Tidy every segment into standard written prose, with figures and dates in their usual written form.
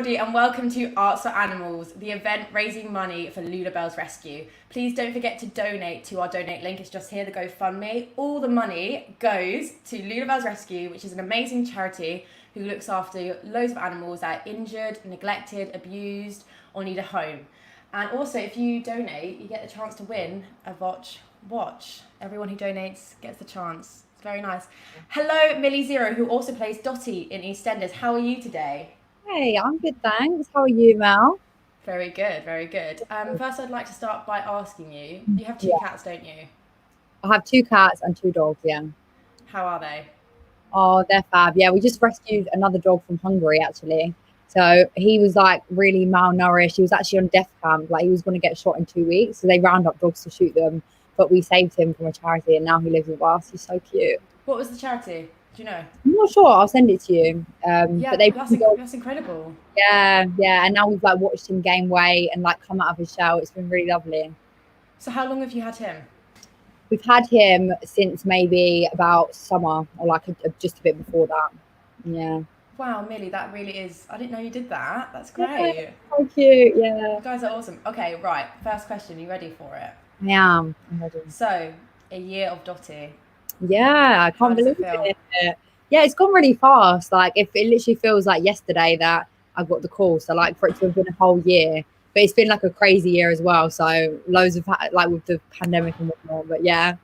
everybody, and welcome to Arts for Animals, the event raising money for Lulubells Rescue. Please don't forget to donate to our donate link. It's just here, the GoFundMe. All the money goes to Lulubells Rescue, which is an amazing charity who looks after loads of animals that are injured, neglected, abused, or need a home. And also, if you donate, you get the chance to win a watch. Everyone who donates gets the chance. It's very nice. Hello, Millie Zero, who also plays Dottie in EastEnders. How are you today? Hey, I'm good, thanks. How are you, Mel? Very good, very good. First, I'd like to start by asking you, you have two Yeah, cats, don't you? I have two cats and two dogs, yeah. How are they? Oh, they're fab. Yeah, we just rescued another dog from Hungary, actually. So he was like really malnourished. He was actually on death camp. Like he was going to get shot in 2 weeks. So they round up dogs to shoot them. But we saved him from a charity and now he lives with us. He's so cute. What was the charity? Do you know? I'm not sure. I'll send it to you. But Yeah, they, that's incredible. yeah. And now we've like watched him gain weight and like come out of his shell. It's been really lovely. So how long have you had him? We've had him since maybe about summer or like just a bit before that. Yeah. Wow, Millie, that really is... I didn't know you did that. That's Yeah, great. so cute. Yeah. You guys are awesome. Okay, right. First question. You ready for it? I am. I'm ready. So, a year of Dottie. Yeah, I How can't does believe it feel? it. Yeah, it's gone really fast. Like if it literally feels like yesterday that I got the call. So like for it to have been a whole year. But it's been like a crazy year as well. So loads of like with the pandemic and whatnot. But yeah.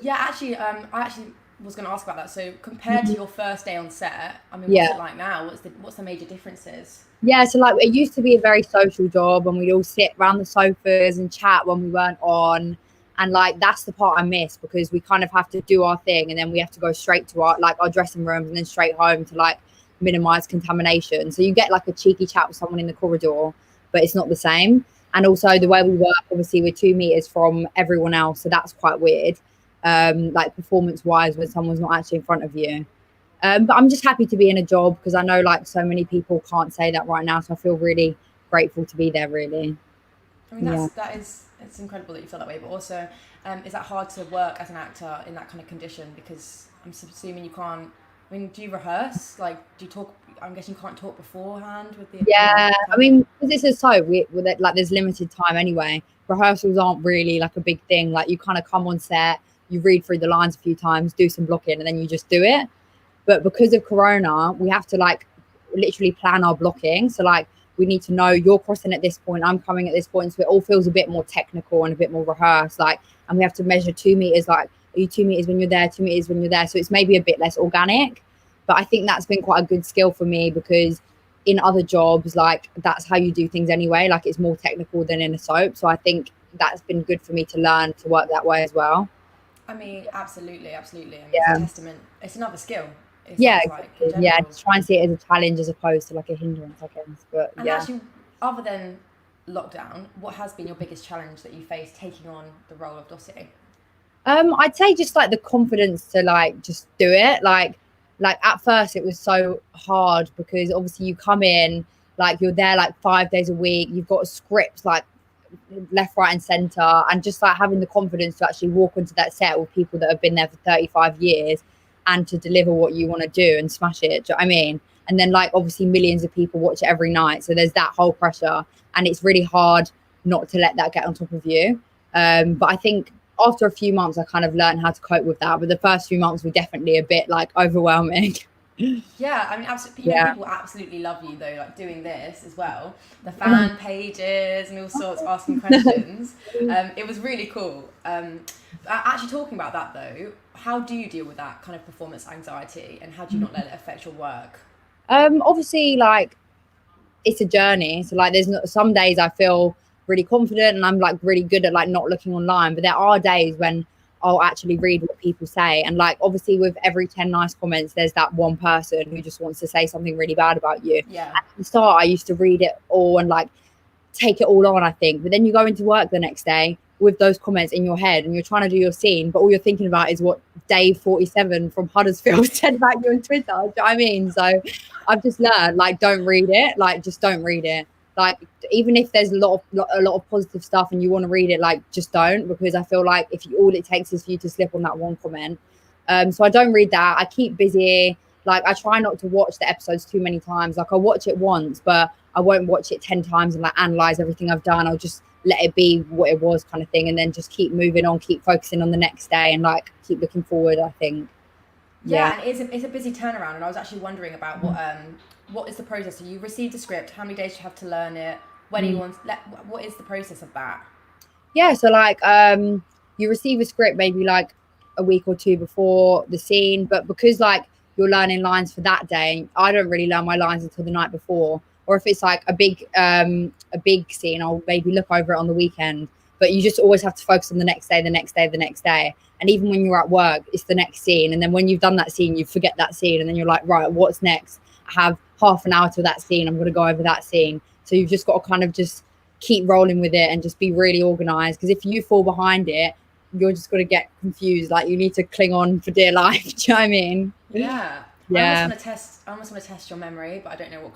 Yeah, actually, I actually was going to ask about that. So, compared to your first day on set, I mean, what's Yeah. it like now? What's the major differences? Yeah, so like it used to be a very social job and we'd all sit around the sofas and chat when we weren't on. And like that's the part I miss because we kind of have to do our thing and then we have to go straight to our dressing rooms and then straight home to like minimize contamination. So you get like a cheeky chat with someone in the corridor, but it's not the same. And also the way we work, obviously we're 2 meters from everyone else, so that's quite weird. Like performance wise when someone's not actually in front of you. But I'm just happy to be in a job because I know like so many people can't say that right now. So I feel really grateful to be there, really. I mean, Yeah. it's incredible that you feel that way. But also, is that hard to work as an actor in that kind of condition? Because I'm assuming you can't. I mean, do you rehearse? Like, do you talk? I'm guessing you can't talk beforehand with the. Yeah. I mean, because it's a soap, like there's limited time anyway. Rehearsals aren't really like a big thing. Like you kind of come on set, you read through the lines a few times, do some blocking, and then you just do it. But because of Corona, we have to like literally plan our blocking. So like we need to know you're crossing at this point, I'm coming at this point. So it all feels a bit more technical and a bit more rehearsed. Like, and we have to measure 2 meters. Like, are you 2 meters when you're there? 2 meters when you're there. So it's maybe a bit less organic. But I think that's been quite a good skill for me because in other jobs, like that's how you do things anyway. Like it's more technical than in a soap. So I think that's been good for me to learn to work that way as well. I mean, absolutely, absolutely. I mean, it's a Yeah. testament. It's another skill. It Yeah, sounds like in exactly. Yeah, general. just try and see it as a challenge as opposed to like a hindrance, I guess. But And yeah. actually, other than lockdown, what has been your biggest challenge that you faced taking on the role of Dottie? I'd say just like the confidence to like just do it. Like at first it was so hard because obviously you come in, like you're there like 5 days a week, you've got a script like left, right, and center, and just like having the confidence to actually walk onto that set with people that have been there for 35 years and to deliver what you want to do and smash it. Do you know what I mean? And then like obviously millions of people watch it every night. So there's that whole pressure. And it's really hard not to let that get on top of you. But I think after a few months I kind of learned how to cope with that. But the first few months were definitely a bit like overwhelming. Yeah, I mean, absolutely. You know, Yeah. people absolutely love you though, like doing this as well. The fan pages and all sorts, asking questions. It was really cool. Actually, talking about that though, how do you deal with that kind of performance anxiety, and how do you not let it affect your work? Obviously like it's a journey. So like there's not, some days I feel really confident and I'm like really good at like not looking online. But there are days when I'll actually read what people say. And like obviously with every 10 nice comments, there's that one person who just wants to say something really bad about you. Yeah. At the start, I used to read it all and like take it all on, I think. But then you go into work the next day with those comments in your head and you're trying to do your scene, but all you're thinking about is what Dave 47 from Huddersfield said about you on Twitter. Do you know what I mean? So I've just learned like don't read it, like just don't read it. Like even if there's a lot of positive stuff and you want to read it, like just don't, because I feel like if you, all it takes is for you to slip on that one comment. So I don't read that. I keep busy. Like, I try not to watch the episodes too many times. Like, I'll watch it once, but I won't watch it 10 times and like analyze everything I've done. I'll just let it be what it was, kind of thing, and then just keep moving on, keep focusing on the next day, and like keep looking forward, I think. Yeah, and it's a busy turnaround, and I was actually wondering about what is the process? So you received a script, how many days do you have to learn it? When you want, what is the process of that? Yeah, so like you receive a script maybe like a week or two before the scene, but because like you're learning lines for that day, I don't really learn my lines until the night before. Or if it's like a big scene, I'll maybe look over it on the weekend. But you just always have to focus on the next day, the next day, the next day. And even when you're at work, it's the next scene. And then when you've done that scene, you forget that scene. And then you're like, right, what's next? I have half an hour till that scene. I'm going to go over that scene. So you've just got to kind of just keep rolling with it and just be really organized. Because if you fall behind it, you're just going to get confused. Like, you need to cling on for dear life. Do you know what I mean? Yeah. Yeah. I almost want to test your memory, but I don't know what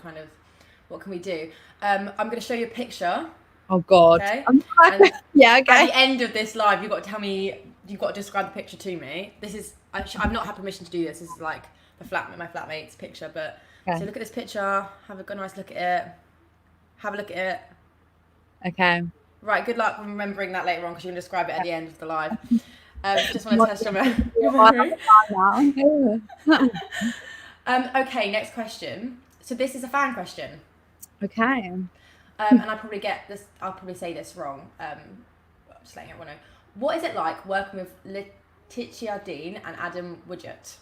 can we do. I'm going to show you a picture. Oh God. Okay. Yeah. Okay. At the end of this live, you've got to tell me. You've got to describe the picture to me. This is. I've not had permission to do this. This is like my flatmate's picture. But Okay. So look at this picture. Have a good nice look at it. Have a look at it. Okay. Right. Good luck remembering that later on, because you're going to describe it at the end of the live. Just want to test your memory. Okay. Next question. So this is a fan question. Okay. And I'll probably say this wrong. I'm just letting everyone know. What is it like working with Letitia Dean and Adam Woodgett?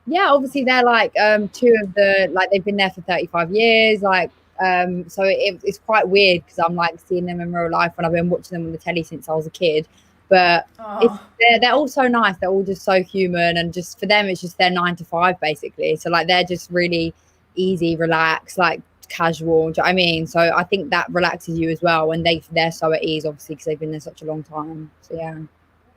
Yeah, obviously they're like two of the, like, they've been there for 35 years. Like, so it's quite weird because I'm like seeing them in real life when I've been watching them on the telly since I was a kid. But they're all so nice. They're all just so human, and just for them, it's just their 9 to 5 basically. So like they're just really easy, relaxed, like casual. Do you know what I mean? So I think that relaxes you as well when they're so at ease, obviously, because they've been there such a long time. So yeah.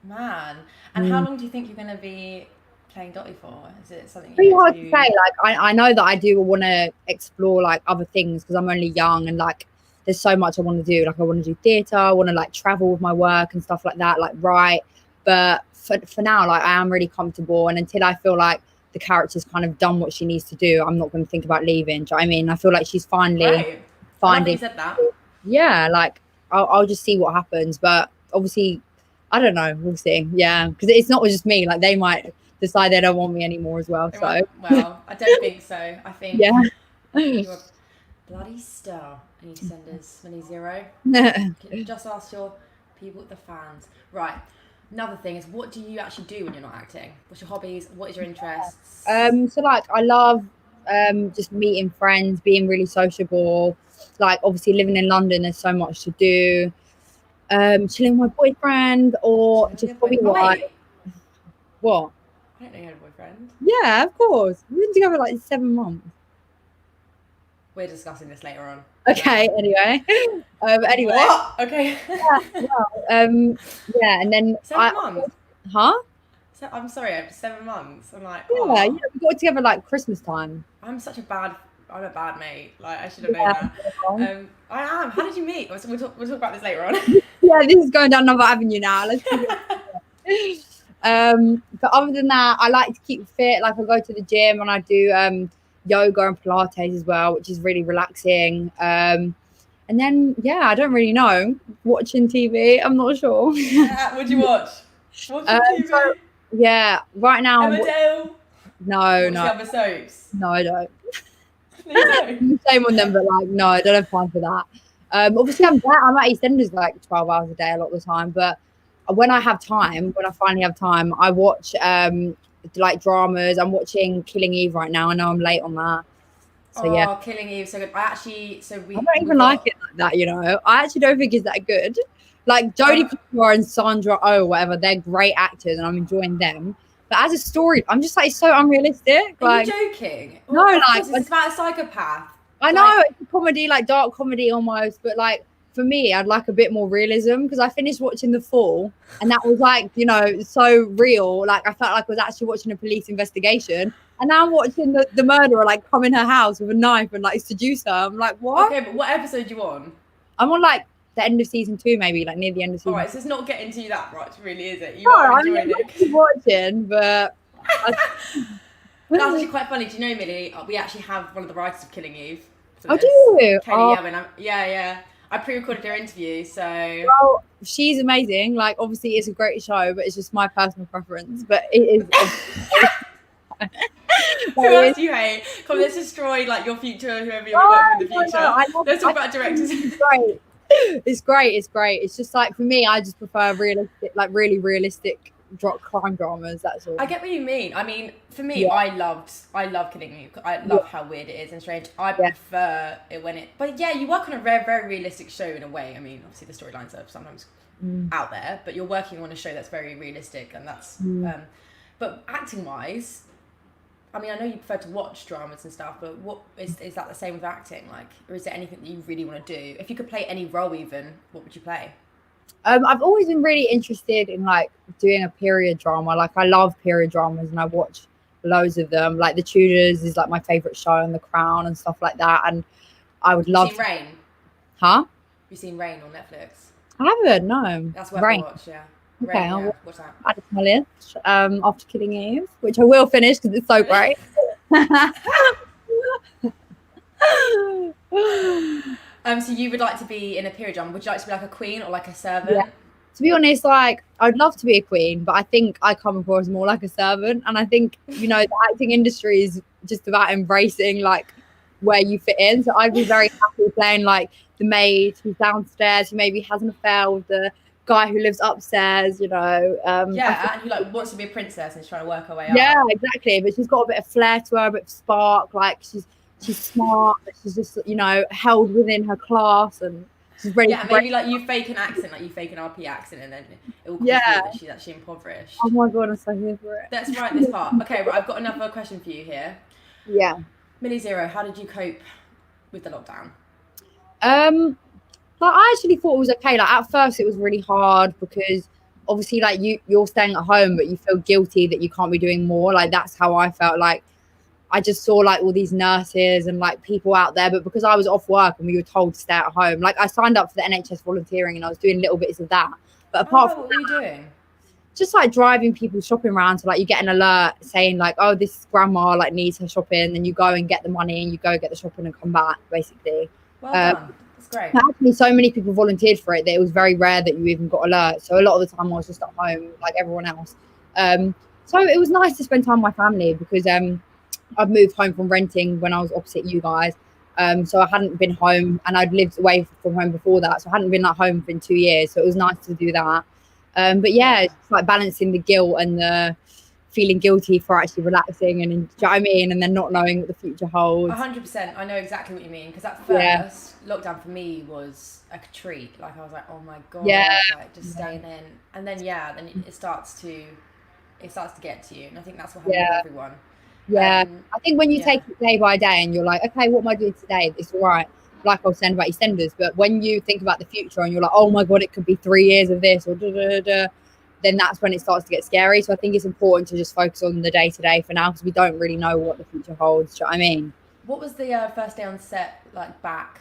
Man, and how long do you think you're going to be playing Dottie for? Is it something? Pretty hard to say. Like I know that I do want to explore like other things because I'm only young, and like there's so much I want to do. Like I want to do theatre, I want to like travel with my work and stuff like that, like write. But for now, like I am really comfortable, and until I feel like the character's kind of done what she needs to do, I'm not going to think about leaving. Do you know what I mean? I feel like she's finally finding. You said that. Yeah, like I'll just see what happens. But obviously, I don't know. We'll see. Yeah, because it's not just me. Like they might decide they don't want me anymore as well. So well, I don't think so. I think you're a bloody star. I need to send us money zero. Just ask your people, the fans. Right. Another thing is, what do you actually do when you're not acting? What's your hobbies? What is your interests? So like I love just meeting friends, being really sociable. Like obviously living in London, there's so much to do. Chilling with my boyfriend, or just probably what? I don't know you had a boyfriend. Yeah, of course. We've been together like 7 months. We're discussing this later on. Okay. Anyway. Anyway. What? Okay. Yeah, and then 7 months. Huh? So, I'm sorry, 7 months. I'm like, yeah, we got together like Christmas time. I'm a bad mate. Like I should have known that. I am. How did you meet? We'll talk about this later on. Yeah, this is going down another avenue now. Let's but other than that, I like to keep fit. Like I go to the gym and I do yoga and Pilates as well, which is really relaxing. And then I don't really know. Watching TV, I'm not sure. What'd you watch? Watching TV? So, yeah, right now. Emmerdale? No. Other soaps? No, I don't. Same on them, but like no, I don't have time for that. Obviously I'm at EastEnders like 12 hours a day a lot of the time, but when I finally have time, I watch like dramas. I'm watching Killing Eve right now. I know I'm late on that. So yeah. Killing Eve, so good. I don't even like it like that, you know. I actually don't think it's that good. Like Jodie Comer and Sandra Oh, whatever, they're great actors and I'm enjoying them. But as a story, I'm just like, it's so unrealistic. Are you joking? No, like it's about a psychopath. I know, it's a comedy, like dark comedy almost, but like for me, I'd like a bit more realism because I finished watching The Fall and that was like, you know, so real. Like I felt like I was actually watching a police investigation, and now I'm watching the murderer like come in her house with a knife and like seduce her. I'm like, what? Okay, but what episode are you on? I'm on like the end of season 2, maybe, like near the end of season. All right, so it's not getting to you that much, really, is it? You are enjoying it. Watching, but That's actually quite funny. Do you know, Millie? We actually have one of the writers of Killing Eve. Oh, do you? Kelly Oh, Yelwin. Yeah. I pre-recorded her interview, so. well, she's amazing. Like, obviously, it's a great show, but it's just my personal preference. But it is. Who else do you hate? Come, let's destroy like your future, whoever you're working with in the future. Let's talk about directors. It's great. It's great. It's just like, for me, I just prefer realistic, like really realistic crime dramas. That's all. I get what you mean. I mean, for me, I love Killing Eve. I love how weird it is and strange. I prefer it when but yeah, you work on a very, very realistic show in a way. I mean, obviously the storylines are sometimes out there, but you're working on a show that's very realistic, and that's. But acting wise, I mean, I know you prefer to watch dramas and stuff, but what is that the same with acting? Like, or is there anything that you really want to do? If you could play any role, even, what would you play? I've always been really interested in like doing a period drama. Like, I love period dramas, and I watch loads of them. Like, The Tudors is like my favorite show, and The Crown and stuff like that. And I would love. Have you seen Rain? Huh? You seen Rain on Netflix? I haven't. No. That's worth a watch. Yeah. Okay, Rain, I'll watch that. add it to my list after Killing Eve, which I will finish because it's so great. So you would like to be in a period drama? Would you like to be like a queen or like a servant? Yeah. To be honest, like, I'd love to be a queen, but I think I come across more like a servant. And I think, the acting industry is just about embracing like where you fit in. So I'd be very happy playing like the maid who's downstairs, who maybe has an affair with the guy who lives upstairs, and who like wants to be a princess and is trying to work her way up. Yeah, exactly. But she's got a bit of flair to her, a bit of spark. Like, she's smart. She's just held within her class, and she's really maybe like you fake an accent, like you fake an RP accent, and then it will come through that she's actually impoverished. Oh my god, I'm so here for it. Let's write this part. Okay, right, I've got another question for you here. Yeah. Millie Zero, how did you cope with the lockdown? Like, I actually thought it was okay. Like, at first it was really hard because obviously like you're staying at home, but you feel guilty that you can't be doing more. Like, that's how I felt. Like, I just saw like all these nurses and like people out there, but because I was off work and we were told to stay at home, like I signed up for the NHS volunteering and I was doing little bits of that. But apart from what were you doing? Just like driving people shopping around. So like you get an alert saying like, oh, this grandma like needs her shopping, then you go and get the money and you go get the shopping and come back, basically. Well done. That's great. Actually, so many people volunteered for it that it was very rare that you even got alerts. So a lot of the time I was just at home like everyone else. So it was nice to spend time with my family because I'd moved home from renting when I was opposite you guys. So I hadn't been home, and I'd lived away from home before that. So I hadn't been at home for 2 years. So it was nice to do that. But yeah, it's like balancing the guilt and the feeling guilty for actually relaxing, and do you know what I mean? And then not knowing what the future holds. 100%. I know exactly what you mean. Because at first, lockdown for me was a treat. Like, I was like, oh my God. Like, just staying in. And then, then it starts to get to you. And I think that's what happens with everyone. Yeah, I think when you take it day by day and you're like, okay, what am I doing today? It's all right. Like I was saying about EastEnders, but when you think about the future and you're like, oh my God, it could be 3 years of this or then that's when it starts to get scary. So I think it's important to just focus on the day to day for now because we don't really know what the future holds. Do you know what I mean? What was the first day on set like back?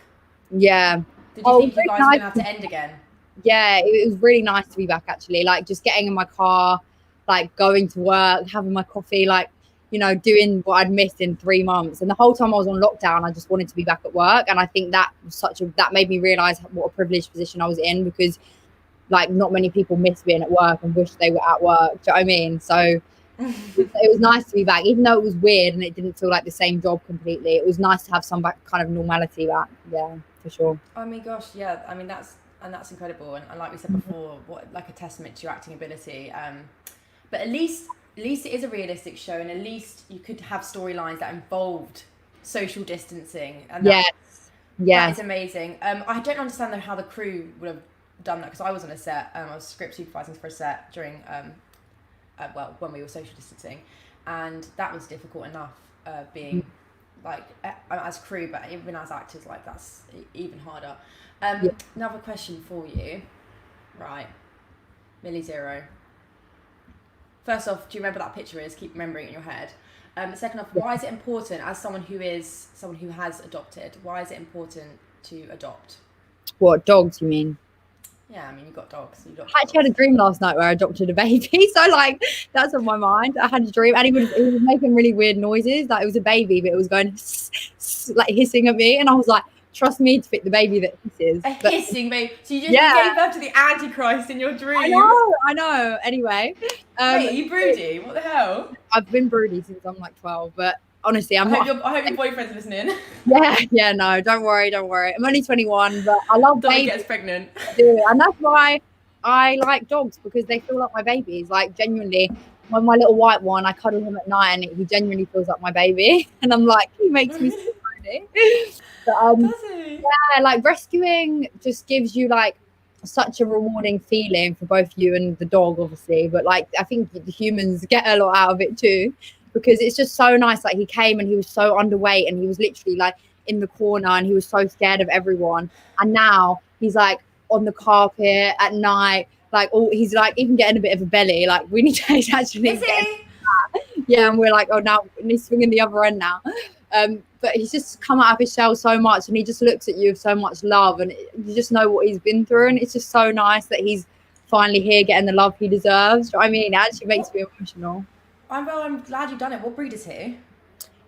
Yeah. Did you think you guys were going to have to end again? Yeah, it was really nice to be back actually. Like just getting in my that like going to work, having my coffee, like, doing what I'd missed in 3 months. And the whole time I was on lockdown, I just wanted to be back at work. And I think that was that made me realize what a privileged position I was in because like not many people miss being at work and wish they were at work. Do you know what I mean? So it was nice to be back, even though it was weird and it didn't feel like the same job completely. It was nice to have some kind of normality back. Yeah, for sure. I mean, gosh, yeah. I mean, that's incredible. And like we said before, what like a testament to your acting ability. But at least it is a realistic show, and at least you could have storylines that involved social distancing. And that is amazing. I don't understand though how the crew would have done that because I was on a set. I was script supervising for a set during when we were social distancing, and that was difficult enough being like as crew, but even as actors, like that's even harder. Another question for you, right, Millie Zero. First off, do you remember that picture is? Keep remembering it in your head. Second off, why is it important as someone who has adopted? Why is it important to adopt? What, dogs, you mean? Yeah, I mean, you got dogs. You got I actually had a dream last night where I adopted a baby. So like that's on my mind. I had a dream and he was making really weird noises. Like it was a baby, but it was going like hissing at me. And I was like, trust me to pick the baby that hisses. A But hissing baby. So you yeah, gave birth to the Antichrist in your dream. I know. Anyway. Wait, are you broody? What the hell? I've been broody since I'm like 12, but honestly, I'm not. I hope your boyfriend's listening. Yeah, no, don't worry. I'm only 21, but I love Dolly babies. gets pregnant. And that's why I like dogs, because they feel like my babies. Like genuinely, when my little white one, I cuddle him at night, and he genuinely feels like my baby. And I'm like, he makes me so pretty. But Does he? yeah, like rescuing just gives you like such a rewarding feeling for both you and the dog, obviously. But like, I think the humans get a lot out of it too, because it's just so nice. Like he came and he was so underweight, and he was literally like in the corner, and he was so scared of everyone. And now he's like on the carpet at night, like he's like even getting a bit of a belly. Like we need to actually Is he? yeah, and we're like, oh, now he's swinging the other end now. But he's just come out of his shell so much, and he just looks at you with so much love, and you just know what he's been through, and it's just so nice that he's finally here getting the love he deserves. I mean, it actually makes me emotional. I'm glad you've done it. What breed is he?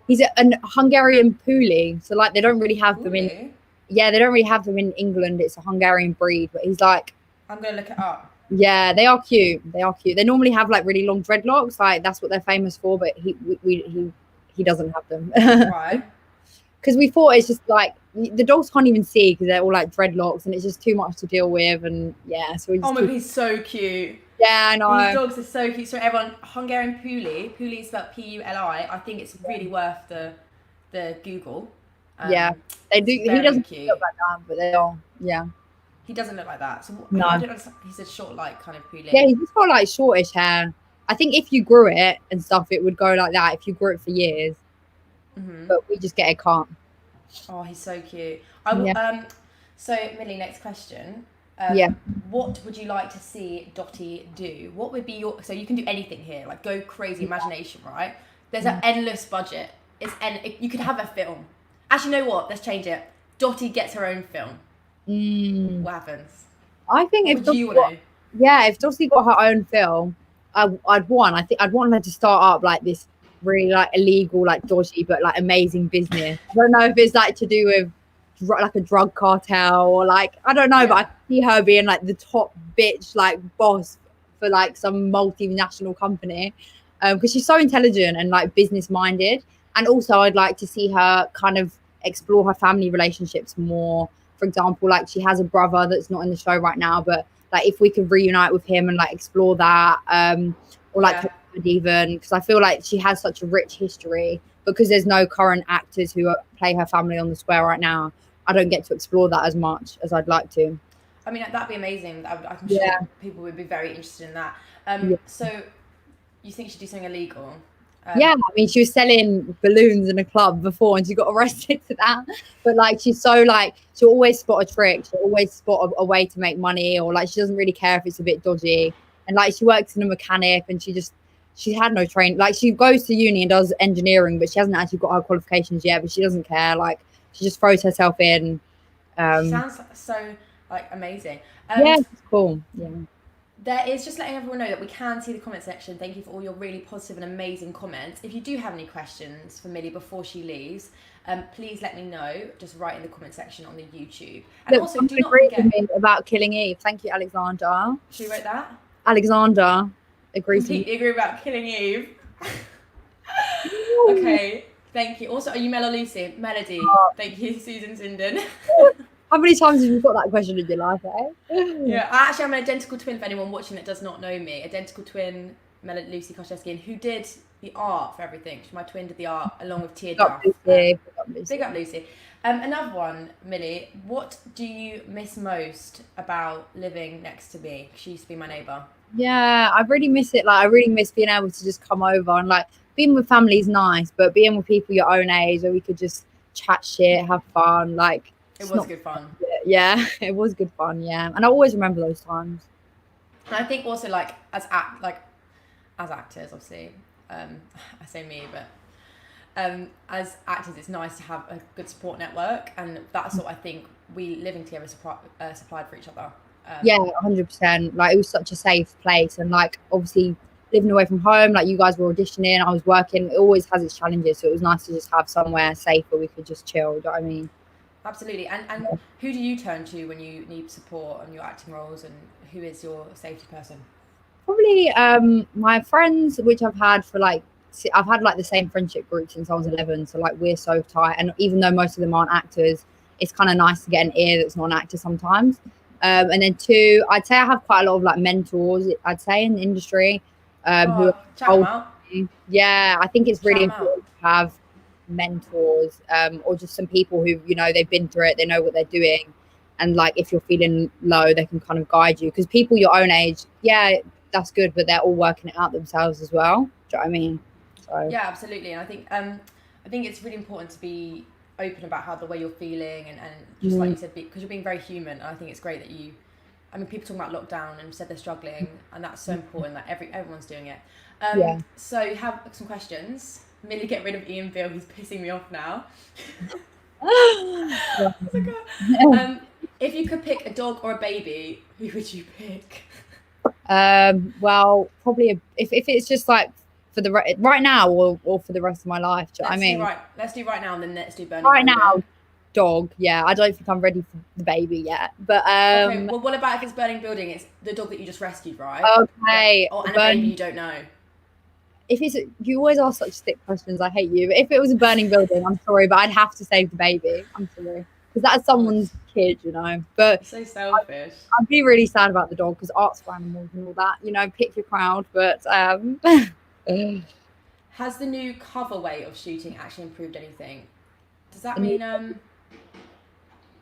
He's a Hungarian Puli, so like they don't really have them in. Ooh. Yeah, they don't really have them in England. It's a Hungarian breed, but he's like. I'm gonna look it up. Yeah, they are cute. They normally have like really long dreadlocks, like that's what they're famous for. But he doesn't have them. Why? Because we thought it's just like the dogs can't even see because they're all like dreadlocks, and it's just too much to deal with. And yeah, so we just. Oh my god, he's so cute. Yeah, I know. These dogs are so cute. So everyone, Hungarian Puli. Puli is spelled Puli. I think it's really worth the Google. Yeah, they do. He doesn't look like that, but they are. Yeah. He doesn't look like that. So no. I don't understand. He's a short, like kind of Puli. Yeah, he's just got like shortish hair. I think if you grew it and stuff, it would go like that. If you grew it for years, but we just get it can't. Oh, he's so cute. So Millie, next question. What would you like to see Dottie do? What would be your? So you can do anything here. Like go crazy imagination, right? There's an endless budget. You could have a film. Actually, you know what? Let's change it. Dottie gets her own film. What happens? I think if Dottie got her own film, I'd want her to start up like this really like illegal, like dodgy but like amazing business. I don't know if it's like to do with like a drug cartel or like I don't know, but I see her being like the top bitch like boss for like some multinational company, because she's so intelligent and like business minded. And also I'd like to see her kind of explore her family relationships more. For example, like she has a brother that's not in the show right now, but like if we could reunite with him and like explore that, or like even because I feel like she has such a rich history, because there's no current actors who play her family on the square right now. I don't get to explore that as much as I'd like to. I mean, that'd be amazing. I'm sure people would be very interested in that. So you think she'd do something illegal? Yeah, I mean, she was selling balloons in a club before, and she got arrested for that. But like, she's so like, she'll always spot a trick. She'll always spot a way to make money, or like, she doesn't really care if it's a bit dodgy. And like, she works in a mechanic, and she had no training. Like, she goes to uni and does engineering, but she hasn't actually got her qualifications yet. But she doesn't care. Like, she just throws herself in. She sounds so like amazing. Yeah, it's cool. Yeah. There is just letting everyone know that we can see the comment section. Thank you for all your really positive and amazing comments. If you do have any questions for Millie before she leaves, please let me know. Just write in the comment section on the YouTube. And also, do not forget about killing Eve. Thank you, Alexander. She wrote that. Alexander agrees. Completely agree about killing Eve. Okay, thank you. Also, are you Mel or Lucy? Melody. Thank you, Susan Sinden. How many times have you got that question in your life, eh? Yeah, actually, I'm an identical twin for anyone watching that does not know me. Identical twin, Lucy Koszewski, who did the art for everything. My twin did the art along with Tia Duff. Big up Lucy. Another one, Millie. What do you miss most about living next to me? She used to be my neighbour. Yeah, I really miss it. Like, I really miss being able to just come over and like being with family is nice, but being with people your own age where we could just chat shit, have fun, like. It was good fun. Yeah, it was good fun. Yeah, and I always remember those times. And I think also like as actors, obviously, I say me, but as actors, it's nice to have a good support network, and that's what I think we living together supplied for each other. Yeah, 100%. Like, it was such a safe place, and like, obviously living away from home, like you guys were auditioning, I was working. It always has its challenges, so it was nice to just have somewhere safe where we could just chill. Do you know what I mean? Absolutely. And who do you turn to when you need support on your acting roles, and who is your safety person? Probably my friends, which I've had like the same friendship group since I was 11, so like we're so tight, and even though most of them aren't actors, it's kind of nice to get an ear that's not an actor sometimes. And then two, I'd say I have quite a lot of like mentors, I'd say, in the industry, who Oh, are shout them older out. than me. Yeah, I think it's Shout really them out. important to have mentors, or just some people who, you know, they've been through it, they know what they're doing, and like if you're feeling low, they can kind of guide you, because people your own age, yeah, that's good, but they're all working it out themselves as well. Do you know what I mean? So Yeah, absolutely. And I think it's really important to be open about how the way you're feeling, and just like you said, because you're being very human. And I think it's great that you. I mean, people talking about lockdown and said they're struggling, and that's so important that everyone's doing it. yeah. So you have some questions. Millie, get rid of Ian Bill. He's pissing me off now. Oh my God. If you could pick a dog or a baby, who would you pick? Well, probably if it's just like for the right now, or for the rest of my life. Do you know what I mean? Let's do right now, and then let's do Burning Right Building. now, dog. Yeah, I don't think I'm ready for the baby yet. But Okay, well, what about if it's Burning Building? It's the dog that you just rescued, right? okay. Yeah. Oh, and a baby you don't know. If it's, you always ask such thick questions. I hate you. But if it was a burning building, I'm sorry, but I'd have to save the baby. I'm sorry, because that's someone's kid, you know. But so selfish. I'd be really sad about the dog, because art's for animals and all that. You know, pick your crowd. But has the new cover way of shooting actually improved anything? Does that mean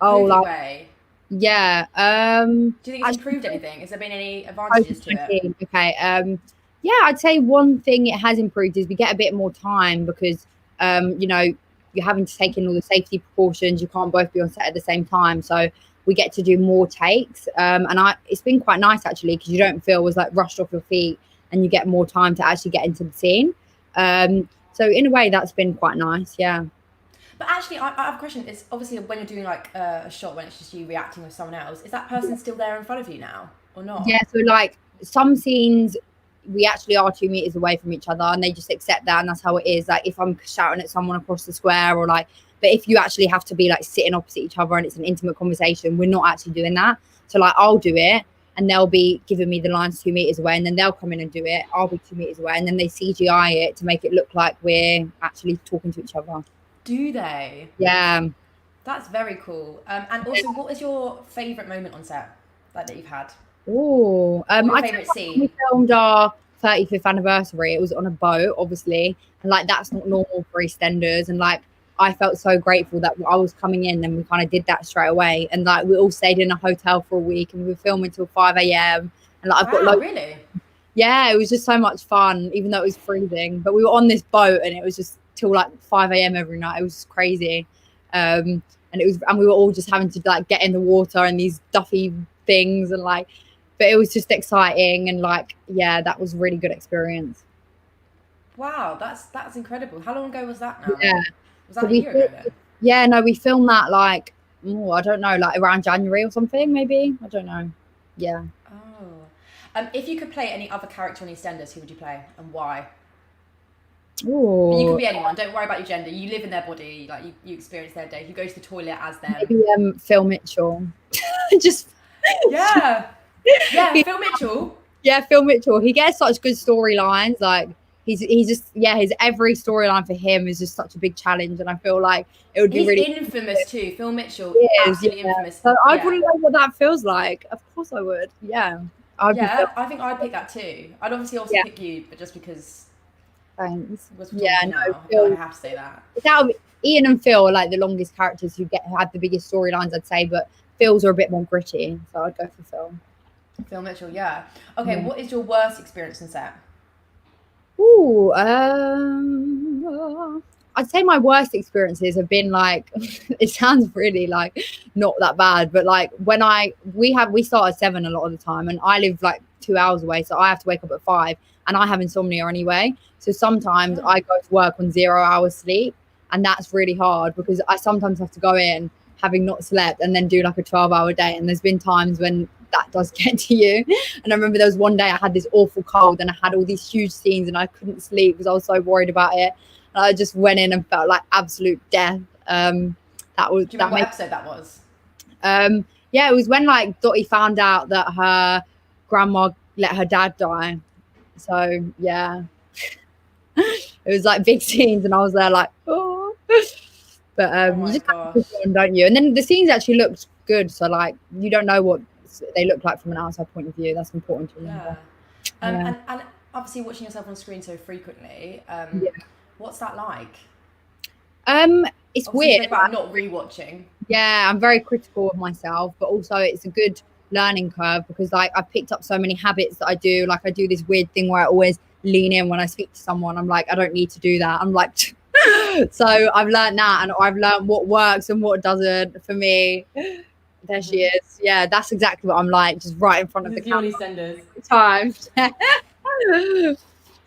oh, like way? Yeah. Do you think it's improved anything? Has there been any advantages to it? Okay. Yeah, I'd say one thing it has improved is we get a bit more time, because you know, you're having to take in all the safety precautions. You can't both be on set at the same time, so we get to do more takes. And it's been quite nice actually, because you don't feel as like rushed off your feet, and you get more time to actually get into the scene. So in a way, that's been quite nice. Yeah. But actually, I have a question. It's obviously when you're doing like a shot when it's just you reacting with someone else, is that person still there in front of you now or not? Yeah, so like some scenes we actually are 2 meters away from each other, and they just accept that, and that's how it is. Like if I'm shouting at someone across the square, or like, but if you actually have to be like sitting opposite each other and it's an intimate conversation, we're not actually doing that. So like I'll do it, and they'll be giving me the lines 2 meters away, and then they'll come in and do it. I'll be 2 meters away, and then they CGI it to make it look like we're actually talking to each other. Do they? Yeah. That's very cool. And also, what was your favourite moment on set that you've had? Oh, my favourite scene. We filmed our 35th anniversary. It was on a boat, obviously, and like that's not normal for EastEnders. And like I felt so grateful that I was coming in, and we kind of did that straight away. And like we all stayed in a hotel for a week, and we were filming till 5 a.m. And like I've got really. Yeah, it was just so much fun, even though it was freezing. But we were on this boat, and it was just till like 5 a.m. every night. It was just crazy. And we were all just having to like get in the water and these duffy things, and like, but it was just exciting, and like, yeah, that was a really good experience. Wow, that's incredible. How long ago was that now? Yeah. Was that a year ago then? Yeah, no, we filmed that like, I don't know, like around January or something, maybe. I don't know. Yeah. Oh. If you could play any other character on EastEnders, who would you play and why? Ooh. You can be anyone. Don't worry about your gender. You live in their body. Like you experience their day. You go to the toilet as them. Maybe Phil Mitchell. Just. Yeah. Yeah, Phil Mitchell. Yeah, Phil Mitchell. He gets such good storylines. Like he's just, yeah, his every storyline for him is just such a big challenge, and I feel like it would be really infamous too. Phil Mitchell, absolutely infamous. So I want to know what that feels like. Of course I would. Yeah. I think I'd pick that too. I'd obviously also pick you, but just because. Thanks. Yeah, no, Phil, I have to say that. Ian and Phil are like the longest characters who had the biggest storylines, I'd say, but Phil's are a bit more gritty, so I'd go for Phil. Phil Mitchell, yeah. Okay, What is your worst experience on set? Ooh, I'd say my worst experiences have been like, it sounds really like not that bad, but like when we start at 7 a lot of the time, and I live like 2 hours away, so I have to wake up at 5, and I have insomnia anyway. So sometimes I go to work on 0 hours sleep, and that's really hard, because I sometimes have to go in having not slept and then do like a 12-hour day. And there's been times when that does get to you. And I remember there was one day I had this awful cold and I had all these huge scenes and I couldn't sleep because I was so worried about it. And I just went in and felt like absolute death. That was. Do you remember what episode that was? Yeah, it was when like Dottie found out that her grandma let her dad die. So yeah, it was like big scenes, and I was there like, oh. But you just have to push on, don't you? And then the scenes actually looked good, so like you don't know what they look like from an outside point of view. That's important to remember. Yeah. And obviously watching yourself on screen so frequently, what's that like? It's obviously weird about not rewatching. Yeah, I'm very critical of myself, but also it's a good learning curve because like I've picked up so many habits that I do. Like I do this weird thing where I always lean in when I speak to someone. I'm like, I don't need to do that. I'm like, so I've learned that, and I've learned what works and what doesn't for me. There she is. Yeah, that's exactly what I'm like, just right in front of the camera. Times.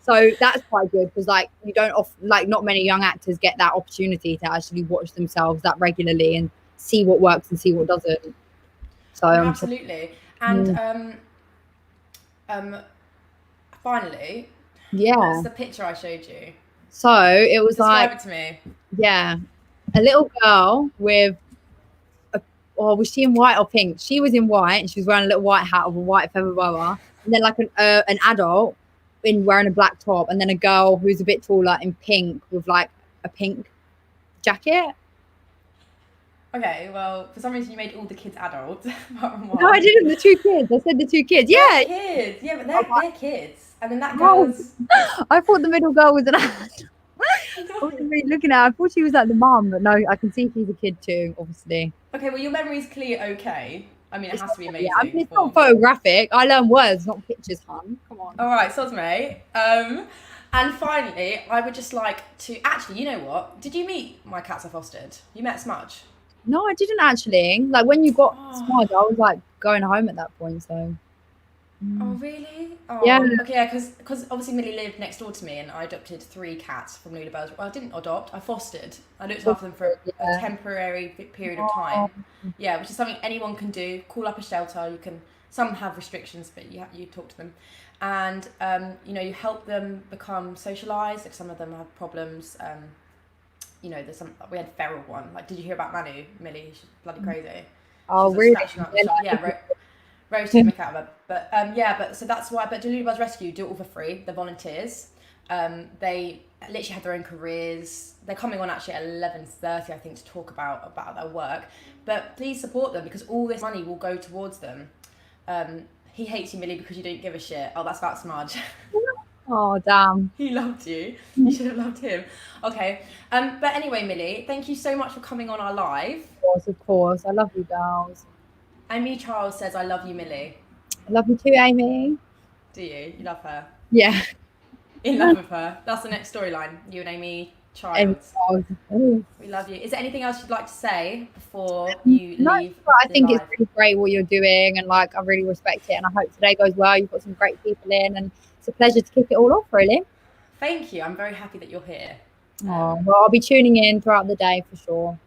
So that's quite good because like you don't not many young actors get that opportunity to actually watch themselves that regularly and see what works and see what doesn't. So absolutely. And finally, what's the picture I showed you? So it was Describe it to me. Yeah, a little girl with was she in white or pink? She was in white and she was wearing a little white hat with a white feather boa, and then like an adult in wearing a black top, and then a girl who's a bit taller in pink with like a pink jacket. Okay, well, for some reason you made all the kids adults. No, I didn't. The two kids. I said the two kids. Yeah, kids. Yeah, but they're kids. And then that girl's. I thought the middle girl was an adult. I wasn't really looking at her. I thought she was like the mom, but no, I can see she's a kid too, obviously. Okay, well, your memory's clearly okay. I mean, it has to be amazing. Yeah, I mean, it's not photographic. I learn words, not pictures, hun. Come on. All right, soz mate. And finally, I would just like to... Actually, you know what? Did you meet my cats I fostered? You met Smudge? No, I didn't actually. Like, when you got Smudge, I was like going home at that point, so... Oh, really? Oh, yeah. Okay, yeah, because obviously Millie lived next door to me and I adopted 3 cats from Lulubells. Well, I didn't adopt, I fostered. I looked after them for a temporary period of time. Yeah, which is something anyone can do. Call up a shelter. You can. Some have restrictions, but you talk to them. And, you help them become socialised. Like some of them have problems. There's some... We had feral one. Like, did you hear about Manu, Millie? She's bloody crazy. Oh, really? Yeah, Rose took the cat of her. But so that's why. But Lulubells Rescue do it all for free. They're volunteers. They literally have their own careers. They're coming on actually at 11:30, I think, to talk about their work. But please support them because all this money will go towards them. He hates you, Millie, because you don't give a shit. Oh, that's about Smudge. Oh, damn. He loved you. You should have loved him. Okay. But anyway, Millie, thank you so much for coming on our live. Of course. I love you, girls. Amy Charles says, I love you, Millie. I love you too, Amy. Do you? You love her? Yeah. In love with her. That's the next storyline. You and Amy Charles. We love you. Is there anything else you'd like to say before you leave? I think it's really great what you're doing, and like I really respect it, and I hope today goes well. You've got some great people in, and it's a pleasure to kick it all off, really. Thank you. I'm very happy that you're here. Well, I'll be tuning in throughout the day for sure.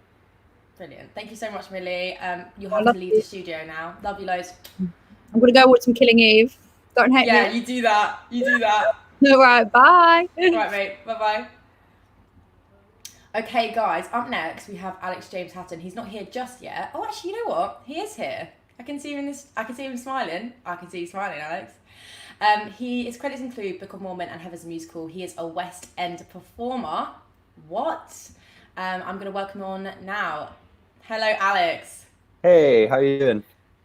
Brilliant. Thank you so much, Millie. You'll have to leave the studio now. Love you loads. I'm going to go watch some Killing Eve. Don't hate me. Yeah, you do that. All right, bye. All right, mate. Bye-bye. Okay, guys. Up next, we have Alex James Hatton. He's not here just yet. Oh, actually, you know what? He is here. I can see him smiling. I can see you smiling, Alex. His credits include Book of Mormon and Heather's Musical. He is a West End performer. What? I'm going to welcome him on now. Hello, Alex. Hey, how are you doing?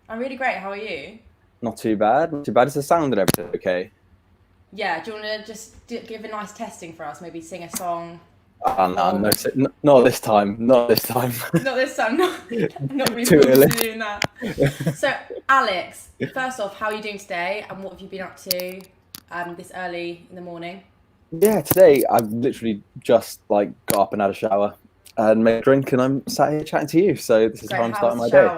I'm really great. How are you? Not too bad. Is the sound and everything okay? Yeah, do you want to just give a nice testing for us? Maybe sing a song? No, not this time. Not this time. Not this time. Not really too early. Doing that. So, Alex, first off, how are you doing today? And what have you been up to this early in the morning? Yeah, today I've literally just got up and had a shower and made a drink, and I'm sat here chatting to you. So this is how I'm starting my day.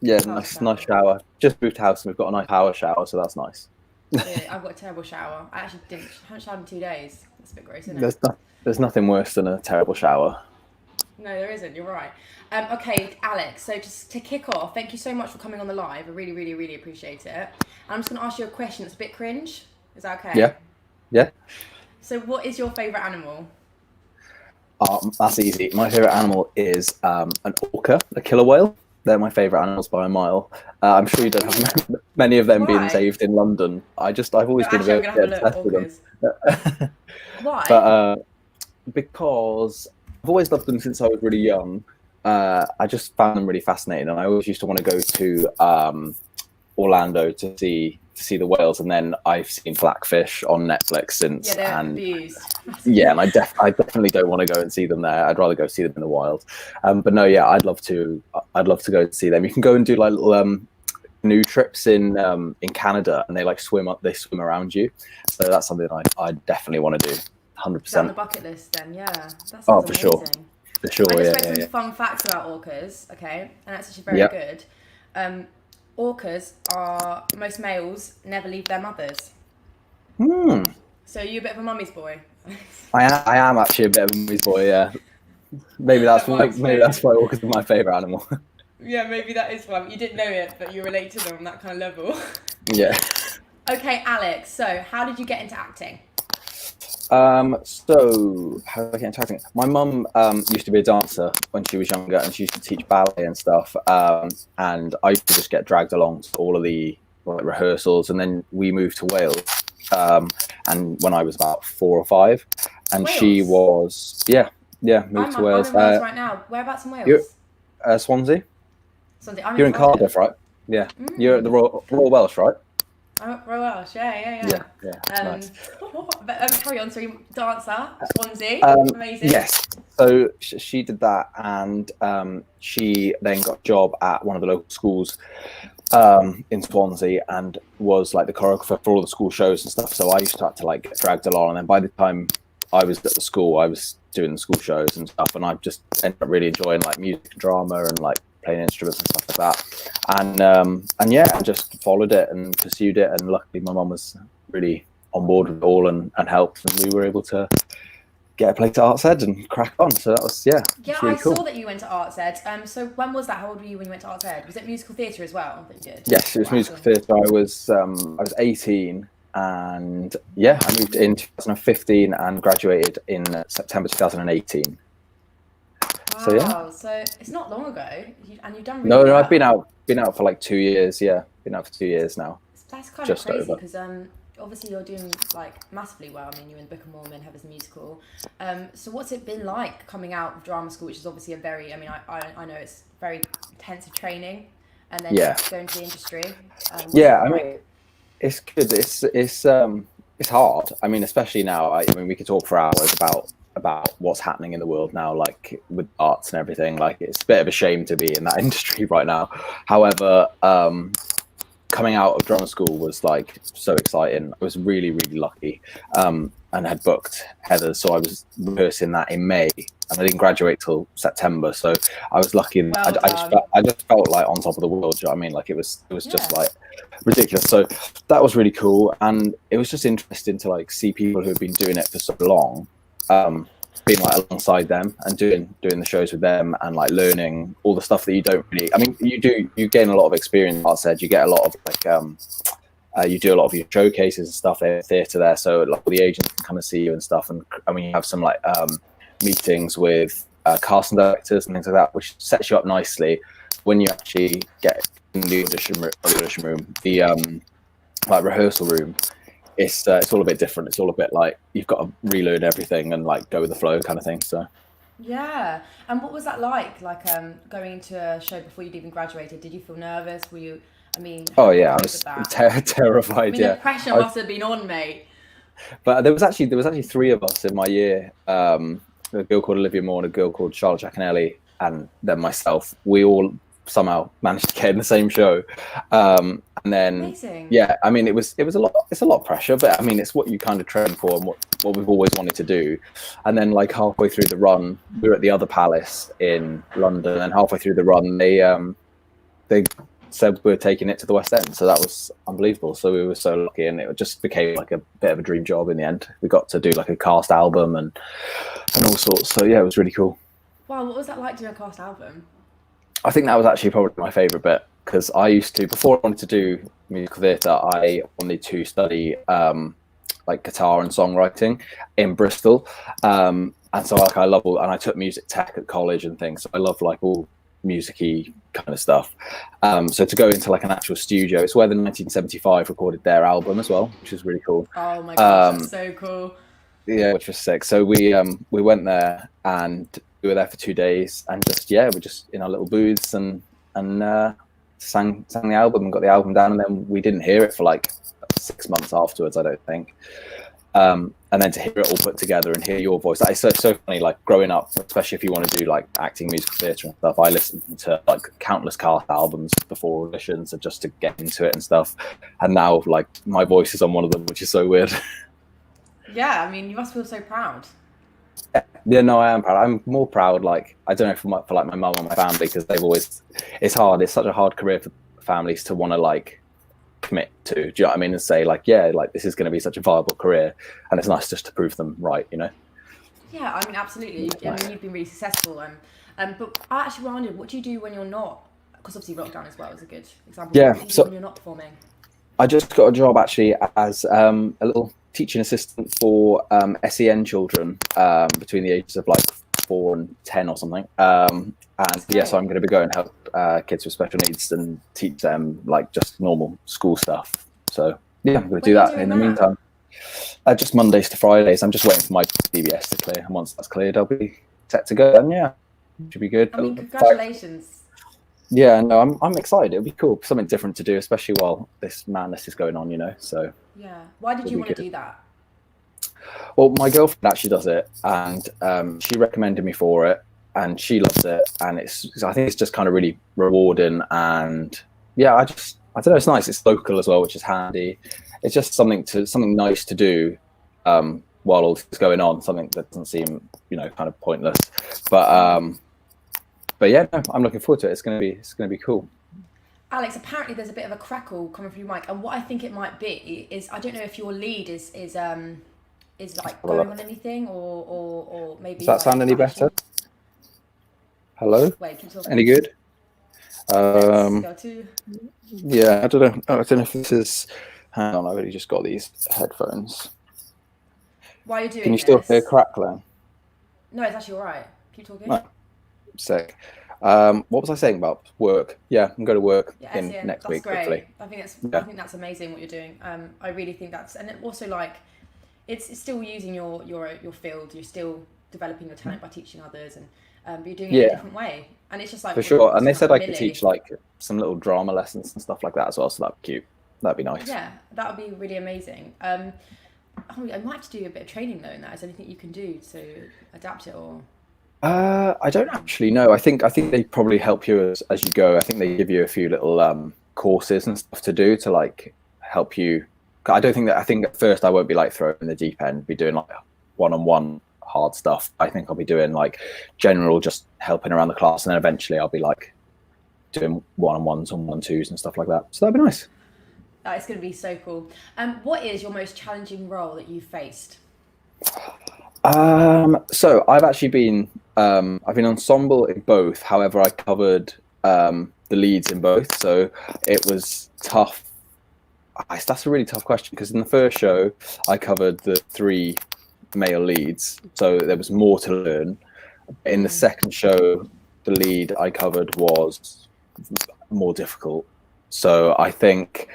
Yeah, nice shower. Just moved house and we've got a nice power shower, so that's nice. Yeah, I've got a terrible shower. I actually haven't showered in 2 days. That's a bit gross, isn't it? There's nothing worse than a terrible shower. No, there isn't. You're right. Okay, Alex. So just to kick off, thank you so much for coming on the live. I really, really, really appreciate it. I'm just going to ask you a question that's a bit cringe. Is that okay? Yeah. Yeah. So, what is your favourite animal? That's easy. My favourite animal is an orca, a killer whale. They're my favourite animals by a mile. I'm sure you don't have many of them being saved in London. I've always been actually, I'm going to have a look. Orcas. Why? But because I've always loved them since I was really young. I just found them really fascinating, and I always used to want to go to Orlando to see the whales, and then I've seen Blackfish on Netflix since. Yeah, and abused. Yeah, and I definitely don't want to go and see them there. I'd rather go see them in the wild. But no, yeah, I'd love to go and see them. You can go and do like little canoe trips in Canada, and they like swim around you. So that's something I definitely want to do. 100%. On the bucket list, then, yeah. That sounds for amazing. sure. For sure, I just read some fun facts about orcas, okay? And that's actually very good. Orcas are, most males never leave their mothers. So you're a bit of a mummy's boy. I am actually a bit of a mummy's boy, yeah. Maybe that's why orcas are my favourite animal. Yeah, maybe that is why. You didn't know it, but you relate to them on that kind of level. Yeah. Okay, Alex, so how did you get into acting? So how did I get into acting? My mum used to be a dancer when she was younger, and she used to teach ballet and stuff. And I used to just get dragged along to all of the rehearsals, and then we moved to Wales. And when I was about 4 or 5, and Wales? she was moved to Wales. I'm in Wales right now. Whereabouts in Wales? You're Swansea. Swansea. You're in Cardiff, right? Yeah. You're at the Royal Welsh, right? I'm at Royal Welsh, yeah. Nice. But carry on, sorry, dancer, Swansea, amazing. Yes, so she did that, and she then got a job at one of the local schools in Swansea, and was like the choreographer for all the school shows and stuff. So I used to have to like get dragged along, and then by the time I was at the school, I was doing the school shows and stuff, and I just ended up really enjoying like music and drama and like playing instruments and stuff like that. And yeah, I just followed it and pursued it, and luckily my mum was really on board with it all and helped, and we were able to get a place at Arts Ed and crack on. So that was really cool. Saw that you went to Arts Ed. So when was that? How old were you when you went to Arts Ed? Was it musical theatre as well that you did? Yes, it was musical theatre. I was 18, and yeah, I moved in 2015 and graduated in September 2018. Wow, so yeah. So it's not long ago, and you've done really No, well. I've been out for like 2 years. Yeah, been out for 2 years now. That's kind of crazy because obviously you're doing like massively well. I mean, you're in Book of Mormon, Heather's Musical. So what's it been like coming out of drama school, which is obviously a very, I mean, I know it's very intensive training, and then going to the industry. I mean, it's good. It's hard. I mean, especially now. I mean, we could talk for hours about what's happening in the world now, like with arts and everything. Like, it's a bit of a shame to be in that industry right now. However, coming out of drama school was like so exciting. I was really, really lucky, and had booked Heather, so I was rehearsing that in May, and I didn't graduate till September. So I was lucky. I just felt like on top of the world. Do you know what I mean? Like it was just like ridiculous. So that was really cool, and it was just interesting to like see people who have been doing it for so long, being like alongside them and doing the shows with them, and like learning all the stuff that you don't really, I mean, you gain a lot of experience. Like I said, you get a lot of like you do a lot of your showcases and stuff. They have theatre there, so like the agents can come and see you and stuff, and I mean, you have some like meetings with casting directors and things like that, which sets you up nicely when you actually get in the audition room, the like rehearsal room. It's all a bit different. It's all a bit like you've got to relearn everything and like go with the flow kind of thing. So yeah. And what was that like going into a show before you'd even graduated? Did you feel nervous? Were you, I mean, oh yeah, I was terrified. I mean, the pressure must have been on, mate. But there was actually 3 of us in my year, a girl called Olivia Moore and a girl called Charlotte Giaconelli, and then myself. We all somehow managed to get in the same show, and then amazing. Yeah, I mean, it's a lot of pressure, but I mean, it's what you kind of train for and what we've always wanted to do. And then like halfway through the run, we were at the other palace in London, and halfway through the run they said we're taking it to the West End, so that was unbelievable. So we were so lucky, and it just became like a bit of a dream job in the end. We got to do like a cast album and all sorts, so yeah, it was really cool. Wow, what was that like doing a cast album? I think that was actually probably my favourite bit, because I used to, before I wanted to do musical theatre, I wanted to study like guitar and songwriting in Bristol, and so like I love all, and I took music tech at college and things, so I love like all musicy kind of stuff. So to go into like an actual studio, it's where the 1975 recorded their album as well, which is really cool. Oh my gosh, that's so cool. Yeah, which was sick. So we went there, and we were there for 2 days, and we're just in our little booths and sang the album and got the album down, and then we didn't hear it for like 6 months afterwards, I don't think. And then to hear it all put together and hear your voice, it's so funny. Like growing up, especially if you want to do like acting, musical theatre and stuff, I listened to like countless cast albums before auditions just to get into it and stuff. And now like my voice is on one of them, which is so weird. Yeah, I mean, you must feel so proud. Yeah, no, I am proud. I'm more proud, like, I don't know, for like my mum and my family, because they've always, it's hard. It's such a hard career for families to want to like commit to. Do you know what I mean? And say like, yeah, like this is going to be such a viable career, and it's nice just to prove them right, you know? Yeah, I mean, absolutely. I mean, you've been really successful. But I actually wondered, what do you do when you're not? Because obviously lockdown as well is a good example. Yeah, What do you do so when you're not performing? I just got a job actually as a little teaching assistant for SEN children between the ages of like 4 and 10 or something. And yeah, so I'm going to be going to help kids with special needs and teach them like just normal school stuff. So yeah, I'm going to do that in the meantime. Just Mondays to Fridays. I'm just waiting for my DBS to clear, and once that's cleared, I'll be set to go. And yeah, should be good. I mean, congratulations. Yeah, no, I'm excited. It'll be cool, something different to do, especially while this madness is going on, you know. So yeah, why did you want to do that? Well, my girlfriend actually does it, and she recommended me for it, and she loves it, and I think it's just kind of really rewarding, and yeah, I don't know, it's nice. It's local as well, which is handy. It's just something nice to do while all this is going on. Something that doesn't seem, you know, kind of pointless, but yeah, no, I'm looking forward to it. It's gonna be cool. Alex, apparently there's a bit of a crackle coming through your mic, and what I think it might be is, I don't know if your lead is like going on anything, or maybe. Does that sound any better? Hello? Wait, keep talking. Any good? Yeah, I don't know. I don't know if this is. Hang on, I've already just got these headphones. Why are you doing? Can you still hear crackling? No, it's actually all right. Keep talking. No. Sick. What was I saying about work? Yeah, I'm going to work next week. Great. Hopefully. I think that's amazing what you're doing. I really think that's, and also like, it's still using your field. You're still developing your talent by teaching others, and but you're doing it in a different way. And it's just like, for sure. And they said I could teach like some little drama lessons and stuff like that as well. So that'd be cute. That'd be nice. Yeah, that would be really amazing. I might have to do a bit of training though in that. Is there anything you can do to adapt it, or? I don't actually know. I think they probably help you as you go. I think they give you a few little courses and stuff to do to like help you. I think at first I won't be like thrown in the deep end, be doing like one-on-one hard stuff. I think I'll be doing like general, just helping around the class, and then eventually I'll be like doing one-on-ones and one-twos and stuff like that. So that'd be nice. It's going to be so cool. What is your most challenging role that you've faced? So I've actually been ensemble in both. However, I covered the leads in both, so it was tough. That's a really tough question, because in the first show I covered the 3 male leads, so there was more to learn. In the second show, the lead I covered was more difficult. So I think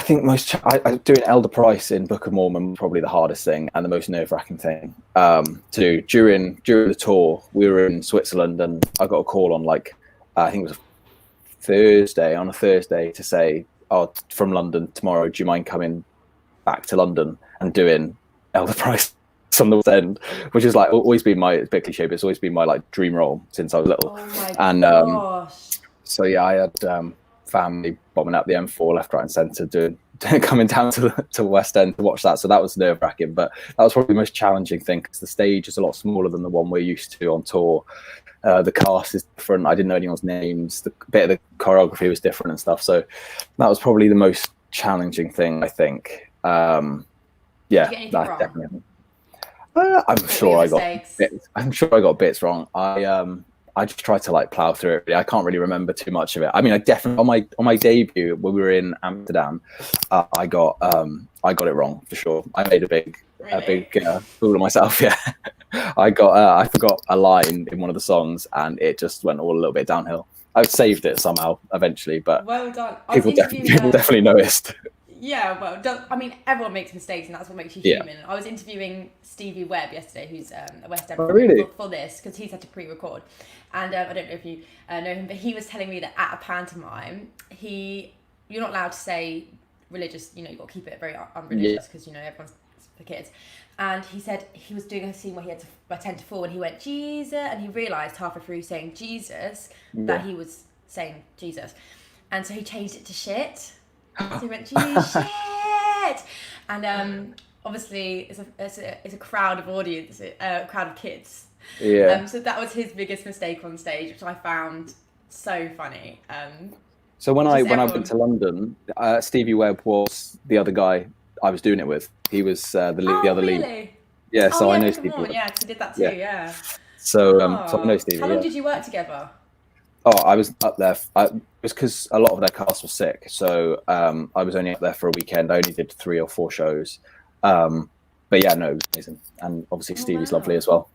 doing Elder Price in Book of Mormon was probably the hardest thing and the most nerve-wracking thing to do. During the tour, we were in Switzerland, and I got a call on like I think it was on a Thursday to say, "Oh, from London tomorrow, do you mind coming back to London and doing Elder Price on the West End?" Which is like always been it's a bit cliche, but it's always been my like dream role since I was little. Oh my gosh. So yeah, I had family bombing up the M4 left, right, and centre, coming down to the West End to watch that. So that was nerve-wracking, but that was probably the most challenging thing, because the stage is a lot smaller than the one we're used to on tour. The cast is different. I didn't know anyone's names. The bit of the choreography was different and stuff. So that was probably the most challenging thing, I think. Yeah, that definitely. I'm sure I got bits wrong. I just tried to like plow through it. I can't really remember too much of it. I mean, I definitely on my debut when we were in Amsterdam, I got it wrong for sure. I made a big fool of myself. Yeah, I forgot a line in one of the songs, and it just went all a little bit downhill. I saved it somehow eventually, but well done. People definitely noticed. Yeah, well, I mean, everyone makes mistakes, and that's what makes you human. I was interviewing Stevie Webb yesterday, who's a West End for this, because he's had to pre-record. And I don't know if you know him, but he was telling me that at a pantomime, you're not allowed to say religious, you've got to keep it very unreligious, because, everyone's for kids. And he said he was doing a scene where he had to pretend to fall, and he went, Jesus, and he realised halfway through saying Jesus, that he was saying Jesus. And so he changed it to shit. So he went, geez, shit! And obviously, it's a crowd of audience, a crowd of kids. Yeah. So that was his biggest mistake on stage, which I found so funny. So when I went to London, Stevie Webb was the other guy I was doing it with. He was the other lead. Yeah, so I know Stevie Webb. Yeah, because he did that too, yeah. So I know Stevie. How long did you work together? Oh, I was up there. It was because a lot of their cast was sick, so I was only up there for a weekend. I only did 3 or 4 shows, but yeah, no, it was amazing, and obviously Stevie's lovely as well.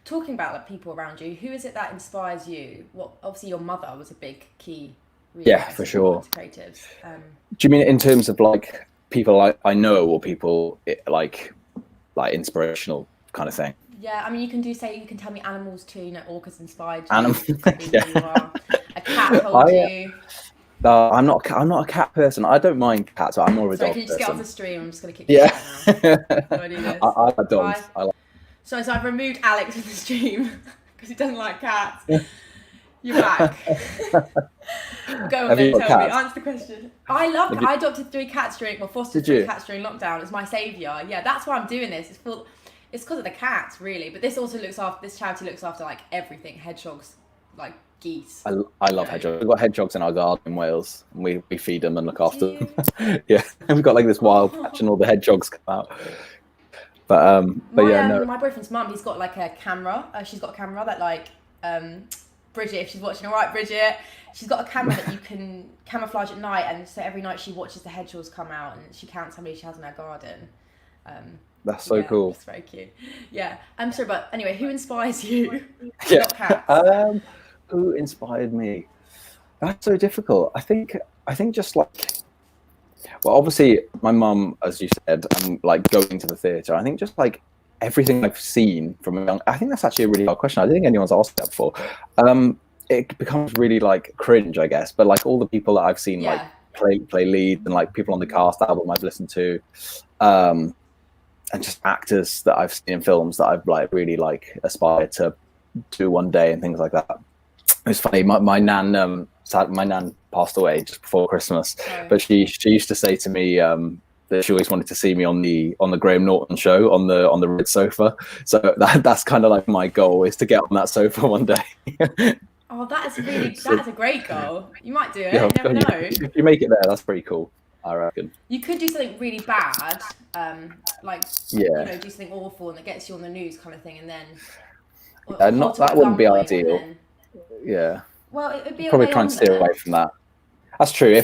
Talking about people around you, who is it that inspires you? Well, obviously your mother was a big key. Yeah, for sure. Creatives. Do you mean in terms of like people I know, or people like inspirational kind of thing? Yeah, I mean, you can tell me animals too. Orcas inspired you. Animals, yeah. A cat told you. I'm not a cat person. I don't mind cats. I'm more of a dog person. Can you just get off the stream? I'm just going to kick you out now. I do this. I like dogs. So I've removed Alex from the stream because he doesn't like cats. You're back. Go on then, tell me. Answer the question. I adopted 3 cats fostered 3 cats during lockdown. It's my saviour. Yeah, that's why I'm doing this. It's because of the cats, really. But this charity looks after like everything, hedgehogs, like geese. I love hedgehogs. We've got hedgehogs in our garden in Wales, and we feed them and look after them. Yeah, and we've got like this wild patch, and all the hedgehogs come out. But no. My boyfriend's mum, he's got like a camera. She's got a camera that like Bridget, if she's watching, all right, Bridget, she's got a camera that you can camouflage at night, and so every night she watches the hedgehogs come out, and she counts how many she has in her garden. That's so cool. It's very cute. Yeah. I'm sorry, but anyway, who inspires you? Yeah. Not cats. Who inspired me? That's so difficult. I think just like, well, obviously my mum, as you said, and like going to the theatre. I think just like everything I've seen from young. I think that's actually a really hard question. I don't think anyone's asked that before. It becomes really like cringe, I guess. But like all the people that I've seen like play lead, and like people on the cast album I've listened to, and just actors that I've seen in films that I've like really like aspired to do one day and things like that. It's funny. My nan passed away just before Christmas, but she used to say to me that she always wanted to see me on the Graham Norton show on the red sofa. So that's kind of like my goal, is to get on that sofa one day. Oh, that's a great goal. You might do it. You never know. If you make it there, that's pretty cool, I reckon. You could do something really bad, do something awful, and it gets you on the news, kind of thing, and then. That wouldn't be ideal. Yeah. Well, it'd be probably try and steer away from that. That's true. I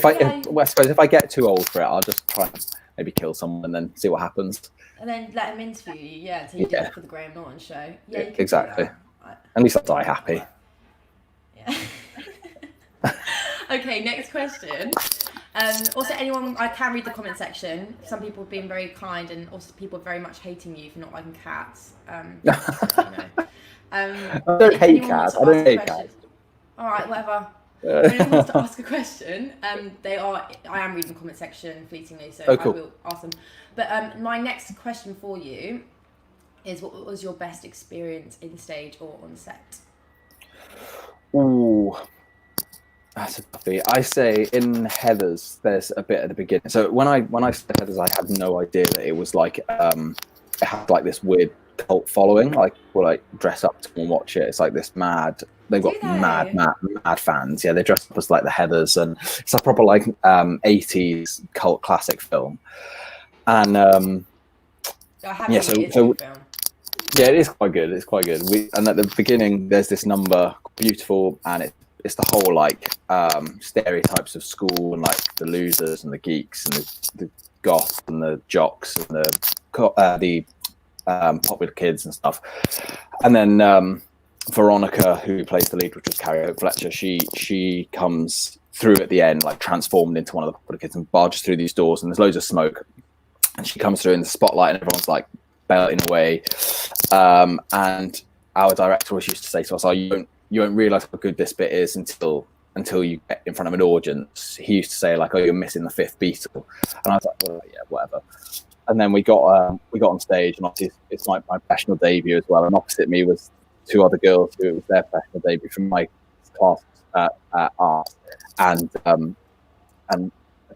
suppose if I get too old for it, I'll just try and maybe kill someone and then see what happens. And then let him interview you, until you do it for the Graham Norton show. Yeah, exactly. At least I'll die happy. Yeah. Okay, next question. Also, anyone, I can read the comment section. Some people have been very kind, and also people are very much hating you for not liking cats. I don't hate cats. All right, whatever. If anyone wants to ask a question, I am reading the comment section fleetingly, so cool. I will ask them. But my next question for you is, what was your best experience in stage or on set? Ooh, that's a toughie. I say in Heathers, there's a bit at the beginning. So when I started Heathers, I had no idea that it was like it had like this weird cult following. Like people like dress up to and watch it. It's like this mad. They've got mad fans. Yeah, they dress up as like the Heathers, and it's a proper like 80s cult classic film. And Yeah, it is quite good. It's quite good. And at the beginning, there's this number, Beautiful, and it's the whole like stereotypes of school and like the losers and the geeks and the goths and the jocks and the popular kids and stuff. And then Veronica, who plays the lead, which was Carrie Hope Fletcher, she comes through at the end, like transformed into one of the popular kids and barges through these doors, and there's loads of smoke. And she comes through in the spotlight, and everyone's like belting away. And our director always used to say to us, "Oh, you won't realise how good this bit is until you get in front of an audience." He used to say like, "Oh, you're missing the fifth Beatle," and I was like, "Well, yeah, whatever." And then we got on stage, and obviously it's my professional debut as well. And opposite me was two other girls who it was their professional debut from my class at art, and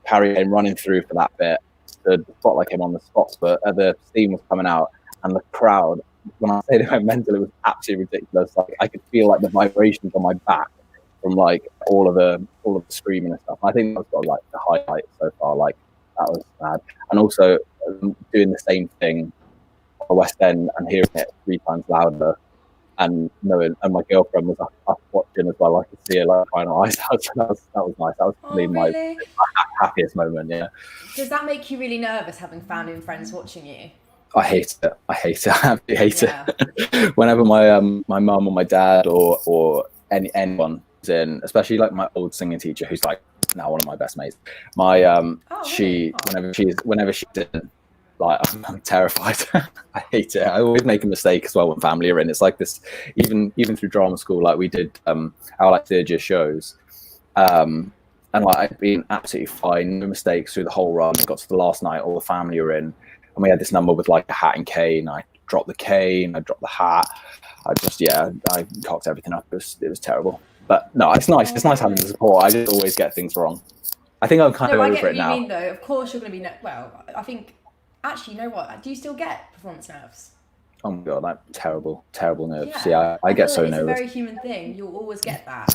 Carrie came running through for that bit. The spotlight came on the spots, but the steam was coming out, and the crowd, when I say they went mental, it was absolutely ridiculous. Like I could feel like the vibrations on my back from like all of the screaming and stuff. I think that was like the highlight so far. Like that was bad, and also doing the same thing on the West End and hearing it 3 times louder, and knowing, and my girlfriend was up watching as well. I could see her like crying her eyes out. So that was nice. That was probably my happiest moment. Yeah. Does that make you really nervous having family and friends watching you? I hate it. I absolutely hate it. Whenever my mum or my dad or anyone is in, especially like my old singing teacher, who's like now one of my best mates. Whenever she's in, like I'm terrified. I hate it. I always make a mistake as well when family are in. It's like this, even through drama school, like we did our like third year shows, and like I've been absolutely fine, no mistakes through the whole run. Got to the last night, all the family are in, and we had this number with like a hat and cane. I dropped the cane, I dropped the hat. I cocked everything up. It was terrible. But no, it's nice. It's nice having the support. I just always get things wrong. I think I'm kind of over it now. I get what you mean, though. Of course, you're going to be well. I think actually, you know what? Do you still get performance nerves? Oh my god, like terrible nerves. Yeah, I get so nervous. It's a very human thing. You'll always get that.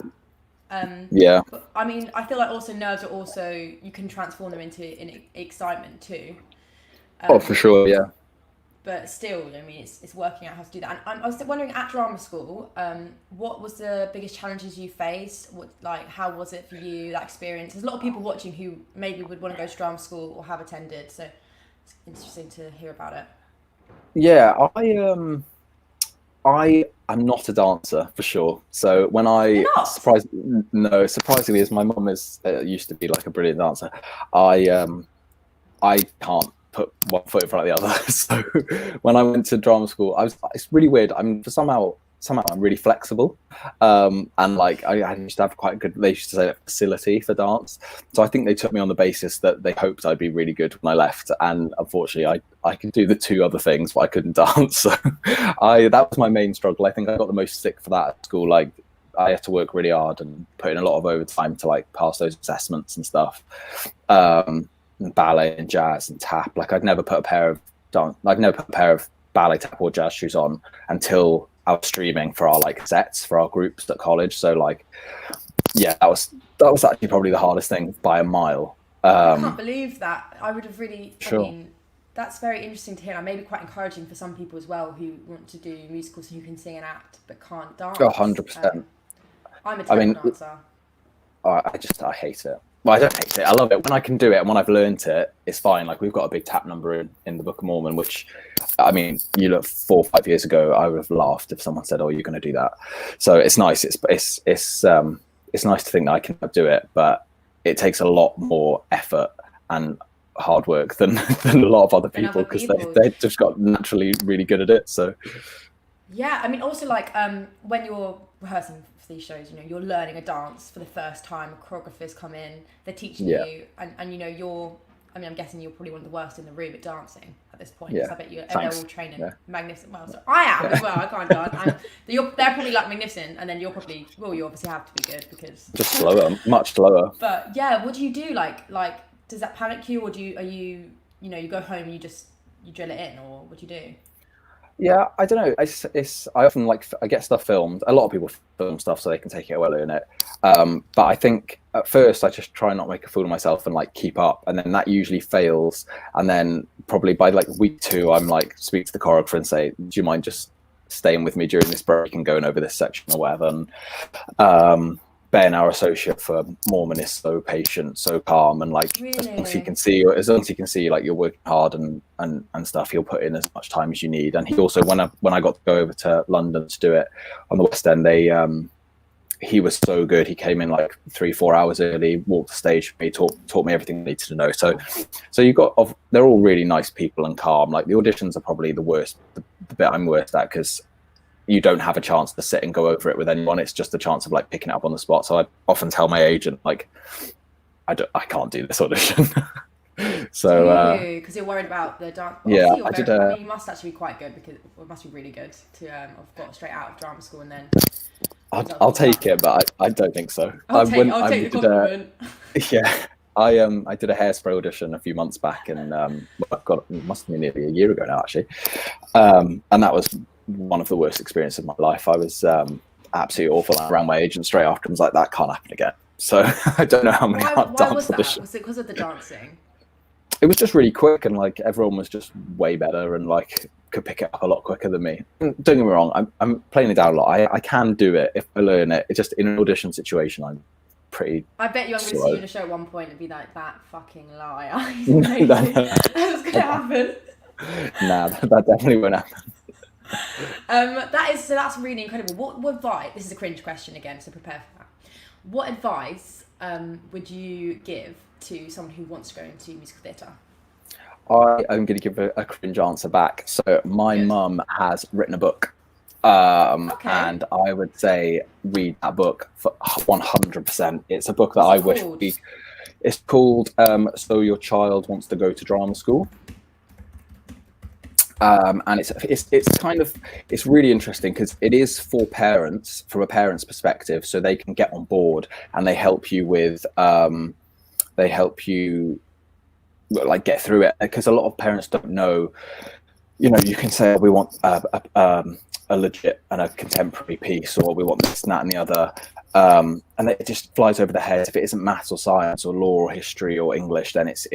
Yeah. But, I mean, I feel like also nerves are also, you can transform them into excitement too. Oh, for sure, yeah. But still, I mean, it's working out how to do that. And I was wondering, at drama school, what was the biggest challenges you faced? How was it for you, that experience? There's a lot of people watching who maybe would want to go to drama school or have attended, so it's interesting to hear about it. Yeah, I am not a dancer for sure. So when surprisingly, as my mum used to be like a brilliant dancer, I can't put one foot in front of the other. So when I went to drama school, it's really weird. Somehow I'm really flexible, and like I used to have quite a good, they used to say, facility for dance. So I think they took me on the basis that they hoped I'd be really good when I left, and unfortunately I could do the 2 other things, but I couldn't dance. So that was my main struggle. I think I got the most sick for that at school. Like I had to work really hard and put in a lot of overtime to like pass those assessments and stuff. And ballet and jazz and tap. Like I'd never put a pair of ballet, tap or jazz shoes on until I was streaming for our like sets for our groups at college. So like, yeah, that was actually probably the hardest thing by a mile. I can't believe that. I would have really. Sure. I mean, that's very interesting to hear, and maybe quite encouraging for some people as well who want to do musicals who can sing and act but can't dance. Oh, 100%. I'm a terrible dancer. I hate it. Well, I don't hate it. I love it. When I can do it and when I've learned it, it's fine. Like we've got a big tap number in the Book of Mormon, which, I mean, you look 4 or 5 years ago, I would have laughed if someone said, "Oh, you're going to do that." So it's nice. It's nice to think that I can do it, but it takes a lot more effort and hard work than a lot of other people because they've just got naturally really good at it. So yeah, I mean, also like when you're rehearsing for these shows, you know, you're learning a dance for the first time. Choreographers come in, they're teaching you, and you know, I'm guessing you're probably one of the worst in the room at dancing at this point. Yeah. I bet they're all training magnificent. Well, so I am as well. I can't dance. And they're probably like magnificent, and then you're probably, well, you obviously have to be good because just slower, much slower. But yeah, what do you do? Like, does that panic you, or you go home and you drill it in, or what do you do? Yeah, I don't know. I often I get stuff filmed. A lot of people film stuff so they can take it away in it. But I think at first I just try not to make a fool of myself and like keep up, and then that usually fails. And then probably by like week 2, I'm like speak to the choreographer and say, do you mind just staying with me during this break and going over this section or whatever. And Ben, our associate for Mormon, is so patient, so calm, and like as long as he can see, like you're working hard and stuff, he'll put in as much time as you need. And he also, when I got to go over to London to do it on the West End, he was so good. He came in like 3-4 hours early, walked the stage for me, taught me everything I needed to know. So they're all really nice people and calm. Like the auditions are probably the worst, the bit I'm worst at, because you don't have a chance to sit and go over it with anyone. It's just a chance of like picking it up on the spot. So I often tell my agent, like, I can't do this audition. So because you're worried about the dance. Yeah, I mean, you must actually be quite good, because it must be really good to have got straight out of drama school and then. I'll take it, but I don't think so. I'll take the compliment. Yeah, I did a Hairspray audition a few months back, and it must have been nearly a year ago now, actually. And that was one of the worst experiences of my life. I was absolutely awful. I ran my agent straight after and was like, that can't happen again. So I don't know how many why was that? Was it because of the dancing? It was just really quick, and like everyone was just way better and like could pick it up a lot quicker than me. Don't get me wrong, I'm playing it down a lot. I can do it if I learn it. It's just in an audition situation, I'm pretty. I bet you I'm going to see you in a show at one point and be like, that fucking liar. That's going to happen. Nah, that definitely won't happen. That's really incredible. What advice? This is a cringe question again, so prepare for that. What advice would you give to someone who wants to go into musical theatre? I am going to give a cringe answer back. So my mum has written a book, and I would say read that book for 100%. It's a book that I wish it's called So Your Child Wants to Go to Drama School. And it's really interesting because it is for parents, from a parent's perspective, so they can get on board and they help you with like get through it, because a lot of parents don't know. You know, you can say, oh, we want a legit and a contemporary piece, or we want this and that and the other, and it just flies over the head. If it isn't maths or science or law or history or English, then it's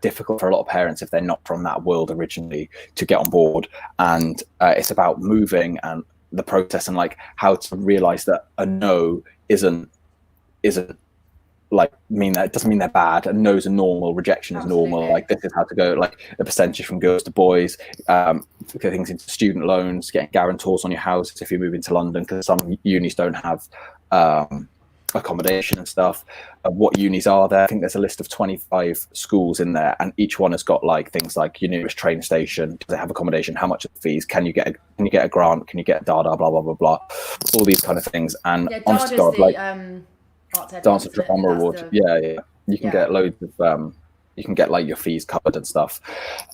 difficult for a lot of parents, if they're not from that world originally, to get on board. And it's about moving and the process, and like how to realize that a no isn't like mean that it doesn't mean they're bad, and no's are normal, rejection is normal. Like this is how to go, like the percentage from girls to boys, get things into student loans, getting guarantors on your houses if you move into London, because some unis don't have accommodation and stuff. What unis are there? I think there's a list of 25 schools in there, and each one has got like things like your nearest train station, does it have accommodation, how much are the fees, can you get a grant, can you get blah blah blah blah blah, all these kind of things. And honest to God, like Dance of Drama Award, yeah, you can get loads of you can get like your fees covered and stuff.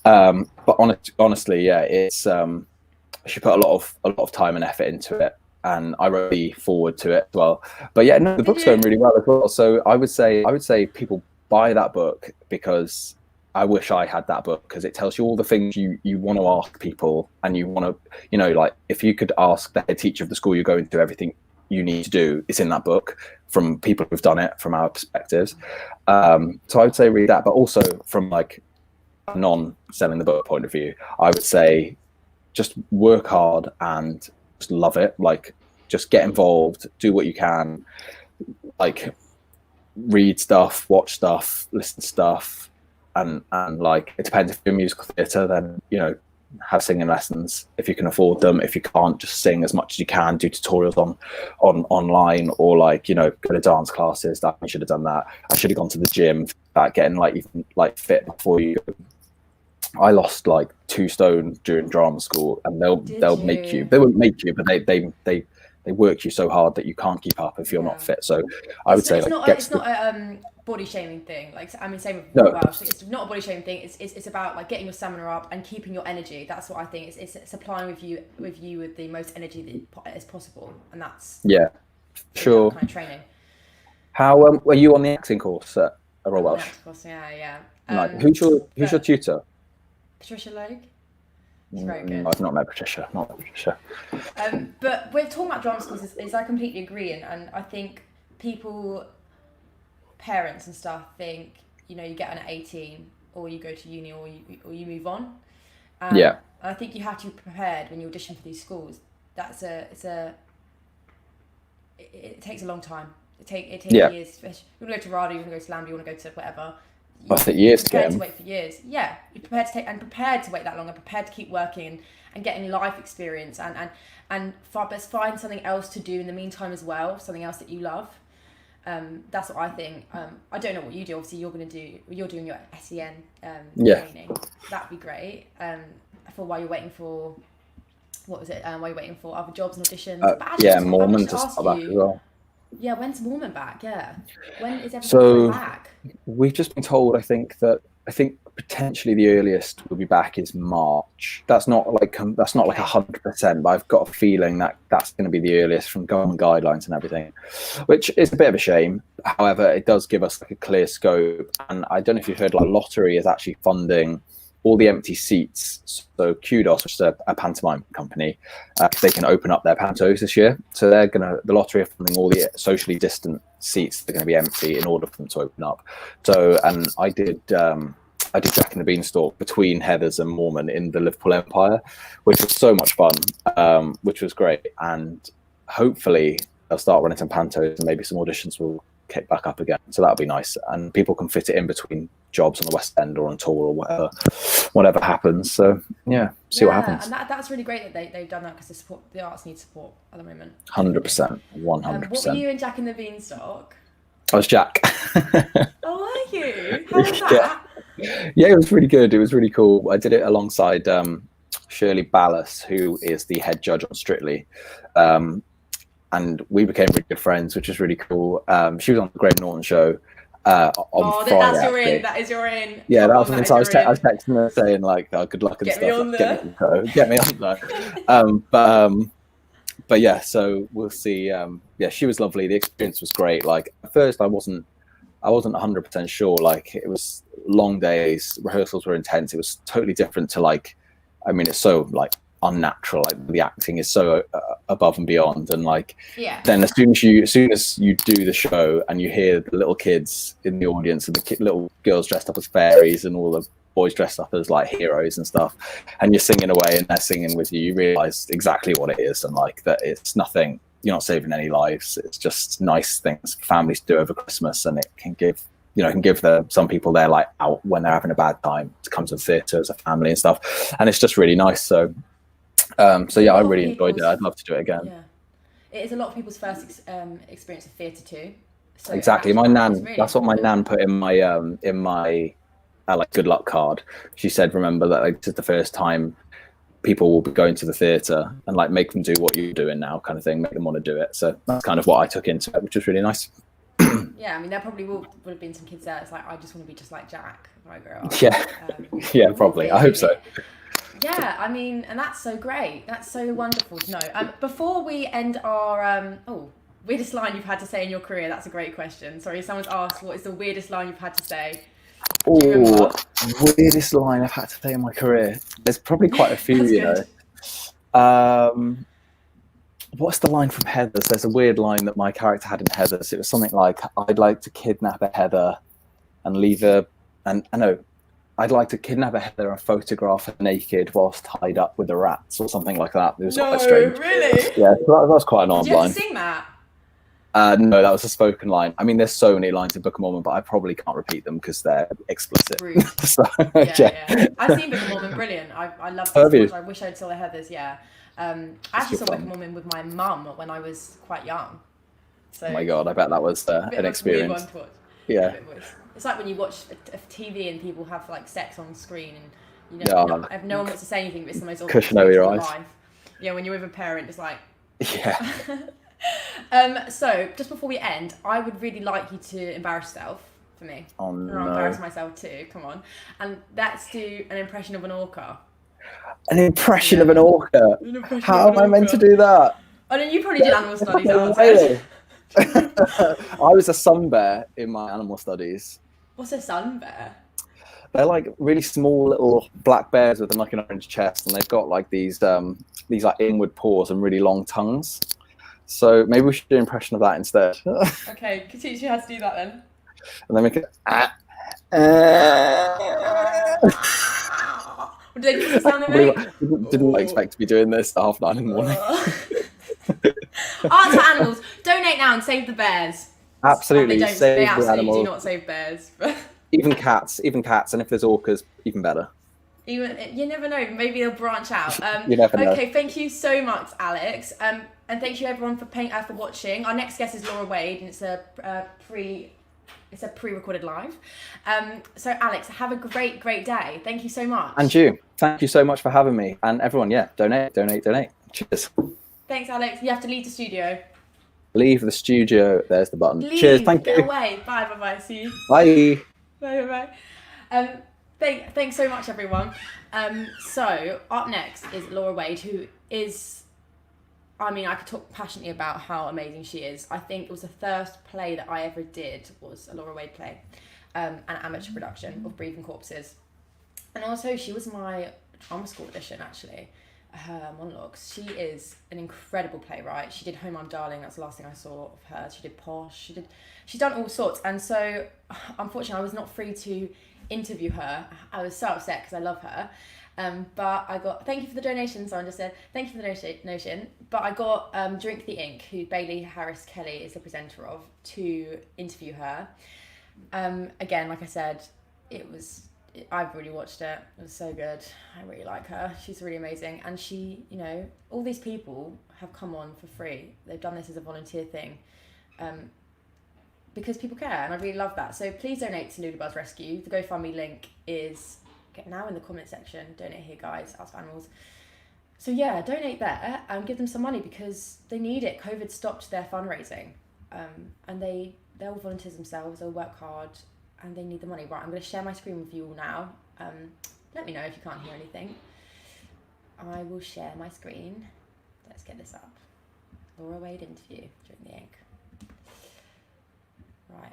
But honestly, yeah, it's she put a lot of time and effort into it, and I wrote the forward to it as well. But yeah, no, the book's going really well as well. So I would say people buy that book, because I wish I had that book, because it tells you all the things you want to ask people, and you want to, you know, like if you could ask the head teacher of the school you're going to, everything you need to do is in that book, from people who've done it from our perspectives. So I would say read that, but also from like a non-selling the book point of view, I would say just work hard and just love it. Like just get involved, do what you can, like read stuff, watch stuff, listen to stuff, and like it depends. If you're musical theatre, then you know, have singing lessons if you can afford them. If you can't, just sing as much as you can, do tutorials on online, or like, you know, go to dance classes. That I should have done that. I should have gone to the gym, getting like even like fit before you go. I lost like 2 stone during drama school, and they'll make you, they won't make you, but they work you so hard that you can't keep up if you're not fit. So I would say it's not a body shaming thing. Like, I mean, same with Welsh. It's not a body shaming thing. It's about like getting your stamina up and keeping your energy. That's what I think. It's supplying with you the most energy that is possible, and that's sure. Kind of training. How were you on the acting course at Royal Welsh? Yeah. Like, who's your tutor? Patricia Logue. It's very good. I've not met Patricia. But we're talking about drama schools, is I completely agree, and I think parents and stuff think, you know, you get on at 18 or you go to uni, or you move on. Yeah. And I think you have to be prepared when you audition for these schools. It takes a long time. It takes years. Especially, you want to go to RADA, you want to go to LAMDA, you want to go to whatever. I think years prepared to wait for years. Yeah, you're prepared to wait that long, and prepared to keep working and getting life experience, and find something else to do in the meantime as well, something else that you love. That's what I think. I don't know what you do. Obviously, you're doing your SEN training. That'd be great. For while you're waiting for, what was it? While you're waiting for other jobs and auditions. Mormon to start back as well. Yeah, when's Mormon back? Yeah, when is everything back? We've just been told. I think potentially the earliest we'll be back is March. That's not like 100%, but I've got a feeling that that's going to be the earliest from government guidelines and everything, which is a bit of a shame. However, it does give us like a clear scope, and I don't know if you've heard, like Lottery is actually funding all the empty seats. So Kudos, which is a pantomime company, they can open up their pantos this year. So the Lottery are funding all the socially distant seats that are going to be empty in order for them to open up. So, and I did Jack and the Beanstalk between Heathers and Mormon in the Liverpool Empire, which was so much fun, which was great. And hopefully they'll start running some pantos, and maybe some auditions will kick back up again. So that'll be nice. And people can fit it in between jobs on the West End or on tour or whatever happens. So see what happens. And that's really great that they've done that, because the arts need support at the moment. 100%. What were you in Jack and the Beanstalk? I was Jack. Oh, were you? How was that? Yeah, it was really good. It was really cool. I did it alongside Shirley Ballas, who is the head judge on Strictly. And we became really good friends, which is really cool. She was on the Graham Norton show on Friday. That is your in. Yeah, that was when I was texting her saying like, good luck and stuff. Get me on there. But yeah, so we'll see. She was lovely. The experience was great. Like at first I wasn't 100% sure. Like it was long days, rehearsals were intense. It was totally different to it's so like unnatural. Like the acting is so above and beyond. And like, then as soon as you do the show and you hear the little kids in the audience and the little girls dressed up as fairies and all the boys dressed up as like heroes and stuff, and you're singing away and they're singing with you, you realize exactly what it is, and like that it's nothing. You're not saving any lives. It's just nice things families do over Christmas, and it can give some people their like out when they're having a bad time to come to the theatre as a family and stuff, and it's just really nice. So I really enjoyed it. I'd love to do it again. Yeah, it is a lot of people's first experience of theatre too. So exactly, my nan. That's what my nan put in my like good luck card. She said, remember that like, this is the first time people will be going to the theatre, and like make them do what you're doing now, kind of thing, make them want to do it. So that's kind of what I took into it, which was really nice. Yeah, I mean, there probably would have been some kids there. It's like, I just want to be just like Jack when I grow up. Yeah, probably. I hope so. Yeah, I mean, and that's so great. That's so wonderful to know. Before we end our weirdest line you've had to say in your career. That's a great question. Sorry, someone's asked, what is the weirdest line you've had to say? Oh, weirdest line I've had to say in my career. There's probably quite a few, What's the line from Heathers? There's a weird line that my character had in Heathers. It was something like, I'd like to kidnap a heather and leave her, and I know, I'd like to kidnap a heather and photograph her naked whilst tied up with the rats, or something like that. It was quite strange. Really? Yeah, that was quite an odd line. Did you have to sing that? No, that was a spoken line. I mean, there's so many lines in Book of Mormon, but I probably can't repeat them because they're explicit. Rude. So, yeah. I've seen Book of Mormon, brilliant. I love this. I wish I'd saw the Heathers, yeah. I actually saw Book of Mormon with my mum when I was quite young. So, oh my God, I bet that was an experience. Weird one to watch. Yeah. It's like when you watch a TV and people have like sex on screen, and no one wants to say anything, but it's the most obvious cushion over your eyes. Life. Yeah, when you're with a parent, it's like. Yeah. So just before we end, I would really like you to embarrass yourself for me. Oh no. I'll embarrass myself too. Come on, and let's do an impression of an orca. An impression of an orca. How am I meant to do that? Oh no, you probably did animal studies. I was a sun bear in my animal studies. What's a sun bear? They're like really small little black bears with like an orange chest, and they've got like these like inward paws and really long tongues. So maybe we should do an impression of that instead. Okay, teach you how to do that then. And then make it. Did they put the sound of Did not expect to be doing this at 9:30 in the morning. Art to animals. Donate now and save the bears. Absolutely, they absolutely animals. do not save bears. even cats, and if there's orcas, even better. You never know. Maybe they'll branch out. You never know. Okay, thank you so much, Alex. And thank you everyone for watching. Our next guest is Laura Wade, and it's a pre-recorded live. So Alex, have a great day. Thank you so much. And you, thank you so much for having me. And everyone, donate. Cheers. Thanks, Alex. You have to leave the studio. Leave the studio. There's the button. Cheers. Thank you. Get away. Bye. See you. Bye. Bye. Thanks so much, everyone. So up next is Laura Wade, who is, I could talk passionately about how amazing she is. I think it was the first play that I ever did was a Laura Wade play, an amateur production of Breathing Corpses. And also she was my drama school audition, actually, her monologues. She is an incredible playwright. She did Home I'm Darling, that's the last thing I saw of her. She did Posh, she's done all sorts. And so, unfortunately, I was not free to interview her. I was so upset because I love her. But I got, thank you for the donation, someone just said, thank you for the donation. But I got Drink the Ink, who Bailey Harris Kelly is the presenter of, to interview her. Again, like I said, I've really watched it. It was so good. I really like her. She's really amazing. And she, all these people have come on for free. They've done this as a volunteer thing. Because people care, and I really love that. So please donate to Lulubells Rescue. The GoFundMe link is now in the comment section. Donate here, guys. Ask animals. So yeah, donate there and give them some money because they need it. COVID stopped their fundraising, and they'll volunteer themselves. They'll work hard, and they need the money. Right, I'm going to share my screen with you all now. Let me know if you can't hear anything. I will share my screen. Let's get this up. Laura Wade interview during the ink. Right.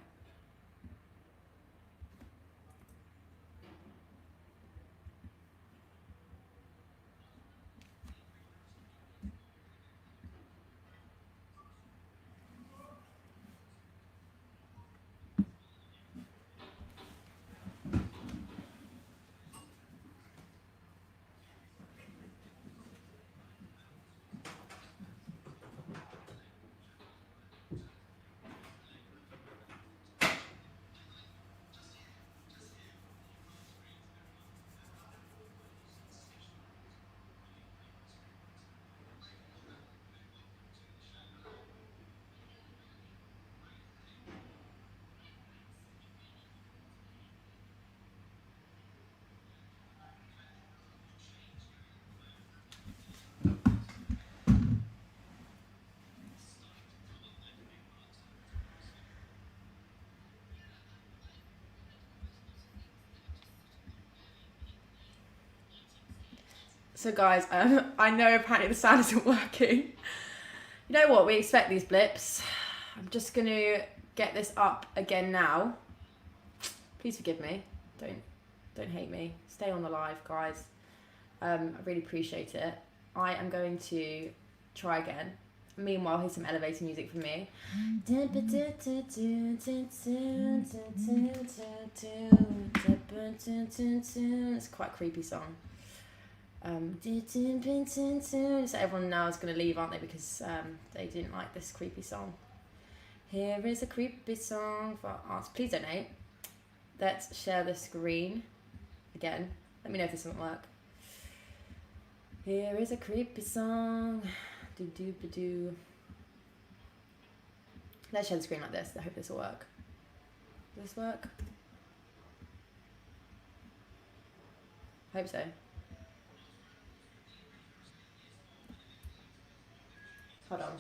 So guys, I know apparently the sound isn't working. You know what, we expect these blips. I'm just gonna get this up again now. Please forgive me, don't hate me. Stay on the live, guys. I really appreciate it. I am going to try again. Meanwhile, here's some elevator music from me. It's quite a creepy song. So everyone now is going to leave, aren't they, because they didn't like this creepy song. Here is a creepy song for us. Please donate. Let's share the screen again. Let me know if this doesn't work. Here is a creepy song. Do. Let's share the screen like this. I hope this will work. Does this work? Hope so. Hold on.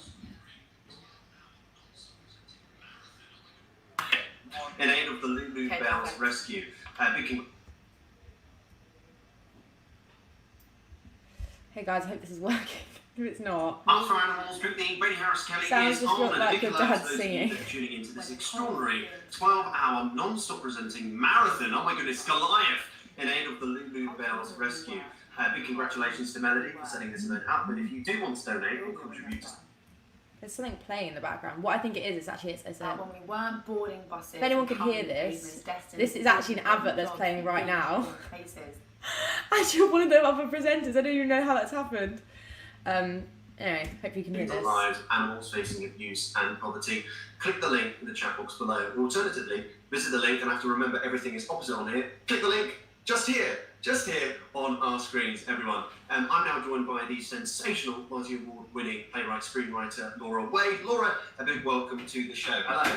In aid of the Lulubells Rescue, Hey guys, I hope this is working. If it's not, Art for Animals, Drink the Ink, Bailey Harris Kelly sounds is just on, like your dad those singing. tuning into this extraordinary 12-hour non-stop presenting marathon. Oh my goodness, Goliath! In aid of the Lulubells There's something playing in the background. What I think it is actually it's a. When we weren't boarding buses. If anyone could hear this is actually an advert that's playing right now. Actually, one of the other presenters. I don't even know how that's happened. Anyway, hope you can hear this. Lives, animals facing abuse and poverty. Click the link in the chat box below. Alternatively, visit the link, and I have to remember everything is opposite on here. Click the link just here on our screens, everyone. I'm now joined by the sensational multi-award winning playwright, screenwriter Laura Wade. Laura, a big welcome to the show. Hello.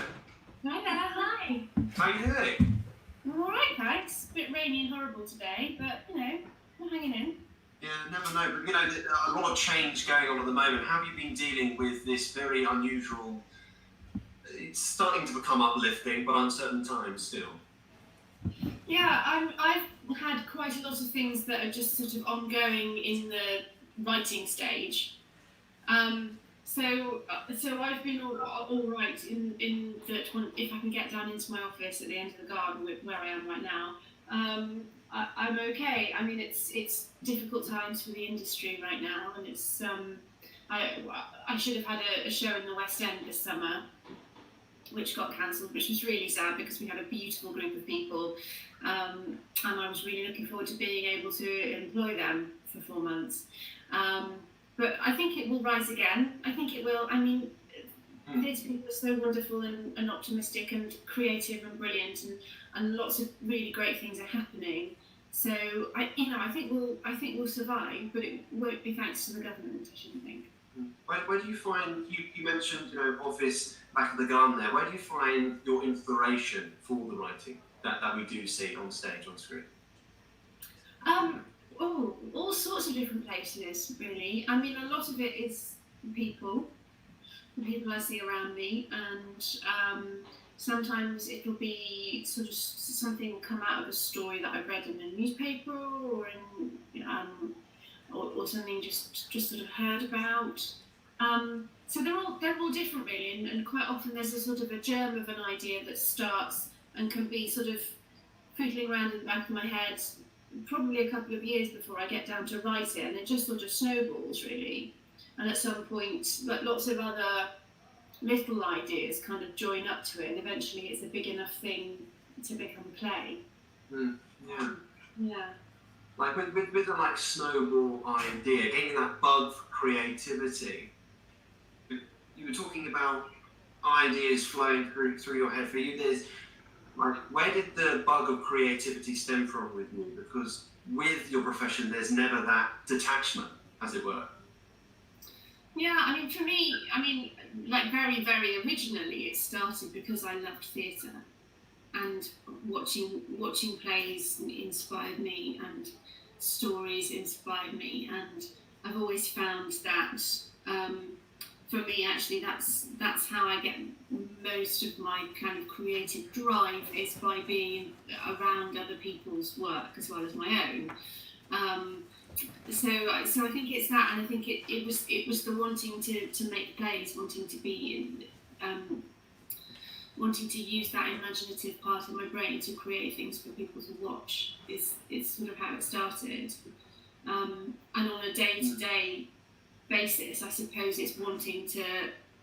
Hi there, hi. How are you doing? I'm alright, thanks. A bit rainy and horrible today, but, you know, we're hanging in. Yeah, never know. But, you know, a lot of change going on at the moment. How have you been dealing with this very unusual, it's starting to become uplifting, but uncertain times still? Yeah, I've had quite a lot of things that are just sort of ongoing in the writing stage. So I've been all right in that if I can get down into my office at the end of the garden where I am right now, I'm okay. I mean, it's difficult times for the industry right now, and it's I should have had a show in the West End this summer, which got cancelled, which was really sad because we had a beautiful group of people, and I was really looking forward to being able to employ them for 4 months. But I think it will rise again. I think it will. I mean, theatre people are so wonderful and optimistic and creative and brilliant, and lots of really great things are happening. So I think we'll survive, but it won't be thanks to the government, I shouldn't think. Where do you find, you mentioned, office back at the garden there, where do you find your inspiration for the writing that we do see on stage, on screen? All sorts of different places, really. I mean, a lot of it is people, the people I see around me, and sometimes it'll be sort of something will come out of a story that I've read in a newspaper or in or something just sort of heard about. So they're all different, really, and quite often there's a sort of a germ of an idea that starts and can be sort of fiddling around in the back of my head probably a couple of years before I get down to write it, and it just sort of snowballs, really. And at some point, like, lots of other little ideas kind of join up to it, and eventually it's a big enough thing to become play. Yeah. Like with the snowball idea, getting that bug for creativity. You were talking about ideas flowing through your head. For you, there's where did the bug of creativity stem from with you? Because with your profession, there's never that detachment, as it were. Yeah, I mean, for me, very, very originally, it started because I loved theatre, and watching plays inspired me, and stories inspired me, and I've always found that for me, actually, that's how I get most of my kind of creative drive, is by being around other people's work as well as my own. So I think it's that, and I think it was the wanting to make plays, wanting to be wanting to use that imaginative part of my brain to create things for people to watch is sort of how it started. And on a day-to-day basis, I suppose it's wanting to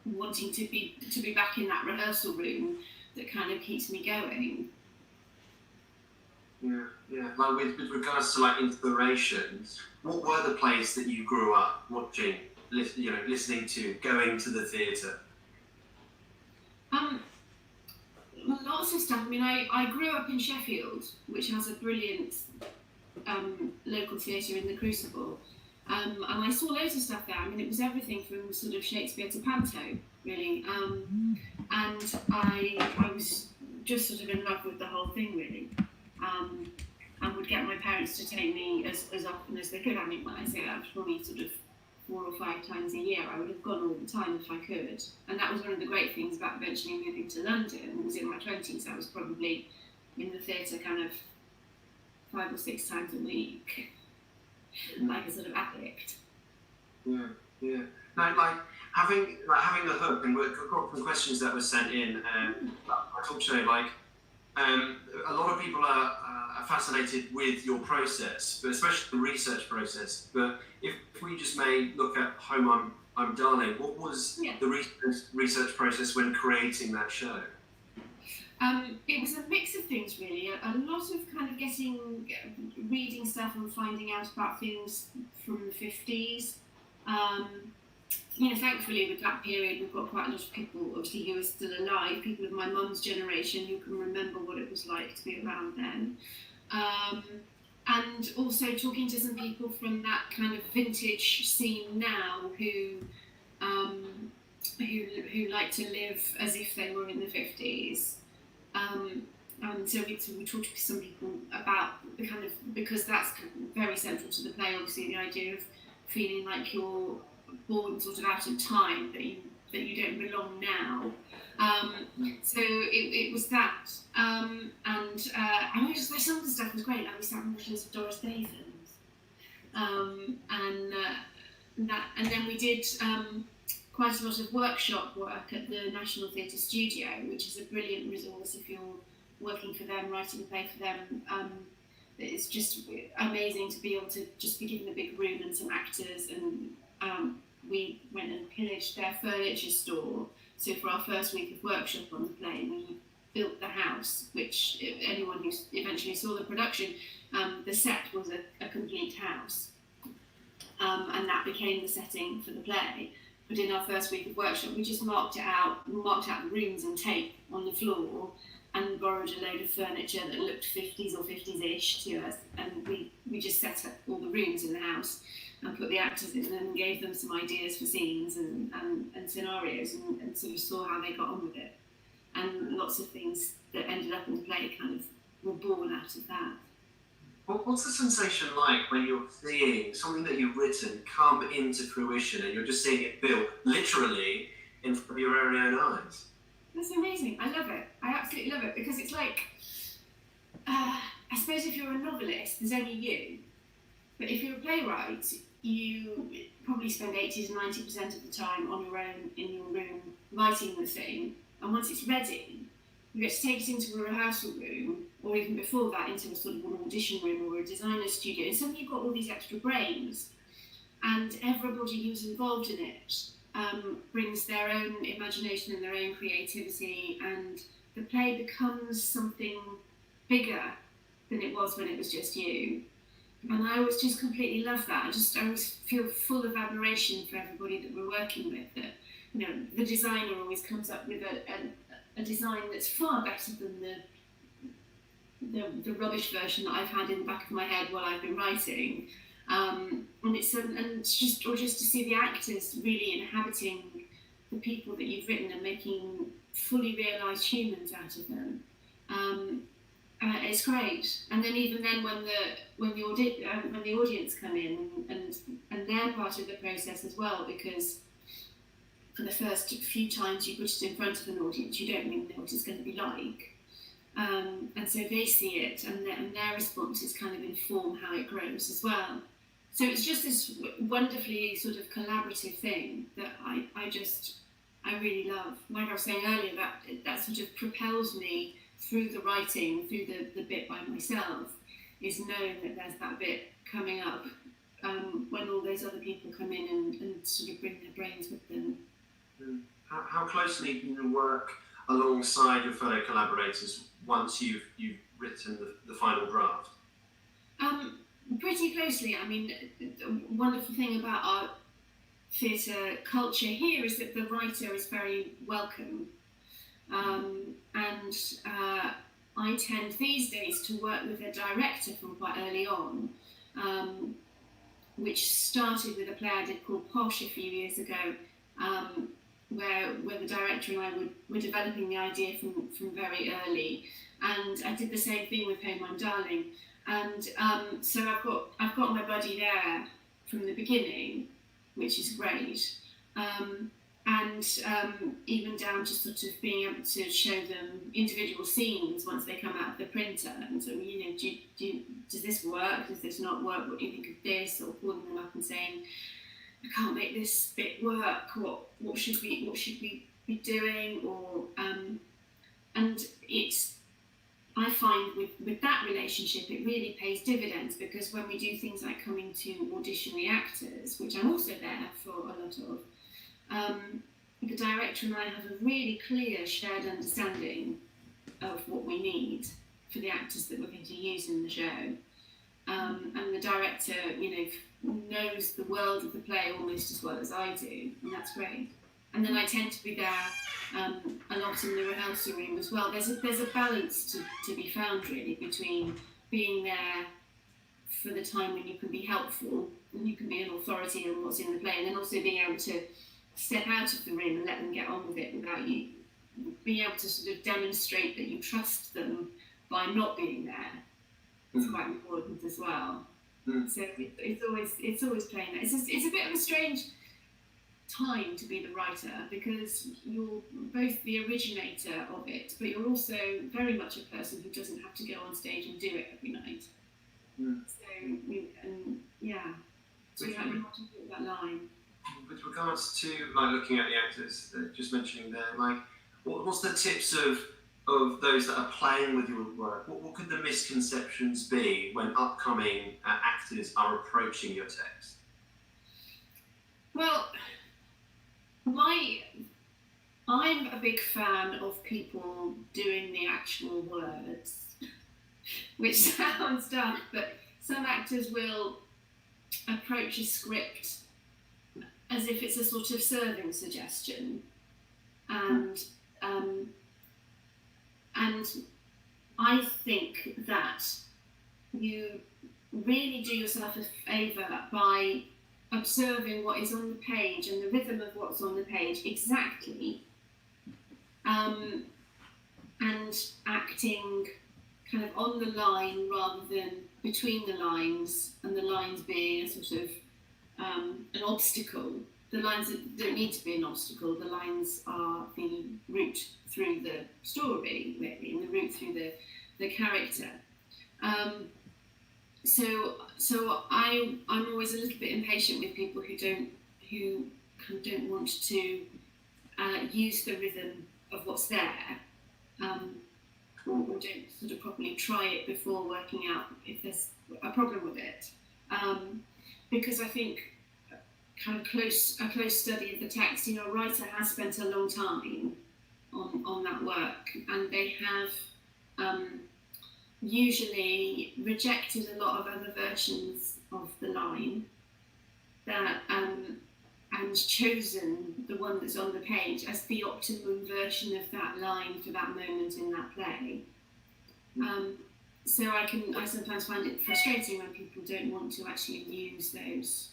be back in that rehearsal room that kind of keeps me going. Yeah. Like with regards to inspirations, what were the plays that you grew up watching, listening to, going to the theatre? Lots of stuff. I mean, I grew up in Sheffield, which has a brilliant local theatre in the Crucible, and I saw loads of stuff there. I mean, it was everything from sort of Shakespeare to Panto, really, and I was just sort of in love with the whole thing, really. And would get my parents to take me as often as they could. I mean, when I say that, probably sort of 4 or 5 times a year. I would have gone all the time if I could. And that was one of the great things about eventually moving to London. It was in my 20s. I was probably in the theatre kind of 5 or 6 times a week, like a sort of addict. Yeah. Like having the hook, and we've got some questions that were sent in. I talk show, a lot of people are fascinated with your process, but especially the research process. But if we just may look at Home I'm Darling, what was the research process when creating that show? It was a mix of things, really. A lot of kind of reading stuff and finding out about things from the 50s. Thankfully, with that period, we've got quite a lot of people, obviously, who are still alive, people of my mum's generation who can remember what it was like to be around then. And also talking to some people from that kind of vintage scene now who like to live as if they were in the 50s. And so we talked to some people about the kind of, because that's very central to the play, obviously, the idea of feeling like you're born sort of out of time, that you don't belong now. So it was that, and I know just some of the stuff was great. Like we sat and watched of Doris Day films, and then we did quite a lot of workshop work at the National Theatre Studio, which is a brilliant resource if you're working for them, writing a play for them. It's just amazing to be able to just be given a big room and some actors, and we went and pillaged their furniture store. So for our first week of workshop on the play, we built the house, which anyone who eventually saw the production, the set was a complete house. And that became the setting for the play. But in our first week of workshop, we just marked out the rooms and tape on the floor, and borrowed a load of furniture that looked 50s or 50s-ish to us, and we just set up all the rooms in the house and put the actors in and gave them some ideas for scenes and scenarios, and sort of saw how they got on with it. And lots of things that ended up in the play kind of were born out of that. What's the sensation like when you're seeing something that you've written come into fruition and you're just seeing it built literally in front of your very own eyes? That's amazing. I love it. I absolutely love it, because it's like, I suppose if you're a novelist, there's only you. But if you're a playwright, you probably spend 80 to 90% of the time on your own in your room writing the thing. And once it's ready, you get to take it into a rehearsal room, or even before that, into a sort of an audition room or a designer's studio. And suddenly you've got all these extra brains, and everybody who's involved in it brings their own imagination and their own creativity, and the play becomes something bigger than it was when it was just you. And I always just completely love that. I always feel full of admiration for everybody that we're working with. That, the designer always comes up with a design that's far better than the rubbish version that I've had in the back of my head while I've been writing. And it's just to see the actors really inhabiting the people that you've written and making fully realised humans out of them. It's great. And then even then, when the audience come in and they're part of the process as well, because for the first few times you put it in front of an audience, you don't really know what it's going to be like. And so they see it, and their responses kind of inform how it grows as well. So it's just this wonderfully sort of collaborative thing that I really love. Like I was saying earlier, that sort of propels me through the writing, through the bit by myself, is knowing that there's that bit coming up when all those other people come in and sort of bring their brains with them. How closely can you work alongside your fellow collaborators once you've written the final draft? Pretty closely. I mean, the wonderful thing about our theatre culture here is that the writer is very welcome. And I tend these days to work with a director from quite early on, which started with a play I did called Posh a few years ago, where the director and I were developing the idea from very early. And I did the same thing with Home I'm Darling. And so I've got my buddy there from the beginning, which is great. And even down to sort of being able to show them individual scenes once they come out of the printer, and so does this work? Does this not work? What do you think of this? Or calling them up and saying, I can't make this bit work. What should we be doing? Or and I find with that relationship, it really pays dividends, because when we do things like coming to audition the actors, which I'm also there for a lot of, the director and I have a really clear shared understanding of what we need for the actors that we're going to use in the show. And the director, knows the world of the play almost as well as I do, and that's great. And then I tend to be there a lot in the rehearsal room as well. There's a balance to be found, really, between being there for the time when you can be helpful and you can be an authority on what's in the play, and then also being able to step out of the room and let them get on with it without you being able to sort of demonstrate that you trust them by not being there. It's quite important as well. So it's always playing that. It's a bit of a strange time to be the writer, because you're both the originator of it, but you're also very much a person who doesn't have to go on stage and do it every night. So you have to walk that line. With regards to looking at the actors, just mentioning there, what's the tips of those that are playing with your work? What could the misconceptions be when upcoming actors are approaching your text? Well, I'm a big fan of people doing the actual words, which sounds daft, but some actors will approach a script as if it's a sort of serving suggestion, and I think that you really do yourself a favour by observing what is on the page and the rhythm of what's on the page exactly, and acting kind of on the line rather than between the lines, and the lines being a sort of an obstacle. The lines don't need to be an obstacle. The lines are the route through the story, really, and the route through the character. So I'm always a little bit impatient with people who don't want to use the rhythm of what's there, or don't sort of properly try it before working out if there's a problem with it. Because I think kind of a close study of the text, a writer has spent a long time on that work, and they have usually rejected a lot of other versions of the line that and chosen the one that's on the page as the optimum version of that line for that moment in that play. So I sometimes find it frustrating when people don't want to actually use those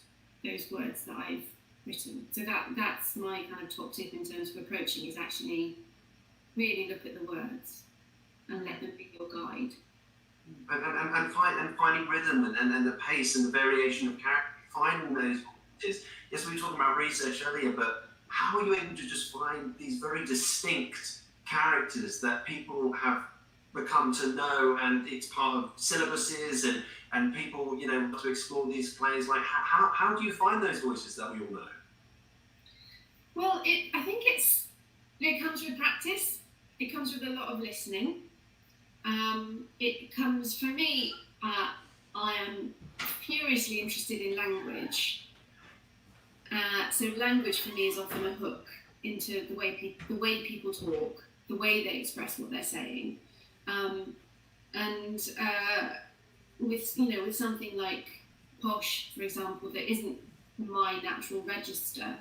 words that I've written. So that's my kind of top tip in terms of approaching, is actually really look at the words and let them be your guide. And finding rhythm and the pace and the variation of character, finding those voices. Yes, we were talking about research earlier, but how are you able to just find these very distinct characters that people have become to know, and it's part of syllabuses and people, want to explore these plays? How do you find those voices that we all know? Well, I think it comes with practice. It comes with a lot of listening. It comes, for me, I am furiously interested in language. So language for me is often a hook into the way people talk, the way they express what they're saying. With something like posh, for example, that isn't my natural register,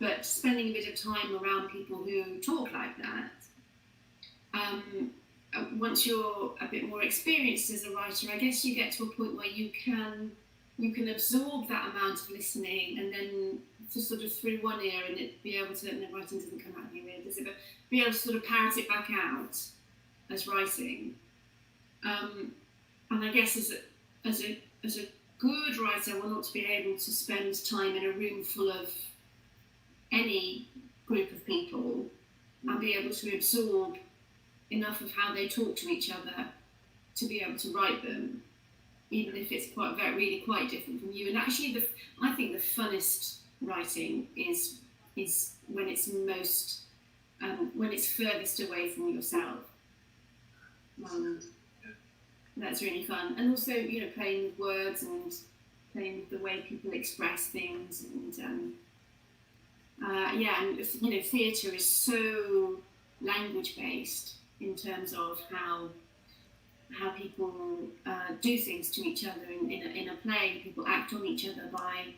but spending a bit of time around people who talk like that, once you're a bit more experienced as a writer, I guess you get to a point where you can absorb that amount of listening, and then to sort of through one ear and it be able to, and the writing doesn't come out of your ear, does it? But be able to sort of parrot it back out as writing. And I guess as a good writer, one ought to be able to spend time in a room full of any group of people and be able to absorb enough of how they talk to each other to be able to write them, even if it's really quite different from you. And actually, I think the funnest writing is when it's most when it's furthest away from yourself. That's really fun. And also, you know, playing with words and playing with the way people express things, and you know, theatre is so language based in terms of how people do things to each other in a play. People act on each other by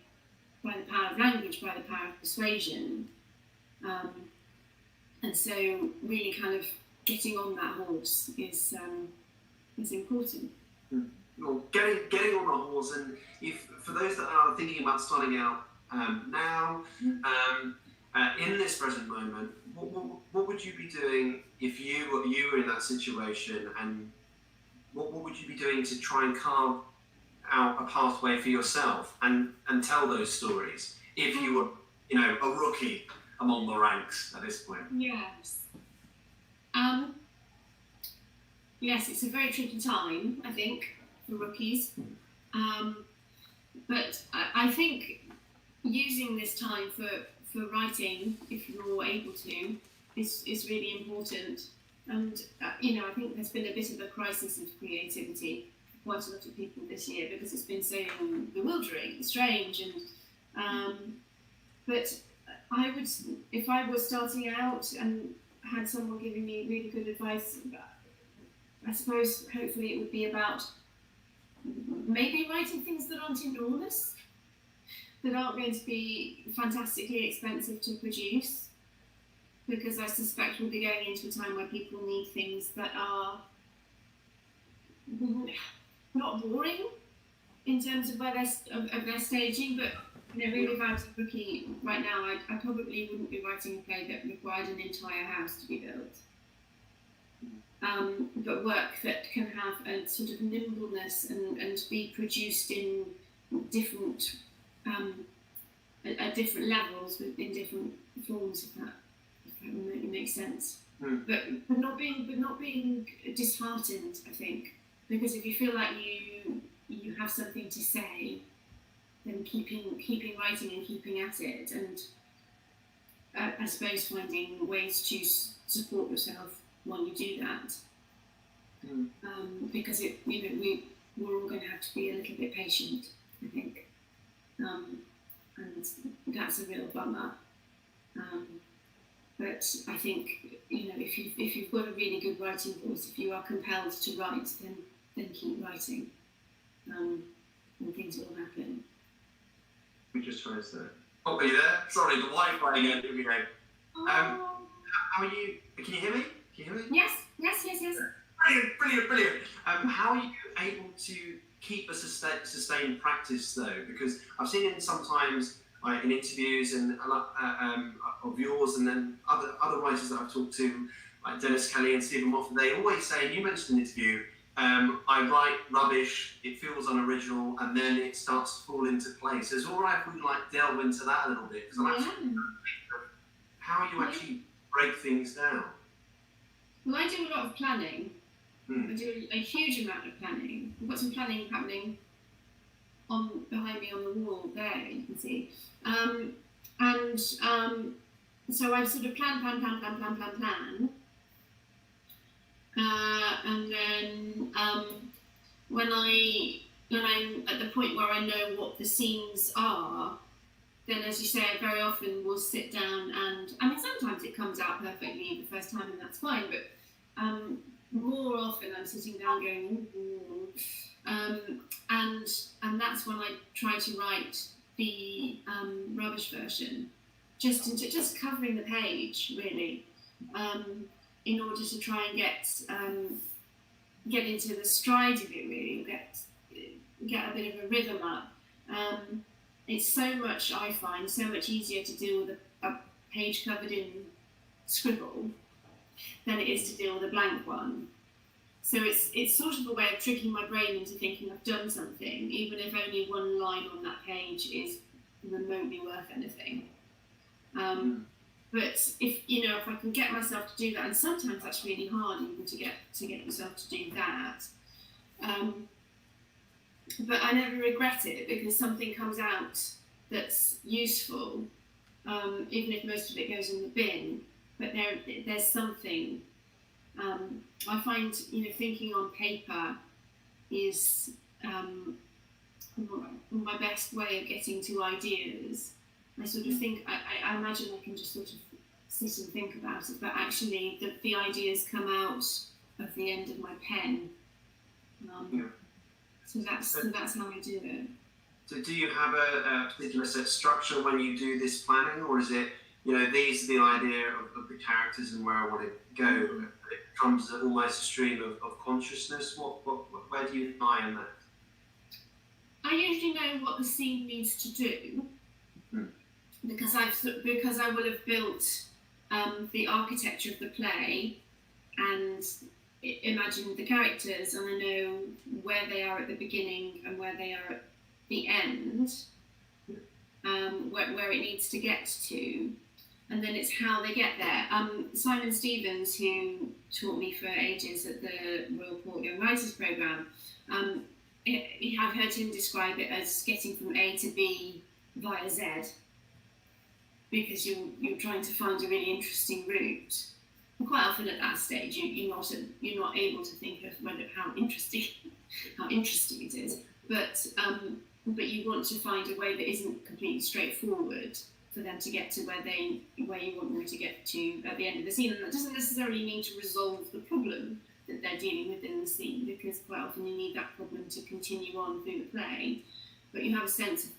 the power of language, by the power of persuasion, and so really kind of getting on that horse is important. Well, getting on the horse, and if for those that are thinking about starting out now, in this present moment, what would you be doing if you were in that situation, and what would you be doing to try and carve out a pathway for yourself and tell those stories if you were, you know, a rookie among the ranks at this point? Yes. Yes, it's a very tricky time, I think, for rookies. But I think using this time for writing, if you're able to, is really important. And, you know, I think there's been a bit of a crisis of creativity for quite a lot of people this year because it's been so bewildering and strange. And but I would, if I was starting out and had someone giving me really good advice, I suppose hopefully it would be about maybe writing things that aren't enormous, that aren't going to be fantastically expensive to produce, because I suspect we'll be going into a time where people need things that are not boring in terms of where of their staging, but you know, really if I was a rookie right now, I probably wouldn't be writing a play that required an entire house to be built. But work that can have a sort of nimbleness and be produced in different at different levels in different forms, if that really makes sense. But not being disheartened, I think, because if you feel like you have something to say, then keeping writing and keeping at it, and I suppose finding ways to support yourself while you do that, because we're all going to have to be a little bit patient, I think, and that's a real bummer. But I think, you know, if you've got a really good writing voice, if you are compelled to write, then keep writing, and things will happen. We just froze there. Oh, are you there? Sorry, the Wi-Fi again. Here we go. How are you? Can you hear me? Yes. Brilliant. How are you able to keep a sustained practice though? Because I've seen it sometimes like in interviews and a lot of yours, and then other writers that I've talked to, like Dennis Kelly and Stephen Moffat. They always say, and you mentioned in the interview, I write rubbish, it feels unoriginal, and then it starts to fall into place. So it's all right if we like delve into that a little bit, because I'm actually how you actually break things down. Well, I do a lot of planning. I do a huge amount of planning. I've got some planning happening behind me on the wall there, you can see. So I sort of plan. And then when I'm at the point where I know what the scenes are, then, as you say, I very often will sit down and, I mean, sometimes it comes out perfectly the first time and that's fine, but more often I'm sitting down going, and that's when I try to write the rubbish version, just covering the page, really, in order to try and get into the stride of it, really, get a bit of a rhythm up. It's so much, I find, so much easier to deal with a page covered in scribble than it is to deal with a blank one. So it's sort of a way of tricking my brain into thinking I've done something, even if only one line on that page is remotely worth anything. But if I can get myself to do that, and sometimes that's really hard even to get yourself to do that. But I never regret it because something comes out that's useful, even if most of it goes in the bin. But there's something I find, thinking on paper is my best way of getting to ideas. I sort of think, I imagine I can just sort of sit and think about it, but actually the ideas come out of the end of my pen. So that's how I do it. So do you have a particular set structure when you do this planning, or is it, these are the idea of the characters and where I want to go? It becomes almost a stream of consciousness. Where do you lie in that? I usually know what the scene needs to do, because I will have built the architecture of the play and imagined the characters, and I know where they are at the beginning and where they are at the end, where it needs to get to, and then it's how they get there. Simon Stevens, who taught me for ages at the Royal Court Young Writers Programme, I've heard him describe it as getting from A to B via Z, because you're trying to find a really interesting route. And quite often at that stage, you're not able to think of how interesting it is, but you want to find a way that isn't completely straightforward for them to get to where you want them to get to at the end of the scene. And that doesn't necessarily mean to resolve the problem that they're dealing with in the scene, because quite often you need that problem to continue on through the play. But I have a sense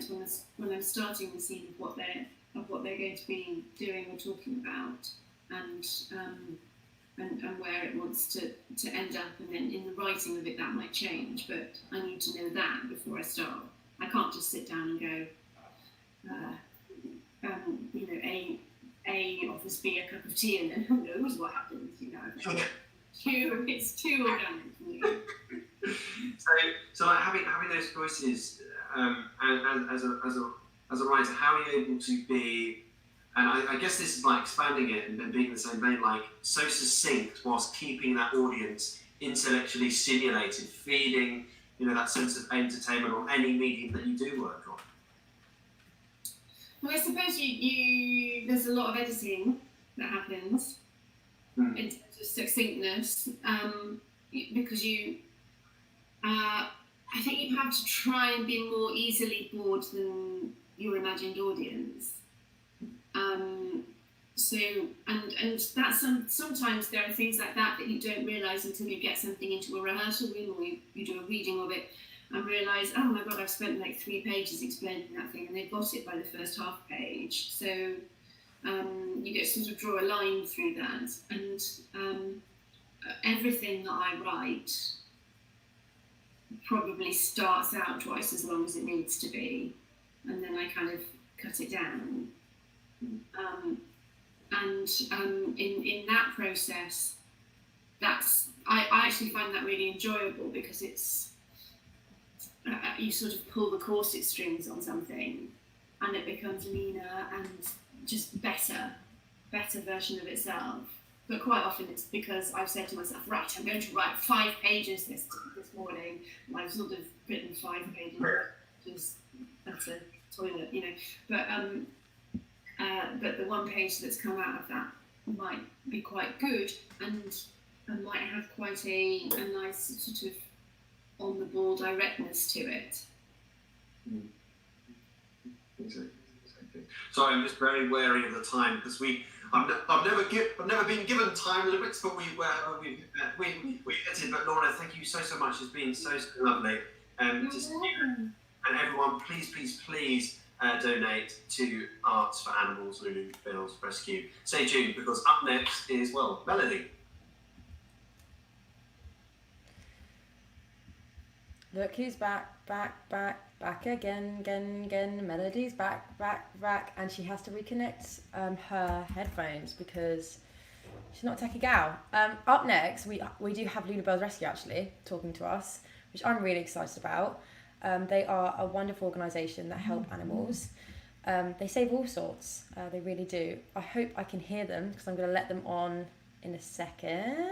when I'm starting the scene of what they're going to be doing or talking about, and where it wants to end up, and then in the writing of it that might change, but I need to know that before I start. I can't just sit down and go, A offers B a cup of tea, and then who knows what happens, It's too organic for me. So like having those choices, and as a writer, how are you able to be? And I guess this is like expanding it and being in the same vein, like so succinct whilst keeping that audience intellectually stimulated, feeding that sense of entertainment on any medium that you do work on. Well, I suppose there's a lot of editing that happens in terms of succinctness, because I think you have to try and be more easily bored than your imagined audience. And that's sometimes there are things like that you don't realise until you get something into a rehearsal room, or you do a reading of it and realise, oh my God, I've spent like 3 pages explaining that thing, and they've got it by the first half page. So you get to sort of draw a line through that, and everything that I write probably starts out twice as long as it needs to be, and then I kind of cut it down. In that process, I actually find that really enjoyable, because it's you sort of pull the corset strings on something, and it becomes leaner and just better version of itself. But quite often it's because I've said to myself, right, I'm going to write 5 pages this morning, and I've sort of written 5 pages, just that's a toilet, But the 1 page that's come out of that might be quite good, and might have quite a nice sort of on the ball directness to it. Exactly. Sorry, I'm just very wary of the time, because I've never been given time limits, but we hit it. But Laura, thank you so much. It's been so lovely. And everyone, please donate to Arts for Animals Lulubells Rescue. Stay tuned, because up next is Melody. Look who's back again. Melody's back, and she has to reconnect her headphones because she's not a techie gal. Up next, we do have Lulubells Rescue actually talking to us, which I'm really excited about. They are a wonderful organisation that help animals. They save all sorts. They really do. I hope I can hear them, because I'm going to let them on in a second.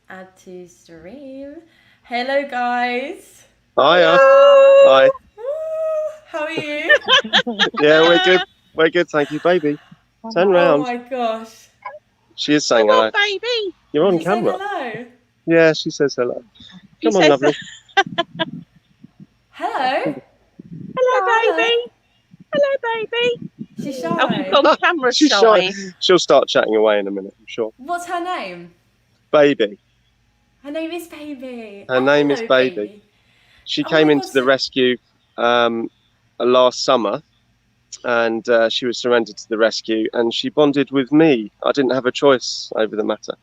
Add to stream. Hello, guys. Hiya. Hi. How are you? Yeah, we're good. We're good, thank you, baby. Turn round. Oh my gosh. She is saying Come hello. on, baby. You're on She's saying camera. hello. Yeah, she says hello. She Come on, says- lovely. Hello. Hello, baby. Hello, baby. She's Oh, shy. she's gone camera She's shy. She'll start chatting away in a minute, I'm sure. What's her name? Baby. Her name is Baby. Her name is hello, Baby. She Oh came my into God, the so- rescue last summer, and she was surrendered to the rescue, and she bonded with me. I didn't have a choice over the matter.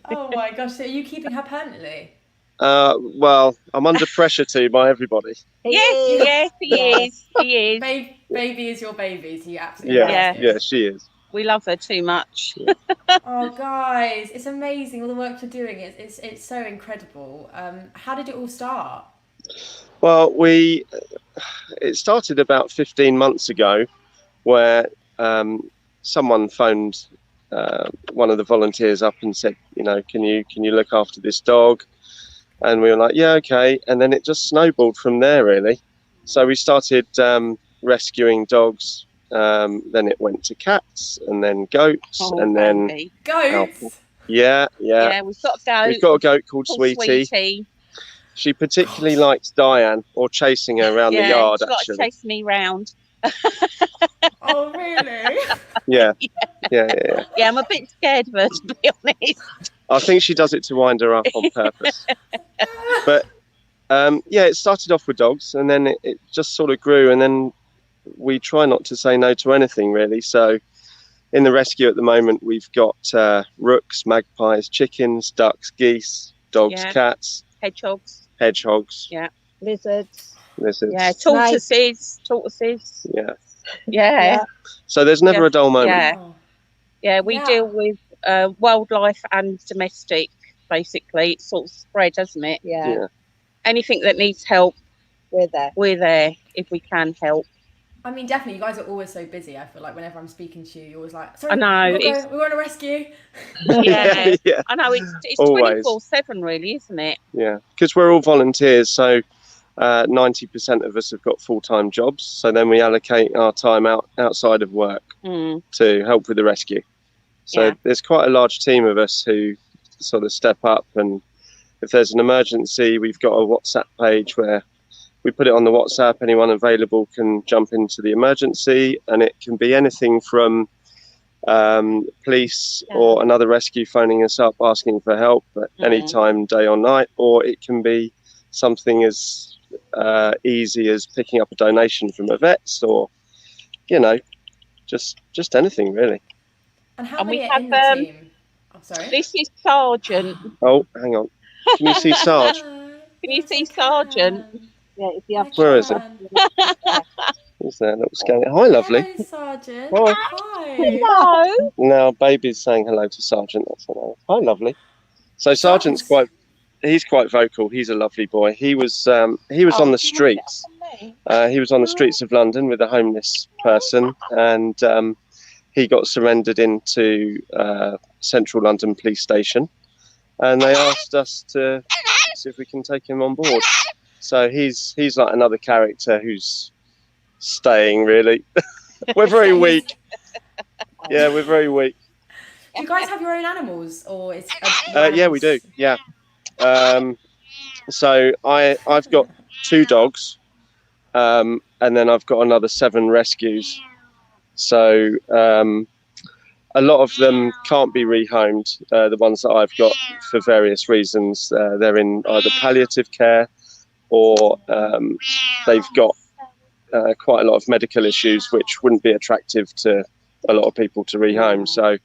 Oh my gosh, so are you keeping her permanently? Well, I'm under pressure to by everybody. Yes, he is. He is. Baby is your baby, so you absolutely Yeah, have to. yeah, she is. We love her too much. Oh guys, it's amazing all the work you're doing. It's so incredible. How did it all start? Well, it started about 15 months ago, where someone phoned one of the volunteers up and said, can you look after this dog? And we were like, yeah, okay. And then it just snowballed from there, really. So we started rescuing dogs. Then it went to cats, and then goats, and then baby. Goats. Yeah. Yeah, we've got a goat. We've got a goat called Sweetie. She particularly likes Diane, or chasing her around the yard. She's got Actually, to chase me round. Oh really? Yeah. Yeah, I'm a bit scared of her, to be honest. I think she does it to wind her up on purpose. But it started off with dogs, and then it just sort of grew, and then we try not to say no to anything, really. So in the rescue at the moment, we've got rooks, magpies, chickens, ducks, geese, dogs, cats, hedgehogs, Lizards. Yeah, tortoises. Yeah. So there's never a dull moment. Yeah, we deal with wildlife and domestic, basically. It's sort of spread, hasn't it? Yeah. Anything that needs help, we're there. We're there if we can help. I mean, definitely, you guys are always so busy. I feel like whenever I'm speaking to you, you're always like, sorry, I know, we're on a rescue. Yeah. Yeah. I know, it's Always. 24/7 really, isn't it? Yeah, because we're all volunteers, so 90% of us have got full-time jobs. So then we allocate our time outside of work to help with the rescue. So there's quite a large team of us who sort of step up, and if there's an emergency, we've got a WhatsApp page where we put it on the WhatsApp. Anyone available can jump into the emergency, and it can be anything from police or another rescue phoning us up asking for help at any time, day or night, or it can be something as easy as picking up a donation from a vet's, or just anything really. And how we many have, are in the team? Oh, sorry. This is Sergeant. Oh, hang on. Can you see Sarge? Can you see Sergeant? Yeah, if you have Where is it? Who's there? Little scanning. Hi, lovely. Hello, Sergeant. Hi. Hi. Hello. Now, baby's saying hello to Sergeant. That's hello. Hi, lovely. So Sergeant's quite vocal. He's a lovely boy. He was on the streets. He was on the streets of London with a homeless person, and he got surrendered into Central London Police Station, and they asked us to see if we can take him on board. So he's like another character who's staying, really. We're very weak. Yeah, we're very weak. Do you guys have your own animals, or is? Yeah, we do. Yeah. So I've got 2 dogs, and then I've got another 7 rescues. So a lot of them can't be rehomed. The ones that I've got, for various reasons, they're in either palliative care, or they've got quite a lot of medical issues which wouldn't be attractive to a lot of people to rehome. So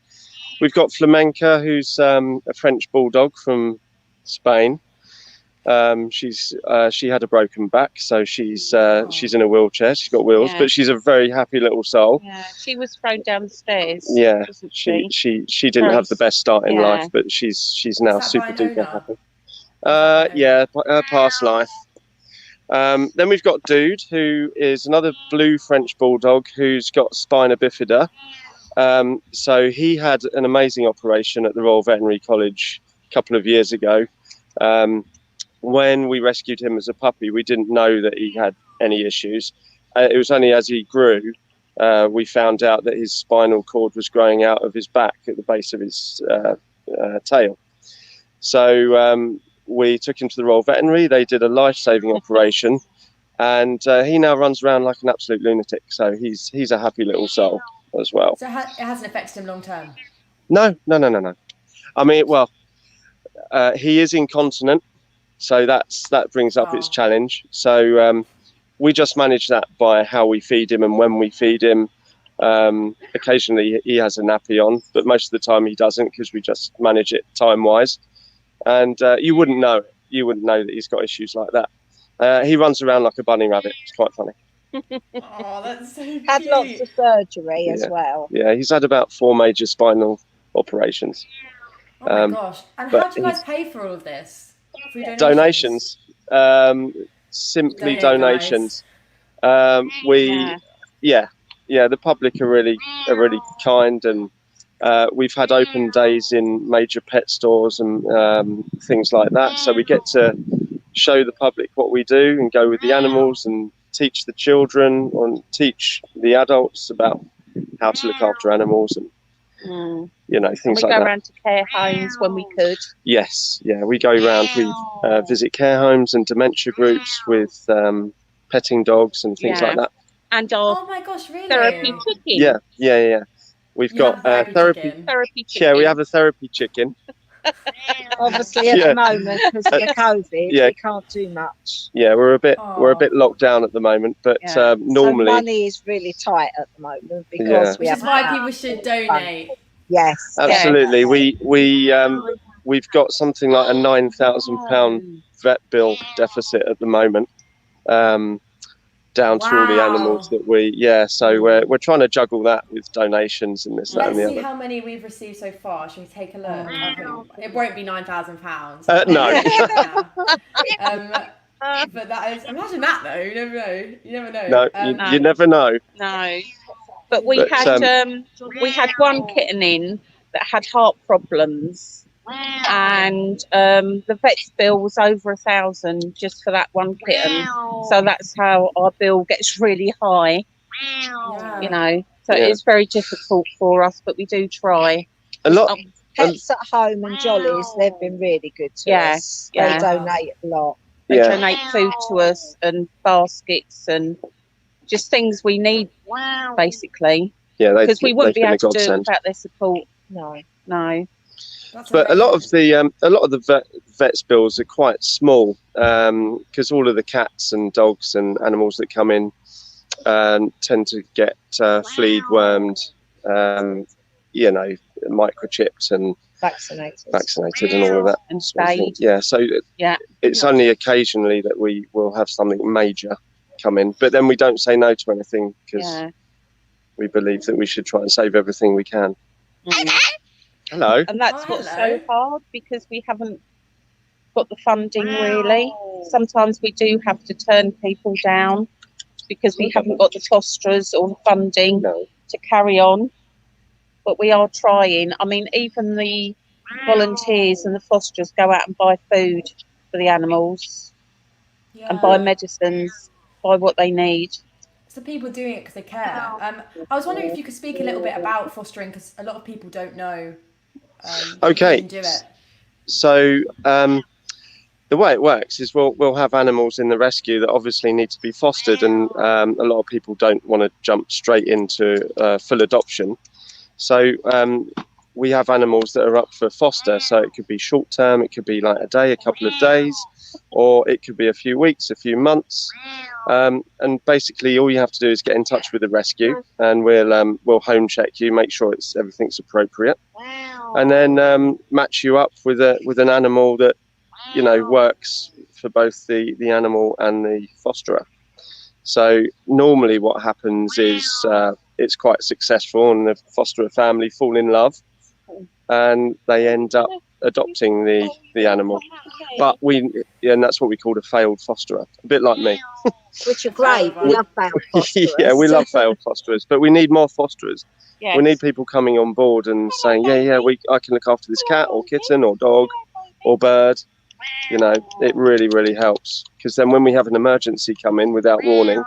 we've got Flamenca, who's a French bulldog from Spain. She had a broken back, so she's in a wheelchair. She's got wheels, but she's a very happy little soul. Yeah, she was thrown downstairs. Yeah, she didn't have the best start in life, but she's now super duper happy. Her past life. Then we've got Dude, who is another blue French bulldog who's got spina bifida. So he had an amazing operation at the Royal Veterinary College a couple of years ago. When we rescued him as a puppy, we didn't know that he had any issues. It was only as he grew we found out that his spinal cord was growing out of his back at the base of his tail. So we took him to the Royal Veterinary. They did a life-saving operation, and he now runs around like an absolute lunatic. So he's a happy little soul as well. So it hasn't affected him long term? No. I mean, well, he is incontinent, so that brings up its challenge. So we just manage that by how we feed him and when we feed him. Occasionally he has a nappy on, but most of the time he doesn't, because we just manage it time-wise. And you wouldn't know that he's got issues like that. He runs around like a bunny rabbit. It's quite funny. Oh, that's so cute. Had lots of surgery as well. Yeah, he's had about 4 major spinal operations. Oh my gosh. And how do you guys pay for all of this? Through donations? Simply donations. The public are really kind, and we've had open days in major pet stores and things like that. So we get to show the public what we do and go with the animals and teach the children and teach the adults about how to look after animals and things like that. We go around to care homes when we could. Yes, we go around. We visit care homes and dementia groups with petting dogs and things like that. And our oh my gosh, really? therapy chicken. Yeah. We've got therapy chicken. Yeah, we have a therapy chicken. Obviously, at the moment, because of the COVID, we can't do much. Yeah, we're a bit locked down at the moment, but normally so money is really tight at the moment because we have. Which is why people should donate. Yes, absolutely. We've got something like a £9,000 vet bill deficit at the moment. Down to all the animals that so we're trying to juggle that with donations and this, that, and the other. Let's see how many we've received so far. Shall we take a look? It won't be £9,000. No. But that is, imagine that though. You never know. No, you never know. No. But we had one kitten in that had heart problems. And the vet's bill was over 1,000 just for that one kitten. So that's how our bill gets really high. So it is very difficult for us, but we do try. A lot. Pets at Home and Jollies, they've been really good to us. They donate a lot. They donate food to us and baskets and just things we need, basically. Yeah, because we wouldn't be able to do it without their support. No. But a lot of the vet's bills are quite small, because all of the cats and dogs and animals that come in tend to get fleed, wormed, microchipped and vaccinated and all of that. And spayed. It's only occasionally that we will have something major come in, but then we don't say no to anything because we believe that we should try and save everything we can. Hello. And that's what's so hard, because we haven't got the funding really. Sometimes we do have to turn people down because we haven't got the fosterers or the funding to carry on. But we are trying. I mean, even the volunteers and the fosterers go out and buy food for the animals and buy medicines, buy what they need. So people doing it because they care. I was wondering if you could speak a little bit about fostering, because a lot of people don't know. Okay. Do it. So the way it works is we'll have animals in the rescue that obviously need to be fostered, and a lot of people don't want to jump straight into full adoption. So we have animals that are up for foster. So it could be short term, it could be like a day, a couple of days, or it could be a few weeks, a few months. And basically all you have to do is get in touch with the rescue, and we'll home check you, make sure everything's appropriate, and then match you up with an animal that works for both the animal and the fosterer. So normally what happens is it's quite successful, and the fosterer family fall in love and they end up adopting the animal. But and that's what we call a failed fosterer, a bit like me. Which are great. We love failed fosterers. Yeah, we love failed fosterers, but we need more fosterers. Yes. We need people coming on board and saying, I can look after this cat or kitten or dog or bird. It really, really helps, because then when we have an emergency come in without warning,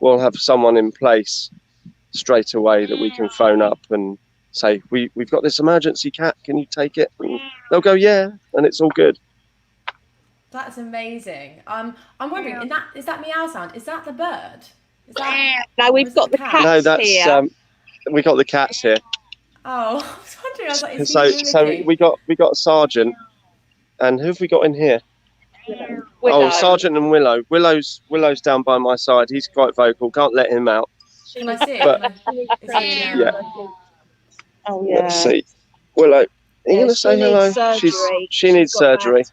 we'll have someone in place straight away that we can phone up and say, we've got this emergency cat, can you take it? And they'll go, yeah, and it's all good. That's amazing. I'm wondering, is that meow sound? Is that the bird? Is that, no, we've got the cat. No, that's here. We got the cats here. Oh, I was wondering. I was like, is so we got a sergeant, and who have we got in here? Willow. Oh, Sergeant and Willow. Willow's down by my side. He's quite vocal. Can't let him out. Can I see it? But, yeah. Oh yeah. Let's see. Willow, are you gonna say hello? She needs surgery.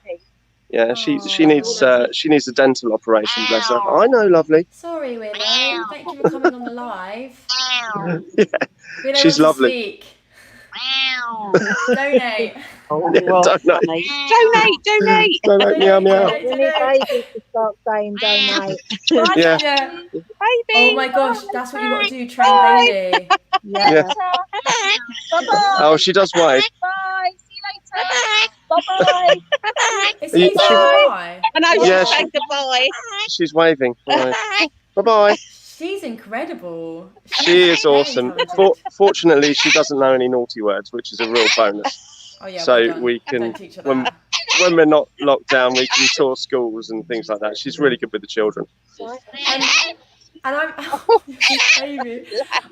Yeah, she needs a dental operation. Bless her. I know, lovely. Sorry, Willow. Thank you for coming on the live. Yeah, Willow she's lovely. Donate. Donate. Donate. Meow meow. We need babies to start saying donate. Yeah. Baby. Oh my gosh, that's what you got to do. Train baby. Yeah. Oh, she does wave. Bye. See you later. Bye. Is he bye? I know Yeah, she's saying goodbye. She's waving. Bye bye. She's incredible. She is awesome. Fortunately, she doesn't know any naughty words, which is a real bonus. Oh, yeah, so we can, when we're not locked down, we can tour schools and things like that. She's really good with the children. And I'm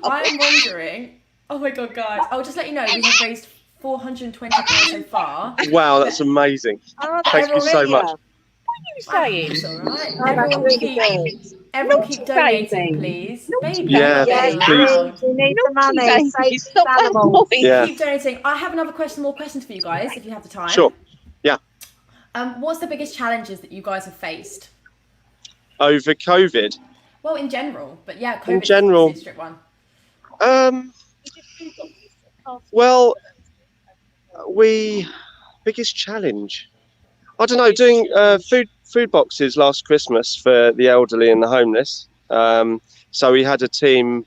wondering. Oh my god, guys! I'll just let you know we have raised £420 so far. Wow, that's amazing! Thank you so much. It's all right. Everyone keep donating, please. Baby, yeah, please. We need the money. Save the animals. Yeah. Keep donating. I have more questions for you guys, if you have the time. Sure. Yeah. What's the biggest challenges that you guys have faced? Over COVID? Well, in general, but yeah, COVID in general, is a strict one. Well, biggest challenge. I don't know, doing food boxes last Christmas for the elderly and the homeless. So we had a team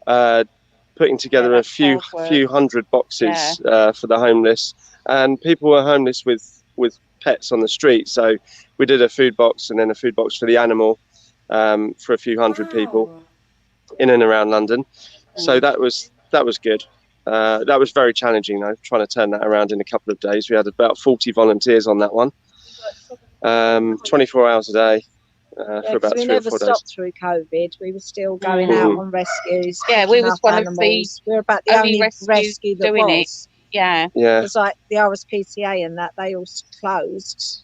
putting together a few hundred boxes for the homeless, and people were homeless with pets on the street. So we did a food box and then a food box for the animal for a few hundred people in and around London. So that was good. That was very challenging though, trying to turn that around in a couple of days. We had about 40 volunteers on that one. 24 hours a day for about 3 or 4 days. We never stopped through COVID. We were still going out on rescues. Yeah, we was one of the we were about the only rescue that doing was. Yeah. Yeah. It was like the RSPCA and that they all closed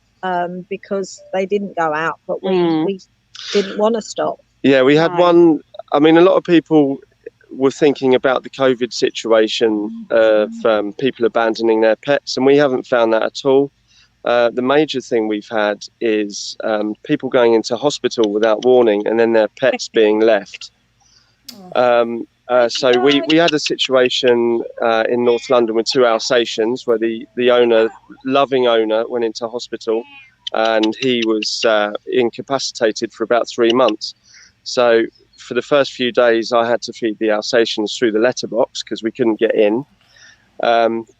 because they didn't go out, but we didn't want to stop. Yeah, we had one. I mean, a lot of people were thinking about the COVID situation of people abandoning their pets, and we haven't found that at all. The major thing we've had is people going into hospital without warning and then their pets being left. So we had a situation in North London with 2 Alsatians where the loving owner went into hospital and he was incapacitated for about 3 months. So for the first few days I had to feed the Alsatians through the letterbox because we couldn't get in.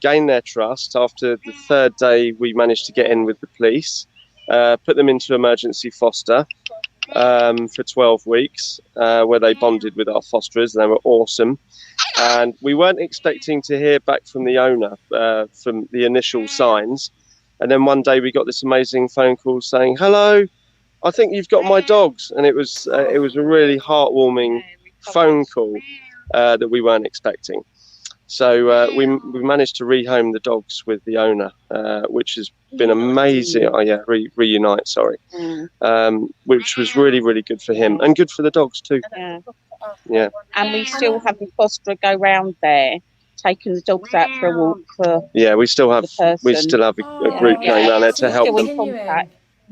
Gain their trust. After the 3rd day we managed to get in with the police, put them into emergency foster for 12 weeks where they bonded with our fosterers. They were awesome, and we weren't expecting to hear back from the owner from the initial signs, and then one day we got this amazing phone call saying, "Hello, I think you've got my dogs," and it was a really heartwarming phone call that we weren't expecting. So we managed to rehome the dogs with the owner, which has been amazing. Reunite, sorry. Which was really, really good for him and good for the dogs too. Yeah. And we still have the fosterer go round there, taking the dogs out for a walk. We still have a group going around there to help them.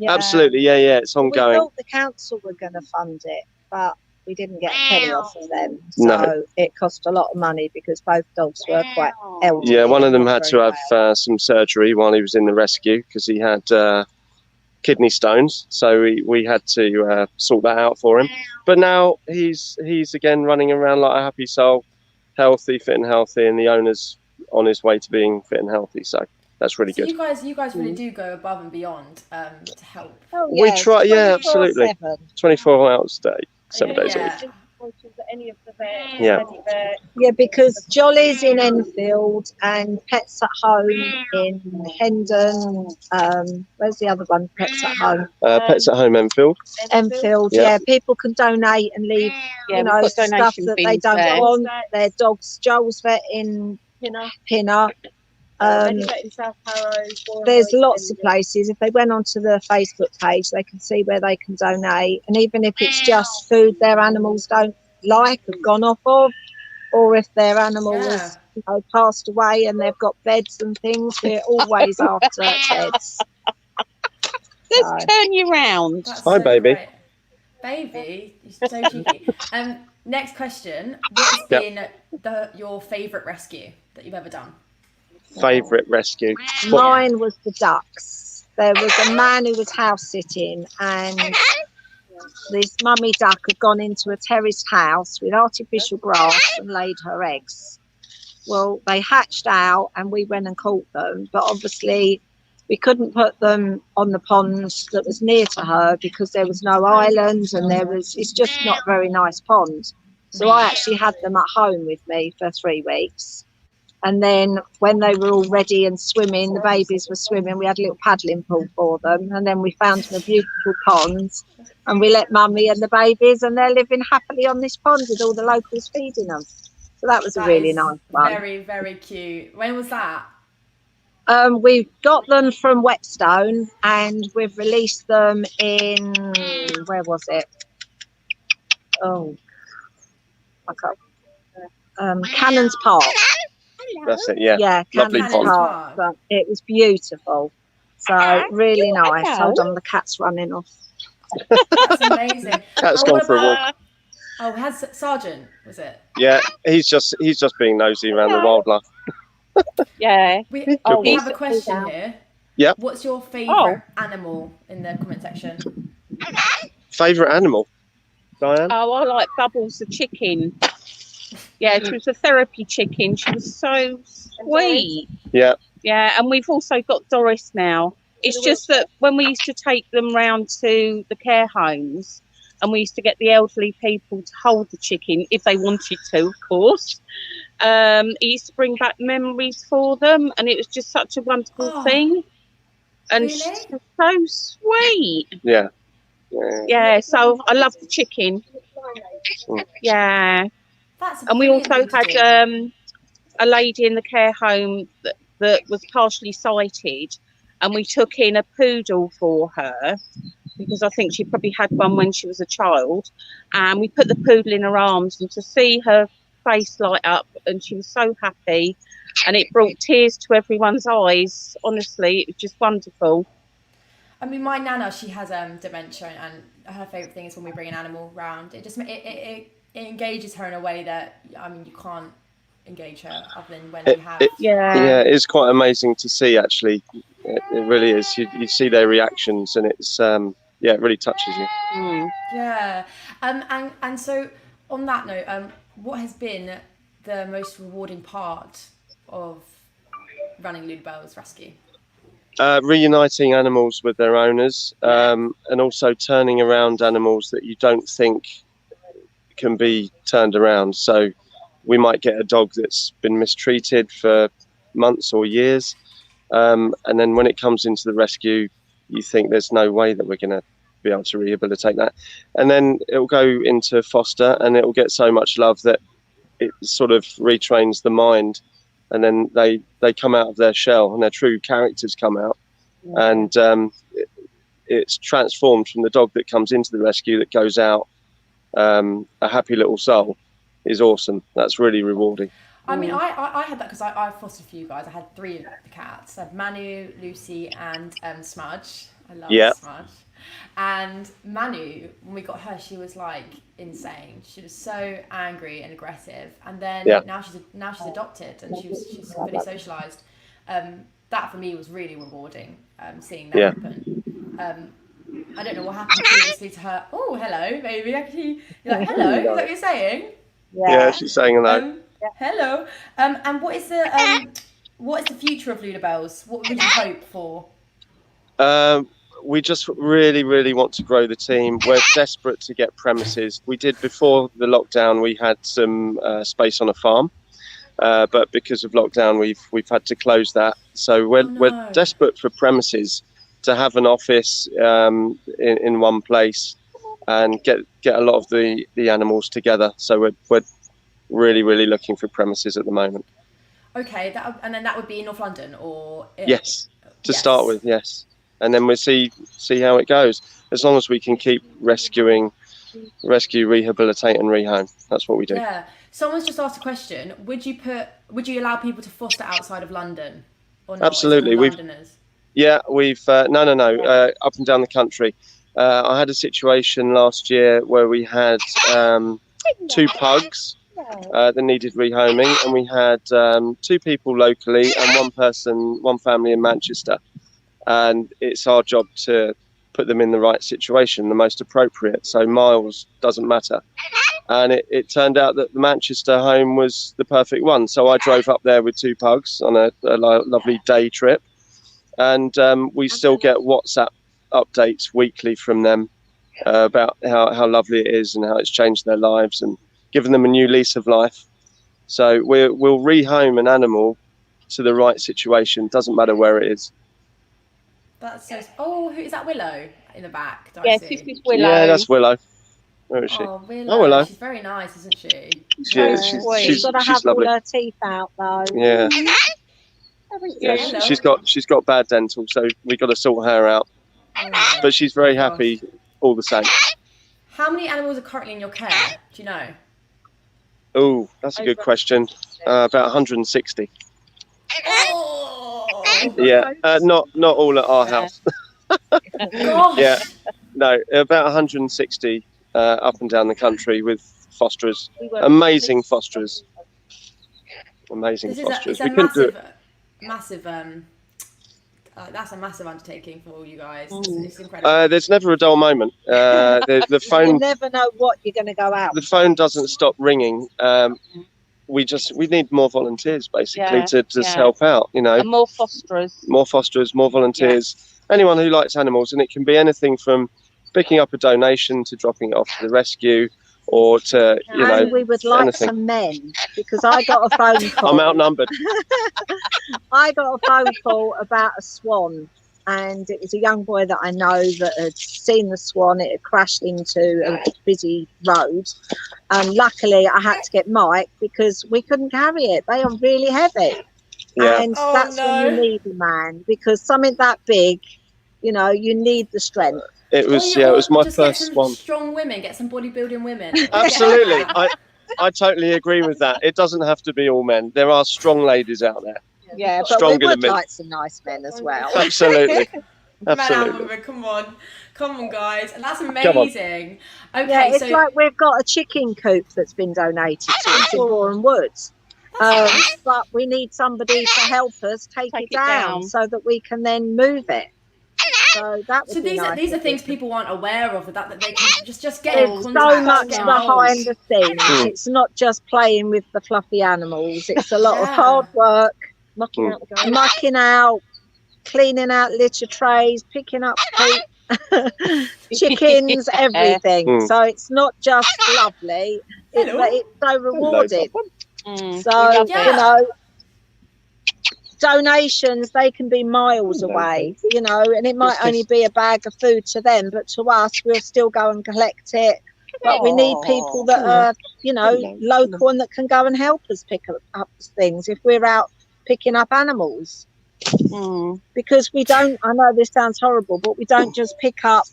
Absolutely, yeah, it's ongoing. We thought the council were going to fund it, but we didn't get a penny off of them, so it cost a lot of money because both dogs were quite elderly. Yeah, one of them had to have some surgery while he was in the rescue because he had kidney stones, so we had to sort that out for him. But now he's again running around like a happy soul, healthy, fit and healthy, and the owner's on his way to being fit and healthy, so that's really good. You guys really do go above and beyond to help. Oh, yeah, we try, absolutely. 24 hours a day. 7 days a week. That any of the Yeah. Yeah, because Jolly's in Enfield and Pets at Home in Hendon. Where's the other one? Pets at Home. Pets at Home Enfield. Enfield, Yeah. yeah. People can donate and leave, you know, stuff that they don't want. Their dogs. Joel's vet in Pinner. There's lots of places. If they went onto the Facebook page, they can see where they can donate. And even if it's just food their animals don't like, have gone off of, or if their animal has passed away and they've got beds and things, we're always after beds. Let's turn you round. Hi, baby. Great. Baby, you're so cheeky. Next question. What has been your favourite rescue that you've ever done? Favourite rescue? Mine was the ducks. There was a man who was house sitting and this mummy duck had gone into a terraced house with artificial grass and laid her eggs. Well, they hatched out and we went and caught them, but obviously we couldn't put them on the pond that was near to her because there was no island and it's just not a very nice pond. So I actually had them at home with me for 3 weeks. And then when they were all ready and swimming, the babies were swimming, we had a little paddling pool for them. And then we found them a beautiful pond and we let mummy and the babies and they're living happily on this pond with all the locals feeding them. So that was a really nice one. Very, very cute. When was that? We got them from Whetstone and we've released them in, where was it? Oh, I can't. Cannons Park. That's it, yeah. Yeah, lovely Cannons pond. Park. It was beautiful. So really nice. Hold on, the cat's running off. That's amazing. Cat's gone for a walk. Oh, has Sergeant, was it? Yeah, he's just being nosy around the wildlife. Yeah. We have a question here. Yep. What's your favourite animal in the comment section? Favourite animal? Diane? Oh, I like Bubbles the chicken. Yeah, she was a therapy chicken. She was so sweet. Yeah. Yeah, and we've also got Doris now. It's just that when we used to take them round to the care homes and we used to get the elderly people to hold the chicken, if they wanted to, of course, it used to bring back memories for them and it was just such a wonderful thing. And really? she's so sweet. Yeah. Yeah, so I love the chicken. Yeah. And we also had a lady in the care home that was partially sighted and we took in a poodle for her because I think she probably had one when she was a child, and we put the poodle in her arms and to see her face light up and she was so happy and it brought tears to everyone's eyes. Honestly, it was just wonderful. I mean, my nana, she has dementia and her favourite thing is when we bring an animal round. It just it engages her in a way that, I mean, you can't engage her other than when you have. Yeah, it's quite amazing to see, actually. It really is. You see their reactions and it's, it really touches you. Yeah. And so on that note, what has been the most rewarding part of running Lulubells Rescue? Reuniting animals with their owners, and also turning around animals that you don't think can be turned around. So we might get a dog that's been mistreated for months or years, and then when it comes into the rescue, you think there's no way that we're going to be able to rehabilitate that, and then it'll go into foster and it'll get so much love that it sort of retrains the mind, and then they come out of their shell and their true characters come out, and it's transformed from the dog that comes into the rescue that goes out a happy little soul. Is awesome. That's really rewarding. I mean, I had that because I fostered a few guys. I had 3 of the cats. I had Manu, Lucy, and Smudge. I love Smudge. And Manu, when we got her, she was like insane. She was so angry and aggressive. And then now she's adopted and she's fully socialised. That for me was really rewarding. Seeing that happen. I don't know what happened previously to her. Oh, hello, baby. Actually, you're like, hello. Is that what you're saying? Yeah, she's saying hello. Hello. And what is the future of Lulubells? What would you hope for? we just really, really want to grow the team. We're desperate to get premises. We did before the lockdown. We had some space on a farm, but because of lockdown, we've had to close that. So we're desperate for premises to have an office in one place and get a lot of the animals together. So we're really, really looking for premises at the moment. Okay, and then that would be in North London, or yes, to start with, yes, and then we'll see how it goes. As long as we can keep rescue, rehabilitate, and rehome, that's what we do. Yeah. Someone's just asked a question. Would you allow people to foster outside of London, or not? Absolutely, we've no, up and down the country. I had a situation last year where we had 2 pugs that needed rehoming, and we had 2 people locally and one family in Manchester, and it's our job to put them in the right situation, the most appropriate. So miles doesn't matter, and it turned out that the Manchester home was the perfect one. So I drove up there with 2 pugs on a lovely day trip, and we still get WhatsApp updates weekly from them about how lovely it is and how it's changed their lives and given them a new lease of life. So we'll rehome an animal to the right situation, doesn't matter where it is. That's so. Oh, who is that? Willow in the back? Yes, this is Willow. Yeah, that's Willow. Where is she? Oh, Willow. Oh, Willow. She's very nice, isn't she? She is. She's got to have lovely. all her teeth out though. Yeah. Yeah, she's got bad dental, so we've got to sort her out. Oh, but she's very happy all the same. How many animals are currently in your care? Do you know? Oh, that's a good question. About 160. Oh. Yeah, not all at our house. Yeah, no, about 160 up and down the country with fosterers. Amazing fosterers. Amazing fosterers. We couldn't do it. Massive. That's a massive undertaking for all you guys. It's incredible. There's never a dull moment. The phone. You never know what you're going to go out. The phone doesn't stop ringing. We need more volunteers basically to help out. You know, and more fosterers, more volunteers. Yeah. Anyone who likes animals, and it can be anything from picking up a donation to dropping it off to the rescue. Or to, we would like anything. some men, because I got a phone call. I'm outnumbered. I got a phone call about a swan, and it was a young boy that I know that had seen the swan. It had crashed into a busy road, and luckily I had to get Mike because we couldn't carry it. They are really heavy, and that's when you need a man, because something that big, you need the strength. It was my first one. Strong women, get some bodybuilding women. Absolutely, I totally agree with that. It doesn't have to be all men. There are strong ladies out there. Yeah, but stronger we would than like some nice men as well. Absolutely, Man and woman, come on, guys, and that's amazing. Okay, yeah, it's like we've got a chicken coop that's been donated to us in Boreham Woods. But we need somebody to help us take it down so that we can then move it. So these are things people aren't aware of, that they can just get There's so much behind the scenes. It's not just playing with the fluffy animals. It's a lot of hard work, mucking out, cleaning out litter trays, picking up poop, chickens, everything. So it's not just lovely, but it's so rewarding. So donations, they can be miles away, and it might only be a bag of food to them, but to us, we'll still go and collect it. But we need people that are, local and that can go and help us pick up things if we're out picking up animals. Because we don't, I know this sounds horrible, but we don't just pick up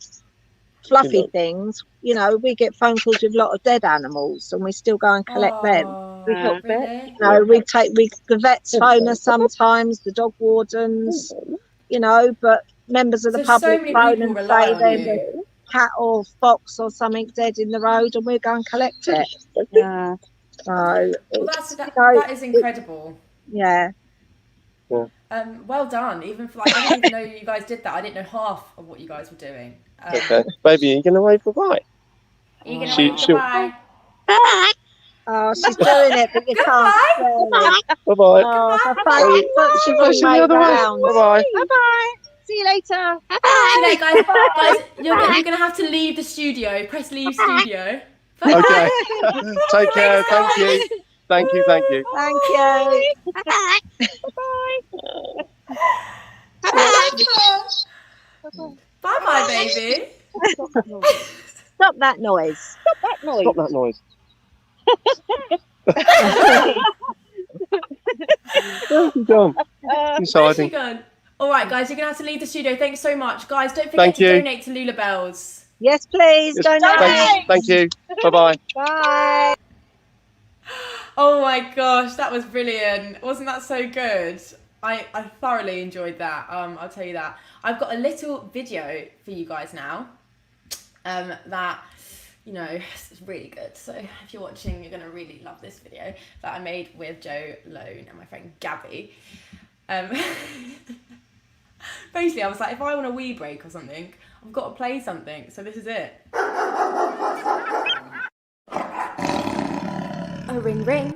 fluffy things. We get phone calls with a lot of dead animals, and we still go and collect them. We help it. The vets phone us sometimes, the dog wardens, but members of the public phone and say there's a cat or fox or something dead in the road, and we go and collect it. Yeah. So that is incredible. Yeah. Well done. Even for I didn't even know you guys did that. I didn't know half of what you guys were doing. Okay, baby, are you gonna wave goodbye? Are you gonna wave goodbye? Bye. Oh, she's doing it, but you can't. Bye bye. Oh, she's the other way. Bye bye. Bye bye. See you later. See you later, guys. Guys, you're going to have to leave the studio. Press leave studio. Bye. Okay. Take care. Thank you. Thank you. Thank you. Bye, baby. Stop that noise. Stop that noise. Where's he gone? He's hiding. All right, guys, you're going to have to leave the studio. Thanks so much. Guys, don't forget Thank to you. donate to Lulubells. Yes, please. Yes, Donate. Thank you. Bye-bye. Bye. Oh my gosh, that was brilliant. Wasn't that so good? I thoroughly enjoyed that. I'll tell you that. I've got a little video for you guys now. That, you know, it's really good. So if you're watching, you're going to really love this video that I made with Joe Lone and my friend Gabby. Basically, I was like, if I want a wee break or something, I've got to play something. So this is it. Oh, ring, ring.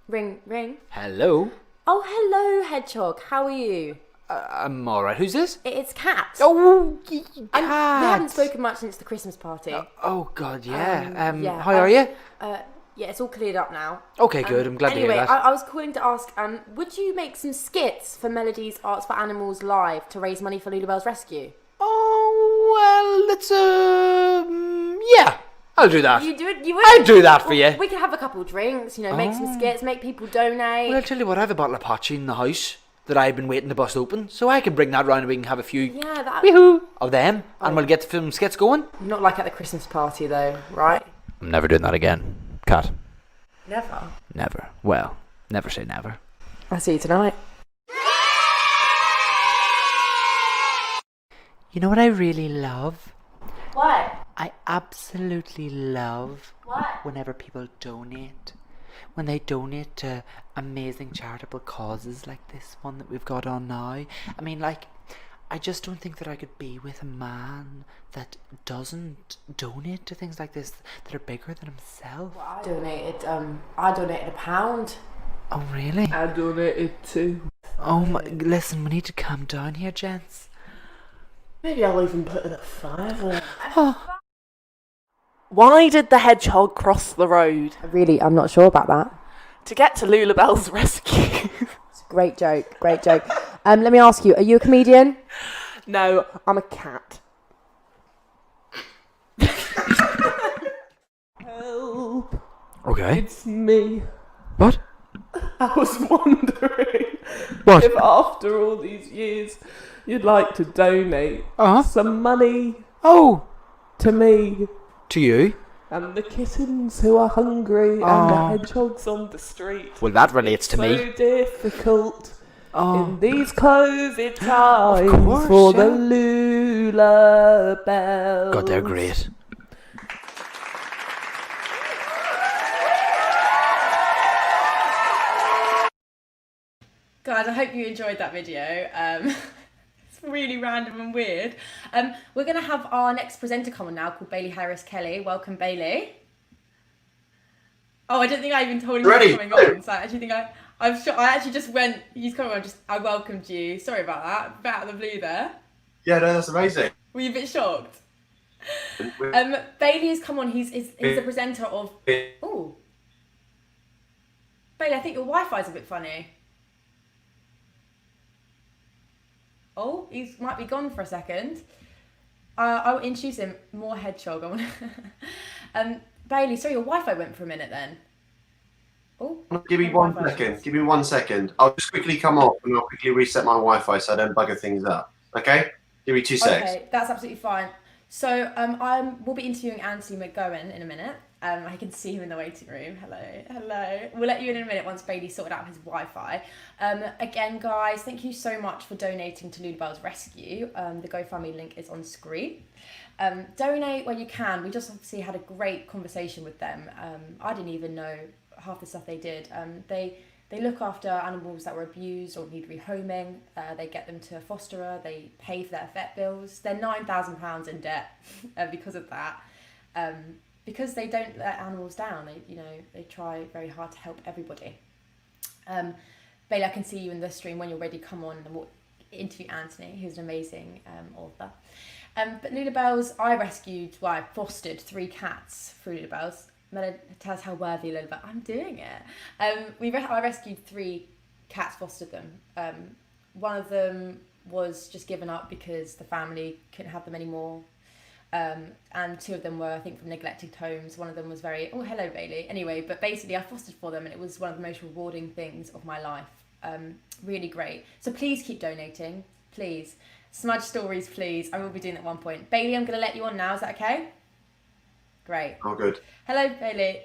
Ring, ring. Hello. Oh, hello, Hedgehog. How are you? I'm alright. Who's this? It's Kat. Oh, We haven't spoken much since the Christmas party. Oh, God, yeah. Yeah, how are you? Yeah, it's all cleared up now. Okay, good. I'm glad to hear that. I was calling to ask, would you make some skits for Melody's Arts for Animals Live to raise money for Lulubells Rescue? Oh, well, let's, yeah. I'll do that. You do it? You would? I'll do that for you. We could have a couple of drinks, you know, make some skits, make people donate. Well, I'll tell you what, I have a bottle of Pachi in the house that I've been waiting to bust open, so I can bring that round and we can have a few of them, and we'll get the film skits going. Not like at the Christmas party, though, right? I'm never doing that again. Kat. Never? Never. Well, never say never. I'll see you tonight. You know what I really love? What? I absolutely love What? whenever people donate. When they donate to amazing charitable causes like this one that we've got on now. I mean, like, I just don't think that I could be with a man that doesn't donate to things like this that are bigger than himself. Well, I donated £1. Oh, really? I donated too. Oh, my, listen, we need to calm down here, gents. Maybe I'll even put in a £5. Oh. Why did the hedgehog cross the road? I'm not sure about that. To get to Lulubells Rescue. It's a great joke, great joke. Let me ask you, are you a comedian? No, I'm a cat. Help. Okay. It's me. What? I was wondering What? if after all these years you'd like to donate some money to me. To you? And the kittens who are hungry and the hedgehogs on the street. Well, that relates to me. So difficult in these COVID times course, for the Lulubells. God, they're great. Guys, I hope you enjoyed that video. It's really random and weird. We're going to have our next presenter come on now called Bailey Harris Kelly. Welcome, Bailey. Oh, I don't think I even told him he was coming on. So I actually think I'm sure. I actually just went. He's coming on. I welcomed you. Sorry about that. A bit out of the blue there. Yeah, no, that's amazing. Were you a bit shocked? Bailey has come on. He's the presenter of. Oh, Bailey, I think your Wi-Fi's a bit funny. Oh, he might be gone for a second. I'll introduce him. More hedgehog. Bailey, sorry, your Wi-Fi went for a minute then. Oh. Give me 1 second. Give me 1 second. I'll just quickly come off and I'll quickly reset my Wi-Fi so I don't bugger things up. Okay? Give me 2 seconds. Okay, that's absolutely fine. So we'll be interviewing Anthony McGowan in a minute. I can see him in the waiting room. Hello. We'll let you in a minute once Bailey sorted out his Wi-Fi. Again, guys, thank you so much for donating to Lulubells Rescue. The GoFundMe link is on screen. Donate when you can. We just obviously had a great conversation with them. I didn't even know half the stuff they did. They look after animals that were abused or need rehoming. They get them to a fosterer. They pay for their vet bills. They're £9,000 in debt because of that. Because they don't let animals down. They try very hard to help everybody. Bailey, I can see you in the stream when you're ready. Come on, and we'll interview Anthony, who's an amazing author. But Lulubells, I fostered 3 cats through Lulubells. Mela, tell us how worthy Lulubell. I'm doing it. I rescued 3 cats, fostered them. One of them was just given up because the family couldn't have them anymore. And 2 of them were, I think, from neglected homes. One of them was very, oh, hello, Bailey. Anyway, but basically I fostered for them and it was one of the most rewarding things of my life. Really great. So please keep donating, please. Smudge stories, please. I will be doing that at one point. Bailey, I'm going to let you on now. Is that okay? Great. Oh, good. Hello, Bailey.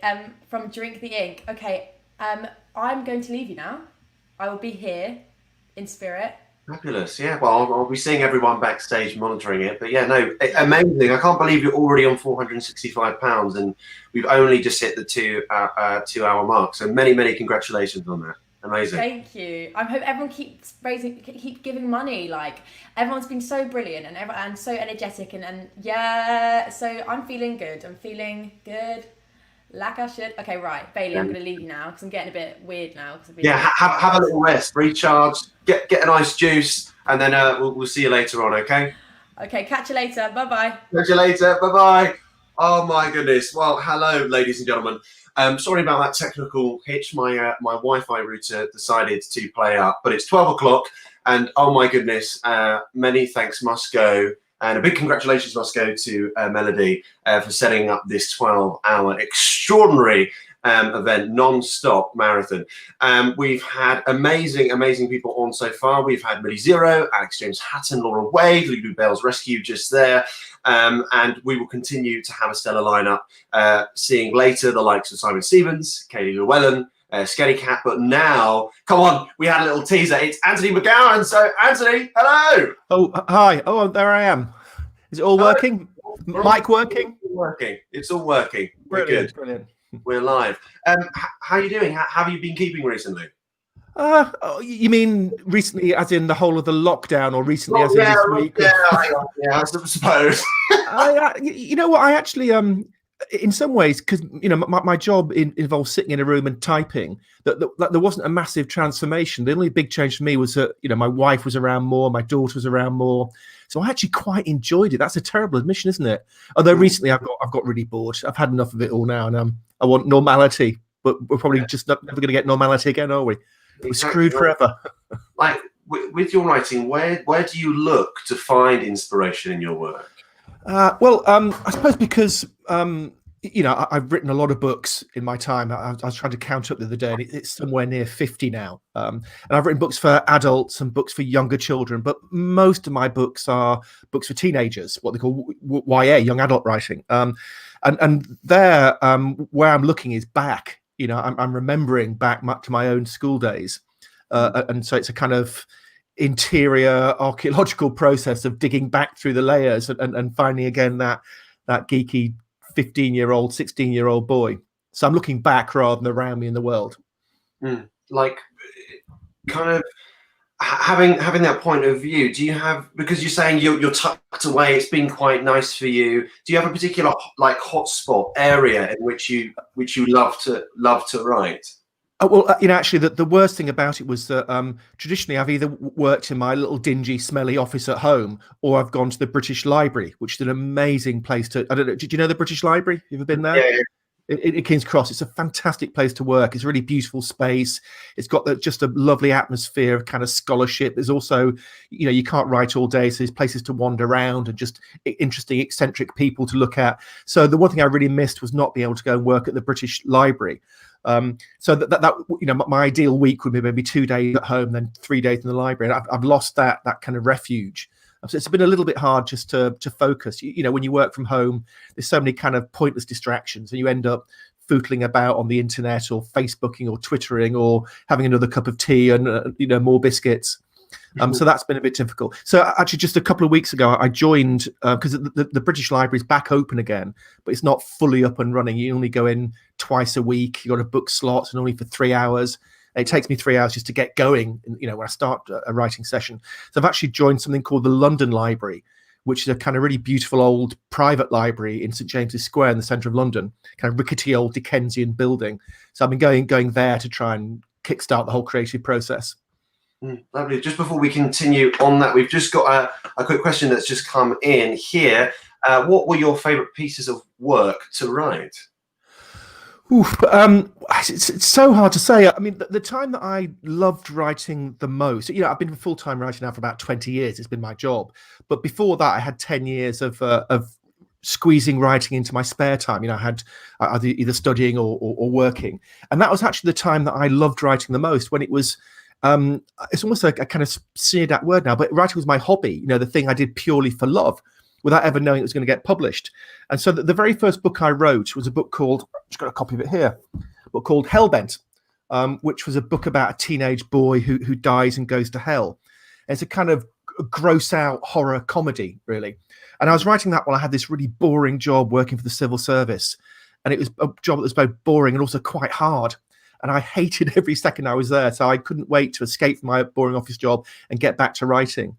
From Drink the Ink. Okay, I'm going to leave you now. I will be here in spirit. Fabulous. Yeah, well, I'll be seeing everyone backstage monitoring it. But yeah, no, amazing. I can't believe you're already on £465 and we've only just hit the 2-hour mark. So many congratulations on that. Amazing. Thank you. I hope everyone keeps giving money. Like, everyone's been so brilliant and so energetic and yeah, so I'm feeling good. Like I should. Okay, right, Bailey, I'm going to leave you now because I'm getting a bit weird now. Have a little rest, recharge, get a nice juice, and then we'll see you later on, okay? Okay, catch you later. Bye-bye. Catch you later. Bye-bye. Oh, my goodness. Well, hello, ladies and gentlemen. Sorry about that technical hitch. My Wi-Fi router decided to play up, but it's 12 o'clock, and oh, my goodness, many thanks must go. And a big congratulations must go to Melody for setting up this 12-hour extraordinary event, non-stop marathon. We've had amazing people on so far. We've had Millie Zero, Alex James Hatton, Laura Wade, Lulubells Rescue just there. And we will continue to have a stellar lineup, seeing later the likes of Simon Stevens, Kaylee Llewellyn, Skelly Cat, but now, come on, we had a little teaser. It's Anthony McGowan. So, Anthony, hello. Oh, hi. Oh, there I am. Is it all working? Mic working? It's all working. We're good. Brilliant. We're live. How are you doing? How have you been keeping recently? You mean recently, as in the whole of the lockdown, or recently, as in this week? Yeah, I suppose. You know what? I actually, in some ways, because my job involves sitting in a room and typing. That there wasn't a massive transformation. The only big change for me was that my wife was around more, my daughter was around more, so I actually quite enjoyed it. That's a terrible admission, isn't it? Although recently I've got really bored. I've had enough of it all now, and I want normality. But we're probably just never going to get normality again, are we? We're screwed forever. Like with your writing, where do you look to find inspiration in your work? Well, I suppose because I've written a lot of books in my time. I was trying to count up the other day, and it's somewhere near 50 now. And I've written books for adults and books for younger children, but most of my books are books for teenagers, what they call YA, young adult writing. And there, where I'm looking is back. I'm remembering back to my own school days, and so it's a kind of interior archaeological process of digging back through the layers and finding again that geeky 15-year-old, 16-year-old boy. So I'm looking back rather than around me in the world. Like, kind of having that point of view. Do you have, because you're saying you're tucked away, it's been quite nice for you. Do you have a particular like hotspot area in which you love to write? Well, actually, the worst thing about it was that traditionally I've either worked in my little dingy, smelly office at home, or I've gone to the British Library, which is an amazing place to. I don't know. Did you know the British Library? You ever been there? Yeah. In King's Cross. It's a fantastic place to work. It's a really beautiful space. It's got just a lovely atmosphere of kind of scholarship. There's also, you can't write all day, so there's places to wander around and just interesting, eccentric people to look at. So the one thing I really missed was not being able to go and work at the British Library. So that my ideal week would be maybe 2 days at home, then 3 days in the library. And I've lost that kind of refuge. So it's been a little bit hard just to focus. When you work from home, there's so many kind of pointless distractions, and you end up footling about on the internet or Facebooking or Twittering or having another cup of tea and more biscuits. So that's been a bit difficult. So actually, just a couple of weeks ago, I joined because the British Library is back open again, but it's not fully up and running. You only go in twice a week. You got to book slots, and only for 3 hours. It takes me 3 hours just to get going, when I start a writing session. So I've actually joined something called the London Library, which is a kind of really beautiful old private library in St James's Square in the centre of London, kind of rickety old Dickensian building. So I've been going there to try and kickstart the whole creative process. Lovely. Just before we continue on that, we've just got a quick question that's just come in here. What were your favourite pieces of work to write? Oof, it's so hard to say. I mean, the time that I loved writing the most, I've been full-time writing now for about 20 years. It's been my job. But before that, I had 10 years of squeezing writing into my spare time. I had either studying or working. And that was actually the time that I loved writing the most, when it was, it's almost like a kind of sneered at word now, but writing was my hobby, the thing I did purely for love, without ever knowing it was going to get published. And so the very first book I wrote was a book called, I've just got a copy of it here, a book called Hellbent, which was a book about a teenage boy who dies and goes to hell. And it's a kind of gross out horror comedy, really. And I was writing that while I had this really boring job working for the civil service. And it was a job that was both boring and also quite hard. And I hated every second I was there. So I couldn't wait to escape from my boring office job and get back to writing.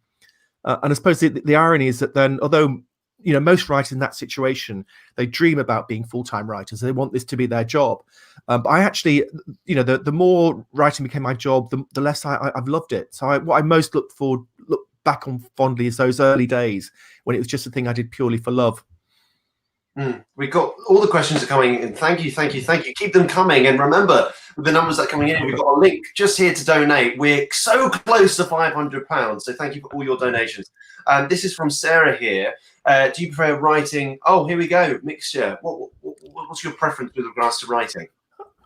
And I suppose the irony is that then, although most writers in that situation, they dream about being full-time writers, they want this to be their job. But I actually, the more writing became my job, the less I've loved it. So what I most look back on fondly is those early days when it was just a thing I did purely for love. We've got all the questions are coming in. Thank you. Keep them coming. And remember, with the numbers that are coming in, we've got a link just here to donate. We're so close to £500. So thank you for all your donations. This is from Sarah here. Do you prefer writing? Oh, here we go. Mixture. What's your preference with regards to writing?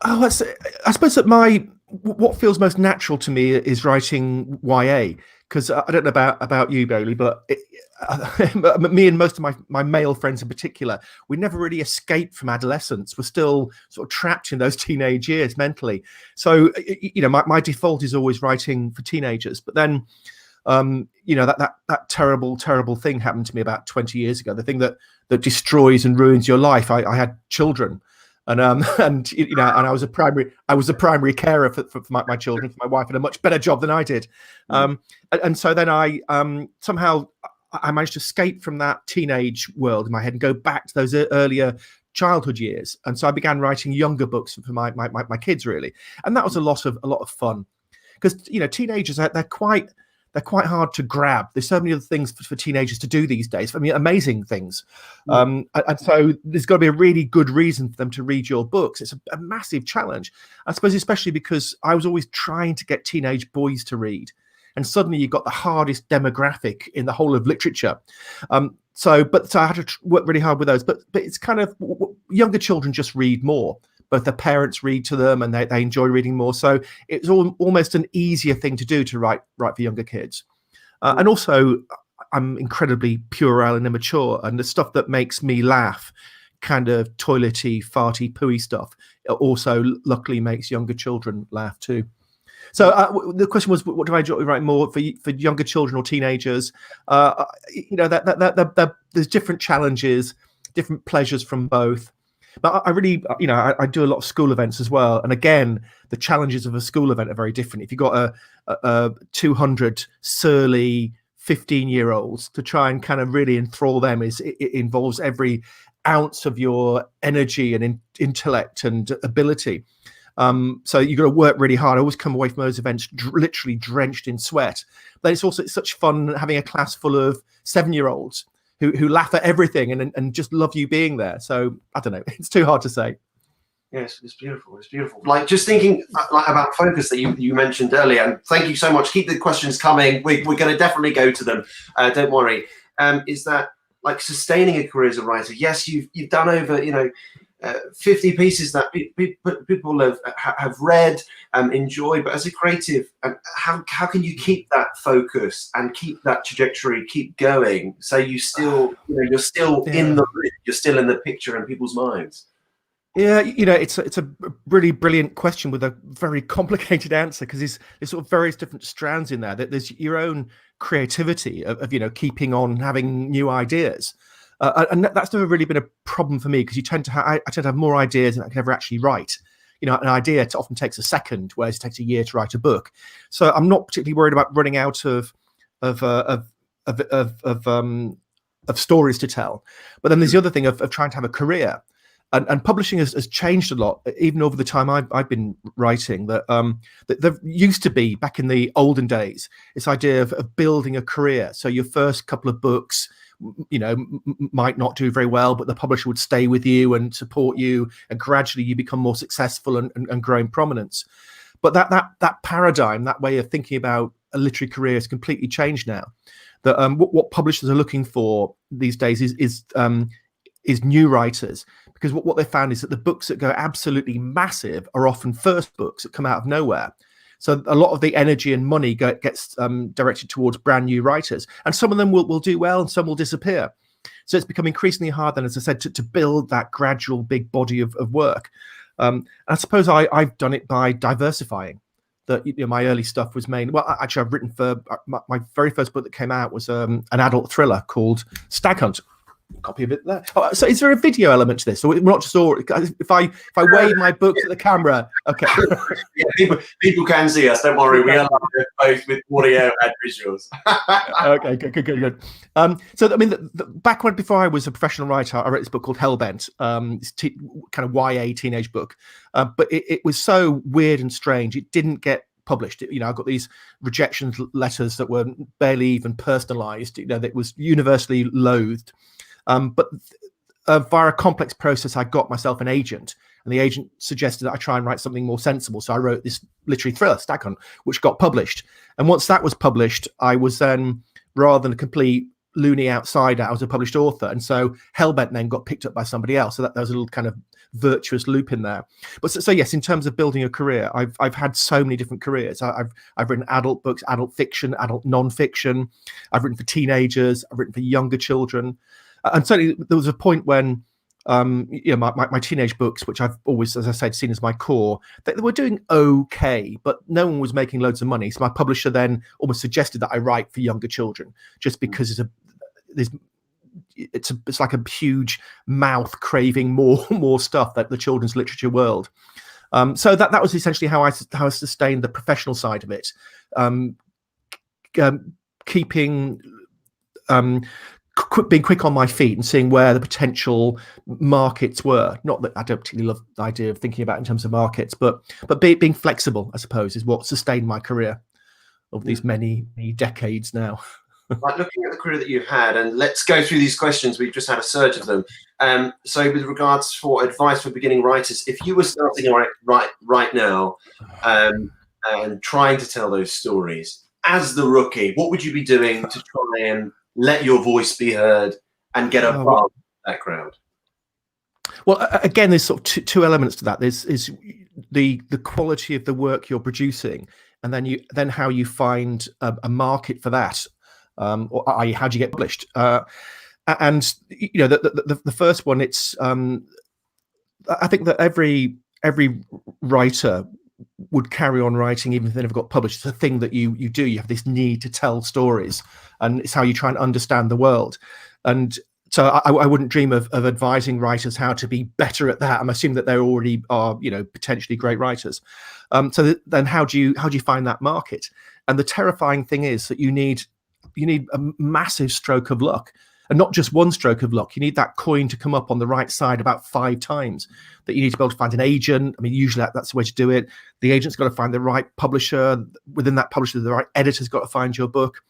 Oh, I suppose that what feels most natural to me is writing YA, because I don't know about you, Bailey, but me and most of my male friends in particular, we never really escaped from adolescence. We're still sort of trapped in those teenage years mentally. So, my default is always writing for teenagers. But then, that terrible thing happened to me about 20 years ago. The thing that destroys and ruins your life. I had children. And I was a primary carer for my children, for my wife, and a much better job than I did. And so then I somehow I managed to escape from that teenage world in my head and go back to those earlier childhood years. And so I began writing younger books for my kids, really. And that was a lot of fun, because teenagers, they're quite hard to grab. There's so many other things for teenagers to do these days. I mean, amazing things. And so there's got to be a really good reason for them to read your books. It's a massive challenge, I suppose, especially because I was always trying to get teenage boys to read. And suddenly you've got the hardest demographic in the whole of literature. So I had to work really hard with those. But it's kind of, younger children just read more. Both the parents read to them and they enjoy reading more. So it's almost an easier thing to do to write for younger kids. And also, I'm incredibly puerile and immature. And the stuff that makes me laugh, kind of toilety, farty, pooey stuff, also luckily makes younger children laugh too. So the question was, what do I enjoy writing more for younger children or teenagers? There's different challenges, different pleasures from both. But I really, I do a lot of school events as well. And again, the challenges of a school event are very different. If you've got a 200 surly 15-year-olds to try and kind of really enthrall them, it involves every ounce of your energy and intellect and ability. So you've got to work really hard. I always come away from those events literally drenched in sweat. But it's such fun having a class full of 7-year-olds who laugh at everything and just love you being there. So I don't know, it's too hard to say. Yes, it's beautiful. It's beautiful. Like, just thinking about focus that you mentioned earlier, and thank you so much. Keep the questions coming. We're going to definitely go to them. Don't worry. Is that like sustaining a career as a writer? Yes, you've done over 50 pieces that people have read and enjoyed, but as a creative, how can you keep that focus and keep that trajectory, keep going, so you still you're still in the picture in people's minds? Yeah, it's a really brilliant question with a very complicated answer, because there's sort of various different strands in there. There's your own creativity of keeping on having new ideas. And that's never really been a problem for me, because I tend to have more ideas than I can ever actually write. An idea often takes a second, whereas it takes a year to write a book. So I'm not particularly worried about running out of stories to tell. But then there's the other thing of trying to have a career. And publishing has changed a lot, even over the time I've been writing. That there used to be, back in the olden days, this idea of building a career. So your first couple of books, might not do very well, but the publisher would stay with you and support you, and gradually you become more successful and grow in prominence. But that paradigm, that way of thinking about a literary career, has completely changed now. That what publishers are looking for these days is new writers, because what they found is that the books that go absolutely massive are often first books that come out of nowhere. So a lot of the energy and money gets directed towards brand new writers, and some of them will do well and some will disappear. So it's become increasingly hard then, as I said, to build that gradual big body of work. I suppose I've done it by diversifying. That my early stuff was mainly, well, actually I've written for my very first book that came out was an adult thriller called Stag Hunt. Copy of it there. Oh, so is there a video element to this? So we're not just all, if I wave my books at the camera, okay. Yeah, people can see us. Don't worry, we are both with audio and visuals. Okay, good. So I mean, back before I was a professional writer, I wrote this book called Hellbent. It's kind of YA teenage book, but it was so weird and strange. It didn't get published. I got these rejection letters that were barely even personalized. That was universally loathed. But via a complex process, I got myself an agent, and the agent suggested that I try and write something more sensible. So I wrote this literary thriller, Stag Hunt, which got published. And once that was published, I was then, rather than a complete loony outsider, I was a published author. And so Hellbent then got picked up by somebody else. So that there was a little kind of virtuous loop in there. But so yes, in terms of building a career, I've had so many different careers. I've written adult books, adult fiction, adult non-fiction. I've written for teenagers. I've written for younger children. And certainly there was a point when, my teenage books, which I've always, as I said, seen as my core, they were doing okay, but no one was making loads of money. So my publisher then almost suggested that I write for younger children, just because it's like a huge mouth craving more stuff, like the children's literature world. So that was essentially how I sustained the professional side of it, keeping. Being quick on my feet and seeing where the potential markets were. Not that I don't particularly love the idea of thinking about in terms of markets, but being flexible, I suppose, is what sustained my career over these many decades now. Like, looking at the career that you've had, and let's go through these questions. We've just had a surge of them. So with regards for advice for beginning writers, if you were starting right now and trying to tell those stories as the rookie, what would you be doing to try and let your voice be heard and get above that crowd? Well, again, there's sort of two elements to that. There's the quality of the work you're producing, and then how you find a market for that, or how do you get published? And the first one, it's I think that every writer would carry on writing even if they never got published. It's a thing that you do. You have this need to tell stories, and it's how you try and understand the world. And so I wouldn't dream of advising writers how to be better at that. I'm assuming that they already are, potentially great writers. Then how do you find that market? And the terrifying thing is that you need a massive stroke of luck. And not just one stroke of luck. You need that coin to come up on the right side about 5 times. That you need to be able to find an agent. I mean, usually that's the way to do it. The agent's got to find the right publisher. Within that publisher, the right editor's got to find your book.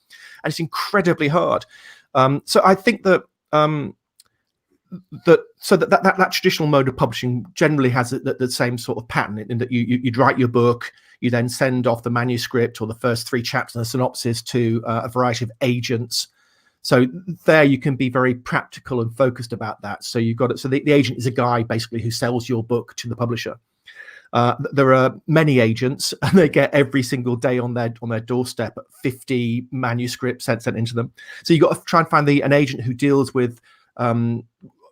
And it's incredibly hard. So I think that that traditional mode of publishing generally has the same sort of pattern, in that you'd write your book, you then send off the manuscript or the first 3 chapters and a synopsis to a variety of agents. So there you can be very practical and focused about that. So you've got it. So the agent is a guy basically who sells your book to the publisher. There are many agents, and they get every single day on their doorstep 50 manuscripts sent into them. So you've got to try and find an agent who deals with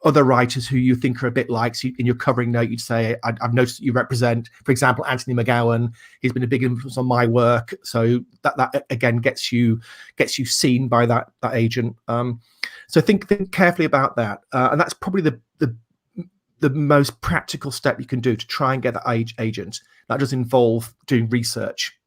other writers who you think are a bit like. So in your covering note, you'd say, I've noticed that you represent, for example, Anthony McGowan. He's been a big influence on my work. So that again gets you seen by that agent. So think carefully about that. And that's probably the most practical step you can do to try and get that agent. That does involve doing research.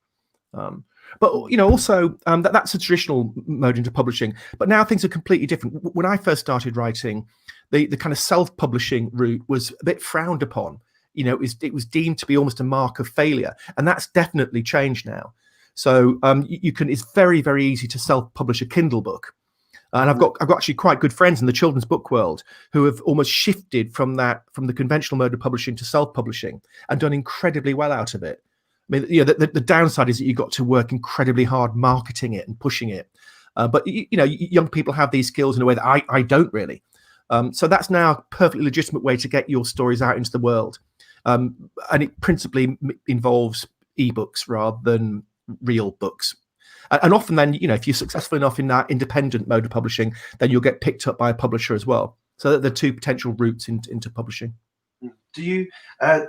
But also that's a traditional mode into publishing. But now things are completely different. When I first started writing, the kind of self-publishing route was a bit frowned upon. It was deemed to be almost a mark of failure, and that's definitely changed now. So it's very, very easy to self-publish a Kindle book. And I've got actually quite good friends in the children's book world who have almost shifted from the conventional mode of publishing to self-publishing and done incredibly well out of it. I mean, the downside is that you've got to work incredibly hard marketing it and pushing it. But young people have these skills in a way that I don't really. So that's now a perfectly legitimate way to get your stories out into the world. And it principally involves ebooks rather than real books. And often then, if you're successful enough in that independent mode of publishing, then you'll get picked up by a publisher as well. So there are two potential routes into publishing. Do you,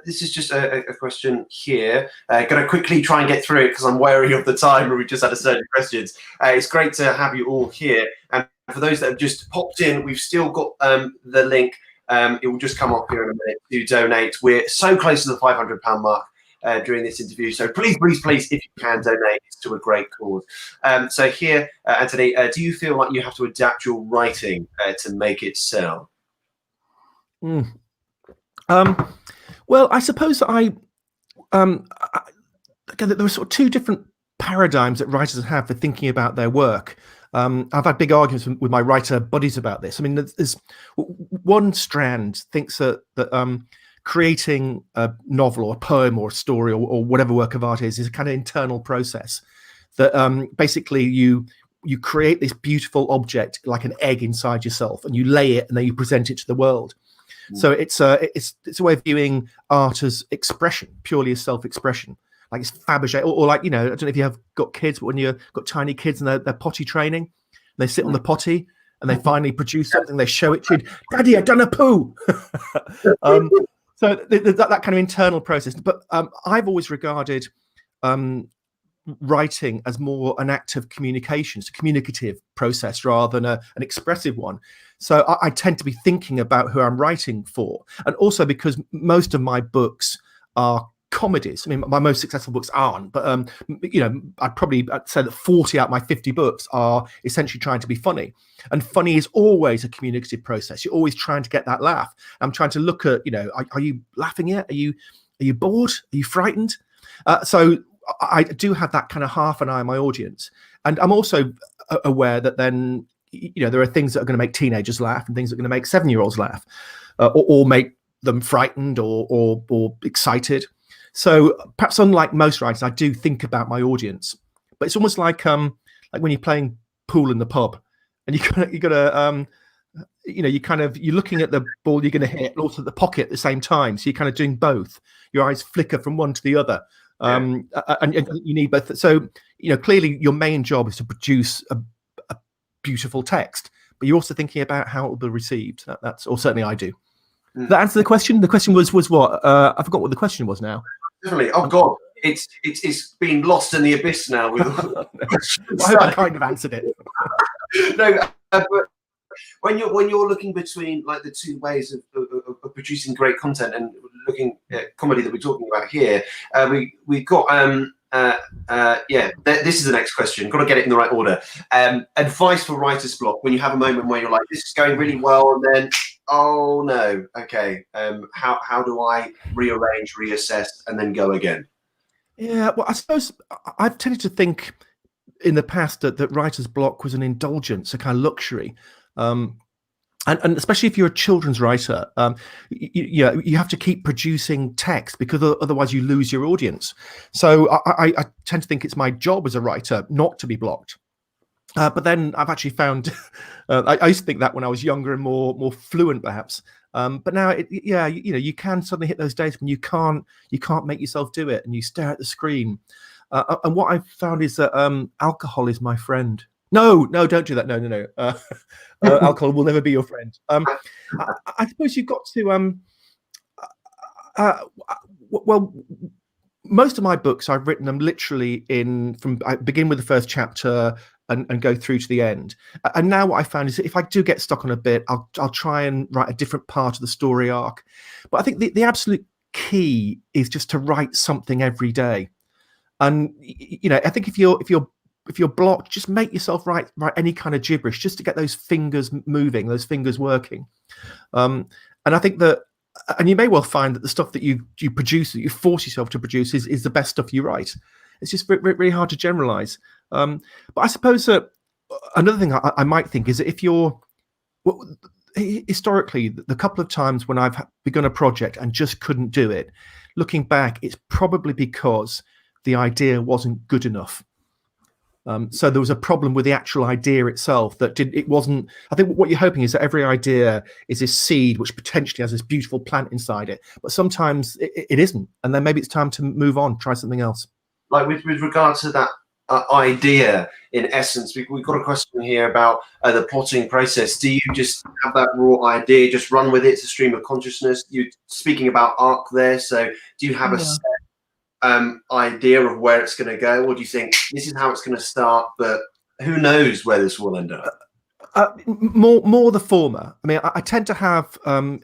this is just a question here. Going to quickly try and get through it because I'm wary of the time and we've just had a certain questions. It's great to have you all here. And for those that have just popped in, we've still got the link. It will just come up here in a minute to donate. We're so close to the £500 mark during this interview. So please, if you can donate, it's to a great cause. So here, Anthony, do you feel like you have to adapt your writing to make it sell? Well, I suppose there are sort of two different paradigms that writers have for thinking about their work. I've had big arguments with my writer buddies about this. I mean, there's one strand thinks that creating a novel or a poem or a story or whatever work of art is a kind of internal process that basically you create this beautiful object like an egg inside yourself, and you lay it and then you present it to the world. So it's a way of viewing art as expression, purely as self-expression. Like it's Fabergé, or like, I don't know if you have got kids, but when you've got tiny kids and they're potty training, and they sit on the potty and they finally produce something, they show it to you, Daddy, I've done a poo. So that kind of internal process. But I've always regarded writing as more an act of communication. It's a communicative process rather than an expressive one. So I tend to be thinking about who I'm writing for. And also because most of my books are comedies. I mean, my most successful books aren't, but I'd say that 40 out of my 50 books are essentially trying to be funny. And funny is always a communicative process. You're always trying to get that laugh. I'm trying to look at, are you laughing yet? Are you bored? Are you frightened? So I do have that kind of half an eye on my audience. And I'm also aware that then, there are things that are going to make teenagers laugh and things that are going to make 7-year-olds laugh or make them frightened or excited. So perhaps unlike most writers, I do think about my audience, but it's almost like when you're playing pool in the pub, and you're looking at the ball you're going to hit, and also the pocket at the same time. So you're kind of doing both. Your eyes flicker from one to the other, and you need both. So clearly your main job is to produce a beautiful text, but you're also thinking about how it will be received. Or certainly I do. Does that answer the question? The question was what? I forgot what the question was now. Definitely. Oh God, it's been lost in the abyss now. I hope I kind of answered it. No, but when you're looking between like the two ways of producing great content and looking at comedy that we're talking about here, we've got this is the next question. Got to get it in the right order. Advice for writer's block when you have a moment where you're like, this is going really well, and then oh no, okay. How do I rearrange, reassess, and then go again? Yeah, well, I suppose I've tended to think in the past that writer's block was an indulgence, a kind of luxury. And especially if you're a children's writer, you have to keep producing text because otherwise you lose your audience. So I tend to think it's my job as a writer not to be blocked. But then I've actually found I used to think that when I was younger and more fluent, perhaps. But now, you can suddenly hit those days when you can't make yourself do it, and you stare at the screen. And what I've found is that alcohol is my friend. No, don't do that. No. Alcohol will never be your friend. I suppose you've got to. Well, most of my books I've written them literally I begin with the first chapter and go through to the end. And now what I found is that if I do get stuck on a bit, I'll try and write a different part of the story arc. But I think the absolute key is just to write something every day. And I think if you're blocked, just make yourself write any kind of gibberish just to get those fingers moving, those fingers working. And I think that, and you may well find that the stuff that you produce, that you force yourself to produce, is the best stuff you write. It's just really hard to generalize. But I suppose that another thing I might think is that if you're, historically, the couple of times when I've begun a project and just couldn't do it, looking back, it's probably because the idea wasn't good enough. So there was a problem with the actual idea itself it wasn't. I think what you're hoping is that every idea is this seed which potentially has this beautiful plant inside it, but sometimes it isn't, and then maybe it's time to move on, try something else. Like with regard to that idea, in essence, we've got a question here about the plotting process. Do you just have that raw idea, just run with it? It's a stream of consciousness. You're speaking about arc there, so do you have a set idea of where it's going to go, or do you think this is how it's going to start, but who knows where this will end up? More the former. I mean, I tend to have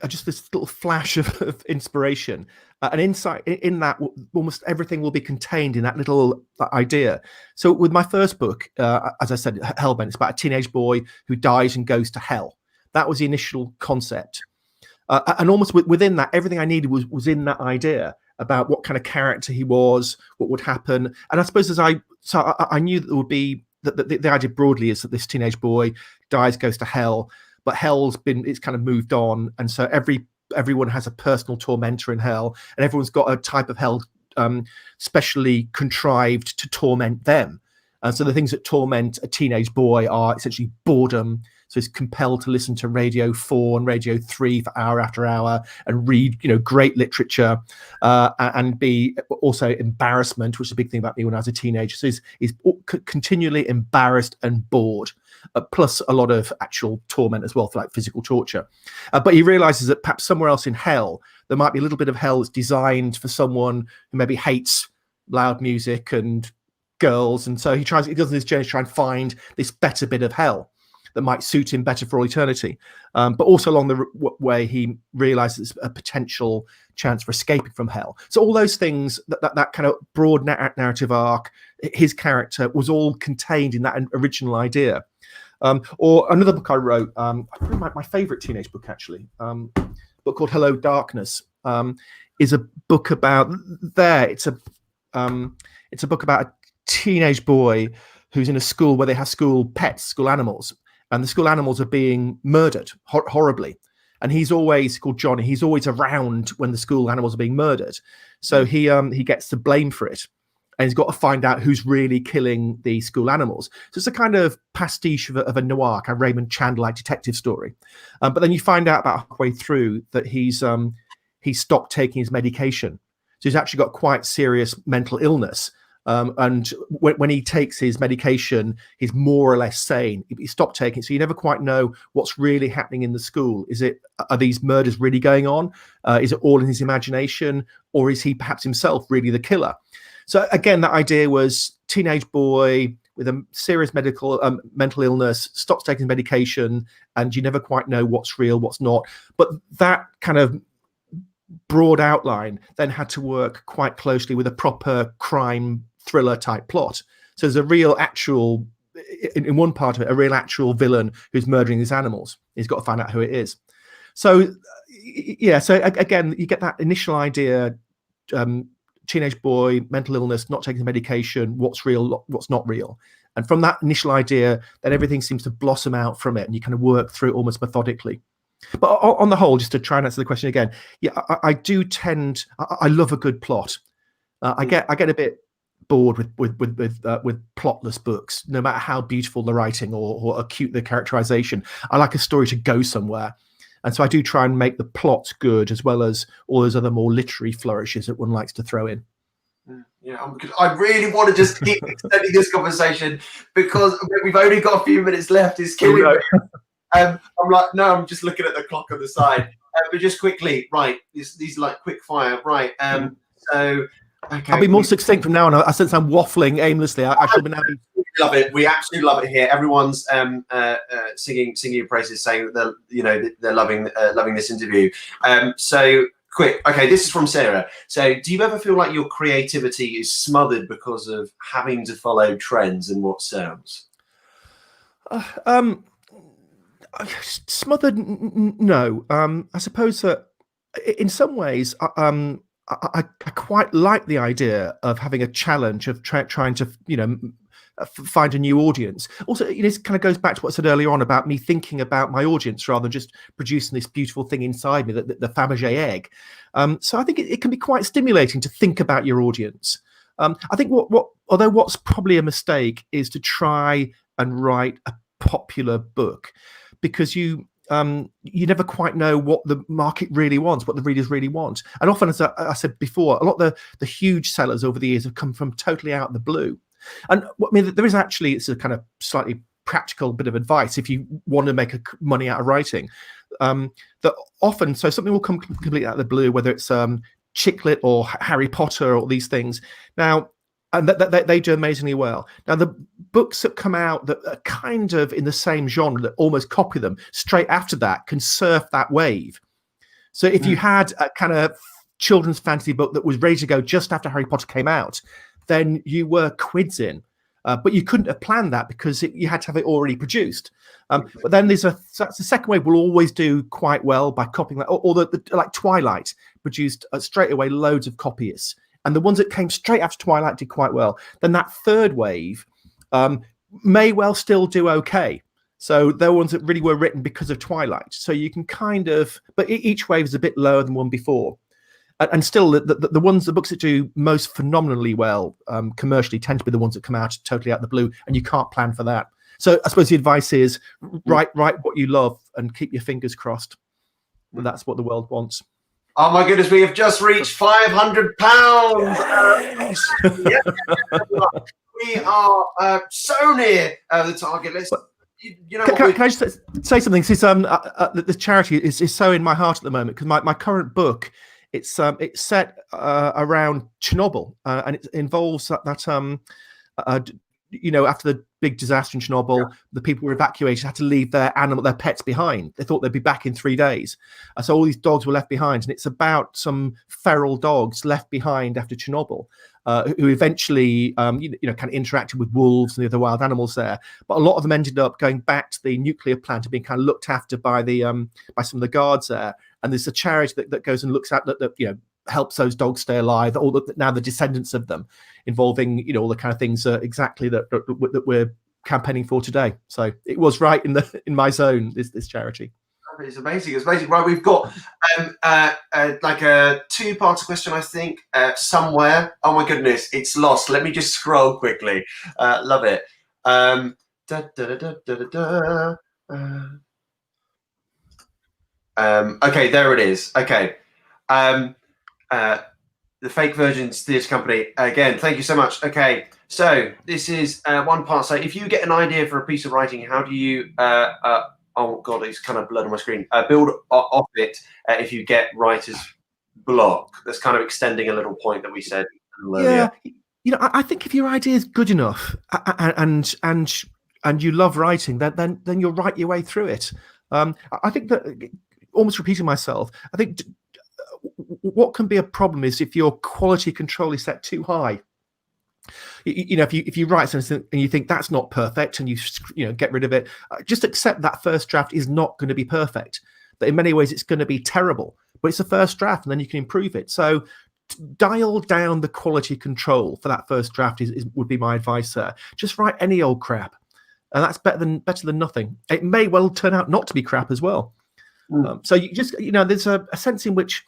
just this little flash of inspiration, an insight in that almost everything will be contained in that little idea. So with my first book, as I said, Hellbent, it's about a teenage boy who dies and goes to hell. That was the initial concept, and almost within that, everything I needed was in that idea about what kind of character he was, what would happen. And I suppose I knew that there would be, that the idea broadly is that this teenage boy dies, goes to hell, but it's kind of moved on. And so everyone has a personal tormentor in hell, and everyone's got a type of hell specially contrived to torment them. And so the things that torment a teenage boy are essentially boredom. So he's compelled to listen to Radio 4 and Radio 3 for hour after hour and read, great literature, and be also embarrassment, which is a big thing about me when I was a teenager. So he's continually embarrassed and bored, plus a lot of actual torment as well, for like physical torture. But he realizes that perhaps somewhere else in hell, there might be a little bit of hell that's designed for someone who maybe hates loud music and girls. And so he goes on this journey to try and find this better bit of hell that might suit him better for all eternity. But also along the way, he realizes a potential chance for escaping from hell. So all those things, that kind of broad narrative arc, his character was all contained in that original idea. Or another book I wrote, my favorite teenage book actually, a book called Hello Darkness, is a book about it's a book about a teenage boy who's in a school where they have school pets, school animals. And the school animals are being murdered horribly. And he's always, called Johnny, he's always around when the school animals are being murdered. So he gets the blame for it. And he's got to find out who's really killing the school animals. So it's a kind of pastiche of a noir, kind of Raymond Chandler-like detective story. But then you find out about halfway through that he's stopped taking his medication. So he's actually got quite serious mental illness. And when he takes his medication, he's more or less sane. He stopped taking it, so you never quite know what's really happening in the school. Are these murders really going on? Is it all in his imagination, or is he perhaps himself really the killer? So again, that idea was teenage boy with a serious mental illness, stops taking his medication, and you never quite know what's real, what's not. But that kind of broad outline then had to work quite closely with a proper crime thriller type plot. So there's a real actual, in one part of it, a real actual villain who's murdering these animals. He's got to find out who it is. So yeah, so again, you get that initial idea, teenage boy, mental illness, not taking medication, what's real, what's not real. And from that initial idea, then everything seems to blossom out from it, and you kind of work through it almost methodically. But on the whole, just to try and answer the question again, yeah, I do tend, I love a good plot. I get a bit bored with plotless books, no matter how beautiful the writing or acute the characterization. I like a story to go somewhere, and so I do try and make the plot good, as well as all those other more literary flourishes that one likes to throw in. Yeah, I really want to just keep extending this conversation because we've only got a few minutes left. It's killing me. I'm like, no, I'm just looking at the clock on the side. But just quickly, right? These are like quick fire, right? So. Okay. I'll be more succinct from now on. Since I'm waffling aimlessly, I shall be now. Love it. We absolutely love it here. Everyone's singing your praises, saying that they're loving this interview. So quick. Okay, this is from Sarah. So, do you ever feel like your creativity is smothered because of having to follow trends and what sells? Smothered? No. I suppose that in some ways, I quite like the idea of having a challenge of trying to, find a new audience. Also, this kind of goes back to what I said earlier on about me thinking about my audience rather than just producing this beautiful thing inside me, the Fabergé egg. So I think it can be quite stimulating to think about your audience. I think although what's probably a mistake is to try and write a popular book, because you never quite know what the market really wants, what the readers really want. And often, as I said before, a lot of the huge sellers over the years have come from totally out of the blue. And there is actually, it's a kind of slightly practical bit of advice if you want to make money out of writing, that often, so something will come completely out of the blue, whether it's chick lit or Harry Potter or these things. Now, and they do amazingly well. Now, the books that come out that are kind of in the same genre, that almost copy them, straight after that can surf that wave. So if you had a kind of children's fantasy book that was ready to go just after Harry Potter came out, then you were quids in. But you couldn't have planned that because you had to have it already produced. But then the second wave will always do quite well by copying that. Or like Twilight produced straight away loads of copyists. And the ones that came straight after Twilight did quite well. Then that third wave may well still do okay. So they're ones that really were written because of Twilight. So you can kind of, but each wave is a bit lower than one before. And still, the books that do most phenomenally well commercially tend to be the ones that come out totally out of the blue, and you can't plan for that. So I suppose the advice is write what you love and keep your fingers crossed. That's what the world wants. Oh my goodness, we have just reached £500. We are so near the target list. Can I just say something? This charity is so in my heart at the moment because my current book, it's set around Chernobyl, and it involves that after the big disaster in Chernobyl, the people who were evacuated had to leave their pets behind. They thought they'd be back in 3 days. So all these dogs were left behind. And it's about some feral dogs left behind after Chernobyl, who eventually, kind of interacted with wolves and the other wild animals there. But a lot of them ended up going back to the nuclear plant and being kind of looked after by by some of the guards there. And there's a charity that goes and looks at that helps those dogs stay alive, now the descendants of them, involving all the kind of things exactly that we're campaigning for today. So it was right in my zone, this charity. It's amazing. It's amazing. Right, we've got like a two-part question, I think, somewhere. Oh my goodness, it's lost. Let me just scroll quickly. Love it. Okay, there it is. Okay. The fake virgins theatre company, again, thank you so much. Okay, so this is one part. So if you get an idea for a piece of writing, how do you oh god, it's kind of blurred on my screen, build off it if you get writer's block? That's kind of extending a little point that we said earlier. Yeah, I think if your idea is good enough and you love writing, then you'll write your way through it. I think that, almost repeating myself, I think what can be a problem is if your quality control is set too high. If you write something and you think that's not perfect and you get rid of it, just accept that first draft is not going to be perfect. That in many ways it's going to be terrible, but it's a first draft and then you can improve it. So dial down the quality control for that first draft would be my advice there. Just write any old crap, and that's better than nothing. It may well turn out not to be crap as well. So you just there's a sense in which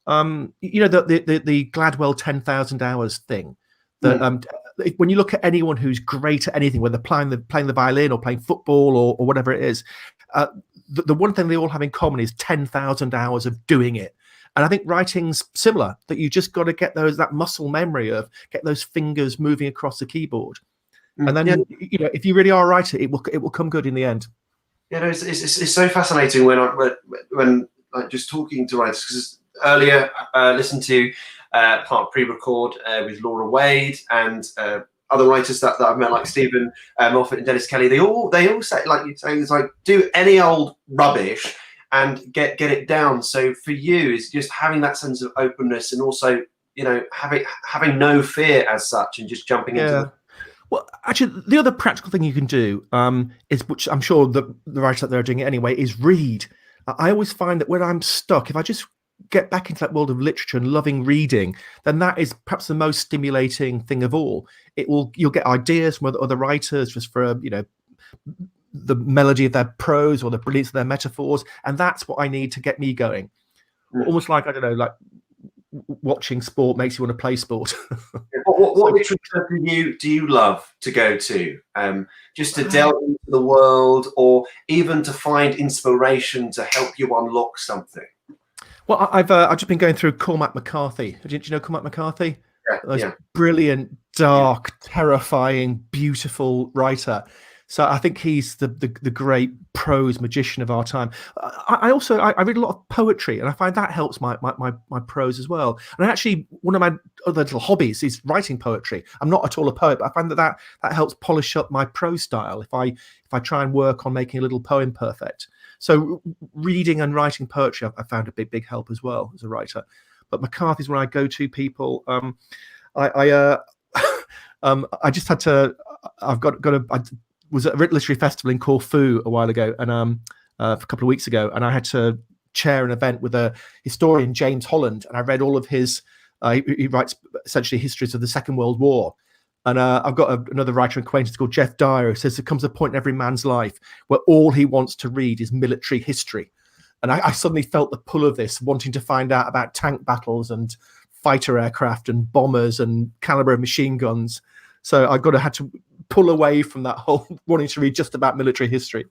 the Gladwell 10,000 hours thing, that when you look at anyone who's great at anything, whether playing the violin or playing football or whatever it is, the one thing they all have in common is 10,000 hours of doing it. And I think writing's similar, that you just got to get that muscle memory of get those fingers moving across the keyboard, and then if you really are a writer, it will come good in the end. It's so fascinating when just talking to writers, because earlier listened to part of pre-record with Laura Wade and other writers that I've met, like Stephen Moffat and Dennis Kelly. They all say, like you say, it's like do any old rubbish and get it down. So for you, it's just having that sense of openness, and also, you know, having no fear as such, and just jumping into the. Well, actually, the other practical thing you can do is, which I'm sure the writers out there are doing it anyway, is read. I always find that when I'm stuck, if I just get back into that world of literature and loving reading, then that is perhaps the most stimulating thing of all. You'll get ideas from other writers just for, you know, the melody of their prose or the brilliance of their metaphors, and that's what I need to get me going. Almost like, I don't know, like watching sport makes you want to play sport. What literature do you love to go to? Just to delve into the world, or even to find inspiration to help you unlock something? Well, I've just been going through Cormac McCarthy. Do you know Cormac McCarthy? Yeah. Brilliant, dark, terrifying, beautiful writer. So I think he's the great prose magician of our time. I also read a lot of poetry, and I find that helps my prose as well. And actually, one of my other little hobbies is writing poetry. I'm not at all a poet, but I find that helps polish up my prose style if I try and work on making a little poem perfect. So reading and writing poetry, I found a big help as well as a writer. But McCarthy's when I go to people. I just had to. I've got to. I was at a literary festival in Corfu a while ago, and a couple of weeks ago, and I had to chair an event with a historian, James Holland, and I read all of his. He writes essentially histories of the Second World War. And I've got another writer and acquaintance called Jeff Dyer, who says there comes a point in every man's life where all he wants to read is military history. And I suddenly felt the pull of this, wanting to find out about tank battles and fighter aircraft and bombers and caliber of machine guns. So had to pull away from that whole wanting to read just about military history.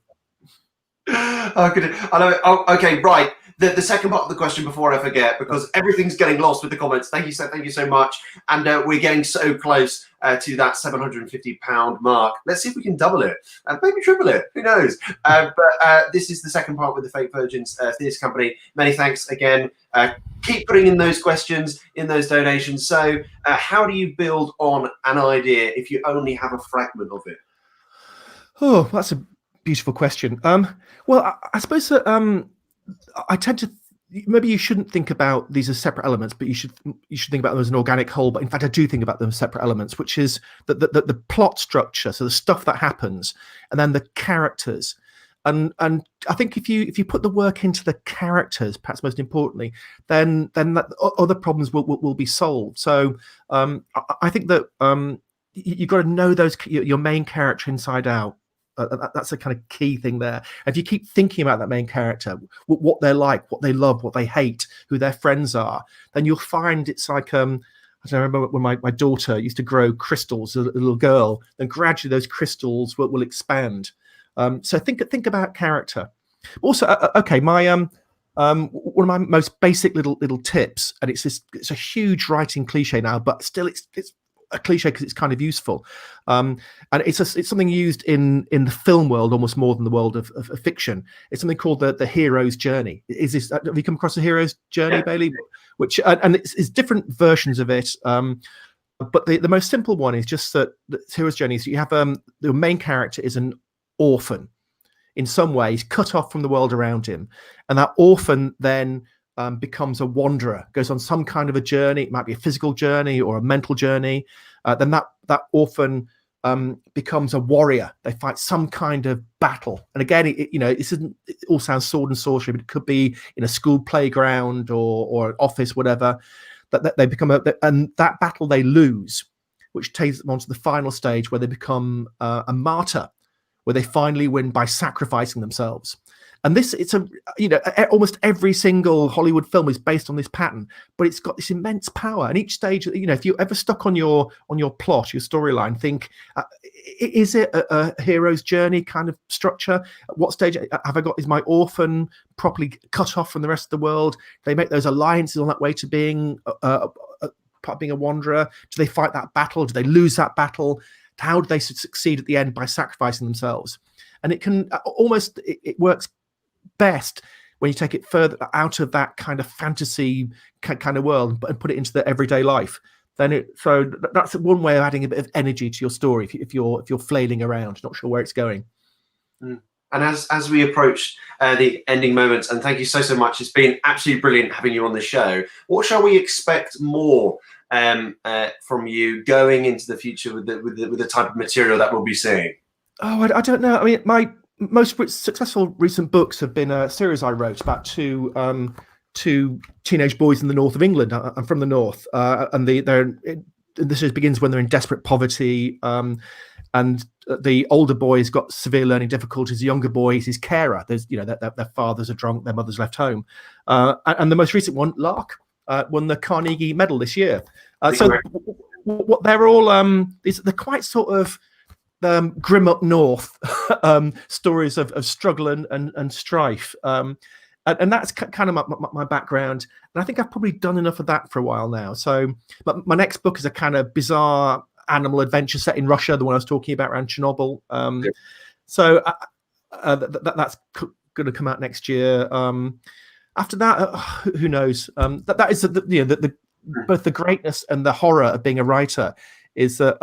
Okay, right. The second part of the question before I forget, because everything's getting lost with the comments. Thank you so much. And we're getting so close to that £750 mark. Let's see if we can double it and maybe triple it. Who knows? But this is the second part with the Fake Virgins Theatre Company. Many thanks again. Keep putting in those questions, in those donations. So how do you build on an idea if you only have a fragment of it? Oh, that's a beautiful question. Well, I suppose that I tend to. Maybe you shouldn't think about these as separate elements, but you should think about them as an organic whole. But in fact, I do think about them as separate elements, which is the plot structure, so the stuff that happens, and then the characters. And I think if you put the work into the characters, perhaps most importantly, then other problems will be solved. So I think that you've got to know your main character inside out. That's a kind of key thing there. If you keep thinking about that main character, what they're like, what they love, what they hate, who their friends are, then you'll find it's like I remember when my daughter used to grow crystals as a little girl, then gradually those crystals will expand. So think about character. Also, okay, my one of my most basic little tips, and it's a huge writing cliche now, but still it's a cliche because it's kind of useful, and it's something used in the film world almost more than the world of fiction. It's something called the hero's journey. Have you come across the hero's journey, Bailey? Which and it's different versions of it, but the most simple one is just that the hero's journey is you have the main character is an orphan in some ways, cut off from the world around him, and that orphan then becomes a wanderer, goes on some kind of a journey. It might be a physical journey or a mental journey. Then that orphan becomes a warrior. They fight some kind of battle. And again, it all sounds sword and sorcery, but it could be in a school playground or an office, whatever. That they become and that battle they lose, which takes them on to the final stage where they become a martyr, where they finally win by sacrificing themselves. And almost every single Hollywood film is based on this pattern, but it's got this immense power. And each stage, if you're ever stuck on your plot, your storyline, think, is it a hero's journey kind of structure? At what stage have I got? Is my orphan properly cut off from the rest of the world? Do they make those alliances on that way to being being a wanderer? Do they fight that battle? Do they lose that battle? How do they succeed at the end by sacrificing themselves? And it can almost, it works best when you take it further out of that kind of fantasy kind of world and put it into the everyday life. So that's one way of adding a bit of energy to your story if you're flailing around, not sure where it's going. And as we approach the ending moments, and thank you so much. It's been absolutely brilliant having you on the show. What shall we expect more from you going into the future with the type of material that we'll be seeing? Oh, I don't know. I mean, my most successful recent books have been a series I wrote about two teenage boys in the north of England. I'm from the north, and this begins when they're in desperate poverty. And the older boy's got severe learning difficulties. The younger boy is his carer. There's, their fathers are drunk, their mothers left home. And the most recent one, Lark, won the Carnegie Medal this year. So what they're all they're quite sort of grim up north stories of struggle and strife. And that's kind of my background. And I think I've probably done enough of that for a while now. So, but my next book is a kind of bizarre animal adventure set in Russia, the one I was talking about around Chernobyl. So that's going to come out next year. After that, who knows? That is both the greatness and the horror of being a writer is that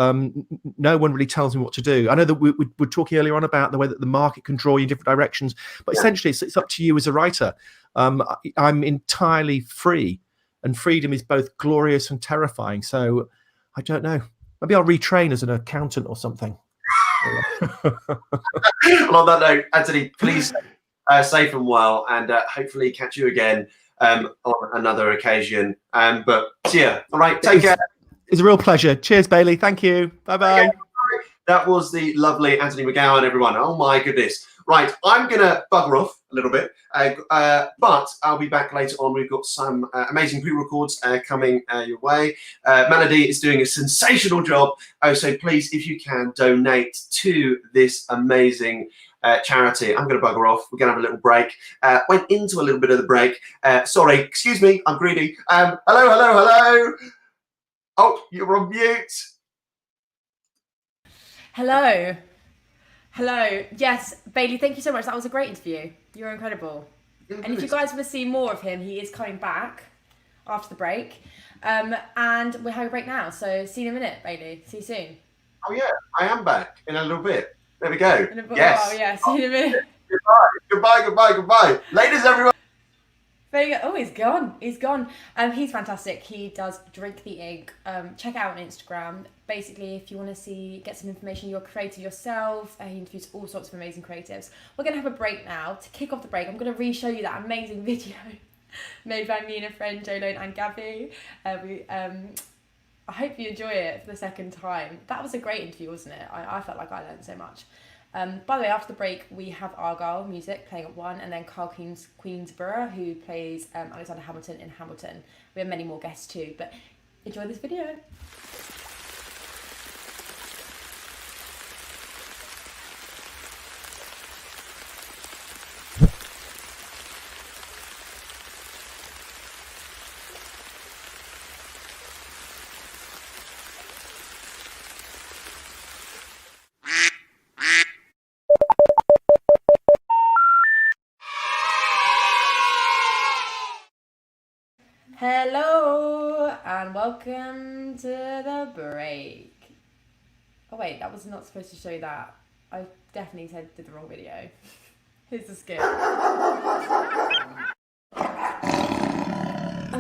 no one really tells me what to do. I know that we were talking earlier on about the way that the market can draw you in different directions, but essentially it's up to you as a writer. I'm entirely free, and freedom is both glorious and terrifying. So I don't know. Maybe I'll retrain as an accountant or something. Well, on that note, Anthony, please safe and well, and hopefully catch you again on another occasion. But see ya. All right, take care. It's a real pleasure. Cheers, Bailey. Thank you. Bye-bye. That was the lovely Anthony McGowan, everyone. Oh, my goodness. Right, I'm going to bugger off a little bit, but I'll be back later on. We've got some amazing pre-records coming your way. Melody is doing a sensational job. So please, if you can, donate to this amazing charity. I'm going to bugger off. We're going to have a little break. Went into a little bit of the break. Sorry, excuse me, I'm greedy. Hello. Oh, you're on mute. Hello. Yes, Bailey, thank you so much. That was a great interview. You're incredible. And if you guys want to see more of him, he is coming back after the break. And we're having a break now. So see you in a minute, Bailey. See you soon. Oh, yeah, I am back in a little bit. There we go. Yes. Oh, yeah, see you in a minute. Goodbye. Ladies, everyone. There you go. Oh, he's gone. He's fantastic. He does Drink the Ink. Check out on Instagram. Basically, if you want to get some information, you're a creator yourself. He interviews all sorts of amazing creatives. We're going to have a break now. To kick off the break, I'm going to re-show you that amazing video made by me and a friend, Jolene and Gabby. I hope you enjoy it for the second time. That was a great interview, wasn't it? I felt like I learned so much. By the way, after the break, we have Argyle music playing at 1, and then Carl Queensborough, who plays Alexander Hamilton in Hamilton. We have many more guests too, but enjoy this video. Hello and welcome to the break. Oh wait, that was not supposed to show that. I definitely did the wrong video. Here's the skip. Oh,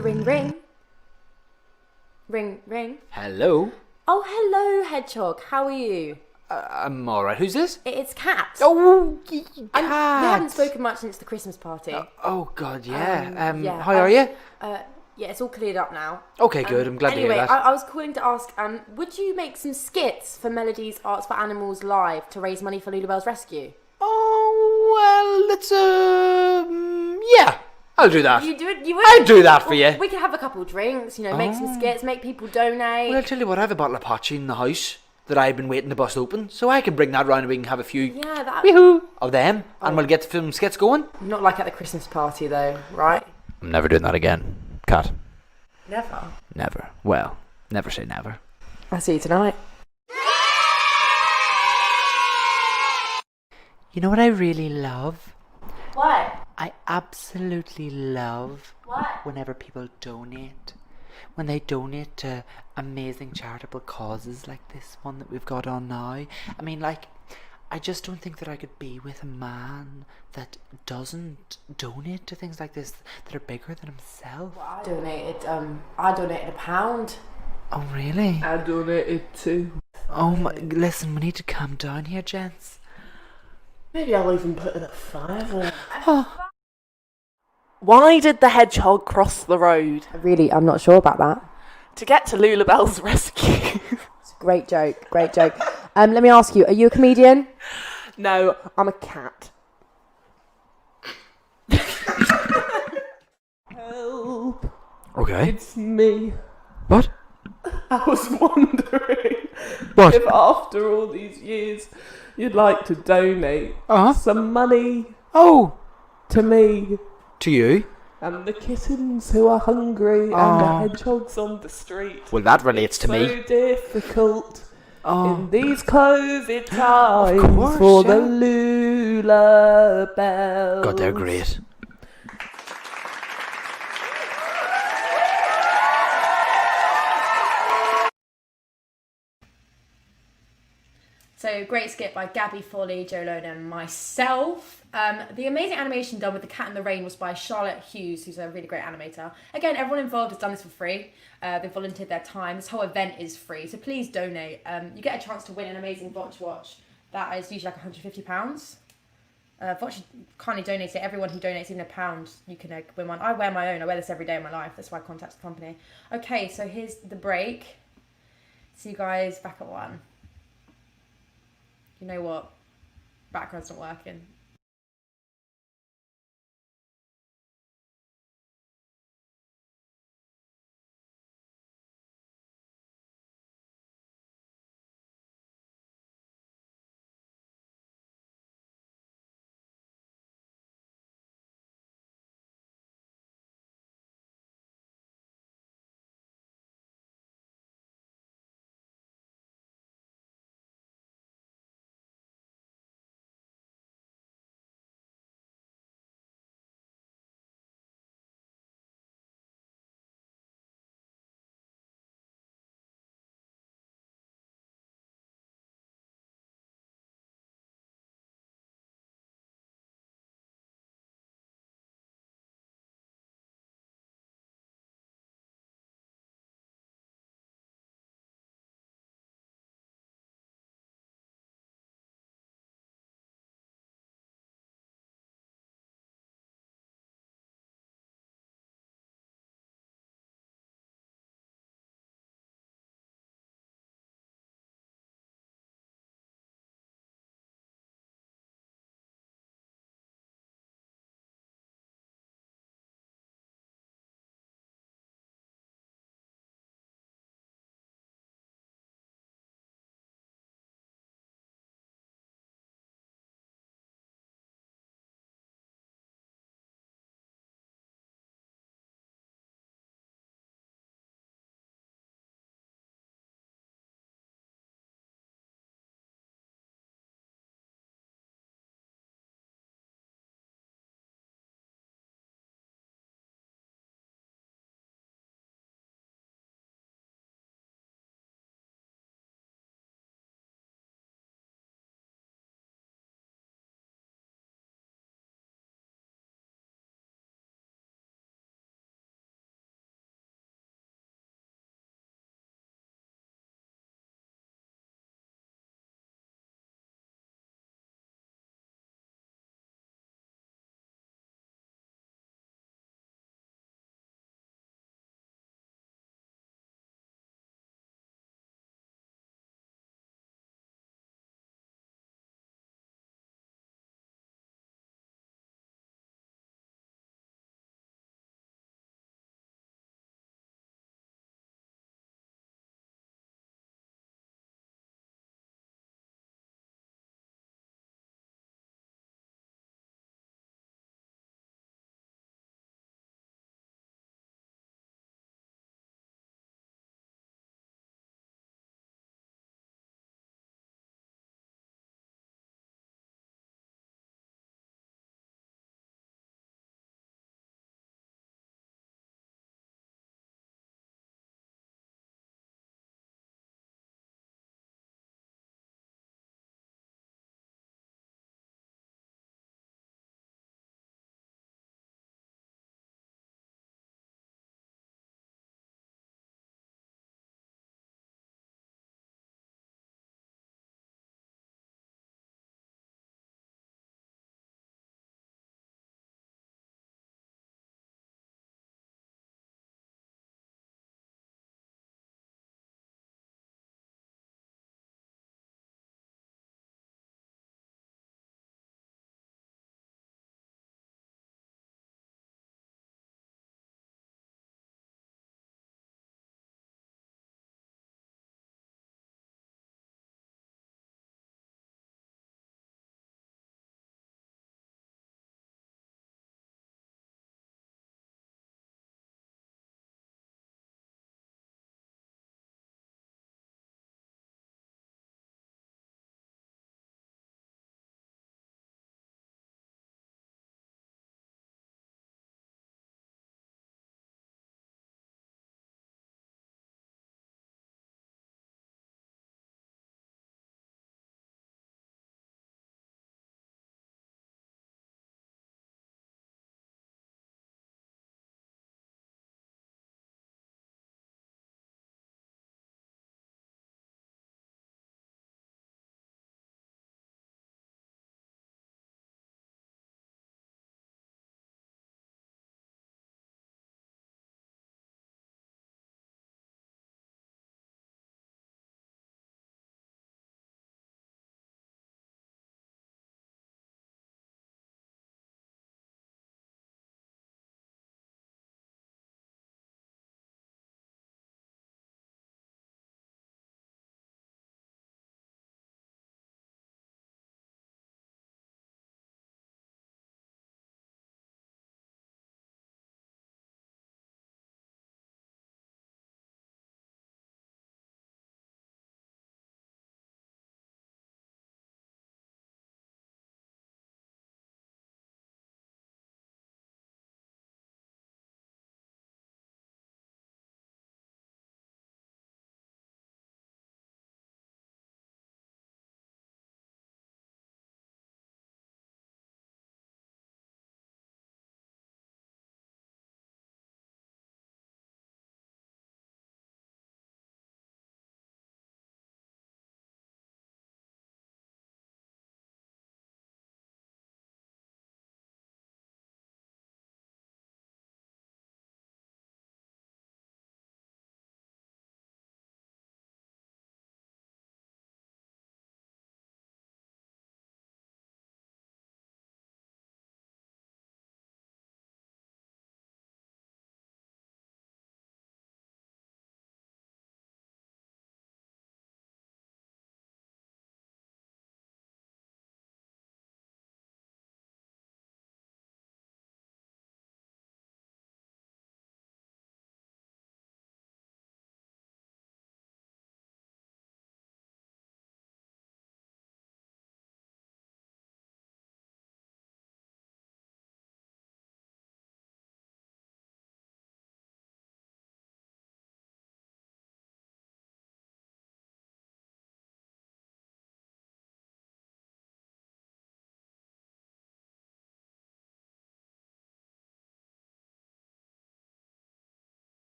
ring. Ring. Hello. Oh, hello, Hedgehog. How are you? I'm alright. Who's this? It's Kat. Oh, Kat. We haven't spoken much since the Christmas party. Oh God, yeah. How are you? Yeah, it's all cleared up now. Okay, good. I'm glad to hear that. Anyway, I was calling to ask, would you make some skits for Melody's Arts for Animals Live to raise money for Lulubells Rescue? Oh, well, let's, yeah, I'll do that. You do it? You would? I'll do that for you. We could have a couple of drinks, make some skits, make people donate. Well, I'll tell you what, I have a bottle of Pachi in the house that I've been waiting to bust open, so I can bring that round and we can have a few of them, and we'll get some skits going. Not like at the Christmas party, though, right? I'm never doing that again. Kat. Never. Well, never say never. I'll see you tonight. You know what I really love? What? I absolutely love whenever people donate. When they donate to amazing charitable causes like this one that we've got on now. I mean, like, I just don't think that I could be with a man that doesn't donate to things like this that are bigger than himself. Well, I donated £1. Oh, really? I donated too. Oh my, listen, we need to calm down here, gents. Maybe I'll even put in a £5. Oh. Why did the hedgehog cross the road? I'm not sure about that. To get to Lulubells Rescue. It's a great joke, great joke. Let me ask you, are you a comedian? No, I'm a cat. Help. Okay. It's me. What? I was wondering What? if after all these years you'd like to donate some money to me. To you? And the kittens who are hungry and the hedgehogs on the street. Well, that relates to me. So difficult in these COVID times for the Lulubells. God, they're great. So, great skit by Gabby Foley, Joe Lone and myself. The amazing animation done with The Cat in the Rain was by Charlotte Hughes, who's a really great animator. Again, everyone involved has done this for free. They've volunteered their time. This whole event is free, so please donate. You get a chance to win an amazing watch. That is usually like £150. Watch kindly donate it. Everyone who donates even £1, you can win one. I wear my own. I wear this every day of my life. That's why I contacted the company. Okay, so here's the break. See you guys back at 1. You know what? Background's not working.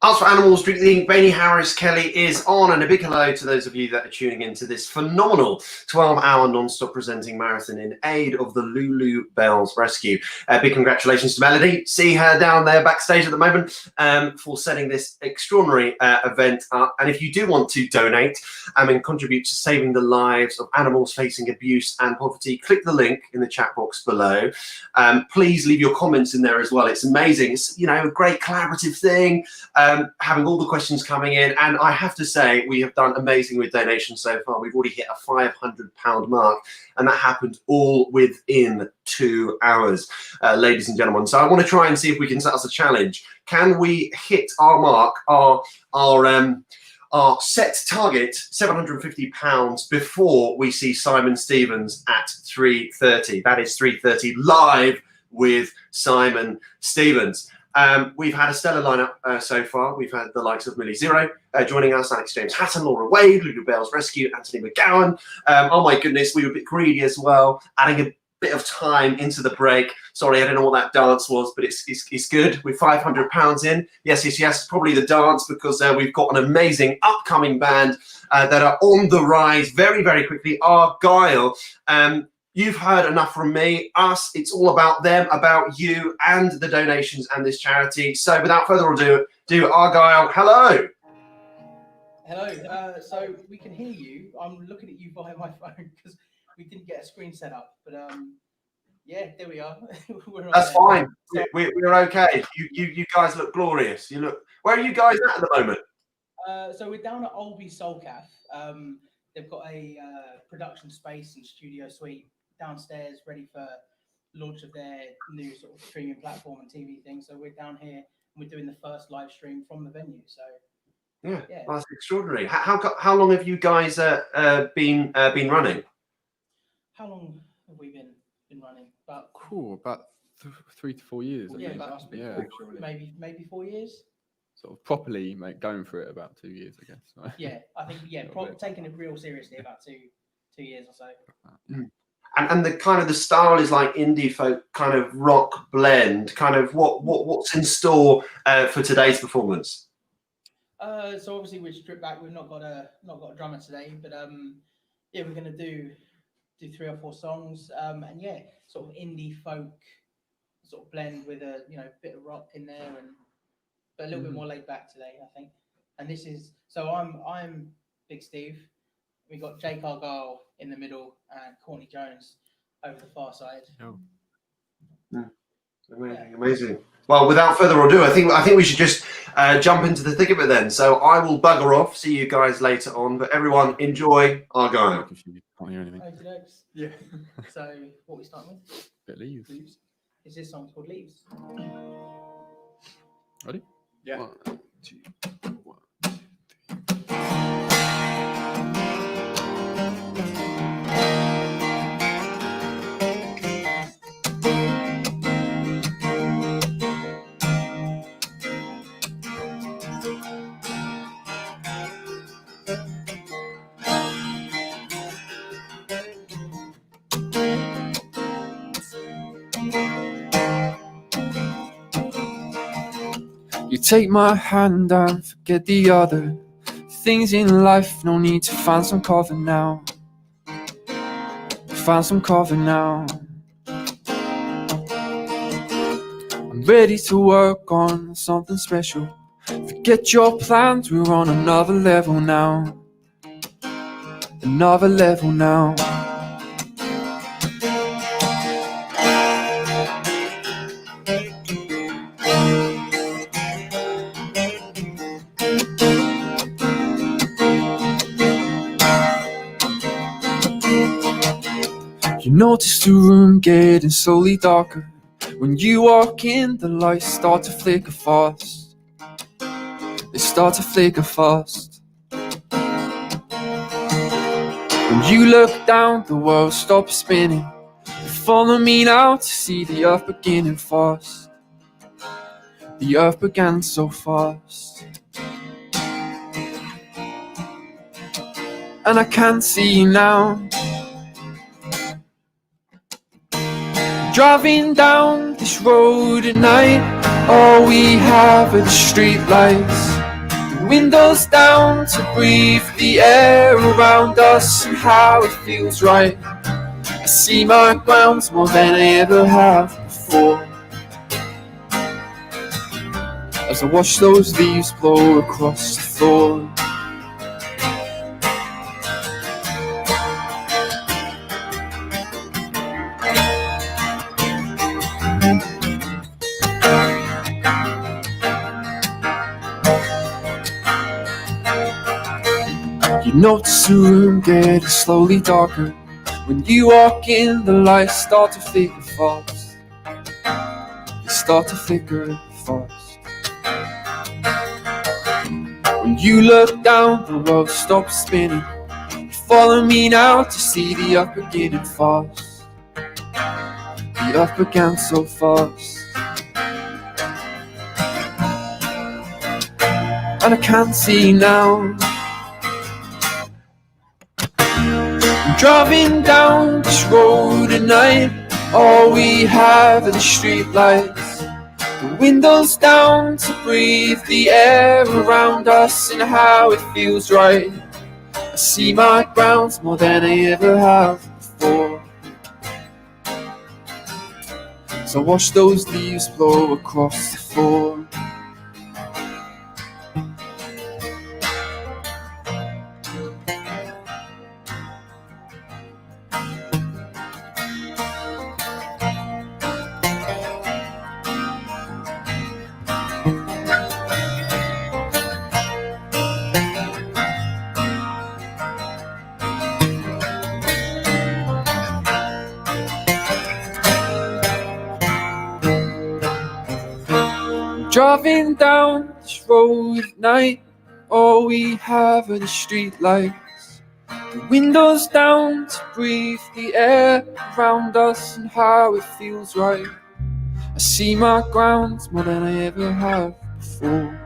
Hearts for Animals, Drink the Ink, Bailey Harris Kelly is on, and a big hello to those of you that are tuning into this phenomenal 12-hour non-stop presenting marathon in aid of the Lulubells Rescue. Big congratulations to Melody. See her down there backstage at the moment for setting this extraordinary event up. And if you do want to donate and contribute to saving the lives of animals facing abuse and poverty, click the link in the chat box below. Please leave your comments in there as well. It's amazing. It's, you know, a great collaborative thing. Having all the questions coming in, and I have to say we have done amazing with donations so far. We've already hit a £500 mark, and that happened all within 2 hours, ladies and gentlemen. So I want to try and see if we can set us a challenge. Can we hit our mark, our set target, £750, before we see Simon Stevens at 3:30? That is 3:30 live with Simon Stevens. We've had a stellar lineup so far. We've had the likes of Millie Zero joining us, Alex James Hatton, Laura Wade, Lulubells Rescue, Anthony McGowan. Oh my goodness, we were a bit greedy as well, adding a bit of time into the break. Sorry, I don't know what that dance was, but it's good. We're £500 in. Yes, probably the dance, because we've got an amazing upcoming band that are on the rise very, very quickly. Argyle. You've heard enough from me. Us, it's all about them, about you, and the donations and this charity. So without further ado, Argyle, hello. Hello. So we can hear you. I'm looking at you via my phone because we didn't get a screen set up. But yeah, there we are. That's fine. We're okay. You guys look glorious. You look. Where are you guys at the moment? So we're down at Olby Soulcaf. They've got a production space and studio suite downstairs ready for launch of their new sort of streaming platform and TV thing. So we're down here and we're doing the first live stream from the venue. So yeah. Well, that's extraordinary. How long have you guys been running? How long have we been running? About 3 to 4 years. Yeah, maybe 4 years. Sort of properly going for it about 2 years, I guess. Right? Yeah, I think taking it real seriously about two years or so. And the kind of the style is like indie folk kind of rock blend. Kind of what's in store for today's performance? So obviously we're stripped back. We've not got a drummer today, but yeah, we're gonna do 3 or 4 songs, and yeah, sort of indie folk sort of blend with a bit of rock in there, but a little bit more laid back today, I think. And this is I'm Big Steve. We got Jake Argyle in the middle and Courtney Jones over the far side. Oh. Amazing. Well, without further ado, I think we should just jump into the thick of it then. So I will bugger off. See you guys later on. But everyone, enjoy Argyle. Can't hear anything. Yeah. So what we start with? Bit Leaves. Is this song called Leaves? Ready? Yeah. 1, 2, 1. You take my hand and forget the other things in life. No need to find some cover now. Find some cover now. I'm ready to work on something special. Forget your plans, we're on another level now. Another level now. You notice the room getting slowly darker. When you walk in, the lights start to flicker fast. They start to flicker fast. When you look down, the world stops spinning. You follow me now to see the earth beginning fast. The earth began so fast. And I can't see now. Driving down this road at night, all we have are the street lights. The windows down to breathe the air around us and how it feels right. I see my grounds more than I ever have before, as I watch those leaves blow across the floor. You notice the room getting slowly darker. When you walk in, the lights start to flicker fast. They start to flicker fast. When you look down, the world stops spinning. You follow me now to see the up beginning fast. The up began so fast. And I can't see now. I'm driving down this road at night. All we have are the street lights. The windows down to breathe the air around us and how it feels right. I see my grounds more than I ever have before, so watch those leaves blow across the floor. Driving down this road at night, all we have are the street lights. The windows down to breathe the air around us and how it feels right. I see my grounds more than I ever have before.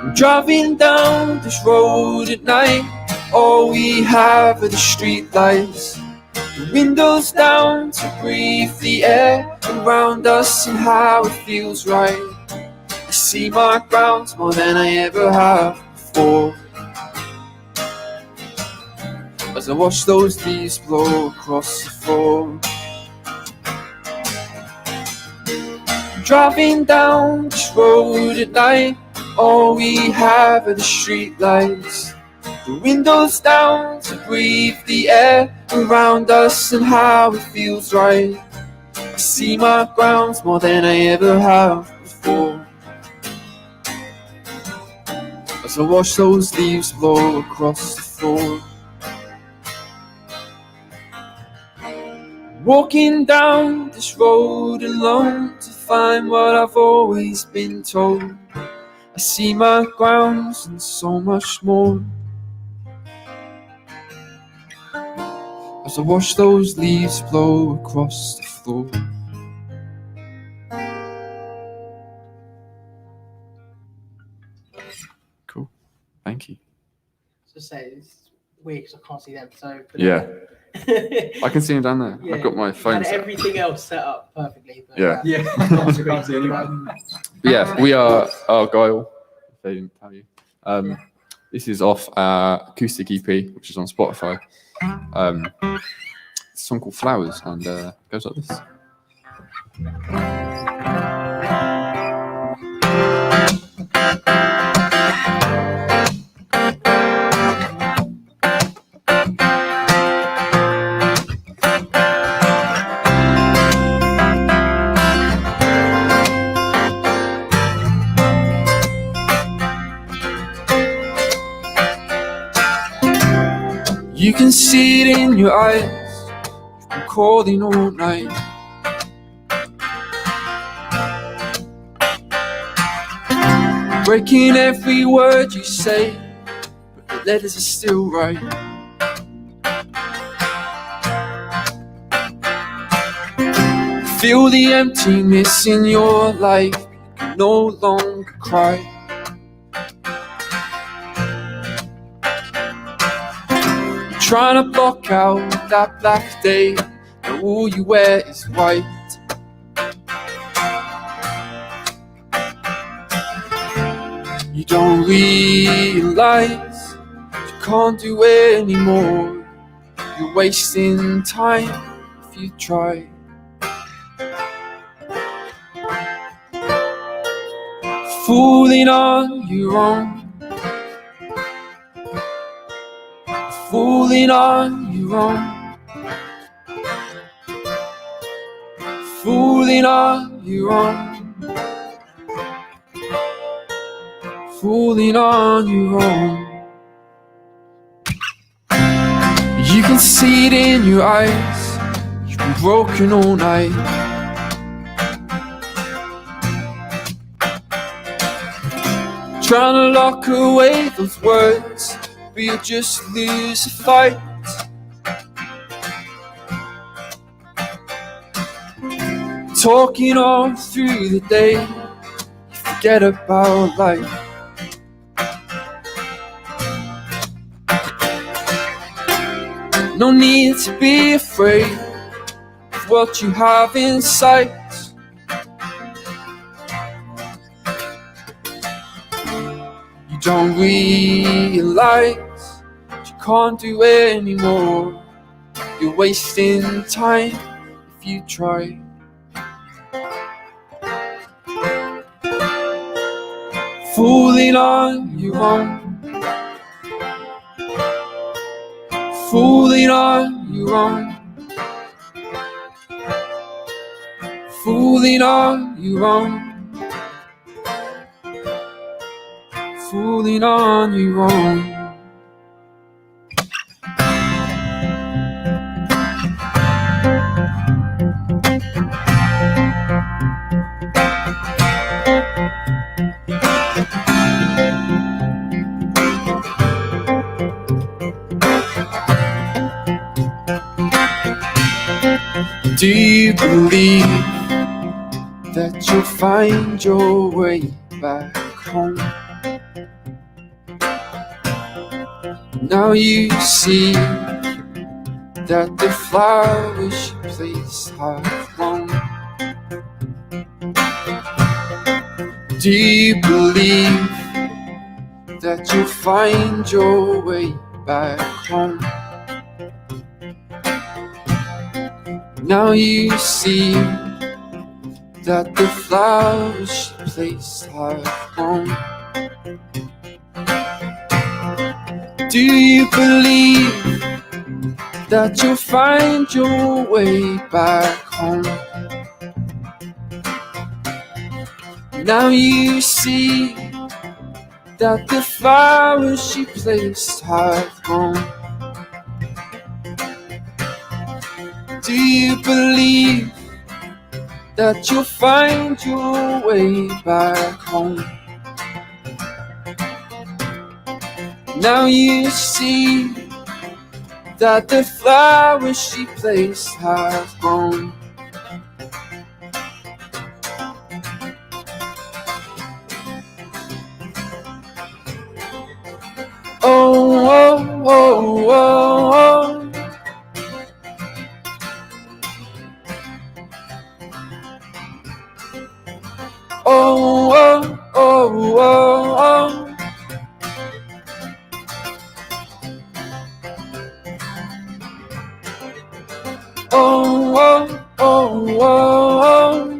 I'm driving down this road at night. All we have are the street lights. The windows down to breathe the air around us and how it feels right. I see my grounds more than I ever have before, as I watch those leaves blow across the floor. Driving down this road at night, all we have are the street lights. The windows down to breathe the air around us and how it feels right. I see my grounds more than I ever have before, as I watch those leaves blow across the floor. Walking down this road alone to find what I've always been told. I see my grounds and so much more, as I watch those leaves blow across the floor. Cool. Thank you. So say it's weird because I can't see them. So Yeah. I can see them down there. Yeah. I've got my phone and set. everything else set up perfectly. But, Yeah. yeah. Can't see anyone. But yeah, we are Guile, if they didn't tell you. This is off Acoustic EP, which is on Spotify. It's a song called Flowers, and it goes like this. You can see it in your eyes, you've been calling all night. Breaking every word you say, but the letters are still right. Feel the emptiness in your life, you can no longer cry. trying to block out that black day, and all you wear is white. You don't realize you can't do it anymore. You're wasting time if you try. Fooling on your own, fooling on your own, fooling on your own, fooling on your own. You can see it in your eyes, you've been broken all night. Trying to lock away those words, but you'll just lose a fight. Talking all through the day, you forget about life. No need to be afraid of what you have inside. You don't realize you can't do it anymore. You're wasting time if you try. Fooling on your own, fooling on your own, fooling on your own, fooling on your own. Do you believe that you'll find your way back home? Now you see that the flowers you placed have grown. Do you believe that you'll find your way back home? Now you see that the flowers you placed have grown. Do you believe that you'll find your way back home? Now you see that the flowers you placed have grown. Do you believe that you'll find your way back home? Now you see that the flowers she placed have grown. Oh, oh, oh, oh, oh. Oh, oh, oh, oh, oh. Oh, oh, oh, oh, oh.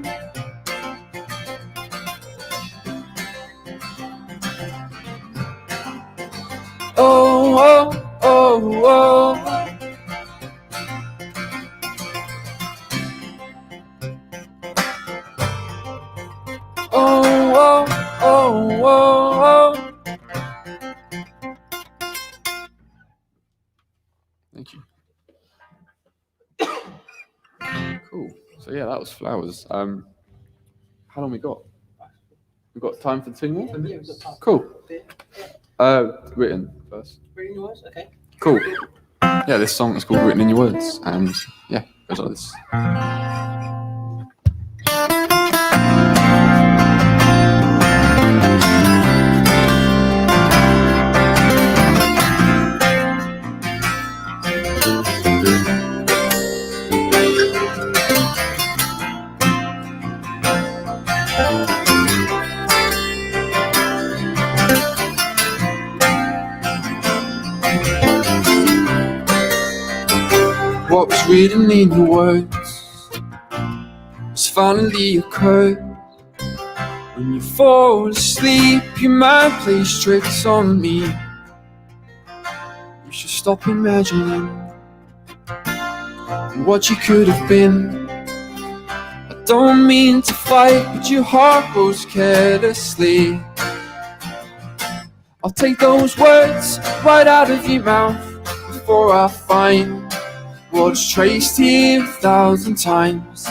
Oh, oh, oh, oh. Oh, oh, oh, oh. Thank you. Cool. So yeah, that was Flowers. How long we got? We've got time for two more? Cool. Written first. Written in your words? Okay. Cool. Yeah, this song is called Written in Your Words, and yeah, it goes like this. What was written in your words has finally occurred. When you fall asleep, your mind plays tricks on me. You should stop imagining what you could have been. I don't mean to fight, but your heart goes carelessly. I'll take those words right out of your mouth before I find what's traced here 1,000 times.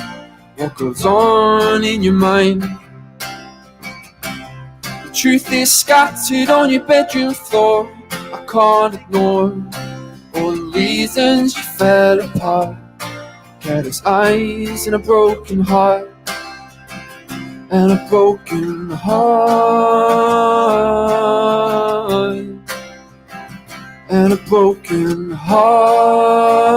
What goes on in your mind? The truth is scattered on your bedroom floor. I can't ignore all the reasons you fell apart. Careless eyes and a broken heart, and a broken heart, and a broken heart.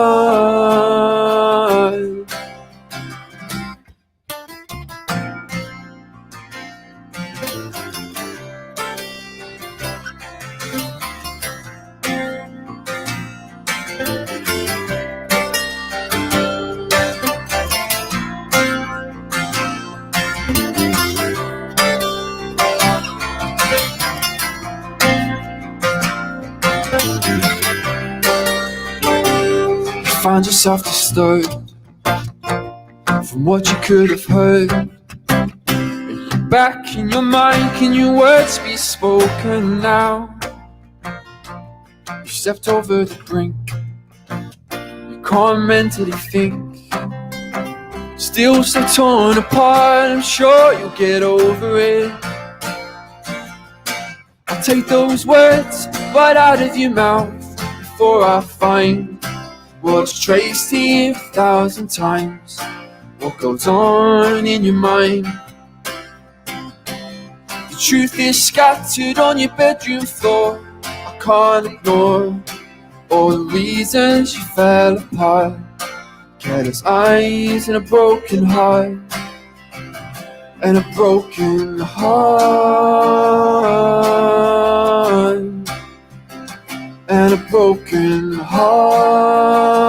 Find yourself disturbed from what you could have heard. Back in your mind, can your words be spoken now? You stepped over the brink, you can't mentally think. Still so torn apart, I'm sure you'll get over it. I'll take those words right out of your mouth before I find what's traced here 1,000 times. What goes on in your mind? The truth is scattered on your bedroom floor. I can't ignore all the reasons you fell apart. Careless eyes and a broken heart, and a broken heart, and a broken heart,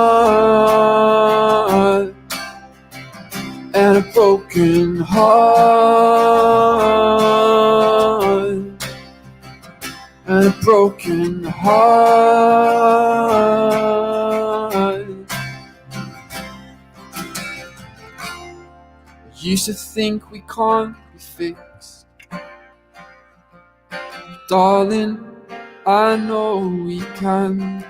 and a broken heart, and a broken heart. I used to think we can't be fixed, darling, I know we can.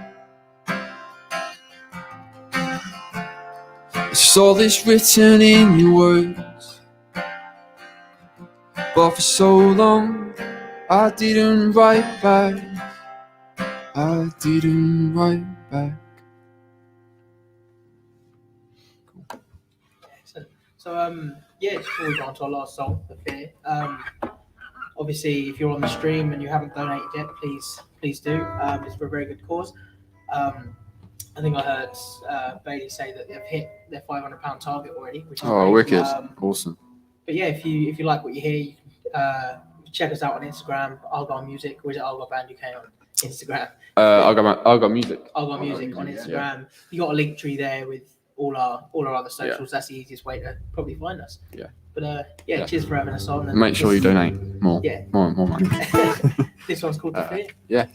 I saw this written in your words, but for so long I didn't write back. I didn't write back. So yeah, just before we go on to our last song, The Fear. Obviously, if you're on the stream and you haven't donated yet, please do. It's for a very good cause. I think I heard Bailey say that they've hit their £500 target already, which is great. Wicked. Awesome. But yeah, if you like what you hear, you can check us out on Instagram, Argyle Music, or is it Argyle Band UK on Instagram? Argyle Music. Argyle Music on Instagram. Yeah. You got a link tree there with all our other socials. Yeah. That's the easiest way to probably find us. Yeah. But yeah, cheers for having us on. And make sure you donate more. Yeah. More money. This one's called The Fear. Yeah.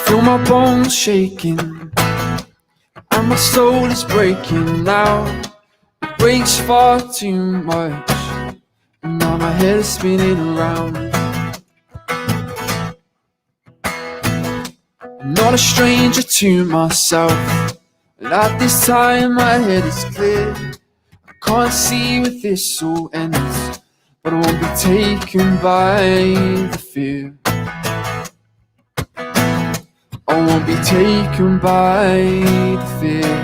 Feel my bones shaking, and my soul is breaking now. It breaks far too much, and now my head is spinning around. I'm not a stranger to myself, and at this time my head is clear. I can't see where this all ends, but I won't be taken by the fear. I won't be taken by the fear.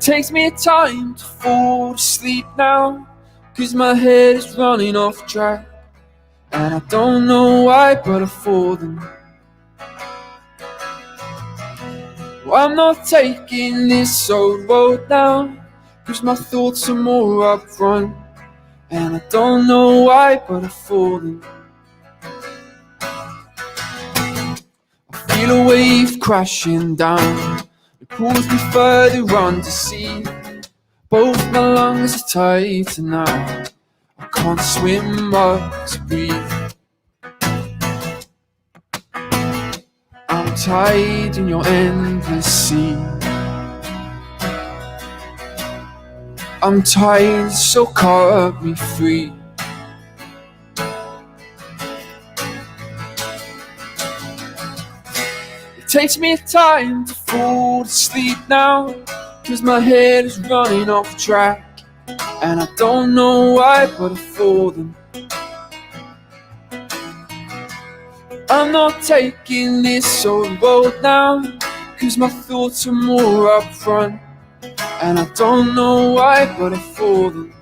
takes me time to fall asleep now, 'cause my head is running off track, and I don't know why, but I've fallen. I'm not taking this old road now, 'cause my thoughts are more up front, and I don't know why, but I've fallen. I feel a wave crashing down, it pulls me further on to sea. Both my lungs are tight now, I can't swim up to breathe. I'm tied in your endless sea. I'm tired, so cut me free. It takes me time to fall asleep now, 'cause my head is running off track, and I don't know why, but I've fallen. I'm not taking this old road now, 'cause my thoughts are more up front, and I don't know why, but I've fallen.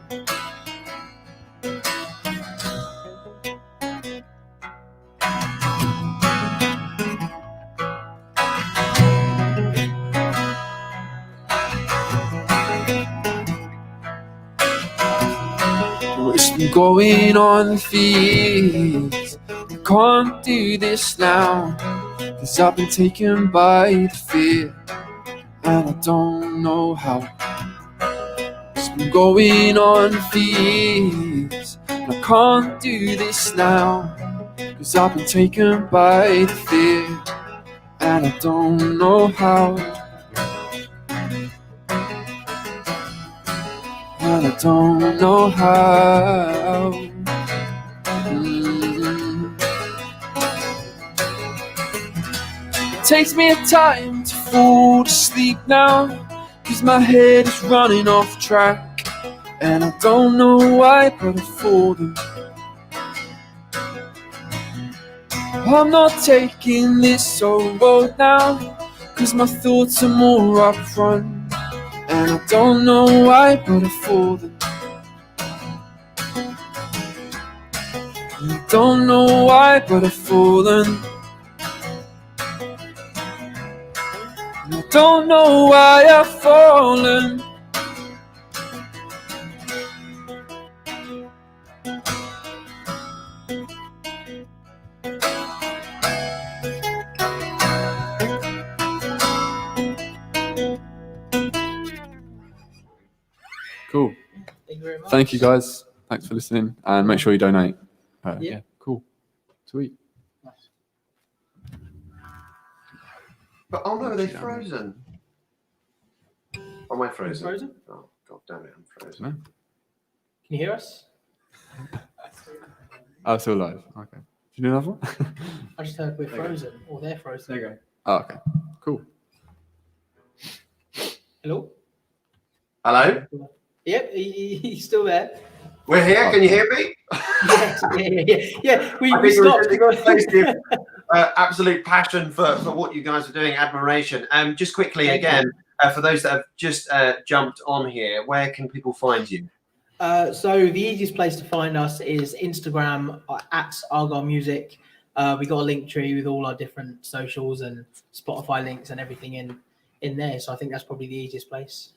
It's been going on for years, I can't do this now, 'cause I've been taken by the fear, and I don't know how. It's been going on for years, and I can't do this now, 'cause I've been taken by the fear, and I don't know how. And I don't know how. It takes me a time to fall asleep now, 'cause my head is running off track, and I don't know why, but I've fallen. I'm not taking this old road now, 'cause my thoughts are more up front, and I don't know why, but I've fallen. I don't know why, but I've fallen. I don't know why I've fallen. Cool. Thank you very much. Thank you guys. Thanks for listening, and make sure you donate. Yeah. Yeah, cool. Sweet. But oh no, they're frozen. Am I frozen? Frozen? Oh god damn it, I'm frozen. No? Can you hear us? Oh, still live. Okay. Do you need another one? I just heard we're frozen, or they're frozen. There you go. Oh, okay. Cool. Hello? Hello? Yep, he's still there. We're here, can you hear me? Yes, yeah. We I think stopped. explosive, absolute passion for what you guys are doing, admiration. Just quickly again, for those that have just jumped on here, where can people find you? So the easiest place to find us is Instagram at Argyle Music. We got a link tree with all our different socials and Spotify links and everything in there. So I think that's probably the easiest place.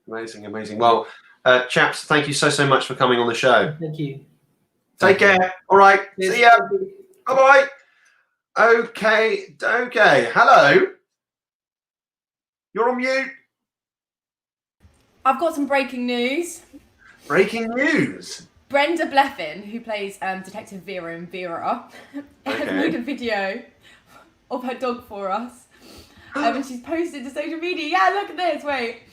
Amazing, amazing. Well, chaps, thank you so much for coming on the show. Thank you. Take care. All right. See ya. Bye bye. Okay. Hello. You're on mute. I've got some breaking news. Breaking news. Brenda Bleffin, who plays Detective Vera in Vera, has made a video of her dog for us. And she's posted to social media. Yeah, look at this. Wait.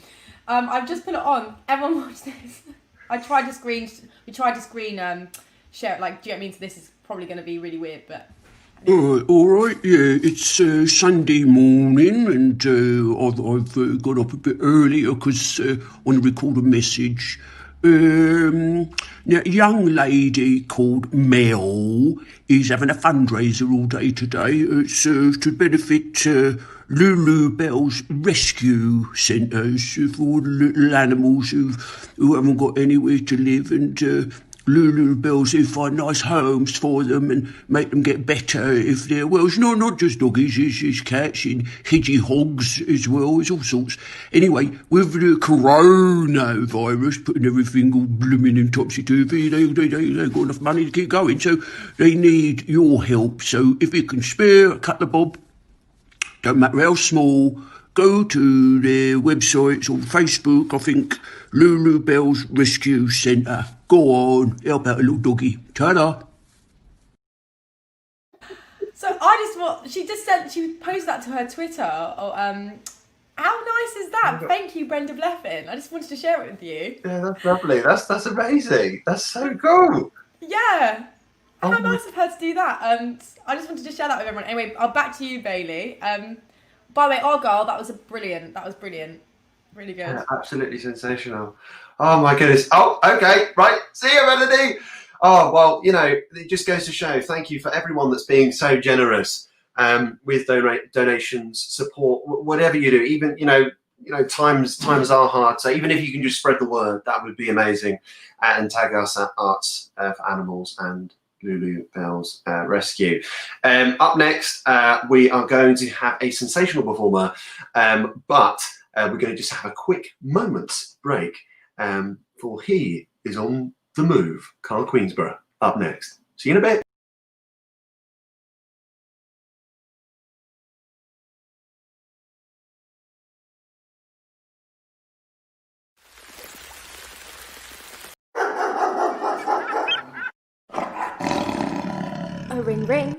I've just put it on. Everyone watch this. We tried to screen share it. Like, do you know what I mean? So this is probably going to be really weird, but. All right, yeah. It's Sunday morning, and I've got up a bit earlier because I want to record a message. Now, a young lady called Mel is having a fundraiser all day today. It's to benefit Lulubells Rescue centres for little animals who haven't got anywhere to live, and Lulubells, they find nice homes for them and make them get better if they're, well, it's not just doggies, there's cats and hedgehogs as well, there's all sorts. Anyway, with the coronavirus putting everything all blooming and topsy-turvy, they've got enough money to keep going, so they need your help. So if you can spare a couple of bob, don't matter how small, go to their websites on Facebook, I think, Lulubells Rescue Centre. Go on, help out a little doggy. Ta-da! So I just want, she posted that to her Twitter. Or, how nice is that? Thank you, Brenda Bleffin. I just wanted to share it with you. Yeah, that's lovely. That's amazing. That's so cool. Yeah. How nice of her to do that. I just wanted to share that with everyone. Anyway, back to you, Bailey. By the way, Argyle, that was brilliant. Really good. Yeah, absolutely sensational. Oh my goodness. Oh, okay. Right. See you, Melody. Oh, well, it just goes to show, thank you for everyone that's being so generous with donations, support, whatever you do. Even, times are hard. So even if you can just spread the word, that would be amazing. And tag us at Arts for Animals and Lulubells Rescue. Up next, we are going to have a sensational performer, but we're going to just have a quick moment's break for He Is on the Move, Carl Queensborough, up next. See you in a bit. Oh, ring, ring.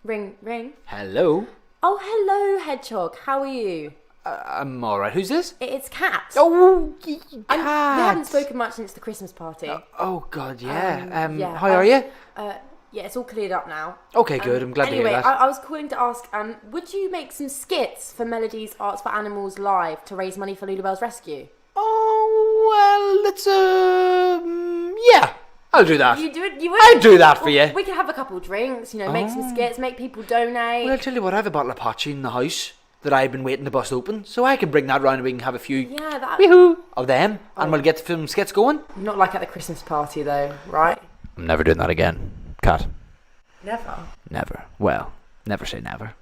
Ring, ring. Hello. Oh, hello, Hedgehog. How are you? I'm all right. Who's this? It's Kat. Oh, We haven't spoken much since the Christmas party. Oh, God, yeah. Yeah, How are you? Yeah, it's all cleared up now. Okay, good. I'm glad to hear that. I was calling to ask, would you make some skits for Melody's Arts for Animals Live to raise money for Lulubells Rescue? Oh, well, let's, yeah. I'll do that. You do it? I'll do that for you. We can have a couple of drinks, make some skits, make people donate. Well, I'll tell you what, I have a bottle of Pachi in the house that I've been waiting to bust open, so I can bring that round and we can have a few of them, and we'll get the film skits going. Not like at the Christmas party, though, right? I'm never doing that again, Kat. Never? Never. Well, never say never.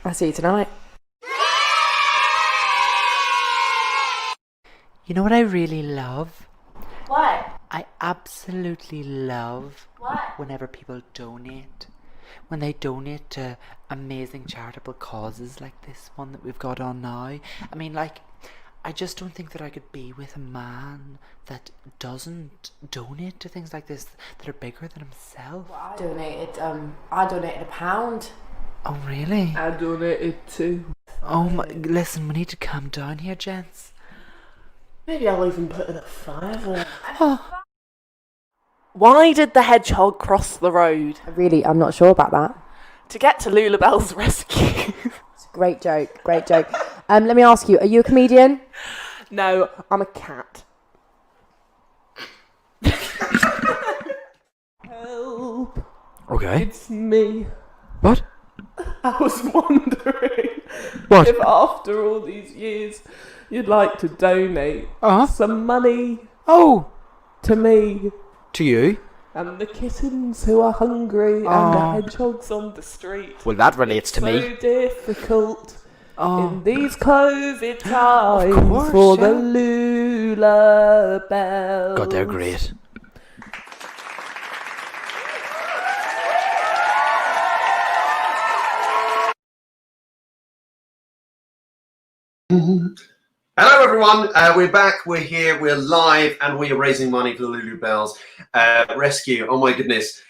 I'll see you tonight. You know what I really love? What? I absolutely love whenever people donate. When they donate to amazing charitable causes like this one that we've got on now. I mean, I just don't think that I could be with a man that doesn't donate to things like this that are bigger than himself. Well, I donated £1. Oh, really? I donated too. Oh, my, listen, we need to calm down here, gents. Maybe I'll even put in a £5. Oh. Why did the hedgehog cross the road? I'm not sure about that. To get to Lulubells Rescue. It's a great joke. Let me ask you, are you a comedian? No, I'm a cat. Help. Okay. It's me. What? I was wondering what? If after all these years you'd like to donate some money to me. To you? And the kittens who are hungry and the hedgehogs on the street. Well, that relates to me. So difficult in these COVID times for the Lulubells. God, they're great. Hello everyone, we're back, we're here, we're live, and we are raising money for the Lulubells Rescue. Oh my goodness,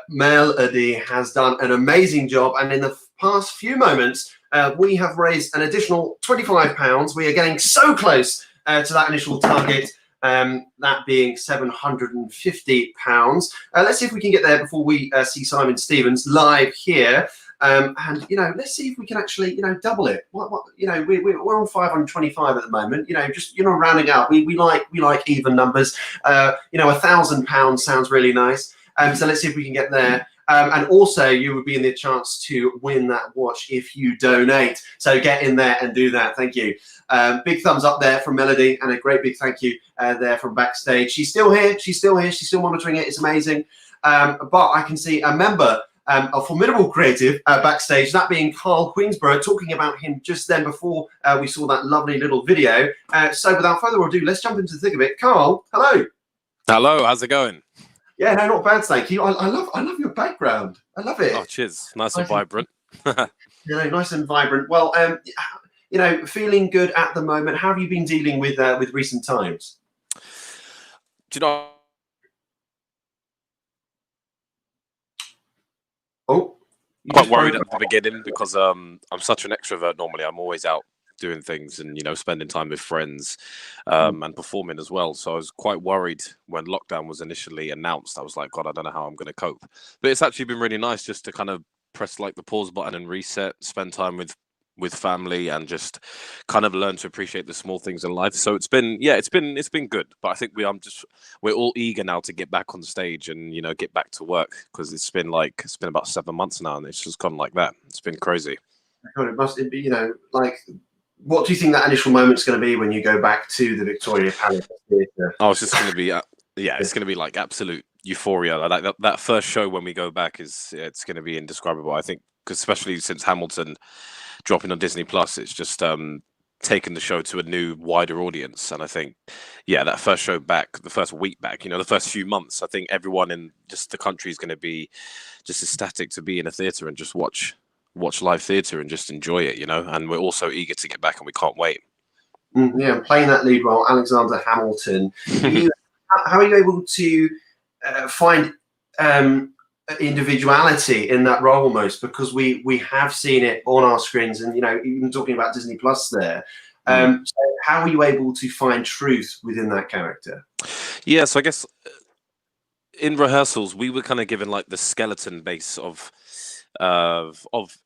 Melody has done an amazing job, and in the past few moments we have raised an additional £25. We are getting so close to that initial target, that being £750. Let's see if we can get there before we see Simon Stevens live here. And let's see if we can actually double it. We're on 525 at the moment. Just rounding up. We like even numbers. £1,000 sounds really nice. So let's see if we can get there. And also, you would be in the chance to win that watch if you donate. So get in there and do that. Thank you. Big thumbs up there from Melody, and a great big thank you there from backstage. She's still here. She's still here. She's still monitoring it. It's amazing. But I can see a member, a formidable creative backstage, that being Carl Queensborough, talking about him just then before we saw that lovely little video. So without further ado, let's jump into the thick of it. Carl, hello. Hello, how's it going? Yeah, no, not bad, thank you. I love your background. I love it. Oh, cheers. Nice and vibrant. Nice and vibrant. Well, you know, feeling good at the moment. How have you been dealing with recent times? Do you know? Oh, quite worried at the beginning because I'm such an extrovert normally. I'm always out doing things and, you know, spending time with friends and performing as well. So I was quite worried when lockdown was initially announced. I was like, God, I don't know how I'm going to cope. But it's actually been really nice just to kind of press like the pause button and reset, spend time with family, and just kind of learn to appreciate the small things in life. So it's been good. But I think we're all eager now to get back on stage and, you know, get back to work, because it's been about 7 months now and it's just gone like that. It's been crazy. God, it be, you know, like, what do you think that initial moment's going to be when you go back to the Victoria Palace Theatre? Oh, it's just going to be it's going to be like absolute euphoria. Like that first show when we go back it's going to be indescribable. I think, 'cause especially since Hamilton dropping on Disney Plus, it's just taken the show to a new, wider audience. And I think, that first show back, the first week back, you know, the first few months, I think everyone in just the country is going to be just ecstatic to be in a theatre and just watch live theatre and just enjoy it, you know. And we're also eager to get back and we can't wait. Yeah, playing that lead role, Alexander Hamilton. How are you able to find individuality in that role almost? Because we have seen it on our screens, and, you know, even talking about Disney Plus there. So how are you able to find truth within that character? Yeah, so I guess in rehearsals we were kind of given like the skeleton base of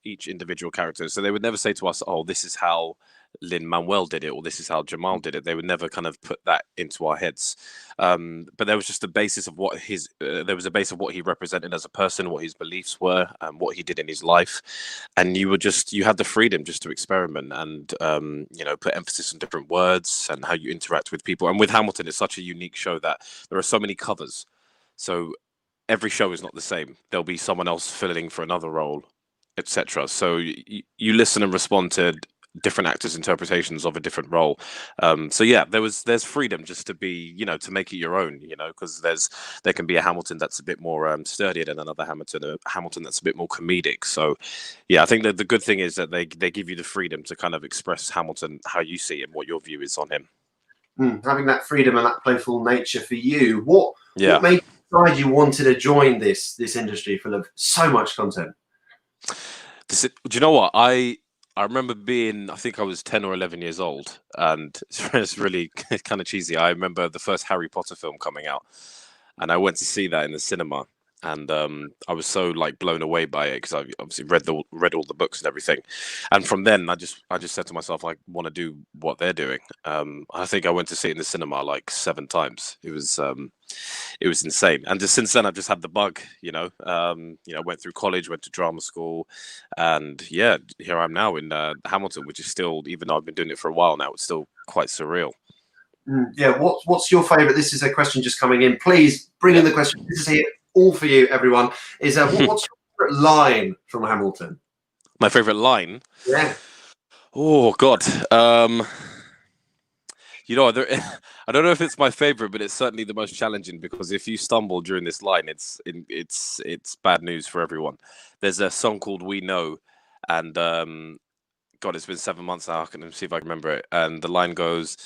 each individual character. So they would never say to us, oh, this is how Lin-Manuel did it, or this is how Jamal did it. They would never kind of put that into our heads. But there was just a basis of what there was a base of what he represented as a person, what his beliefs were, and what he did in his life. And you had the freedom just to experiment and, you know, put emphasis on different words and how you interact with people. And with Hamilton, it's such a unique show that there are so many covers. So every show is not the same. There'll be someone else filling for another role, etc. So you listen and respond to different actors' interpretations of a different role. So yeah, there's freedom just to be, you know, to make it your own, you know, because there can be a Hamilton that's a bit more sturdier than another Hamilton, a Hamilton that's a bit more comedic. So yeah, I think that the good thing is that they give you the freedom to kind of express Hamilton how you see him, what your view is on him. Having that freedom and that playful nature for you, what made you decide you wanted to join this industry full of so much content? Do you know what? I remember I think I was 10 or 11 years old, and it's really kind of cheesy. I remember the first Harry Potter film coming out, and I went to see that in the cinema. And I was so like blown away by it because I obviously read all the books and everything. And from then, I just said to myself, I want to do what they're doing. I think I went to see it in the cinema like 7 times. It was insane. And just since then, I've just had the bug. You know, went through college, went to drama school, and yeah, here I am now in Hamilton, which is still, even though I've been doing it for a while now, it's still quite surreal. Yeah, what's your favourite? This is a question just coming in. Please bring in the question. This is here. All for you, everyone. Is what's your favorite line from Hamilton? My favorite line? Yeah. Oh God. You know, I don't know if it's my favorite, but it's certainly the most challenging, because if you stumble during this line, it's bad news for everyone. There's a song called "We Know," and God, it's been 7 months now. I can see if I can remember it. And the line goes,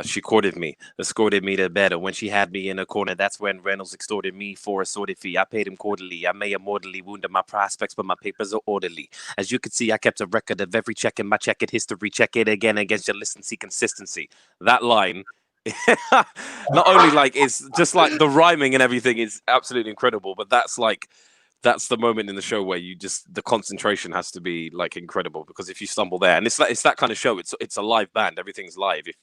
she courted me, escorted me to bed, and when she had me in a corner, that's when Reynolds extorted me for a sordid fee. I paid him quarterly. I may have mortally wounded my prospects, but my papers are orderly. As you can see, I kept a record of every check in my checkered history. Check it again against your list and see consistency. That line, not only like it's just like the rhyming and everything is absolutely incredible, but that's like that's the moment in the show where the concentration has to be like incredible, because if you stumble there, and it's that kind of show, it's a live band, everything's live. If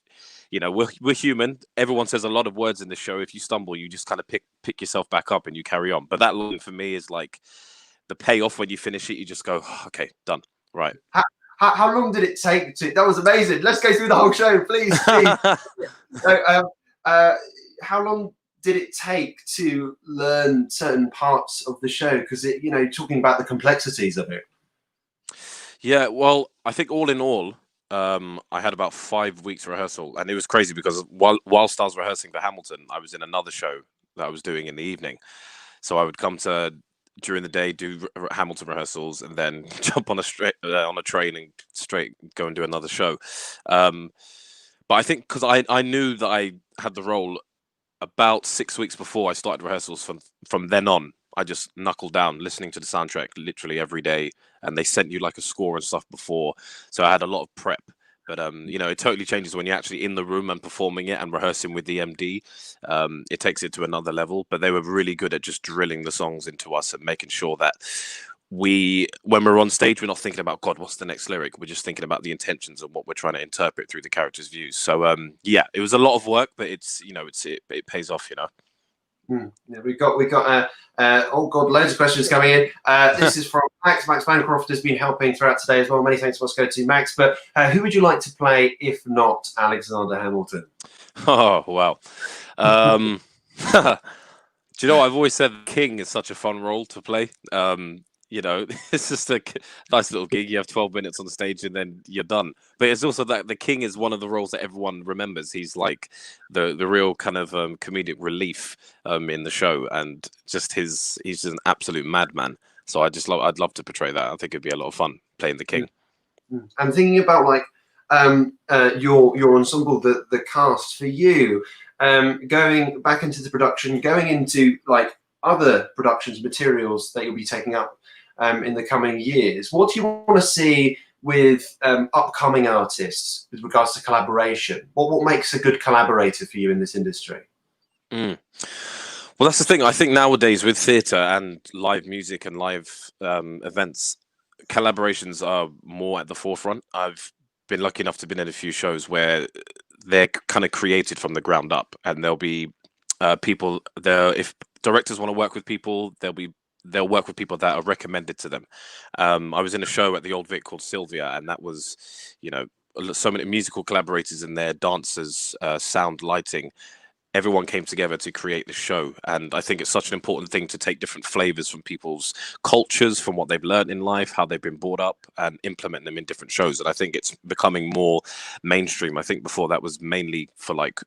we're human, everyone says a lot of words in the show. If you stumble, you just kind of pick yourself back up and you carry on. But that line for me is like the payoff when you finish it. You just go, okay, done, right. How long did it take to? That was amazing. Let's go through the whole show, please. So, how long did it take to learn certain parts of the show? Because talking about the complexities of it. Yeah, well, I think all in all, I had about 5 weeks rehearsal, and it was crazy because whilst I was rehearsing for Hamilton, I was in another show that I was doing in the evening. So I would come during the day, do Hamilton rehearsals, and then jump on a train and straight go and do another show. But I think because I knew that I had the role about 6 weeks before I started rehearsals, from then on, I just knuckled down listening to the soundtrack literally every day, and they sent you like a score and stuff before. So I had a lot of prep. But it totally changes when you're actually in the room and performing it and rehearsing with the MD. It takes it to another level. But they were really good at just drilling the songs into us and making sure that when we're on stage, we're not thinking about, God, what's the next lyric? We're just thinking about the intentions and what we're trying to interpret through the characters' views. So it was a lot of work, but it pays off. Yeah, we got oh god, loads of questions coming in. This is from Max Bancroft, has been helping throughout today as well. Many thanks must go to Max. But who would you like to play if not Alexander Hamilton? Oh wow. Do you know, I've always said the King is such a fun role to play. It's just a nice little gig. You have 12 minutes on the stage and then you're done. But it's also that the King is one of the roles that everyone remembers. He's like the real kind of comedic relief in the show, and he's just an absolute madman. So I'd love to portray that. I think it'd be a lot of fun playing the King. I'm thinking about like your ensemble, the cast for you, going back into the production, going into like other productions, materials that you'll be taking up in the coming years. What do you want to see with upcoming artists with regards to collaboration? What makes a good collaborator for you in this industry? Well, that's the thing. I think nowadays with theatre and live music and live events, collaborations are more at the forefront. I've been lucky enough to be in a few shows where they're kind of created from the ground up, and there'll be people there. If directors want to work with people, they'll work with people that are recommended to them. I was in a show at the Old Vic called Sylvia, and that was, so many musical collaborators in there, dancers, sound, lighting. Everyone came together to create the show, and I think it's such an important thing to take different flavors from people's cultures, from what they've learned in life, how they've been brought up, and implement them in different shows. And I think it's becoming more mainstream. I think before that was mainly for like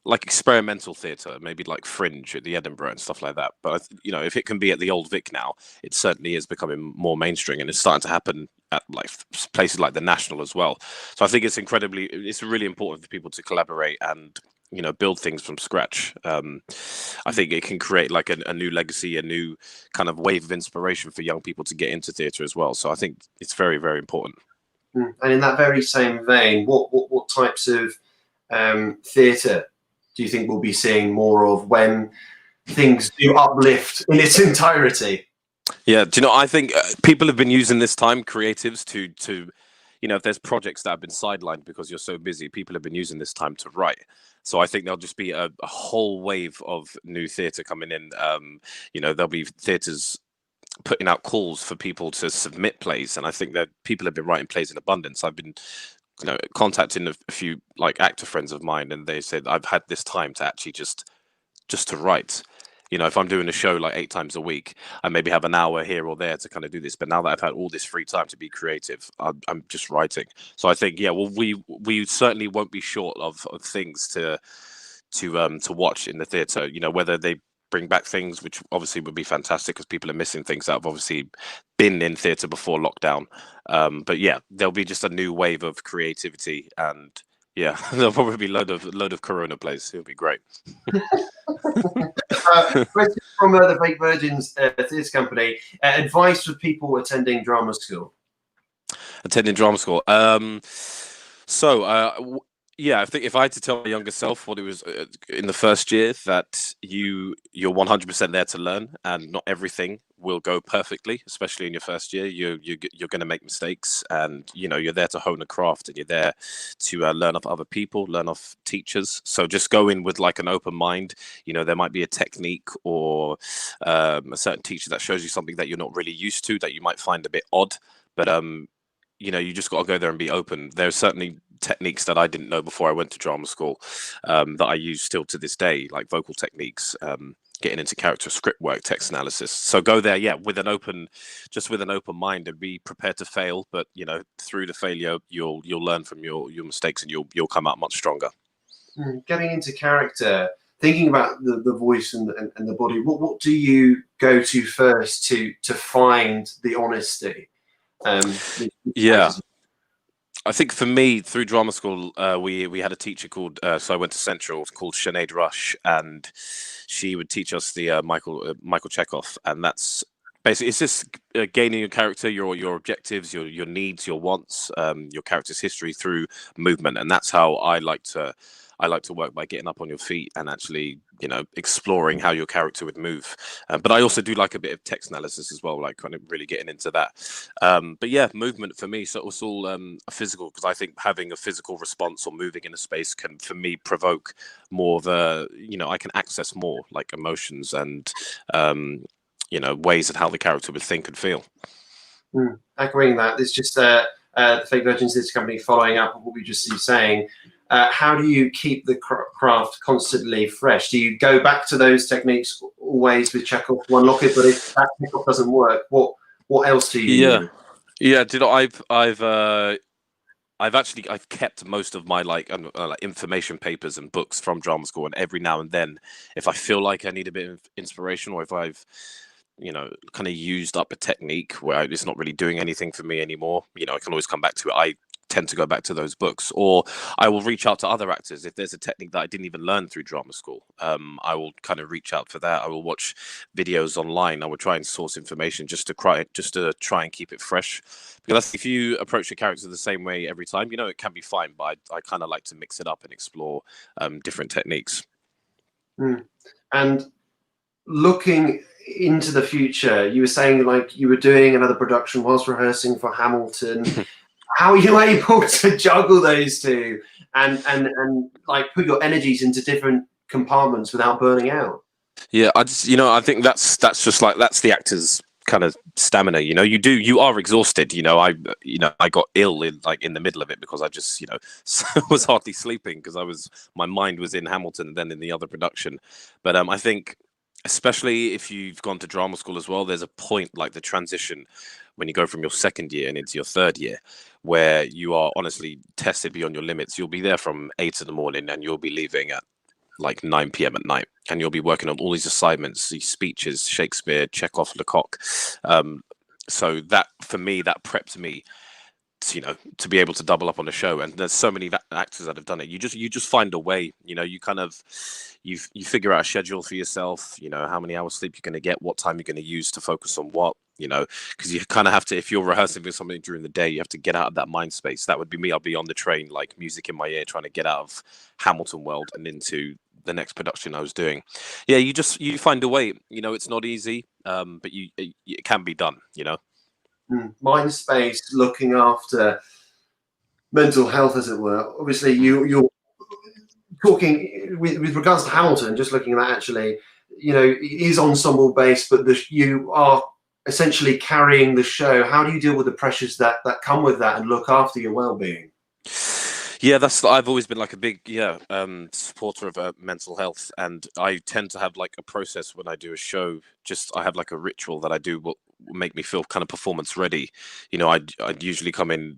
experimental theatre, maybe like Fringe at the Edinburgh and stuff like that. But if it can be at the Old Vic now, it certainly is becoming more mainstream, and it's starting to happen at like places like the National as well. So I think it's really important for people to collaborate and build things from scratch. I think it can create like a new legacy, a new kind of wave of inspiration for young people to get into theatre as well. So I think it's very, very important. And in that very same vein, what types of theatre do you think we'll be seeing more of when things do uplift in its entirety? Yeah, I think people have been using this time, creatives, to if there's projects that have been sidelined because you're so busy, people have been using this time to write. So I think there'll just be a whole wave of new theatre coming in. There'll be theatres putting out calls for people to submit plays, and I think that people have been writing plays in abundance. I've been contacting a few like actor friends of mine, and they said I've had this time to actually just to write. If I'm doing a show like 8 times a week, I maybe have an hour here or there to kind of do this. But now that I've had all this free time to be creative, I'm just writing. So I think, we certainly won't be short of things to watch in the theatre. Whether they bring back things, which obviously would be fantastic because people are missing things that have obviously been in theatre before lockdown. But yeah, there'll be just a new wave of creativity, and yeah, there'll probably be load of Corona plays. It'll be great. Question from the Fake Virgins Theatre Company. Advice for people attending drama school. Attending drama school. Yeah, I think if I had to tell my younger self what it was in the first year, that you're 100% there to learn, and not everything will go perfectly, especially in your first year. You're going to make mistakes, and you're there to hone a craft, and you're there to learn off other people, learn off teachers. So just go in with like an open mind. There might be a technique or a certain teacher that shows you something that you're not really used to, that you might find a bit odd, but you just got to go there and be open. There's certainly techniques that I didn't know before I went to drama school, that I use still to this day, like vocal techniques, getting into character, script work, text analysis. So go there, with an open mind, and be prepared to fail. But through the failure, you'll learn from your mistakes, and you'll come out much stronger. Getting into character, thinking about the voice and the body. What do you go to first to find the honesty? Yeah. I think for me, through drama school, we had a teacher called, so I went to Central, called Sinead Rush, and she would teach us the Michael Chekhov, and that's basically, it's just gaining your character, your objectives, your needs, your wants, your character's history through movement, and that's how I like to work, by getting up on your feet and actually, exploring how your character would move. But I also do like a bit of text analysis as well, like kind of really getting into that. But yeah, movement for me, so it's all physical, because I think having a physical response or moving in a space can, for me, provoke more of a, I can access more like emotions and, ways of how the character would think and feel. Echoing that, it's just the Fake Virgins Theatre Company, following up on what we just see saying. How do you keep the craft constantly fresh? Do you go back to those techniques always with Chekhov to unlock it? But if that Chekhov doesn't work, what else do you do? I've kept most of my like information papers and books from drama school, and every now and then, if I feel like I need a bit of inspiration, or if I've kind of used up a technique where it's not really doing anything for me anymore, I can always come back to it. I tend to go back to those books, or I will reach out to other actors if there's a technique that I didn't even learn through drama school. I will kind of reach out for that. I will watch videos online. I will try and source information just to try and keep it fresh, because if you approach your character the same way every time, it can be fine, but I kind of like to mix it up and explore different techniques. And looking into the future, you were saying like you were doing another production whilst rehearsing for Hamilton. How are you able to juggle those two and like put your energies into different compartments without burning out? Yeah, I think that's just like, that's the actor's kind of stamina. You are exhausted. I got ill in the middle of it, because I just was hardly sleeping, because my mind was in Hamilton and then in the other production. But I think, especially if you've gone to drama school as well, there's a point, like the transition when you go from your second year and into your third year, where you are honestly tested beyond your limits. You'll be there from 8 in the morning, and you'll be leaving at like 9 p.m. at night, and you'll be working on all these assignments, these speeches, Shakespeare, Chekhov, Lecoq. So that, for me, that prepped me to be able to double up on a show. And there's so many actors that have done it. You just find a way. You kind of you figure out a schedule for yourself. How many hours sleep you're going to get, what time you're going to use to focus on what. Because you kind of have to, if you're rehearsing for something during the day, you have to get out of that mind space. That would be me. I'll be on the train, like music in my ear, trying to get out of Hamilton world and into the next production I was doing. Yeah, you find a way. It's not easy, but it can be done. Mind space, looking after mental health, as it were. Obviously, you're talking with regards to Hamilton. Just looking at that, actually, it is ensemble based, but you are essentially carrying the show. How do you deal with the pressures that come with that and look after your well-being? Yeah, I've always been like a big supporter of mental health, and I tend to have like a process when I do a show. I have like a ritual that I do will make me feel kind of performance ready. I'd usually come in.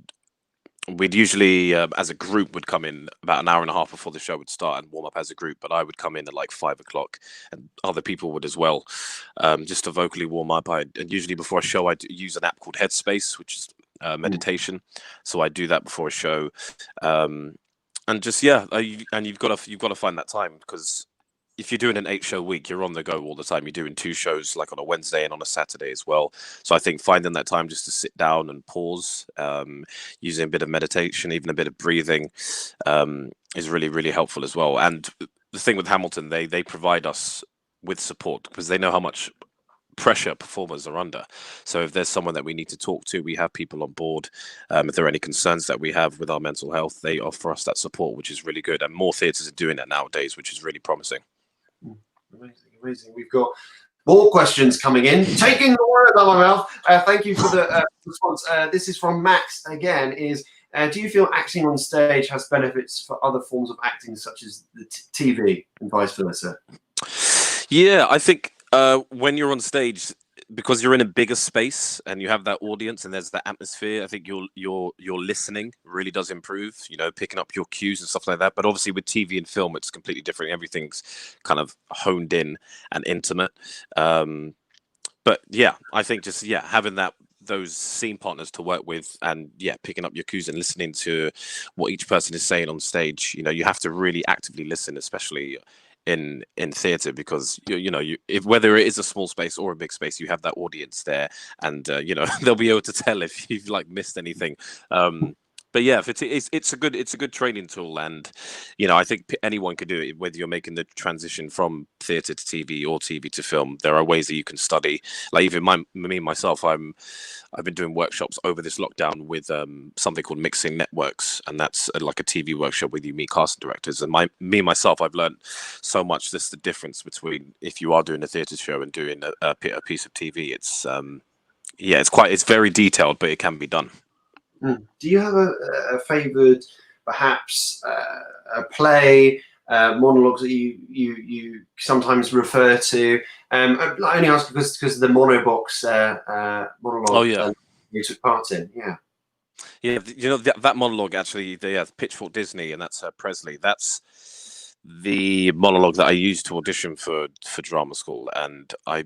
We'd usually, as a group, would come in about an hour and a half before the show would start and warm up as a group. But I would come in at like 5 o'clock, and other people would as well, just to vocally warm up. And usually before a show, I'd use an app called Headspace, which is meditation. So I do that before a show, and just and you've got to find that time, because if you're doing an 8-show week, you're on the go all the time. You're doing 2 shows, like on a Wednesday and on a Saturday as well. So I think finding that time just to sit down and pause, using a bit of meditation, even a bit of breathing, is really, really helpful as well. And the thing with Hamilton, they provide us with support because they know how much pressure performers are under. So if there's someone that we need to talk to, we have people on board. If there are any concerns that we have with our mental health, they offer us that support, which is really good. And more theatres are doing that nowadays, which is really promising. Amazing. We've got more questions coming in. Taking the word out of my mouth. Thank you for the response. This is from Max again. Do you feel acting on stage has benefits for other forms of acting, such as the TV and vice versa? Yeah, I think when you're on stage, because you're in a bigger space and you have that audience and there's that atmosphere, I think your listening really does improve, picking up your cues and stuff like that. But obviously with TV and film, it's completely different. Everything's kind of honed in and intimate. But yeah, I think just having those scene partners to work with and picking up your cues and listening to what each person is saying on stage, you have to really actively listen, especially in theatre, because if whether it is a small space or a big space, you have that audience there, and they'll be able to tell if you've missed anything. But yeah, it's a good training tool, and I think anyone could do it. Whether you're making the transition from theatre to TV or TV to film, there are ways that you can study. Like even myself, I've been doing workshops over this lockdown with something called Mixing Networks, and that's like a TV workshop where you meet casting directors. And myself, I've learned so much. This the difference between if you are doing a theatre show and doing a piece of TV. It's very detailed, but it can be done. Do you have a favoured, perhaps a play, monologues that you sometimes refer to? I only ask because of the monobox monologue you took part in. Yeah, that monologue actually, the Pitchfork Disney, and that's Presley. That's the monologue that I used to audition for drama school, and I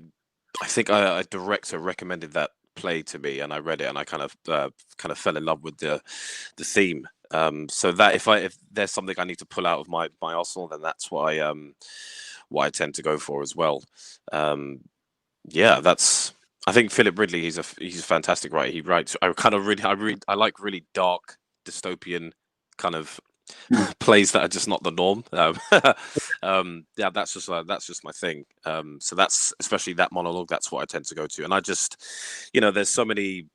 think a director recommended that play to me, and I read it, and I kind of fell in love with the theme. So that if there's something I need to pull out of my arsenal, then that's what I tend to go for as well. I think Philip Ridley, he's a fantastic writer. He writes I like really dark dystopian kind of plays that are just not the norm. That's just my thing. So that's especially that monologue. That's what I tend to go to, and I just, there's so many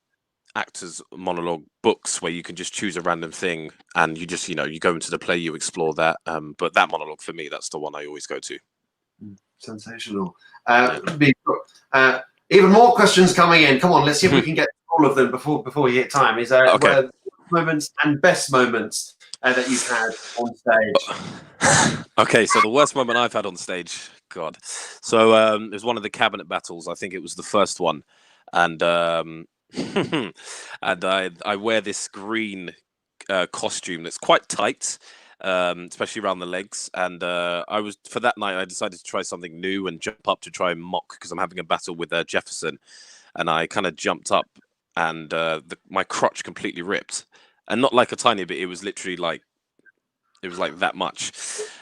actors monologue books where you can just choose a random thing and you just, you go into the play, you explore that. But that monologue for me, that's the one I always go to. Sensational. Even more questions coming in. Come on, let's see if we can get all of them before we hit time. Is there moments and best moments that you've had on stage? Okay, so the worst moment I've had on stage, God. So it was one of the cabinet battles. I think it was the first one, and and I wear this green costume that's quite tight, especially around the legs. And for that night, I decided to try something new and jump up to try and mock, because I'm having a battle with Jefferson, and I kind of jumped up, and my crotch completely ripped, and not like a tiny bit. It was literally like that much.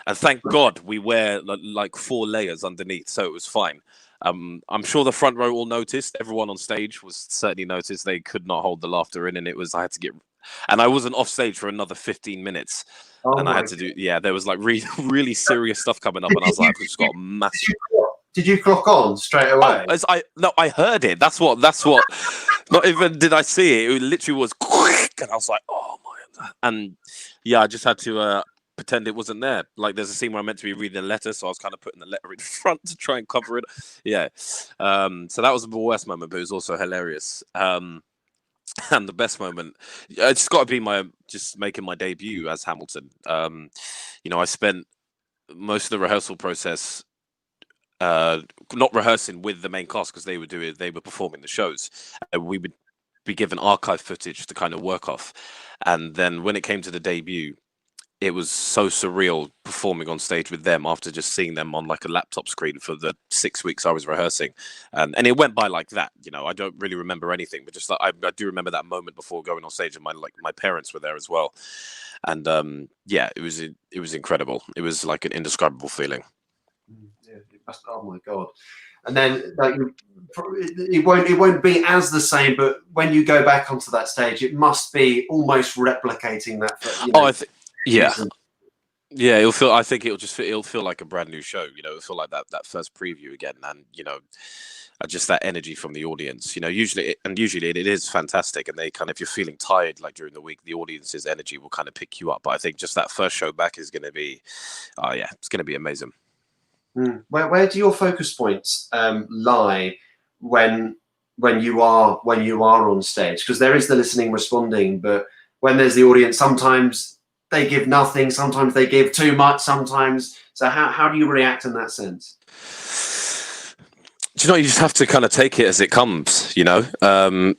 And thank God we wear like 4 layers underneath, so it was fine. I'm sure the front row all noticed. Everyone on stage was certainly noticed. They could not hold the laughter in, and I wasn't off stage for another 15 minutes. And I had to do, there was like really serious stuff coming up, and I was like, I've just got massive. Did you clock on straight away? I heard it. That's what. Not even did I see it. It literally was quick, and I was like, oh my. And I just had to pretend it wasn't there. Like there's a scene where I'm meant to be reading a letter, so I was kind of putting the letter in front to try and cover it. So that was the worst moment, but it was also hilarious. And the best moment, it's got to be just making my debut as Hamilton. I spent most of the rehearsal process not rehearsing with the main cast, because they were performing the shows, and we would be given archive footage to kind of work off. And then when it came to the debut, it was so surreal performing on stage with them after just seeing them on like a laptop screen for the 6 weeks I was rehearsing, and it went by like that. I don't really remember anything, but just I do remember that moment before going on stage, and my parents were there as well, and it was incredible. It was like an indescribable feeling. Oh my God. And then it won't be as the same, but when you go back onto that stage, it must be almost replicating that. Yeah, it'll feel. I think it'll feel like a brand new show. It'll feel like that first preview again, and just that energy from the audience. Usually it is fantastic, and they kind of, if you're feeling tired like during the week, the audience's energy will kind of pick you up. But I think just that first show back is going to be, oh yeah, it's going to be amazing. Where do your focus points lie when you are on stage? Because there is the listening, responding, but when there's the audience, sometimes they give nothing, sometimes they give too much, sometimes. So how do you react in that sense? Do you just have to kind of take it as it comes, because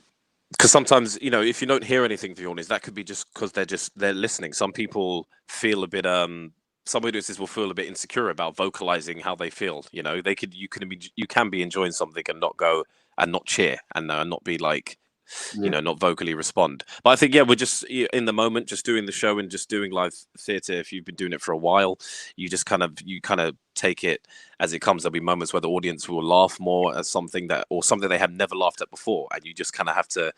sometimes, if you don't hear anything from the audience, that could be just because they're listening. Some people feel a bit, some audiences will feel a bit insecure about vocalizing how they feel. You can be enjoying something and not go and not cheer and not be like, not vocally respond. But I think, we're just in the moment, just doing the show and just doing live theatre. If you've been doing it for a while, you kind of take it as it comes. There'll be moments where the audience will laugh more at something they have never laughed at before, and you just kind of have to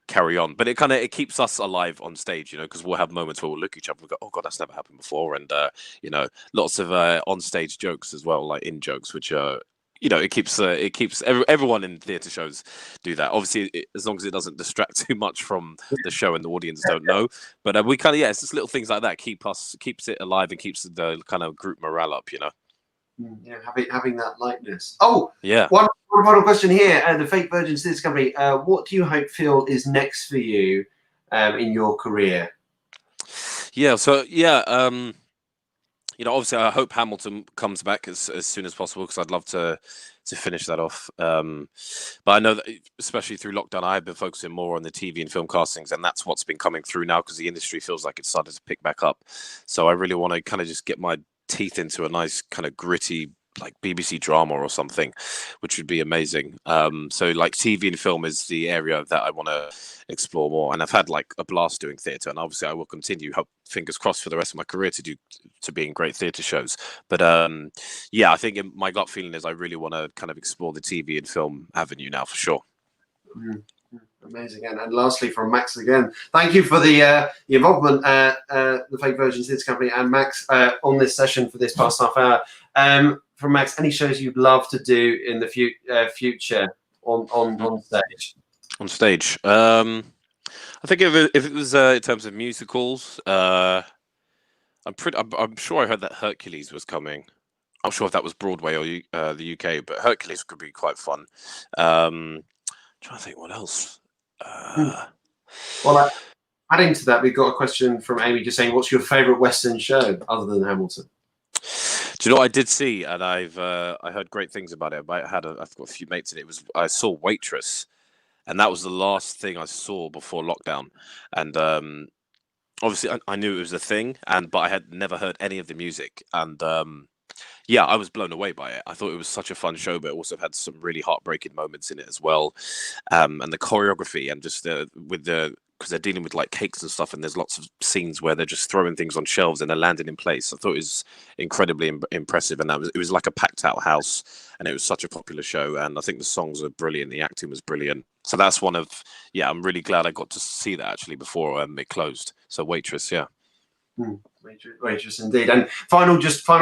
carry on. But it keeps us alive on stage, because we'll have moments where we'll look at each other and go, oh god, that's never happened before. And lots of on stage jokes as well, like in jokes, which are it keeps everyone in theatre shows do that. Obviously, as long as it doesn't distract too much from the show and the audience don't know. But we kind of it's just little things like that keeps it alive and keeps the kind of group morale up. Yeah, having that lightness. Oh, yeah. One final question here. The Fake Virgins Theatre Company. What do you feel is next for you in your career? Yeah. So yeah. Obviously, I hope Hamilton comes back as soon as possible because I'd love to finish that off. But I know that, especially through lockdown, I've been focusing more on the TV and film castings, and that's what's been coming through now because the industry feels like it's started to pick back up. So I really want to kind of just get my teeth into a nice kind of gritty, like BBC drama or something, which would be amazing. So like TV and film is the area that I want to explore more, and I've had like a blast doing theatre, and obviously I will continue, fingers crossed, for the rest of my career to be in great theatre shows. But I think my gut feeling is I really want to kind of explore the TV and film avenue now for sure. Amazing. And lastly, from Max again, thank you for the involvement the Fake Virgins Theatre Company and Max on this session for this past half hour. From Max, any shows you'd love to do in the future on stage? On stage, I think if it was in terms of musicals, I'm sure I heard that Hercules was coming. I'm not sure if that was Broadway or the UK, but Hercules could be quite fun. I'm trying to think what else. Well, adding to that, we've got a question from Amy just saying, what's your favourite Western show other than Hamilton? Do you know what I did see, and I heard great things about it. I've got a few mates in it. I saw Waitress, and that was the last thing I saw before lockdown. And obviously, I knew it was a thing, but I had never heard any of the music. And I was blown away by it. I thought it was such a fun show, but it also had some really heartbreaking moments in it as well. And the choreography and just because they're dealing with like cakes and stuff, and there's lots of scenes where they're just throwing things on shelves and they're landing in place. I thought it was incredibly impressive, and it was like a packed out house, and it was such a popular show. And I think the songs are brilliant, the acting was brilliant. So that's one of I'm really glad I got to see that actually before it closed. So Waitress, yeah. Waitress indeed. And final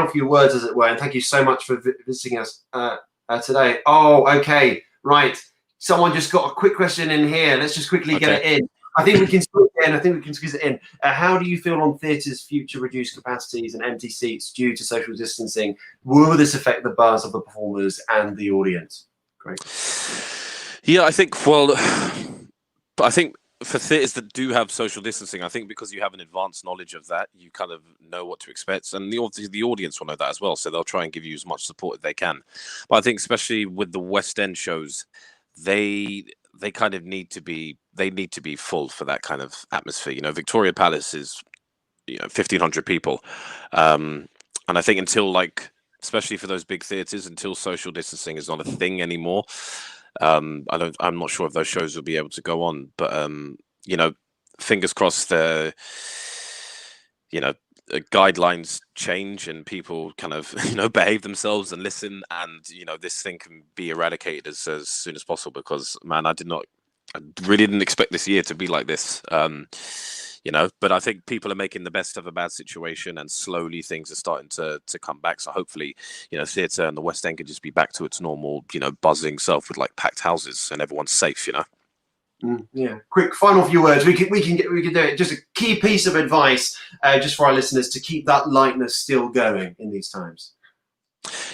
few words, as it were, and thank you so much for visiting us today. Oh, okay, right. Someone just got a quick question in here. Let's just quickly get it in. I think we can squeeze it in. How do you feel on theatre's future reduced capacities and empty seats due to social distancing? Will this affect the buzz of the performers and the audience? Great. Yeah, I think for theatres that do have social distancing, I think because you have an advanced knowledge of that, you kind of know what to expect, and the audience will know that as well. So they'll try and give you as much support as they can. But I think especially with the West End shows, they kind of need to be full for that kind of atmosphere. Victoria Palace is 1,500 people, and I think until especially for those big theatres, until social distancing is not a thing anymore, I'm not sure if those shows will be able to go on. But fingers crossed guidelines change and people kind of behave themselves and listen, and this thing can be eradicated as soon as possible, because man, I really didn't expect this year to be like this. you know. But I think people are making the best of a bad situation, and slowly things are starting to come back. So hopefully, you know, theatre and the West End can just be back to its normal, you know, buzzing self with like packed houses and everyone's safe, you know. Yeah. Quick final few words. We can do it. Just a key piece of advice, just for our listeners, to keep that lightness still going in these times.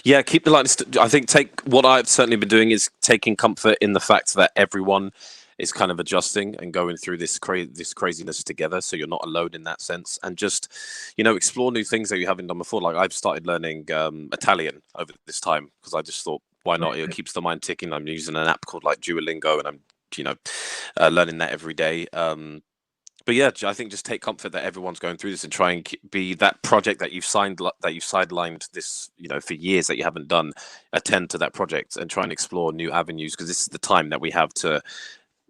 Yeah, keep the lightness. I think what I've certainly been doing is taking comfort in the fact that everyone is kind of adjusting and going through this craziness together. So you're not alone in that sense, and just, you know, explore new things that you haven't done before. Like I've started learning Italian over this time because I just thought, why not? It keeps the mind ticking. I'm using an app called like Duolingo, and I'm, you know, learning that every day. But yeah, I think just take comfort that everyone's going through this and try and be that project that you've sidelined this, you know, for years that you haven't done. Attend to that project and try and explore new avenues, because this is the time that we have to.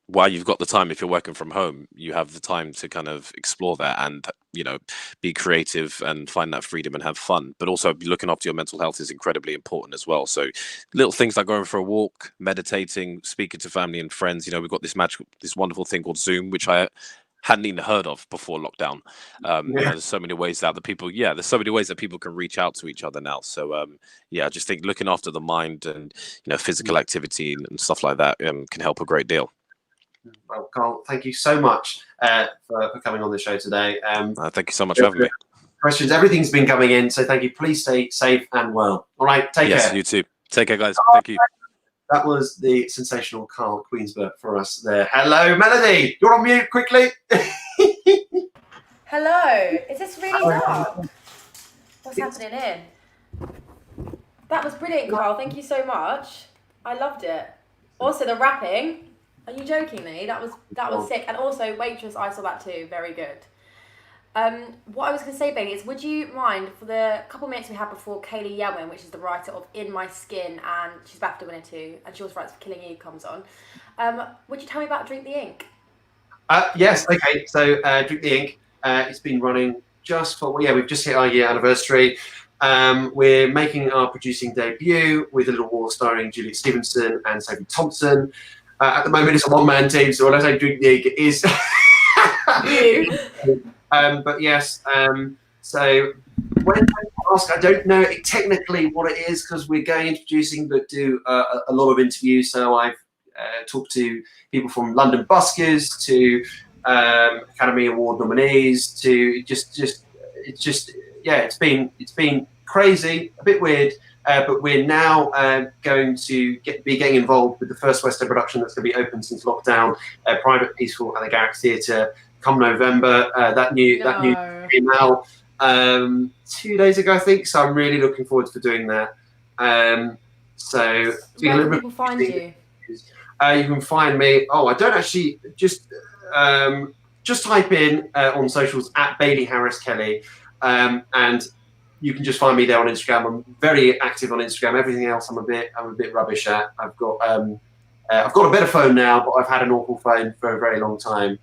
While you've got the time, if you're working from home, you have the time to kind of explore that and, you know, be creative and find that freedom and have fun. But also looking after your mental health is incredibly important as well. So little things like going for a walk, meditating, speaking to family and friends. You know, we've got this wonderful thing called Zoom, which I hadn't even heard of before lockdown. You know, there's so many ways that there's so many ways that people can reach out to each other now. So I just think looking after the mind and, you know, physical activity and stuff like that can help a great deal. Well, Carl, thank you so much for coming on the show today. Thank you so much for having me. Questions, everything's been coming in, so thank you. Please stay safe and well. All right, take care. Yes, you too. Take care, guys. Thank you. That was the sensational Carl Queensberg for us there. Hello, Melody. You're on mute quickly. Hello. Is this really dark? What's happening in? That was brilliant, Carl. Thank you so much. I loved it. Also, the rapping. Are you joking me? That was sick. And also, Waitress, I saw that too. Very good. What I was going to say, Bailey, is would you mind, for the couple minutes we had before Kaylee Yelwin, which is the writer of In My Skin, and she's BAFTA winner too, and she also writes for Killing Eve, comes on, would you tell me about Drink the Ink? Yes, okay. So Drink the Ink, it's been running just for, we've just hit our year anniversary. We're making our producing debut with A Little War starring Juliet Stevenson and Sophie Thompson. At the moment, it's a one-man team, so when I say Drink the Ink, it is... but yes, so when I ask, I don't know technically what it is, because we're going into producing, but do a lot of interviews. So I've talked to people from London buskers to Academy Award nominees to it's been crazy, a bit weird. But we're now going to be getting involved with the first West End production that's going to be open since lockdown, Private Peaceful at the Garrick Theatre, come November. That new came out 2 days ago, I think. So I'm really looking forward to doing that. So where can people find you? You can find me. Oh, I don't actually just type in on socials at Bailey Harris Kelly, and you can just find me there on Instagram. I'm very active on Instagram. Everything else I'm a bit rubbish at. I've got a better phone now, but I've had an awful phone for a very long time.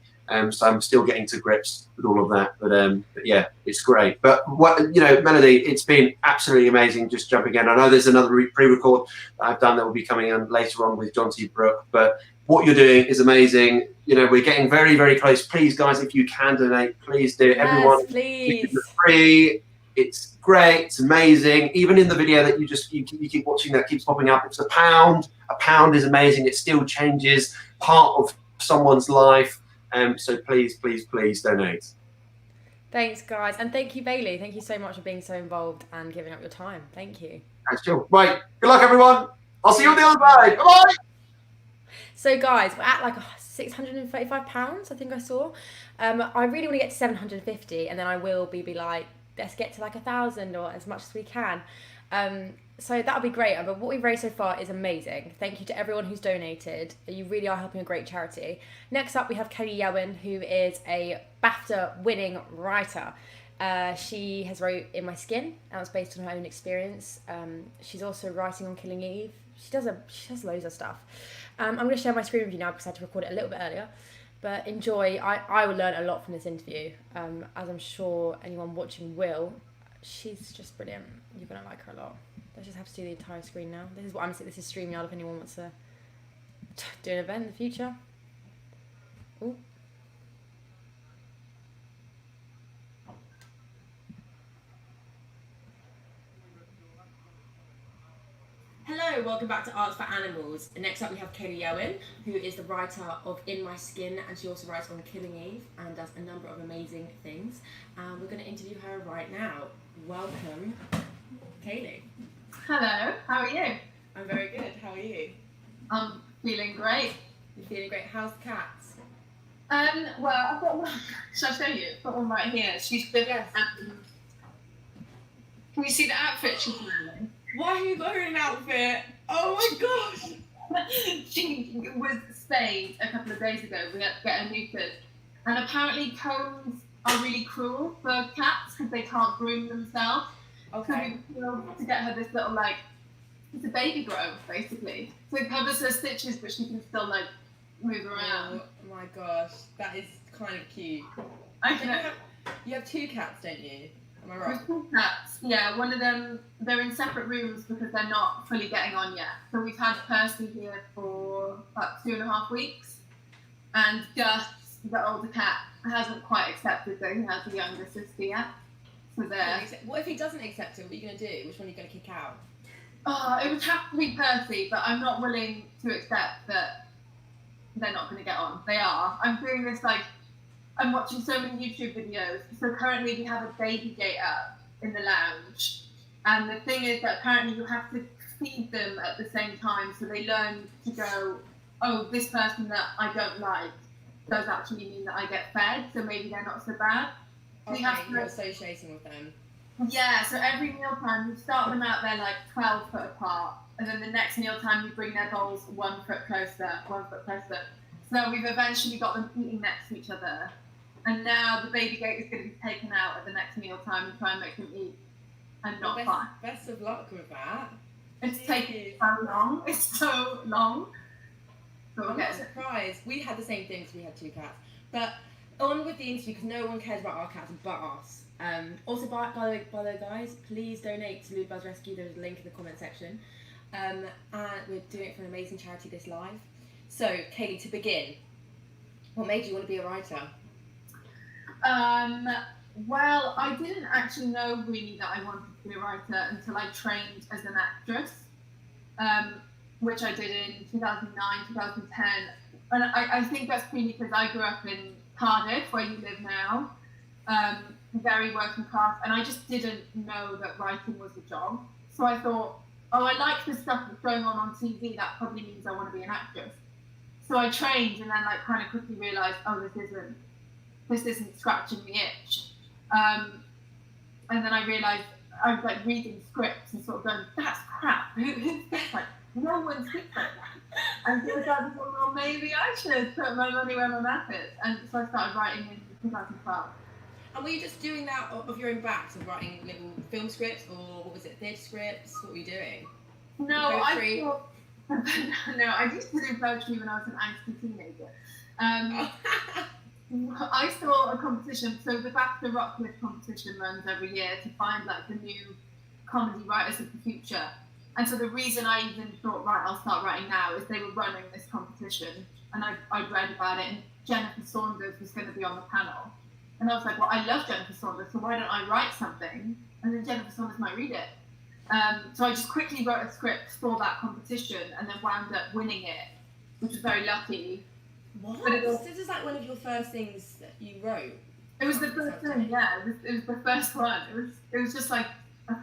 So I'm still getting to grips with all of that. But yeah, it's great. But Melody, it's been absolutely amazing just jumping in. I know there's another pre-record that I've done that will be coming in later on with John T. Brooke. But what you're doing is amazing. You know, we're getting very, very close. Please, guys, if you can donate, please do. Yes, everyone, please. It's free. It's great. It's amazing. Even in the video that you keep watching that keeps popping up, it's a pound. A pound is amazing. It still changes part of someone's life. So please, please, please donate. Thanks, guys. And thank you, Bailey. Thank you so much for being so involved and giving up your time. Thank you. Thanks, Jill. Right. Good luck, everyone. I'll see you on the other side. Bye-bye. So, guys, we're at like £635, I think I saw. I really want to get to 750, and then I will be like, let's get to like 1,000 or as much as we can. So that would be great. But what we've raised so far is amazing. Thank you to everyone who's donated. You really are helping a great charity. Next up, we have Kelly Yelwin, who is a BAFTA winning writer. She has wrote In My Skin, and it's based on her own experience. She's also writing on Killing Eve. She does loads of stuff. I'm going to share my screen with you now because I had to record it a little bit earlier. But enjoy. I will learn a lot from this interview, as I'm sure anyone watching will. She's just brilliant. You're going to like her a lot. Let's just have to do the entire screen now. This is what I'm saying. This is StreamYard if anyone wants to do an event in the future. Ooh. Hello, welcome back to Arts for Animals. Next up we have Kaylee Owen, who is the writer of In My Skin, and she also writes on Killing Eve and does a number of amazing things. We're going to interview her right now. Welcome, Kaylee. Hello, how are you? I'm very good. How are you? I'm feeling great. You're feeling great. How's the cats? Well, I've got one. Shall I show you? I've got one right here. She's been. Yes. Can you see the outfit she's wearing? Why are you wearing an outfit? Oh my gosh! She was spayed a couple of days ago. We had to get her neutered, and apparently combs are really cruel for cats because they can't groom themselves. Okay. So we were able to get her this little it's a baby grow basically. So it covers her stitches, but she can still move around. Oh my gosh, that is kind of cute. You have 2 cats, don't you? Am I right? With 2 cats, yeah. One of them, they're in separate rooms because they're not fully getting on yet. So we've had Percy here for about 2.5 weeks, and Gus, the older cat, hasn't quite accepted that he has a younger sister yet. So there. What if he doesn't accept it? What are you going to do? Which one are you going to kick out? Oh, it would have to be Percy, but I'm not willing to accept that they're not going to get on. They are. I'm doing this I'm watching so many YouTube videos. So currently we have a baby gate up in the lounge. And the thing is that apparently you have to feed them at the same time. So they learn to go, oh, this person that I don't like does actually mean that I get fed. So maybe they're not so bad. So Okay, you're associating with them. Yeah, so every mealtime you start them out there 12 foot apart. And then the next mealtime you bring their bowls 1 foot closer, 1 foot closer. So we've eventually got them eating next to each other. And now the baby gate is going to be taken out at the next mealtime and try and make them eat and not fight. Best of luck with that. It's taking so long. It's so long. So I'm not surprised. We had the same thing because we had 2 cats. But on with the interview, because no one cares about our cats but us. Also, by the way, guys, please donate to Lulubells Rescue. There's a link in the comment section. And we're doing it for an amazing charity this live. So, Kaylee, to begin, what made you want to be a writer? Well, I didn't actually know really that I wanted to be a writer until I trained as an actress, which I did in 2009, 2010. And I think that's mainly because I grew up in Cardiff, where you live now, very working class, and I just didn't know that writing was a job. So I thought, oh, I like the stuff that's going on TV, that probably means I want to be an actress. So I trained and then kind of quickly realised, oh, this isn't scratching the itch. And then I realised I was reading scripts and sort of going, that's crap. Who's this? No one's thinking like that. And so I thought, well, maybe I should put my money where my mouth is. And so I started writing in 2012. And were you just doing that of your own back, so writing little film scripts, or what was it, theatre scripts? What were you doing? No, I used to do poetry when I was an angsty teenager. I saw a competition, so the BAFTA Rockcliffe competition runs every year to find the new comedy writers of the future. And so the reason I even thought, right, I'll start writing now, is they were running this competition, and I read about it, and Jennifer Saunders was going to be on the panel. And I was like, well, I love Jennifer Saunders, so why don't I write something? And then Jennifer Saunders might read it. So I just quickly wrote a script for that competition and then wound up winning it, which was very lucky. What? But This is one of your first things that you wrote? It was the first thing, yeah. It was the first one. It was just a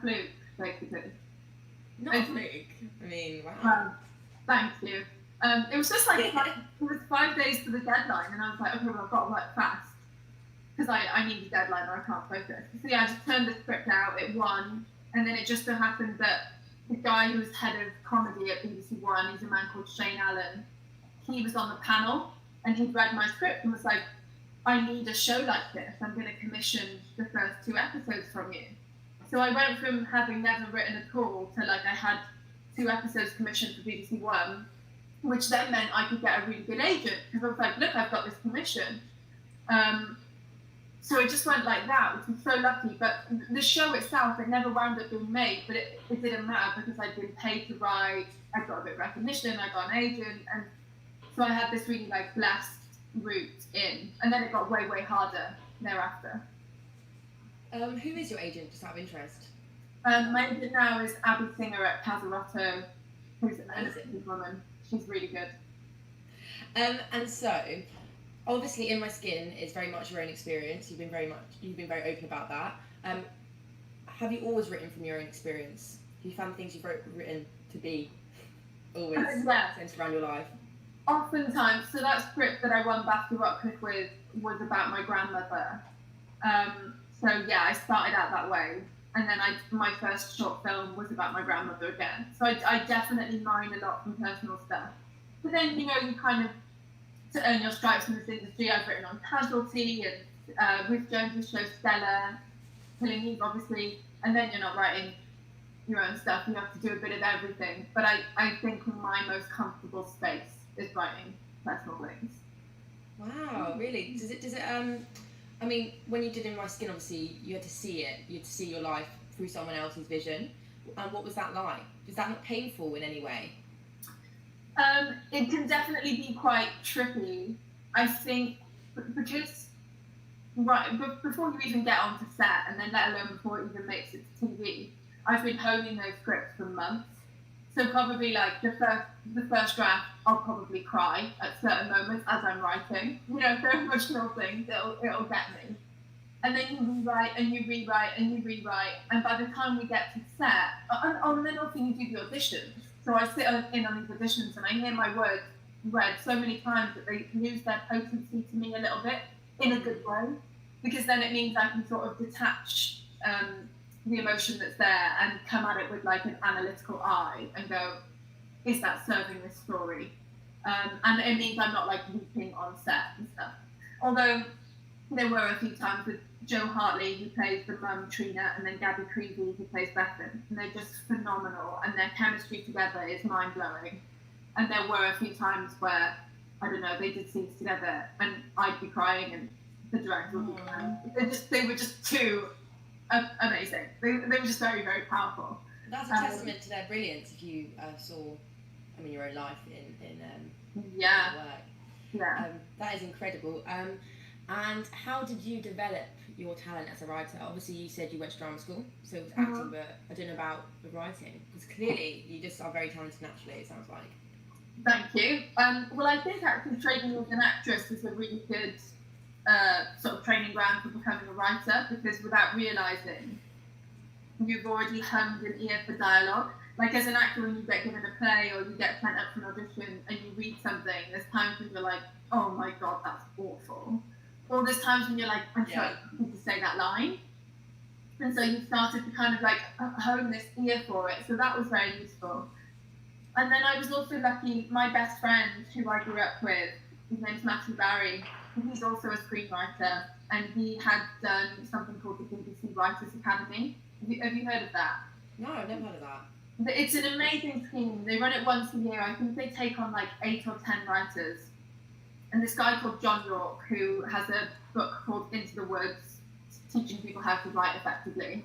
fluke, basically. Not a fluke. I mean, wow. Thank you. It was just it was 5 days to the deadline, and I was like, okay, well, I've got to work fast. Because I need a deadline or I can't focus. So yeah, I just turned the script out, it won, and then it just so happened that the guy who was head of comedy at BBC One, he's a man called Shane Allen, he was on the panel, and he'd read my script and was like, I need a show like this, I'm going to commission the first 2 episodes from you. So I went from having never written at all to I had 2 episodes commissioned for BBC One, which then meant I could get a really good agent, because I was like, look, I've got this commission. So it just went like that, which was so lucky. But the show itself, it never wound up being made, but it didn't matter because I'd been paid to write, I got a bit of recognition, I got an agent, and so I had this really blessed route in. And then it got way, way harder thereafter. Who is your agent, just out of interest? My agent now is Abby Singer at Casarotto. who's an amazing woman. She's really good. And so, obviously, In My Skin is very much your own experience. You've been very open about that. Have you always written from your own experience? Have you found things you've written to be always centered around your life? Oftentimes. So that script that I won BAFTA Rockcliffe with was about my grandmother. So yeah, I started out that way. And then my first short film was about my grandmother again. So I definitely mine a lot from personal stuff. But then, you know, you kind of, to earn your stripes in this industry, I've written on Casualty and Ruth Jones's show Stella, Killing Eve, obviously. And then you're not writing your own stuff. You have to do a bit of everything. But I think my most comfortable space is writing personal things. Wow, really? Does it I mean, when you did In My Skin, obviously you had to see it. You had to see your life through someone else's vision. And what was that like? Was that not painful in any way? It can definitely be quite tricky. I think because before you even get onto set, and then let alone before it even makes it to TV, I've been honing those scripts for months. So probably like the first draft, I'll probably cry at certain moments as I'm writing. You know, for emotional things, it'll get me. And then you rewrite and you rewrite and you rewrite, and by the time we get to set, and then also you do the auditions. So I sit in on these auditions and I hear my words read so many times that they lose their potency to me a little bit in a good way, because then it means I can sort of detach the emotion that's there and come at it with like an analytical eye and go, is that serving this story? And it means I'm not like weeping on set and stuff. Although there were a few times with Joe Hartley, who plays the mum Trina, and then Gabby Creevy, who plays Bethan, and they're just phenomenal, and their chemistry together is mind-blowing. And there were a few times where, I don't know, they did scenes together, and I'd be crying, and the director would be crying. They were just too amazing. They were just very, very powerful. That's a testament to their brilliance. If you saw, your own life in yeah, work. Yeah. That is incredible. And how did you develop your talent as a writer? Obviously, you said you went to drama school, so it was acting, but I don't know about the writing, because clearly you just are very talented naturally, it sounds like. Thank you. Well, I think actually training with an actress is a really good sort of training ground for becoming a writer, because without realising, you've already honed an ear for dialogue. Like as an actor, when you get given a play or you get sent up for an audition and you read something, there's times when you're like, oh my God, that's awful. Or there's times when you're like, I'm sorry, I need to say that line. And so you started to kind of like hone this ear for it. So that was very useful. And then I was also lucky, my best friend who I grew up with, his name's Matthew Barry, he's also a screenwriter, and he had done something called the BBC Writers Academy. Have you heard of that? No, I've never heard of that. It's an amazing scheme. They run it once a year. I think they take on like 8 or 10 writers. And this guy called John York, who has a book called Into the Woods, teaching people how to write effectively.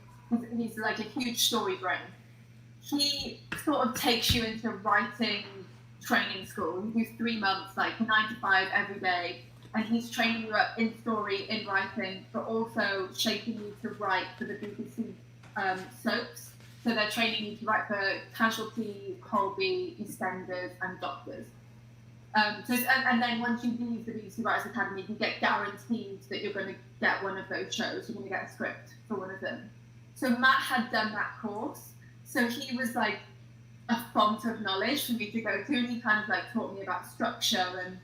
He's like a huge story brain. He sort of takes you into writing training school. You do 3 months, like 9 to 5 every day. And he's training you up in story, in writing, but also shaping you to write for the BBC soaps. So they're training you to write for Casualty, Colby, EastEnders, and Doctors. And then once you leave the BBC Writers Academy, you get guaranteed that you're going to get one of those shows. You're going to get a script for one of them. So Matt had done that course. So he was like a font of knowledge for me to go to. And he kind of like taught me about structure and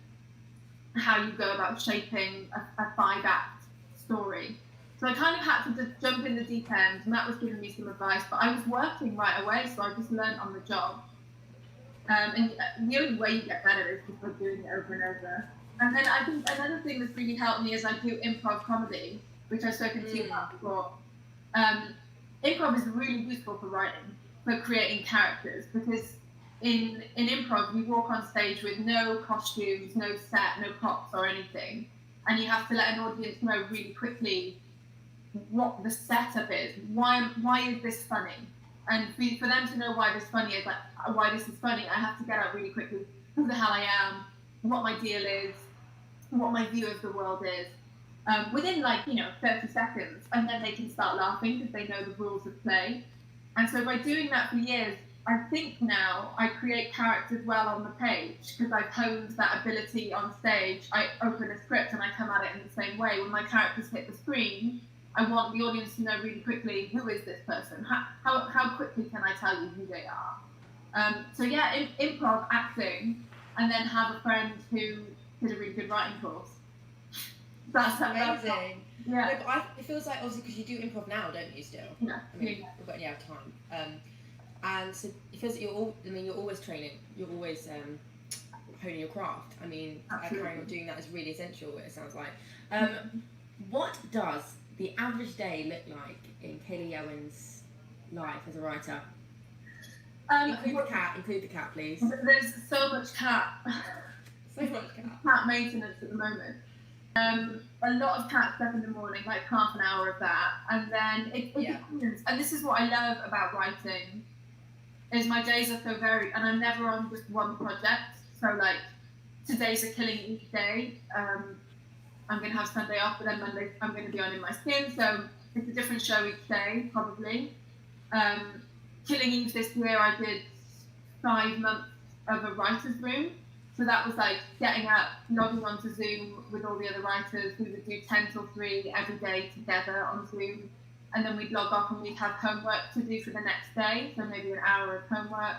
how you go about shaping a 5-act story. So I kind of had to just jump in the deep end. Matt was giving me some advice, but I was working right away, so I just learned on the job. And the only way you get better is just by doing it over and over. And then I think another thing that's really helped me is I do improv comedy, which I've spoken to you about before. Improv is really useful for writing, for creating characters, because in improv you walk on stage with no costumes, no set, no props or anything, and you have to let an audience know really quickly what the setup is. Why is this funny? And for them to know why this is funny, I have to get out really quickly who the hell I am, what my deal is, what my view of the world is, within 30 seconds, and then they can start laughing because they know the rules of play. And so by doing that for years, I think now I create characters well on the page because I've honed that ability on stage. I open a script and I come at it in the same way. When my characters hit the screen, I want the audience to know really quickly, who is this person? How quickly can I tell you who they are? So yeah, improv, acting, and then have a friend who did a really good writing course. That's amazing. Yeah. No, but it feels like, obviously, because you do improv now, don't you, still? Yeah. I mean, we've got any time. And so it feels like you're always training. You're always honing your craft. I mean, carrying on doing that is really essential, it sounds like. What does the average day look like in Kaylee Owen's life as a writer? Include the cat, please. There's so much cat. So much cat. Cat maintenance at the moment. A lot of cat stuff in the morning, like half an hour of that, and then it depends. And this is what I love about writing, is my days are so varied, and I'm never on just one project. So like today's a Killing Eve day. I'm going to have Sunday off, but then Monday I'm going to be on In My Skin. So it's a different show each day, probably. Killing Eve this year, I did 5 months of a writer's room. So that was like getting up, logging onto Zoom with all the other writers. We would do 10 till 3 every day together on Zoom. And then we'd log off and we'd have homework to do for the next day. So maybe an hour of homework.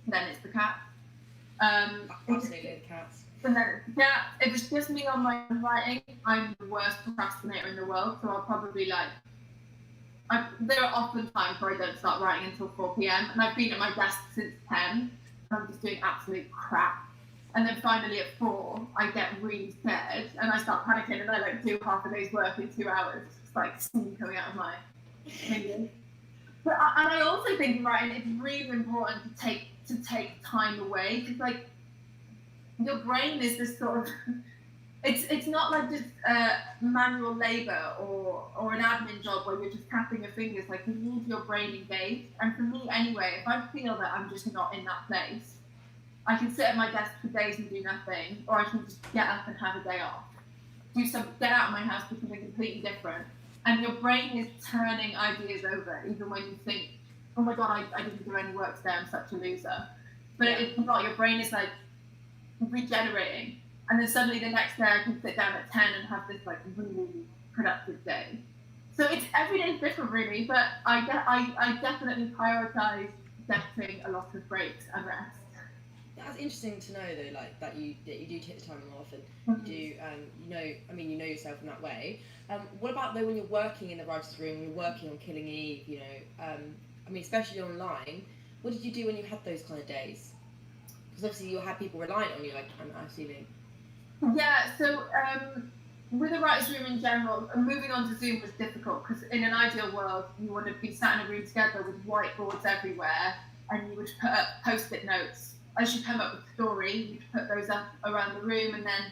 Then it's the cat. Absolutely, the cats. And then, yeah, if it's just me on my own writing, I'm the worst procrastinator in the world. So I'll probably there are often times where I don't start writing until 4 p.m. And I've been at my desk since 10. And I'm just doing absolute crap. And then finally at 4, I get really scared and I start panicking and I do half a day's work in 2 hours. It's like steam coming out of my fingers. And I also think in writing it's really important to take time away, because your brain is this sort of it's not like just manual labor or an admin job where you're just tapping your fingers. Like, you need your brain engaged. And for me anyway, if I feel that I'm just not in that place, I can sit at my desk for days and do nothing, or I can just get up and have a day off. Get out of my house, do something completely different. And your brain is turning ideas over, even when you think, oh my God, I didn't do any work today, I'm such a loser. But it's not, your brain is regenerating. And then suddenly the next day I can sit down at 10 and have this really productive day. So every day is different really, but I definitely prioritize getting a lot of breaks and rest. That's interesting to know though, that you do take the time off, and you do, you know yourself in that way. What about though when you're working in the writer's room, when you're working on Killing Eve, especially online, what did you do when you had those kind of days? Because obviously you'll have people reliant on you, I'm assuming. Yeah, so with a writer's room in general, moving on to Zoom was difficult, because in an ideal world, you want to be sat in a room together with whiteboards everywhere, and you would put up post-it notes. As you come up with a story, you put those up around the room, and then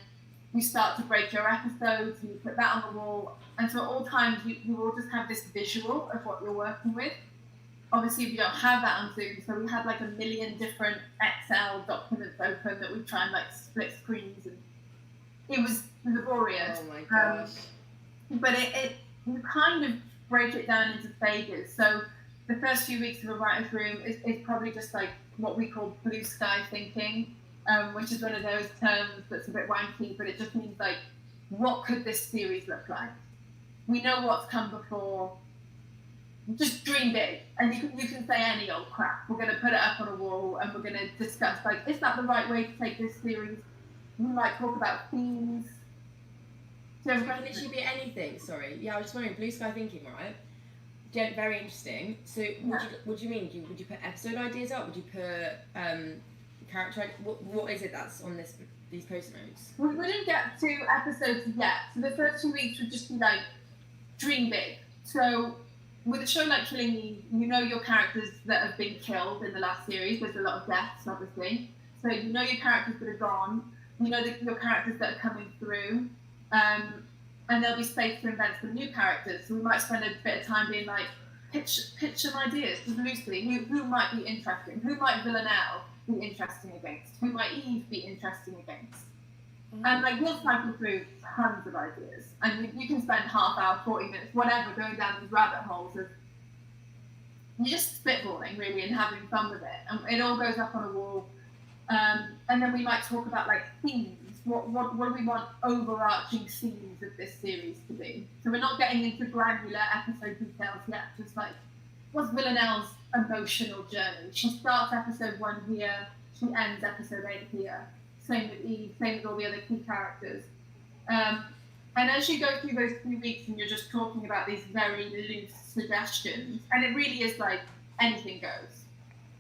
you start to break your episodes, and you put that on the wall. And so at all times, you will just have this visual of what you're working with. Obviously, if you don't have that on Zoom, so we had 1 million different Excel documents open that we try and split screens, and it was laborious. Oh my gosh. But you kind of break it down into phases. So the first few weeks of a writer's room is probably just what we call blue sky thinking, which is one of those terms that's a bit wanky, but it just means what could this series look like? We know what's come before. Just dream big, and you can say any old crap. We're going to put it up on a wall, and we're going to discuss is that the right way to take this series? We might talk about themes. So it can literally be anything. Sorry, I was just wondering, blue sky thinking, right? Very interesting. So, what do you mean? Would you put episode ideas up? Would you put character? What is it that's on these post notes? We wouldn't get to episodes yet. So the first 2 weeks would just be dream big. So with a show like Killing Eve, you know your characters that have been killed in the last series. There's a lot of deaths, obviously. So you know your characters that are gone. You know your characters that are coming through. And there'll be space to invent some new characters. So we might spend a bit of time being pitch some ideas, just loosely. Who might be interesting? Who might Villanelle be interesting against? Who might Eve be interesting against? And we'll cycle through tons of ideas. And you can spend half hour, 40 minutes, whatever, going down these rabbit holes of you're just spitballing really and having fun with it, and it all goes up on a wall. And then we might talk about like themes. What do we want overarching themes of this series to be? So we're not getting into granular episode details yet. Just like, what's Villanelle's emotional journey? She starts episode 1 here, she ends episode 8 here. Same with Eve, same with all the other key characters. And as you go through those 3 weeks and you're just talking about these very loose suggestions, and it really is like anything goes.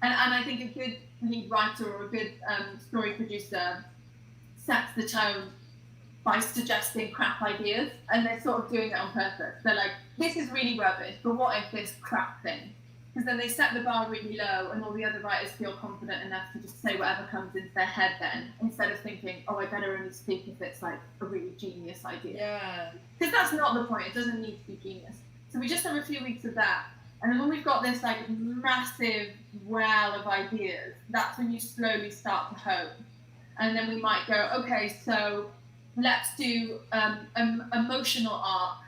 And I think a good lead writer or a good story producer sets the tone by suggesting crap ideas, and they're sort of doing it on purpose. They're like, this is really rubbish, but what if this crap thing? Because then they set the bar really low, and all the other writers feel confident enough to just say whatever comes into their head then, instead of thinking, oh, I better only speak if it's like a really genius idea. Yeah. Because that's not the point. It doesn't need to be genius. So we just have a few weeks of that. And then when we've got this like massive well of ideas, that's when you slowly start to hone. And then we might go, okay, so let's do emotional arc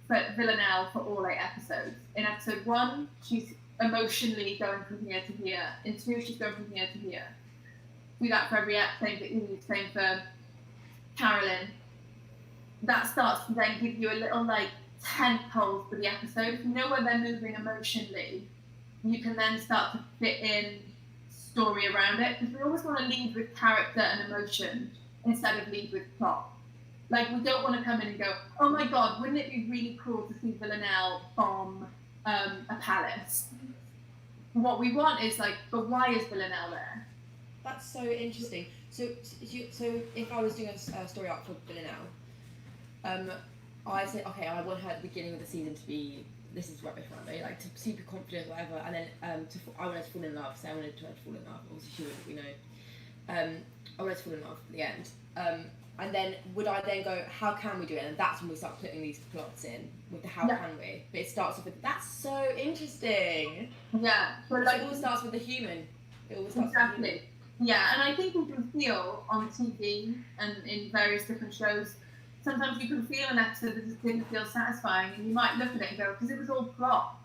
for Villanelle for all 8 episodes. In episode 1, she's emotionally going from here to here. In 2, she's going from here to here. Do that for every episode, same for Eve, same for Carolyn. That starts to then give you a little like tent poles for the episode. If you know where they're moving emotionally, you can then start to fit in story around it, because we always want to lead with character and emotion instead of lead with plot. Like, we don't want to come in and go, oh my god, wouldn't it be really cool to see Villanelle bomb a palace? What we want is like, but why is Villanelle there? That's so interesting. So if I was doing a story arc for Villanelle, I say, okay, I want her at the beginning of the season to be, this is rubbish, right? Like, to super confident, whatever, and then I want her to fall in love. So I wanted her to fall in love. Obviously, she would, we know. I wanted to fall in love at the end. And then would I then go, how can we do it? And that's when we start putting these plots in with the how can we. But it starts off with, that's so interesting. Yeah. But like, it all starts with the human. It always starts with the human. Yeah, and I think you can feel on TV and in various different shows, sometimes you can feel an episode that just didn't feel satisfying, and you might look at it and go, because it was all plot.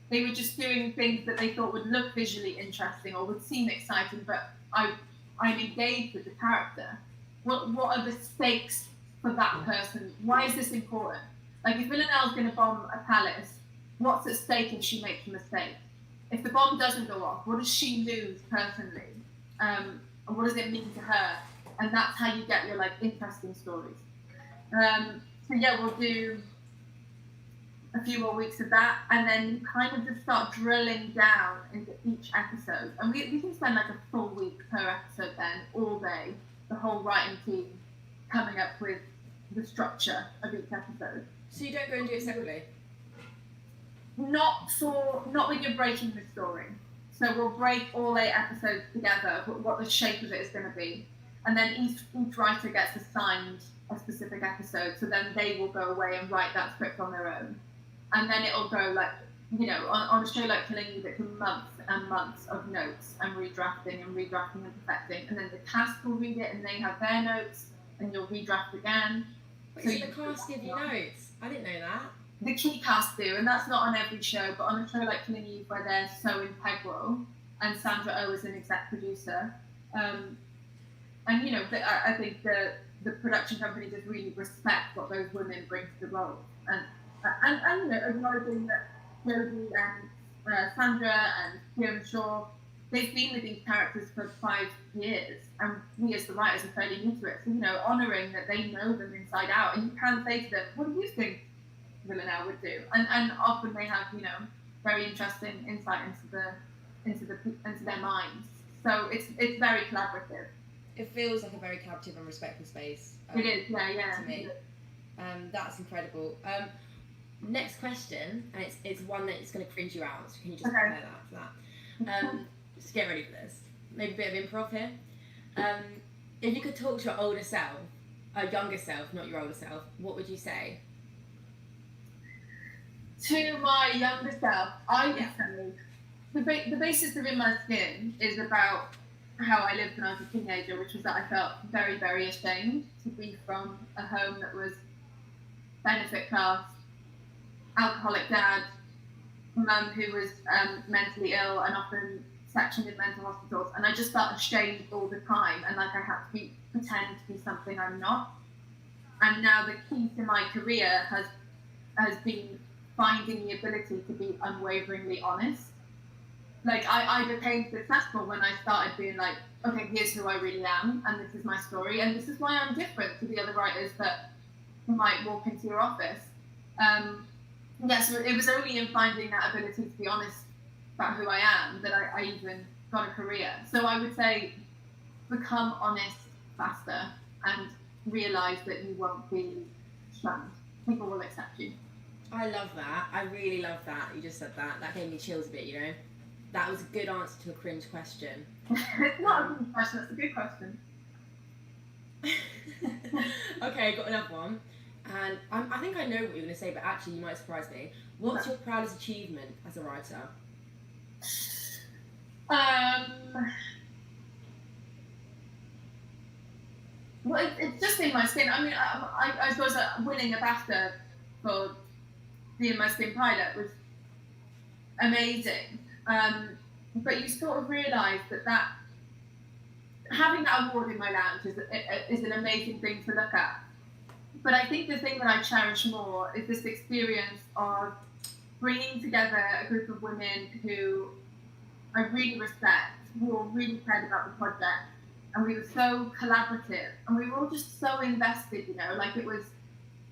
They were just doing things that they thought would look visually interesting or would seem exciting, but I'm engaged with the character. What are the stakes for that person? Why is this important? Like, if Villanelle's going to bomb a palace, what's at stake if she makes a mistake? If the bomb doesn't go off, what does she lose personally? And what does it mean to her? And that's how you get your like interesting stories. So yeah, we'll do a few more weeks of that, and then you kind of just start drilling down into each episode. And we can spend like a full week per episode then, all day, the whole writing team coming up with the structure of each episode. So you don't go and do it separately? Not when you're breaking the story. So we'll break all 8 episodes together, what the shape of it is going to be. And then each writer gets assigned a specific episode, so then they will go away and write that script on their own. And then it'll go like, you know, on a show like Killing Eve, it's months and months of notes and redrafting and perfecting. And then the cast will read it and they have their notes, and you'll redraft again. Wait, so the cast give you notes? I didn't know that. The key cast do, and that's not on every show, but on a show like Killing Eve, where they're so integral, and Sandra Oh is an exec producer, and you know, I think the production company just really respect what those women bring to the role, and you know, acknowledging that Jodie and Sandra and Kieran Shaw, they've been with these characters for 5 years, and we as the writers are fairly new to it, so you know, honouring that they know them inside out, and you can say to them, what do you think Villanelle would do? And often they have, you know, very interesting insight into their minds. So it's very collaborative. It feels like a very collaborative and respectful space. It is, yeah. To me, that's incredible. Next question, and it's one that is going to cringe you out. So can you just prepare that for that? Just get ready for this. Maybe a bit of improv here. If you could talk to your older self, younger self, not your older self, what would you say? To my younger self, I would say the basis of In My Skin is about how I lived when I was a teenager, which was that I felt very, very ashamed to be from a home that was benefit class, alcoholic dad, mum who was mentally ill and often sectioned in mental hospitals, and I just felt ashamed all the time, and like I had to pretend to be something I'm not. And now the key to my career has been finding the ability to be unwaveringly honest. Like I became successful when I started being like, okay, here's who I really am, and this is my story, and this is why I'm different to the other writers that might walk into your office. So it was only in finding that ability to be honest about who I am that I even got a career. So I would say become honest faster and realise that you won't be shunned. People will accept you. I love that. I really love that. You just said that. That gave me chills a bit, you know? That was a good answer to a cringe question. It's not a cringe question, that's a good question. Okay, got another one. And I think I know what you're going to say, but actually you might surprise me. What's your proudest achievement as a writer? Well, it's just in my skin. I mean, I suppose winning a BAFTA for the In My Skin pilot was amazing. But you sort of realise that having that award in my lounge is an amazing thing to look at. But I think the thing that I cherish more is this experience of bringing together a group of women who I really respect, who all really cared about the project, and we were so collaborative, and we were all just so invested, you know, like it was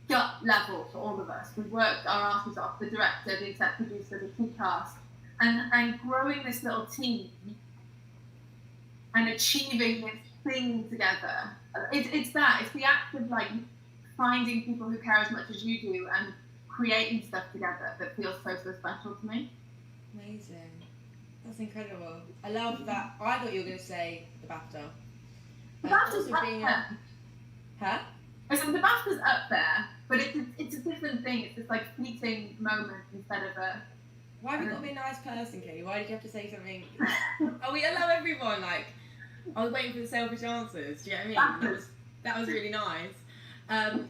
gut level for all of us. We worked our asses off, the director, the exec producer, the key cast, and growing this little team and achieving this thing together. It's the act of like finding people who care as much as you do and creating stuff together that feels so special to me. Amazing. That's incredible. I love that. I thought you were going to say the BAFTA. The BAFTA's up there. Huh? I said the BAFTA's up there, but it's a different thing. It's this like fleeting moment instead of a... Why have you got to be a nice person, Katie? Why did you have to say something? Oh, we allow everyone, like... I was waiting for the selfish answers. Do you know what I mean? That was really nice.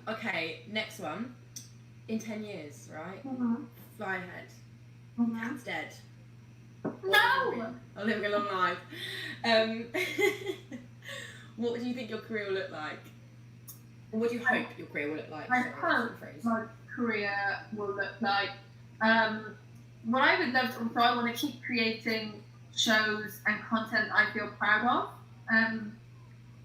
Okay, next one. In 10 years, right? Mm-hmm. Fly ahead. Mm-hmm. Cat's dead. No! I'm living a long life. What do you think your career will look like? Or what do you hope your career will look like? I hope my career will look like... what I would love to... So I want to keep creating shows and content I feel proud of.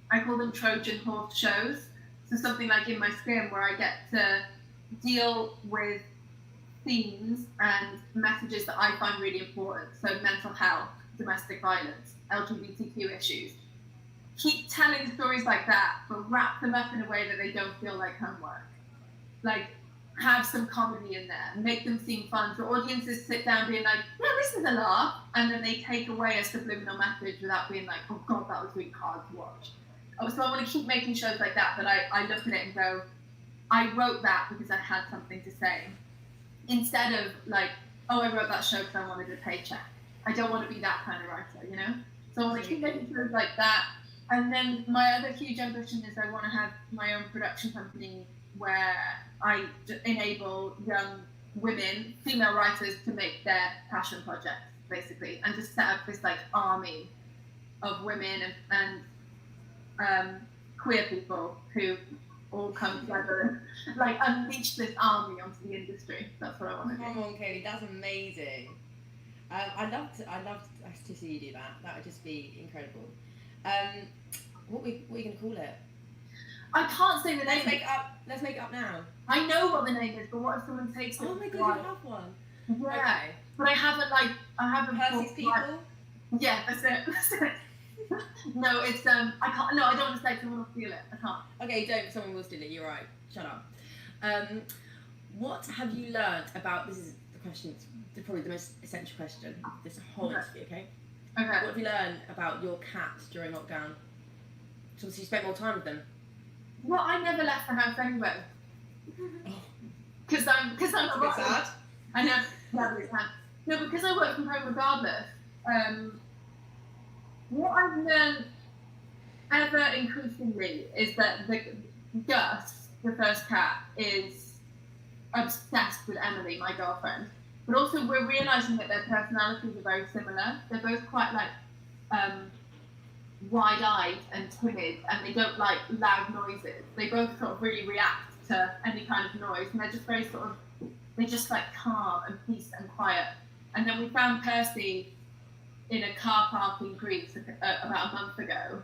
I call them Trojan horse shows. So something like In My Skin, where I get to deal with themes and messages that I find really important. So mental health, domestic violence, LGBTQ issues. Keep telling stories like that, but wrap them up in a way that they don't feel like homework. Like, have some comedy in there, make them seem fun, so audiences sit down being like, yeah, this is a laugh, and then they take away a subliminal message without being like, oh god, that was really hard to watch. So I want to keep making shows like that I look at it and go, I wrote that because I had something to say. Instead of like, oh, I wrote that show because I wanted a paycheck. I don't want to be that kind of writer, you know? So I want to keep making shows like that. And then my other huge ambition is I want to have my own production company where I enable young women, female writers, to make their passion projects, basically, and just set up this like army of women and queer people who all come together and like unleash this army onto the industry. That's what I want to do. Come on, Katie, that's amazing. I'd love to see you do that. That would just be incredible. What are you going to call it? I can't say the name. Let's make it up now. I know what the name is, but what if someone takes it? Oh my god, you have one. Yeah. Okay. But I haven't Percy's people? Yeah, that's it. No, it's I can't. No, I don't want to say someone will steal it. I can't. Okay, don't. Someone will steal it. You're right. Shut up. What have you learned about? This is the question. It's probably the most essential question. This whole interview. Okay. Okay. What have you learned about your cat during lockdown? So obviously you spent more time with them. Well, I never left the house anyway. Because I'm a bit sad. I know. No, because I work from home regardless. What I've learned ever increasingly is that Gus, the first cat, is obsessed with Emily, my girlfriend. but also we're realizing that their personalities are very similar. They're both quite like wide-eyed and timid, and they don't like loud noises. They both sort of really react to any kind of noise, and they're just very sort of, they're just like calm and peace and quiet. And then we found Percy in a car park in Greece about a month ago,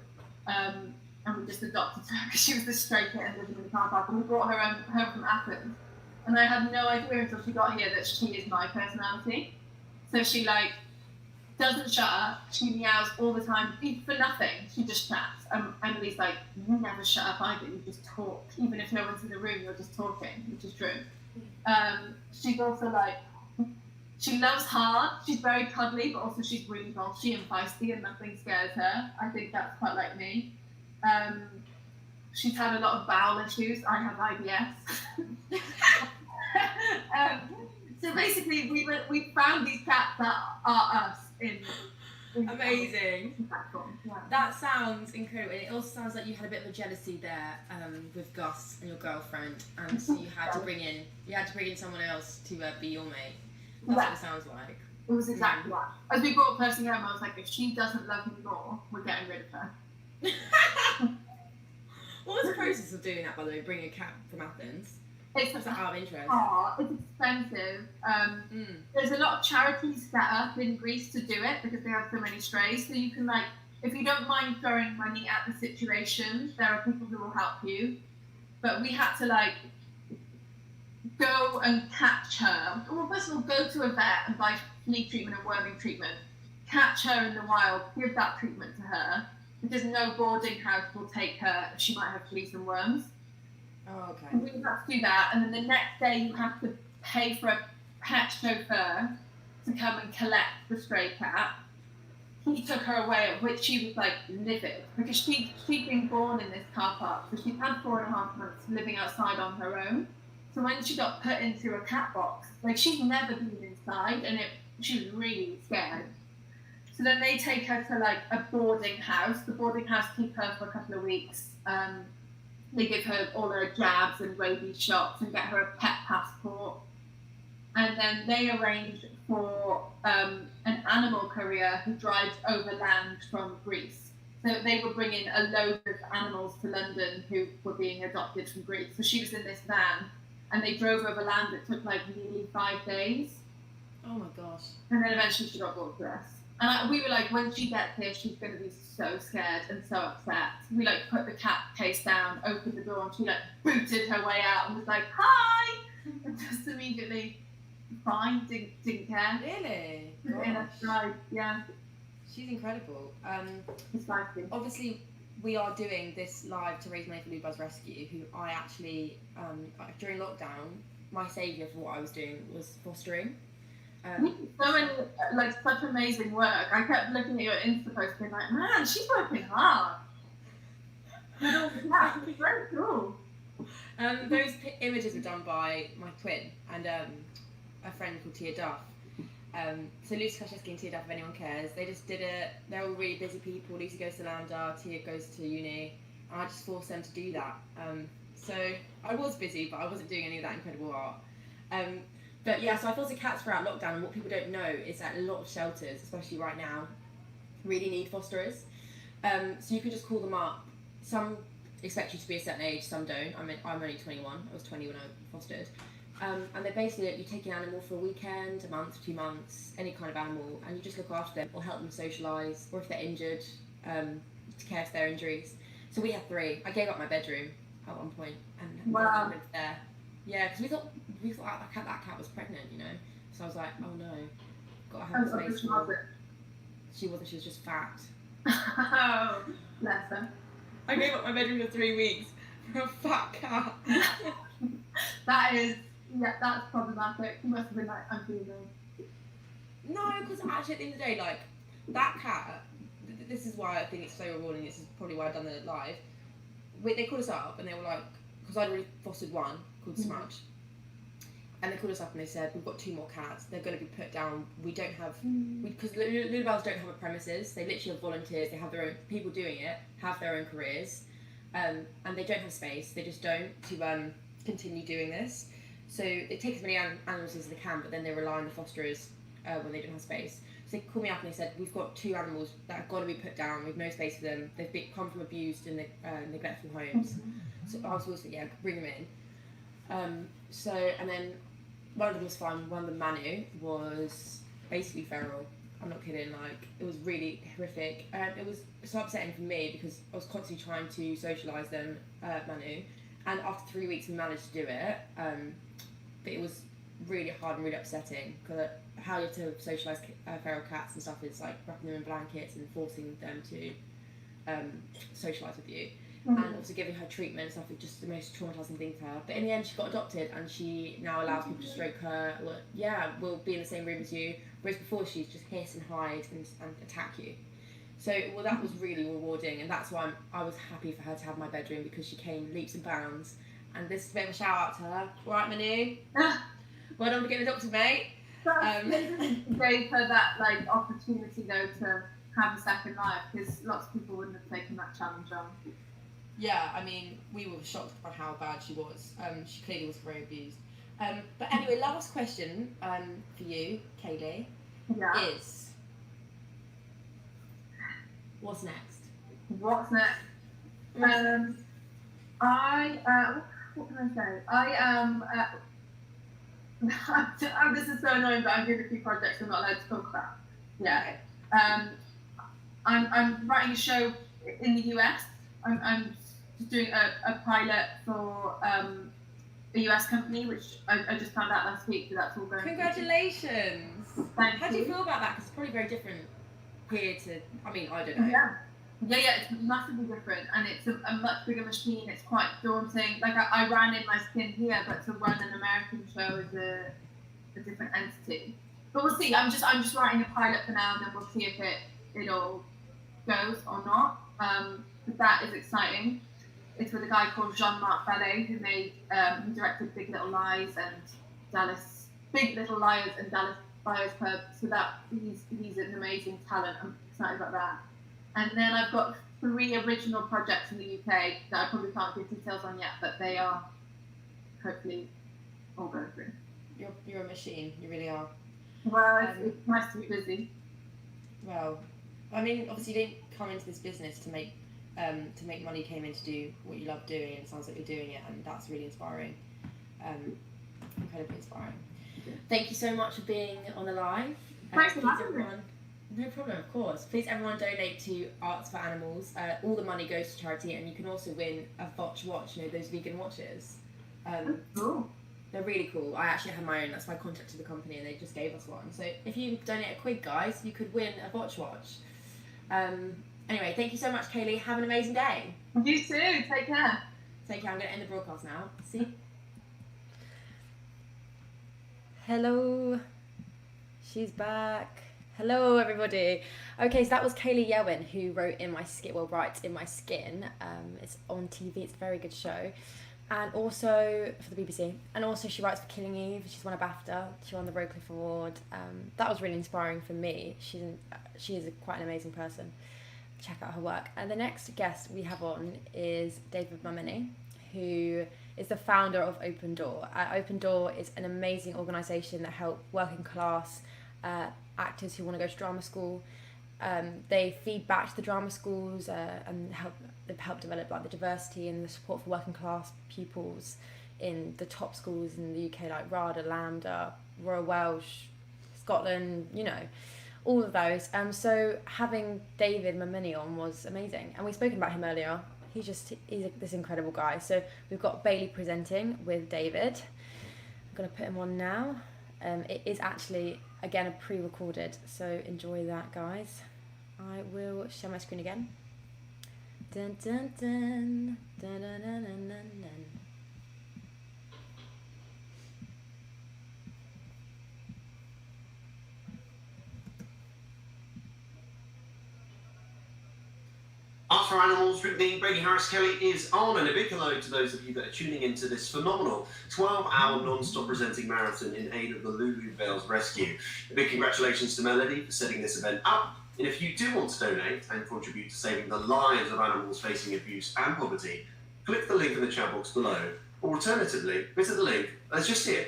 and we just adopted her because she was the stray kitten living in the car park, and we brought her home from Athens. And I had no idea until she got here that she is my personality. So she like doesn't shut up. She meows all the time for nothing. She just chats. Emily's like, you never shut up either. You just talk. Even if no one's in the room, you're just talking, which is true. She's also like, she loves hard. She's very cuddly, but also she's really bolshy and feisty, and nothing scares her. I think that's quite like me. She's had a lot of bowel issues. I have IBS. So basically, we found these cats that are us in amazing. Yeah. That sounds incredible. And it also sounds like you had a bit of a jealousy there with Gus and your girlfriend, and so you had to bring in someone else to be your mate. That's what it sounds like. It was exactly that. As we brought Percy home, I was like, if she doesn't love me more, we're getting rid of her. What was the process of doing that, by the way, bringing a cat from Athens? It's just out of interest. It's expensive. There's a lot of charities set up in Greece to do it because they have so many strays. So you can like, if you don't mind throwing money at the situation, there are people who will help you. But we had to like go and catch her. Well, first of all, go to a vet and buy flea treatment and worming treatment. Catch her in the wild, give that treatment to her, because no boarding house will take her if she might have fleas and worms. Oh, okay. And we have to do that, and then the next day you have to pay for a pet chauffeur to come and collect the stray cat. He took her away, at which she was like livid, because she'd been born in this car park, so she'd had 4.5 months living outside on her own. So when she got put into a cat box, like she'd never been inside, and she was really scared. So then they take her to like a boarding house. The boarding house keep her for a couple of weeks. They give her all her jabs and rabies shots and get her a pet passport. And then they arrange for an animal courier who drives overland from Greece. So they were bringing a load of animals to London who were being adopted from Greece. So she was in this van, and they drove overland. It took like nearly 5 days. Oh my gosh. And then eventually she got brought to us. And we were like, when she gets here, she's going to be so scared and so upset. We like put the cat case down, opened the door, and she like booted her way out and was like, hi! And just immediately fine, didn't care. Really? In a stride, yeah. She's incredible. It's feisty. Obviously, we are doing this live to raise money for Lulubells Rescue, who I actually, during lockdown, my saviour for what I was doing was fostering. So many, like, such amazing work. I kept looking at your Insta post being like, man, she's working hard. Yeah, it's very cool. Those images were done by my twin and a friend called Tia Duff. So Lucy Kashesky and Tia Duff, if anyone cares, they just did it. They're all really busy people. Lucy goes to Lambda, Tia goes to uni, and I just forced them to do that. So I was busy, but I wasn't doing any of that incredible art. But yeah, so I fostered cats throughout lockdown, and what people don't know is that a lot of shelters, especially right now, really need fosterers. So you can just call them up. Some expect you to be a certain age, some don't. I'm only 21. I was 20 when I fostered. And they basically let you take an animal for a weekend, a month, 2 months, any kind of animal, and you just look after them or help them socialise, or if they're injured, to care for their injuries. So we had 3. I gave up my bedroom at one point and lived there. Yeah, because we thought that cat was pregnant, you know. So I was like, oh no, gotta have a space for her. She wasn't. She was just fat. Oh, bless her. I gave up my bedroom for 3 weeks for a fat cat. That's problematic. You must have been like, I'm feeling. No, because actually at the end of the day, like, that cat, this is why I think it's so rewarding. This is probably why I've done the live. They called us up and they were like, because I'd already fostered one called Smudge. And they called us up and they said, we've got 2 more cats. They're going to be put down. We don't have, because Lulubells don't have a premises. They literally have volunteers. They have their own, people doing it, have their own careers. And they don't have space. They just don't to continue doing this. So they take as many animals as they can, but then they rely on the fosterers when they don't have space. So they called me up and they said, we've got 2 animals that have got to be put down. We've no space for them. They've come from abused and neglectful homes. So I was also, bring them in. And then one of them was fine. One of them, Manu, was basically feral. I'm not kidding. Like, it was really horrific. It was so upsetting for me because I was constantly trying to socialise them, Manu. And after 3 weeks, we managed to do it. But it was really hard and really upsetting because how you have to socialise feral cats and stuff is like wrapping them in blankets and forcing them to socialise with you. And also giving her treatment and stuff is just the most traumatising thing for her. But in the end, she got adopted and she now allows people to stroke her. We'll be in the same room as you. Whereas before, she'd just hiss and hide and attack you. So, that was really rewarding, and that's why I was happy for her to have my bedroom, because she came leaps and bounds. And this is a bit of a shout out to her. All right, Manu? Well done for getting adopted, mate. Gave her that opportunity though to have a second life, because lots of people wouldn't have taken that challenge on. Yeah, I mean, we were shocked by how bad she was. She clearly was very abused. But anyway, last question for you, Kaylee, is what's next? What's next? What can I say? I am. This is so annoying, but I'm doing a few projects I'm not allowed to talk about. Yeah. I'm writing a show in the US. I'm just doing a pilot for a US company, which I just found out last week. So that's all going. Congratulations! Thank How do you feel about that? Because it's probably very different here to. I mean, I don't know. Yeah, it's massively different, and it's a much bigger machine. It's quite daunting. Like I ran in my skin here, but to run an American show is a different entity. But we'll see. I'm just writing a pilot for now, and then we'll see if it all goes or not. But that is exciting. It's with a guy called Jean-Marc Vallée, who directed Big Little Lies and Big Little Liars and Dallas Buyers Club. So that he's an amazing talent. I'm excited about that. And then I've got 3 original projects in the UK that I probably can't give details on yet, but they are hopefully all going through. You're a machine. You really are. Well, it's nice to be busy. Well, I mean, obviously you didn't come into this business to make money. You came in to do what you love doing, and it sounds like you're doing it, and that's really inspiring. Incredibly inspiring. Thank you so much for being on the live. Thanks for having me. No problem, of course. Please, everyone, donate to Arts for Animals. All the money goes to charity, and you can also win a Votch watch. You know, those vegan watches. Cool. They're really cool. I actually have my own. That's why I contacted the company, and they just gave us one. So if you donate a quid, guys, you could win a Votch watch. Anyway, thank you so much, Kaylee. Have an amazing day. You too. Take care. Take care. I'm going to end the broadcast now. See? Hello. She's back. Hello, everybody. Okay, so that was Kaylee Yelwin, who wrote writes In My Skin. It's on TV. It's a very good show. And also for the BBC. And also she writes for Killing Eve. She's won a BAFTA. She won the Roadcliffe Award. That was really inspiring for me. She is quite an amazing person. Check out her work. And the next guest we have on is David Mamini, who is the founder of Open Door. Open Door is an amazing organisation that help working class actors who want to go to drama school. They feed back to the drama schools and they've helped develop the diversity and the support for working class pupils in the top schools in the UK, like RADA, Lambda, Royal Welsh, Scotland, all of those. So having David Mamini on was amazing, and we've spoken about him earlier. He's this incredible guy. So we've got Bailey presenting with David. I'm going to put him on now. It is actually, again, a pre-recorded, so enjoy that, guys. I will share my screen again. Dun, dun, dun. Dun, dun, dun, dun, dun, dun. Arts for Animals with me, Brady Harris Kelly, is on, and a big hello to those of you that are tuning into this phenomenal 12-hour non-stop presenting marathon in aid of the Lulubells Rescue. A big congratulations to Melody for setting this event up, and if you do want to donate and contribute to saving the lives of animals facing abuse and poverty, click the link in the chat box below Or alternatively, visit the link. It's just here,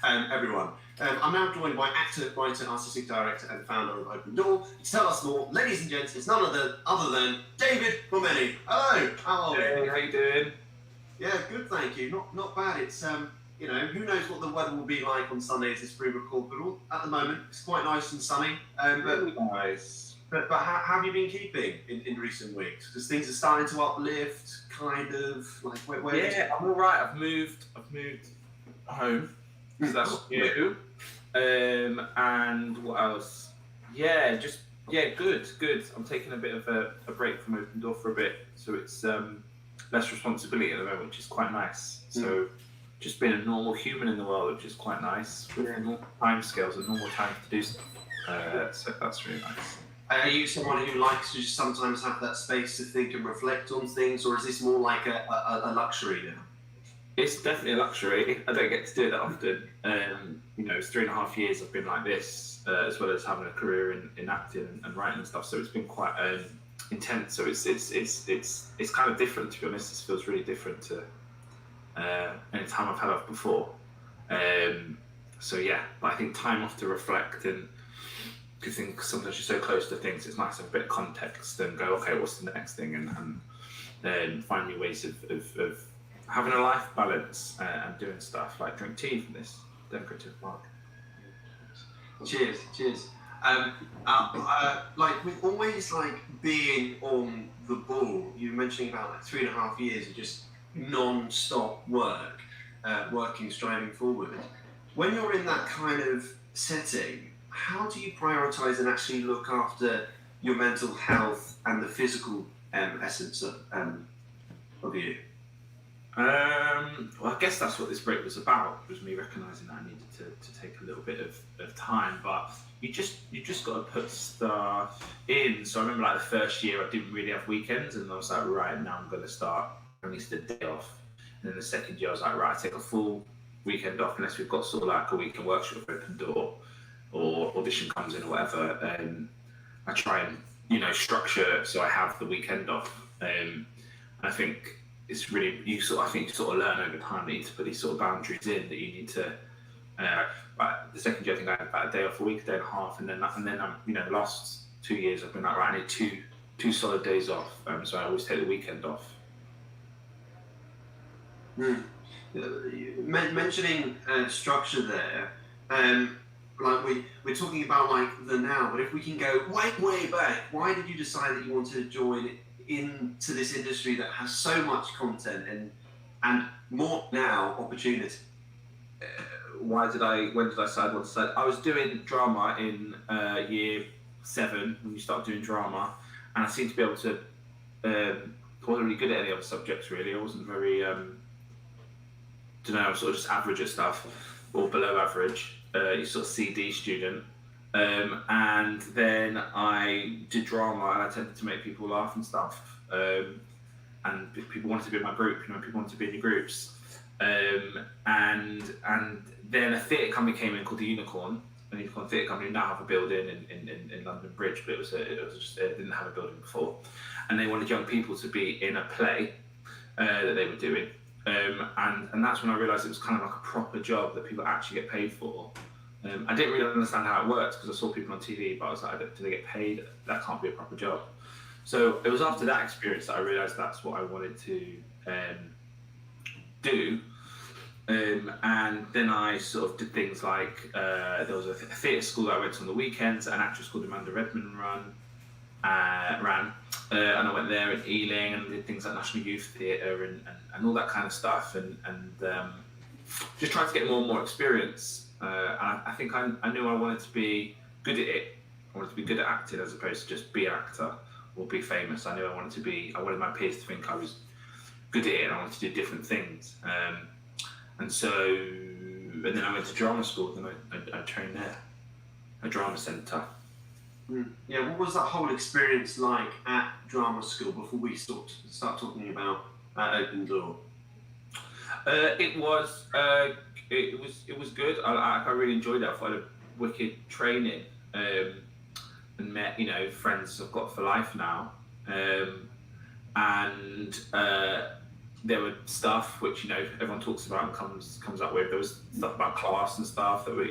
everyone. I'm now joined by actor, writer, artistic director, and founder of Open Door. To tell us more, ladies and gents, it's none other than David Romani. Hello, how are Hey, you? how you doing? Yeah, good, thank you. Not bad. It's you know, who knows what the weather will be like on Sunday as this pre-record, but at the moment it's quite nice and sunny. Really nice. But how have you been keeping in recent weeks? Because things are starting to uplift, kind of like where Yeah, I'm all right. I've moved home. So that's new. And what else? Yeah, good. I'm taking a bit of a break from Open Door for a bit, so it's less responsibility at the moment, which is quite nice. So just being a normal human in the world, which is quite nice, with normal time scales and normal time to do stuff. So that's really nice. Are you someone who likes to just sometimes have that space to think and reflect on things, or is this more like a luxury now? It's definitely a luxury. I don't get to do it that often. You know, it's 3.5 years I've been like this, as well as having a career in acting and writing and stuff. So it's been quite intense. So it's kind of different, to be honest. This feels really different to any time I've had off before. So yeah, but I think time off to reflect, and because sometimes you're so close to things, it's nice to have a bit of context and go, okay, what's the next thing, and then find new ways of having a life balance and doing stuff like drink tea from this decorative mug. Cheers. Like with always like being on the ball, you were mentioning about like 3.5 years of just non-stop work, working, striving forward. When you're in that kind of setting, how do you prioritize and actually look after your mental health and the physical essence of you? Well, I guess that's what this break was about, was me recognising that I needed to take a little bit of time, but you just got to put stuff in. So I remember like the first year I didn't really have weekends, and I was like, right, now I'm going to start at least a day off. And then the second year I was like, right, I take a full weekend off unless we've got sort of like a weekend workshop Open Door or audition comes in or whatever. I try and, you know, structure so I have the weekend off. And I think it's really, you sort of learn over time that you need to put these sort of boundaries in, that you need to, the second year I think I had about a day off a week, a day and a half, and then you know, the last 2 years I've been like, right, I need two solid days off, so I always take the weekend off. Mentioning structure there, like we're talking about like the now, but if we can go way back, why did you decide that you wanted to join into this industry that has so much content and more now opportunity? When did I decide what to decide? I was doing drama in year 7 when you start doing drama, and I seemed to be able to. I wasn't really good at any other subjects really. I wasn't very. I was sort of just average at stuff, or below average. You sort of CD student. And then I did drama, and I tended to make people laugh and stuff. And people wanted to be in my group, you know, people wanted to be in your groups. And then a theatre company came in called the Unicorn, and the Unicorn Theatre Company now have a building in London Bridge, but it didn't have a building before. And they wanted young people to be in a play that they were doing. And that's when I realised it was kind of like a proper job that people actually get paid for. I didn't really understand how it worked because I saw people on TV, but I was like, do they get paid? That can't be a proper job. So it was after that experience that I realised that's what I wanted to do. And then I sort of did things like, there was a theatre school that I went to on the weekends, an actress called Amanda Redmond ran, and I went there in Ealing and did things like National Youth Theatre and all that kind of stuff, and just tried to get more and more experience. And I think I knew I wanted to be good at it. I wanted to be good at acting as opposed to just be an actor or be famous. I knew I wanted my peers to think I was good at it, and I wanted to do different things. And then I went to drama school, and I trained there, a drama centre. Yeah, what was that whole experience like at drama school before we start talking about Open Door? It was good. I really enjoyed it. I thought I had a wicked training, and met, you know, friends I've got for life now, and there were stuff which everyone talks about and comes up with. There was stuff about class and stuff that were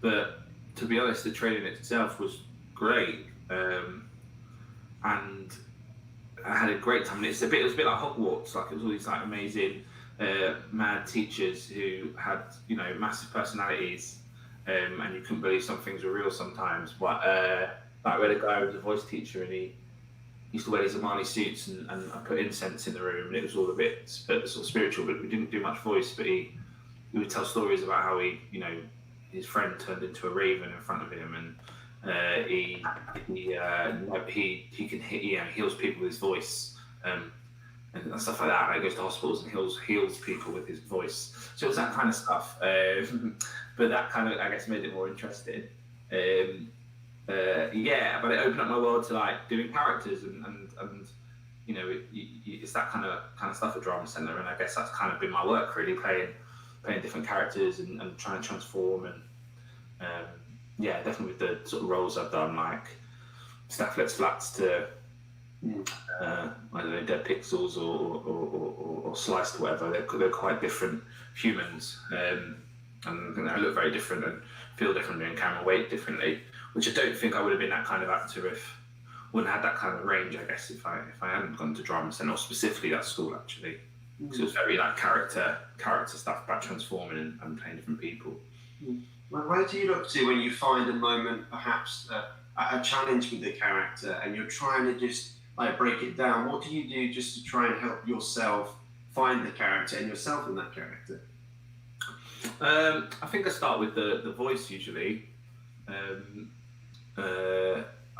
but to be honest, the training itself was great, and I had a great time. And it was a bit like Hogwarts. Like, it was all these like amazing, mad teachers who had massive personalities, and you couldn't believe some things were real sometimes. But like, we had a guy who was a voice teacher, and he used to wear these Armani suits and put incense in the room, and it was all a bit sort of spiritual. But we didn't do much voice. But he would tell stories about how his friend turned into a raven in front of him, and he can heals people with his voice, and stuff like that. He goes to hospitals and heals people with his voice. So it was that kind of stuff. But that kind of, I guess, made it more interesting. But it opened up my world to like doing characters and it's that kind of stuff at Drama Centre, and I guess that's kind of been my work, really, playing different characters and trying to transform, and definitely with the sort of roles I've done, like Staff Lets Flats to I don't know, Dead Pixels or Sliced or whatever. They're quite different humans, and they look very different and feel different and camera weight differently, which I don't think I would have been that kind of actor if wouldn't have had that kind of range, I guess, if I hadn't gone to Drama Centre, or specifically that school, actually. Because it was very like character stuff about transforming and playing different people. Where do you look to when you find a moment, perhaps a challenge with the character, and you're trying to just like break it down? What do you do just to try and help yourself find the character and yourself in that character? I think I start with the voice usually.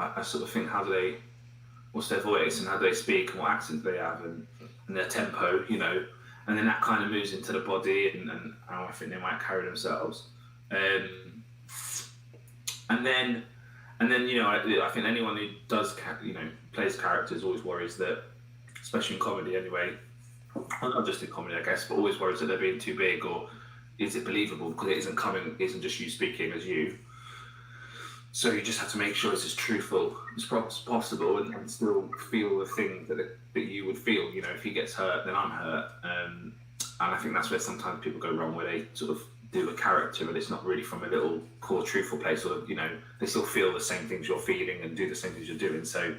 I sort of think, what's their voice and how do they speak and what accent they have and their tempo, and then that kind of moves into the body and how I think they might carry themselves. And then I think anyone who does plays characters always worries that, especially in comedy anyway, not just in comedy I guess, but always worries that they're being too big, or is it believable because it isn't just you speaking as you. So you just have to make sure it's as truthful as possible and still feel the thing that you would feel. If he gets hurt, then I'm hurt. And I think that's where sometimes people go wrong, where they sort of do a character, but it's not really from a little core truthful place, or they still feel the same things you're feeling and do the same things you're doing. So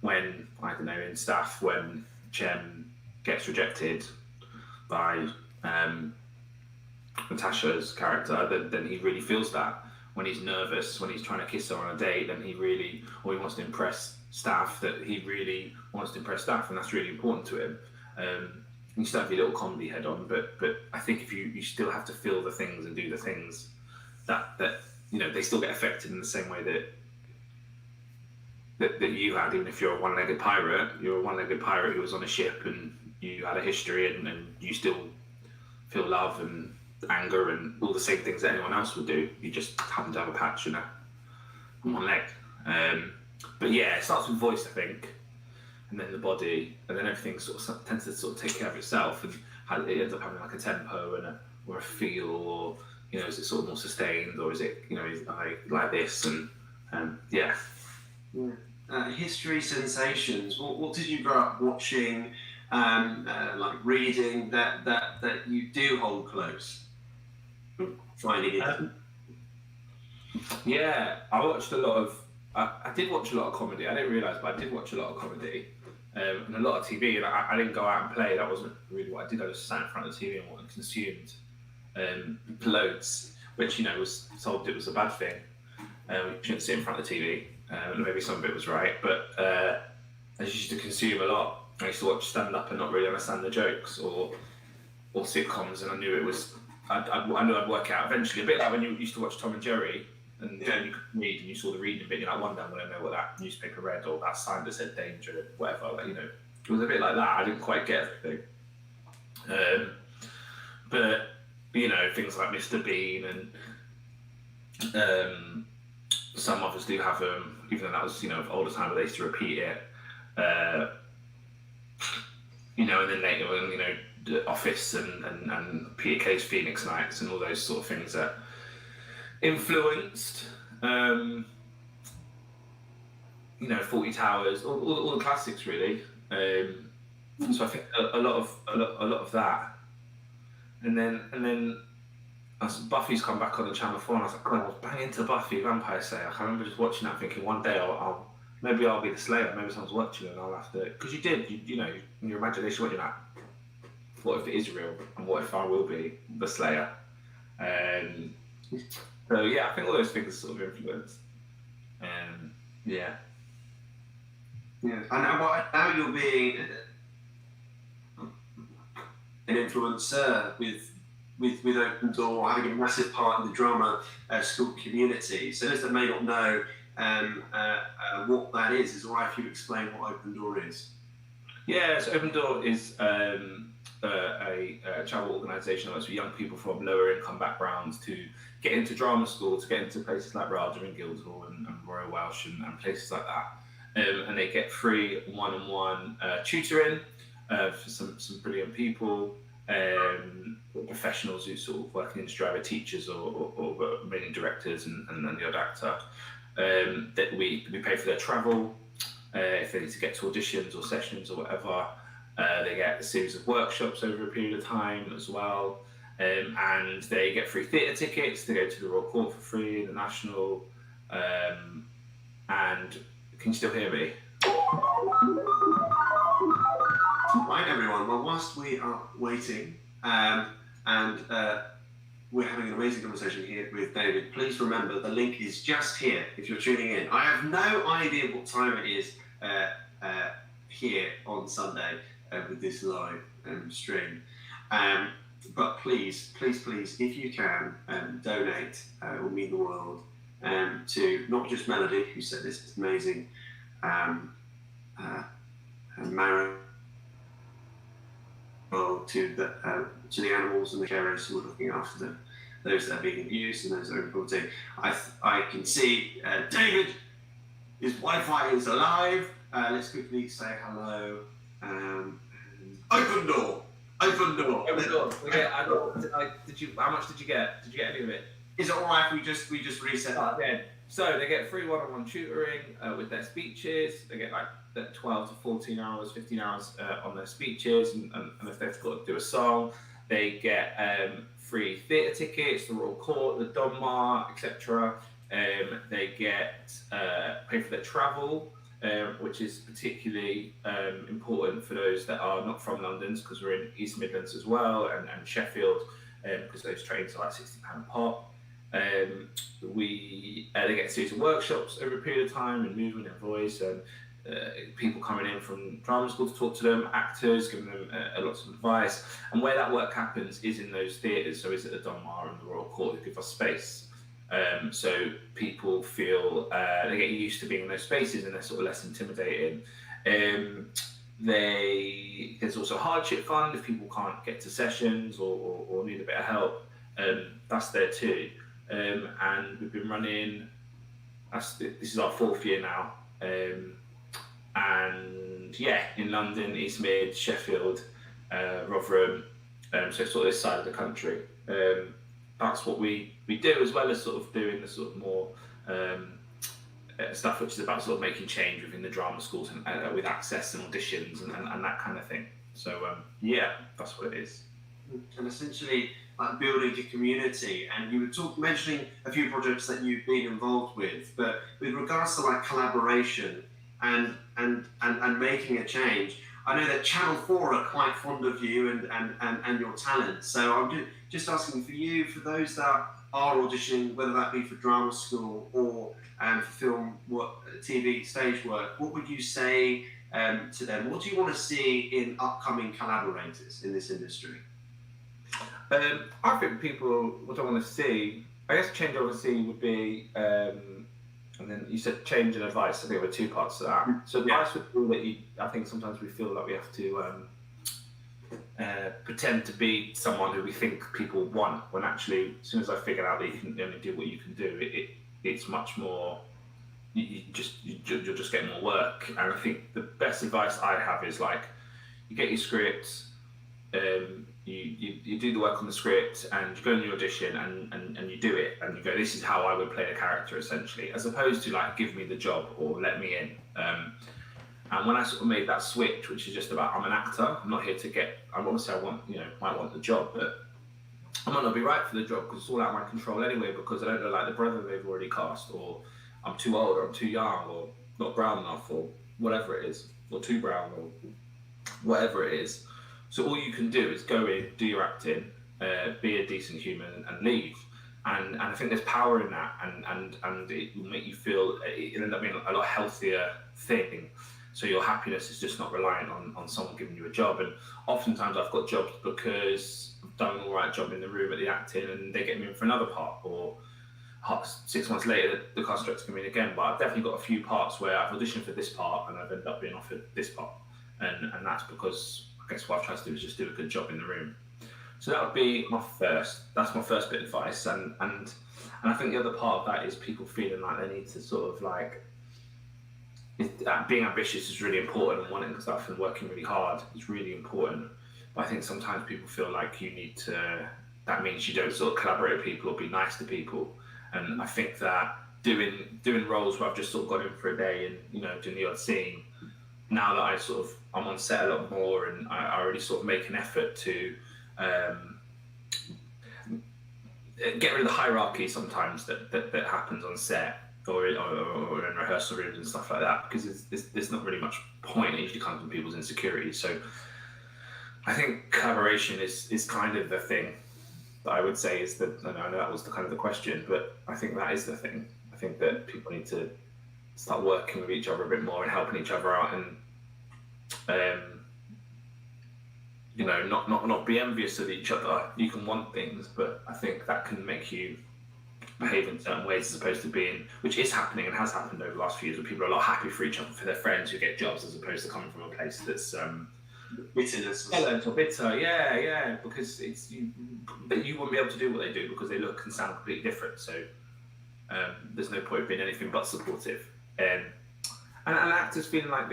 when, I don't know, in Staff, when Chem gets rejected by Natasha's character, then he really feels that. When he's nervous, when he's trying to kiss her on a date, then he wants to impress Staff, that he really wants to impress Staff, and that's really important to him. You still have your little comedy head on, but I think if you still have to feel the things and do the things that they still get affected in the same way that you had. Even if you're a one-legged pirate who was on a ship and you had a history, and you still feel love and anger and all the same things that anyone else would do. You just happen to have a patch and one leg. But yeah, it starts with voice, I think, and then the body, and then everything sort of tends to sort of take care of itself, and it ends up having like a tempo or a feel, or is it sort of more sustained, or is it is like this, and yeah. History, sensations. What did you grow up watching, like reading that you do hold close? Finding it. Yeah, I watched a lot of. I did watch a lot of comedy. I didn't realise, but I did watch a lot of comedy and a lot of TV. And I didn't go out and play. That wasn't really what I did. I just sat in front of the TV and consumed loads, which was told it was a bad thing. You shouldn't sit in front of the TV. Maybe some of it was right, but I used to consume a lot. I used to watch stand-up and not really understand the jokes, or sitcoms, and I knew it was. I knew I'd work out eventually. A bit like when you used to watch Tom and Jerry, and you could read, and you saw the reading bit. You're like, one day I'm going to know what that newspaper read, or that sign that said danger, whatever. It was a bit like that. I didn't quite get everything. But things like Mr. Bean and some others do have them. Even though that was of older time, but they used to repeat it. And then later when The Office and Peter Kay's Phoenix Nights and all those sort of things that influenced, 40 Towers, all the classics really. So I think a lot of that, and then as Buffy's come back on the Channel 4, and I was like, God, I was banging into Buffy Vampire Slayer. I remember just watching that, thinking one day I'll maybe I'll be the Slayer. Maybe someone's watching it, and I'll have to, because you know, in your imagination, what you're like, what if it is real, and what if I will be the Slayer? So yeah, I think all those things sort of influence. Yeah. Yeah, and now you're being an influencer with Open Door, having a massive part in the drama school community. So those that may not know what that is it all right if you explain what Open Door is? Yeah, so Open Door is a charitable organisation that works for young people from lower income backgrounds to get into drama school, to get into places like Rada and Guildhall and Royal Welsh and places like that. And they get free one-on-one tutoring for some brilliant people, professionals who sort of work in the industry, either teachers or main directors and the odd actor. That we pay for their travel. If they need to get to auditions or sessions or whatever, they get a series of workshops over a period of time as well. And they get free theatre tickets to go to the Royal Court for free, the National. And can you still hear me? Right, everyone. Well, whilst we are waiting and we're having an amazing conversation here with David, please remember the link is just here if you're tuning in. I have no idea what time it is here on Sunday with this live stream. But please, if you can, donate. It will mean the world to not just Melody, who said this is amazing marrow, to the animals and the carers who are looking after those that are being abused and those that are in poverty. I can see David, his Wi-Fi is alive. Let's quickly say hello. Open Door. Open Door. Did you? How much did you get? Did you get any of it? Is it all right if we just reset that? Yeah. So they get free one-on-one tutoring with their speeches. They get like 12 to 14 hours, 15 hours on their speeches, and if they've got to do a song, they get free theatre tickets, the Royal Court, the Donmar, etc. They get pay for their travel, which is particularly important for those that are not from London, because we're in East Midlands as well, and Sheffield, because those trains are like £60 a pop. They get a series of workshops over a period of time in movement and voice, and people coming in from drama school to talk to them, actors, giving them lots of advice. And where that work happens is in those theatres, so is at the Donmar and the Royal Court, who give us space. So people feel they get used to being in those spaces and they're sort of less intimidating. There's also a hardship fund if people can't get to sessions or need a bit of help. That's there too. And we've been running, this is our 4th year now. And yeah, in London, East Mid, Sheffield, Rotherham, so sort of this side of the country. That's what we do, as well as sort of doing the sort of more stuff which is about sort of making change within the drama schools and with access and auditions and that kind of thing. So yeah, that's what it is. And essentially like building a community, and you were mentioning a few projects that you've been involved with, but with regards to like collaboration and making a change, I know that Channel 4 are quite fond of you and your talent. So I'm just asking for you, for those that are auditioning, whether that be for drama school or for film, TV, stage work, what would you say to them? What do you want to see in upcoming collaborators in this industry? I think people, what I want to see, I guess change I want to see would be, and then you said change and advice. I think there were 2 parts to that. So advice would be that I think sometimes we feel like we have to pretend to be someone who we think people want, when actually, as soon as I figured out that you can only do what you can do, it's much more, you'll just get more work. And I think the best advice I have is like, you get your scripts, you do the work on the script, and you go in the audition and you do it, and you go, this is how I would play the character, essentially, as opposed to like, give me the job or let me in. And when I sort of made that switch, which is just about, I'm an actor, I'm not here to get, obviously I want, might want the job, but I might not be right for the job because it's all out of my control anyway, because I don't look like the brother they've already cast, or I'm too old, or I'm too young, or not brown enough, or whatever it is, or too brown, or whatever it is. So all you can do is go in, do your acting, be a decent human, and leave. And I think there's power in that, and it will make you feel, it'll end up being a lot healthier thing. So your happiness is just not reliant on someone giving you a job. And oftentimes I've got jobs because I've done an all right job in the room at the acting, and they get me in for another part, or 6 months later the cast director come in again. But I've definitely got a few parts where I've auditioned for this part and I've ended up being offered this part, and that's because I guess what I've tried to do is just do a good job in the room. So that would be that's my first bit of advice, and I think the other part of that is people feeling like they need to sort of like, being ambitious is really important, and wanting stuff and working really hard is really important. But I think sometimes people feel like that means you don't sort of collaborate with people or be nice to people. And I think that doing roles where I've just sort of got in for a day and doing the odd scene, now that I'm on set a lot more, and I already sort of make an effort to get rid of the hierarchy sometimes that happens on set or in rehearsal rooms and stuff like that, because there's not really much point. It usually comes from people's insecurities. So I think collaboration is kind of the thing that I would say is I know that was the kind of the question, but I think that is the thing. I think that people need to start working with each other a bit more and helping each other out, and not be envious of each other. You can want things, but I think that can make you behave in certain ways, as opposed to being, which is happening and has happened over the last few years, where people are a lot happy for each other, for their friends who get jobs, as opposed to coming from a place that's bitterness or bitter. Yeah, because you won't be able to do what they do because they look and sound completely different. So there's no point being anything but supportive. And actors feeling like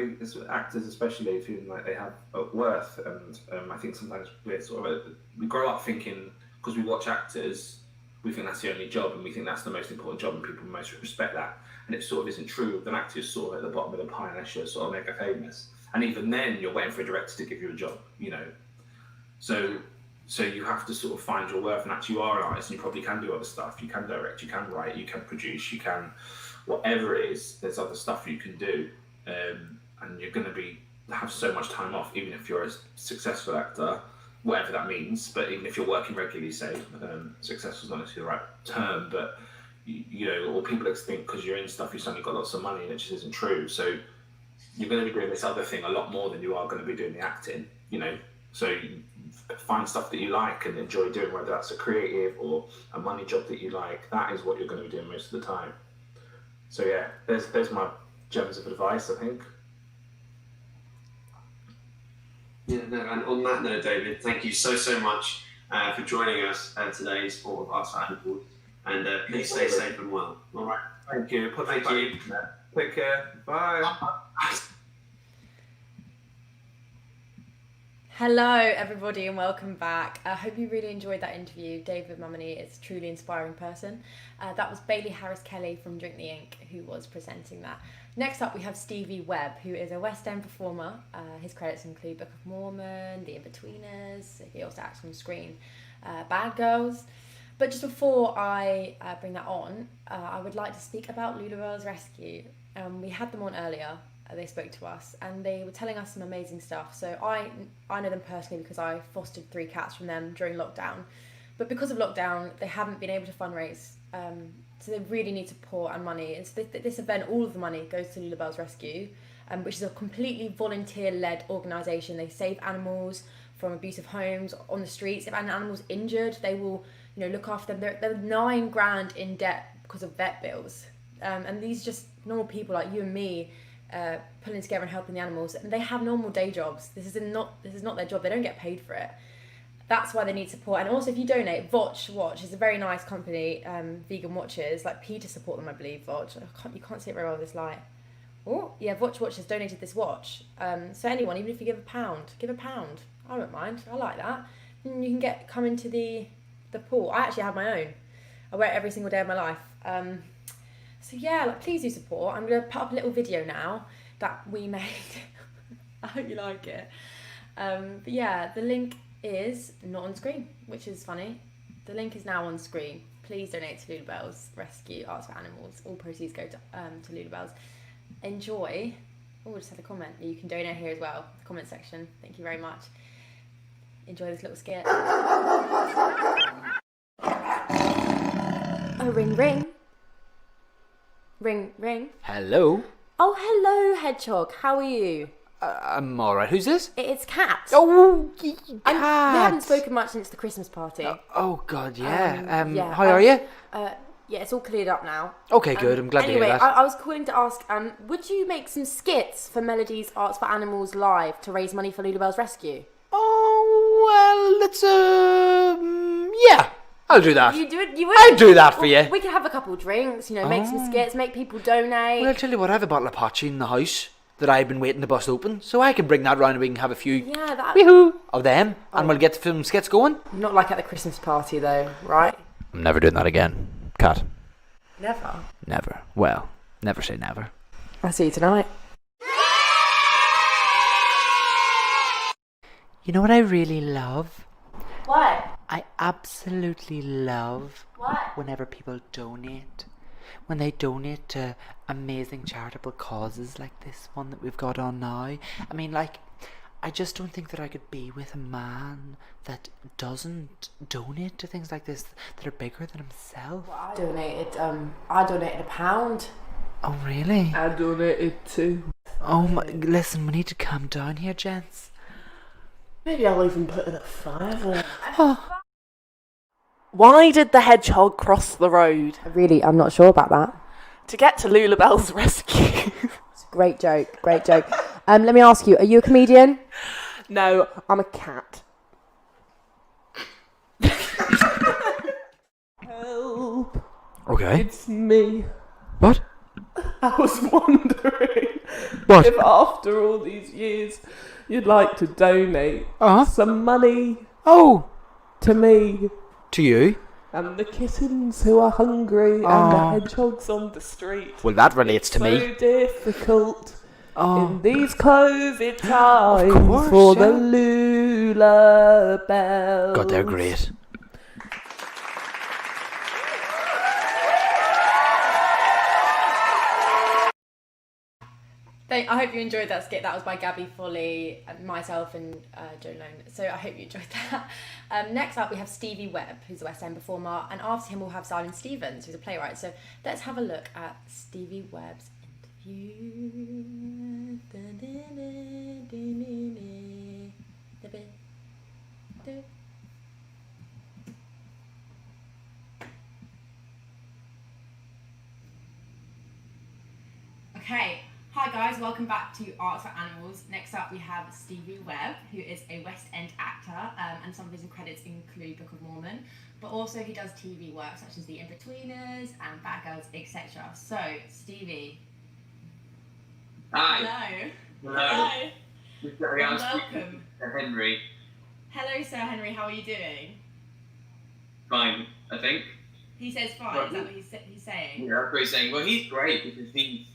actors especially feeling like they have worth, and I think sometimes we grow up thinking, because we watch actors, we think that's the only job, and we think that's the most important job, and people most respect that, and it sort of isn't true. An actor is sort of at the bottom of the pie unless you're sort of mega famous, and even then you're waiting for a director to give you a job, so you have to sort of find your worth, and actually you are an artist and you probably can do other stuff. You can direct, you can write, you can produce, you can whatever it is, there's other stuff you can do, and you're going to have so much time off, even if you're a successful actor, whatever that means. But even if you're working regularly, say, successful is not necessarily the right term, but or people think because you're in stuff you suddenly got lots of money, and it just isn't true. So you're going to be doing this other thing a lot more than you are going to be doing the acting, so you find stuff that you like and enjoy doing, whether that's a creative or a money job that you like. That is what you're going to be doing most of the time. So yeah, there's my gems of advice, I think. Yeah, no, and on that note, David, thank you so much for joining us today's Sport of Arts at Board, and please stay safe and well. All right. Thank you. Thank you. Take care. Bye. Hello, everybody, and welcome back. I hope you really enjoyed that interview. David Mummoney is a truly inspiring person. That was Bailey Harris Kelly from Drink the Ink who was presenting that. Next up, we have Stevie Webb, who is a West End performer. His credits include Book of Mormon, The In-Betweeners. He also acts on screen, Bad Girls. But just before I bring that on, I would like to speak about Lulubells Rescue. We had them on earlier. They spoke to us and they were telling us some amazing stuff. So I know them personally because I fostered 3 cats from them during lockdown. But because of lockdown, they haven't been able to fundraise. So they really need support and money. And so this event, all of the money goes to Lulubells Rescue, which is a completely volunteer-led organisation. They save animals from abusive homes, on the streets. If an animal's injured, they will look after them. They're $9,000 in debt because of vet bills. And these just normal people like you and me, pulling together and helping the animals, and they have normal day jobs. This is not their job. They don't get paid for it. That's why they need support. And also, if you donate, Watch is a very nice company, vegan watches. Like Peter support them, I believe. Watch. You can't see it very well with this light. Oh yeah, Watch has donated this watch. So anyone, even if you give a pound. I don't mind. I like that. And you can come into the pool. I actually have my own. I wear it every single day of my life. So yeah, please do support. I'm going to put up a little video now that we made. I hope you like it. But yeah, the link is not on screen, which is funny. The link is now on screen. Please donate to Lulubells Rescue Arts for Animals. All proceeds go to Lulubells. Enjoy. Oh, I just had a comment. You can donate here as well. The comment section. Thank you very much. Enjoy this little skit. Oh, ring, ring. Ring, ring. Hello. Oh, hello, Hedgehog. How are you? I'm alright. Who's this? It's Kat. Oh, We haven't spoken much since the Christmas party. Oh, God, yeah. Yeah, how are you? Yeah, it's all cleared up now. Okay, good. I'm glad to hear that. Anyway, I was calling to ask, would you make some skits for Melody's Arts for Animals Live to raise money for Lulubells Rescue? Oh, well, let's, yeah. I'll do that. You do it? You would? I'll do that for you. We could have a couple drinks, make some skits, make people donate. Well, I'll tell you what, I have a bottle of Pachi in the house that I've been waiting to bust open, so I can bring that round and we can have a few of them, and we'll get some skits going. Not like at the Christmas party, though, right? I'm never doing that again. Kat. Never? Never. Well, never say never. I'll see you tonight. You know what I really love? What? I absolutely love whenever people donate. When they donate to amazing charitable causes like this one that we've got on now. I mean, like, I just don't think that I could be with a man that doesn't donate to things like this that are bigger than himself. Well, I donated £1. Oh, really? I donated too. Oh, my, listen, we need to calm down here, gents. Maybe I'll even put in a £5. Oh. Why did the hedgehog cross the road? I'm not sure about that. To get to Lulubells Rescue. It's a great joke, great joke. Let me ask you, are you a comedian? No, I'm a cat. Help. Okay. It's me. What? I was wondering What? if after all these years you'd like to donate some money to me. To you? And the kittens who are hungry and the hedgehogs on the street. Well, that relates to me. So difficult in these COVID times course, for the Lulubells. God, they're great. I hope you enjoyed that skit. That was by Gabby Foley, myself and Joe Lone. So I hope you enjoyed that. Next up we have Stevie Webb, who's a West End performer, and after him we'll have Simon Stevens, who's a playwright. So let's have a look at Stevie Webb's interview. Okay. Hi guys, welcome back to Arts for Animals. Next up we have Stevie Webb, who is a West End actor, and some of his credits include Book of Mormon, but also he does TV work such as The In-Betweeners and Bad Girls, etc. So, Stevie. Hi. Hello. Hello. Welcome. Henry. Hello, Sir Henry, how are you doing? Fine, I think. He says fine, is that what he's saying? Yeah, that's what he's saying. Well, he's great because he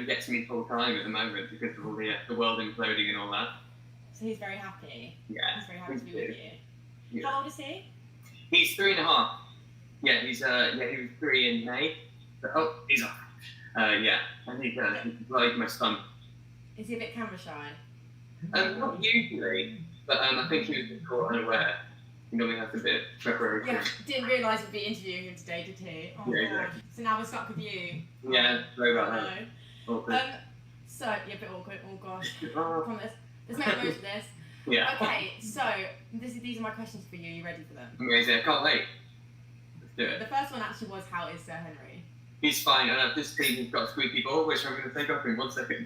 gets me full time at the moment because of all the world imploding and all that. So he's very happy? Yeah. He's very happy to be with you. Yeah. How old is he? He's 3.5. Yeah, he was 3 in May. So, he's off. Yeah, and he's like my son. Is he a bit camera shy? Not usually, but I think he was just caught unaware. He normally has a bit of preparation. Yeah, didn't realise we'd be interviewing him today, did he? Oh, Yeah, God. exactly. So now we're stuck with you. Yeah, sorry about I that. know. Awkward. So, yeah, a bit awkward. Oh, gosh. Come on, let's make the most of this. Yeah. Okay, so these are my questions for you. Are you ready for them? Amazing, I can't wait. Let's do it. The first one actually was, how is Sir Henry? He's fine, and I've just seen he's got a squeaky ball, which I'm going to take off in 1 second.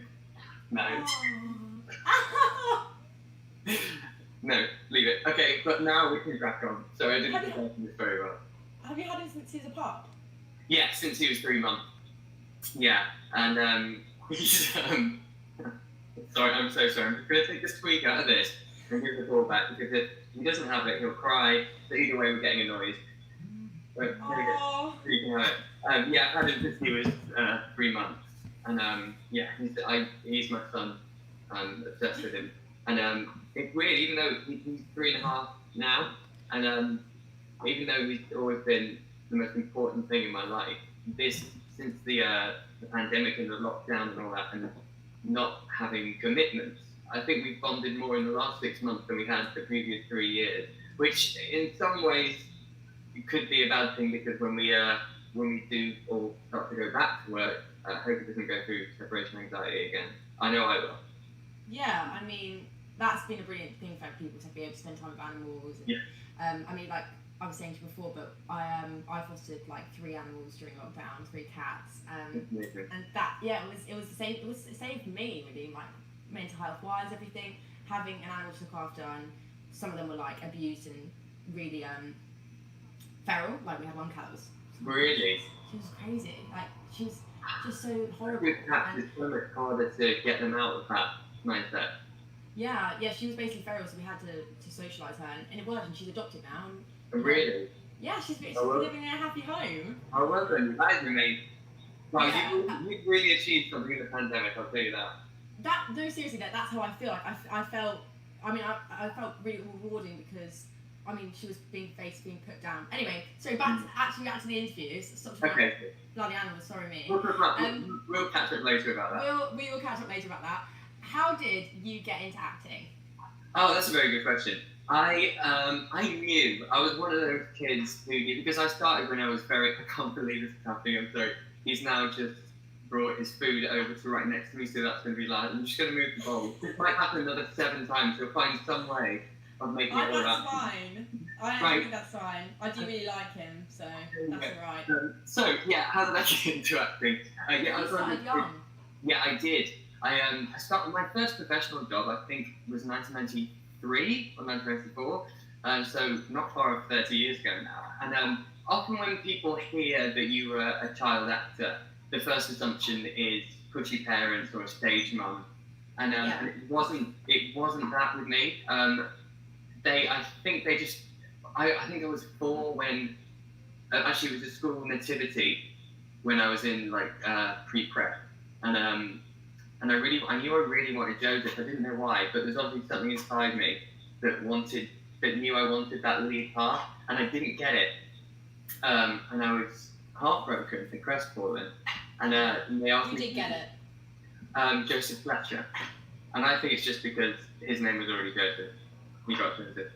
No. No, leave it. Okay, but now we can crack on. So I didn't prepare for this very well. Have you had him since he was a pup? Yeah, since he was 3 months. Yeah, and he's sorry, I'm so sorry. I'm just going to take the squeak out of this and give the ball back because if he doesn't have it, he'll cry. So either way, we're getting annoyed. So, here we go. So you can have it. Yeah, I've had him since he was 3 months, And yeah, he's my son. I'm obsessed with him. And it's weird, even though he's 3.5 now, and even though he's always been the most important thing in my life, since the pandemic and the lockdown and all that, and not having commitments, I think we've bonded more in the last 6 months than we had the previous 3 years, which in some ways it could be a bad thing, because when we do all start to go back to work, I hope it doesn't go through separation anxiety again. I know I will. Yeah, I mean, that's been a brilliant thing for people to be able to spend time with animals. Yeah. I mean, like I was saying to you before, but I fostered like 3 animals during lockdown, 3 cats, and that it was the same. It was the same for me, really, like mental health wise, everything. Having an animal to look after, and some of them were like abused and really feral. Like we had one cat that was Really? She was crazy. Like she was just so horrible. With cats, it's so much harder to get them out of that mindset. Yeah, she was basically feral, so we had to socialise her, and it worked, and she's adopted now. And, Really? Yeah, she's living in a happy home. Oh, well done. That is amazing. Well, Yeah. you've really achieved something in the pandemic, I'll tell you that. No, seriously, that's how I feel. Like I felt really rewarding, because I mean, she was being put down. Anyway, so back to the interviews. Stop talking about bloody animals. Sorry, me. We'll catch up later about that. We will catch up later about that. How did you get into acting? Oh, that's a very good question. I knew I was one of those kids who knew, because I started when I was I can't believe this is happening. I'm sorry. He's now just brought his food over to right next to me, so that's going to be loud. I'm just going to move the bowl. This might happen another 7 times. He'll find some way of making it all that's that. fine. I think that's fine. I do really like him, so that's alright. So yeah, how did I get into acting? You started young. Yeah, I did. I started my first professional job, I think, was 1993 or 1994, so not far off 30 years ago now. And often when people hear that you were a child actor, the first assumption is pushy parents or a stage mum, and it wasn't that with me. I think I was 4 when actually it was a school nativity when I was in like pre-prep, and I knew I really wanted Joseph. I didn't know why, but there's obviously something inside me that knew I wanted that lead part, and I didn't get it, and I was heartbroken and crestfallen, and they asked me. You did get it. Joseph Fletcher, and I think it's just because his name was already Joseph. He got Joseph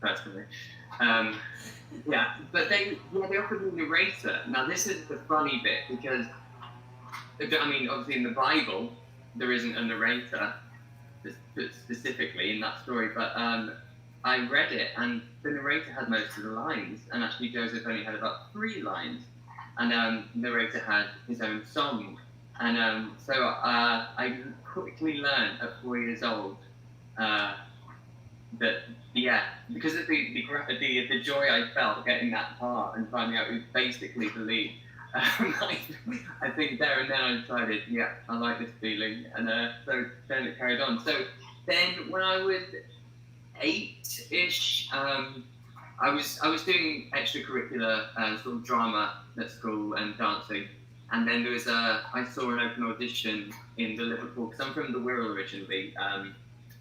personally. Yeah, but they offered me the narrator. Now this is the funny bit, because I mean, obviously in the Bible there isn't a narrator specifically in that story, but I read it, and the narrator had most of the lines, and actually Joseph only had about 3 lines, and the narrator had his own song, and so I quickly learned at 4 years old that because of the joy I felt getting that part and finding out it was basically the lead. I think there and then I decided, I like this feeling, and so then it carried on. So then when I was 8-ish, I was doing extracurricular sort of drama at school and dancing, and then there was I saw an open audition in the Liverpool, because I'm from the Wirral originally,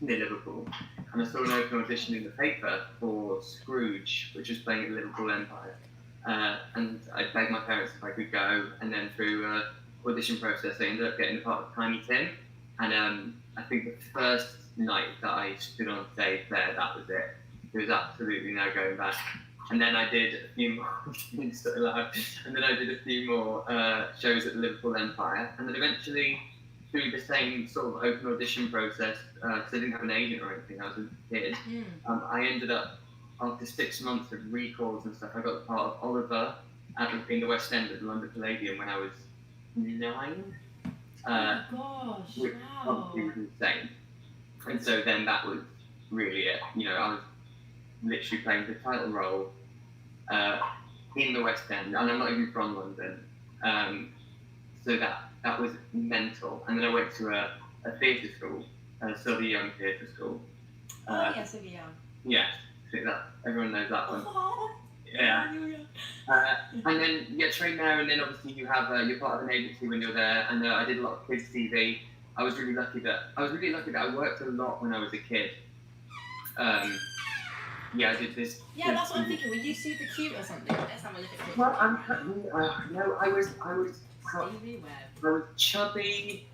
near Liverpool, and I saw an open audition in the paper for Scrooge, which was playing at the Liverpool Empire. And I begged my parents if I could go, and then through audition process I ended up getting a part of Tiny Tim, and I think the first night that I stood on stage there, that was it. There was absolutely no going back. And then I did a few more so loud. And then I did a few more shows at the Liverpool Empire, and then eventually through the same sort of open audition process, because I didn't have an agent or anything, I was a kid, I ended up, after 6 months of recalls and stuff, I got the part of Oliver in the West End at the London Palladium when I was 9. Gosh, which obviously was insane. And so then that was really it. I was literally playing the title role in the West End, and I'm not even from London. So that was mental. And then I went to a theatre school, Silver Young Theatre School. Silver Young. Yes, I think that everyone knows that one. Yeah. And then train there, and then obviously you have you're part of an agency when you're there. And I did a lot of kids TV. I was really lucky that I worked a lot when I was a kid. I did this. Yeah, that's what I'm thinking. Were you super cute or something? Let's have a look at it. Well, no, I was chubby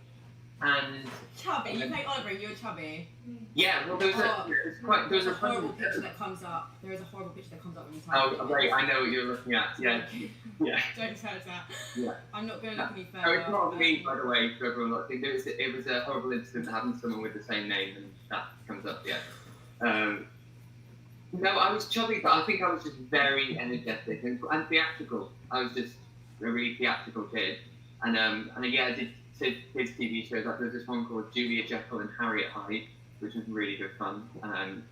and chubby. You played Oliver. You were chubby. Yeah, well, there's a horrible picture that comes up. There is a horrible picture that comes up when you type. Oh, wait, I know what you're looking at. Yeah. Don't tell us that. Yeah. I'm not going to look any further. Oh, it's not me, by the way, for everyone not thinking. It was a horrible incident that happened to someone with the same name, and that comes up, No, I was chubby, but I think I was just very energetic and theatrical. I was just a really theatrical kid. And I did kids TV shows. Like, there was this one called Julia Jekyll and Harriet Hyde, which was really good fun.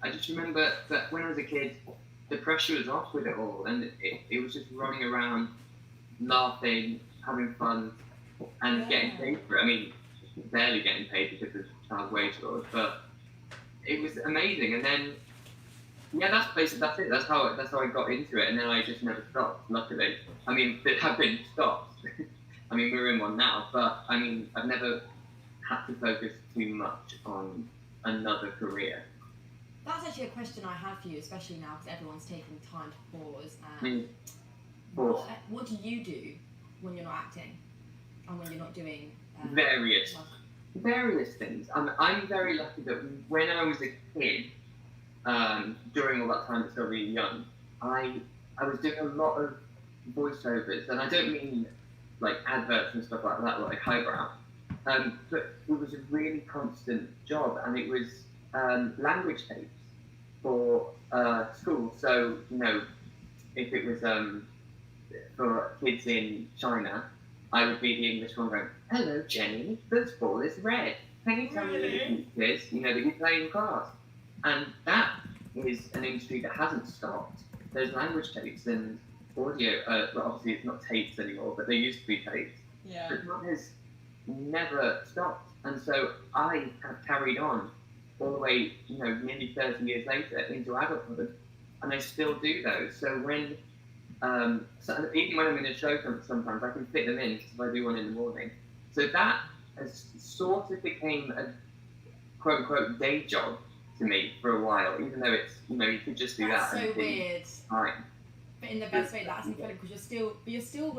I just remember that when I was a kid, the pressure was off with it all, and it was just running around, laughing, having fun, and getting paid for it. I mean, barely getting paid because of child wage laws, but it was amazing. And then, that's it. That's how I got into it, and then I just never stopped. Luckily, I mean, there have been stops. I mean, we're in one now, but I mean, I've never had to focus too much on another career. That's actually a question I have for you, especially now because everyone's taking time to pause. What do you do when you're not acting and when you're not doing various things? I'm very lucky that when I was a kid, during all that time, it's still really young, I was doing a lot of voiceovers, and I don't mean like adverts and stuff like that, like highbrow, but it was a really constant job, and it was language tapes for school. So, if it was for kids in China, I would be the English one going, "Hello, Jenny, this ball is red. Can you tell me this, that you play in class?" And that is an industry that hasn't stopped. There's language tapes and audio. Well, obviously, it's not tapes anymore, but they used to be tapes. Yeah. But that has never stopped. And so I have carried on all the way, nearly 30 years later into adulthood, and I still do those. So when, even when I'm in a show, sometimes I can fit them in because I do one in the morning. So that has sort of became a quote unquote day job to me for a while, even though it's, you could just do That's that. so weird. Fine. But in the best way, that's incredible because you're still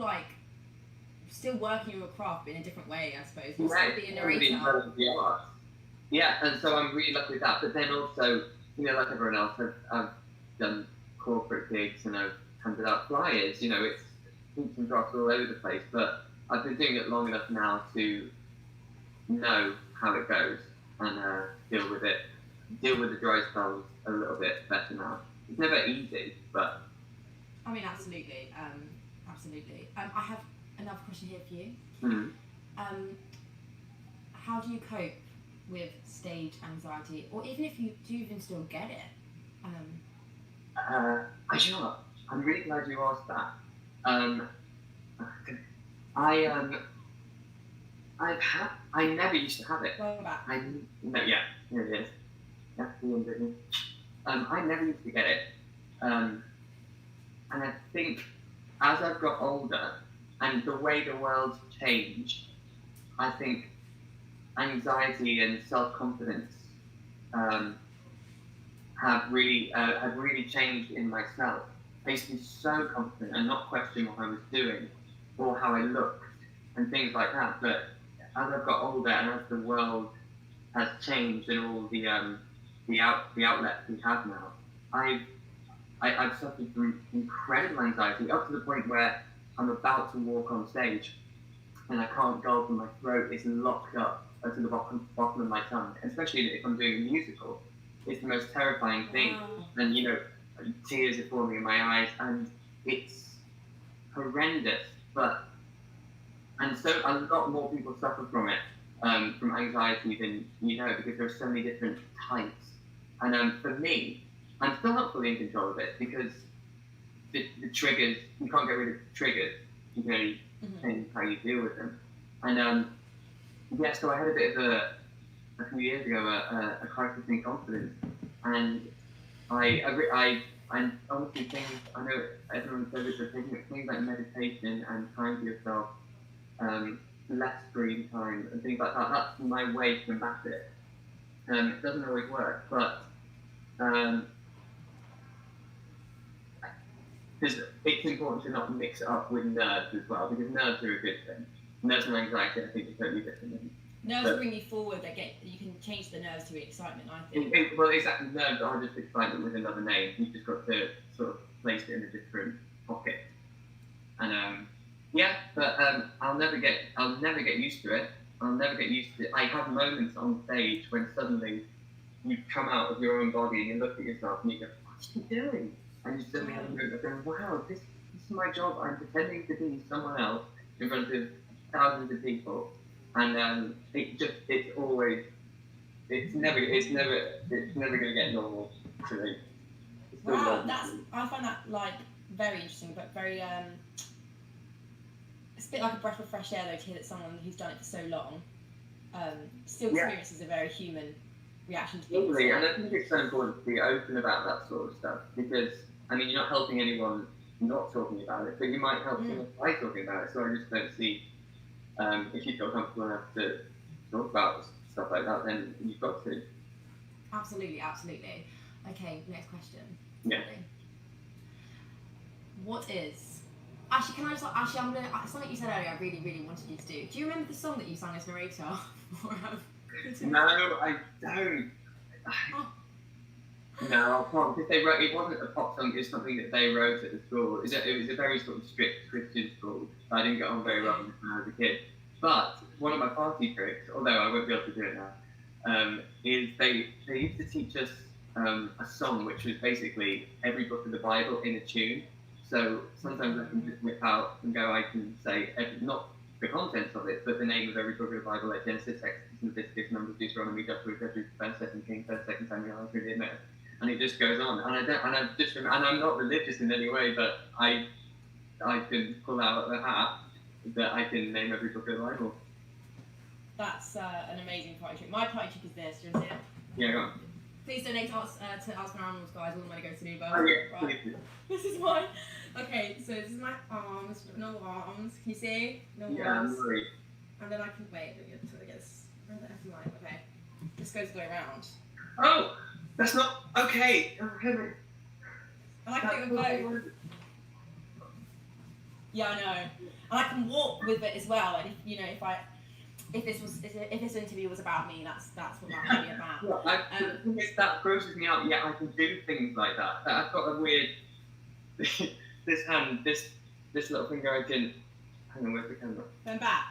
working your craft but in a different way, I suppose. You're still being a narrator. Yeah, and so I'm really lucky with that. But then also, like everyone else, I've done corporate gigs and I've handed out flyers. It's peaks and drops all over the place. But I've been doing it long enough now to know how it goes and deal with the dry spells a little bit better now. It's never easy, but. I mean, absolutely. Absolutely. I have another question here for you. Mm-hmm. How do you cope with stage anxiety, or even if you do even still get it? You know what? I'm really glad you asked that. I never used to have it. Here it is. That's the end of it. I never used to get it. And I think as I've got older and the way the world's changed, I think anxiety and self-confidence have really changed in myself. I used to be so confident and not question what I was doing or how I looked and things like that. But as I've got older and as the world has changed and all the outlets we have now, I've suffered from incredible anxiety up to the point where I'm about to walk on stage and I can't gulp and my throat is locked up to the bottom of my tongue, especially if I'm doing a musical. It's the most terrifying thing. And tears are forming in my eyes and it's horrendous. And so a lot more people suffer from it, from anxiety than because there are so many different types. And for me, I'm still not fully in control of it because the triggers, you can't get rid of triggers. You can only change how you deal with them. And so I had a bit of a few years ago, a crisis in confidence. And I And obviously things, I know everyone says it, but things like meditation and time for yourself, less screen time and things like that, that's my way to combat it. It doesn't always work, but because it's important to not mix it up with nerves as well, because nerves are a good thing. Nerves and anxiety, I think, are totally different. Nerves bring you forward. You can change the nerves to excitement, I think. Well, exactly. Nerves are just excitement with another name. You've just got to sort of place it in a different pocket. And but I'll never get used to it. I'll never get used to it. I have moments on stage when suddenly you come out of your own body and you look at yourself and you go, "What are you doing?" And you suddenly have a moment of going, "Wow, this is my job. I'm pretending to be someone else in front of thousands of people." And it's never going to get normal to me. Wow, I find that like very interesting, but very it's a bit like a breath of fresh air though to hear that someone who's done it for so long still experiences a very human reaction to things. Totally, and I think it's so important to be open about that sort of stuff, because I mean you're not helping anyone not talking about it, but you might help someone by talking about it. So I just don't see if you feel comfortable enough to talk about stuff like that, then you've got to. Absolutely. Okay, next question. Yeah. What is? Actually, can I just? Actually, I'm gonna. Something you said earlier, I really, really wanted you to do. Do you remember the song that you sang as narrator? No, I don't. No, I can't, because they wrote. It wasn't a pop song. It's something that they wrote at the school. It was a very sort of strict Christian school. I didn't get on very well with when I was a kid. But one of my party tricks, although I won't be able to do it now, is they used to teach us a song which was basically every book of the Bible in a tune. So sometimes I can just whip out and go, I can say, not the contents of it, but the name of every book of the Bible, like Genesis, Exodus, Leviticus, Numbers, Deuteronomy, Joshua, Judges, 1st, 2nd Kings, 1st, 2nd Samuel, and it just goes on. And I'm not religious in any way, but I can pull out the hat that I can name every book of the Bible. That's an amazing party trick. My party trick is this. Do you want to see it? Yeah, go on. Please donate to Arts for Animals, guys. All the money goes to Lulubells. Oh, yeah. Right. This is mine. Okay, so this is my arms. No arms. Can you see? No arms. I'm worried. And then I can wait. Until it gets. Where the F am I? Okay. This goes the way around. Oh, that's not okay. I like to do it both. Yeah, I know. And I can walk with it as well. And if this interview was about me, that's what that would be about. Yeah, that grosses me out. Yeah, I can do things like that. I've got a weird this little finger I can. Hang on, where's the camera? Going back.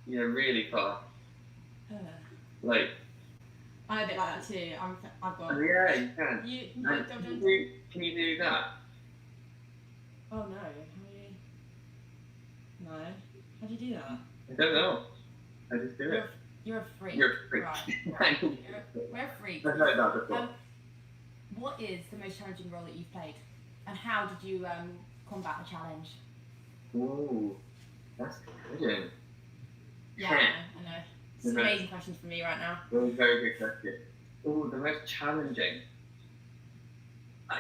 Yeah, really far. Like. I'm a bit like that too. I've got. Oh, yeah, you can. Can you do that? Oh no. No. How do you do that? I don't know. I just do it. You're a freak. You're a freak. Right. We're a freak. I've heard that before. What is the most challenging role that you've played? And how did you combat the challenge? Ooh, that's good. Yeah, I know. It's an amazing question for me right now. Very good question. Ooh, the most challenging.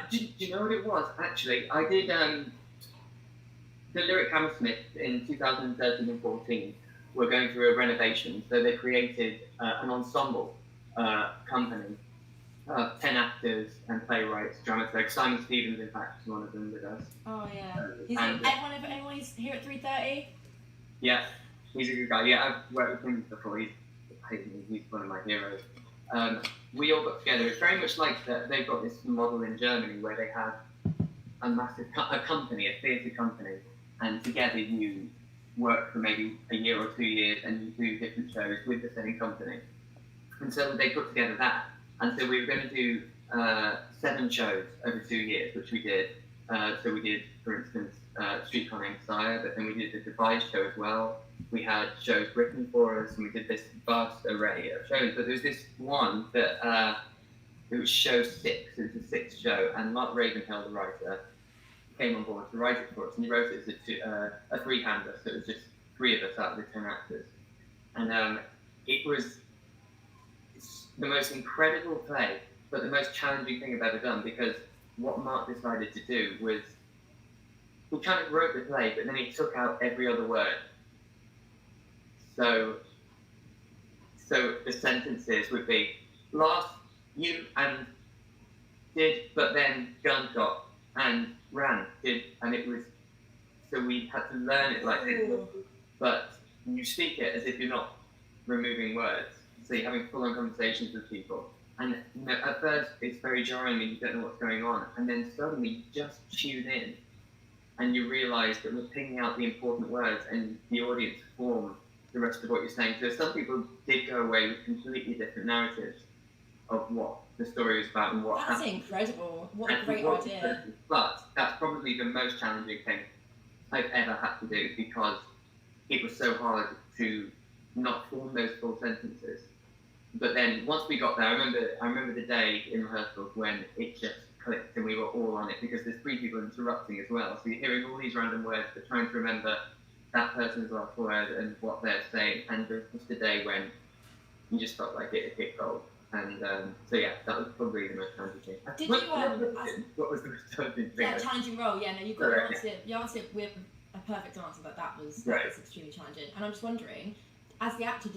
Do you know what it was? Actually, I did the Lyric Hammersmith in 2013 and 14 were going through a renovation, so they created an ensemble company, 10 actors and playwrights, dramaturgs. Simon Stevens, in fact, is one of them with us. Oh yeah. Everyone's here at 3:30? Yeah, he's a good guy. Yeah, I've worked with him before. He's one of my heroes. We all got together. It's very much like they've got this model in Germany where they have a massive company, a theatre company, and together you work for maybe a year or 2 years and you do different shows with the same company. And so they put together that. And so we were going to do 7 shows over 2 years, which we did. So we did, for instance, Streetcar Named Desire, but then we did the Devised show as well. We had shows written for us, and we did this vast array of shows. But there was this one that it was show 6. It was the 6th show, and Mark Ravenhill, the writer, came on board to write it for us, and he wrote it as a 3-hander, so it was just 3 of us out of the 10 actors. And it was the most incredible play, but the most challenging thing I've ever done, because what Mark decided to do was he kind of wrote the play, but then he took out every other word. So the sentences would be laugh, you and did, but then gunshot and ran, did, and it was, so we had to learn it like this, but you speak it as if you're not removing words. So you're having full-on conversations with people. And at first it's very jarring and you don't know what's going on. And then suddenly you just tune in and you realise that we're picking out the important words and the audience form the rest of what you're saying. So some people did go away with completely different narratives of what the story is about and what That's happened. incredible. What a great idea. But that's probably the most challenging thing I've ever had to do, because it was so hard to not form those full sentences. But then once we got there, I remember the day in rehearsals when it just clicked and we were all on it, because there's 3 people interrupting as well. So you're hearing all these random words but trying to remember that person's last word and what they're saying. And there was just a day when you just felt like it hit gold. And so yeah, that was probably the most challenging thing. Did what, you what was the most challenging thing? Yeah, challenging role. Yeah, no, you got you answered it with a perfect answer, but that was extremely challenging. And I'm just wondering, as the actor,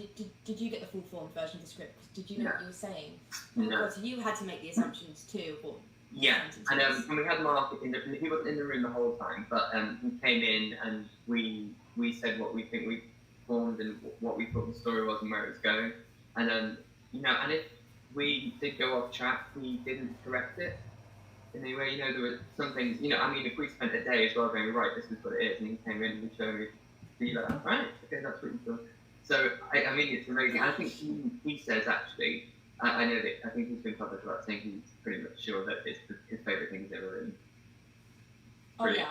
did you get the full form version of the script? Did you know what you were saying? Oh my God, so you had to make the assumptions too. Of what and we had Mark he wasn't in the room the whole time, but he came in and we said what we think we formed and what we thought the story was and where it was going. And and if we did go off track, we didn't correct it in any way. There were some things, if we spent a day as well going, right, this is what it is, and he came in and he showed me, right, okay, that's what you thought. So, it's amazing. I think he says, actually, I know that, I think he's been public about saying he's pretty much sure that it's his favourite thing he's ever written. Oh yeah,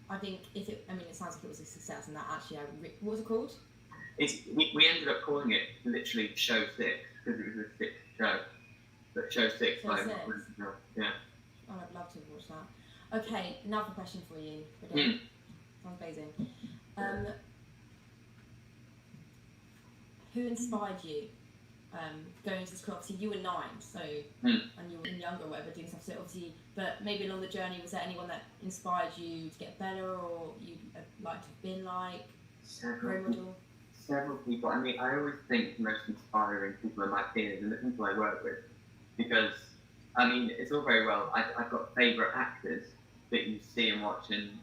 I think it sounds like it was a success, and that actually, what was it called? We ended up calling it literally Show 6, because it was the 6th show. But Show 6 Show by 6. Yeah. Oh, I'd love to watch that. Okay, another question for you. Sounds amazing. Who inspired you going into this career? Obviously, you were 9, so and you were younger, or whatever, doing stuff. So obviously, but maybe along the journey, was there anyone that inspired you to get better, or you'd like to have been like? Several people. I always think the most inspiring people are my peers and the people I work with, because it's all very well. I've got favourite actors that you see and watch, and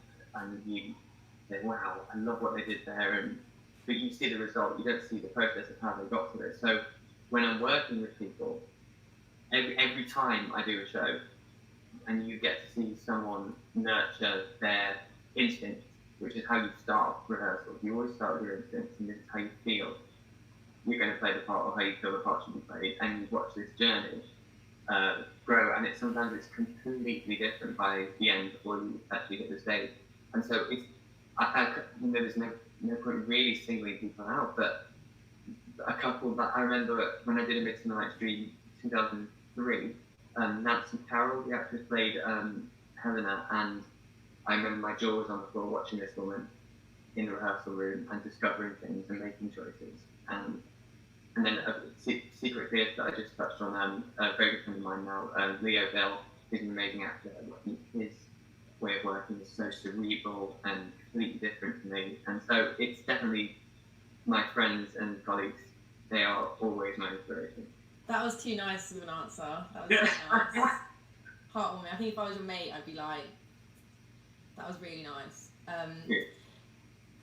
you say, wow, I love what they did there, but you see the result. You don't see the process of how they got to it. So when I'm working with people, every time I do a show, and you get to see someone nurture their instincts, which is how you start rehearsals. You always start with your instincts, and this is how you feel you're going to play the part, or how you feel the part should be played, and you watch this journey grow, and sometimes it's completely different by the end before you actually hit the stage. And so there's no point really singling people out, but a couple that I remember when I did A Midsummer Night's Dream 2003, Nancy Carroll, the actress, played Helena, and I remember my jaw was on the floor watching this woman in the rehearsal room and discovering things and making choices. And then a secret theatre that I just touched on, a very good friend of mine now, Leo Bell, is an amazing actor. His way of working is so cerebral and completely different to me. And so it's definitely my friends and colleagues. They are always my inspiration. That was too nice of an answer. That was really nice. Heartwarming. I think if I was your mate, I'd be like, that was really nice.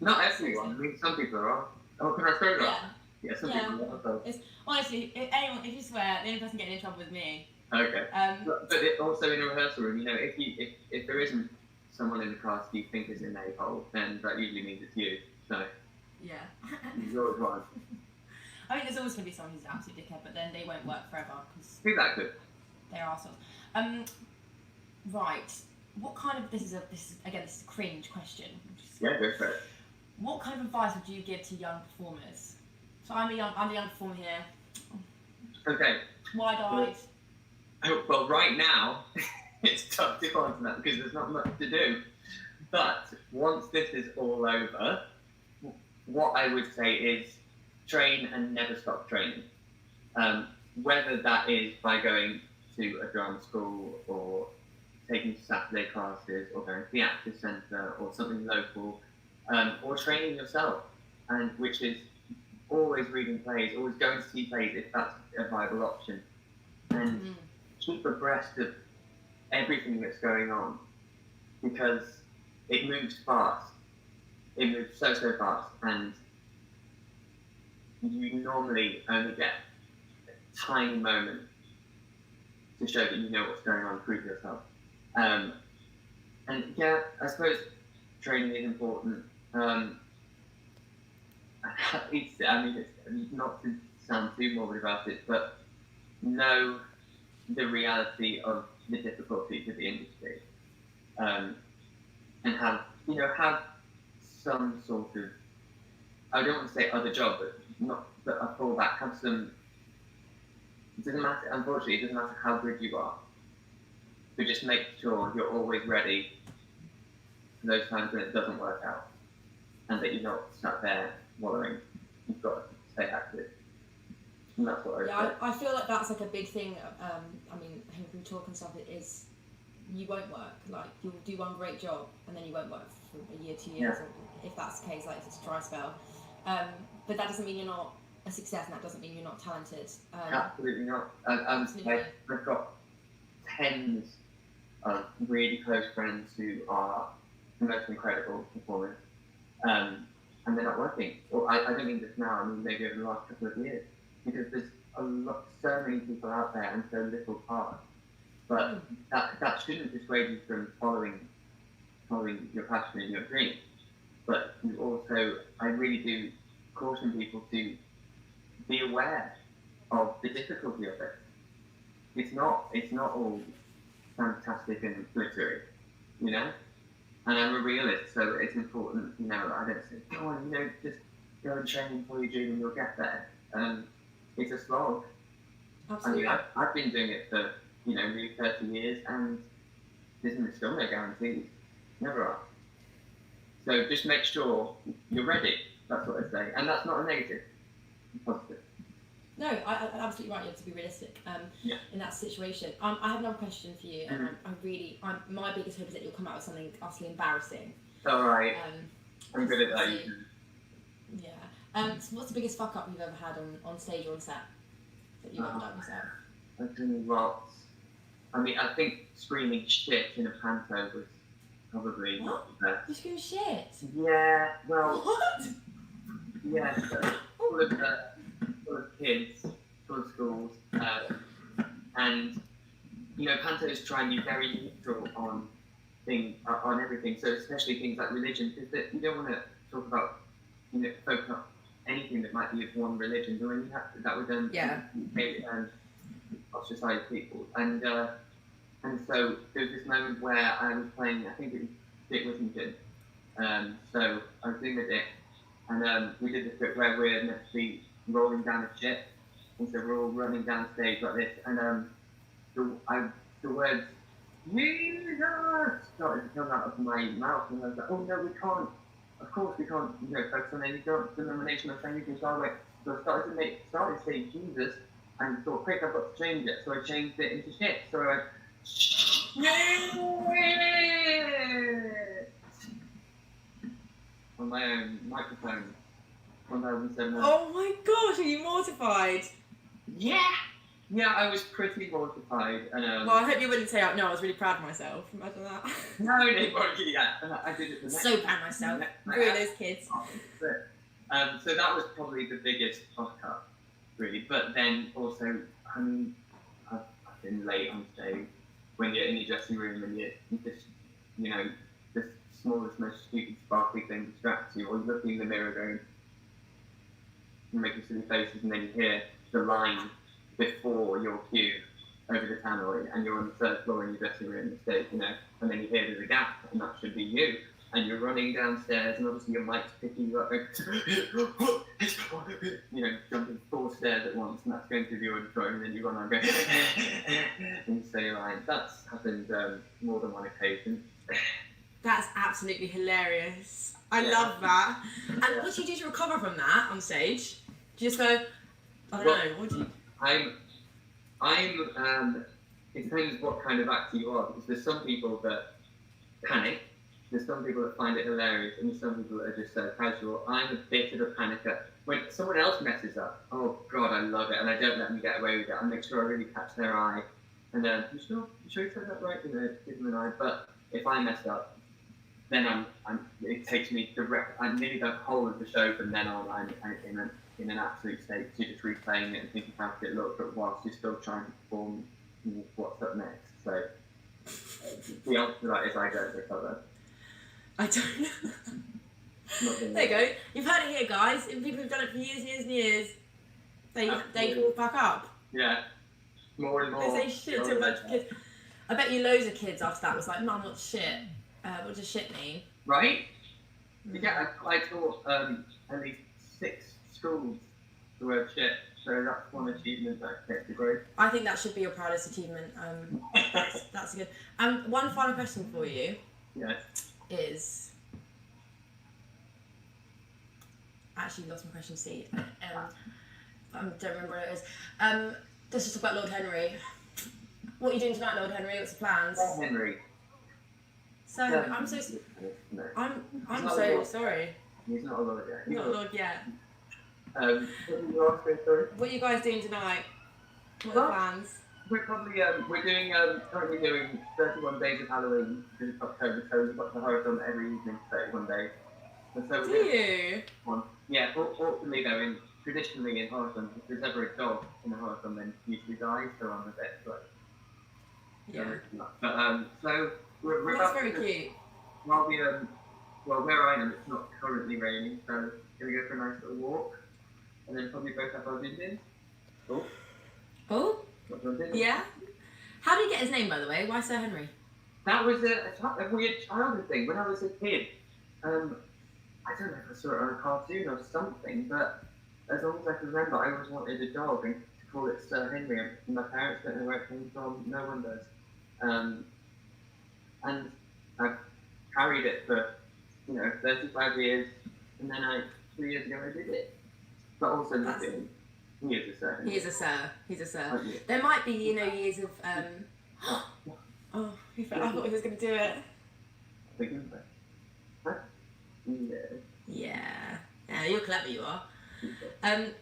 Not everyone. Some people are. Oh, can I say that? Yeah, some people are. It's, honestly, if you swear, the only person getting in trouble is me. Okay. But also in a rehearsal room, if there isn't someone in the cast you think is an a-hole, then that usually means it's you. So. Yeah. You're one. I think there's always going to be someone who's an absolute dickhead, but then they won't work forever because they're arseholes. Right. What kind of this is a cringe question. Yeah, go for it. What kind of advice would you give to young performers? So I'm a young performer here. Okay. Wide-eyed. Well, right now it's tough to answer that because there's not much to do. But once this is all over, what I would say is train and never stop training. Whether that is by going to a drama school or taking Saturday classes or going to the Active Centre or something local, or training yourself, and which is always reading plays, always going to see plays if that's a viable option, and keep abreast of everything that's going on, because it moves fast. It moves so fast, and you normally only get a tiny moment to show that you know what's going on, prove yourself. And yeah, I suppose training is important. It's not to sound too morbid about it, but know the reality of the difficulties of the industry, and have some sort of, I don't want to say other job, but a fallback. Have some. It doesn't matter. Unfortunately, it doesn't matter how good you are, but just make sure you're always ready for those times when it doesn't work out, and that you're not sat there wallowing. You've got to stay active. And that's what I feel like that's like a big thing. I mean, we talk and stuff. It is, you won't work. Like, you'll do one great job and then you won't work for a year, 2 years, or if that's the case, like if it's a dry spell. But that doesn't mean you're not a success, and that doesn't mean you're not talented. Absolutely not. I've got tens of really close friends who are the most incredible performers, and they're not working. Well, I don't mean just now. I mean maybe over the last couple of years, because there's so many people out there and so little part. But that shouldn't dissuade you from following your passion and your dream. But you also, I really do caution people to be aware of the difficulty of it. It's not all fantastic and glittery, you know? And I'm a realist, so it's important, I don't say, go on, just go and train for your dream and you'll get there. It's a slog. Absolutely. I mean, I've been doing it for, nearly 30 years, and there's still no guarantees. Never are. So just make sure you're ready. That's what I say. And that's not a negative. It's positive. No, I'm absolutely right. You have to be realistic in that situation. I have another question for you, and my biggest hope is that you'll come out with something utterly embarrassing. All right. I'm good at that. Yeah. So what's the biggest fuck up you've ever had on stage or on set that you've ever done yourself? I've done lots. I mean, I think screaming shit in a panto was probably not the best. You scream shit? Yeah. Well. What? Yeah. Full of kids, full of schools, and pantos try and be very neutral on everything. So especially things like religion, because you don't want to talk about focus on anything that might be of one religion. But when you have that would ostracize people, and so there was this moment where I was playing, I think it was Dick Whittington. So I was doing the Dick, and we did the bit where we're meant to be rolling down a ship, and so we're all running down stage like this, and the words Jesus started to come out of my mouth, and I was like, oh no, we can't. Of course we can't, focus on any denomination or anything. So I started to say Jesus, and thought, quick, I've got to change it. So I changed it into shit. So I went, on my own microphone. 1,700. Oh my gosh, are you mortified? Yeah, I was pretty mortified. And, well, I hope you wouldn't say, no, I was really proud of myself. Imagine that. No, I did it. So proud of myself. Screw those kids. So that was probably the biggest fuck up, really. But then also, I mean, I've been late on stage when you're in your dressing room and you just, the smallest, most stupid, sparkly thing distracts you, or you're looking in the mirror going, making silly faces, and then you hear the line before your cue over the tannoy, and you're on the third floor in your dressing room the stage, and then you hear there's a gap, and that should be you, and you're running downstairs, and obviously your mic's picking you up, jumping 4 stairs at once, and that's going through the auditorium, and then you run on going, and you say your line. That's happened more than one occasion. That's absolutely hilarious. I love that. And what do you do to recover from that on stage? Do you just go, I don't know, what do you... it depends what kind of actor you are, because there's some people that panic, there's some people that find it hilarious, and there's some people that are just so casual. I'm a bit of a panicker. When someone else messes up, oh God, I love it, and I don't let them get away with it. I make sure I really catch their eye, and then, you sure you said that right? You know, give them an eye. But if I mess up, then it takes me I'm nearly the whole of the show from then on. I'm in an absolute state to just replaying it and thinking how it looked, but whilst you're still trying to perform what's up next. So the answer to that is I don't recover. I don't know. There you go. You've heard it here, guys. If people have done it for years and years and years, they fall back up. Yeah. More and more. They say shit to a bunch of kids. I bet you loads of kids after that was like, Mum, what's shit? What does shit mean? Right? Yeah, I taught at least 6 schools the word shit, so that's one achievement that I take to grow. I think that should be your proudest achievement. That's good. One final question for you. Yes. Is actually lost my question. See, I don't remember what it is. Let's just talk about Lord Henry. What are you doing tonight, Lord Henry? What's the plans? Lord Henry. So I'm so sorry. He's not a lord yet. Not a lord yet. What are you guys doing tonight? What are the plans? We're probably currently doing 31 days of Halloween because it's October, so we've got the horror film every evening for 31 days. And so do you? Yeah, ultimately though, traditionally in horror films, if there's ever a dog in a horror film, then it usually dies, so I'm a bit like... Yeah. But, so we're that's very cute. While we, where I am, it's not currently raining, so we're going to go for a nice little walk, and then probably both have our vision. Oh? Yeah? How did he get his name, by the way? Why Sir Henry? That was a weird childhood thing. When I was a kid, I don't know if I saw it on a cartoon or something, but as long as I can remember, I always wanted a dog and to call it Sir Henry, and my parents don't know where it came from, no one does. And I've carried it for, 35 years, and then 3 years ago I did it. But also nothing. He is a sir. He's a sir. He's a sir. Oh, yeah. There might be, years of. Oh, I thought he was going to do it. Yeah. Yeah, you're clever, you are.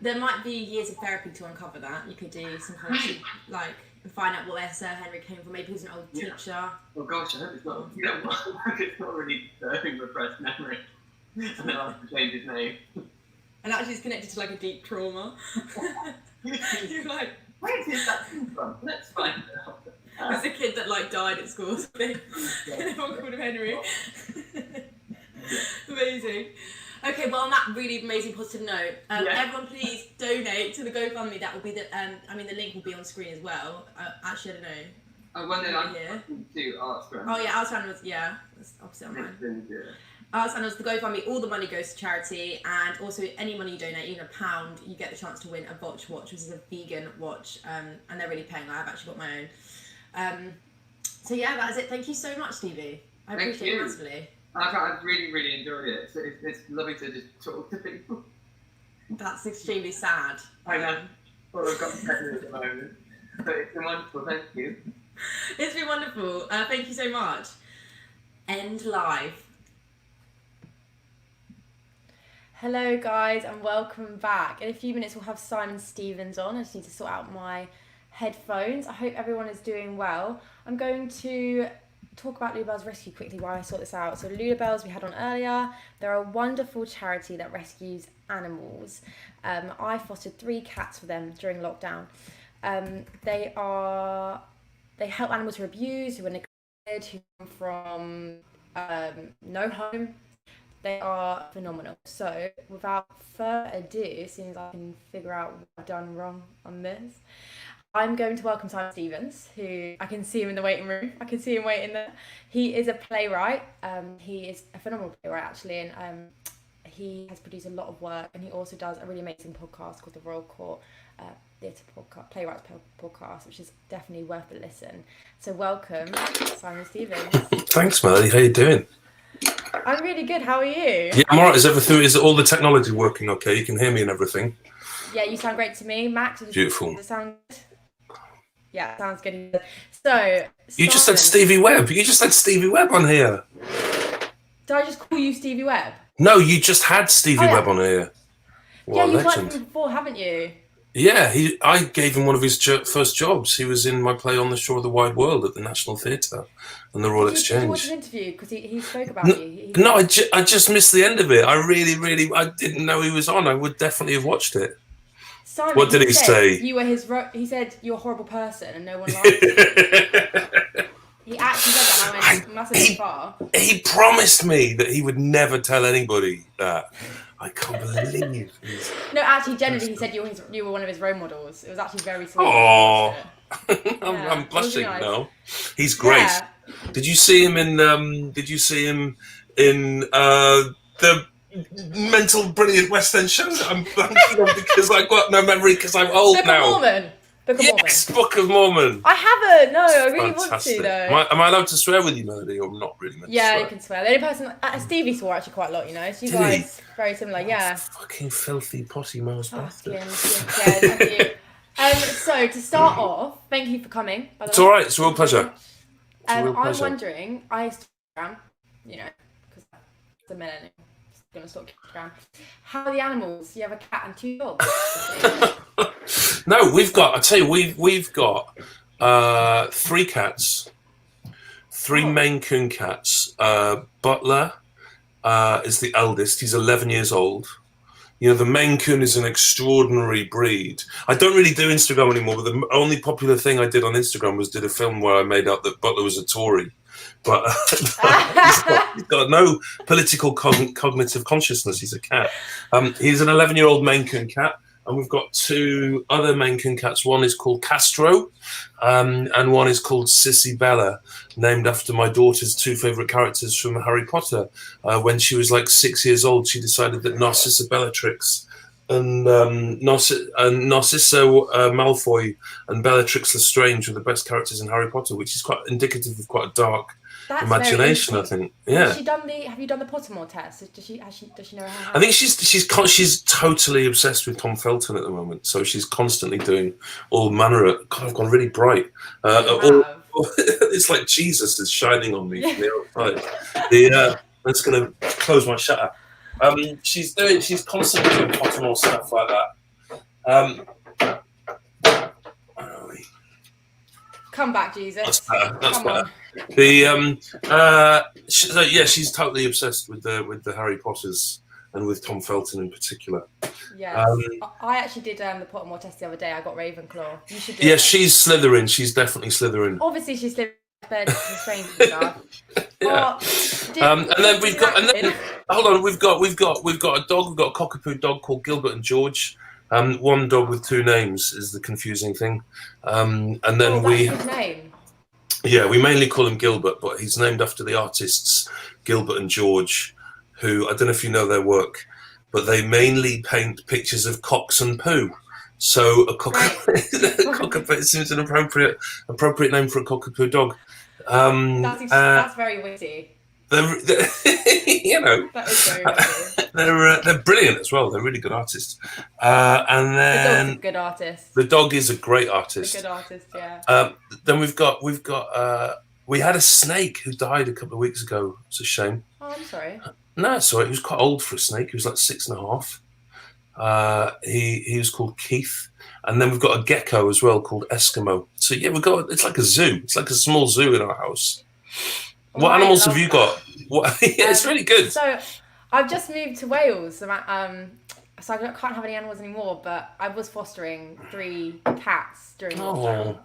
There might be years of therapy to uncover that. You could do some kind of, find out where Sir Henry came from. Maybe he was an old teacher. Oh gosh, I hope it's not. It's not really repressed memory. And then I'll have to change his name. And actually it's connected to a deep trauma. You're like, where did that come from? Let's find out. There's a kid that died at school or something. And everyone called him Henry. Amazing. Okay, well on that really amazing positive note, everyone please donate to the GoFundMe. That will be the the link will be on screen as well. Actually, I don't know. I wonder I'm to Arts Run. Oh yeah, Arts Run was that's opposite on mine. Arts Run was the GoFundMe. All the money goes to charity, and also any money you donate, even £1, you get the chance to win a Botch watch, which is a vegan watch, and they're really paying. I've actually got my own. So yeah, that is it. Thank you so much, Stevie. I appreciate it massively. I've really, really enjoyed it. It's lovely to just talk to people. That's extremely sad. I know. Well, I've got better at the moment. But it's been wonderful. Thank you. It's been wonderful. Thank you so much. End live. Hello, guys, and welcome back. In a few minutes, we'll have Simon Stevens on. I just need to sort out my headphones. I hope everyone is doing well. I'm going to talk about Lulubells Rescue quickly while I sort this out. So Lulubells we had on earlier. They're a wonderful charity that rescues animals. I fostered 3 cats for them during lockdown. They help animals who are abused, who are neglected, who come from no home. They are phenomenal. So without further ado, as soon as I can figure out what I've done wrong on this, I'm going to welcome Simon Stevens, who I can see him in the waiting room. I can see him waiting there. He is a playwright. He is a phenomenal playwright, actually, and he has produced a lot of work, and he also does a really amazing podcast called the Royal Court Theatre Podcast, Playwrights Podcast, which is definitely worth a listen. So welcome, Simon Stevens. Thanks, Melody. How you doing? I'm really good. How are you? Yeah, I'm alright. Is all the technology working okay? You can hear me and everything? Yeah, you sound great to me. Max, beautiful. Does it sound good? Yeah, sounds good. So You just said Stevie Webb. You just had Stevie Webb on here. Did I just call you Stevie Webb? No, you just had Stevie Webb on here. What a You've worked legend. with him before, haven't you? Yeah, I gave him one of his first jobs. He was in my play On the Shore of the Wide World at the National Theatre and the Royal Did you watch Exchange. his interview? Because he spoke about you. No, I just missed the end of it. I really, I didn't know he was on. I would definitely have watched it. Simon, What did he said say? You were his. He said you're a horrible person and no one likes you. He actually said that, and I went massively far. He promised me that he would never tell anybody that. I can't believe this. No, actually, generally, he said you were one of his role models. It was actually very sweet. Oh, Yeah, I'm blushing nice. now. He's great. Yeah. Did you see him in? The mental brilliant West End shows that I'm blanking on because I've got no memory because I'm old Book now. of Mormon. Yes, Book of Mormon. I haven't. No, I really Fantastic. want to though. Am I allowed to swear with you, Melody, or not really? Meant to Yeah, swear? you can swear. The only person, Stevie swore actually quite a lot, you know. So you Did he? guys very similar, yeah. Fucking filthy potty mouse bastard. Yeah, thank you. So to start off, thank you for coming. By the It's way. all right. It's a real pleasure. It's a real I'm pleasure. wondering, I Instagram, you know, because it's a millennial. Gonna stalk Instagram. How are the animals? You have a cat and 2 dogs. No, we've got. I tell you, we've got 3 cats, 3 Maine Coon cats. Butler is the eldest. He's 11 years old. You know, the Maine Coon is an extraordinary breed. I don't really do Instagram anymore, but the only popular thing I did on Instagram was did a film where I made out that Butler was a Tory. But he's got no political cognitive consciousness. He's a cat. He's an 11-year-old Maine Coon cat. And we've got 2 other Maine Coon cats. One is called Castro, and one is called Sissy Bella, named after my daughter's 2 favourite characters from Harry Potter. When she was like 6 years old, she decided that Narcissa Bellatrix and Narciso Malfoy and Bellatrix Lestrange were the best characters in Harry Potter, which is quite indicative of quite a dark imagination, I think. Yeah. Have you done the Pottermore test? Does she know how? I think she's totally obsessed with Tom Felton at the moment, so she's constantly doing all manner of. God, I've gone really bright. It's like Jesus is shining on me from the outside. I'm just going to close my shutter. She's constantly doing Pottermore stuff like that. Where are we? Come back, Jesus. That's better. Come on. She's totally obsessed with the Harry Potters and with Tom Felton in particular. Yeah, I actually did the Pottermore test the other day. I got Ravenclaw. You should do it. She's Slytherin. She's definitely Slytherin. Obviously, she's living bed with strange and stuff. Yeah. And then hold on. We've got a dog. We've got a cockapoo dog called Gilbert and George. One dog with 2 names is the confusing thing. And then that's his name. Yeah, we mainly call him Gilbert, but he's named after the artists Gilbert and George, who, I don't know if you know their work, but they mainly paint pictures of cocks and poo. So a cockapoo seems an appropriate name for a cockapoo dog. That's very witty. You know, that is very witty. They're brilliant as well. They're really good artists. And then the dog's a good artist. The dog is a great artist. A good artist, yeah. Then we had a snake who died a couple of weeks ago. It's a shame. Oh, I'm sorry. No, it's all right. He was quite old for a snake. He was like 6.5. He was called Keith. And then we've got a gecko as well called Eskimo. So yeah, it's like a zoo. It's like a small zoo in our house. What animals have you got? It's really good. So I've just moved to Wales. So I can't have any animals anymore, but I was fostering 3 cats during lockdown.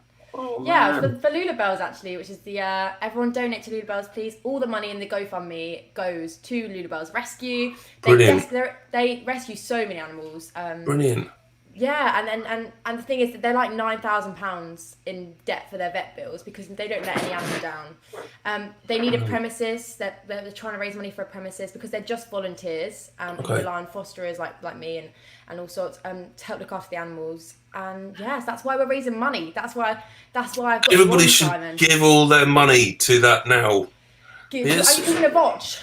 Yeah, for Lulubells actually, which is the everyone donate to Lulubells, please. All the money in the GoFundMe goes to Lulubells Rescue. They rescue so many animals. Brilliant. Yeah, and the thing is that they're like £9,000 in debt for their vet bills because they don't let any animal down. They need a premises. They're trying to raise money for a premises because they're just volunteers and rely on fosterers like me and all sorts to help look after the animals. And yes, that's why we're raising money. That's why I've got everybody should give all their money to that now. Are you talking a watch?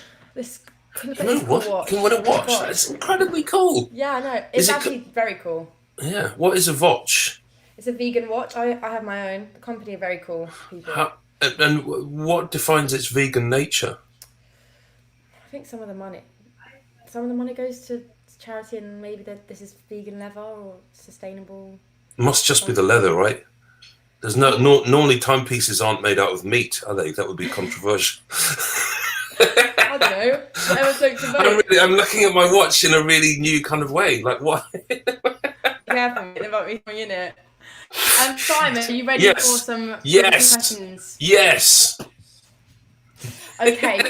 Can win a watch? That's incredibly cool. Yeah, I know. It's actually very cool. Yeah. What is a watch? It's a vegan watch. I have my own. The company are very cool people. And what defines its vegan nature? I think some of the money goes to charity, and maybe this is vegan leather or sustainable. Must just be the leather, right? There's normally timepieces aren't made out of meat, are they? That would be controversial. I don't know. Whatever floats your boat. I'm looking at my watch in a really new kind of way. Like what? Careful, there might be something in it. Simon, are you ready for some questions? Yes. Okay,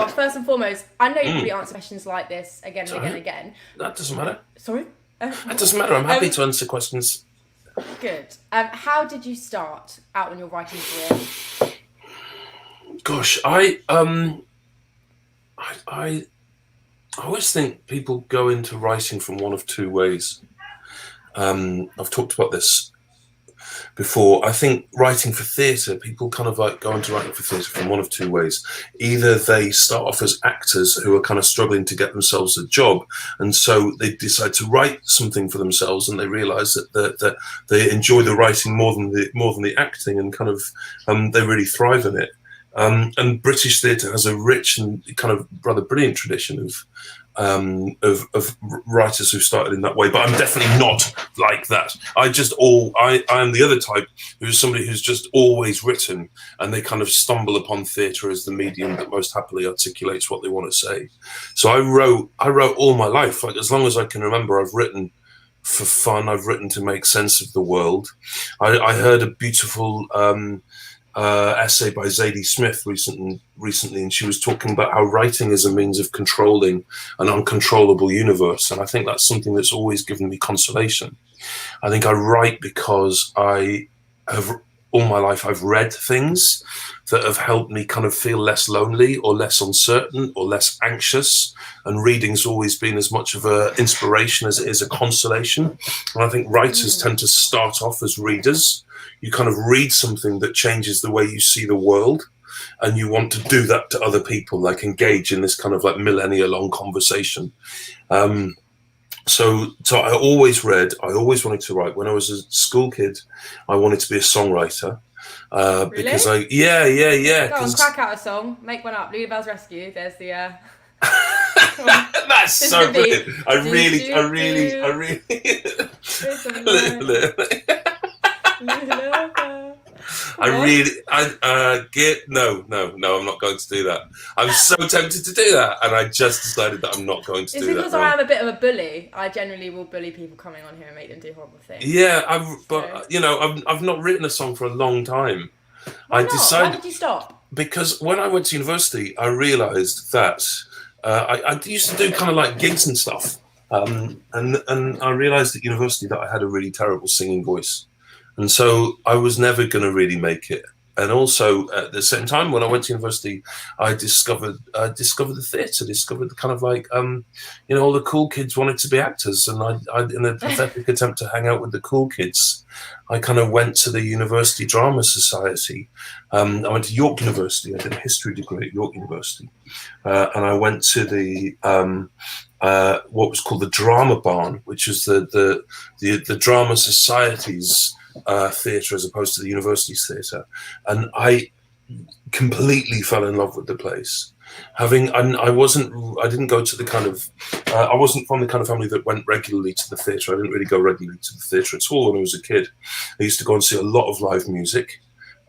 first and foremost, I know you probably answer questions like this again and again and again. That doesn't matter. Sorry? That doesn't matter. I'm happy to answer questions. Good. How did you start out on your writing career? Gosh, I always think people go into writing from one of two ways. I've talked about this before. I think writing for theatre, people kind of like go into writing for theatre from one of two ways. Either they start off as actors who are kind of struggling to get themselves a job, and so they decide to write something for themselves, and they realise that they enjoy the writing more than the acting, and kind of they really thrive in it. And British theatre has a rich and kind of rather brilliant tradition of writers who started in that way, but I'm definitely not like that. I am the other type, who's somebody who's just always written, and they kind of stumble upon theatre as the medium that most happily articulates what they want to say. So I wrote all my life, like as long as I can remember. I've written for fun. I've written to make sense of the world. I heard a beautiful essay by Zadie Smith recently, and she was talking about how writing is a means of controlling an uncontrollable universe, and I think that's something that's always given me consolation. I think I write because I have all my life I've read things that have helped me kind of feel less lonely or less uncertain or less anxious, and reading's always been as much of an inspiration as it is a consolation. And I think writers tend to start off as readers. You kind of read something that changes the way you see the world, and you want to do that to other people, like engage in this kind of like millennia-long conversation. So I always read. I always wanted to write. When I was a school kid, I wanted to be a songwriter. Really? Because Go on, 'cause crack out a song, make one up. Lulubells Rescue. There's the. That's so brilliant. I really. No, I'm not going to do that. I'm so tempted to do that, and I just decided that I'm not going to do that. It's because I am a bit of a bully. I generally will bully people coming on here and make them do horrible things. Yeah, I've not written a song for a long time. Why did you stop? Because when I went to university, I realised that I used to do kind of like gigs and stuff, and I realised at university that I had a really terrible singing voice. And so I was never going to really make it. And also at the same time, when I went to university, I discovered the theatre, discovered the kind of like, all the cool kids wanted to be actors. And I in a pathetic attempt to hang out with the cool kids, I kind of went to the University Drama Society. I went to York University. I did a history degree at York University. And I went to the what was called the Drama Barn, which is the Drama Society's theatre as opposed to the university's theatre, and I completely fell in love with the place. I didn't go to the kind of I wasn't from the kind of family that went regularly to the theatre. I didn't really go regularly to the theatre at all when I was a kid. I used to go and see a lot of live music.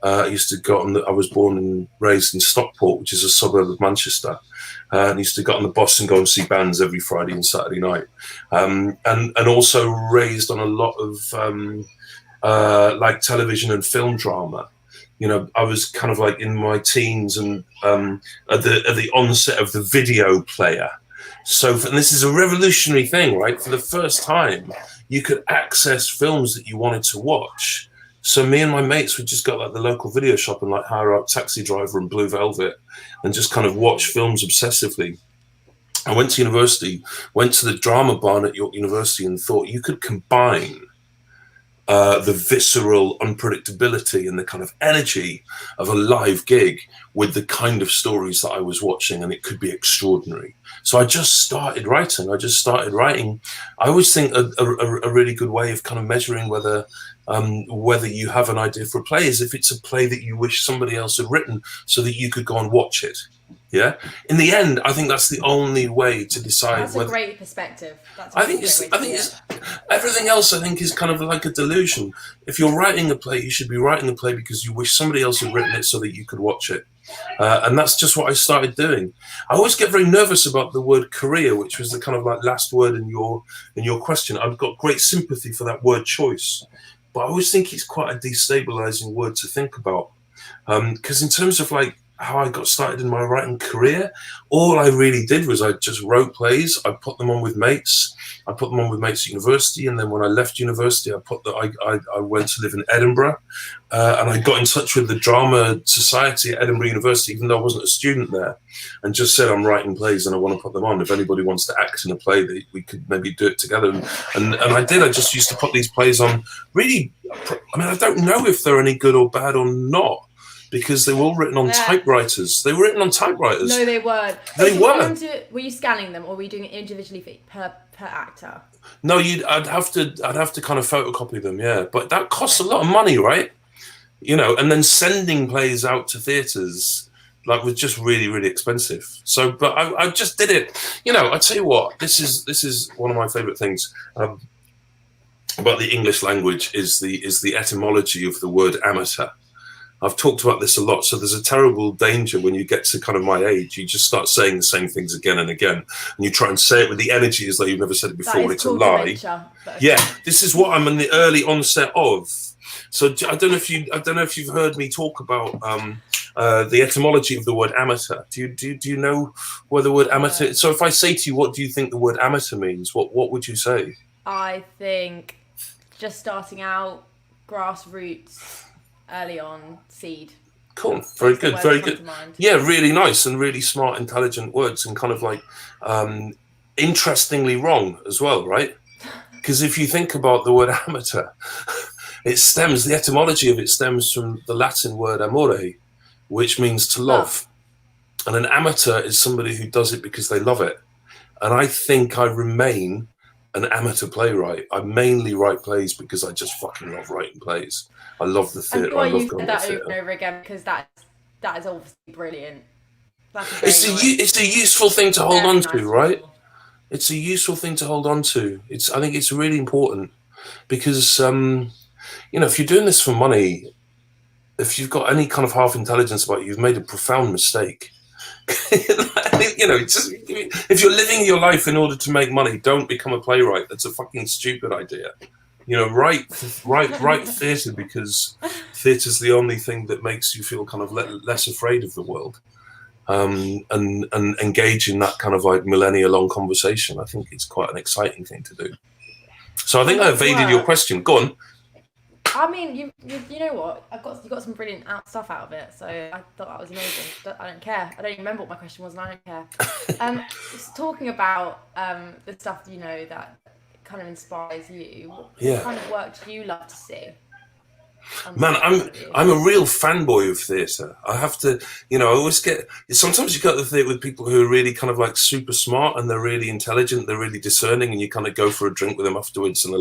I used to go I was born and raised in Stockport, which is a suburb of Manchester. And I used to get on the bus and go and see bands every Friday and Saturday night, and also raised on a lot of like television and film drama. I was kind of like in my teens and at the onset of the video player. So, and this is a revolutionary thing, right? For the first time, you could access films that you wanted to watch. So me and my mates would just go like the local video shop and like hire out Taxi Driver and Blue Velvet and just kind of watch films obsessively. I went to university, went to the drama barn at York University and thought you could combine the visceral unpredictability and the kind of energy of a live gig with the kind of stories that I was watching, and it could be extraordinary. So I just started writing. I always think a really good way of kind of measuring whether you have an idea for a play is if it's a play that you wish somebody else had written so that you could go and watch it. Yeah. In the end, I think that's the only way to decide. That's a great perspective. I think everything else, I think, is kind of like a delusion. If you're writing a play, you should be writing a play because you wish somebody else had written it so that you could watch it. And that's just what I started doing. I always get very nervous about the word career, which was the kind of like last word in your question. I've got great sympathy for that word choice, but I always think it's quite a destabilizing word to think about. Because in terms of like how I got started in my writing career, all I really did was I just wrote plays. I put them on with mates. I put them on with mates at university, and then when I left university, I went to live in Edinburgh, and I got in touch with the Drama Society at Edinburgh University, even though I wasn't a student there, and just said, I'm writing plays and I want to put them on. If anybody wants to act in a play, we could maybe do it together. And I did. I just used to put these plays on. Really, I mean, I don't know if they're any good or bad or not, because they were all written on typewriters. They were written on typewriters. No, they weren't. They were. Were you scanning them, or were you doing it individually per actor? No, I'd have to kind of photocopy them, yeah. But that costs a lot of money, right? You know, and then sending plays out to theatres like was just really, really expensive. So, but I just did it. You know, I tell you what, this is one of my favourite things about the English language is the etymology of the word amateur. I've talked about this a lot. So there's a terrible danger when you get to kind of my age. You just start saying the same things again and again, and you try and say it with the energy as though you've never said it before, and it's a lie. Yeah, this is what I'm in the early onset of. So I don't know if you've heard me talk about the etymology of the word amateur. Do you know where the word amateur? So if I say to you, what do you think the word amateur means? What would you say? I think just starting out, grassroots. Early on, seed. Cool, very good, very good. Yeah, really nice and really smart, intelligent words, and kind of like interestingly wrong as well, right? Because if you think about the word amateur, the etymology of it stems from the Latin word amore, which means to love. And an amateur is somebody who does it because they love it. And I think I remain an amateur playwright. I mainly write plays because I just fucking love writing plays. I love the theatre. I love going to the theatre. Over and over again, because that is obviously brilliant. It's a useful thing to hold on to, right? It's a useful thing to hold on to. I think it's really important because you know, if you're doing this for money, if you've got any kind of half intelligence about it, you've made a profound mistake. You know, if you're living your life in order to make money, don't become a playwright. That's a fucking stupid idea. You know, write theatre because theatre's the only thing that makes you feel kind of less afraid of the world, and engage in that kind of like millennia-long conversation. I think it's quite an exciting thing to do. So I think I evaded your question. Go on. I mean, you know what? You got some brilliant stuff out of it, so I thought that was amazing. I don't care. I don't even remember what my question was, and I don't care. Just talking about the stuff you know that kind of inspires you. What kind of work do you love to see? Man, I'm a real fanboy of theatre. I have to, you know, I always sometimes you go to the theatre with people who are really kind of like super smart and they're really intelligent, they're really discerning, and you kind of go for a drink with them afterwards and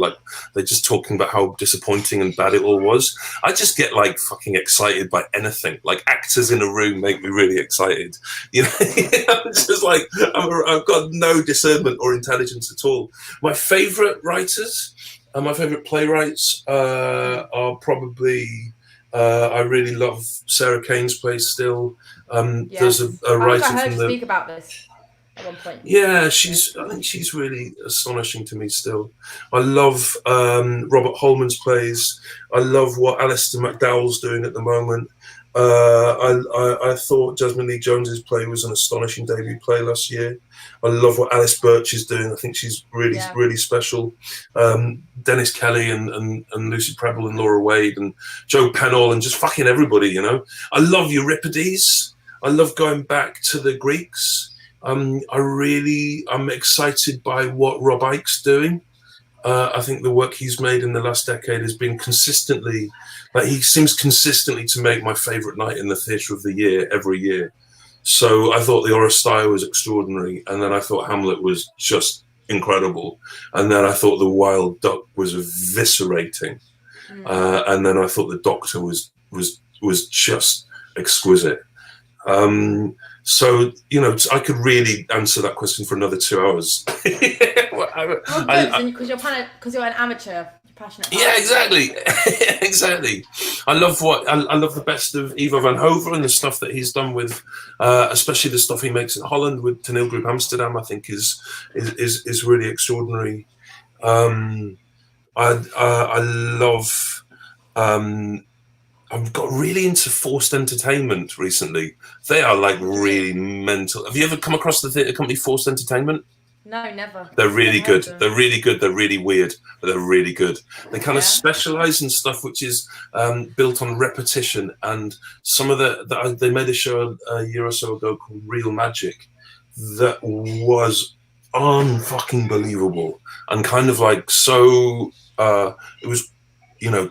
they're just talking about how disappointing and bad it all was. I just get like fucking excited by anything. Like actors in a room make me really excited. You know, it's just like I've got no discernment or intelligence at all. My favourite writers. My favourite playwrights are probably, I really love Sarah Kane's plays still. There's a writer I heard from her speak about this at one point. Yeah, I think she's really astonishing to me still. I love Robert Holman's plays. I love what Alistair McDowell's doing at the moment. I thought Jasmine Lee Jones's play was an astonishing debut play last year. I love what Alice Birch is doing. I think she's really special. Dennis Kelly and Lucy Preble and Laura Wade and Joe Pennell and just fucking everybody, you know. I love Euripides. I love going back to the Greeks. I'm excited by what Rob Ike's doing. I think the work he's made in the last decade has been consistently, like he seems consistently to make my favourite night in the theatre of the year every year. So I thought the Oresteia was extraordinary, and then I thought Hamlet was just incredible, and then I thought the Wild Duck was eviscerating, and then I thought the Doctor was just exquisite. So you know, I could really answer that question for another 2 hours. Because you're an amateur, you're passionate. Yeah, exactly, exactly. I love the best of Ivo van Hove and the stuff that he's done with, especially the stuff he makes in Holland with Toneel Group Amsterdam. I think is really extraordinary. I love. I've got really into forced entertainment recently. They are like really mental. Have you ever come across the theatre company Forced Entertainment? No, never. They're really good. They're really good. They're really weird, but they're really good. They kind of specialize in stuff which is built on repetition. And some of they made a show a year or so ago called Real Magic that was unfucking believable and kind of like so. It was, you know,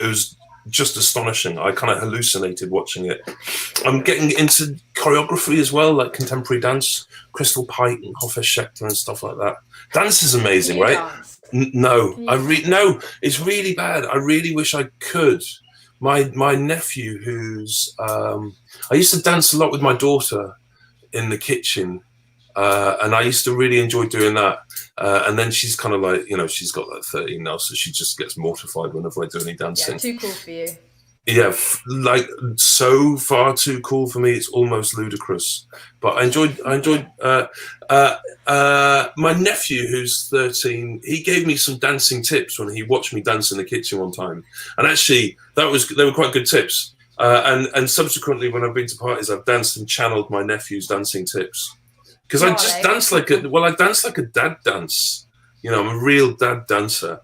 it was just astonishing. I kind of hallucinated watching it. I'm getting into choreography as well, like contemporary dance, Crystal Pite and Hoffe Schechter and stuff like that. Dance is amazing, right? No, no, it's really bad. I really wish I could. My nephew, who's I used to dance a lot with my daughter in the kitchen. And I used to really enjoy doing that. And then she's kind of like, you know, she's got like 13 now, so she just gets mortified whenever I do any dancing. Yeah, too cool for you. Yeah, like so far too cool for me. It's almost ludicrous. But I enjoyed. My nephew, who's 13, he gave me some dancing tips when he watched me dance in the kitchen one time, and actually they were quite good tips. And subsequently, when I've been to parties, I've danced and channeled my nephew's dancing tips. Because I just dance like I dance like a dad dance. You know, I'm a real dad dancer.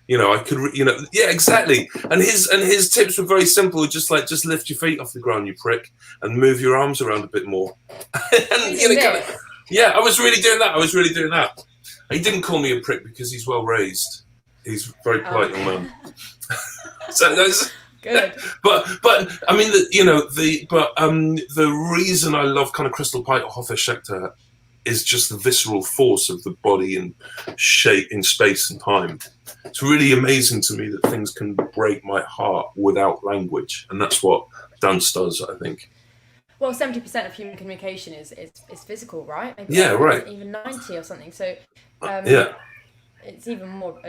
You know, I could, you know, yeah, exactly. And his tips were very simple. Just lift your feet off the ground, you prick, and move your arms around a bit more. And, you know, yeah, I was really doing that. He didn't call me a prick because he's well raised. He's a very polite young man. So that's good. But I mean, the reason I love kind of Crystal Pite or Hoffe Schechter is just the visceral force of the body and shape in space and time. It's really amazing to me that things can break my heart without language, and that's what dance does, I think. Well, 70% of human communication is physical, right? Maybe right. Even 90 or something. So it's even more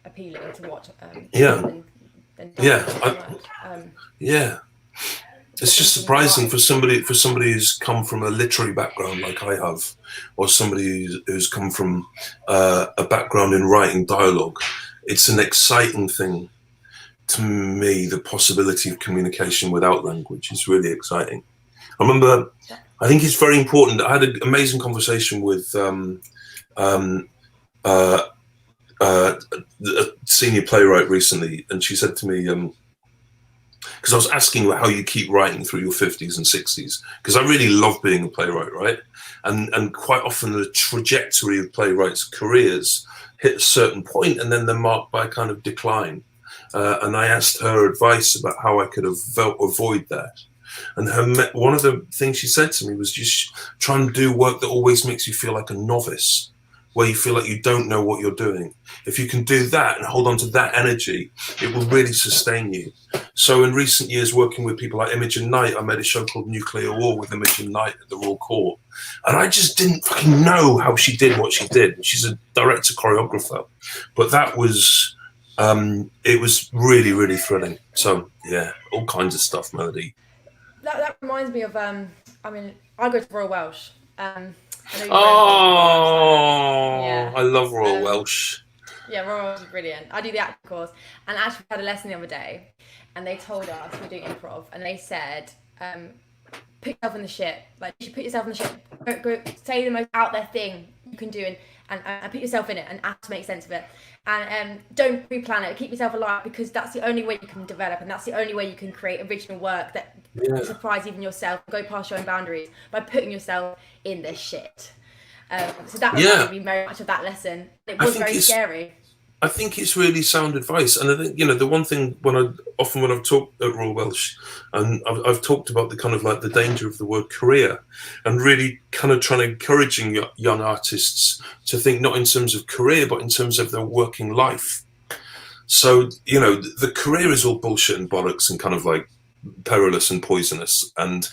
appealing to watch. It's just surprising for somebody who's come from a literary background like I have, or somebody who's come from a background in writing dialogue. It's an exciting thing to me. The possibility of communication without language is really exciting. I remember, I think it's very important. I had an amazing conversation with a senior playwright recently, and she said to me, because I was asking her how you keep writing through your 50s and 60s, because I really love being a playwright, right? And quite often the trajectory of playwrights' careers hit a certain point and then they're marked by a kind of decline. And I asked her advice about how I could avoid that. And one of the things she said to me was just try and do work that always makes you feel like a novice, where you feel like you don't know what you're doing. If you can do that and hold on to that energy, it will really sustain you. So in recent years, working with people like Imogen Knight, I made a show called Nuclear War with Imogen Knight at the Royal Court. And I just didn't fucking know how she did what she did. She's a director choreographer. But that was, it was really, really thrilling. So yeah, all kinds of stuff, Melody. That reminds me of, I mean, I go to Royal Welsh. I love Royal Welsh. Yeah, Royal Welsh is brilliant. I do the acting course, and actually had a lesson the other day, and they told us we're doing improv, and they said, put yourself in the ship. Like, you should put yourself in the ship. Go say the most out there thing you can do, and put yourself in it, and have to make sense of it. And don't pre-plan it. Keep yourself alive, because that's the only way you can develop, and that's the only way you can create original work that surprise even yourself. Go past your own boundaries by putting yourself in the shit. So that reminded me very much of that lesson. It was very scary. I think it's really sound advice, and I think the one thing when I've talked at Royal Welsh, and I've talked about the kind of like the danger of the word career, and really kind of trying to encouraging young artists to think not in terms of career but in terms of their working life. So the career is all bullshit and bollocks and kind of like perilous and poisonous, and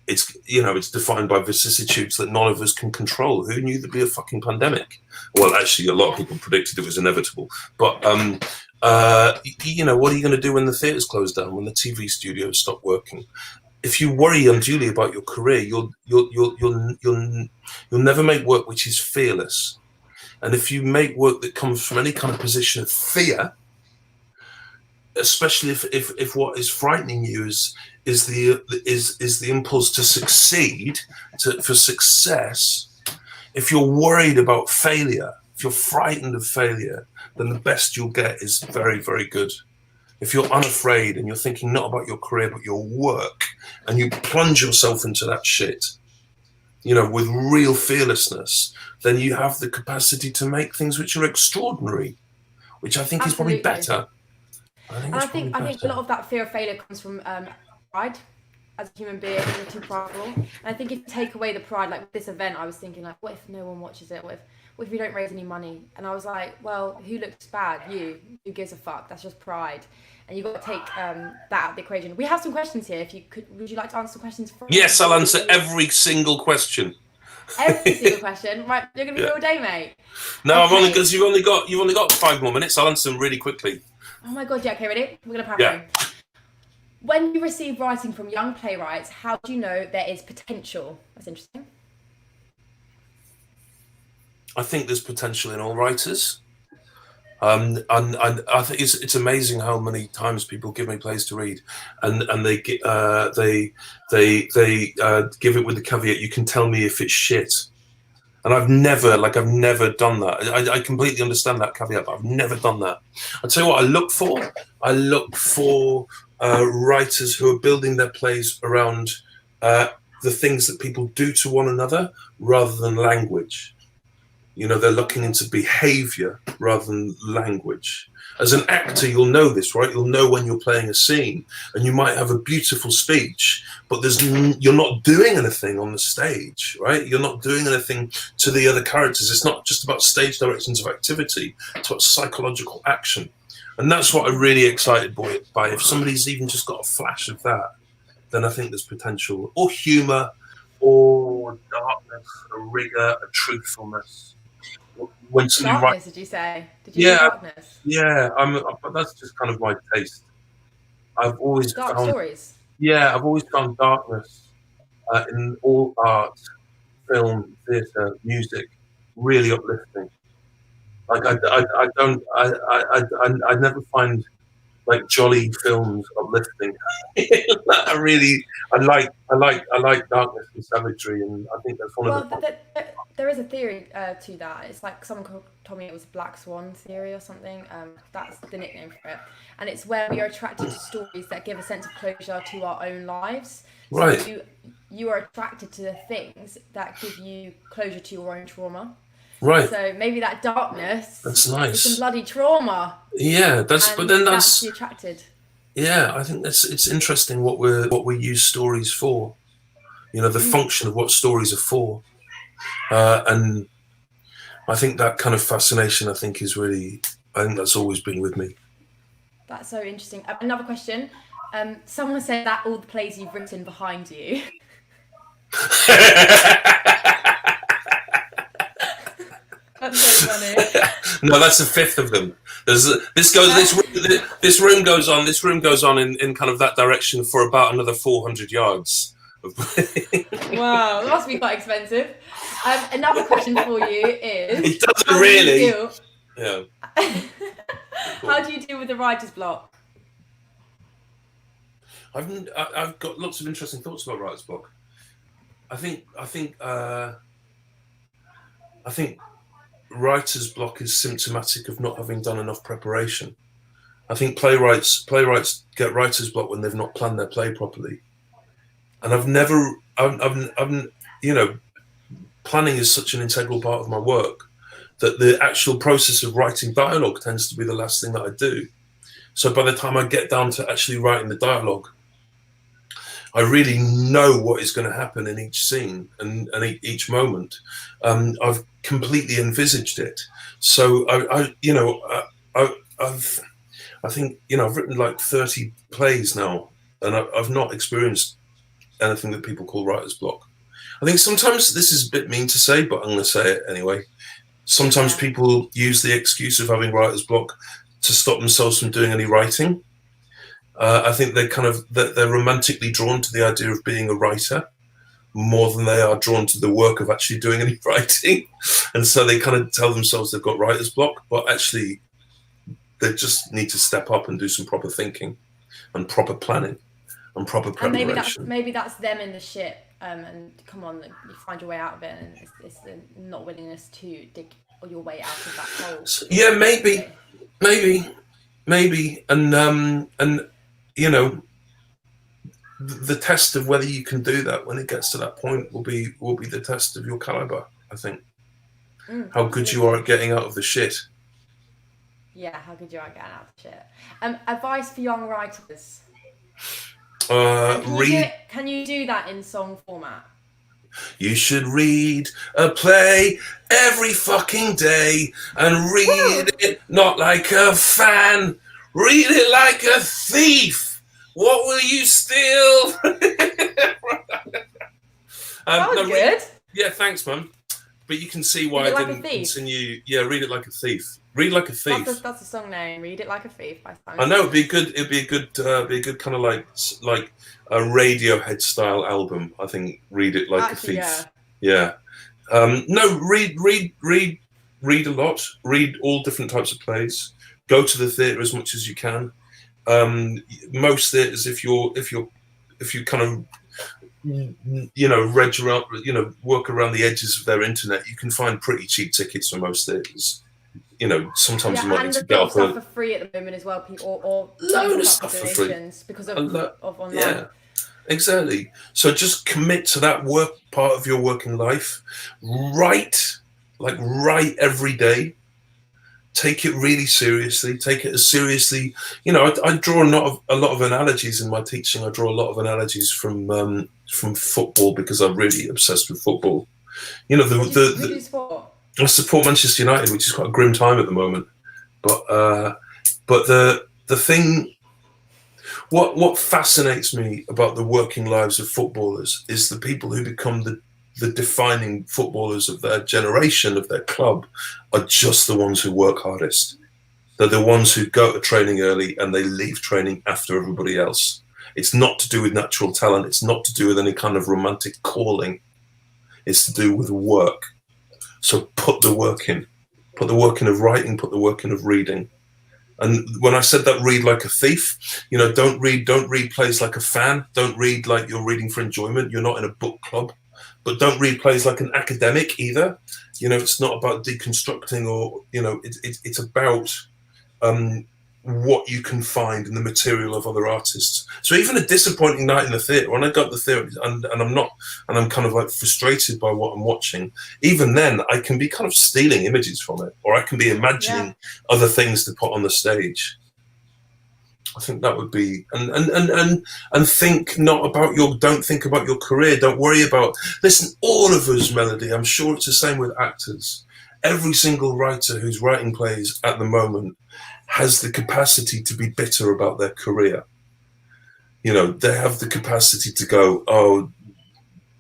it's defined by vicissitudes that none of us can control. Who knew there'd be a fucking pandemic? Well, actually, a lot of people predicted it was inevitable. But what are you going to do when the theatres close down, when the TV studios stop working? If you worry unduly about your career, you'll never make work which is fearless. And if you make work that comes from any kind of position of fear, especially if what is frightening you is the impulse to succeed, for success. If you're worried about failure, if you're frightened of failure, then the best you'll get is very, very good. If you're unafraid and you're thinking not about your career but your work, and you plunge yourself into that shit, with real fearlessness, then you have the capacity to make things which are extraordinary, which I think is probably better. I think a lot of that fear of failure comes from pride. As a human being, you're too prideful. And I think if you take away the pride, like with this event, I was thinking like, what if no one watches it? What if we don't raise any money? And I was like, well, who looks bad? You. Who gives a fuck? That's just pride. And you've got to take that out of the equation. We have some questions here. If you could, would you like to answer some questions? Yes, I'll answer every single question. Every single question. Right, you're gonna be here all day, mate. No, okay. Because you've only got 5 more minutes. I'll answer them really quickly. Oh my god, yeah, okay, ready? We're gonna power through. When you receive writing from young playwrights, how do you know there is potential? That's interesting. I think there's potential in all writers. And I think it's amazing how many times people give me plays to read, and they give it with the caveat, you can tell me if it's shit. And I've never done that. I completely understand that caveat, but I've never done that. I'll tell you what I look for. I look for writers who are building their plays around the things that people do to one another rather than language. They're looking into behavior rather than language. As an actor, you'll know this, right? You'll know when you're playing a scene, and you might have a beautiful speech, but you're not doing anything on the stage, right? You're not doing anything to the other characters. It's not just about stage directions of activity. It's about psychological action. And that's what I'm really excited by. If somebody's even just got a flash of that, then I think there's potential. Or humour, or darkness, a rigour, a truthfulness. When darkness, did you say? Did you say darkness? Yeah, but that's just kind of my taste. I've always found stories. Yeah, I've always found darkness in all art, film, theatre, music, really uplifting. Like I never find like jolly films uplifting. I like darkness and savagery, and I think that's one of the. There is a theory to that. It's like someone told me it was Black Swan theory or something. That's the nickname for it. And it's where we are attracted to stories that give a sense of closure to our own lives. Right. So you are attracted to the things that give you closure to your own trauma. Right. So maybe that darkness. That's nice. Is some bloody trauma. Yeah, that's attracted. Yeah, I think it's interesting what we use stories for. The function of what stories are for. And I think that kind of fascination, I think that's always been with me. That's so interesting. Another question. Someone said that all the plays you've written behind you. That's so funny. No, that's a fifth of them. This room goes on in kind of that direction for about another 400 yards. Wow, that must be quite expensive. Another question for you is... It doesn't really. Yeah. How do you deal with the writer's block? I've got lots of interesting thoughts about writer's block. I think writer's block is symptomatic of not having done enough preparation. I think playwrights get writer's block when they've not planned their play properly. And I've planning is such an integral part of my work that the actual process of writing dialogue tends to be the last thing that I do. So by the time I get down to actually writing the dialogue, I really know what is going to happen in each scene and each moment. I've completely envisaged it. So I think, you know, I've written like 30 plays now, and I've not experienced anything that people call writer's block. I think sometimes, this is a bit mean to say, but I'm going to say it anyway. Sometimes people use the excuse of having writer's block to stop themselves from doing any writing. I think they're romantically drawn to the idea of being a writer more than they are drawn to the work of actually doing any writing. And so they kind of tell themselves they've got writer's block, but actually they just need to step up and do some proper thinking and proper planning and proper preparation. And maybe that's them in the shit, and come on, you find your way out of it, and it's the not willingness to dig your way out of that hole. So, yeah, maybe, and you know, the test of whether you can do that when it gets to that point will be the test of your caliber, I think. How good you are at getting out of the shit. Yeah, how good you are at getting out of the shit. Advice for young writers. Can you do that in song format? You should read a play every fucking day and read it not like a fan, read it like a thief. What will you steal? That was good. Yeah, thanks, man. But you can see why I didn't continue. Yeah, read it like a thief. Read like a thief. That's a song name. Read it like a thief by Simon. I know it'd be good. It'd be a good kind of like a Radiohead style album. I think. Read it like a thief. Yeah. No, read a lot. Read all different types of plays. Go to the theatre as much as you can. Most theatres, if you kind of, you know, work around the edges of their internet, you can find pretty cheap tickets for most theatres. You know, sometimes you might need to get up stuff for free at the moment as well, people, or load of stuff for free because of online. Yeah, exactly. So just commit to that work part of your working life. Write every day. Take it really seriously. Take it as seriously. You know, I draw a lot of analogies in my teaching. I draw a lot of analogies from football because I'm really obsessed with football. You know, who do you support? I support Manchester United, which is quite a grim time at the moment. But the thing, what fascinates me about the working lives of footballers is the people who become the defining footballers of their generation, of their club, are just the ones who work hardest. They're the ones who go to training early and they leave training after everybody else. It's not to do with natural talent. It's not to do with any kind of romantic calling. It's to do with work. So put the work in. Put the work in of writing, put the work in of reading. And when I said that, read like a thief, you know, don't read plays like a fan. Don't read like you're reading for enjoyment. You're not in a book club. But don't read plays like an academic either. You know, it's not about deconstructing or, you know, it's about what you can find in the material of other artists. So even a disappointing night in the theatre, when I got to the theatre and I'm kind of like frustrated by what I'm watching, even then I can be kind of stealing images from it, or I can be imagining other things to put on the stage. I think that would be, and think not about don't think about your career. Don't worry about, listen, all of us, Melody, I'm sure it's the same with actors. Every single writer who's writing plays at the moment has the capacity to be bitter about their career. You know, they have the capacity to go, oh,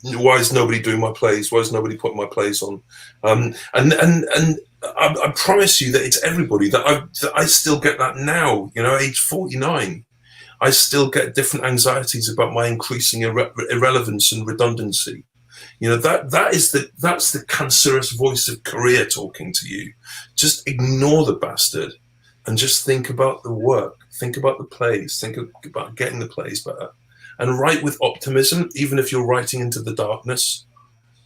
why is nobody doing my plays? Why is nobody putting my plays on? And I promise you that it's everybody. That I still get that now. You know, age 49, I still get different anxieties about my increasing irrelevance and redundancy. You know, that's the cancerous voice of career talking to you. Just ignore the bastard and just think about the work. Think about the plays. Think about getting the plays better. And write with optimism, even if you're writing into the darkness.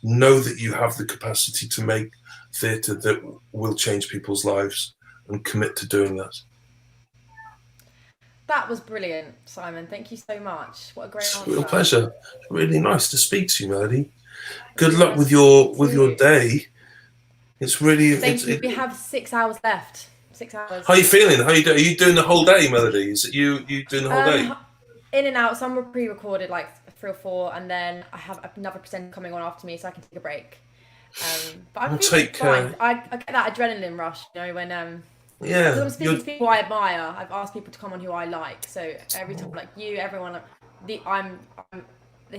Know that you have the capacity to make theatre that will change people's lives, and commit to doing that. That was brilliant, Simon. Thank you so much. What a great answer. Real pleasure. Really nice to speak to you, Melody. Good luck with your day. It's really. Thank you. We have 6 hours left. 6 hours. How are you feeling? How you doing? Are you doing the whole day, Melody? Is it you doing the whole day? In and out. Some were pre-recorded, like 3 or 4, and then I have another presenter coming on after me, so I can take a break. But I'm fine. I get that adrenaline rush, you know, when because I'm speaking to people I admire. I've asked people to come on who I like, so every time, like you, everyone, this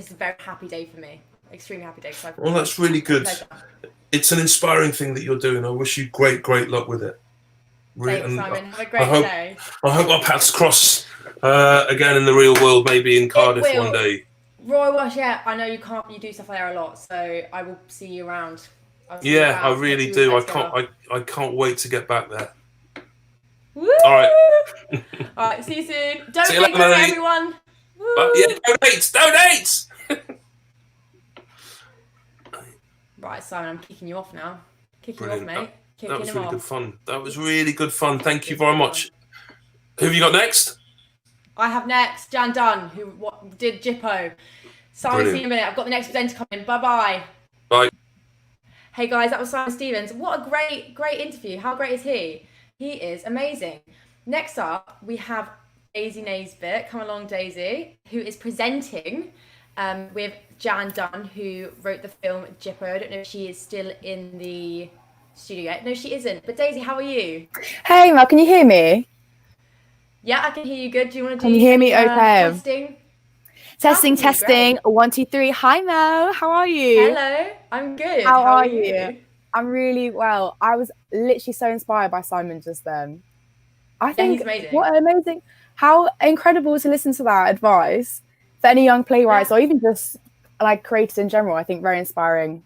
is a very happy day for me. Extremely happy day. Well, that's really good. It's an inspiring thing that you're doing. I wish you great luck with it. Thanks, Simon. Have a great day. I hope our paths cross again in the real world, maybe in Cardiff one day. Royal Wash, yeah. I know you do stuff there a lot, so I will see you around. Yeah, I really do. I can't wait to get back there. Woo! All right. All right. See you soon. Donate, everyone. Yeah, donate. Right, Simon, I'm kicking you off now. Kicking Brilliant. You off, mate. That was really good fun. That was really good fun. Thank you very much. Who have you got next? I have next Jan Dunn, who did Jippo. Simon, see you in a minute. I've got the next presenter coming. Bye-bye. Bye. Hey guys, that was Simon Stevens. What a great interview. How great is he? He is amazing. Next up, we have Daisy Naisbitt. Come along, Daisy, who is presenting with Jan Dunn, who wrote the film Jippo. I don't know if she is still in the studio yet. No, she isn't. But Daisy, how are you? Hey, Mel, can you hear me? Yeah, I can hear you good. Do you want to do Can you hear me okay? Testing? Testing. 1, 2, 3. Hi, Mel. How are you? Hello. I'm good. How are you? I'm really well. I was literally so inspired by Simon just then. I think he's amazing. What an amazing, how incredible to listen to that advice for any young playwrights or even just like creators in general. I think very inspiring.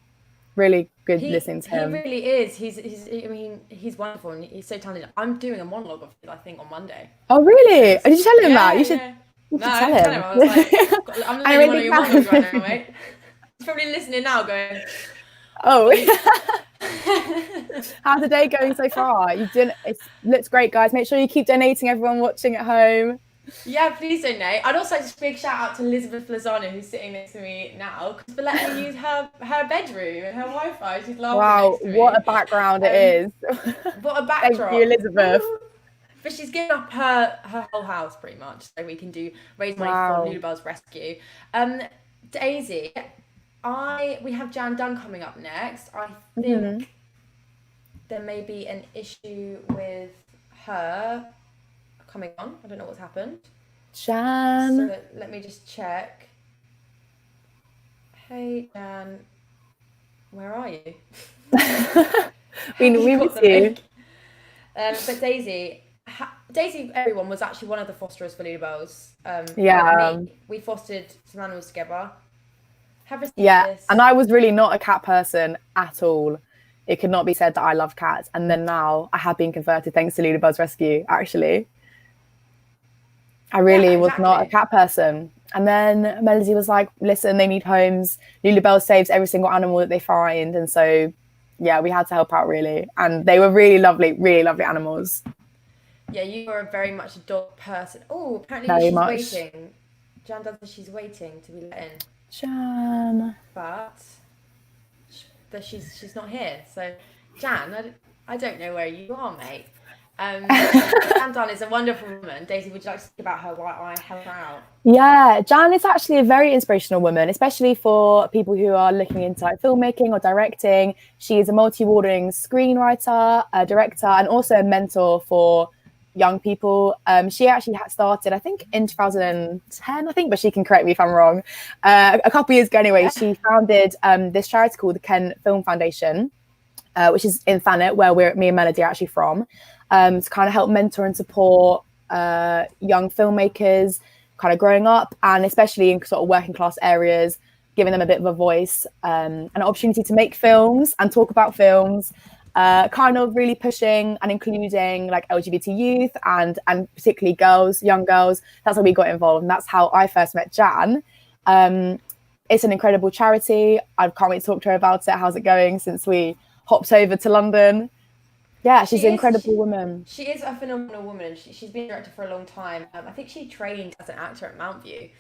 Really good listening to him. He really is. He's wonderful and he's so talented. I'm doing a monologue of it, I think, on Monday. Oh, really? Did you tell him that? You should. Yeah. You should tell him. I was like, I'm listening to one of your monologues right now, mate. He's probably listening now, going. Oh. How's the day going so far? It looks great, guys. Make sure you keep donating, everyone watching at home. Yeah, please donate. I'd also like to big shout out to Elizabeth Lozano, who's sitting next to me now, for letting me use her bedroom and her Wi-Fi. She's laughing. Wow, what a background it is. What a backdrop. Thank you, Elizabeth. But she's given up her whole house pretty much, so we can raise money for Lulubells Rescue. Daisy, we have Jan Dunn coming up next. I think there may be an issue with her coming on. I don't know what's happened. Jan. So let me just check. Hey Jan, where are you? we miss you. But Daisy, everyone was actually one of the fosterers for Lulubells. We fostered some animals together. Have received this. And I was really not a cat person at all. It could not be said that I love cats. And then now I have been converted thanks to Lulubells Rescue, actually. I really was not a cat person. And then Melody was like, listen, they need homes. Lulubells saves every single animal that they find. And so, yeah, we had to help out, really. And they were really lovely animals. Yeah, you are very much a dog person. Oh, apparently she's waiting. Jan does that she's waiting to be let in. Jan. But she's not here. So, Jan, I don't know where you are, mate. Jan Dunn is a wonderful woman. Daisy, would you like to speak about her while I help her out? Yeah, Jan is actually a very inspirational woman, especially for people who are looking into like filmmaking or directing. She is a multi-awarding screenwriter, a director, and also a mentor for young people. She actually started, I think, in 2010, but she can correct me if I'm wrong. A couple years ago anyway, she founded this charity called the Ken Film Foundation, which is in Thanet, where me and Melody are actually from, to kind of help mentor and support young filmmakers kind of growing up, and especially in sort of working class areas, giving them a bit of a voice, an opportunity to make films and talk about films, kind of really pushing and including like LGBT youth and particularly girls, young girls. That's how we got involved, and that's how I first met Jan. It's an incredible charity. I can't wait to talk to her about it. How's it going since we hopped over to London? Yeah, she's an incredible woman. She is a phenomenal woman. She's been a director for a long time. I think she trained as an actor at Mount View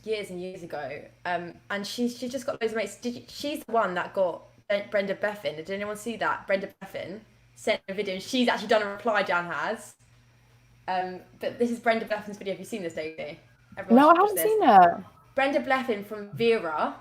years and years ago. And she's just got loads of mates. She's the one that got Brenda Beffin. Did anyone see that? Brenda Beffin sent a video. She's actually done a reply, Jan has. But this is Brenda Bleffin's video. Have you seen this, Daisy? No, I haven't seen it. Brenda Bleffin from Vera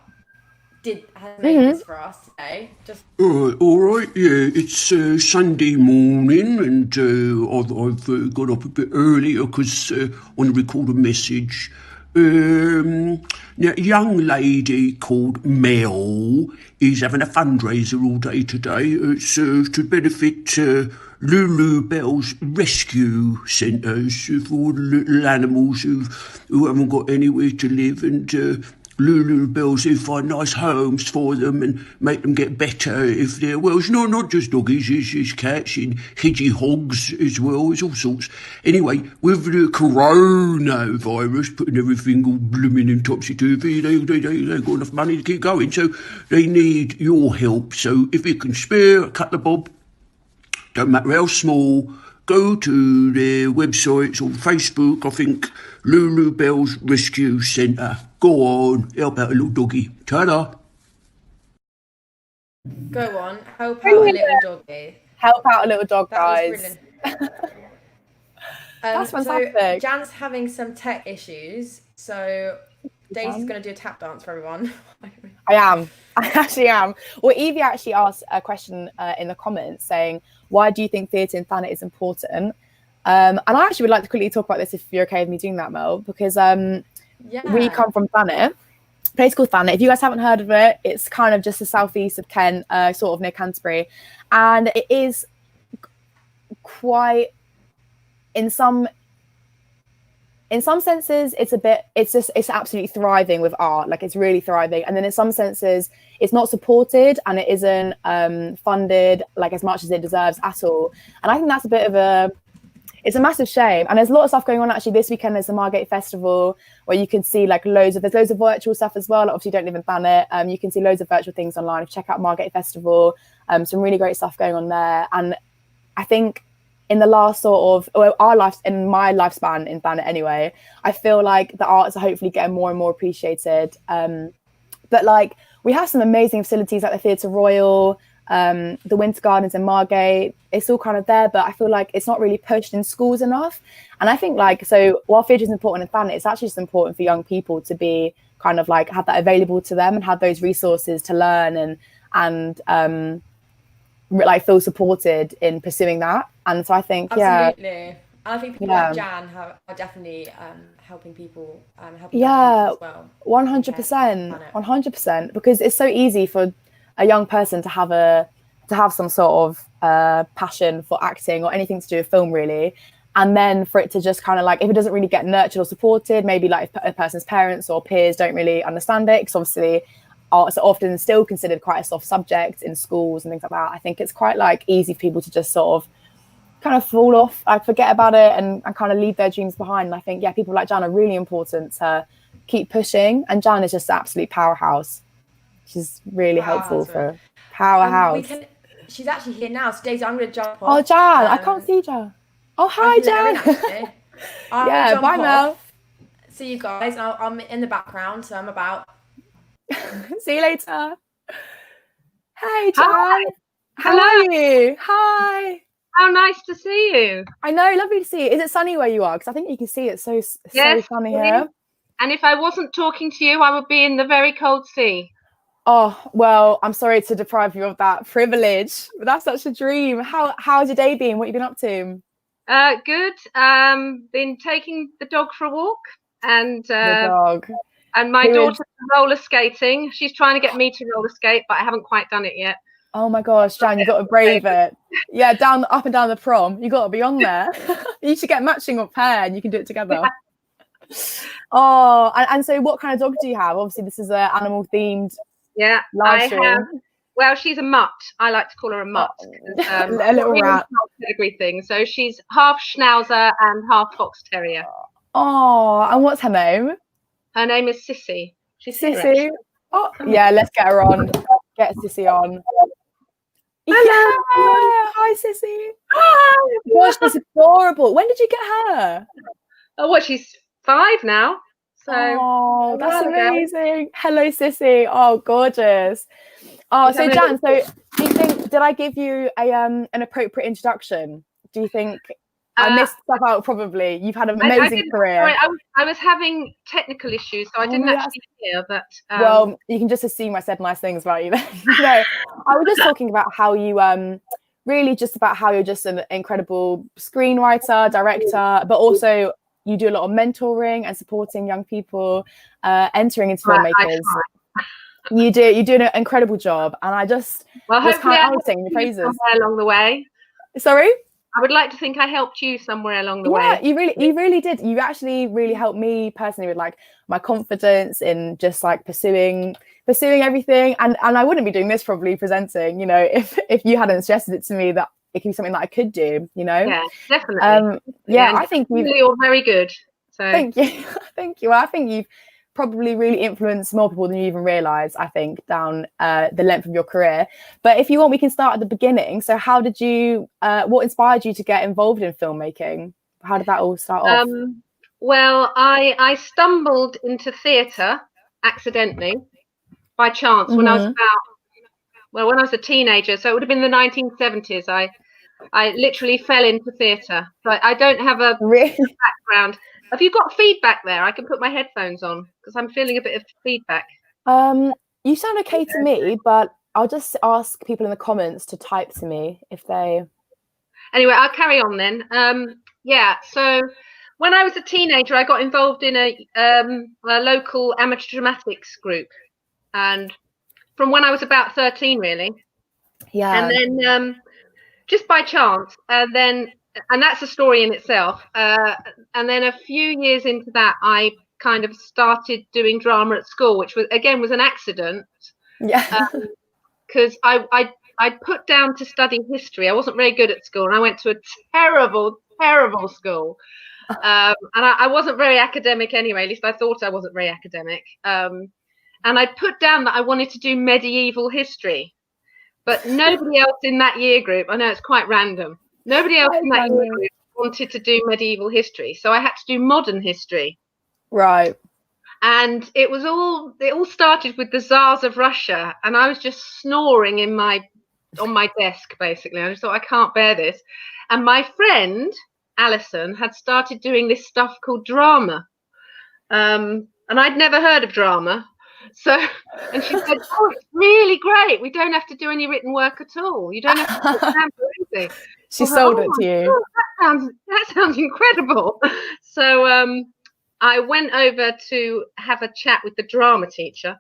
has made this for us today. Just All right, yeah, it's Sunday morning, and I've got up a bit earlier because I want to record a message. Now, a young lady called Mel is having a fundraiser all day today. It's to benefit Lulubells Rescue Centres for little animals who haven't got anywhere to live, and Lulubells, who find nice homes for them and make them get better if they're, well, it's not just doggies, it's cats and hedgehogs as well, it's all sorts. Anyway, with the coronavirus putting everything all blooming and topsy-turvy, they got enough money to keep going, so they need your help. So if you can spare a couple of bob, don't matter how small, go to their websites on Facebook, I think, Lulubells Rescue Centre. Go on, help out a little doggy. Ta-da. go on, help out a little doggy. Help out a little dog, That was guys. brilliant. That's So fantastic. Jan's having some tech issues, so Daisy's going to do a tap dance for everyone. I am. I actually am. Well, Evie actually asked a question in the comments saying, why do you think theatre in Thanet is important? And I actually would like to quickly talk about this if you're okay with me doing that, Mel, because we come from Thanet, a place called Thanet. If you guys haven't heard of it, it's kind of just the southeast of Kent, sort of near Canterbury. And it is quite, in some senses, it's absolutely thriving with art. Like, it's really thriving. And then in some senses, it's not supported and it isn't funded like as much as it deserves at all. And I think that's a bit of it's a massive shame. And there's a lot of stuff going on actually this weekend. There's the Margate Festival where you can see like there's loads of virtual stuff as well. Like, obviously you don't live in Thanet. You can see loads of virtual things online. Check out Margate Festival. Some really great stuff going on there. And I think in the last in my lifespan in Thanet anyway, I feel like the arts are hopefully getting more and more appreciated. But like, we have some amazing facilities like the Theatre Royal, the Winter Gardens in Margate. It's all kind of there, but I feel like it's not really pushed in schools enough. And I think like, so while theatre is important in Thanet, it's actually just important for young people to be kind of like have that available to them and have those resources to learn and like feel supported in pursuing that. And so I think absolutely. I think people like Jan are definitely helping people helping young people as well. 100%, because it's so easy for a young person to have some sort of passion for acting or anything to do with film really, and then for it to just kind of like, if it doesn't really get nurtured or supported, maybe like if a person's parents or peers don't really understand it, because obviously arts are often still considered quite a soft subject in schools and things like that. I think it's quite like easy for people to just sort of kind of fall off, forget about it and kind of leave their dreams behind. And I think people like Jan are really important to keep pushing, and Jan is just an absolute powerhouse. She's really helpful for powerhouse. She's actually here now, so Daisy, I'm going to jump off. Oh, Jan, I can't see Jan. Oh, hi, Jan. Yeah, bye, Mel. See you guys. I'm in the background, so I'm about. See you later. Hey, Jan. Hi. How are you? Hi. How nice to see you. I know, lovely to see you. Is it sunny where you are? Because I think you can see it's so sunny here. And if I wasn't talking to you, I would be in the very cold sea. Oh, well, I'm sorry to deprive you of that privilege, but that's such a dream. How's your day been? What have you been up to? Good. Been taking the dog for a walk, and the dog. And my daughter's roller skating. She's trying to get me to roller skate, but I haven't quite done it yet. Oh my gosh, Jan, you got to brave it. Yeah, up and down the prom. You got to be on there. You should get matching up hair, and you can do it together. Yeah. Oh, and so what kind of dog do you have? Obviously, this is an animal themed. Yeah, live stream. Well, she's a mutt. I like to call her a mutt. A little rat. Pedigree thing. So she's half Schnauzer and half Fox Terrier. Oh, and what's her name? Her name is Sissy. She's Sissy. Oh, yeah. Let's get her on. Get Sissy on. Hello. Yeah. Hi, Sissy. Hi. Gosh, she's adorable. When did you get her? Oh, what? She's 5 now. So that's amazing. Hello, Sissy. Oh, gorgeous. Oh, so Jan, so do you think, did I give you a an appropriate introduction? Do you think I missed stuff out? Probably. You've had an amazing career. Sorry, I was having technical issues, so I didn't actually hear. But well, you can just assume I said nice things about you. Then. No, I was just talking about how you really just about how you're just an incredible screenwriter, director, but also you do a lot of mentoring and supporting young people entering into filmmakers. You do an incredible job, and I just was I was singing the praises somewhere along the way. Sorry, I would like to think I helped you somewhere along the way. Yeah, you really did. You actually really helped me personally with like my confidence in just like pursuing everything, and I wouldn't be doing this probably presenting, you know, if you hadn't suggested it to me that it could be something that I could do, you know. Yeah, definitely. Yeah, I think you're very good. So thank you, thank you. Well, I think you've probably really influenced more people than you even realize, I think, down the length of your career. But if you want, we can start at the beginning. So how did you what inspired you to get involved in filmmaking? How did that all start off? Well, I stumbled into theatre accidentally by chance when I was when I was a teenager, so it would have been the 1970s. I literally fell into theatre, but I don't have a background. Have you got feedback there? I can put my headphones on because I'm feeling a bit of feedback. You sound okay to me, but I'll just ask people in the comments to type to me if they... Anyway, I'll carry on then. Yeah, so when I was a teenager, I got involved in a local amateur dramatics group. And from when I was about 13, really. Yeah. And then just by chance, and that's a story in itself. And then a few years into that, I kind of started doing drama at school, which was an accident. Yeah. Because I put down to study history. I wasn't very good at school, and I went to a terrible school. And I wasn't very academic anyway. At least I thought I wasn't very academic. And I put down that I wanted to do medieval history, but nobody else in that year group, I know it's quite random, nobody else in that year group wanted to do medieval history. So I had to do modern history. Right. And it all started with the Tsars of Russia. And I was just snoring on my desk, basically. I just thought, I can't bear this. And my friend, Alison, had started doing this stuff called drama. And I'd never heard of drama. So, and she said, "Oh, it's really great. We don't have to do any written work at all. You don't have to do anything." She sold it to you. God, that sounds incredible. So I went over to have a chat with the drama teacher,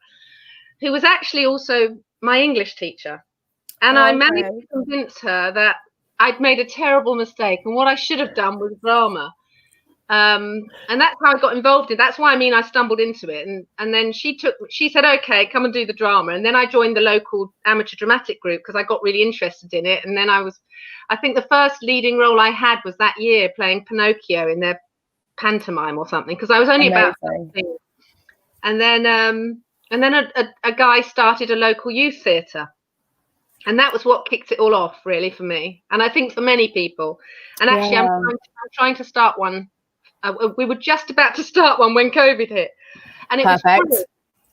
who was actually also my English teacher. And I managed to convince her that I'd made a terrible mistake and what I should have done was drama. And that's how I got involved in. That's why I stumbled into it. And then she said, "Okay, come and do the drama." And then I joined the local amateur dramatic group because I got really interested in it. And then I think the first leading role I had was that year playing Pinocchio in their pantomime or something, because I was only about 17. And then a guy started a local youth theatre. And that was what kicked it all off, really, for me. And I think for many people. And actually, I'm trying to start one. We were just about to start one when COVID hit, and it was free.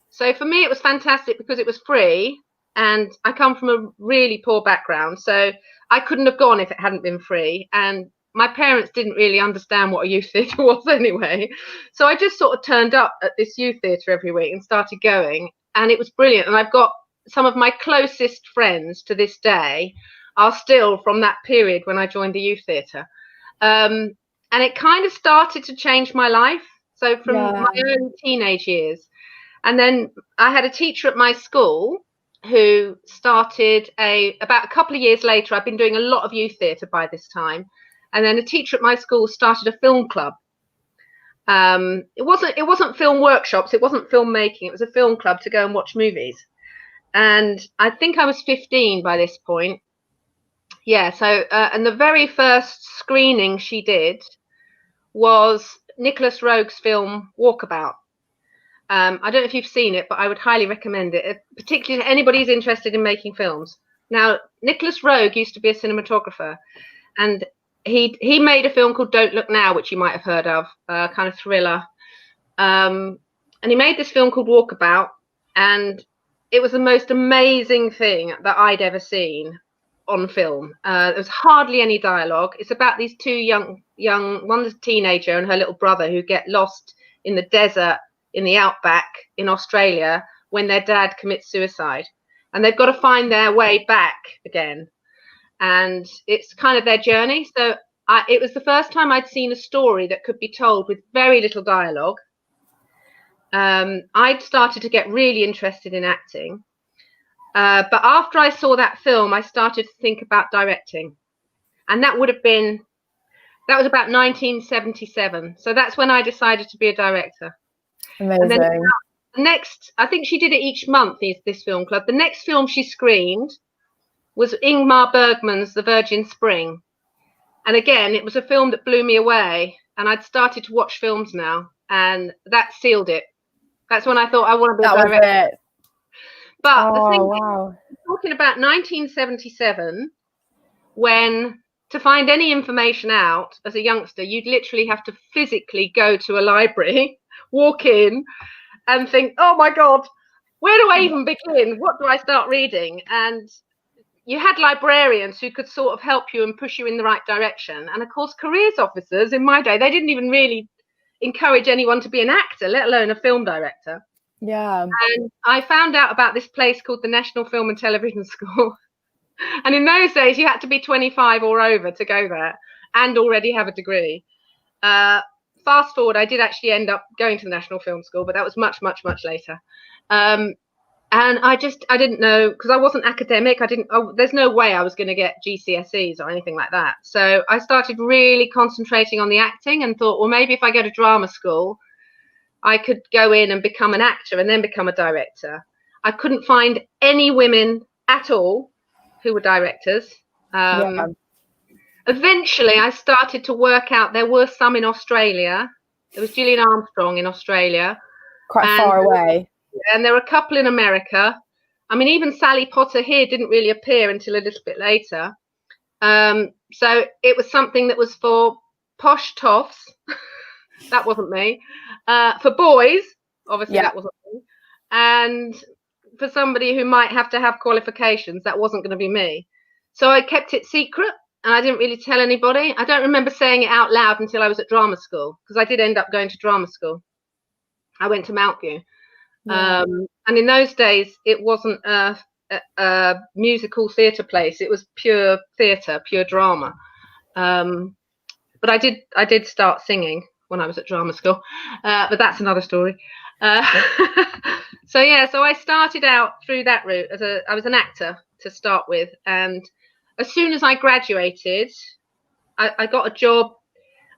So for me, it was fantastic because it was free, and I come from a really poor background, so I couldn't have gone if it hadn't been free. And my parents didn't really understand what a youth theatre was anyway, so I just sort of turned up at this youth theatre every week and started going, and it was brilliant. And I've got some of my closest friends to this day are still from that period when I joined the youth theatre. And it kind of started to change my life. So from my early teenage years. And then I had a teacher at my school who started about a couple of years later. I've been doing a lot of youth theatre by this time. And then a teacher at my school started a film club. It wasn't film workshops. It wasn't filmmaking. It was a film club to go and watch movies. And I think I was 15 by this point. Yeah. So, and the very first screening she did was Nicholas Roeg's film Walkabout. I don't know if you've seen it, but I would highly recommend it, particularly to anybody who's interested in making films. Now, Nicholas Roeg used to be a cinematographer, and he made a film called Don't Look Now, which you might have heard of, kind of thriller. And he made this film called Walkabout, and it was the most amazing thing that I'd ever seen on film. There was hardly any dialogue. It's about these two young, one's a teenager and her little brother who get lost in the desert in the outback in Australia when their dad commits suicide, and they've got to find their way back again. And it's kind of their journey. So it was the first time I'd seen a story that could be told with very little dialogue. I'd started to get really interested in acting. But after I saw that film, I started to think about directing. And that was about 1977. So that's when I decided to be a director. Amazing. And then next, I think she did it each month, this film club. The next film she screened was Ingmar Bergman's The Virgin Spring. And again, it was a film that blew me away. And I'd started to watch films now. And that sealed it. That's when I thought I want to be a director. That was it. But the thing is, talking about 1977, when to find any information out as a youngster, you'd literally have to physically go to a library, walk in and think, oh my God, where do I even begin? What do I start reading? And you had librarians who could sort of help you and push you in the right direction. And of course, careers officers in my day, they didn't even really encourage anyone to be an actor, let alone a film director. Yeah. And I found out about this place called the National Film and Television School. And in those days, you had to be 25 or over to go there and already have a degree. Fast forward, I did actually end up going to the National Film School, but that was much, much, much later. And I didn't know, because I wasn't academic. There's no way I was going to get GCSEs or anything like that. So I started really concentrating on the acting and thought, well, maybe if I go to drama school, I could go in and become an actor and then become a director. I couldn't find any women at all who were directors. Eventually, I started to work out there were some in Australia. There was Gillian Armstrong in Australia. Quite far away. And there were a couple in America. I mean, even Sally Potter here didn't really appear until a little bit later. So it was something that was for posh toffs. That wasn't me. For boys, obviously that wasn't me. And for somebody who might have to have qualifications, that wasn't going to be me. So I kept it secret and I didn't really tell anybody. I don't remember saying it out loud until I was at drama school, because I did end up going to drama school. I went to Mountview. Yeah. And in those days, it wasn't a musical theatre place. It was pure theatre, pure drama. But I did start singing when I was at drama school, but that's another story. So I started out through that route I was an actor to start with, and as soon as I graduated, I got a job.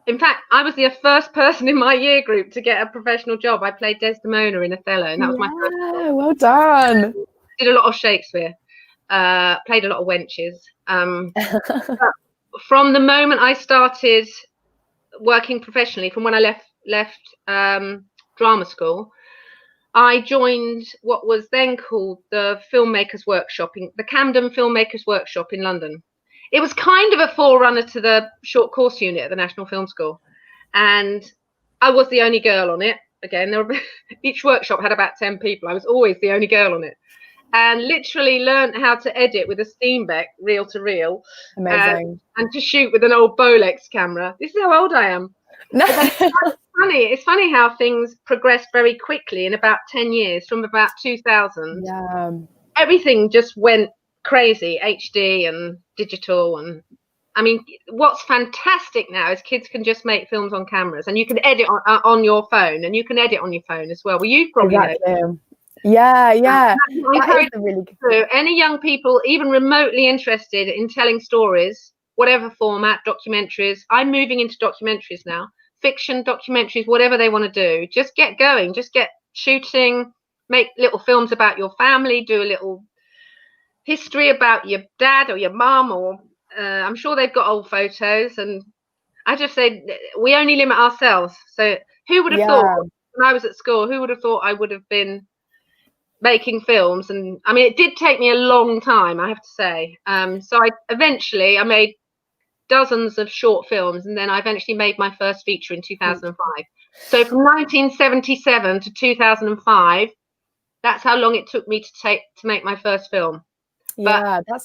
In fact, I was the first person in my year group to get a professional job. I played Desdemona in Othello, and that was my first job. Well done. Did a lot of Shakespeare, played a lot of wenches. But from the moment I started working professionally, from when I left drama school, I joined what was then called the Filmmakers Workshop, the Camden Filmmakers Workshop in London. It was kind of a forerunner to the short course unit at the National Film School, and I was the only girl on it. Again, each workshop had about 10 people. I was always the only girl on it, and literally learned how to edit with a Steenbeck reel to reel, Amazing. and to shoot with an old Bolex camera. This is how old I am. It's funny how things progressed very quickly in about 10 years. From about 2000, everything just went crazy, HD and digital. And I mean, what's fantastic now is kids can just make films on cameras, and you can edit on your phone, and you can edit on your phone as well. Well, you probably know. Yeah. That encourage is really good. any young people even remotely interested in telling stories, whatever format, documentaries. I'm moving into documentaries now, fiction, documentaries, whatever they want to do. Just get going, just get shooting, make little films about your family, do a little history about your dad or your mum, or I'm sure they've got old photos. And I just say we only limit ourselves. So who would have thought when I was at school, who would have thought I would have been making films? And I mean, it did take me a long time, I have to say. So I made dozens of short films, and then I eventually made my first feature in 2005. So from 1977 to 2005, That's how long it took me to make my first film. Yeah, but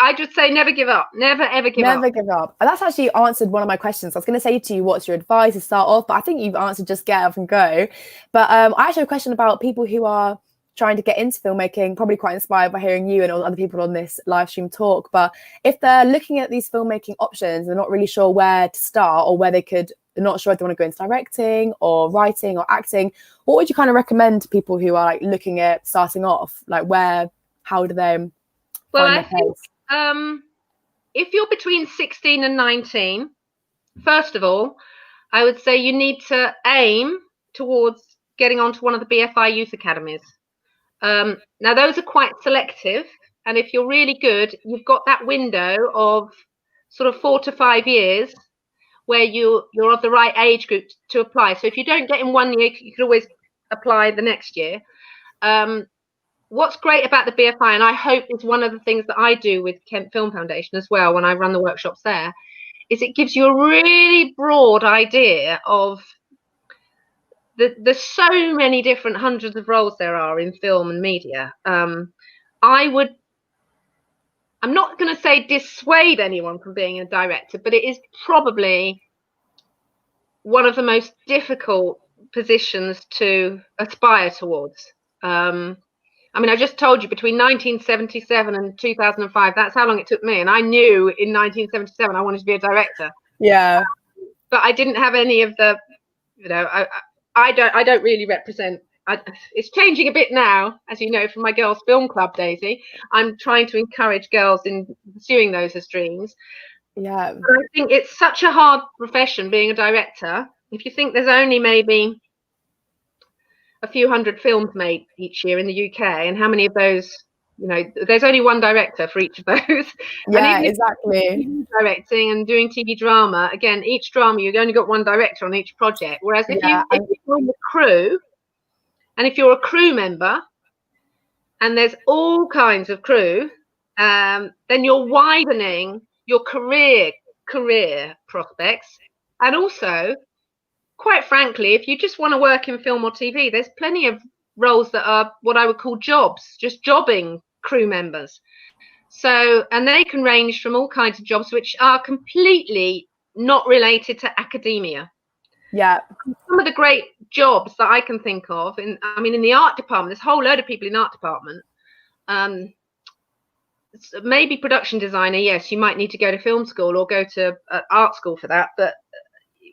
I just say never give up. Never ever give up. Never give up. And that's actually answered one of my questions. I was going to say to you, what's your advice to start off? But I think you've answered just get up and go. But I actually have a question about people who are trying to get into filmmaking, probably quite inspired by hearing you and all the other people on this live stream talk. But if they're looking at these filmmaking options, they're not really sure where to start or where they're not sure if they want to go into directing or writing or acting, what would you kind of recommend to people who are like looking at starting off? Like how do they Well, find I their place? think if you're between 16 and 19, first of all, I would say you need to aim towards getting onto one of the BFI youth academies. Now, those are quite selective. And if you're really good, you've got that window of sort of 4 to 5 years where you're of the right age group to apply. So if you don't get in 1 year, you can always apply the next year. What's great about the BFI, and I hope is one of the things that I do with Kent Film Foundation as well when I run the workshops there, is it gives you a really broad idea of there's so many different hundreds of roles there are in film and media. I'm not going to say dissuade anyone from being a director, but it is probably one of the most difficult positions to aspire towards. I mean, I just told you between 1977 and 2005, that's how long it took me. And I knew in 1977 I wanted to be a director. Yeah. But I didn't have any of the, I don't really represent. It's changing a bit now, as you know, from my girls' film club, Daisy. I'm trying to encourage girls in pursuing those as dreams. Yeah. But I think it's such a hard profession being a director. If you think there's only maybe a few hundred films made each year in the UK, and how many of those, there's only one director for each of those. Yeah, and exactly. Directing and doing TV drama, again, each drama you've only got one director on each project. Whereas if you're in the crew, and if you're a crew member, and there's all kinds of crew, then you're widening your career prospects, and also, quite frankly, if you just want to work in film or TV, there's plenty of roles that are what I would call jobs, just jobbing crew members. So, and they can range from all kinds of jobs which are completely not related to academia. Yeah. Some of the great jobs that I can think of, in the art department, there's a whole load of people in art department. Maybe production designer, yes, you might need to go to film school or go to art school for that, but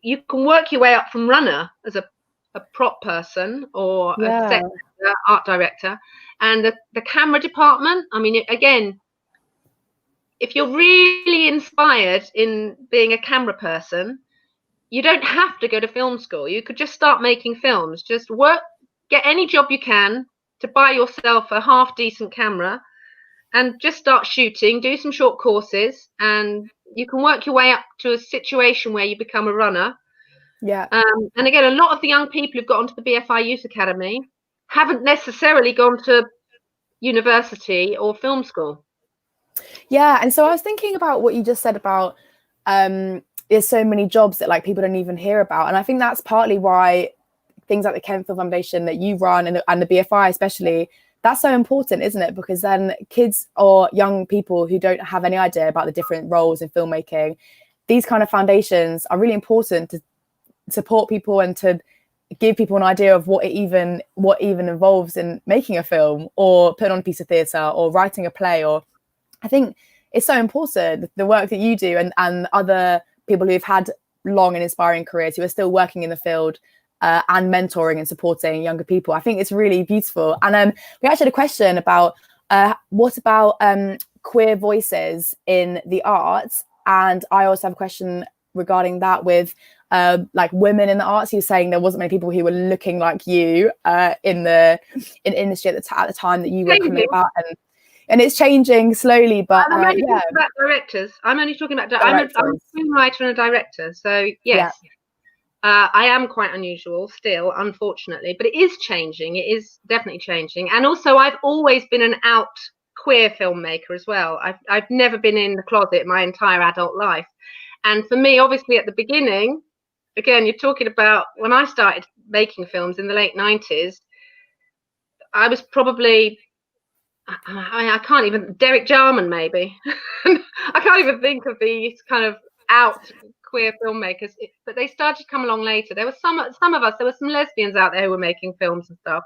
you can work your way up from runner as a prop person or a set art director. And the camera department, again, if you're really inspired in being a camera person, you don't have to go to film school. You could just start making films. Just get any job you can to buy yourself a half decent camera and just start shooting, do some short courses, and you can work your way up to a situation where you become a runner. Yeah. And again, a lot of the young people who've got onto the BFI Youth Academy haven't necessarily gone to university or film school. Yeah, and so I was thinking about what you just said about there's so many jobs that like people don't even hear about, and I think that's partly why things like the Kent Film Foundation that you run and the BFI especially, that's so important, isn't it? Because then kids or young people who don't have any idea about the different roles in filmmaking, these kind of foundations are really important to support people and to give people an idea of what even involves in making a film or putting on a piece of theatre or writing a play. Or I think it's so important, the work that you do and other people who've had long and inspiring careers who are still working in the field and mentoring and supporting younger people. I think it's really beautiful. And we actually had a question about what about queer voices in the arts? And I also have a question regarding that with like women in the arts. You were saying there wasn't many people who were looking like you in industry at the time that you were coming about, and it's changing slowly. But I'm only talking about directors. I'm only talking about I'm a screenwriter and a director. So yes, I am quite unusual still, unfortunately, but it is changing. It is definitely changing. And also, I've always been an out queer filmmaker as well. I've never been in the closet my entire adult life. And for me, obviously, at the beginning, again, you're talking about when I started making films in the late 90s, I was probably, I can't even, Derek Jarman maybe. I can't even think of these kind of out queer filmmakers, but they started to come along later. There were some of us, there were some lesbians out there who were making films and stuff.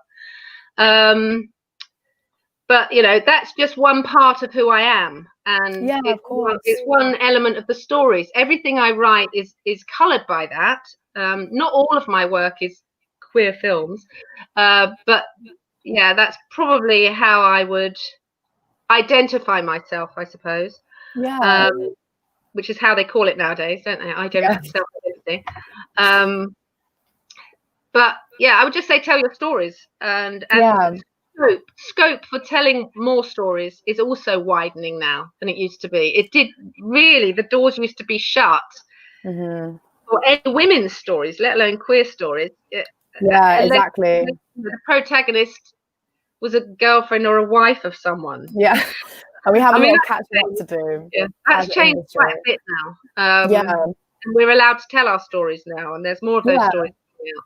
But you know, that's just one part of who I am, and Yeah, of course. it's one element of the stories. Everything I write is coloured by that. Not all of my work is queer films, but yeah, that's probably how I would identify myself, I suppose. Yeah. Which is how they call it nowadays, don't they? Self-identity. But yeah, I would just say tell your stories, and scope for telling more stories is also widening now than it used to be. It did really, the doors used to be shut for any women's stories, let alone queer stories. Yeah, exactly. The protagonist was a girlfriend or a wife of someone. Yeah, and we have a lot of that's catching up to do. Yeah, that's changed quite a bit now. And we're allowed to tell our stories now, and there's more of those stories now.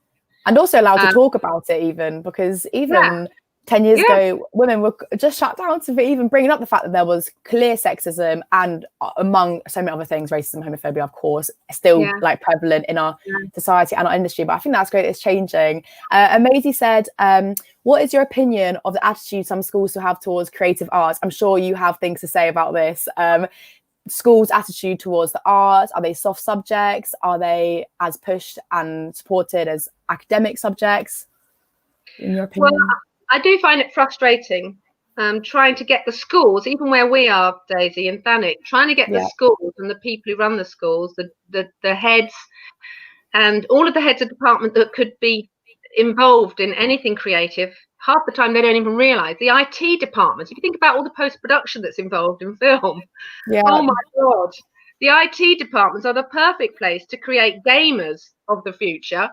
And also allowed to talk about it, even because even 10 years ago, women were just shut down for even bringing up the fact that there was clear sexism and, among so many other things, racism, homophobia, of course, still like prevalent in our society and our industry. But I think that's great. It's changing. And Maisie said, what is your opinion of the attitude some schools still have towards creative arts? I'm sure you have things to say about this. Schools' attitude towards the arts, are they soft subjects? Are they as pushed and supported as academic subjects, in your opinion? Well, I do find it frustrating trying to get the schools, even where we are, Daisy and Thanik, trying to get the schools and the people who run the schools, the heads and all of the heads of department that could be involved in anything creative. Half the time they don't even realise. The IT departments, if you think about all the post-production that's involved in film, oh my God, the IT departments are the perfect place to create gamers of the future.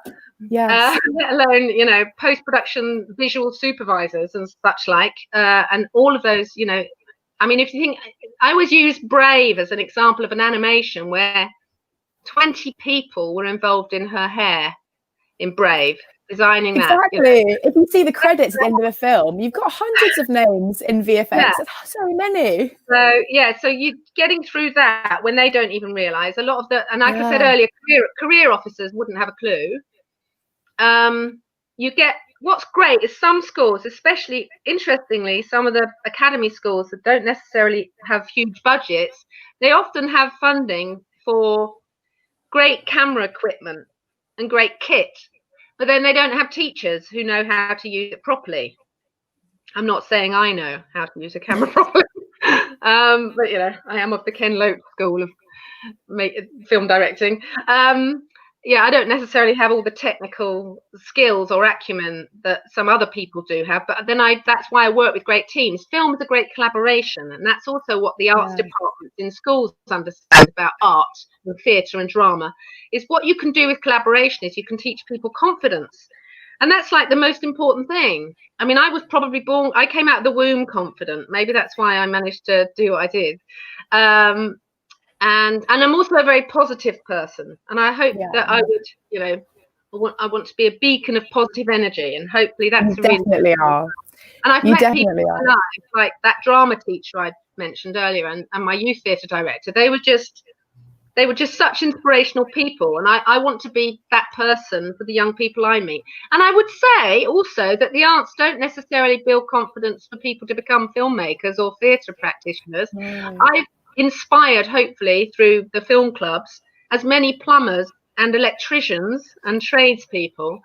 Yes. Let alone, you know, post-production visual supervisors and such like, and all of those, you know, I mean, if you think, I always use Brave as an example of an animation where 20 people were involved in her hair in Brave, designing that. Exactly. You know. If you see the credits at the end of the film, you've got hundreds of names in VFX. Yeah. So many. So yeah, so you getting through that when they don't even realise a lot of the, and like I said earlier, career officers wouldn't have a clue. You get, what's great is some schools, especially interestingly, some of the academy schools that don't necessarily have huge budgets, they often have funding for great camera equipment and great kit, but then they don't have teachers who know how to use it properly. I'm not saying I know how to use a camera properly, but you know, I am of the Ken Loach school of film directing. Yeah, I don't necessarily have all the technical skills or acumen that some other people do have, but then that's why I work with great teams. Film is a great collaboration, and that's also what the arts departments in schools understand about art and theatre and drama, is what you can do with collaboration is you can teach people confidence. And that's like the most important thing. I mean, I was probably born, I came out of the womb confident. Maybe that's why I managed to do what I did. And I'm also a very positive person, and I hope that I would, you know, I want to be a beacon of positive energy, and hopefully that's definitely are. And I've met people in my life, like that drama teacher I mentioned earlier, and my youth theatre director. They were just such inspirational people, and I want to be that person for the young people I meet. And I would say also that the arts don't necessarily build confidence for people to become filmmakers or theatre practitioners. I've inspired, hopefully, through the film clubs, as many plumbers and electricians and tradespeople.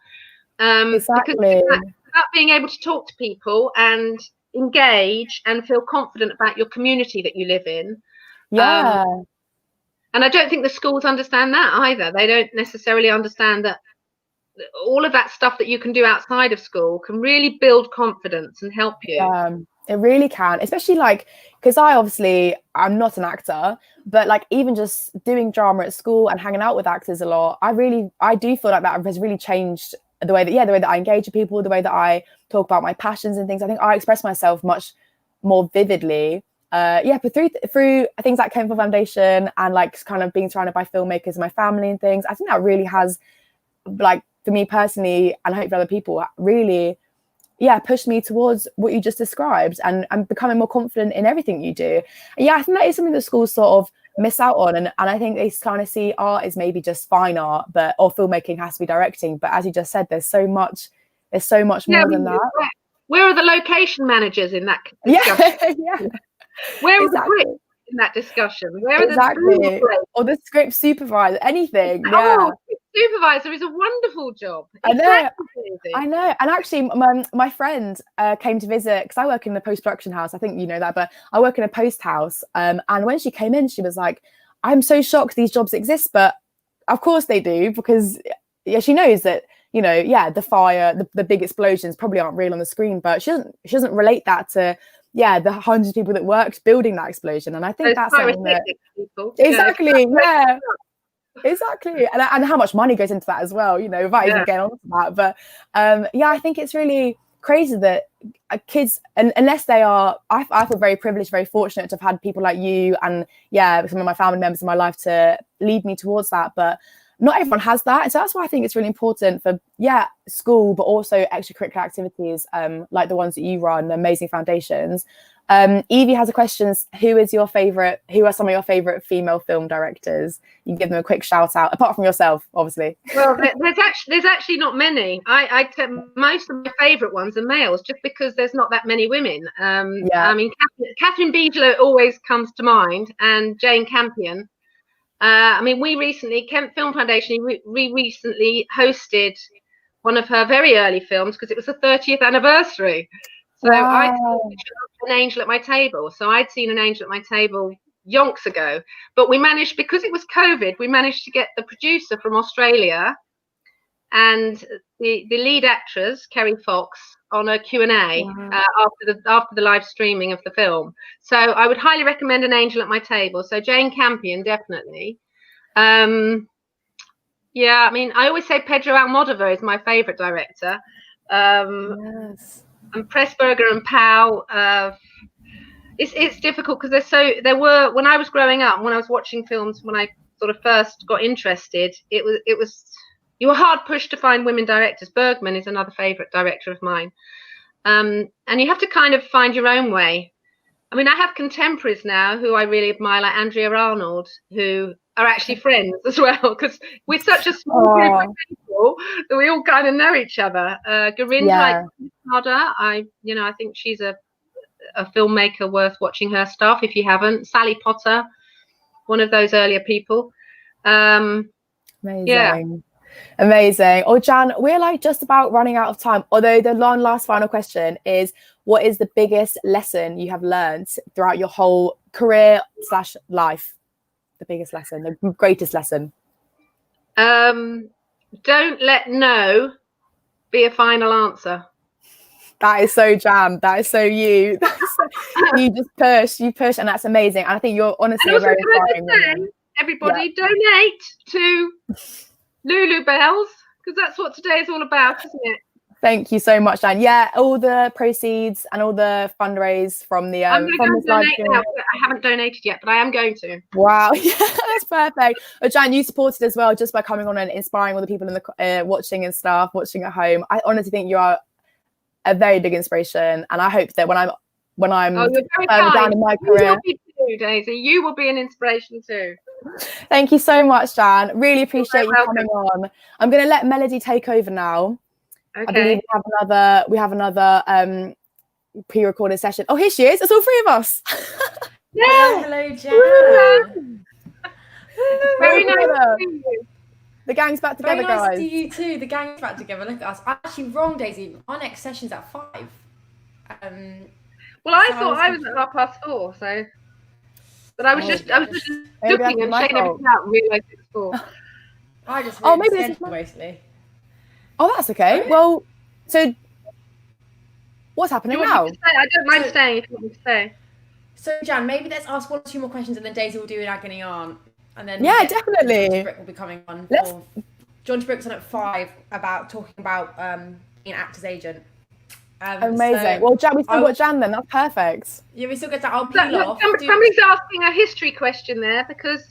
Because about being able to talk to people and engage and feel confident about your community that you live in. Yeah. And I don't think the schools understand that either. They don't necessarily understand that all of that stuff that you can do outside of school can really build confidence and help you. Yeah, it really can, especially like, because I'm not an actor, but like even just doing drama at school and hanging out with actors a lot, I do feel like that has really changed the way that I engage with people, the way that I talk about my passions and things. I think I express myself much more vividly. But through things like Kenfield Foundation and like kind of being surrounded by filmmakers and my family and things, I think that really has, like, for me personally, and hopefully other people, really, pushed me towards what you just described, and becoming more confident in everything you do. And yeah, I think that is something that schools sort of miss out on, and I think they kind of see art as maybe just fine art, or filmmaking has to be directing. But as you just said, there's so much more than that. Where are the location managers in that discussion? Yeah. Where are the Brits in that discussion? Where are the or the script supervisor, anything? Oh, supervisor is a wonderful job. I know. And actually, my friend came to visit, because I work in the post-production house. I think you know that, but I work in a post house. And when she came in, she was like, "I'm so shocked these jobs exist," but of course they do, because she knows that, the fire, the big explosions probably aren't real on the screen, but she doesn't relate that to the hundreds of people that worked building that explosion. And I think that's something that exactly. And how much money goes into that as well, without even getting onto that. But I think it's really crazy that kids, unless they are, I feel very privileged, very fortunate to have had people like you and some of my family members in my life to lead me towards that. But not everyone has that. And so that's why I think it's really important for school, but also extracurricular activities like the ones that you run, the amazing foundations. Evie has a question. Who are some of your favorite female film directors? You can give them a quick shout out, apart from yourself, obviously. Well, there's actually not many. Most of my favorite ones are males, just because there's not that many women. I mean, Catherine Bigelow always comes to mind, and Jane Campion. I mean, Kent Film Foundation, we recently hosted one of her very early films, because it was the 30th anniversary. So I An Angel at My Table. So I'd seen An Angel at My Table yonks ago, but we managed, because it was COVID, we managed to get the producer from Australia and the lead actress, Kerry Fox, on a Q&A after the live streaming of the film. So I would highly recommend An Angel at My Table. So Jane Campion, definitely. I mean, I always say Pedro Almodovar is my favorite director. And Pressburger and Powell. It's difficult, because when I was growing up, when I was watching films, when I sort of first got interested, you were hard pushed to find women directors. Bergman is another favorite director of mine. And you have to kind of find your own way. I mean, I have contemporaries now who I really admire, like Andrea Arnold, who are actually friends as well, because we're such a small group of people that we all kind of know each other. Gurinder, I think she's a filmmaker worth watching her stuff if you haven't. Sally Potter, one of those earlier people. Amazing. Oh, Jan, we're just about running out of time. Although the last final question is, what is the biggest lesson you have learned throughout your whole career / life? The biggest lesson, the greatest lesson. Don't let no be a final answer. That is so Jan. That is so you. You just push, and that's amazing. And I think you're honestly a very inspiring woman. Everybody donate to Lulubells, because that's what today is all about, isn't it? Thank you so much, Jan. All the proceeds and all the fundraise from the I'm going to donate now. I haven't donated yet, but I am going to. Wow, that's perfect. Jan, you supported as well, just by coming on and inspiring all the people in the watching and stuff, watching at home. I honestly think you are a very big inspiration, and I hope that when I'm down in my career, you will be too, Daisy. You will be an inspiration too. Thank you so much, Jan. Really appreciate you coming on. I'm going to let Melody take over now. Okay. I believe we have another pre-recorded session. Oh, here she is. It's all three of us. Yeah. Hello, Jan. Very nice to see you. The gang's back together, Very nice guys. to see you too. The gang's back together. Look at us. I'm actually wrong, Daisy. Our next session's at 5. Well, I thought I was at 4:30, so. But I was just looking and checking everything out and realised it was 4. I just maybe it's mostly. Oh, that's okay. Well, so what's happening now? I don't mind staying if you want me to stay. So, Jan, maybe let's ask 1 or 2 more questions, and then Daisy will do an agony aunt, and then definitely. John Brick will be coming on. John Brick's on at 5 talking about being an actor's agent. Amazing. Well, Jan, we still got Jan then. That's perfect. Yeah, we still got that. I'll peel off. Somebody's asking a history question there, because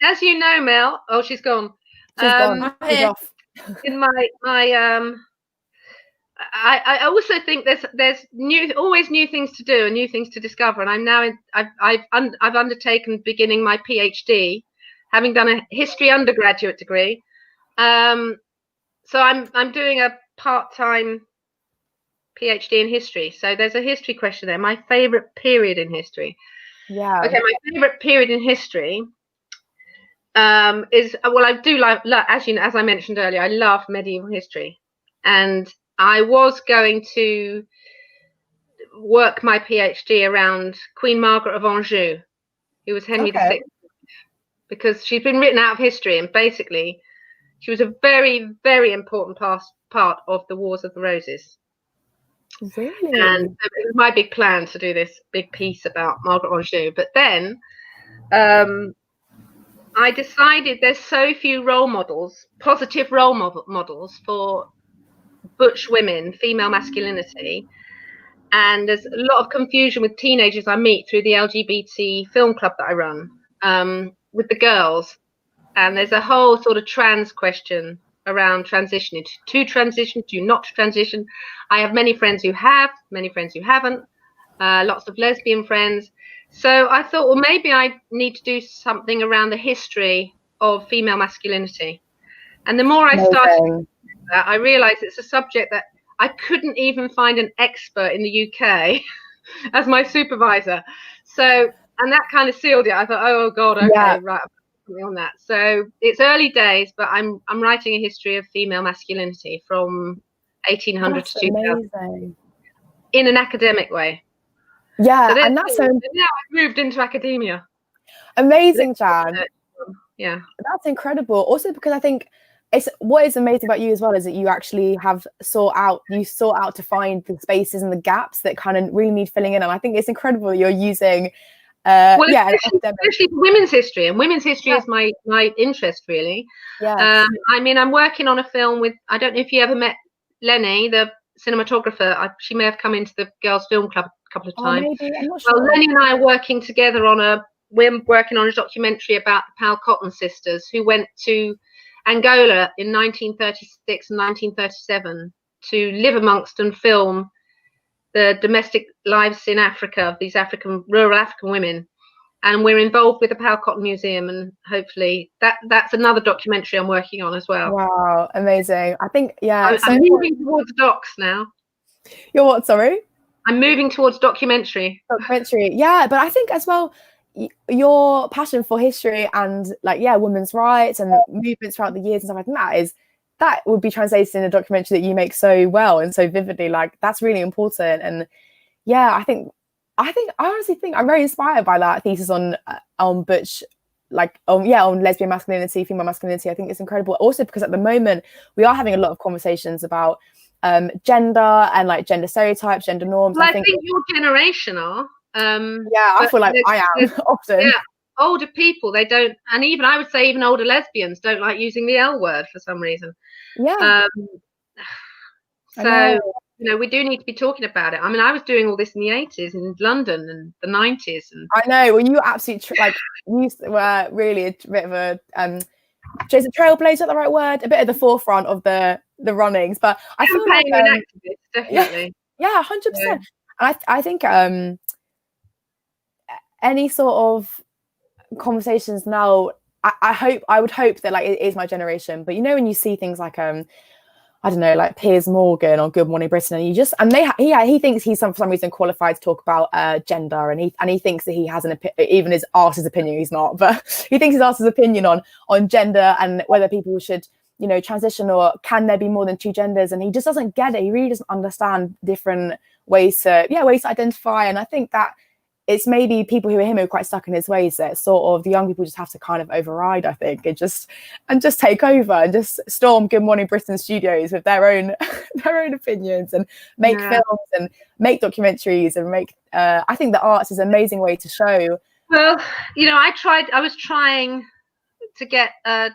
as you know, Mel. Oh, she's gone. She's gone. She's off. In my I also think there's always new things to do and new things to discover. And I'm now I've undertaken beginning my PhD, having done a history undergraduate degree. So I'm doing a part-time PhD in history. So there's a history question there. My favorite period in history. Yeah. Okay, my favorite period in history is, well, I do like, as I mentioned earlier, I love medieval history, and I was going to work my PhD around Queen Margaret of Anjou, who was Henry VI, because she's been written out of history, and basically she was a very, very important part of the Wars of the Roses. Really? And it was my big plan to do this big piece about Margaret Anjou. But then I decided there's so few role models, positive role models for butch women, female masculinity. And there's a lot of confusion with teenagers I meet through the LGBT film club that I run, with the girls. And there's a whole sort of trans question around transitioning to transition, to not transition. I have many friends who have, many friends who haven't, lots of lesbian friends. So I thought, well, maybe I need to do something around the history of female masculinity. And the more I started, I realized it's a subject that I couldn't even find an expert in the UK as my supervisor. So, and that kind of sealed it. I thought, oh God, okay, right, something on that. So it's early days, but I'm writing a history of female masculinity from 1800 That's to 2000 amazing. in an academic way. Yeah, So and that's now I've moved into academia. amazing, Jan. Yeah, that's incredible. Also, because I think it's what is amazing about you as well is that you actually have sought out to find the spaces and the gaps that kind of really need filling in. And I think it's incredible that you're using especially women's history, and women's history is my interest, really. Yes. I mean, I'm working on a film with, I don't know if you ever met Lenny, the cinematographer. She may have come into the Girls Film Club a couple of times. Maybe. I'm not sure. Well, Lenny and I are working together we're working on a documentary about the Pal Cotton sisters, who went to Angola in 1936 and 1937 to live amongst and film the domestic lives in Africa of these rural African women. And we're involved with the Pal Cotton Museum, and hopefully that's another documentary I'm working on as well. Wow, amazing. I think, yeah. I'm moving towards docs now. You're what, sorry? I'm moving towards documentary. Yeah, but I think as well, your passion for history and women's rights and movements throughout the years and stuff, I think that would be translated in a documentary that you make so well and so vividly. Like, that's really important. And yeah, I honestly think I'm very inspired by that thesis on butch, on lesbian masculinity, female masculinity. I think it's incredible. Also because at the moment we are having a lot of conversations about gender and gender stereotypes, gender norms. Well, I think your generation are. I feel like I am often. Yeah, older people, they don't, and even I would say even older lesbians don't like using the L word for some reason. Yeah. So we do need to be talking about it. I mean, I was doing all this in the 80s in London and the 90s. And I know. Well, you absolutely you were really a bit of a Jason trailblazer, is that the right word? A bit at the forefront of the runnings, but I feel like an activist, definitely. Yeah, 100%. And I think any sort of conversations now, I would hope that it is my generation, but when you see things like I don't know, like Piers Morgan on Good Morning Britain, and he thinks he's for some reason qualified to talk about gender, and he thinks that he has even his arse's opinion. He's not, but he thinks his arse's opinion on gender and whether people should transition, or can there be more than two genders, and he just doesn't get it. He really doesn't understand different ways to identify. And I think that it's maybe people who are him who are quite stuck in his ways, that sort of the young people just have to kind of override, I think, and just take over and just storm Good Morning Britain studios with their own opinions and make films and make documentaries and make I think the arts is an amazing way to show. Well, I was trying to get a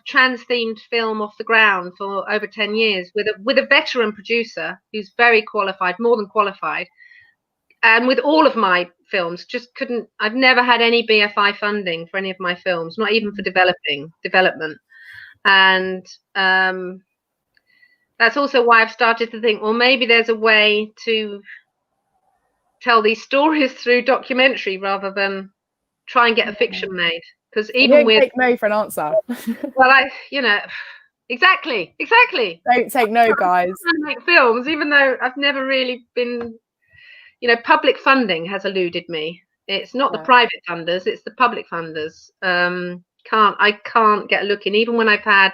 trans themed film off the ground for over 10 years with a veteran producer who's very qualified, more than qualified. And with all of my films, I've never had any BFI funding for any of my films, not even for development. And that that's also why I've started to think, well, maybe there's a way to tell these stories through documentary rather than try and get a fiction made. Because even don't with take no for an answer. well, exactly. Don't take no, guys. I'm trying to make films, even though I've never really been, public funding has eluded me. It's not the private funders, it's the public funders. I can't get a look in, even when I've had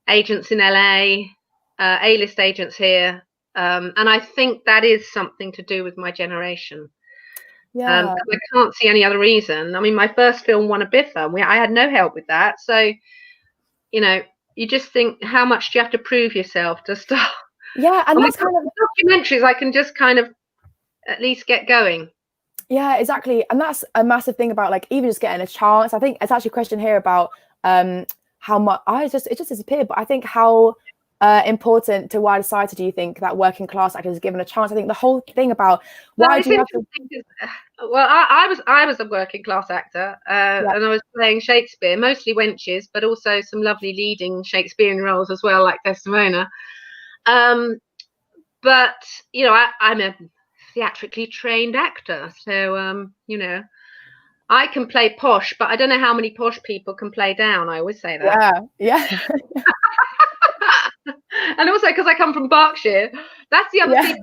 agents in LA, A-list agents here. And I think that is something to do with my generation. Yeah. I can't see any other reason. I mean, my first film won a BAFTA, and I had no help with that. So, you just think, how much do you have to prove yourself to start? Yeah, and that's kind of documentaries. I can just kind of at least get going. Yeah, exactly. And that's a massive thing about like even just getting a chance. I think it's actually a question here about how much it just disappeared. But I think how important to wider society do you think that working class actors is given a chance? I think the whole thing about why do you have to well, I was a working class actor, and I was playing Shakespeare, mostly wenches, but also some lovely leading Shakespearean roles as well, like Desdemona. But I'm a theatrically trained actor, so I can play posh, but I don't know how many posh people can play down. I always say that. Yeah. And also because I come from Berkshire, that's the other thing.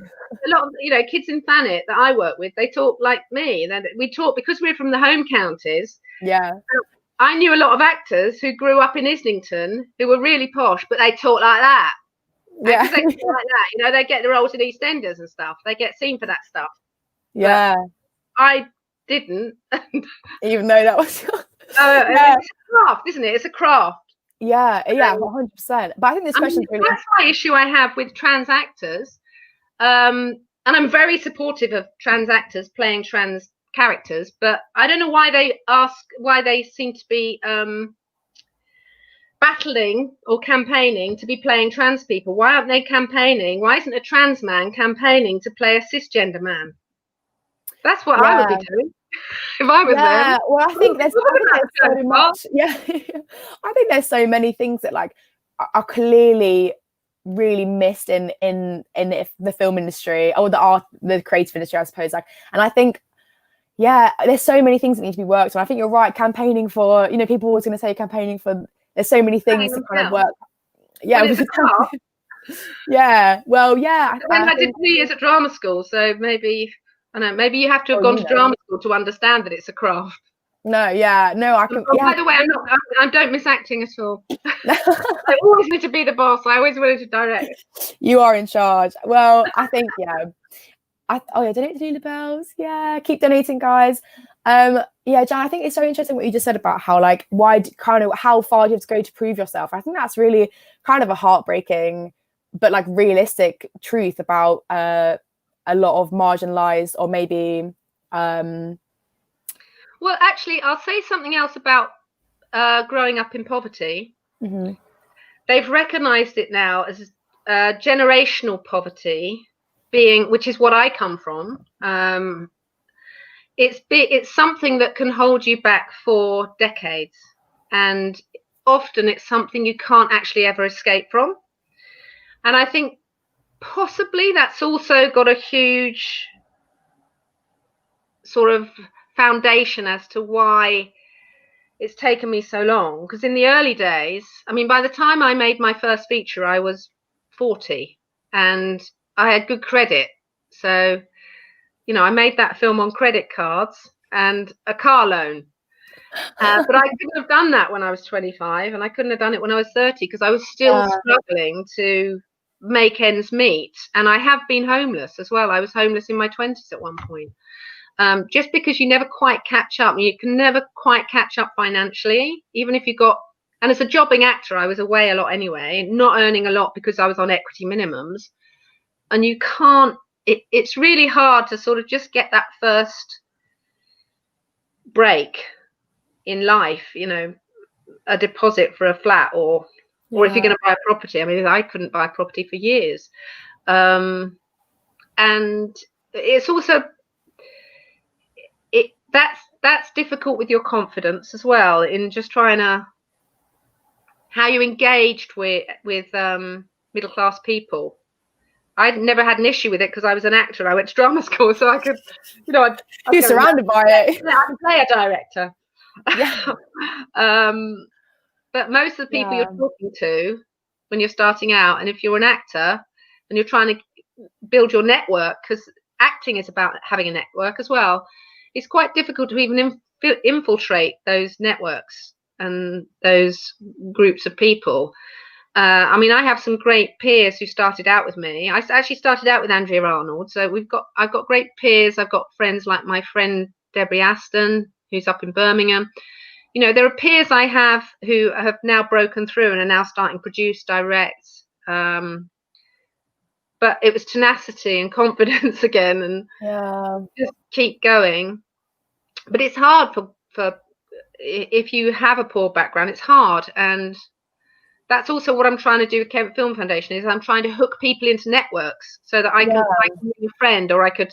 A lot of kids in Thanet that I work with, they talk like me. We talk because we're from the home counties. Yeah. I knew a lot of actors who grew up in Islington who were really posh, but they talk like that. Yeah. Because they talk like that, they get the roles in EastEnders and stuff. They get seen for that stuff. Yeah. But I didn't. Even though that was It's a craft, isn't it? It's a craft. Yeah, 100%. But I think this question really that's my issue I have with trans actors. And I'm very supportive of trans actors playing trans characters, but I don't know why they seem to be battling or campaigning to be playing trans people. Why aren't they campaigning? Why isn't a trans man campaigning to play a cisgender man? That's what I would be doing if I was them. Well, I think there's so much. Yeah, I think there's so many things that like are clearly really missed in the film industry or the creative industry, I suppose. Like, and I think, there's so many things that need to be worked on. I think you're right. Campaigning for, people are always going to say campaigning for. There's so many things to kind of work. Yeah, yeah. Well, yeah. I did 3 years at drama school, so maybe maybe you have to have gone to drama school to understand that it's a craft. No, I can. By the way, I don't miss acting at all. I always need to be the boss. I always wanted to direct. You are in charge. Well, I think donate to Lulubells. Yeah, keep donating, guys. Jan, I think it's so interesting what you just said about how how far you have to go to prove yourself. I think that's really kind of a heartbreaking but like realistic truth about a lot of marginalized or maybe well, actually, I'll say something else about growing up in poverty. Mm-hmm. They've recognized it now as generational poverty, which is what I come from. It's something that can hold you back for decades, and often it's something you can't actually ever escape from. And I think possibly that's also got a huge sort of foundation as to why it's taken me so long. Because in the early days, I mean, by the time I made my first feature, I was 40 and I had good credit. So I made that film on credit cards and a car loan. But I couldn't have done that when I was 25, and I couldn't have done it when I was 30 because I was still struggling to make ends meet. And I have been homeless as well. I was homeless in my 20s at one point. Just because you never quite catch up. You can never quite catch up financially, even if you got... And as a jobbing actor, I was away a lot anyway, not earning a lot because I was on equity minimums. And you can't... It's really hard to sort of just get that first break in life, a deposit for a flat or if you're going to buy a property. I mean, I couldn't buy a property for years. And it's also, that's difficult with your confidence as well, in just trying to, how you engaged with middle class people. I'd never had an issue with it because I was an actor. I went to drama school, so I could, I'd You're surrounded by it. I could play a director. Yeah. But most of the people you're talking to when you're starting out, and if you're an actor and you're trying to build your network, because acting is about having a network as well, it's quite difficult to even infiltrate those networks and those groups of people. I mean, I have some great peers who started out with me. I actually started out with Andrea Arnold, so I've got great peers. I've got friends like my friend Debbie Aston, who's up in Birmingham. There are peers I have who have now broken through and are now starting to produce, direct. But it was tenacity and confidence again, and just keep going. But it's hard for if you have a poor background. It's hard, and that's also what I'm trying to do with Kent Film Foundation. Is I'm trying to hook people into networks so that I can be a friend, or I could.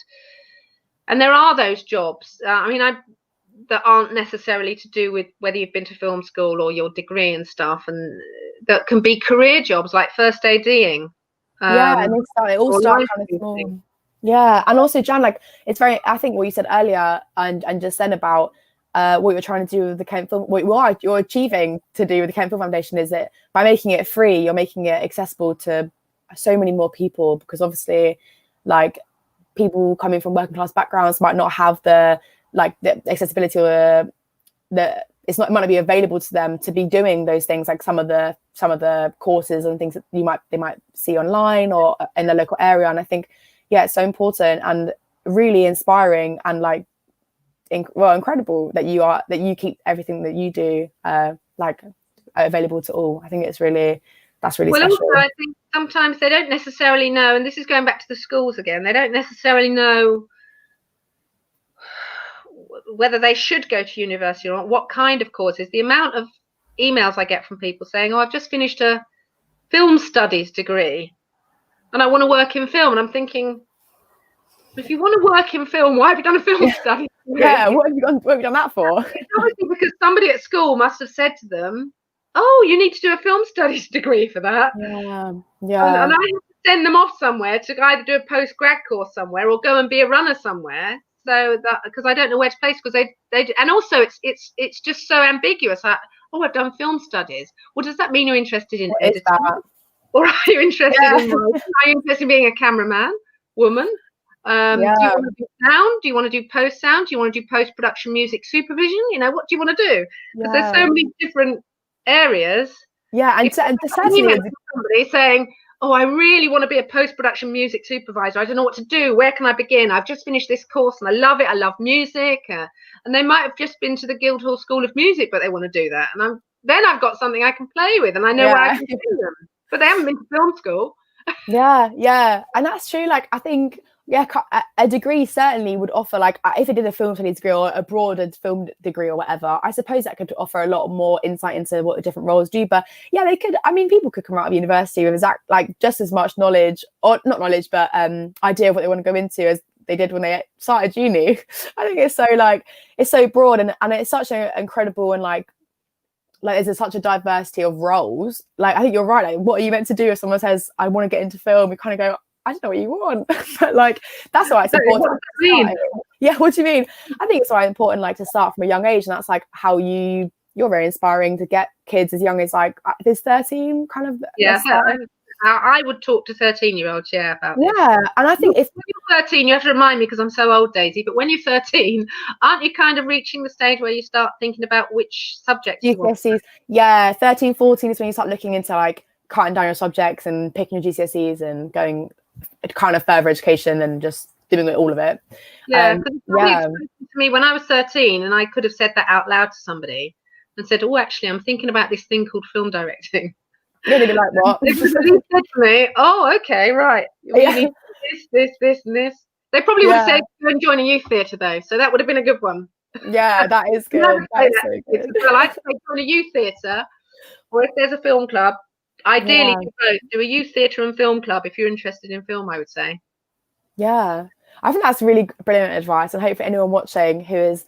And there are those jobs. That aren't necessarily to do with whether you've been to film school or your degree and stuff, and that can be career jobs like first ADing. And it all starts kind of small. Yeah, and also Jan, like it's very. I think what you said earlier and just then about what you're trying to do with the Kent Film, what you're achieving to do with the Kent Film Foundation is that by making it free, you're making it accessible to so many more people, because obviously, like people coming from working class backgrounds might not have the accessibility or might not be available to them to be doing those things, like some of the courses and things that they might see online or in the local area. And I think it's so important and really inspiring and incredible that you keep everything that you do available to all. I think that's really special. Also, I think sometimes they don't necessarily know, and this is going back to the schools again, they don't necessarily know whether they should go to university or not, what kind of courses. The amount of emails I get from people saying, I've just finished a film studies degree and I want to work in film. And I'm thinking, if you want to work in film, why have you done a film studies degree? Yeah, what have you done that for? It's obviously because somebody at school must have said to them, oh, you need to do a film studies degree for that. Yeah. And I have to send them off somewhere to either do a post-grad course somewhere or go and be a runner somewhere. So that, because I don't know where to place, because they and also it's just so ambiguous. Like, I've done film studies. Well, does that mean you're interested in editing? Or are you interested in are you interested in being a cameraman, woman? Do you want to do sound? Do you want to do post sound? Do you want to do post production music supervision? What do you want to do? Because there's so many different areas. Yeah, and certainly somebody saying, oh, I really want to be a post-production music supervisor. I don't know what to do. Where can I begin? I've just finished this course and I love it. I love music. And they might have just been to the Guildhall School of Music, but they want to do that. And then I've got something I can play with and I know where I can do them. But they haven't been to film school. Yeah. And that's true. Like, I think, a degree certainly would offer, like, if it did a film studies degree or a broader film degree or whatever, I suppose that could offer a lot more insight into what the different roles do. But they could, people could come out of university with just as much knowledge, or not knowledge, but idea of what they want to go into as they did when they started uni. I think it's so it's so broad and it's such an incredible and there's such a diversity of roles. Like, I think you're right. Like, what are you meant to do if someone says, I want to get into film? We kind of go, I don't know what you want. But that's why it's important. What do you mean? I think it's why it's important to start from a young age, and that's how you're very inspiring to get kids as young as there's 13 kind of. I would talk to 13-year-olds about this. And I think if you're 13, you have to remind me because I'm so old, Daisy, but when you're 13, aren't you kind of reaching the stage where you start thinking about which subjects you want? 13, 14 is when you start looking into cutting down your subjects and picking your GCSEs and going kind of further education and just doing all of it. To me when I was 13, and I could have said that out loud to somebody and said, oh, actually I'm thinking about this thing called film directing. They'd be like, what? They said to me, oh, okay, right, you need this and this. They probably would have said, go and join a youth theatre though, so that would have been a good one. That is good. That's so good. So I'd say join a youth theatre, or if there's a film club, ideally do a youth theatre and film club if you're interested in film, I would say. I think that's really brilliant advice, and hopefully anyone watching who is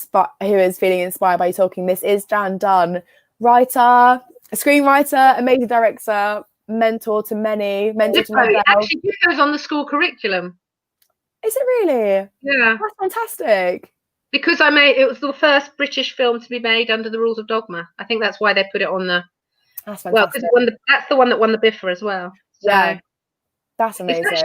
feeling inspired by you talking, this is Jan Dunn, writer, screenwriter, amazing director, mentor to many, mentor to Diplo, myself. actually, Diplo's on the school curriculum. Is it really? Yeah. That's fantastic. Because it was the first British film to be made under the rules of dogma. I think that's why they put it on the. That's well, fantastic. because that's the one that won the BAFTA as well. So Yeah, that's amazing. It's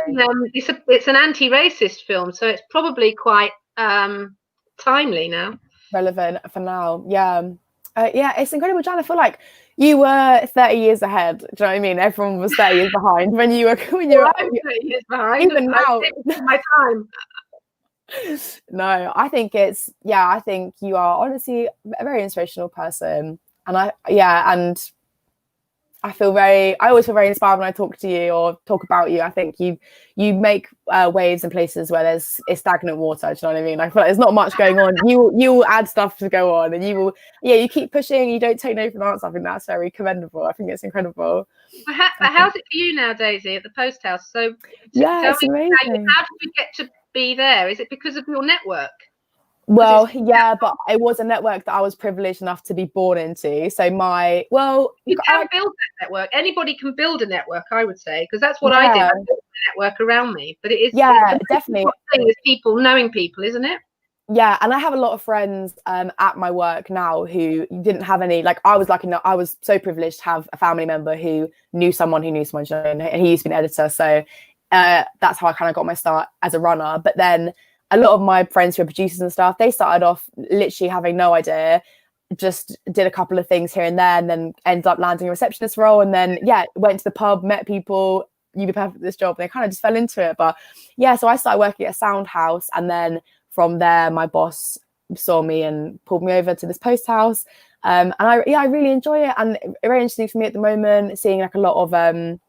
actually it's an anti-racist film, so it's probably quite timely now. Relevant for now. Yeah. Yeah, it's incredible, Jan. I feel like you were 30 years ahead. Do you know what I mean? Everyone was 30 years behind when you were I'm 30 years behind. Even now. My time. No, I think I think you are honestly a very inspirational person. And I always feel very inspired when I talk to you or talk about you. I think you make waves in places where it's stagnant water. Do you know what I mean? I feel like there's not much going on. You will add stuff to go on, and you keep pushing. You don't take no for an answer. I think that's very commendable. I think it's incredible. How's it for you now, Daisy, at the Post House? So it's amazing. How did you get to be there? Is it because of your network? Well, yeah, but it was a network that I was privileged enough to be born into. So you can build that network. Anybody can build a network, I would say, because that's what I did. I built a network around me. But it is definitely thing is knowing people, isn't it? Yeah, and I have a lot of friends at my work now who didn't have any. Like, I was lucky enough. I was so privileged to have a family member who knew someone, and he used to be an editor. So that's how I kind of got my start as a runner. But then a lot of my friends who are producers and stuff, they started off literally having no idea, just did a couple of things here and there, and then ended up landing a receptionist role. And then, went to the pub, met people, you'd be perfect for this job. And they kind of just fell into it. But yeah, so I started working at a sound house. And then from there, my boss saw me and pulled me over to this Post House. And I really enjoy it. And very interesting for me at the moment, seeing like a lot of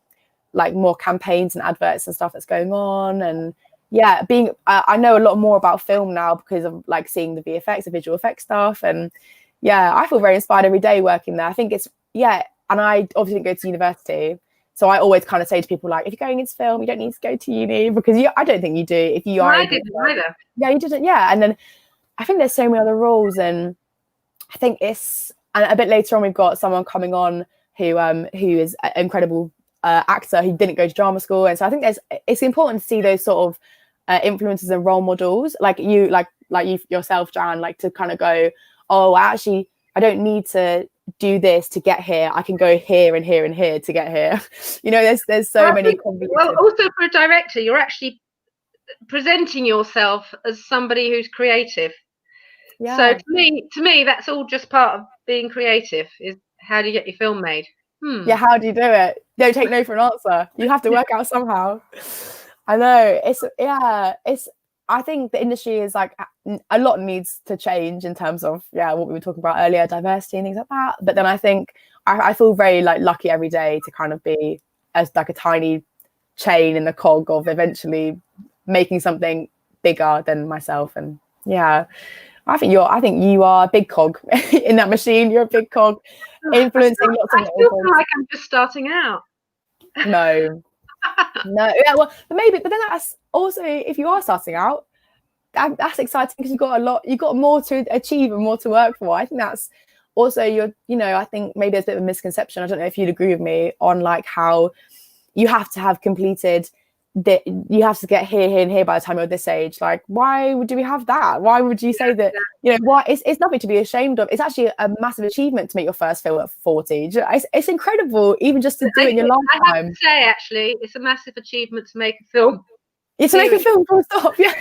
like more campaigns and adverts and stuff that's going on. And yeah, I know a lot more about film now because of like seeing the VFX, the visual effects stuff. And yeah, I feel very inspired every day working there. I think and I obviously didn't go to university. So I always kind of say to people, like, if you're going into film, you don't need to go to uni, because I don't think you do. If you are, I didn't either. Yeah, you didn't. Yeah, and then I think there's so many other roles, and I think and a bit later on we've got someone coming on who is an incredible actor who didn't go to drama school, and so I think it's important to see those sort of influences and role models, like you yourself, Jan, like to kind of go, oh, actually, I don't need to do this to get here. I can go here and here and here to get here. There's so many. Well, also for a director, you're actually presenting yourself as somebody who's creative. Yeah. So to me, that's all just part of being creative. Is how do you get your film made? Yeah, how do you do it? Don't take no for an answer. You have to work out somehow. I know. I think the industry is like a lot needs to change in terms of what we were talking about earlier, diversity and things like that. But then I think I feel very like lucky every day to kind of be as like a tiny chain in the cog of eventually making something bigger than myself. And I think you are a big cog in that machine. You're a big cog, influencing lots of. I still feel like I'm just starting out. No. Yeah, well, but then that's also, if you are starting out, that's exciting because you've got more to achieve and more to work for. I think that's also I think maybe there's a bit of a misconception. I don't know if you'd agree with me on like how you have to have completed that, you have to get here and here by the time you're this age. Like, why do we have that? Why would you say that? Why it's nothing to be ashamed of. It's actually a massive achievement to make your first film at 40. It's incredible, even just to do it in your lifetime. I have to say, actually, it's a massive achievement to make a film. It's to make a film, full stop. Yeah,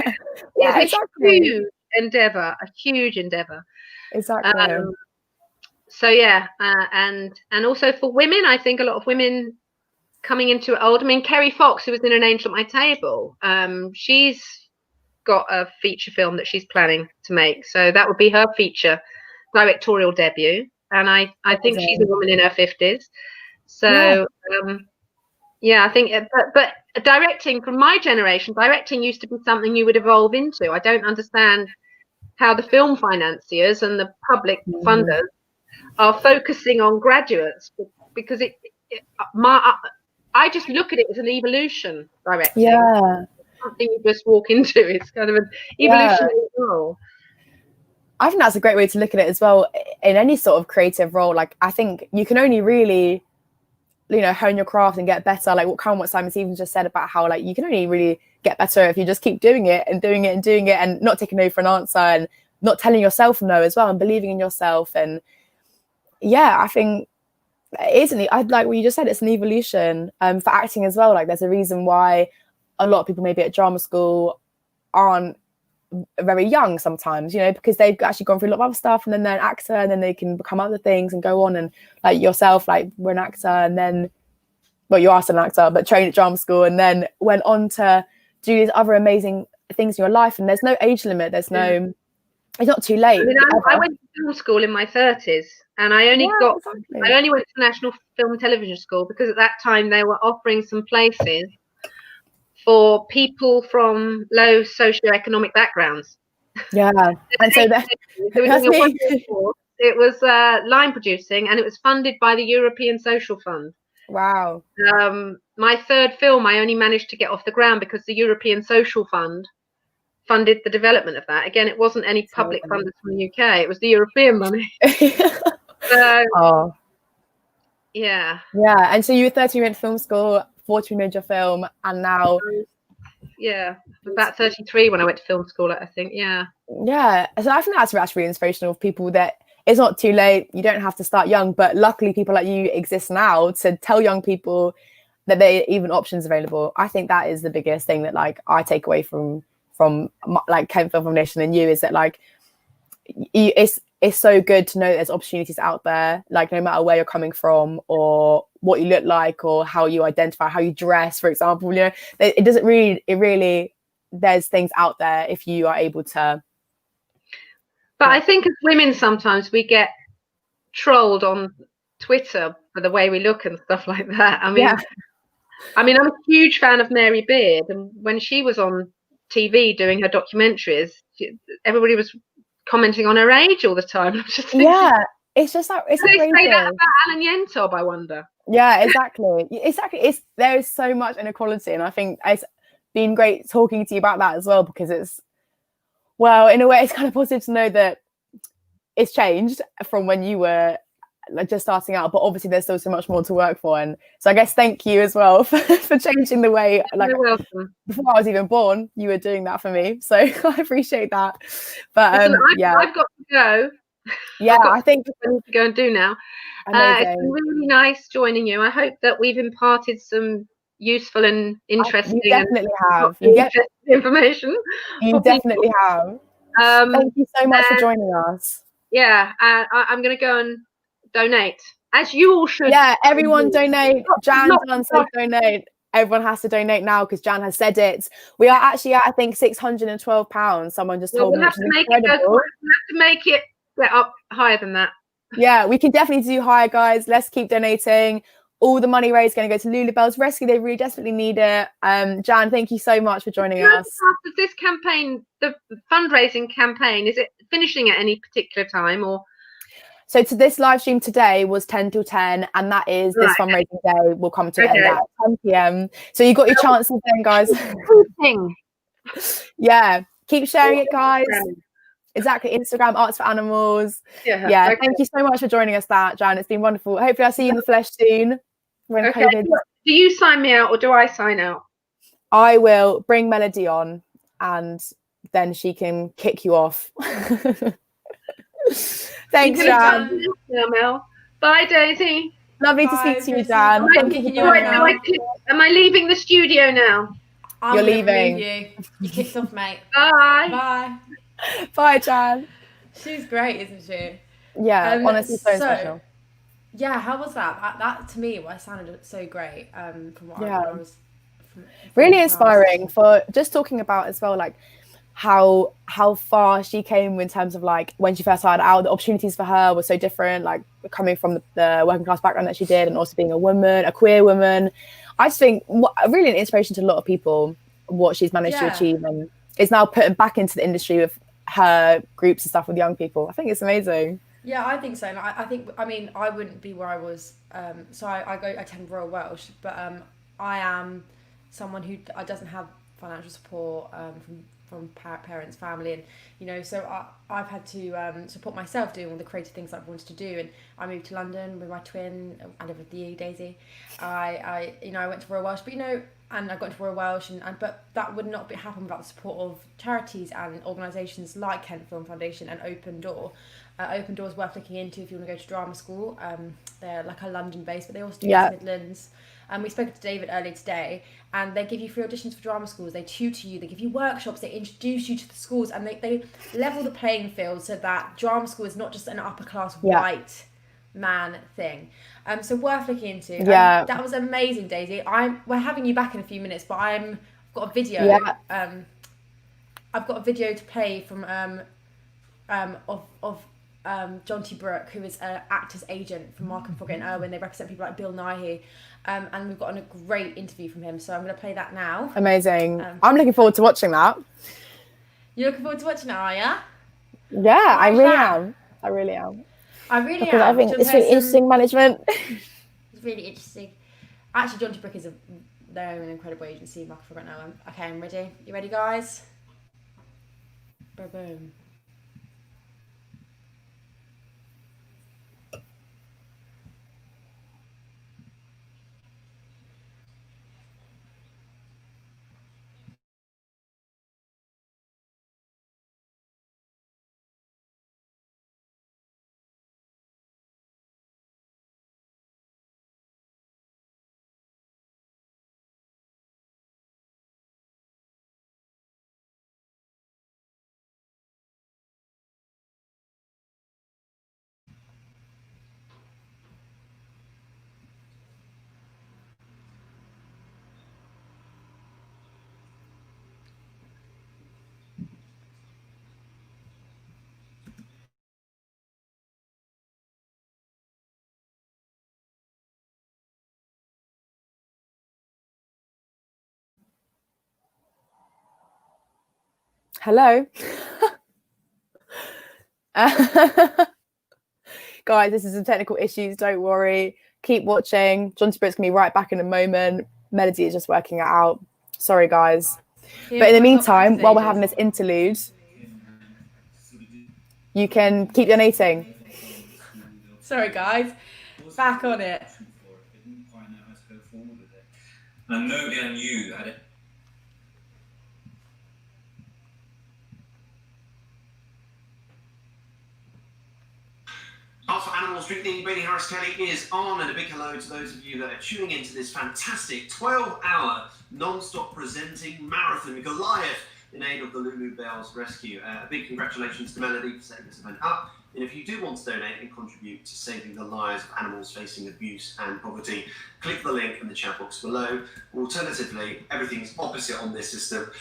it's exactly. a huge endeavor. Exactly. So and also for women, I think a lot of women coming into it old. I mean, Kerry Fox, who was in An Angel at My Table, she's got a feature film that she's planning to make. So that would be her feature directorial debut. And I think she's a woman in her 50s. So, I think, but directing from my generation, directing used to be something you would evolve into. I don't understand how the film financiers and the public funders are focusing on graduates, because I just look at it as an evolution, directing. Yeah. Something you just walk into. It's kind of an evolutionary role. I think that's a great way to look at it as well in any sort of creative role. Like, I think you can only really hone your craft and get better. Like what Simon Stevens just said about how like you can only really get better if you just keep doing it and doing it and doing it and not taking no for an answer and not telling yourself no as well and believing in yourself. And yeah, I think I like what you just said, it's an evolution for acting as well. Like there's a reason why a lot of people maybe at drama school aren't very young sometimes, because they've actually gone through a lot of other stuff and then they're an actor and then they can become other things and go on. And like yourself, like we're an actor and then, well, you are still an actor, but trained at drama school and then went on to do these other amazing things in your life. And there's no age limit. It's not too late. I mean, I went to film school in my 30s and I only went to National Film and Television School because at that time they were offering some places for people from low socioeconomic backgrounds. Yeah. And so it was line producing and it was funded by the European Social Fund. Wow. My third film, I only managed to get off the ground because the European Social Fund funded the development of that. Again, it wasn't any public funders from the UK, it was the European money. So, yeah. Yeah, and so you were 30, you went to film school, 40 you made your film, and now... Yeah, about 33 when I went to film school, I think, yeah. Yeah, so I think that's really inspirational for people that it's not too late, you don't have to start young, but luckily people like you exist now to tell young people that there are even options available. I think that is the biggest thing that like I take away from like Kent Film Foundation and you is that like it's so good to know there's opportunities out there, like no matter where you're coming from or what you look like or how you identify, how you dress, for example, it doesn't really there's things out there if you are able to. But I think as women sometimes we get trolled on Twitter for the way we look and stuff like that. I mean I'm a huge fan of Mary Beard, and when she was on TV doing her documentaries, everybody was commenting on her age all the time. I'm just thinking, it's just like it's they crazy. say that about Alan Yentob, I wonder. Yeah, exactly. There is so much inequality, and I think it's been great talking to you about that as well, because it's, well, in a way it's kind of positive to know that it's changed from when you were like just starting out, but obviously there's still so much more to work for. And so I guess thank you as well for changing the way, like, you're welcome. Before I was even born you were doing that for me, so I appreciate that. But Listen, I've got to go. I think I need to go and do now. It's been really nice joining you. I hope that we've imparted some useful and interesting information. You definitely have. Thank you so much for joining us. Yeah, I'm going to go and donate, as you all should. Yeah, everyone donate. Jan said donate. Everyone has to donate now because Jan has said it. We are actually at, I think, £612. Someone just told me, which is incredible. We'll have to make it get up higher than that. Yeah, we can definitely do higher, guys. Let's keep donating. All the money raised is going to go to Lulubells Rescue. They really desperately need it. Jan, thank you so much for joining us. After this campaign, the fundraising campaign, is it finishing at any particular time or? So to this live stream today was 10 till 10, and that is this fundraising day will come to an end at 10 p.m. So you got your chances then, guys. Yeah, keep sharing it, guys. Exactly, Instagram, Arts for Animals. Yeah, thank you so much for joining us, Jan. It's been wonderful. Hopefully I'll see you in the flesh soon. When COVID. Do you sign me out or do I sign out? I will bring Melody on and then she can kick you off. Thanks, Jan. Mel. Bye, Daisy. Lovely to speak to you, Jan. Am I leaving the studio now? You're leaving. You kicked off, mate. Bye. Bye. Bye, Jan. She's great, isn't she? Yeah, honestly, so special. Yeah, how was that? That to me, sounded so great. From what I was. Really inspiring for just talking about as well, like how far she came in terms of like when she first started out, the opportunities for her were so different, like coming from the working class background that she did, and also being a woman, a queer woman. I just think really an inspiration to a lot of people what she's managed to achieve, and is now putting back into the industry with her groups and stuff with young people. I think it's amazing. Yeah, I think so. And I mean, I wouldn't be where I was. So I attend Royal Welsh, but I am someone who doesn't have financial support from parents, family, and you know, so I've had to support myself doing all the creative things I've wanted to do. And I moved to London with my twin. I live with you, Daisy. I went to Royal Welsh, but and I got into Royal Welsh, but that would not happen without the support of charities and organisations like Kent Film Foundation and Open Door. Open Door is worth looking into if you want to go to drama school. They're like a London base, but they also do West Midlands. And we spoke to David earlier today, and they give you free auditions for drama schools. They tutor you, they give you workshops, they introduce you to the schools, and they level the playing field so that drama school is not just an upper class white man thing. So worth looking into. Yeah. That was amazing, Daisy. We're having you back in a few minutes, but I've got a video. Yeah. I've got a video to play from of John T. Brooke, who is an actor's agent from Markham, Foggett and Irwin. They represent people like Bill Nighy. And we've got a great interview from him. So I'm going to play that now. Amazing. I'm looking forward to watching that. You're looking forward to watching it, are you? Yeah, I really am. I really am. Because I think it's really interesting management. It's really interesting. Actually, John T. Brooke is they're an incredible agency, Markham, Foggett and Irwin. Okay, I'm ready. You ready, guys? Boom, boom. Hello. Guys, this is some technical issues. Don't worry. Keep watching. John T. Brooke's going to be right back in a moment. Melody is just working it out. Sorry, guys. But in the meantime, while we're having this interlude, you can keep donating. Sorry, guys. Back on it. And nobody I knew had it. Art for Animals Drink the Bailey Harris Kelly is on, and a big hello to those of you that are tuning into this fantastic 12-hour non-stop presenting marathon Goliath in aid of the Lulubells Rescue. A big congratulations to Melody for setting this event up. And if you do want to donate and contribute to saving the lives of animals facing abuse and poverty, click the link in the chat box below. Alternatively, everything's opposite on this system.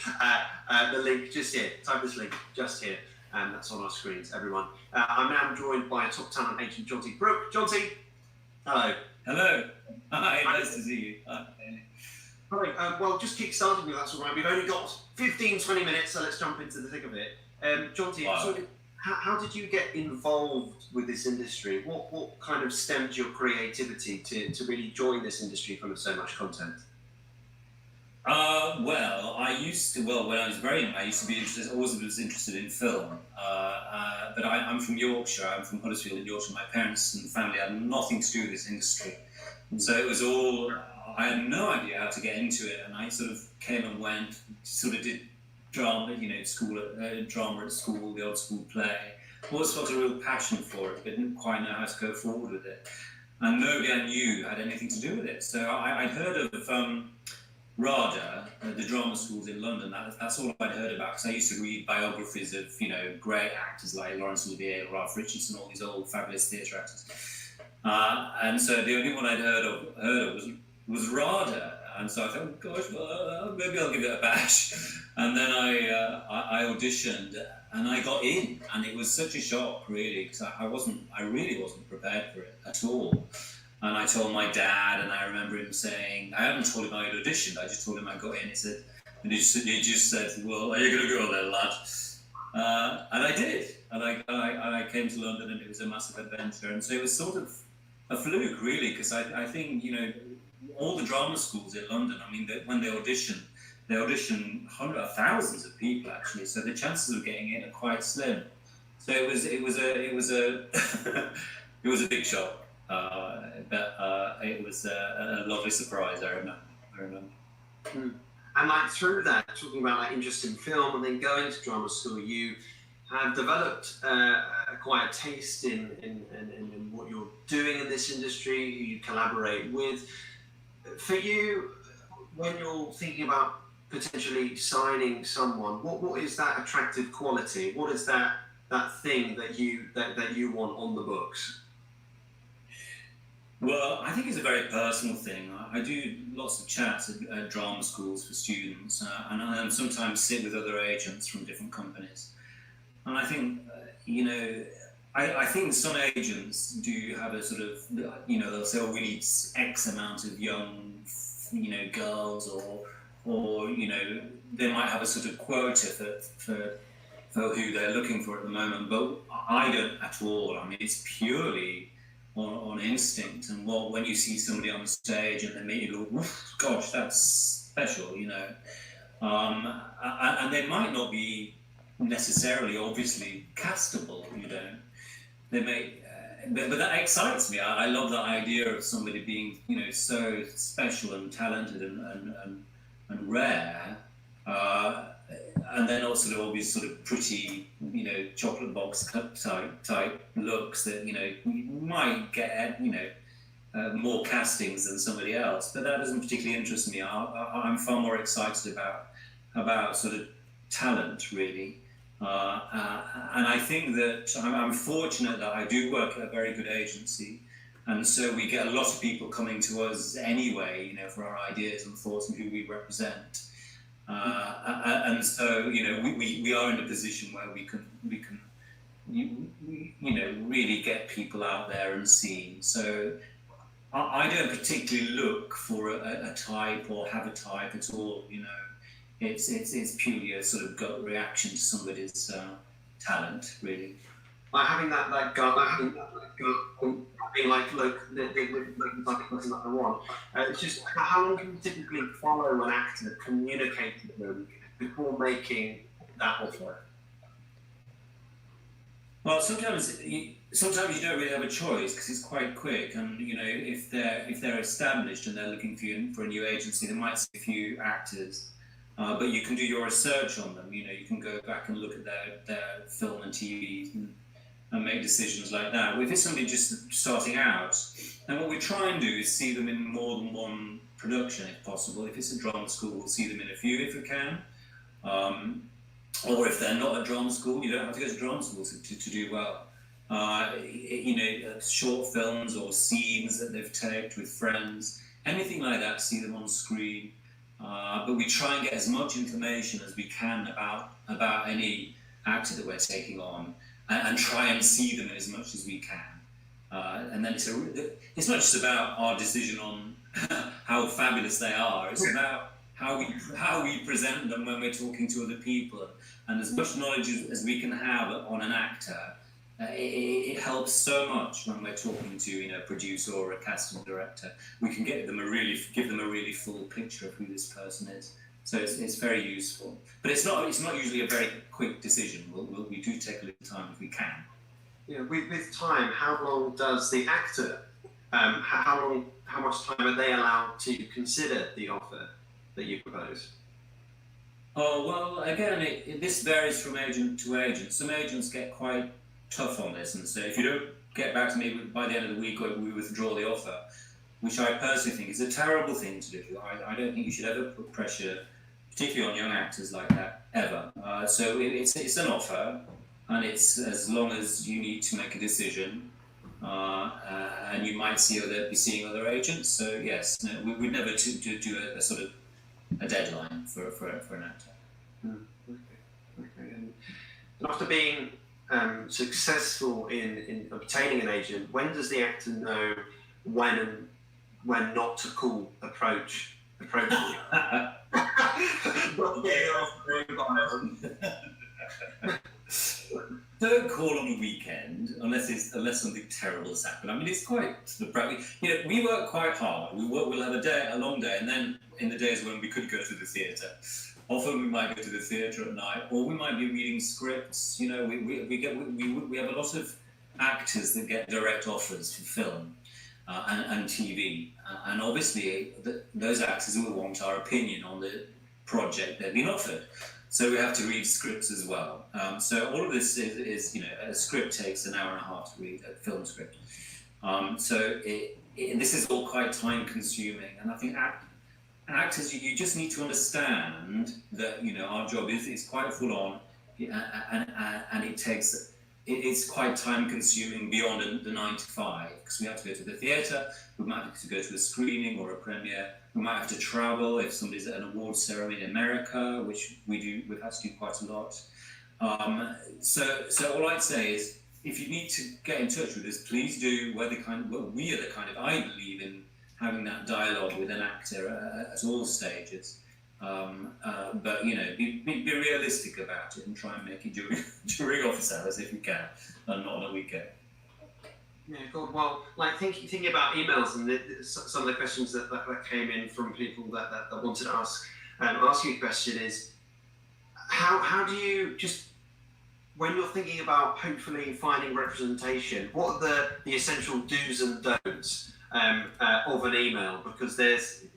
The link just here. Type this link just here. And that's on our screens, everyone. I'm now joined by top talent agent John T. Brooke. John T, hello. Hello. Hi, nice to see you. Hi. Well, just kick starting with that's all right. We've only got 15-20 minutes, so let's jump into the thick of it. John T, Wow. how did you get involved with this industry? What kind of stemmed your creativity to really join this industry full of so much content? Well, when I was very young, I used to be interested, always was interested in film. But I'm from Yorkshire, I'm from Huddersfield in Yorkshire. My parents and family had nothing to do with this industry. So it was all, I had no idea how to get into it. And I sort of came and went, sort of did drama, drama at school, the old school play. Always felt a real passion for it, but didn't quite know how to go forward with it. And nobody I knew had anything to do with it. So I'd heard of RADA, the drama schools in London. That's all I'd heard about, because I used to read biographies of great actors like Laurence Olivier, Ralph Richardson, all these old fabulous theatre actors. And so the only one I'd heard of was RADA, and so I thought, oh, gosh, well, maybe I'll give it a bash. And then I auditioned, and I got in, and it was such a shock, really, because I really wasn't prepared for it at all. And I told my dad, and I remember him saying, I hadn't told him I had auditioned, I just told him I got in. He just said, well, are you going to go there, lad? And I did. And I came to London, and it was a massive adventure. And so it was sort of a fluke, really, because I think, all the drama schools in London, I mean, when they audition, they audition thousands of people actually, so the chances of getting in are quite slim. So it was a it was a big shock, but it was a lovely surprise. I remember. And like through that, talking about like interest in film and then going to drama school, you have developed quite a taste in what you're doing in this industry, who you collaborate with. For you, when you're thinking about potentially signing someone, what is that attractive quality? What is that thing that you want on the books? Well, I think it's a very personal thing. I do lots of chats at drama schools for students, and I sometimes sit with other agents from different companies. And I think, I think some agents do have a sort of, they'll say, oh, we need X amount of young, girls, or they might have a sort of quota for who they're looking for at the moment. But I don't at all. I mean, it's purely on instinct, and when you see somebody on the stage and they make you look, gosh, that's special, and they might not be necessarily obviously castable, they may, but that excites me. I love that idea of somebody being, so special and talented and rare, and then also always sort of pretty, chocolate box type looks that, you might get, more castings than somebody else. But that doesn't particularly interest me. I'm far more excited about sort of talent, really. And I think that I'm fortunate that I do work at a very good agency. And so we get a lot of people coming to us anyway, for our ideas and thoughts and who we represent. And so, we are in a position where we can really get people out there and seen. So I don't particularly look for a type or have a type at all. It's purely a sort of gut reaction to somebody's talent, really. Like having that gut, being like, look, like person that I want. It's just how long can you typically follow an actor, communicate with them before making that offer? Well, sometimes you don't really have a choice because it's quite quick, and if they're established and they're looking for a new agency, they might see a few actors. But you can do your research on them. You can go back and look at their film and TV and make decisions like that. If it's somebody just starting out, then what we try and do is see them in more than one production if possible. If it's a drama school, we'll see them in a few if we can. Or if they're not at drama school, you don't have to go to drama school to do well. Short films or scenes that they've taped with friends, anything like that, see them on screen. But we try and get as much information as we can about any actor that we're taking on, and try and see them as much as we can. And then it's not just about our decision on how fabulous they are. It's about how we present them when we're talking to other people, and as much knowledge as we can have on an actor. It helps so much when we're talking to a producer or a casting director. We can give them a really full picture of who this person is. So it's very useful. But it's not usually a very quick decision. We do take a little time if we can. With time, how long does the actor? How much time are they allowed to consider the offer that you propose? Oh well, again, this varies from agent to agent. Some agents get quite tough on this and say, if you don't get back to me by the end of the week, or we withdraw the offer, which I personally think is a terrible thing to do. I don't think you should ever put pressure, particularly on young actors like that, ever. So it's an offer, and it's as long as you need to make a decision, and you might be seeing other agents. So yes, no, we would never do a sort of a deadline for an actor. Okay. And after being successful in obtaining an agent, when does the actor know when not to call approach you? don't call on a weekend unless something terrible has happened. I mean, it's quite sort of, we work quite hard. We'll have a long day, and then in the days when we could go to the theatre, often we might go to the theatre at night, or we might be reading scripts. We have a lot of actors that get direct offers for film and TV, and obviously those actors will want our opinion on the project they've been offered. So we have to read scripts as well. So all of this is a script takes an hour and a half to read, a film script. So this is all quite time consuming, and I think actors, you just need to understand that our job is quite full on, and it's quite time consuming beyond the 9 to 5, because we have to go to the theatre, we might have to go to a screening or a premiere, we might have to travel if somebody's at an awards ceremony in America, which we've had to do quite a lot. So all I'd say is, if you need to get in touch with us, please do. We are the kind of, I believe in having that dialogue with an actor at all stages. But be realistic about it and try and make it during office hours if you can, and not on a weekend. Yeah, God. Well, thinking about emails and some of the questions that came in from people that wanted to ask you a question is, how do you just, when you're thinking about hopefully finding representation, what are the essential do's and don'ts of an email? Because it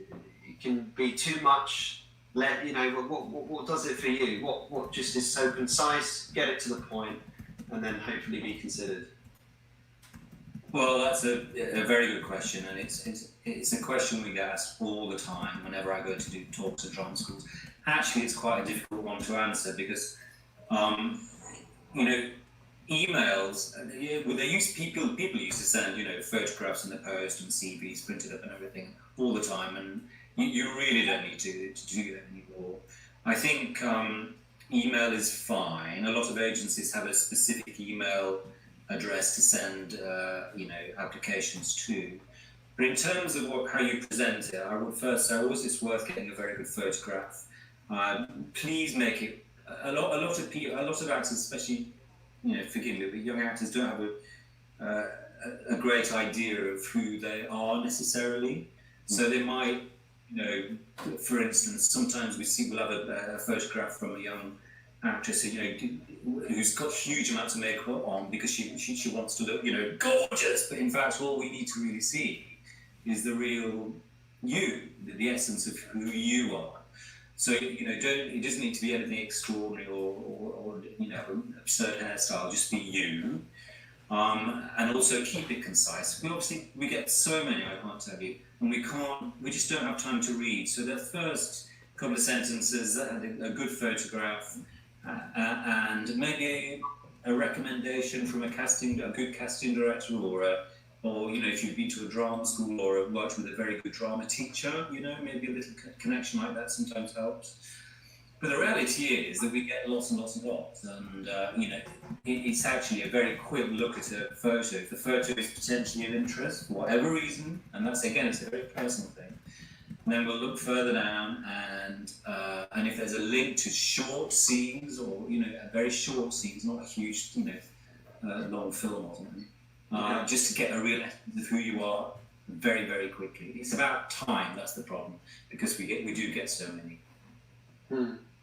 can be too much. What does it for you? What just is so concise, get it to the point, and then hopefully be considered? Well, that's a very good question, and it's a question we get asked all the time whenever I go to do talks at drama schools. Actually, it's quite a difficult one to answer because, emails. People used to send photographs in the post and CVs printed up and everything all the time, and you really don't need to do that anymore. I think email is fine. A lot of agencies have a specific email address to send applications to. But in terms of how you present it, I would first say always it's worth getting a very good photograph. Please make it. A lot of actors, especially forgive me, but young actors don't have a great idea of who they are necessarily. So they might, for instance, sometimes we'll have a photograph from a young actress, who's got huge amounts of makeup on because she wants to look, gorgeous. But in fact, all we need to really see is the real you, the essence of who you are. So it doesn't need to be anything extraordinary or absurd hairstyle. Just be you, and also keep it concise. We get so many, I can't tell you, and we just don't have time to read. So the first couple of sentences, a good photograph. And maybe a recommendation from a good casting director, or if you've been to a drama school or worked with a very good drama teacher, maybe a little connection like that sometimes helps. But the reality is that we get lots and lots and lots, and it's actually a very quick look at a photo. If the photo is potentially of interest for whatever reason, and it's a very personal thing. Then we'll look further down, and if there's a link to short scenes, or very short scenes, not a huge long film or something, just to get a real essence of who you are very, very quickly. It's about time. That's the problem, because we do get so many.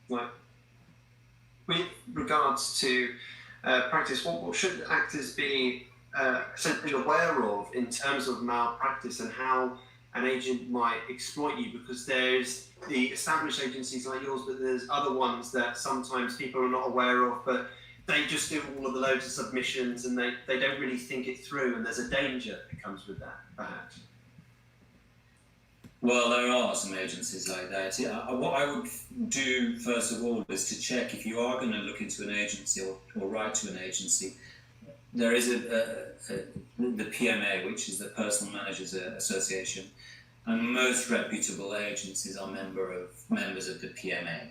Right. With regards to practice, what should actors be essentially aware of in terms of malpractice and how an agent might exploit you? Because there's the established agencies like yours, but there's other ones that sometimes people are not aware of, but they just do all of the loads of submissions and they don't really think it through, and there's a danger that comes with that, perhaps. Well, there are some agencies like that. What I would do first of all is to check if you are going to look into an agency or write to an agency. There is the PMA, which is the Personal Managers Association, and most reputable agencies are members of the PMA.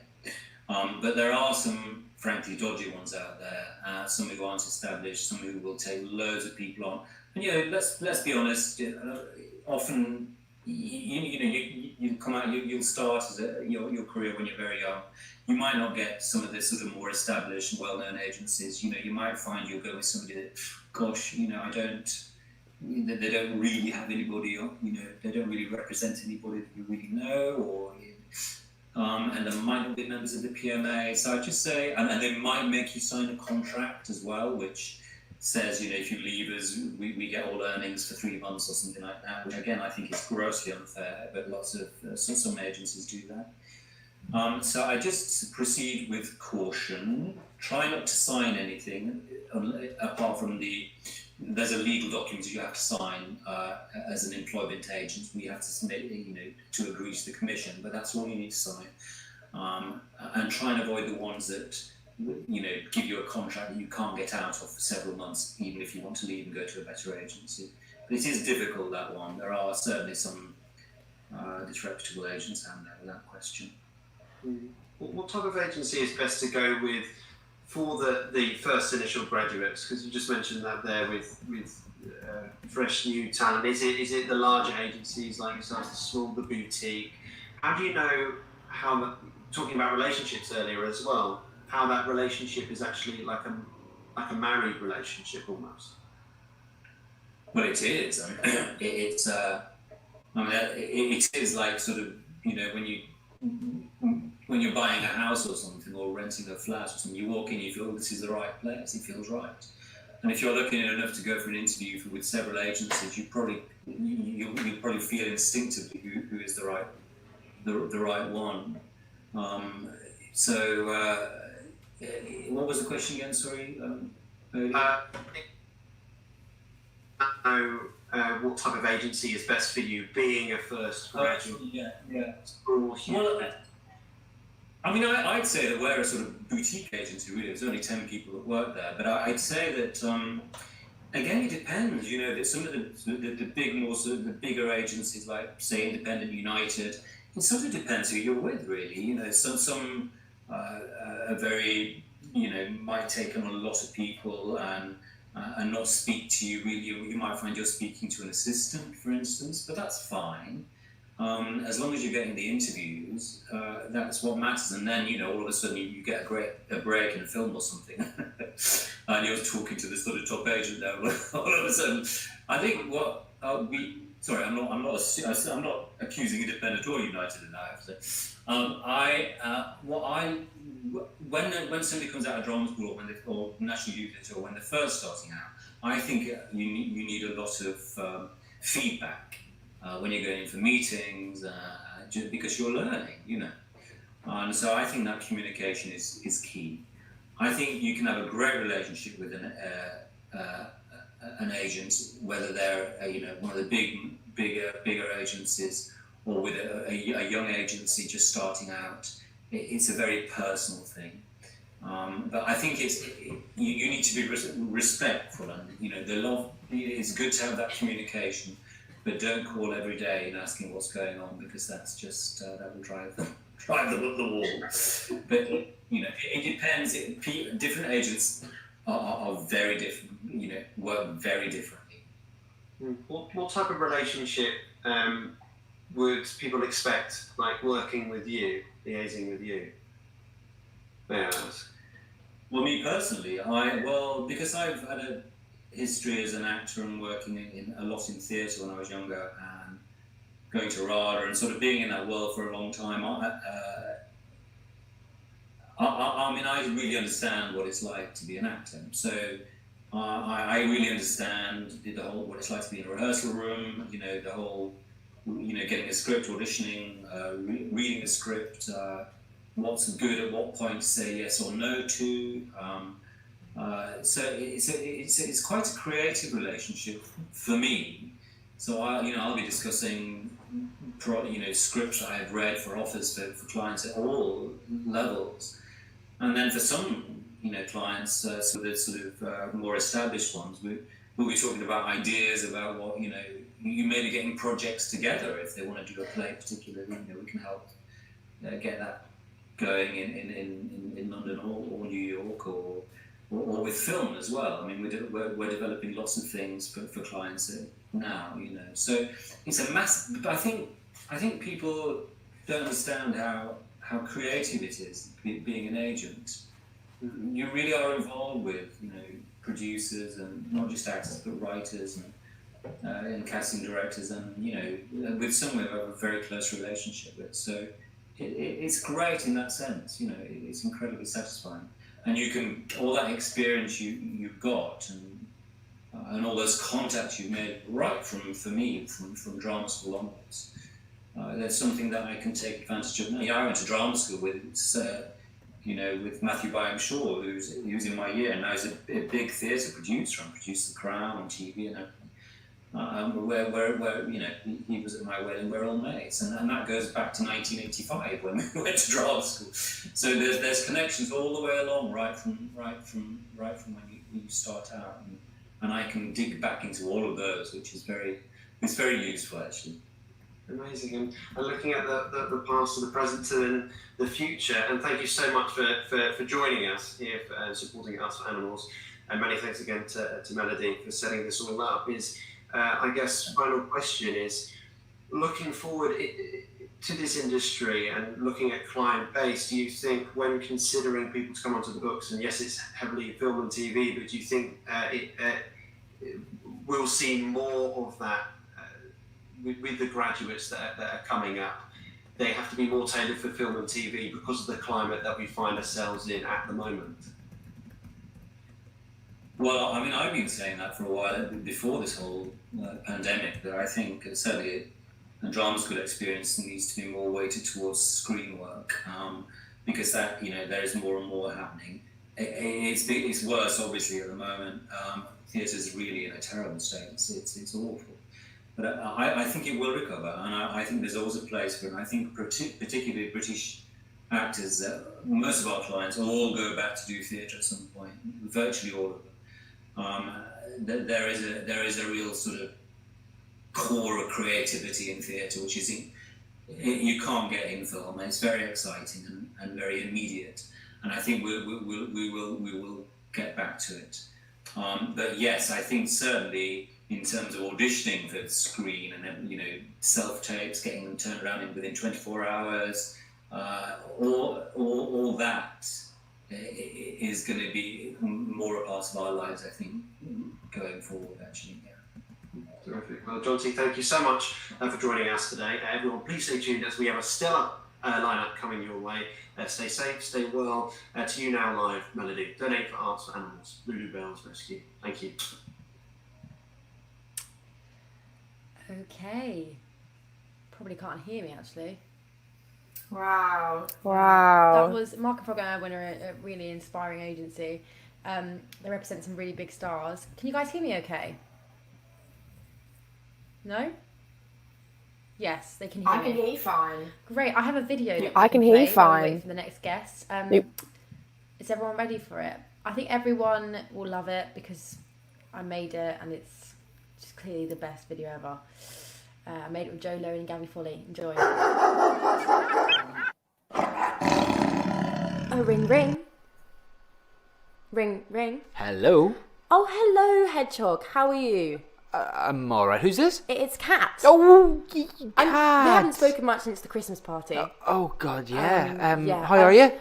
But there are some, frankly, dodgy ones out there. Some who aren't established, some who will take loads of people on. And let's be honest. Often, you come out, you'll start as your career when you're very young. You might not get some of the sort of more established and well-known agencies. You might find you'll go with somebody that, gosh, they don't really have anybody, they don't really represent anybody that you really know, or and there might not be members of the PMA. So I just say, and they might make you sign a contract as well, which says, if you leave us, we get all earnings for 3 months or something like that. Which again, I think is grossly unfair, but lots of some agencies do that. So I just proceed with caution. Try not to sign anything apart from there's a legal document that you have to sign as an employment agent. We have to submit, to agree to the commission, but that's all you need to sign. And try and avoid the ones that, give you a contract that you can't get out of for several months, even if you want to leave and go to a better agency. But it is difficult, that one. There are certainly some disreputable agents out there, without question. What type of agency is best to go with for the first initial graduates? Because you just mentioned that there with fresh new talent. Is it the larger agencies like yourselves, the small, the boutique? How do you know talking about relationships earlier as well, how that relationship is actually like a married relationship almost? Well, it is. It is like sort of, when you're buying a house or something, or renting a flat or something, you walk in, you feel this is the right place, it feels right. And if you're lucky enough to go for an interview with several agencies, you'll probably feel instinctively who is the right one. What was the question again? Sorry. What type of agency is best for you, being a first graduate? Well, I'd say that we're a sort of boutique agency, really. There's only 10 people that work there, but I'd say that, again, it depends. That some of the bigger agencies, like, say, Independent United, it sort of depends who you're with, really. Some are very, might take on a lot of people and not speak to you. Really, you might find you're speaking to an assistant, for instance, but that's fine. As long as you're getting the interviews, that's what matters. And then, all of a sudden you get a break in a film or something, and you're talking to this sort of top agent there. All of a sudden, I think I'm not accusing Independent or United in that. When somebody comes out of drama school or National Youth Theatre, or when they're first starting out, I think you need a lot of feedback. When you're going in for meetings, because you're learning, and so I think that communication is key. I think you can have a great relationship with an agent, whether they're one of the bigger agencies, or with a young agency just starting out. It's a very personal thing, but I think you need to be respectful, and it's good to have that communication. But don't call every day and asking what's going on, because that's just that will drive them up the wall. But it depends. Different agents are very different. Work very differently. What type of relationship would people expect, like working with you, liaising with you? Well, me personally, because I've had a history as an actor and working a lot in theatre when I was younger, and going to RADA and sort of being in that world for a long time, I really understand what it's like to be an actor. So I really understand what it's like to be in a rehearsal room, the whole, getting a script, auditioning, reading a script, what's good at what point to say yes or no to. So it's quite a creative relationship for me. So I'll be discussing scripts I have read for offers for clients at all levels, and then for some clients, so the sort of more established ones, we'll be talking about ideas about what you may be getting projects together if they want to do a play particularly. We can help get that going in London or New York, or or with film as well. I mean, we're developing lots of things for clients now, So it's a massive. But I think people don't understand how creative it is being an agent. You really are involved with producers and not just actors but writers and casting directors, and with some we have a very close relationship with. So it's great in that sense. It's incredibly satisfying, and you can all that experience you've got and all those contacts you've made right from drama school onwards. There's something that I can take advantage of. I went to drama school with Matthew Byam Shaw, who's in my year, and now he's a big theatre producer and produced The Crown on TV and everything. Where he was at my wedding, we're all mates, and that goes back to 1985 when we went to drama school. So there's connections all the way along, right from when you start out, and I can dig back into all of those, which is very useful actually. Amazing, and looking at the past and the present and the future, and thank you so much for joining us here and supporting Us for Animals, and many thanks again to Melody for setting this all up. I guess final question is, looking forward to this industry and looking at client base, do you think when considering people to come onto the books, and yes it's heavily film and TV, but do you think we'll see more of that with the graduates that are coming up? They have to be more tailored for film and TV because of the climate that we find ourselves in at the moment. Well, I mean, I've been saying that for a while before this whole pandemic, that I think certainly a drama school experience needs to be more weighted towards screen work, because that there is more and more happening. It's worse, obviously, at the moment. Theatre's really in a terrible state. It's awful. But I think it will recover, and I think there's always a place for it. And I think particularly British actors, most of our clients all go back to do theatre at some point, virtually all of them. There is a real sort of core of creativity in theatre, which is you can't get in film. It's very exciting and very immediate, and I think we will get back to it. But yes, I think certainly in terms of auditioning for the screen and self-tapes, getting them turned around within 24 hours, all that is going to be more a part of our lives, I think, going forward, actually. Yeah. Terrific. Well, John T, thank you so much for joining us today. Everyone, please stay tuned as we have a stellar lineup coming your way. Stay safe, stay well. To you now live, Melody. Donate for Arts for Animals. Lulubells Rescue. Thank you. Okay. Probably can't hear me, actually. Wow. That was Mark and Frog and Erwin are a really inspiring agency. They represent some really big stars. Can you guys hear me okay? No? Yes, they can hear me. I can hear you fine. Great. I have a video that I can hear you play while we fine. wait for the next guest. Yep. Is everyone ready for it? I think everyone will love it because I made it and it's just clearly the best video ever. I made it with Joe Lowen and Gabby Foley. Enjoy. Oh, ring, ring. Ring, ring. Hello. Oh, hello, Hedgehog. How are you? I'm alright. Who's this? It's Kat. Oh, We haven't spoken much since the Christmas party. Oh, God, yeah. Yeah, How are you?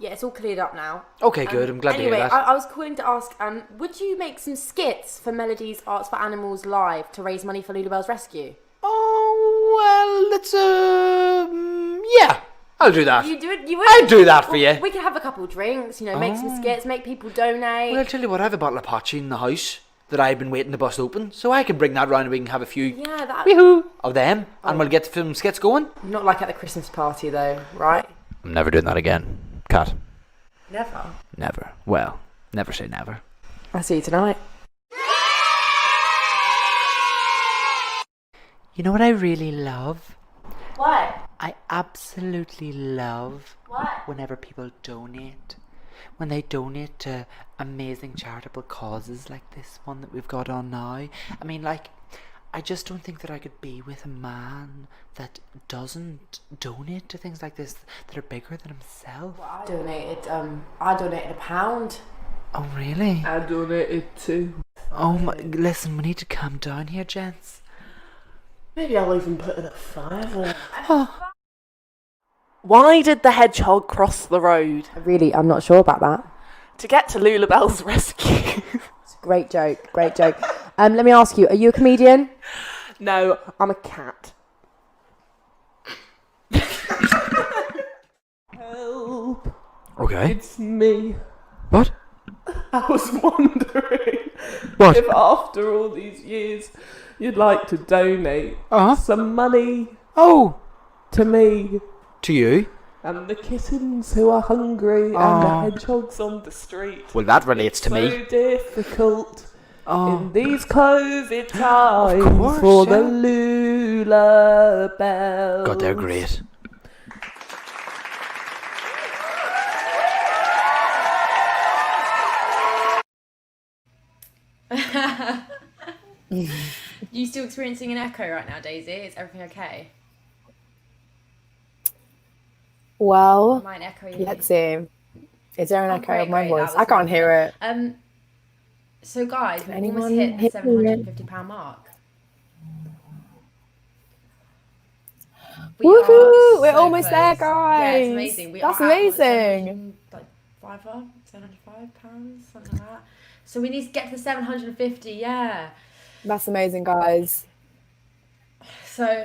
Yeah, it's all cleared up now. Okay, good. I'm glad to hear anyway, that. I was calling to ask, would you make some skits for Melody's Arts for Animals Live to raise money for Lulubells Rescue? Oh, well, let's, yeah, I'll do that. You do it? You would? I'll do that for you. We could have a couple of drinks, make some skits, make people donate. Well, I'll tell you what, I have a bottle of Pachi in the house that I've been waiting to bust open, so I can bring that round and we can have a few of them, and we'll get the film skits going. Not like at the Christmas party, though, right? I'm never doing that again. Kat. Never. Never. Well, never say never. I'll see you tonight. You know what I really love? What? I absolutely love What? whenever people donate. When they donate to amazing charitable causes like this one that we've got on now. I mean, I just don't think that I could be with a man that doesn't donate to things like this that are bigger than himself. Well, I donated £1. Oh, really? I donated too. Oh my, listen, we need to calm down here, gents. Maybe I'll even put in a $5. Oh. Why did the hedgehog cross the road? I'm not sure about that. To get to Lulubells Rescue. It's a great joke, great joke. Let me ask you, are you a comedian? No, I'm a cat. Help. Okay. It's me. What? I was wondering What? if after all these years you'd like to donate some money to me To you? and the kittens who are hungry and the hedgehogs on the street. Well, that relates to So me. difficult in these COVID times course, for the yeah. Lulubells. God, they're great. You still experiencing an echo right now, Daisy? Is everything okay? Well, Mine echo you. let's see. Is there an echo Great, of my great. voice? That was I can't lovely. hear it. So guys, we've almost Anyone hit the hit me? £750 mark. Woohoo! We're so almost there, close. guys. Yeah, it's amazing. That's are at, amazing. Like £705, something like that. So we need to get to the 750. Yeah. That's amazing, guys. So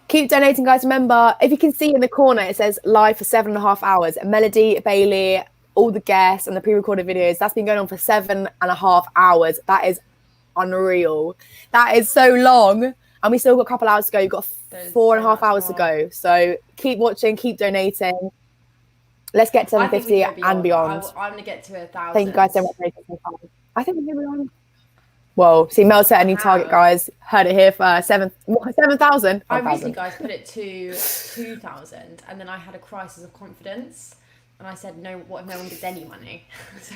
keep donating, guys. Remember, if you can see in the corner, it says live for 7.5 hours. Melody, Bailey, all the guests and the pre-recorded videos, that's been going on for 7.5 hours. That is unreal. That is so long. And we still got a couple hours to go. You've got 4.5 hours to go. So keep watching, keep donating. Let's get to 750 and beyond. I'm going to get to 1,000. Thank you guys so much. I think we're going. Whoa, see, Mel set a new target, guys. Heard it here for 7,000. I recently, guys, put it to 2,000, and then I had a crisis of confidence, and I said, "No, what if no one gives any money?" So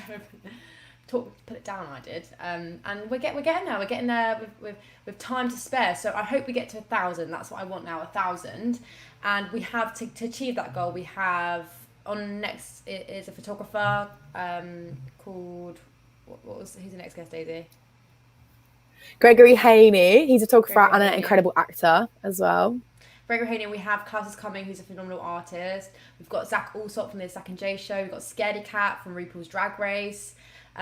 put it down. I did, and we're getting there. We're getting there with time to spare. So I hope we get to 1,000. That's what I want now, 1,000, and we have to achieve that goal. We have on next is a photographer called who's the next guest, Daisy? Gregory Haney. He's a photographer and an incredible actor as well. Gregory Haney, we have Klaus is Coming, who's a phenomenal artist. We've got Zach Alsop from the Zach and Jay Show. We've got Scaredy Cat from RuPaul's Drag Race.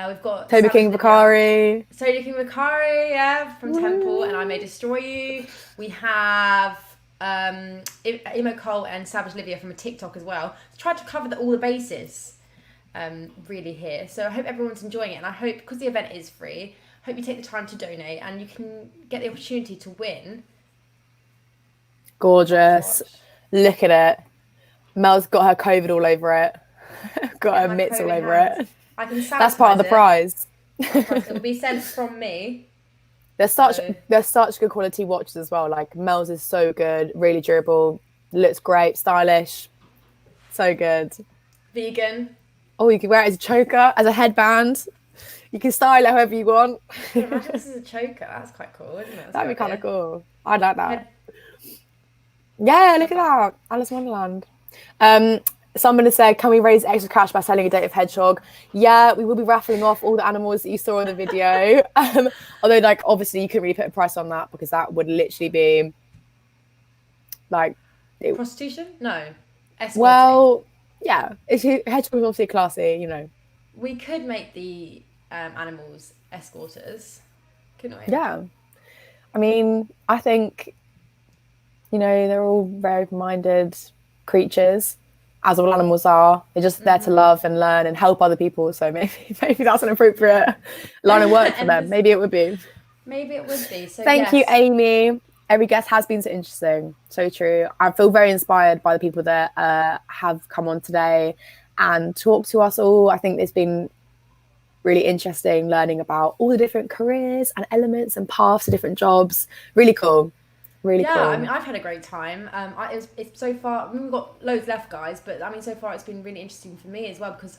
We've got Toby King Vicari. Toby King Vicari, yeah, from Temple and I May Destroy You. We have Emo Cole and Savage Livia from a TikTok as well. Tried to cover all the bases really here. So I hope everyone's enjoying it, and I hope, because the event is free, hope you take the time to donate and you can get the opportunity to win. Gorgeous. Look at it. Mel's got her COVID all over it. Got her mitts all over it. I can That's part of the prize. It will be sent from me. They're such good quality watches as well. Like Mel's is so good, really durable, looks great, stylish, so good. Vegan. Oh, you can wear it as a choker, as a headband. You can style it however you want. Imagine this is a choker. That's quite cool, isn't it? That'd be kind of cool. I'd like that. Yeah, look at that. Alice Wonderland. Someone has said, can we raise extra cash by selling a dative hedgehog? Yeah, we will be raffling off all the animals that you saw in the video. Although, like, obviously you couldn't really put a price on that because that would literally be like prostitution? No. Escorting. Well, yeah. Hedgehog is obviously classy, you know. We could make the animals escorters, couldn't we? Yeah. I mean, I think, you know, they're all very open-minded creatures, as all animals are. They're just there to love and learn and help other people. So maybe that's an appropriate line of work for them. Maybe it would be. Maybe it would be. So Thank you, Amy. Every guest has been so interesting. So true. I feel very inspired by the people that have come on today and talked to us all. I think it's been really interesting learning about all the different careers and elements and paths to different jobs. Really cool. Really cool. Yeah, I mean, I've had a great time. It's so far, I mean, we've got loads left, guys, but I mean, so far it's been really interesting for me as well, because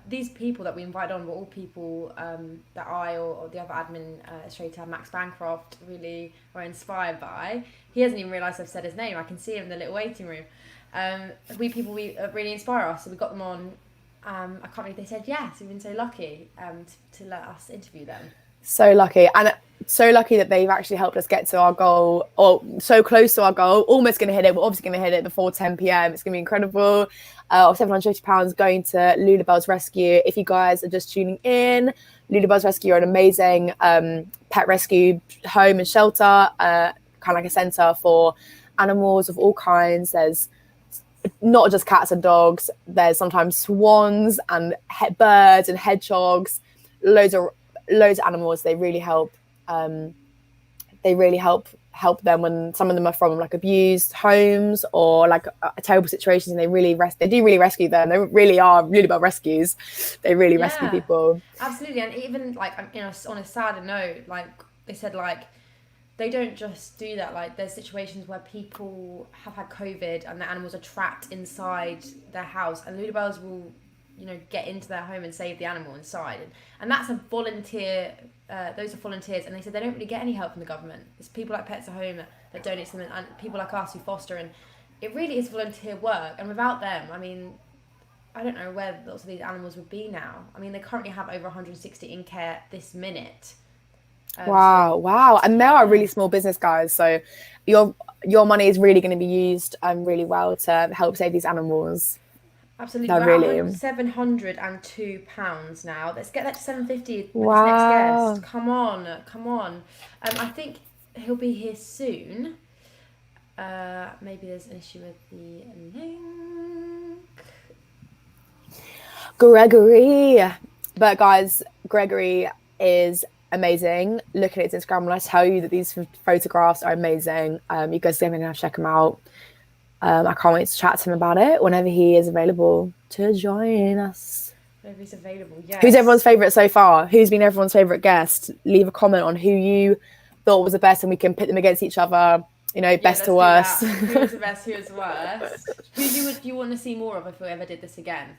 these people that we invited on were all people that I or the other admin illustrator, Max Bancroft, really were inspired by. He hasn't even realised I've said his name. I can see him in the little waiting room. We really inspire us, so we got them on I can't believe they said yes. We've been so lucky to let us interview them. So lucky, and so lucky that they've actually helped us get to our goal, or so close to our goal. Almost going to hit it. We're obviously going to hit it before 10 p.m. It's going to be incredible. Of £750 going to Lulubells Rescue. If you guys are just tuning in, Lulubells Rescue are an amazing pet rescue home and shelter, kind of like a centre for animals of all kinds. There's not just cats and dogs. There's sometimes swans and birds and hedgehogs. Loads of animals. They really help. Help them when some of them are from like abused homes or like terrible situations, and they do really rescue them. They really are really about rescues. They really rescue people. Absolutely, and even like on a sadder note, like they said, like they don't just do that. Like there's situations where people have had COVID and the animals are trapped inside their house, and Lulubells will, get into their home and save the animal inside. And that's a volunteer. Those are volunteers, and they said they don't really get any help from the government. It's people like Pets at Home that donate to them, and people like us who foster. And it really is volunteer work. And without them, I mean, I don't know where lots of these animals would be now. I mean, they currently have over 160 in care this minute. Wow. And they are a really small business, guys. So your money is really going to be used really well to help save these animals. Absolutely. We're at £702 now. Let's get that to 750 with this next guest. Come on. I think he'll be here soon. Maybe there's an issue with the link. Gregory. But guys, Gregory is amazing. Look at his Instagram when I tell you that these photographs are amazing. You guys definitely have to check him out. I can't wait to chat to him about it whenever he is available to join us. Whenever he's available, yes. Who's everyone's favourite so far? Who's been everyone's favourite guest? Leave a comment on who you thought was the best, and we can pit them against each other. Best to worst. Who was the best? Who was the worst? Who do you want to see more of if we ever did this again?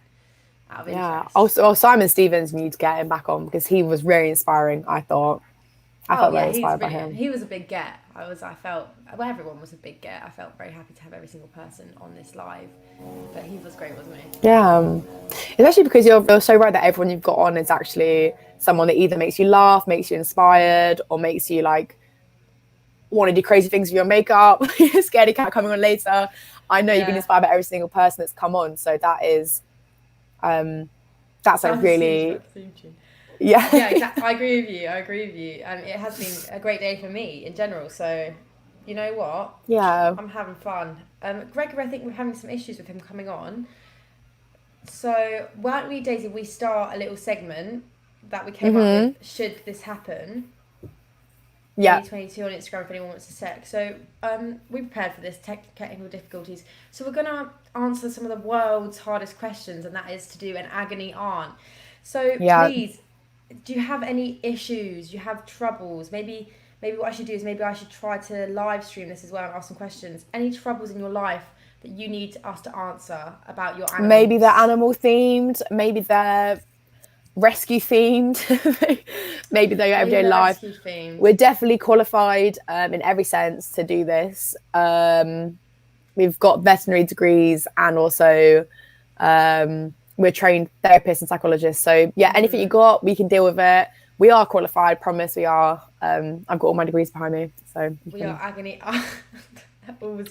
Out of interest. Also, Simon Stevens, you need to get him back on because he was very inspiring. I felt very inspired by him. He was a big get. Everyone was a big get. I felt very happy to have every single person on this live. But he was great, wasn't he? Yeah. Especially because you're so right that everyone you've got on is actually someone that either makes you laugh, makes you inspired, or makes you like want to do crazy things with your makeup. Scaredy cat coming on later. I know you've been inspired by every single person that's come on. So that is that's a really yeah, exactly. I agree with you, and it has been a great day for me in general. So, you know what? Yeah, I'm having fun. Gregory, I think we're having some issues with him coming on. So, why don't we, Daisy? We start a little segment that we came up with. Should this happen? Yeah. 2022 on Instagram if anyone wants to check. So, we prepared for this technical difficulties. So we're gonna answer some of the world's hardest questions, and that is to do an agony aunt. So please. Do you have any issues? Do you have troubles? Maybe what I should do is maybe I should try to live stream this as well and ask some questions. Any troubles in your life that you need us to answer about your animals? Maybe they're animal themed. Maybe they're rescue themed. Maybe they're your everyday life. We're definitely qualified in every sense to do this. We've got veterinary degrees, and also we're trained therapists and psychologists. So yeah, anything you got, we can deal with it. We are qualified, promise we are. I've got all my degrees behind me. So we are agony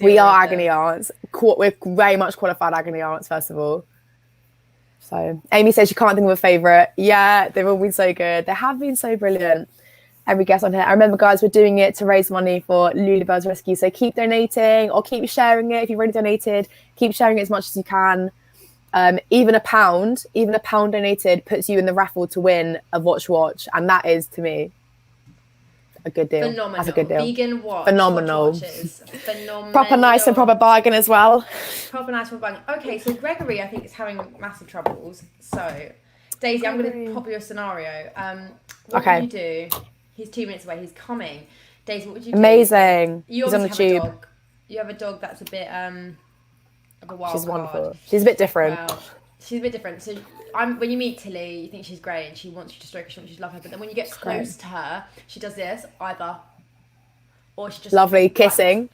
we are agony aunts. We're very much qualified agony aunts, first of all. So Amy says she can't think of a favourite. Yeah, they've all been so good. They have been so brilliant. Every guest on here. I remember, guys, we're doing it to raise money for Lulubells Rescue. So keep donating or keep sharing it. If you've already donated, keep sharing it as much as you can. Even a pound donated puts you in the raffle to win a watch, and that is, to me, a good deal. Phenomenal. That's a good deal. Vegan watch. Phenomenal. Phenomenal. Proper nice and proper bargain as well. Proper nice and proper bargain. Okay, so Gregory, I think, is having massive troubles. So, Daisy, I'm going to pop you a scenario. What would you do? He's 2 minutes away. He's coming. Daisy, what would you do? Amazing. You He's on the tube. Dog. You have a dog that's a bit of a wild She's card. wonderful. She's a bit different. Well, she's a bit different. So when you meet Tilly, you think she's great and she wants you to stroke her, she wants you to love her. But then when you get close to her, she does this either, or she just lovely kissing.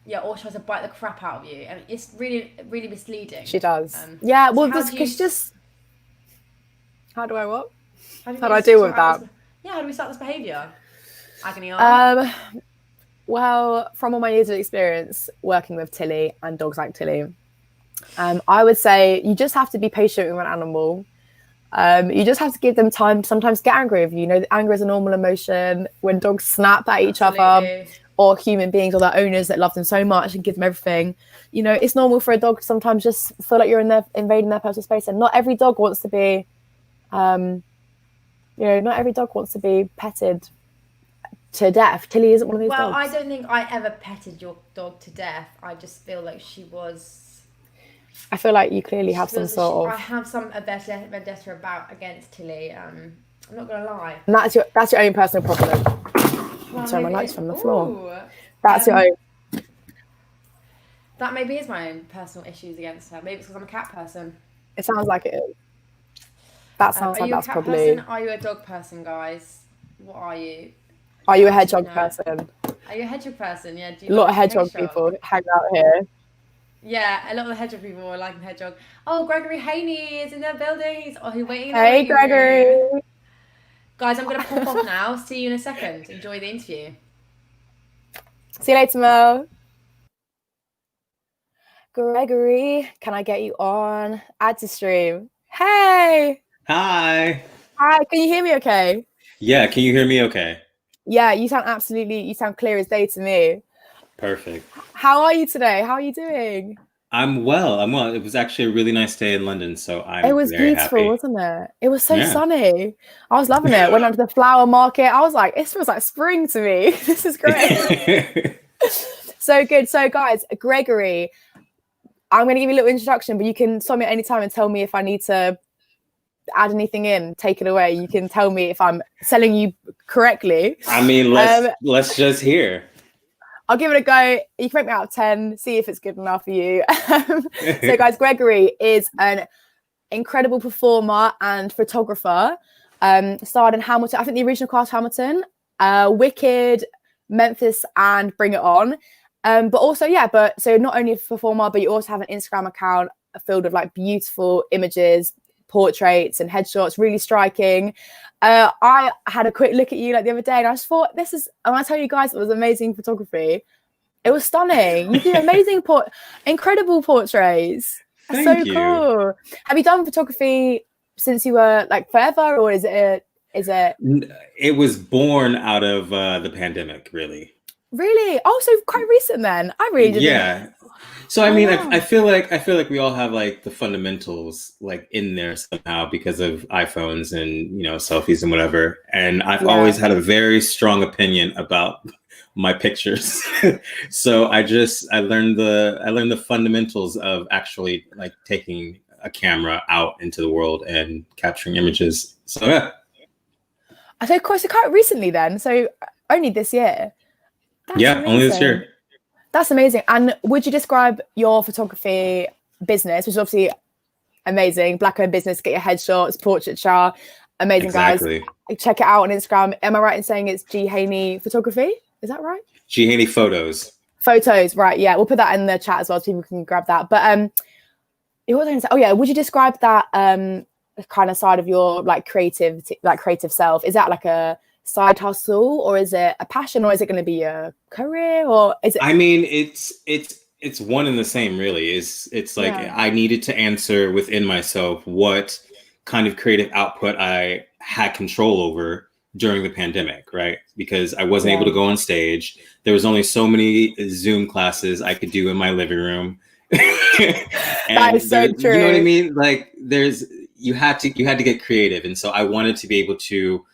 Yeah, or she tries to bite the crap out of you, and it's really, really misleading. She does. Yeah, well, so because she just How do I what? How do I deal with that? How do we start this behaviour? Agony aunt. Well, from all my years of experience working with Tilly and dogs like Tilly, I would say you just have to be patient with an animal. You just have to give them time to sometimes get angry with you. You know, anger is a normal emotion. When dogs snap at each other, or human beings or their owners that love them so much and give them everything, you know, it's normal for a dog to sometimes just feel like you're invading their personal space. And not every dog wants to be, not every dog wants to be petted to death. Tilly isn't one of those dogs. Well, I don't think I ever petted your dog to death. I just feel like she was... I feel like you clearly have some I have some vendetta against Tilly. I'm not going to lie. And that's your own personal problem. Well, sorry, my light's from the floor. That's your own. That maybe is my own personal issues against her. Maybe it's because I'm a cat person. It sounds like it is. That sounds like that's probably... Person? Are you a dog person, guys? What are you? Are you a hedgehog person? Are you a hedgehog person? Yeah. Do a lot of hedgehog people hang out here. Yeah, a lot of the hedgehog people are liking hedgehog. Oh, Gregory Haney is in their building. Oh, he's waiting. Hey, Gregory. Guys, I'm going to pop off now. See you in a second. Enjoy the interview. See you later, Mel. Gregory, can I get you on? Add to stream. Hey. Hi. Hi, can you hear me okay? Yeah, can you hear me okay? Yeah, you sound clear as day to me. Perfect. How are you today? How are you doing? I'm well. It was actually a really nice day in London, so I'm It was very beautiful, happy. wasn't it? It was so sunny. I was loving it. Went on to the flower market. I was like, it feels like spring to me. This is great. So good. So guys, Gregory, I'm going to give you a little introduction, but you can stop me at any time and tell me if I need to add anything in, take it away. You can tell me if I'm selling you correctly. I mean, let's just hear. I'll give it a go. You can rate me out of 10, see if it's good enough for you. So guys, Gregory is an incredible performer and photographer. Starred in Hamilton, I think the original cast Hamilton, Wicked, Memphis, and Bring It On. But also, so not only a performer, but you also have an Instagram account filled with like beautiful images, portraits and headshots, really striking. I had a quick look at you like the other day and I just thought, and I tell you guys, it was amazing photography. It was stunning. You do amazing, incredible portraits. Thank you. Cool. Have you done photography since you were like forever, or is it? It was born out of the pandemic, really. Really? Oh, so quite recent then. I really didn't. Yeah. So I mean, I feel like we all have like the fundamentals like in there somehow because of iPhones and selfies and whatever. And I've always had a very strong opinion about my pictures. So I learned the fundamentals of actually like taking a camera out into the world and capturing images. So yeah. So of course, quite recently then. So only this year. That's amazing. Only this year. That's amazing. And would you describe your photography business, which is obviously amazing, Black-owned business, get your headshots, portraiture, amazing Exactly. Guys. Check it out on Instagram. Am I right in saying it's G Haney Photography? Is that right? G Haney Photos. Photos, right? Yeah, we'll put that in the chat as well, so people can grab that. But what was I going to say? Oh yeah, would you describe that kind of side of your like creative self? Is that like a side hustle, or is it a passion, or is it going to be a career, or is it? I mean, it's one and the same, really. It's like I needed to answer within myself what kind of creative output I had control over during the pandemic, right? Because I wasn't able to go on stage. There was only so many Zoom classes I could do in my living room. That is so true. You know what I mean? Like you had to get creative, and so I wanted to be able to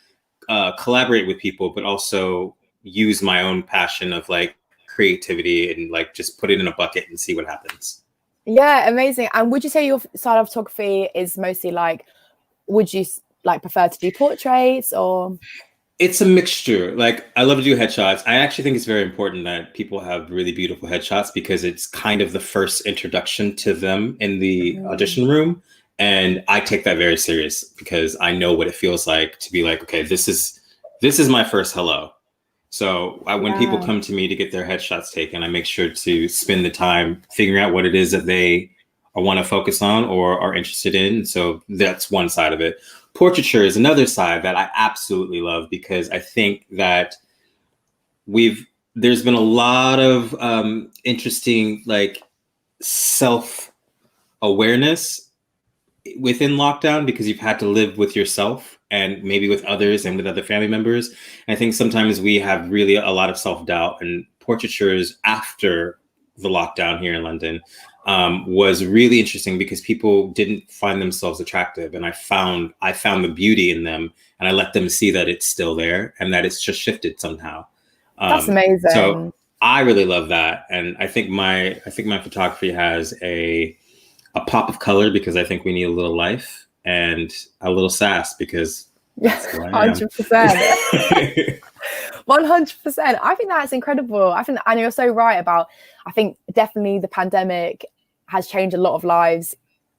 collaborate with people, but also use my own passion of like creativity and like just put it in a bucket and see what happens. Yeah, amazing. And would you say your side of photography is mostly like, would you like prefer to do portraits, or? It's a mixture. Like I love to do headshots. I actually think it's very important that people have really beautiful headshots because it's kind of the first introduction to them in the audition room. And I take that very serious because I know what it feels like to be like, okay, this is my first hello. So when people come to me to get their headshots taken, I make sure to spend the time figuring out what it is that they want to focus on or are interested in. So that's one side of it. portraiture is another side that I absolutely love, because I think that there's been a lot of interesting like self-awareness within lockdown, because you've had to live with yourself and maybe with others and with other family members. And I think sometimes we have really a lot of self-doubt, and portraitures after the lockdown here in London was really interesting, because people didn't find themselves attractive, and I found the beauty in them, and I let them see that it's still there and that it's just shifted somehow. That's amazing. So I really love that, and I think my photography has a pop of color, because I think we need a little life, and a little sass, because that's who I am. 100%. 100%. I think that's incredible. And you're so right about, I think definitely the pandemic has changed a lot of lives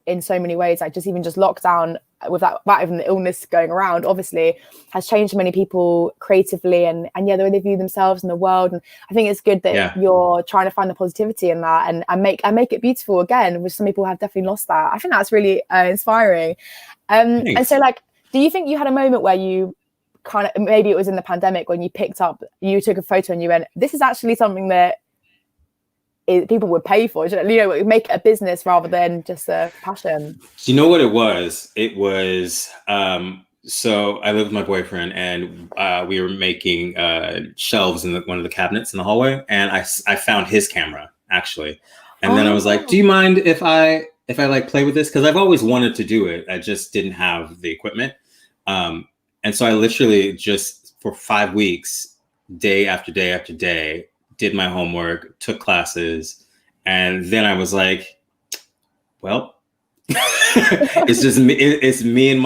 in so many ways. Like just lockdown, without even the illness going around, obviously has changed many people creatively and the way they view themselves in the world. And I think it's good that you're trying to find the positivity in that and make it beautiful again, which some people have definitely lost that. I think that's really inspiring. And so like, do you think you had a moment where you kind of, maybe it was in the pandemic, when you took a photo and you went, this is actually something that people would pay for, make it a business rather than just a passion? You know what it was? It was, so I lived with my boyfriend, and we were making shelves in one of the cabinets in the hallway, and I found his camera actually. And then I was like, do you mind if I like play with this? Because I've always wanted to do it. I just didn't have the equipment. And so I literally just for 5 weeks, day after day after day, did my homework, took classes, and then I was like, well, it's me and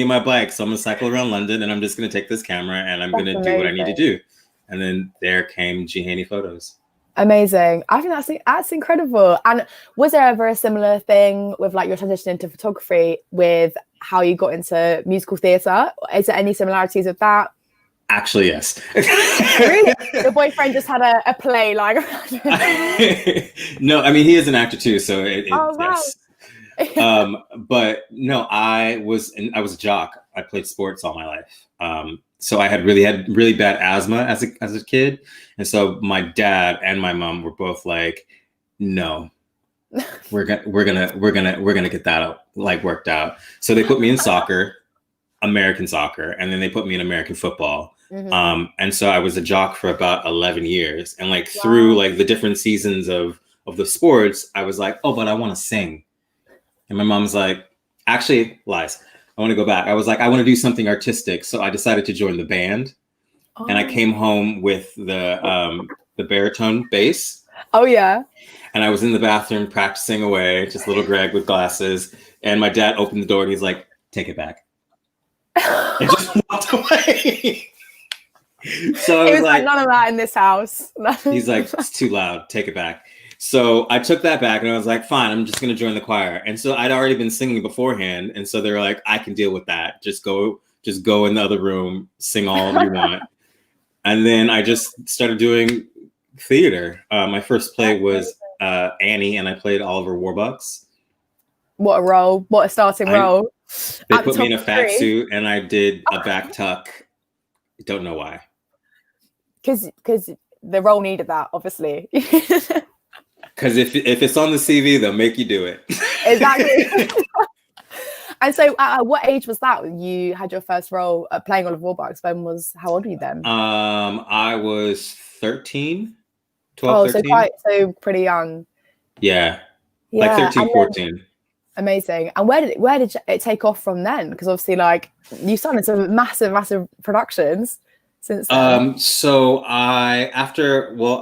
my bike. So I'm gonna cycle around London, and I'm just gonna take this camera, and I'm gonna do what I need to do. And then there came G Haney Photos. Amazing. I think that's incredible. And was there ever a similar thing with like your transition into photography with how you got into musical theatre? Is there any similarities with that? Actually, yes. Really? Your boyfriend just had a play like No, I mean, he is an actor too, so wow. Yes. But no, I was a jock. I played sports all my life. So I had really bad asthma as a kid, and so my dad and my mom were both like, "No, we're gonna get that like worked out." So they put me in soccer, American soccer, and then they put me in American football. Mm-hmm. And so I was a jock for about 11 years, and like through like the different seasons of the sports, I was like, "Oh, but I want to sing." And my mom's like, actually, lies. I want to go back. I was like, I want to do something artistic. So I decided to join the band. And I came home with the baritone bass. Oh, yeah. And I was in the bathroom practicing away, just little Greg with glasses. And my dad opened the door and he's like, take it back. And just walked away. So he was like, none of that in this house. He's like, it's too loud. Take it back. So I took that back and I was like, fine, I'm just going to join the choir. And so I'd already been singing beforehand. And so they were like, I can deal with that. Just go in the other room, sing all you want. And then I just started doing theater. My first play was Annie, and I played Oliver Warbucks. What a role. What a starting role. They put me in a fat suit and I did a back tuck. Don't know why. Because the role needed that, obviously. Because if it's on the CV, they'll make you do it. Exactly. And so at what age was that when you had your first role playing Oliver Warbucks? How old were you then? I was 13, 12, 13. So pretty young. Yeah. Like 13, 14. Amazing. And where did it take off from then? Because obviously, like, you've done some massive productions since then. So I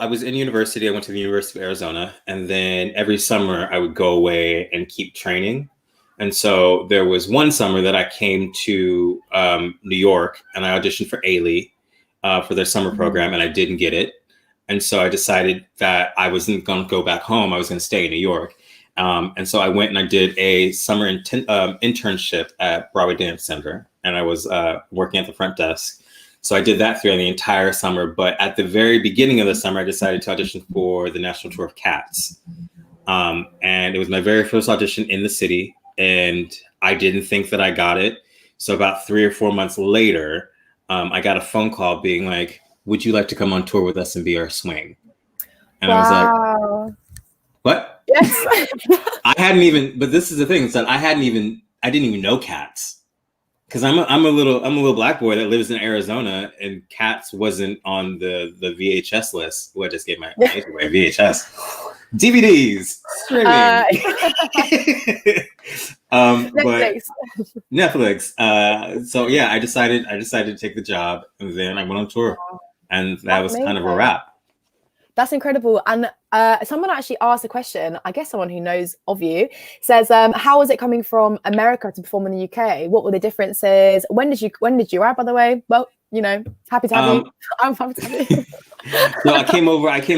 was in university. I went to the University of Arizona, and then every summer I would go away and keep training. And so there was one summer that I came to New York, and I auditioned for Ailey for their summer program, and I didn't get it. And so I decided that I wasn't going to go back home. I was going to stay in New York. And so I went and I did a summer internship at Broadway Dance Center, and I was working at the front desk. So I did that through the entire summer. But at the very beginning of the summer, I decided to audition for the National Tour of Cats. And it was my very first audition in the city. And I didn't think that I got it So about 3 or 4 months later, I got a phone call being like, would you like to come on tour with us and be our swing? And I was like, what? Yes. I hadn't even, but this is the thing, is that I didn't even know Cats. Because I'm a little black boy that lives in Arizona, and Cats wasn't on the VHS list. Oh, I just gave my age away. VHS, DVDs, streaming, Netflix. but Netflix. So yeah, I decided to take the job, and then I went on tour, and that was kind of a wrap. That's incredible. And someone actually asked a question, I guess someone who knows of you, says, how was it coming from America to perform in the UK? What were the differences? When did you arrive, by the way? Well, you know, happy to have you. I'm happy to have you. No, I came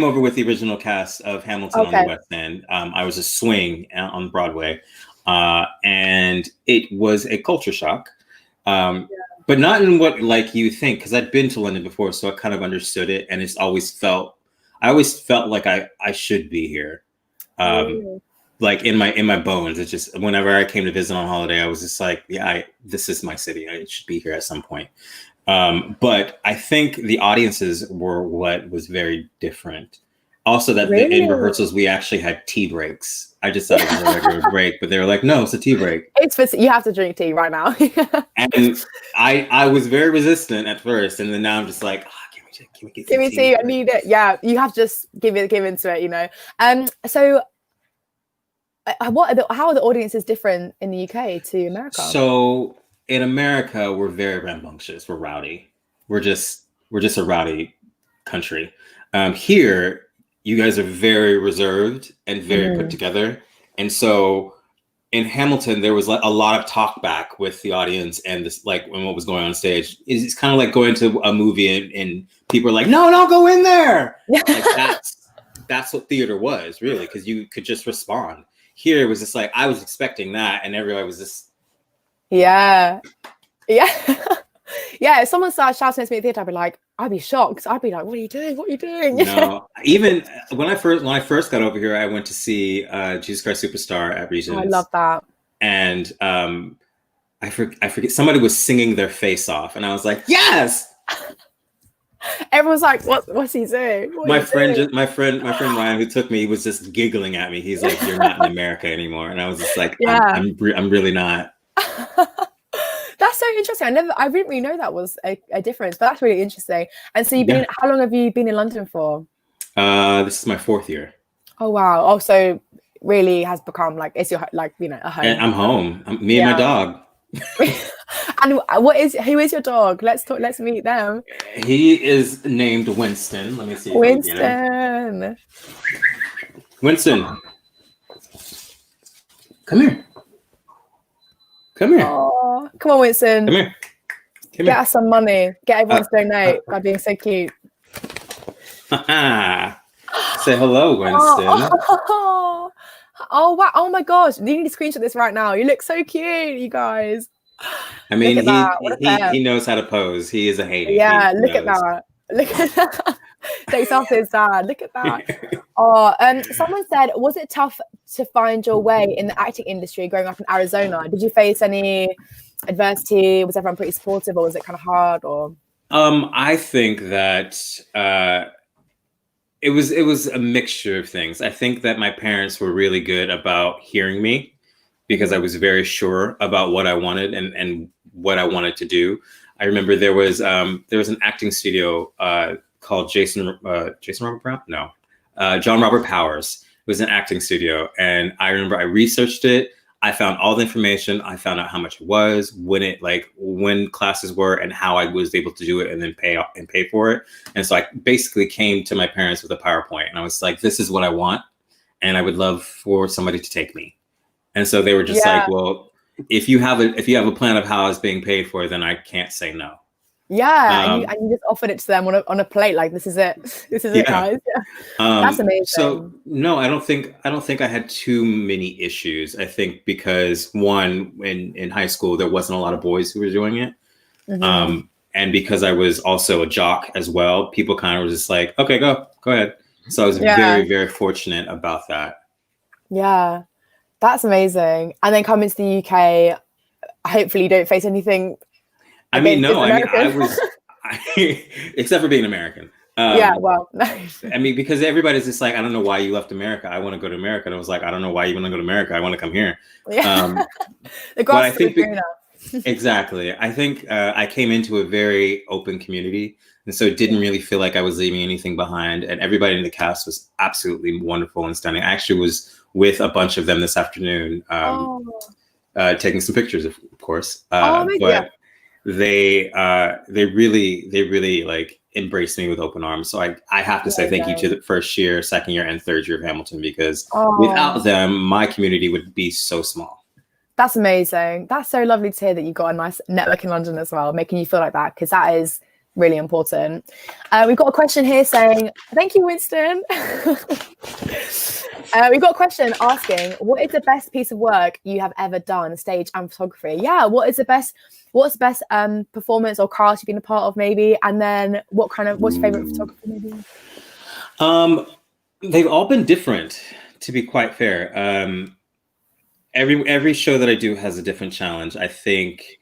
over with the original cast of Hamilton on the West End. I was a swing on Broadway, and it was a culture shock. But not in what like you think, because I'd been to London before, so I kind of understood it, and I always felt like I should be here. Like in my bones. It's just whenever I came to visit on holiday, I was just like, yeah, this is my city. I should be here at some point. But I think the audiences were what was very different. Also, that in rehearsals we actually had tea breaks. I just thought it was a regular break, but they were like, no, it's a tea break. You have to drink tea right now. And I was very resistant at first, and then now I'm just like, give me tea. I need it. Yeah, you have to just give into it, you know. So how are the audiences different in the UK to America? So in America, we're very rambunctious. We're rowdy. We're just a rowdy country. Here, you guys are very reserved and very put together. And so in Hamilton, there was like a lot of talk back with the audience and this, like when what was going on stage. It's kind of like going to a movie and people are like, no, don't go in there. Like that's what theater was really, because you could just respond. Here it was just like I was expecting that, and everybody was just yeah. If someone started shouting at me at the theater, I'd be shocked. I'd be like, what are you doing? What are you doing? No, even when I first got over here, I went to see Jesus Christ Superstar at Regents. I love that. And I forget somebody was singing their face off, and I was like, yes. Everyone's like, what's he doing? My friend Ryan, who took me, he was just giggling at me. He's like, you're not in America anymore, and I was just like, I'm really not. That's so interesting. I didn't really know that was a difference, but that's really interesting. And so how long have you been in London for? This is my 4th year. Oh wow. Oh, so really has become like it's your a home. And I'm home. Me and my dog. And who is your dog? Let's meet them. He is named Winston. Let me see. Winston. Winston. Come here. Oh, come on, Winston. Come here. Get us some money. Get everyone to donate by being so cute. Say hello, Winston. Oh wow! Oh my gosh! You need to screenshot this right now. You look so cute, you guys. I mean, he knows how to pose. He is a hater. Yeah, look at that. Look at that. Takes after his dad. Look at that. Someone said, was it tough to find your way in the acting industry growing up in Arizona? Did you face any adversity? Was everyone pretty supportive, or was it kind of hard? Or I think that it was a mixture of things. I think that my parents were really good about hearing me, because I was very sure about what I wanted and what I wanted to do. I remember there was an acting studio called John Robert Powers. It was an acting studio, and I remember I researched it. I found all the information. I found out how much it was, when classes were, and how I was able to do it, and then pay for it. And so I basically came to my parents with a PowerPoint, and I was like, "This is what I want, and I would love for somebody to take me." And so they were just like, "Well, if you have a plan of how it's being paid for, then I can't say no." Yeah, and you just offered it to them on a plate, like, this is it. This is it, guys. That's amazing. So no, I don't think I had too many issues. I think because one, in high school there wasn't a lot of boys who were doing it. Mm-hmm. And because I was also a jock as well, people kind of were just like, okay, go ahead. So I was very, very fortunate about that. Yeah, that's amazing. And then coming to the UK, hopefully you don't face anything. I mean, no, I American. was, except for being American. Yeah, well, I mean, because everybody's just like, I don't know why you left America. I want to go to America. And I was like, I don't know why you want to go to America. I want to come here. Yeah. The But grass I is think greener. exactly. I think I came into a very open community, and so it didn't really feel like I was leaving anything behind. And everybody in the cast was absolutely wonderful and stunning. I actually was with a bunch of them this afternoon, taking some pictures, of course. But they really like embraced me with open arms. So I have to say thank you to the first year, second year, and third year of Hamilton, because without them, my community would be so small. That's amazing. That's so lovely to hear that you got a nice network in London as well, making you feel like that, because that is really important. We've got a question here saying, thank you, Winston. We've got a question asking, what is the best piece of work you have ever done, stage and photography? Yeah, what's the best performance or cast you've been a part of, maybe? And then what's your favorite photography, maybe? They've all been different, to be quite fair. Every show that I do has a different challenge. I think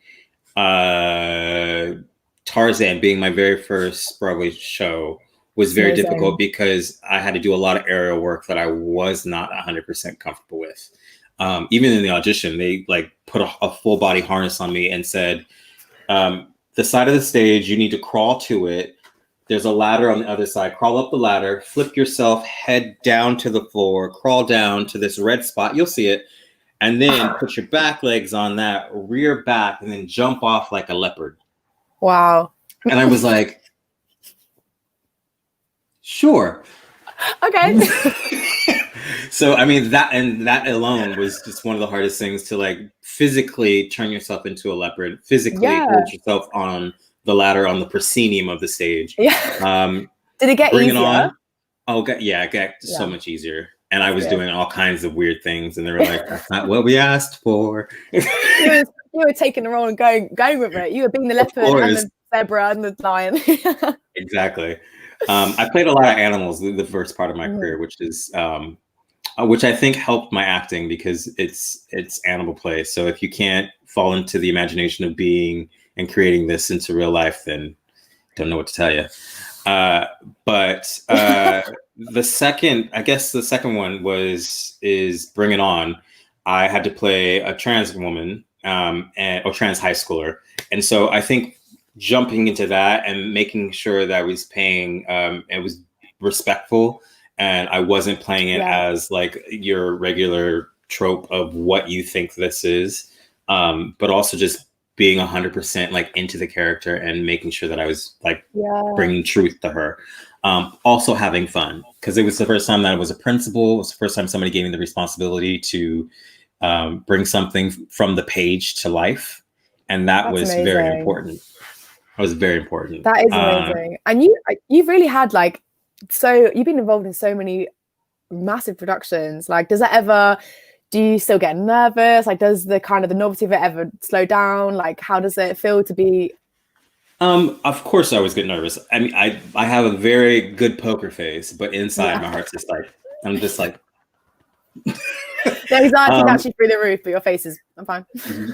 Tarzan, being my very first Broadway show, was very difficult because I had to do a lot of aerial work that I was not 100% comfortable with. Even in the audition, they like put a full body harness on me and said, the side of the stage, you need to crawl to it. There's a ladder on the other side. Crawl up the ladder, flip yourself, head down to the floor, crawl down to this red spot. You'll see it. And then put your back legs on that, rear back, and then jump off like a leopard. Wow. And I was like, sure. Okay. So, I mean, that alone was just one of the hardest things, to like physically turn yourself into a leopard, physically hold yourself on the ladder on the proscenium of the stage. Yeah. Did it get bring easier? It on. Oh, it got so much easier. And I was doing all kinds of weird things, and they were like, "That's not what we asked for." You were taking the role and going with it. You were being the leopard and the zebra and the lion. Exactly. I played a lot of animals the first part of my career, which I think helped my acting, because it's animal play. So if you can't fall into the imagination of being and creating this into real life, then don't know what to tell you. But the second one is Bring It On. I had to play a trans woman or trans high schooler. And so I think jumping into that and making sure that I was paying, it was respectful, and I wasn't playing it as like your regular trope of what you think this is, but also just being 100% like into the character and making sure that I was like bringing truth to her. Also having fun, because it was the first time that I was a principal. It was the first time somebody gave me the responsibility to bring something from the page to life. And that was very important. That was very important. That is amazing. And you've really had you've been involved in so many massive productions. Like, do you still get nervous? Like, does the novelty of it ever slow down? Like, how does it feel to be? Of course I always get nervous. I mean, I have a very good poker face, but inside my heart's just like, I'm just like. The anxiety is actually through the roof, but your face is, I'm fine.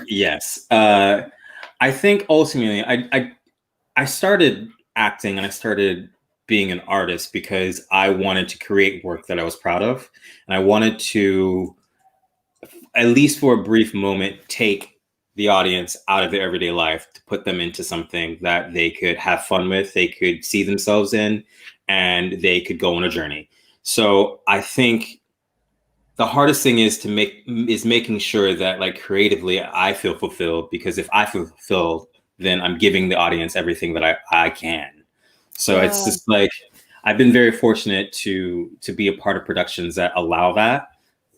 Yes. I think ultimately I started acting and I started being an artist because I wanted to create work that I was proud of. And I wanted to, at least for a brief moment, take the audience out of their everyday life to put them into something that they could have fun with, they could see themselves in, and they could go on a journey. So I think the hardest thing is making sure that, like, creatively I feel fulfilled, because if I feel fulfilled, then I'm giving the audience everything that I can. So it's just like, I've been very fortunate to be a part of productions that allow that.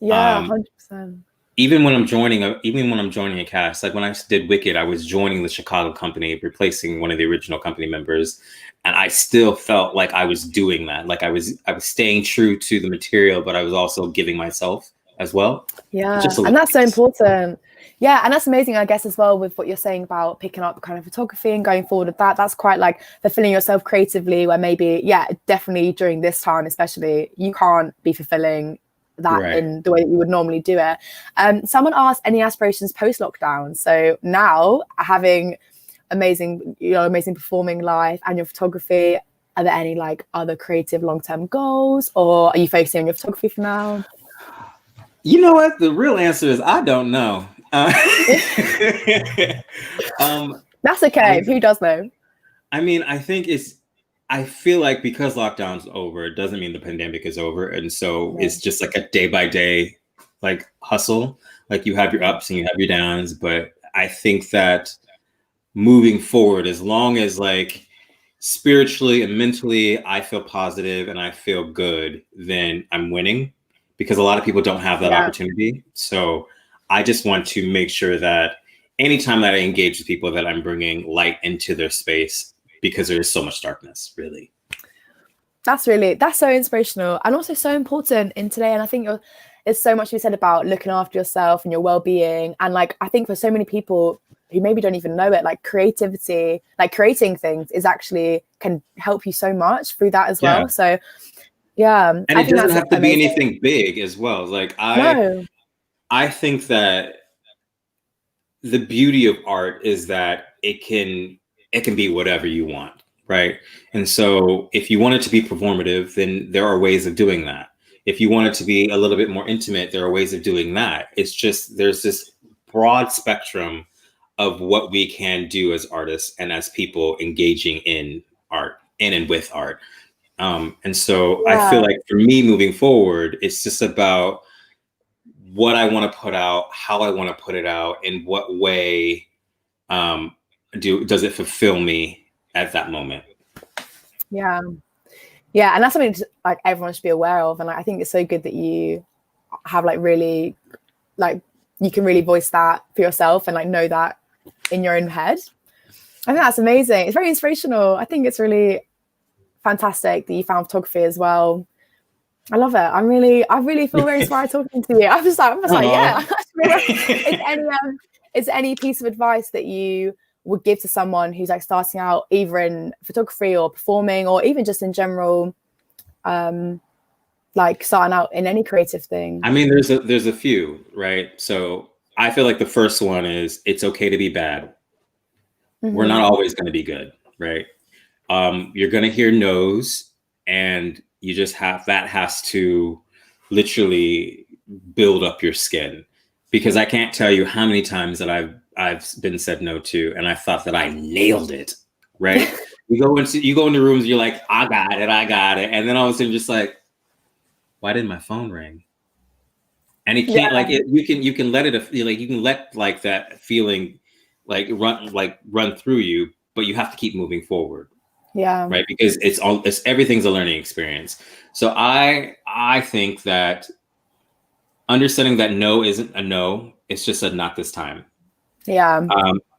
Yeah, 100%. Even when I'm joining a cast, like when I did Wicked, I was joining the Chicago company, replacing one of the original company members, and I still felt like I was doing that. Like I was staying true to the material, but I was also giving myself as well. Yeah, and that's so important. Yeah, and that's amazing, I guess, as well, with what you're saying about picking up kind of photography and going forward with that. That's quite like fulfilling yourself creatively, where maybe, definitely during this time, especially, you can't be fulfilling that Right. in the way that you would normally do it. Someone asked any aspirations post lockdown. So now having amazing performing life and your photography, are there any like other creative long-term goals, or are you focusing on your photography for now? You know what? The real answer is I don't know. That's okay. Who does know? I mean, I feel like because lockdown's over, it doesn't mean the pandemic is over. And so it's just like a day by day, like hustle. Like you have your ups and you have your downs. But I think that moving forward, as long as like spiritually and mentally, I feel positive and I feel good, then I'm winning, because a lot of people don't have that opportunity. So I just want to make sure that anytime that I engage with people, that I'm bringing light into their space, because there is so much darkness, really. That's so inspirational and also so important in today. And I think there's so much to be said about looking after yourself and your well-being. And like, I think for so many people who maybe don't even know it, like creativity, like creating things can help you so much through that as well. So yeah. And it doesn't have to be anything big as well. Like I think that the beauty of art is that it can be whatever you want, right? And so if you want it to be performative, then there are ways of doing that. If you want it to be a little bit more intimate, there are ways of doing that. It's just, there's this broad spectrum of what we can do as artists and as people engaging in art, in and with art. And so I feel like for me moving forward, it's just about what I want to put out, how I want to put it out, in what way does it fulfill me at that moment. Yeah, and that's something like everyone should be aware of. And I think it's so good that you have like really, like, you can really voice that for yourself and like know that in your own head. I think that's amazing. It's very inspirational. I think it's really fantastic that you found photography as well. I love it. I really feel very inspired talking to you. I'm just like yeah. Is any piece of advice that you would give to someone who's like starting out either in photography or performing, or even just in general, like starting out in any creative thing? I mean, there's a few, right? So I feel like the first one is, it's okay to be bad. Mm-hmm. We're not always going to be good, right? You're going to hear no's, and you just has to literally build up your skin, because I can't tell you how many times that I've been said no to, and I thought that I nailed it, right? you go into rooms, you're like, I got it. And then all of a sudden just like, why didn't my phone ring? And it can't you can let it, like, you can let like that feeling run through you, but you have to keep moving forward. Yeah. Right. Because everything's a learning experience. So I think that understanding that no isn't a no, it's just a not this time. Yeah.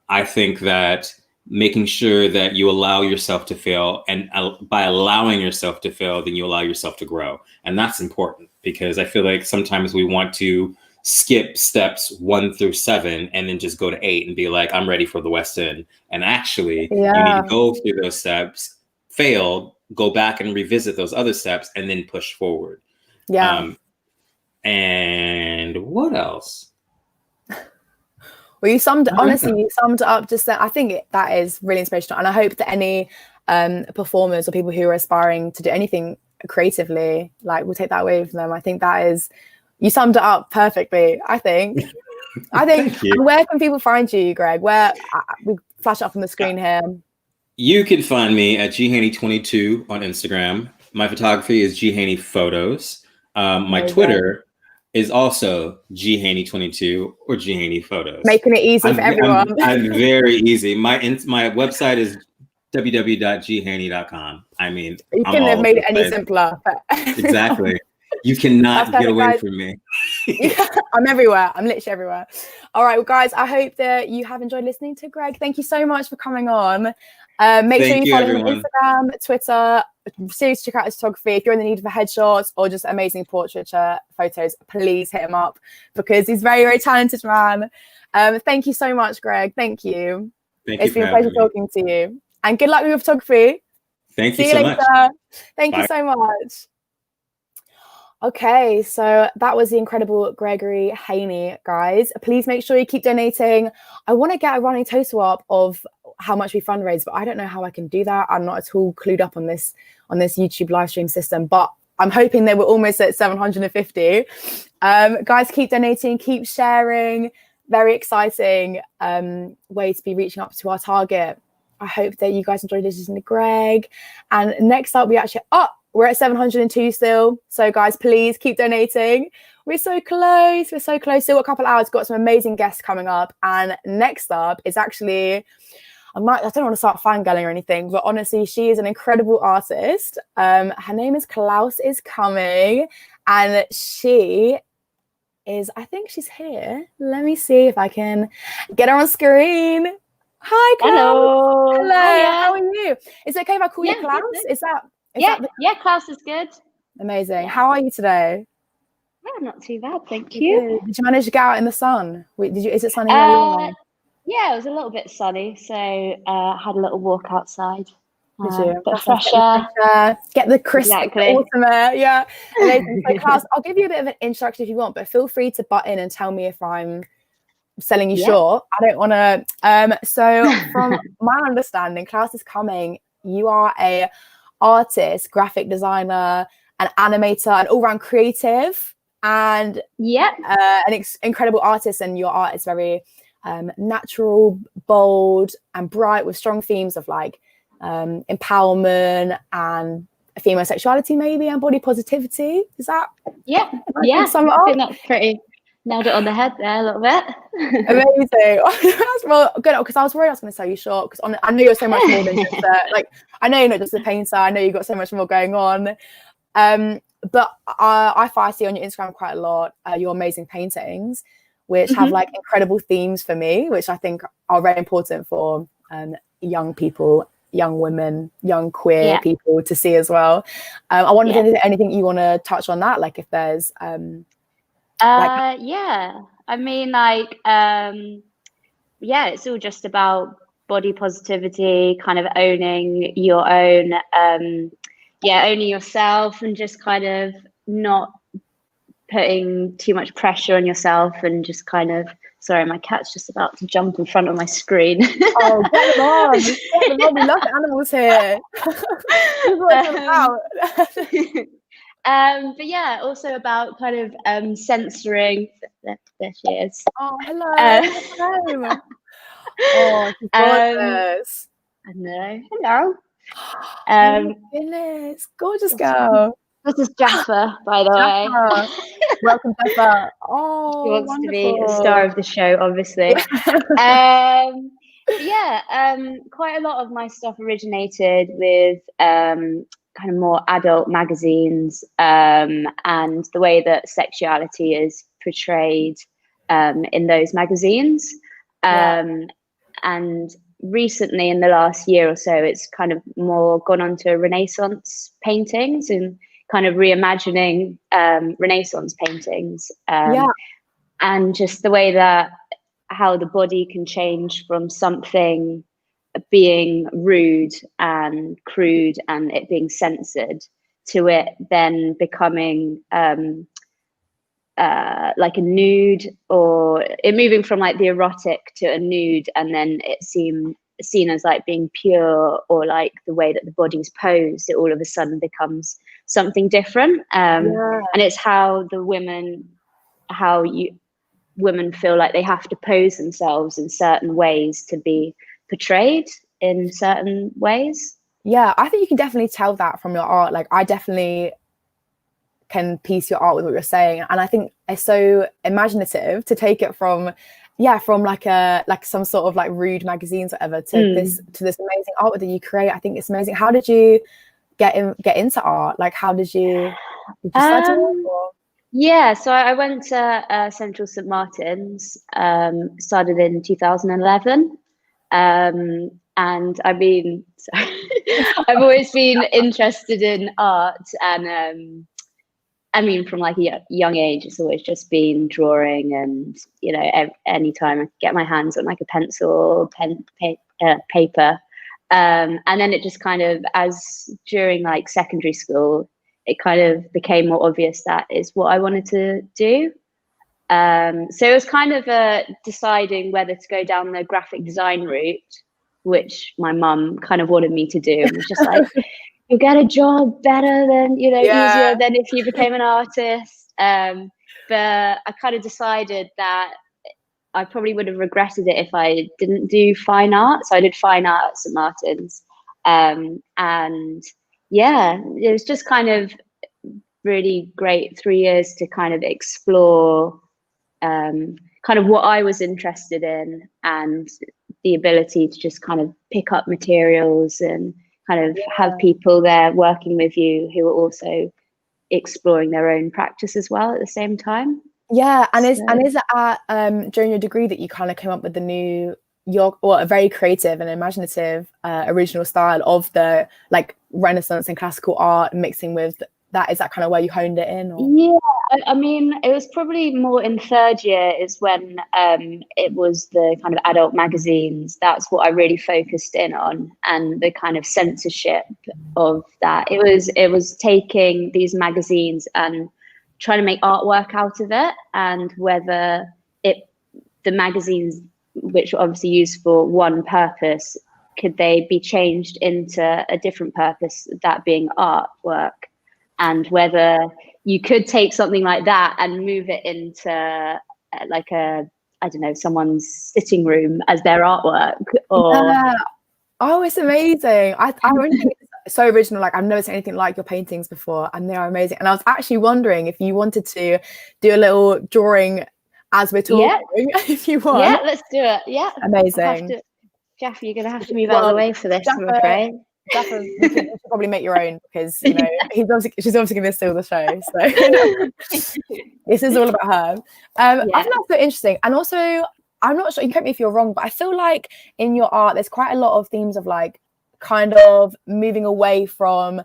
I think that making sure that you allow yourself to fail, and by allowing yourself to fail, then you allow yourself to grow. And that's important, because I feel like sometimes we want to skip steps 1 through 7 and then just go to 8 and be like, I'm ready for the West End. And actually, you need to go through those steps, fail, go back and revisit those other steps, and then push forward. Yeah. And what else? Well, you summed it up just that. I think that is really inspirational. And I hope that any performers or people who are aspiring to do anything creatively, like, will take that away from them. I think that is, you summed it up perfectly, I think. And where can people find you, Greg? Where we flash up on the screen here. You can find me at ghaney22 on Instagram. My photography is ghaney photos. My Twitter is also ghaney22 or ghaney photos. Making it easy for everyone. I'm very easy. My website is www.ghaney.com. I mean, you couldn't have made it any simpler. But exactly. You cannot get away from me. I'm everywhere. I'm literally everywhere. All right, well, guys, I hope that you have enjoyed listening to Greg. Thank you so much for coming on. Make sure you follow him on Instagram, Twitter. Seriously, check out his photography. If you're in the need for headshots or just amazing portraiture photos, please hit him up, because he's very, very talented man. Thank you so much, Greg. Thank you. It's been a pleasure talking to you. And good luck with your photography. Thank See you you so later. much. Thank Bye. you so much. Okay, so that was the incredible Gregory Haney, guys. Please make sure you keep donating. I want to get a running total up of how much we fundraise, but I don't know how I can do that. I'm not at all clued up on this YouTube live stream system, but I'm hoping that we're almost at 750. Guys, keep donating, keep sharing. Very exciting way to be reaching up to our target. I hope that you guys enjoyed listening to Greg. And next up, we're at 702 still. So guys, please keep donating. We're so close. Still a couple hours. Got some amazing guests coming up. And next up is actually, I don't want to start fangirling or anything, but honestly, she is an incredible artist. Her name is Klaus is coming. And she is, I think she's here. Let me see if I can get her on screen. Hi, Klaus. Hello. Hello. Hiya. How are you? Is it okay if I call you Klaus? Is that Klaus is good. Amazing. Yeah. How are you today? Yeah, not too bad, thank you. Did you manage to get out in the sun? Is it sunny where you are? Yeah, it was a little bit sunny, so had a little walk outside. Did you? Bit of fresh air. Get the crisp autumn air. Yeah. Amazing. So, Klaus, I'll give you a bit of an introduction if you want, but feel free to butt in and tell me if I'm selling you short. I don't want to. So, from my understanding, Klaus is coming. You are a artist, graphic designer, an animator, an all-round creative, and an incredible artist. And your art is very natural, bold, and bright, with strong themes of like empowerment and female sexuality, maybe, and body positivity. Is that? Yeah. I think that's pretty nailed it on the head there a little bit. Amazing. That's well good, because I was worried I was going to sell you short, because I know you're so much more than just I know you're not just a painter. I know you've got so much more going on. But I see on your Instagram quite a lot your amazing paintings, which have like incredible themes for me, which I think are very important for young people, young women, young queer people to see as well. I wonder if there's anything you want to touch on that, like if there's I mean, it's all just about body positivity, kind of owning your own, owning yourself, and just kind of not putting too much pressure on yourself, and just kind of, sorry, my cat's just about to jump in front of my screen. Oh, get them on. Get them on. We love animals here. But yeah, also about kind of censoring. There she is. Oh, hello. Oh, she's gorgeous. I know. Hello. Oh my goodness, gorgeous girl. This is Jaffa, by the way. Welcome, Jaffa. Oh, she wants wonderful. to be a star of the show, obviously. Quite a lot of my stuff originated with kind of more adult magazines, and the way that sexuality is portrayed in those magazines. And recently, in the last year or so, it's kind of more gone on to Renaissance paintings and kind of reimagining Renaissance paintings. And just the way that how the body can change from something being rude and crude and it being censored to it then becoming like a nude, or it moving from like the erotic to a nude, and then it seen as like being pure, or like the way that the body's posed, it all of a sudden becomes something different. And it's how women feel like they have to pose themselves in certain ways to be portrayed in certain ways. Yeah, I think you can definitely tell that from your art. Like, I definitely can piece your art with what you're saying, and I think it's so imaginative to take it from like some sort of like rude magazines or whatever to this amazing art that you create. I think it's amazing. How did you get into art? Like, how did you study it, or? Yeah, so I went to Central St Martin's, started in 2011, and I've always been interested in art, and I mean, from like a young age, it's always just been drawing, and anytime I could get my hands on like a pencil, paper, and then it just kind of, as during like secondary school, it kind of became more obvious that is what I wanted to do. So it was kind of deciding whether to go down the graphic design route, which my mum kind of wanted me to do. It was just like, you'll get a job better than, easier than if you became an artist. But I kind of decided that I probably would have regretted it if I didn't do fine art. So I did fine art at St Martin's. And yeah, it was just kind of really great 3 years to kind of explore kind of what I was interested in, and the ability to just kind of pick up materials and kind of have people there working with you who are also exploring their own practice as well at the same time. Yeah, and is it at during your degree that you kind of came up with the a very creative and imaginative original style of the like Renaissance and classical art mixing with that? Is that kind of where you honed it in? Or? Yeah, I mean, it was probably more in third year is when it was the kind of adult magazines. That's what I really focused in on, and the kind of censorship of that. It was taking these magazines and trying to make artwork out of it, and whether the magazines, which were obviously used for one purpose, could they be changed into a different purpose, that being artwork, and whether you could take something like that and move it into like someone's sitting room as their artwork. Or oh, it's amazing. I really think it's so original. Like, I've never seen anything like your paintings before, and they are amazing. And I was actually wondering if you wanted to do a little drawing as we're talking, if you want. Yeah, let's do it. Yeah, amazing. Jeff, you're gonna have to move out of the way for this, I'm afraid. You should probably make your own, because she's obviously going to steal the show. So this is all about her. I think that's so interesting. And also, I'm not sure, you correct me if you're wrong, but I feel like in your art there's quite a lot of themes of like kind of moving away from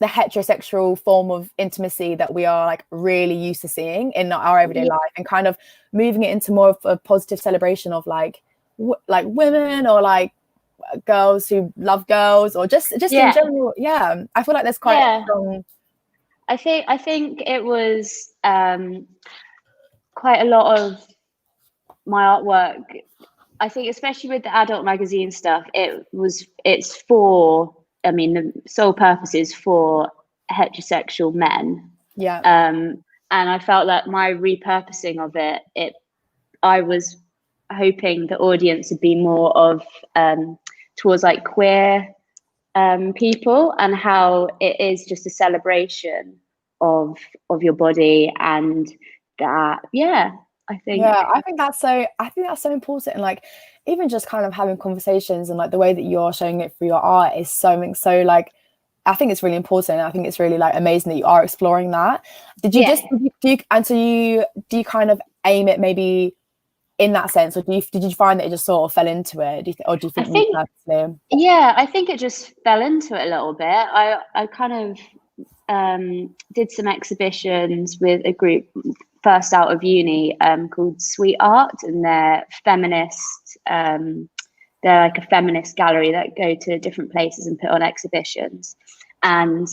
the heterosexual form of intimacy that we are like really used to seeing in our everyday life, and kind of moving it into more of a positive celebration of like women, or like girls who love girls, or just in general. I feel like there's quite a strong. I think it was quite a lot of my artwork. I think especially with the adult magazine stuff, it's for, I mean, the sole purpose is for heterosexual men. And I felt that my repurposing of it I was hoping the audience would be more of towards like queer people, and how it is just a celebration of your body, and that I think that's so important. And like, even just kind of having conversations, and like the way that you're showing it through your art is something so like, I think it's really important. I think it's really like amazing that you are exploring that. Do you kind of aim it maybe in that sense, or did you find that it just sort of fell into it? Do you think I think it just fell into it a little bit. I kind of did some exhibitions with a group first out of uni called Sweet Art, and they're feminist. They're like a feminist gallery that go to different places and put on exhibitions, and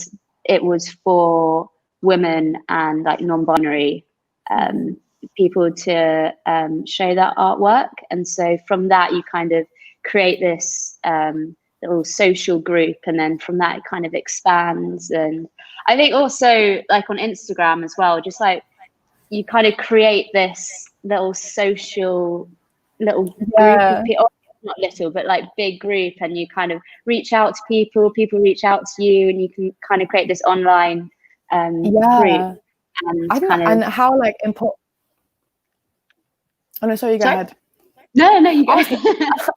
it was for women and like non-binary people to show that artwork. And so from that you kind of create this little social group, and then from that it kind of expands. And I think also like on Instagram as well, just like you kind of create this little social group of people, not little but like big group, and you kind of reach out to people reach out to you, and you can kind of create this online group. And I think and how like important. Oh no, sorry, you go ahead. No, you go. I was going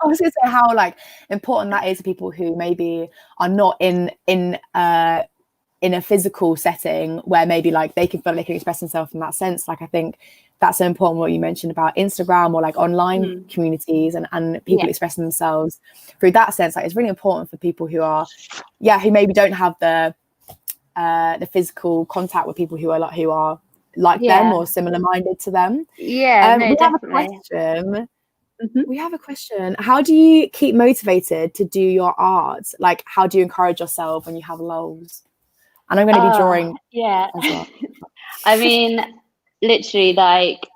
to say how like important that is to people who maybe are not in a physical setting where maybe like they can feel like they can express themselves in that sense. Like, I think that's so important what you mentioned about Instagram, or like online communities and people expressing themselves through that sense. Like, it's really important for people who are who maybe don't have the physical contact with people who are like them or similar minded to them. We have a question. We have a question. How do you keep motivated to do your art? Like, how do you encourage yourself when you have lulls? And I'm going to be drawing. Yeah. As well. I mean, literally, like,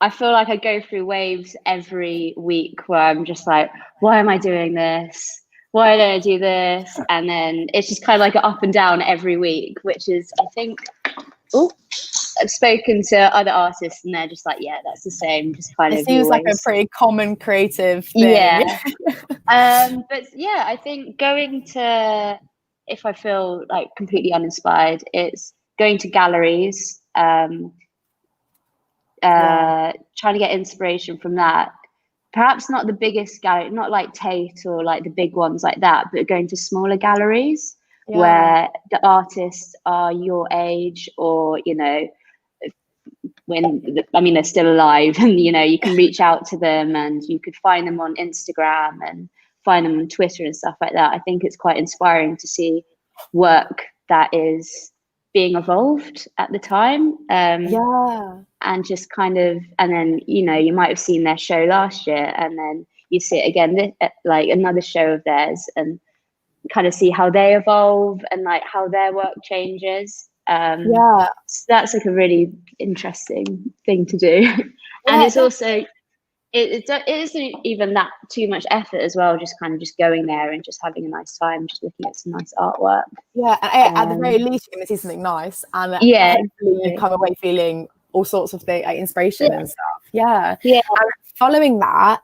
I feel like I go through waves every week where I'm just like, why am I doing this? Why don't I do this? And then it's just kind of like an up and down every week, which is, I think, I've spoken to other artists and they're just like, yeah, that's the same. Just kind it of seems always... like a pretty common creative thing. Yeah. But yeah, I think going to, if I feel like completely uninspired, it's going to galleries, trying to get inspiration from that. Perhaps not the biggest gallery, not like Tate or like the big ones like that, but going to smaller galleries where the artists are your age, or, you know, they're still alive, and, you know, you can reach out to them and you could find them on Instagram and find them on Twitter and stuff like that. I think it's quite inspiring to see work that is being evolved at the time. And just kind of, and then, you know, you might have seen their show last year and then you see it again, like another show of theirs, and kind of see how they evolve and like how their work changes. So that's like a really interesting thing to do. And it's also, it isn't even that too much effort as well, just kind of just going there and just having a nice time, just looking at some nice artwork. At the very least you're going to see something nice, and hopefully you come away feeling all sorts of things, like inspiration and stuff. And following that,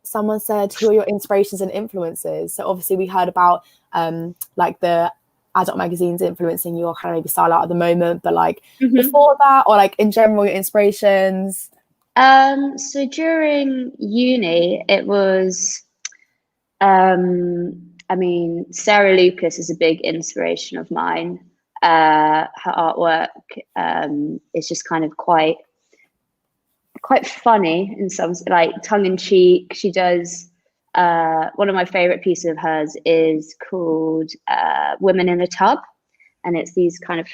someone said, who are your inspirations and influences? So obviously we heard about like the adult magazines influencing your kind of maybe style out at the moment, but like before that, or like in general, your inspirations? So during uni, it was, I mean, Sarah Lucas is a big inspiration of mine. Her artwork is just kind of quite funny in some, like, tongue-in-cheek. She does, one of my favorite pieces of hers is called Women in a Tub, and it's these kind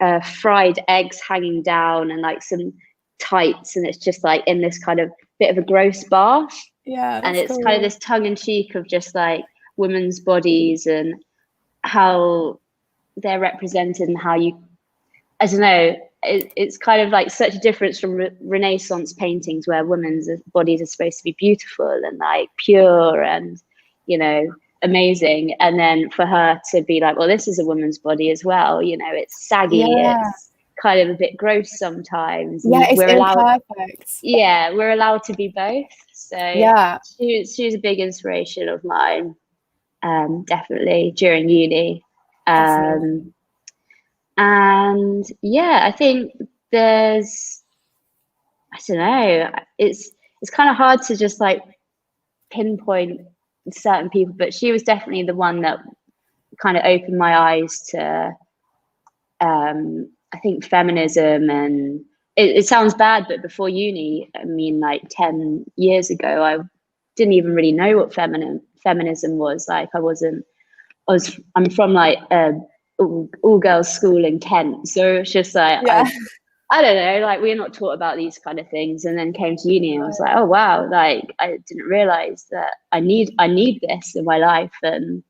of fried eggs hanging down and like some tights, and it's just like in this kind of bit of a gross bath, and it's kind of this tongue-in-cheek of just like women's bodies and how they're represented, and how you, I don't know, it's kind of like such a difference from Renaissance paintings where women's bodies are supposed to be beautiful and like pure and, you know, amazing, and then for her to be like, well, this is a woman's body as well, you know, it's saggy, it's kind of a bit gross sometimes. It's imperfect. We're allowed to be both. So she's a big inspiration of mine, definitely during uni. And I think there's, I don't know, it's kind of hard to just like pinpoint certain people, but she was definitely the one that kind of opened my eyes to I think feminism. And it sounds bad, but before uni, I mean, like 10 years ago, I didn't even really know what feminism was. Like I'm from like all girls school in Kent, so it's just like I don't know, like we're not taught about these kind of things. And then came to uni and I was like, oh wow, like I didn't realize that I need this in my life. And,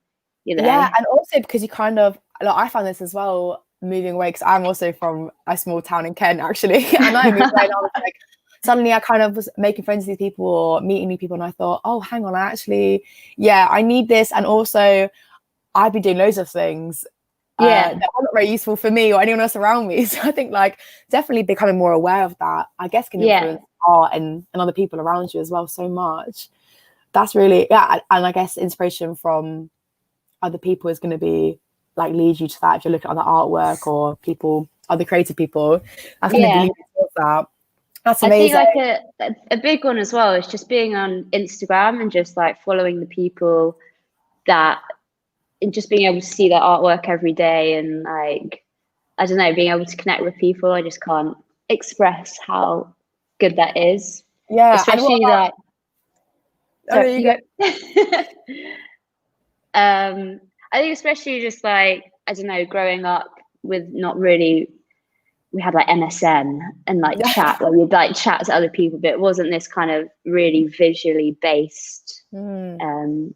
you know, and also because you kind of, like, I found this as well moving away, because I'm also from a small town in Kent actually, and I moved away and I was like, suddenly I kind of was making friends with these people or meeting new people, and I thought, oh, hang on, I need this. And also I've been doing loads of things that are not very useful for me or anyone else around me. So I think like definitely becoming more aware of that, I guess, can influence art and other people around you as well so much. That's really, and I guess inspiration from other people is going to be like lead you to that. If you're looking at other artwork or people, other creative people, that's going to be leading towards that. That's amazing. I think like a big one as well is just being on Instagram and just like following the people that, and just being able to see their artwork every day, and like, I don't know, being able to connect with people. I just can't express how good that is. Especially like, sorry, you go. I think especially just like, I don't know, growing up with not really, we had like MSN and like chat where we'd like chat to other people, but it wasn't this kind of really visually based thing.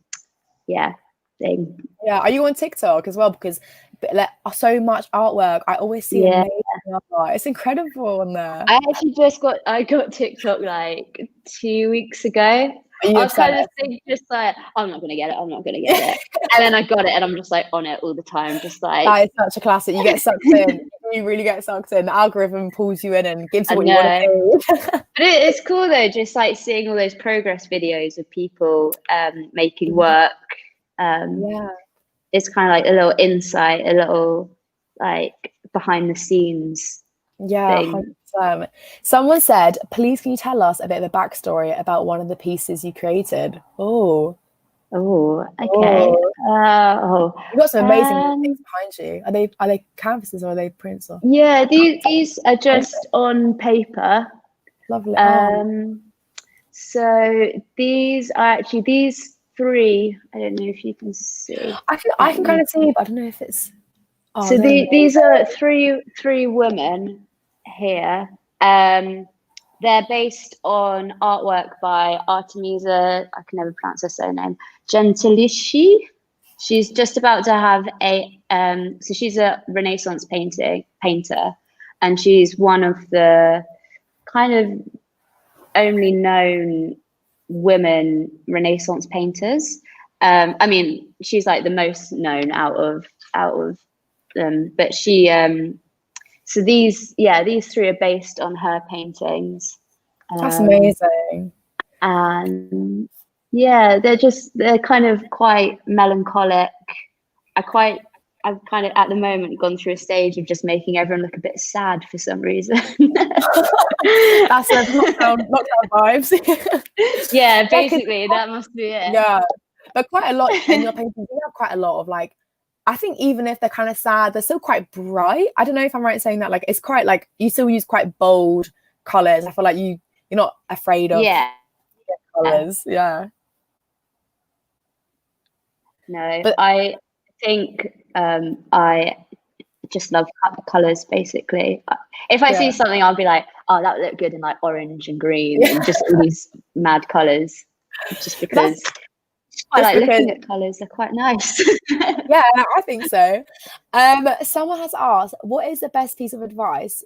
Are you on TikTok as well? Because like so much artwork. I always see Yeah. amazing art. It's incredible on there. I actually I got TikTok like 2 weeks ago. I was kind of thinking just like, I'm not gonna get it, I'm not gonna get it. And then I got it and I'm just like on it all the time, just like That is such a classic. You get sucked in. You really get sucked in. The algorithm pulls you in and gives you what you want to see. But it's cool though, just like seeing all those progress videos of people making work. It's kind of like a little insight, a little like behind the scenes thing. 100%. Someone said, please can you tell us a bit of a backstory about one of the pieces you created? Okay. You've got some amazing things behind you. Are they canvases or are they prints? Or? Yeah, these are just on paper. Lovely. So these are actually these three. I don't know if you can see. I can kind of see, but I don't know if it's. Oh, so these are three women here. They're based on artwork by Artemisa, I can never pronounce her surname, Gentilischi. She's just about to have so she's a Renaissance painter, and she's one of the kind of only known women Renaissance painters. I mean, she's like the most known out of them, but she, so these three are based on her paintings. That's amazing. And yeah, they're kind of quite melancholic. I've kind of at the moment gone through a stage of just making everyone look a bit sad for some reason. That's lockdown vibes. Yeah, basically that must be it. Yeah, but quite a lot in your paintings. You have quite a lot of like, I think even if they're kind of sad, they're still quite bright. I don't know if I'm right in saying that. Like, it's quite like you still use quite bold colors. I feel like you're not afraid of colors. Yeah. No, but I think I just love colors. Basically, if I see something, I'll be like, "Oh, that would look good in like orange and green and just all these mad colors." Just because I like looking at colors; they're quite nice. Yeah, I think so. Someone has asked, "What is the best piece of advice?"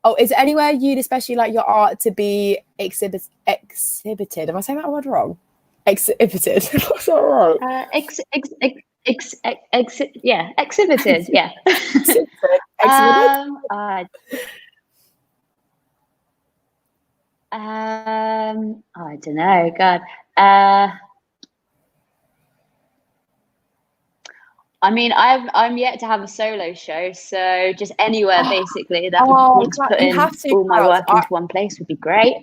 Oh, is there anywhere you'd especially like your art to be exhibited? Am I saying that word wrong? Exhibited. What's that wrong? Exhibited. Yeah. I don't know. God. I mean, I'm yet to have a solo show, so just anywhere basically that wants to put in all my work into one place would be great.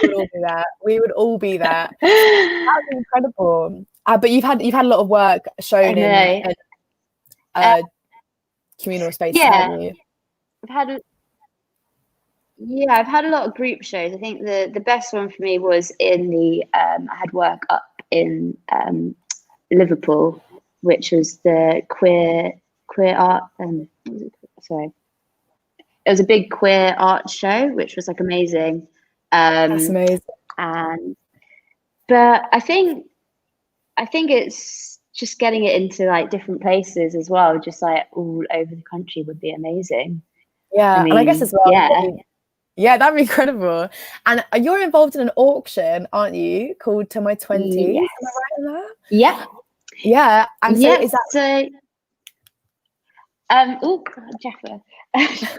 We would all be there. We would all be there. That's incredible. But you've had a lot of work shown in communal spaces, haven't you? I've had a lot of group shows. I think the best one for me was in the I had work up in Liverpool, which was the queer art. Sorry, it was a big queer art show, which was like amazing. That's amazing. But I think it's just getting it into like different places as well, just like all over the country would be amazing. Yeah, and I guess as well. Yeah, that'd be incredible. And you're involved in an auction, aren't you? Called To My 20s. Yes. Am I right in that? Yeah. Yeah. And so is that Jaffa.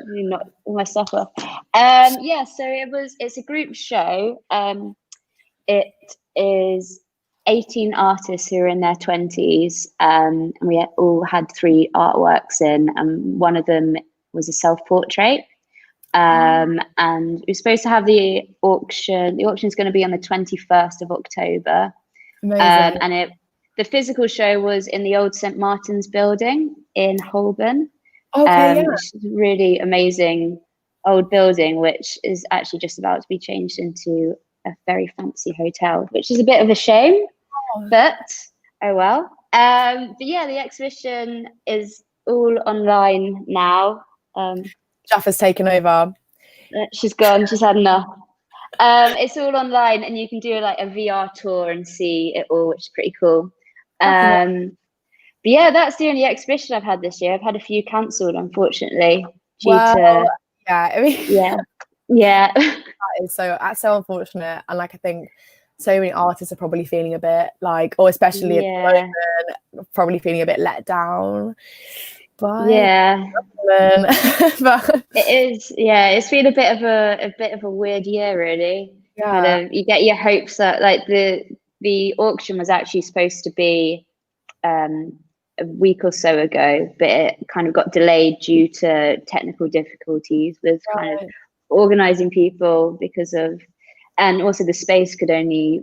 Not all my stuff off. Yeah, so it's a group show. It is 18 artists who are in their 20s, and we all had 3 artworks in, and one of them was a self-portrait. And we're supposed to have the auction. The auction is going to be on the 21st of October. Amazing. And the physical show was in the old St. Martin's building in Holborn. Okay, Which is a really amazing old building, which is actually just about to be changed into a very fancy hotel, which is a bit of a shame, but oh well. But yeah, the exhibition is all online now. Jaffa's taken over. She's gone. She's had enough. It's all online, and you can do like a VR tour and see it all, which is pretty cool. But yeah, that's the only exhibition I've had this year. I've had a few cancelled, unfortunately, due Well, to yeah, I mean, yeah. That's so unfortunate, and like I think so many artists are probably feeling a bit like, or especially at the moment, probably feeling a bit let down. But It is, yeah. It's been a bit of a weird year, really. Kind of, you get your hopes up. Like the auction was actually supposed to be a week or so ago, but it kind of got delayed due to technical difficulties with kind of organizing people because of, and also the space could only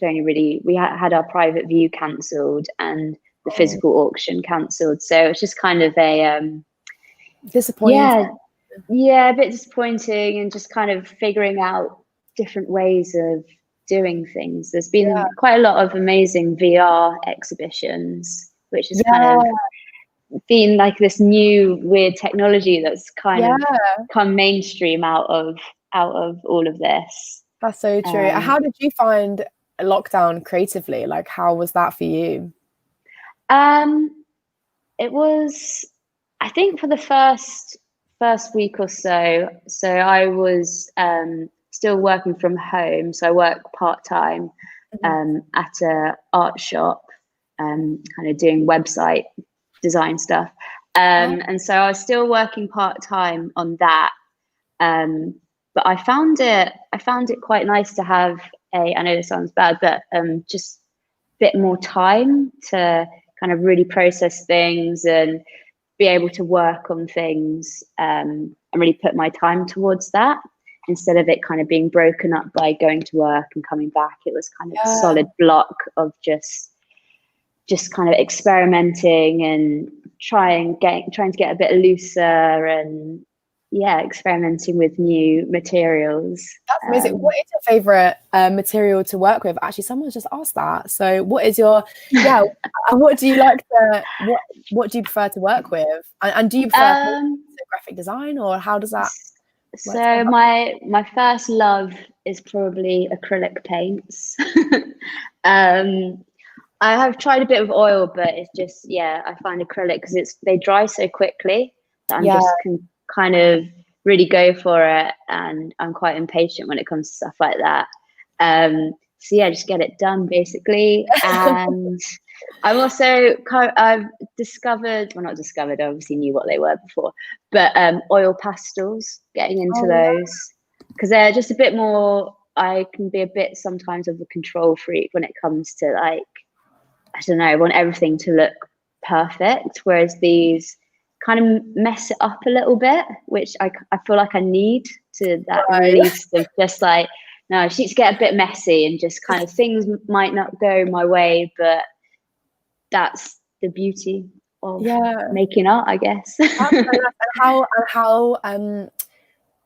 really, we had our private view cancelled and the physical auction cancelled, so it's just kind of a disappointing. Yeah, a bit disappointing, and just kind of figuring out different ways of doing things. There's been quite a lot of amazing VR exhibitions, which is kind of been like this new weird technology that's kind of come mainstream out of all of this. That's so true. How did you find lockdown creatively? Like, how was that for you? It was, I think, for the first week or so. So I was still working from home. So I work part-time at a art shop, kind of doing website design stuff. And so I was still working part-time on that. But I found it quite nice to have I know this sounds bad, but just a bit more time to kind of really process things and be able to work on things and really put my time towards that, instead of it kind of being broken up by going to work and coming back. It was kind of a solid block of just kind of experimenting and trying to get a bit looser and experimenting with new materials. That's amazing. What is your favorite material to work with? Actually, someone's just asked that. So what is your what do you like to what do you prefer to work with? And do you prefer graphic design, or how does that work? So my first love is probably acrylic paints. I have tried a bit of oil, but it's just I find acrylic because they dry so quickly that I'm just kind of really go for it, and I'm quite impatient when it comes to stuff like that. So just get it done basically. And I've discovered, well, not discovered, I obviously knew what they were before, but oil pastels, getting into those, because they're just a bit more, I can be a bit sometimes of a control freak when it comes to, like, I don't know, I want everything to look perfect, whereas these kind of mess it up a little bit, which I feel like I need to that release of just like, no, I just need to get a bit messy and just kind of things might not go my way, but that's the beauty of making art, I guess. How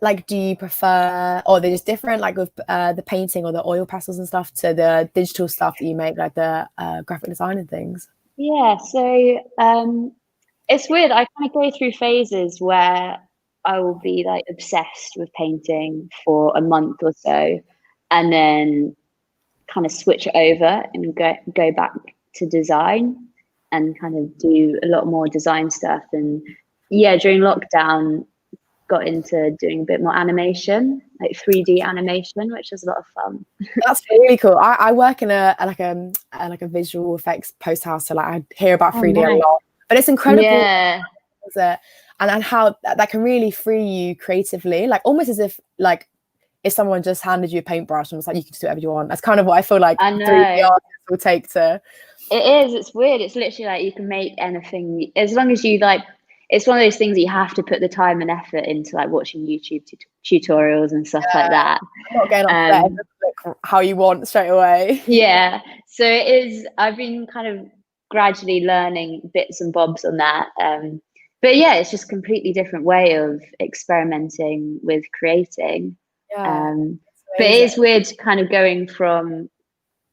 like, do you prefer, or they're just different, like with the painting or the oil pastels and stuff, to the digital stuff that you make, like the graphic design and things? So it's weird. I kind of go through phases where I will be like obsessed with painting for a month or so, and then kind of switch it over and go back to design and kind of do a lot more design stuff. And during lockdown, got into doing a bit more animation, like 3D animation, which was a lot of fun. That's really cool. I work in a visual effects post house, so like I hear about 3D a lot. But it's incredible, and how that can really free you creatively, like almost as if like if someone just handed you a paintbrush and was like, you can just do whatever you want. That's kind of what I feel like 3D artists will take to. It is. It's weird. It's literally like you can make anything as long as you like. It's one of those things that you have to put the time and effort into, like watching YouTube tutorials and stuff like that. I'm not getting upset. Look how you want straight away. So it is. I've been kind of gradually learning bits and bobs on that, but it's just a completely different way of experimenting with creating. But it is weird kind of going from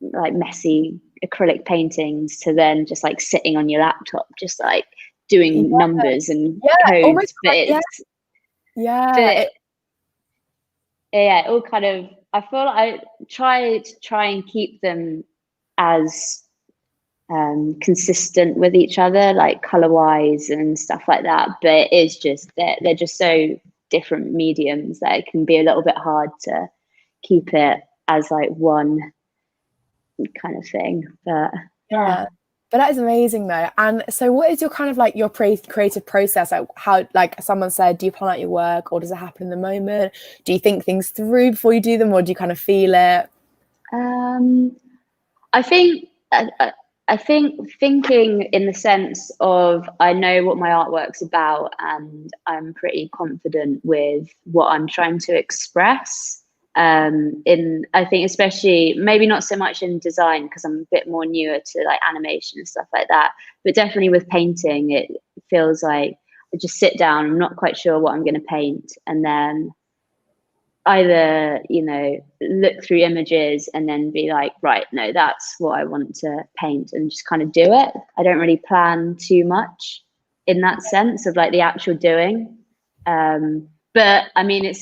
like messy acrylic paintings to then just like sitting on your laptop just like doing numbers and codes, but it's it all kind of, I feel like I try and keep them as consistent with each other, like color wise and stuff like that. But it is just they're just so different mediums that it can be a little bit hard to keep it as like one kind of thing. But yeah. But that is amazing though. And so what is your kind of like your creative process? Like how, like someone said, do you plan out your work or does it happen in the moment? Do you think things through before you do them, or do you kind of feel it? I think thinking in the sense of I know what my artwork's about and I'm pretty confident with what I'm trying to express. I think especially maybe not so much in design because I'm a bit more newer to like animation and stuff like that, but definitely with painting it feels like I just sit down, I'm not quite sure what I'm going to paint, and then either look through images and then be like, right, no, that's what I want to paint, and just kind of do it. I don't really plan too much in that sense of like the actual doing, but I mean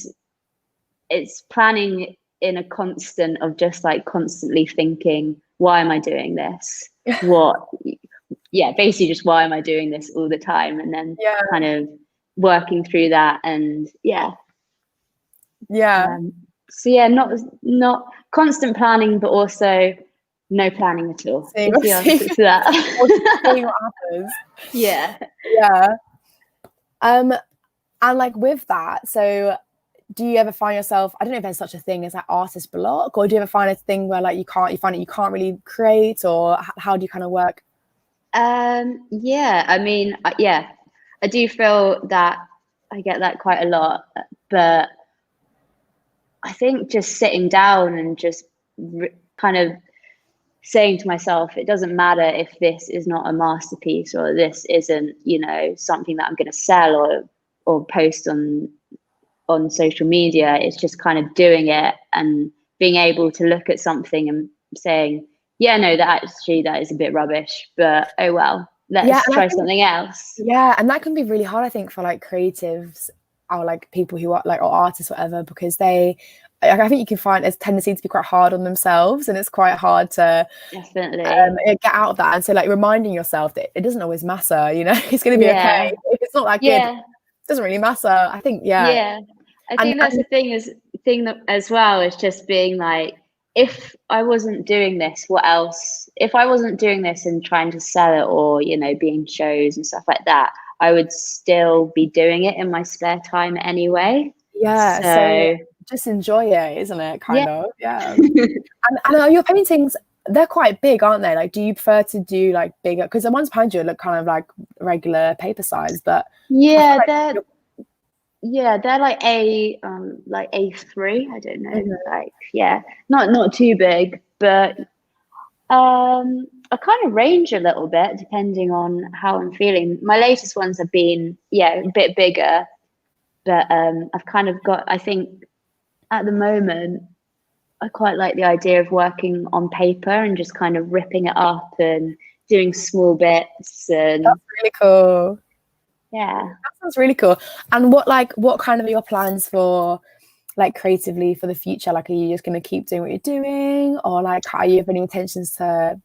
it's planning in a constant of just like constantly thinking, why am I doing this? Basically just why am I doing this all the time? And then kind of working through that and not constant planning, but also no planning at all. Seeing is the answer to that. Seeing what happens. Yeah. And like with that, so do you ever find yourself, I don't know if there's such a thing as like artist block, or do you ever find a thing where like you can't really create, or how do you kind of work? I mean, I do feel that I get that quite a lot, but I think just sitting down and just kind of saying to myself, it doesn't matter if this is not a masterpiece or this isn't, something that I'm going to sell or post on social media. It's just kind of doing it and being able to look at something and saying, that is a bit rubbish, but oh well, let's try something else. And that can be really hard, I think, for like creatives or like people who are like, or artists, whatever, because I think you can find there's tendency to be quite hard on themselves, and it's quite hard to definitely get out of that. And so like reminding yourself that it doesn't always matter, it's going to be okay if it's not that good. It doesn't really matter, I think. I think that's the thing that as well is just being like, if I wasn't doing this, what else? If I wasn't doing this and trying to sell it or being shows and stuff like that, I would still be doing it in my spare time anyway. So just enjoy it, isn't it? Kind of. And your paintings, they're quite big, aren't they? Like, do you prefer to do like bigger? Because the ones behind you look kind of like regular paper size, but they're like A3. I don't know, not too big, but I kind of range a little bit depending on how I'm feeling. My latest ones have been a bit bigger, but I've kind of got, I think at the moment I quite like the idea of working on paper and just kind of ripping it up and doing small bits. And that's really cool. That sounds really cool. And what kind of your plans for like creatively for the future? Like, are you just going to keep doing what you're doing, or like are you have any intentions to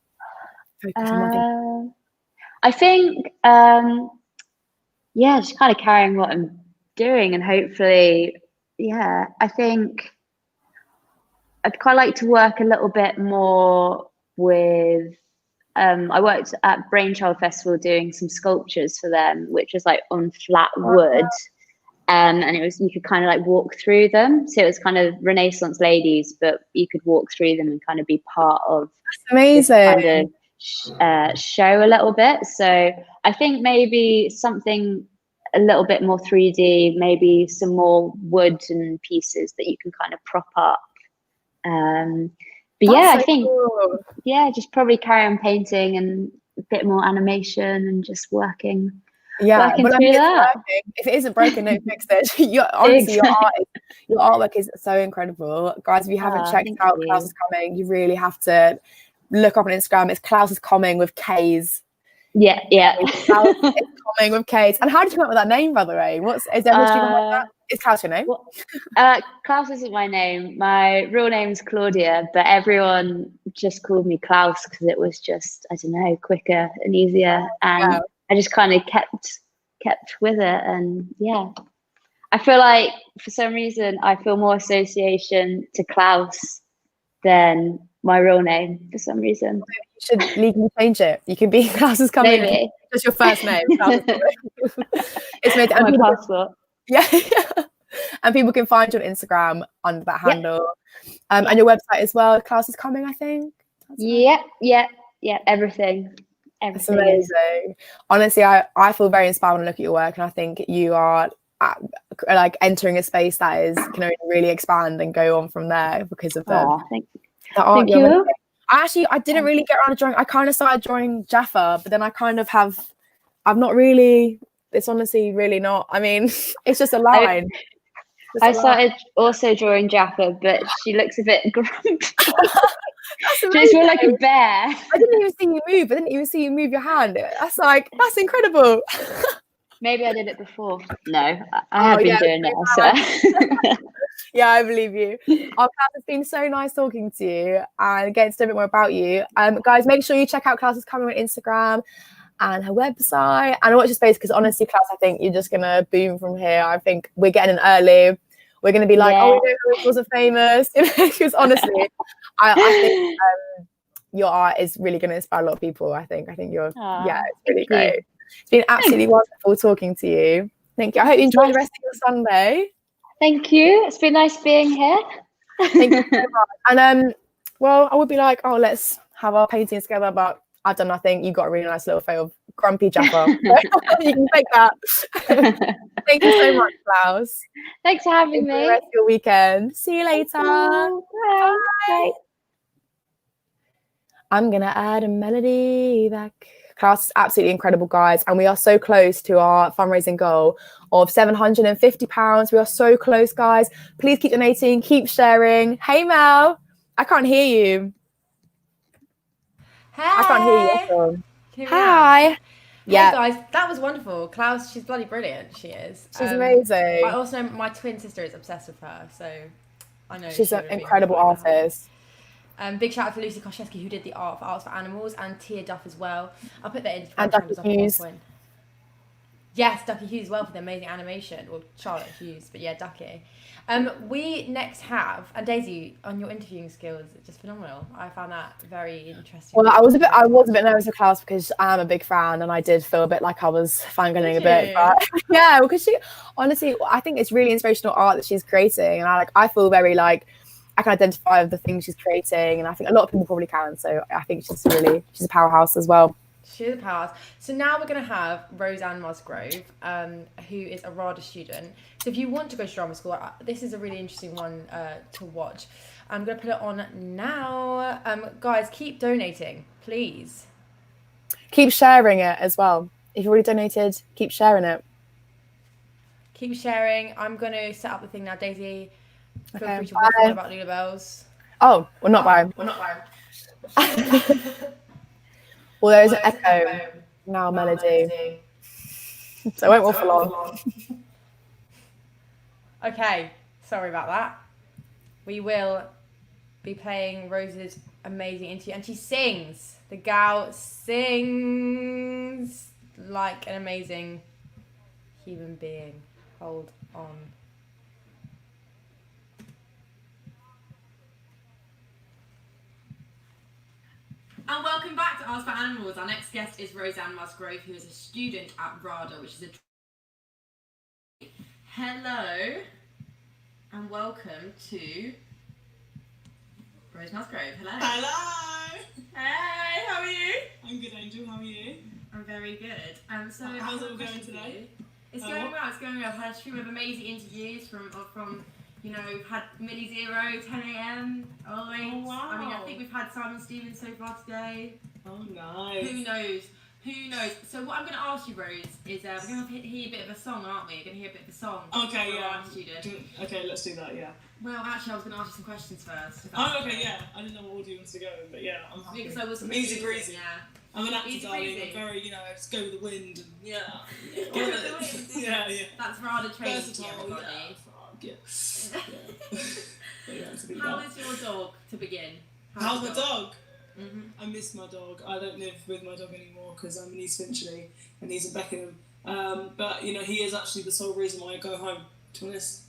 focus on one thing? I think just kind of carrying what I'm doing, and hopefully I think I'd quite like to work a little bit more with I worked at Brainchild Festival doing some sculptures for them, which was like on flat wood, and it was, you could kind of like walk through them, so it was kind of Renaissance ladies, but you could walk through them and kind of be part of amazing kind of show a little bit. So I think maybe something a little bit more 3D, maybe some more wood and pieces that you can kind of prop up. But I think cool. Just probably carry on painting and a bit more animation and just working through that. If it isn't broken, don't fix it. Honestly, your artwork is so incredible, guys. If you haven't checked out Klaus is Coming, you really have to look up on Instagram. It's Klaus is Coming with K's. Yeah, yeah. Klaus is coming with Kate. And how did you come up with that name, by the way? Is there history behind that? Is Klaus your name? Klaus isn't my name. My real name's Claudia, but everyone just called me Klaus because it was just, I don't know, quicker and easier. And I just kind of kept with it. And yeah, I feel like for some reason I feel more association to Klaus than my real name for some reason. You should legally change it. You can be Klaus is coming. Maybe. Just your first name. It's made my passport. Yeah. And people can find you on Instagram under that handle. And your website as well. Klaus is coming, I think. Yeah. Everything. It's amazing. Honestly, I feel very inspired when I look at your work, and I think you are like entering a space that can only really expand and go on from there because of the art. Thank you. I didn't really get around to drawing. I kind of started drawing Jaffa, but then I kind of I've not really. It's honestly really not. I mean, it's just a line. I started also drawing Jaffa, but she looks a bit grumpy. She's more like a bear. I didn't even see you move. I didn't even see you move your hand. That's incredible. Maybe I did it before. No, I have been doing it. So. Yeah, I believe you. Klaus, it's been so nice talking to you and getting to know a bit more about you. Guys, make sure you check out Klaus is coming on Instagram and her website and watch your space, because honestly, Klaus, I think you're just gonna boom from here. I think we're getting in early. We're gonna be like, oh, we know who wasn't famous, because honestly, I think your art is really gonna inspire a lot of people. I think you're it's really great. It's been absolutely wonderful talking to you. Thank you. I hope you enjoy the rest of your Sunday. Thank you. It's been nice being here. Thank you so much. And well, I would be like, oh, let's have our paintings together, but I've done nothing. You got a really nice little photo of grumpy Jaffa. You can take that. Thank you so much, Klaus. Thanks for having me. Enjoy the rest of your weekend. See you later. Bye. Bye. I'm gonna add a melody back. Klaus is absolutely incredible, guys, and we are so close to our fundraising goal of £750. We are so close, guys. Please keep donating, keep sharing. Hey, Mel, I can't hear you. Hey. I can't hear you. Here we Hi. are. Yeah, Hey guys, that was wonderful. Klaus, she's bloody brilliant. She is. She's amazing. I also know my twin sister is obsessed with her, so I know she's an incredible artist. Big shout out to Lucy Koszewski, who did the art for Arts for Animals, and Tia Duff as well. I'll put that in. And Ducky Hughes. Yes, Ducky Hughes as well for the amazing animation, or Charlotte Hughes, but yeah, Ducky. We next have, and Daisy, on your interviewing skills, just phenomenal. I found that very interesting. Well, I was a bit nervous with Klaus because I am a big fan, and I did feel a bit like I was fangirling a bit. But yeah, because she honestly, I think it's really inspirational art that she's creating, and I feel very like I can identify with the things she's creating, and I think a lot of people probably can. So I think she's a powerhouse as well. She's a powerhouse. So now we're going to have Roseanne Musgrove, who is a RADA student. So if you want to go to drama school, this is a really interesting one to watch. I'm going to put it on now. Guys, keep donating, please. Keep sharing it as well. If you've already donated, keep sharing it. Keep sharing. I'm going to set up the thing now, Daisy. Feel free to bye. waffle about Lulubells. Oh, we're not buying. Well, there is an echo now, melody. So I won't waffle on. Okay, sorry about that. We will be playing Rose's amazing interview, and she sings. The gal sings like an amazing human being. Hold on. And welcome back to Arts for Animals. Our next guest is Roseanne Musgrove, who is a student at RADA, which is a... Hello, and welcome to Rose Musgrove. Hello. Hello. Hey, how are you? I'm good, Angel. How are you? I'm very good. So how's it all going today? It's going well. It's going well. I've had a stream of amazing interviews from you know, we've had Millie Zero, 10 a.m. all the way. Oh, wow. I mean, I think we've had Simon Stevens so far today. Oh, nice. Who knows? Who knows? So what I'm going to ask you, Rose, is we're going to hear a bit of a song, aren't we? We're going to hear a bit of a song. Okay, yeah. Student. Okay, let's do that, yeah. Well, actually, I was going to ask you some questions first. Oh, okay, yeah. I didn't know what order you wanted to go in, but yeah, I'm happy. Because I was easy breezy. Yeah. I'm an actor, He's darling. crazy. I'm very, just go with the wind and Go with the wind. yeah, yeah. That's Rada Tracy, Versatile, everybody. How is your dog to begin? How's my dog? Mm-hmm. I miss my dog. I don't live with my dog anymore because I'm in East Finchley and he's in Beckenham. But he is actually the sole reason why I go home. To be honest.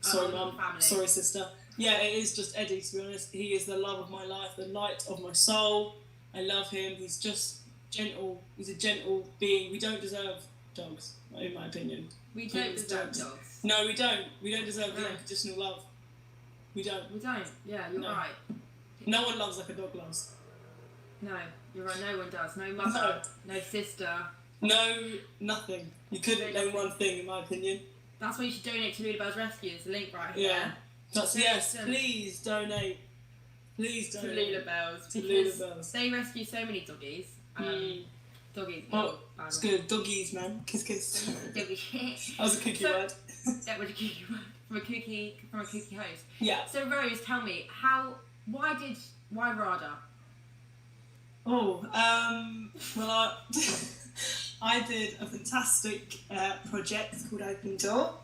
Sorry, mum. Sorry, sister. Yeah, it is just Eddie. To be honest, he is the love of my life, the light of my soul. I love him. He's just gentle. He's a gentle being. We don't deserve dogs, in my opinion. We don't deserve dogs. No, we don't. We don't deserve the unconditional love. We don't. We don't. Yeah, you're right. No one loves like a dog loves. No, you're right. No one does. No mother. No sister. No, nothing. You couldn't name one thing, in my opinion. That's why you should donate to Lulubells Rescue. There's a link right here. Yeah. Please donate. Please donate. To Lulubells. To Lulubells. They rescue so many doggies. Doggies. Oh, it's good. Doggies, man. Kiss, kiss. Doggies. That was a cookie word. That was a cookie word. From a cookie host. Yeah. So Rose, tell me, why RADA? Oh, well, I did a fantastic project called Open Door.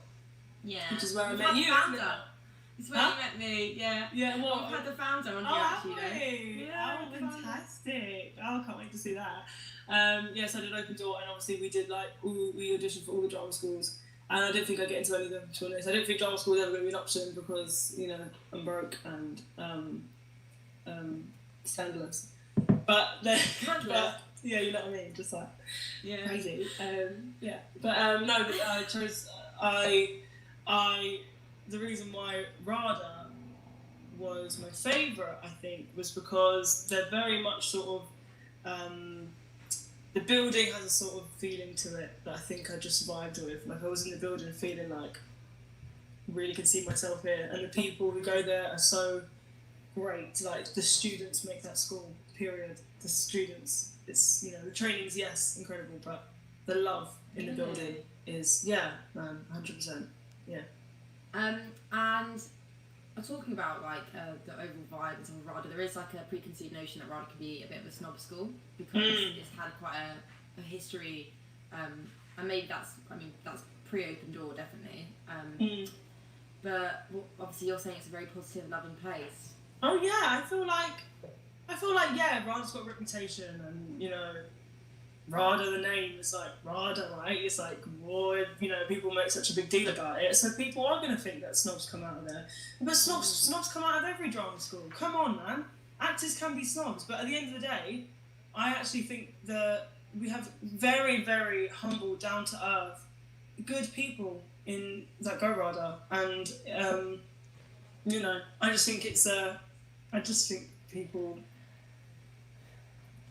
Yeah. Which is where I We've met had you. the founder. It's where you met me, yeah. Yeah, what? We've had the founder on here have actually. we? Oh, fantastic. Oh, I can't wait to see that. Yes, I did Open Door, and obviously we did we auditioned for all the drama schools. And I don't think I'd get into any of them, to be honest. I don't think drama school is ever going to be an option because, I'm broke and scandalous. But yeah, you know what I mean? Just like crazy. Yeah. But no, but I chose the reason why RADA was my favourite, I think, was because they're very much sort of the building has a sort of feeling to it that I think I just vibed with. Like I was in the building feeling like really can see myself here, and the people who go there are so great. Like the students make that school. Period. The students. It's the training's incredible, but the love in the building is 100%. Yeah. And talking about the overall vibe of RADA, there is like a preconceived notion that RADA can be a bit of a snob school because it's had quite a history, and maybe that's pre-Open Door definitely. But obviously you're saying it's a very positive, loving place. Oh yeah, I feel like RADA's got a reputation, and RADA, the name is like RADA, right? It's like, boy, people make such a big deal about it, so people are going to think that snobs come out of there. But snobs come out of every drama school. Come on, man. Actors can be snobs, but at the end of the day, I actually think that we have very, very humble, down to earth, good people in that go RADA, and I just think people.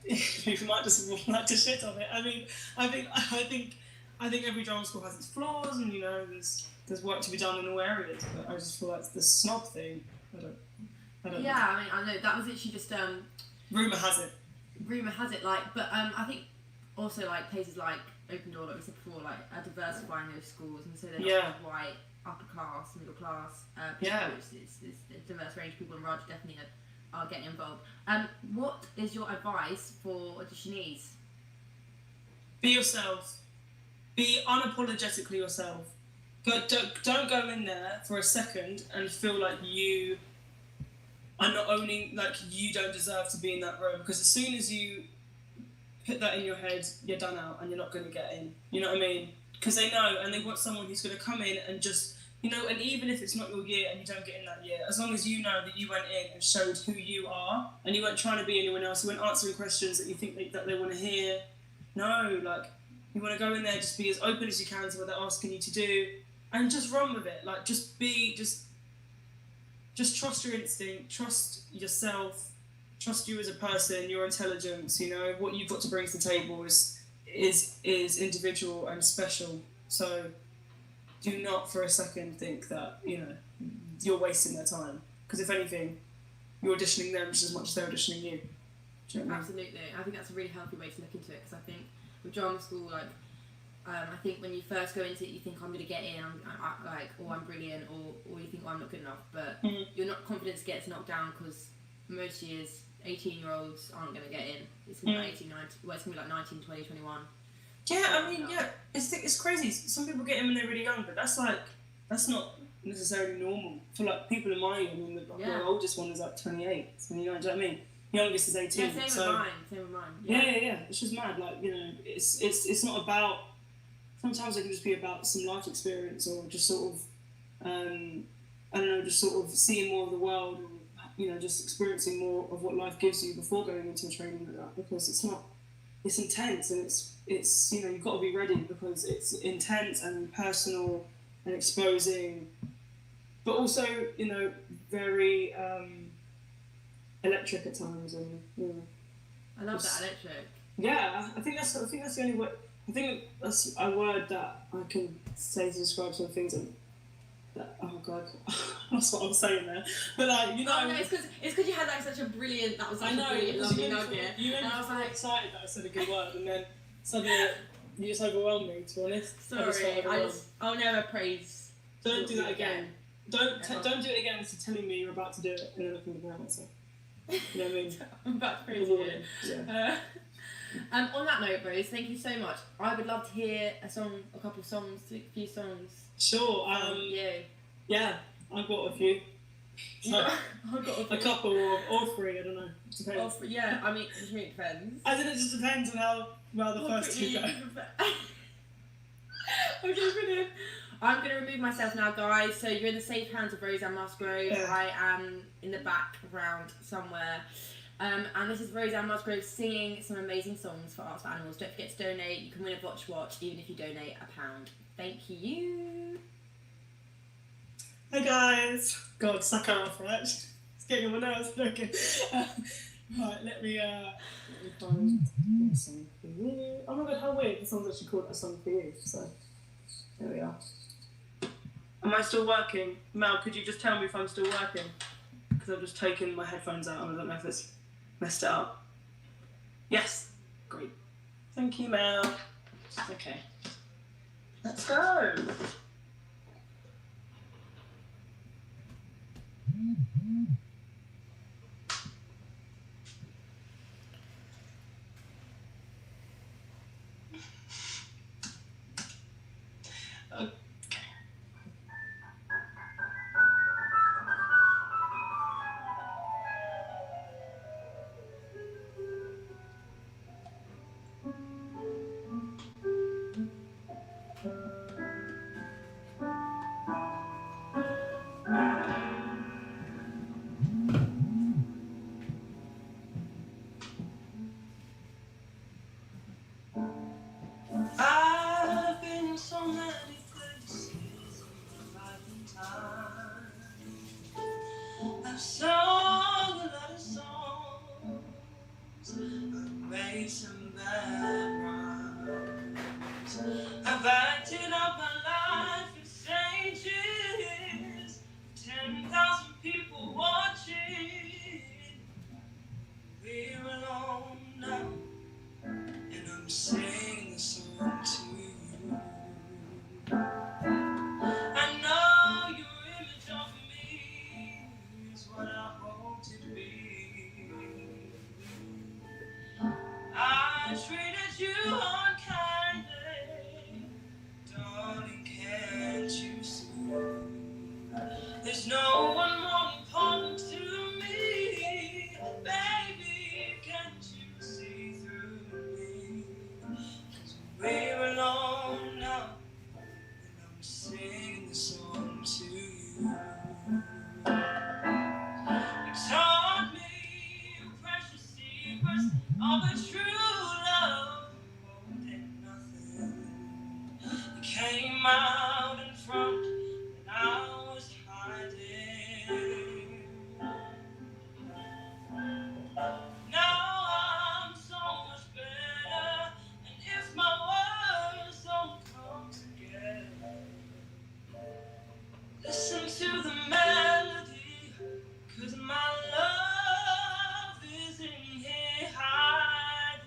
People might just like to shit on it. I mean, I think every drama school has its flaws, and there's work to be done in all areas. But I just feel like the snob thing. I don't. Yeah, I mean, I know that was literally just Rumor has it. But I think also places like Open Door, like we said before, are diversifying those schools, and so they're not just white, upper class, middle class. People. It's a diverse range of people, and RADA definitely are getting involved. What is your advice for auditionees? Be yourself. Be unapologetically yourself. Don't go in there for a second and feel like you are not owning, like you don't deserve to be in that room. Because as soon as you put that in your head, you're done out and you're not going to get in. You know what I mean? Because they know, and they want someone who's going to come in and just, and even if it's not your year and you don't get in that year, as long as you know that you went in and showed who you are, and you weren't trying to be anyone else, you weren't answering questions that you think that they want to hear. No, you want to go in there, just be as open as you can to what they're asking you to do, and just run with it. Just trust your instinct, trust yourself, trust you as a person, your intelligence. What you've got to bring to the table is individual and special. So do not for a second think that you're wasting their time, because if anything, you're auditioning them just as much as they're auditioning you. Do you know what I mean? Absolutely, I think that's a really healthy way to look into it, because I think with drama school, I think when you first go into it, you think I'm going to get in, I'm brilliant, or you think I'm not good enough, but you're not confident to get knocked down, because most years 18-year-olds aren't going to get in. It's going to be like 18, 19, well, it's going to be like 19, 20, 21. Yeah, I mean, yeah, it's crazy. Some people get in when they're really young, but that's not necessarily normal. For like people in my year, I mean, the oldest one is like 28, 29, do you know what I mean? Youngest is 18. Yeah, same with mine. Yeah. It's just mad. Like, you know, it's not about. Sometimes it can just be about some life experience, or just sort of, I don't know, just sort of seeing more of the world, and you know, just experiencing more of what life gives you before going into a training like that. Because it's intense, and it's you know, you've got to be ready because it's intense and personal and exposing, but also, you know, very electric at times, and you know. I love that, electric. Yeah, I think that's the only word. I think that's a word that I can say to describe some things. Oh god, that's what I was saying there. But like, you know, oh no, it's because you had like such a brilliant. That was such a brilliant, lovely nugget. You made me so excited that I said a good word, and then suddenly you just overwhelmed me. To be honest, Sorry, I'll never praise. Don't do that again. Don't do it again. Instead of telling me you're about to do it, and then I can regret myself. You know what I mean? I'm about to praise you. Yeah. On that note, Rose, thank you so much. I would love to hear a couple songs, a few songs. Sure. Yeah, I've got a few. So, I've got a couple or three. I don't know. Depends. Yeah, I mean, it depends. I think it just depends on how well the first two go. Okay, brilliant. I'm going to remove myself now, guys. So you're in the safe hands of Roseanne Musgrove. Yeah. I am in the background somewhere. And this is Roseanne Musgrove singing some amazing songs for Arts for Animals. Don't forget to donate. You can win a watch even if you donate £1. Thank you. Hey guys. God, suck her off, right? It's getting on my nerves. Okay. Right, let me find a song for you. Oh my god, how weird. The song's actually called A Song for You. So, there we are. Am I still working? Mel, could you just tell me if I'm still working? Because I've just taken my headphones out and I don't know if it's messed it up. Yes. Great. Thank you, Mel. Okay. Let's go. I've been so many places in my life and time. I've sung a lot of songs. I've made some bad rhymes. I've acted out my life in stages. 10,000 people watching. We're alone now, and I'm singing a song to you. I know your image of me is what I hope to be. I treated you unkindly, darling, can't you see? There's no one more important to me, baby, can't you see through me? 'Cause we're alone now, and I'm singing the song to you. You taught me precious secrets of a true love, more than nothing. You came out in front, and I was hiding. Now I'm so much better, and if my words don't come together, listen to the melody, 'cause my love is in here hiding.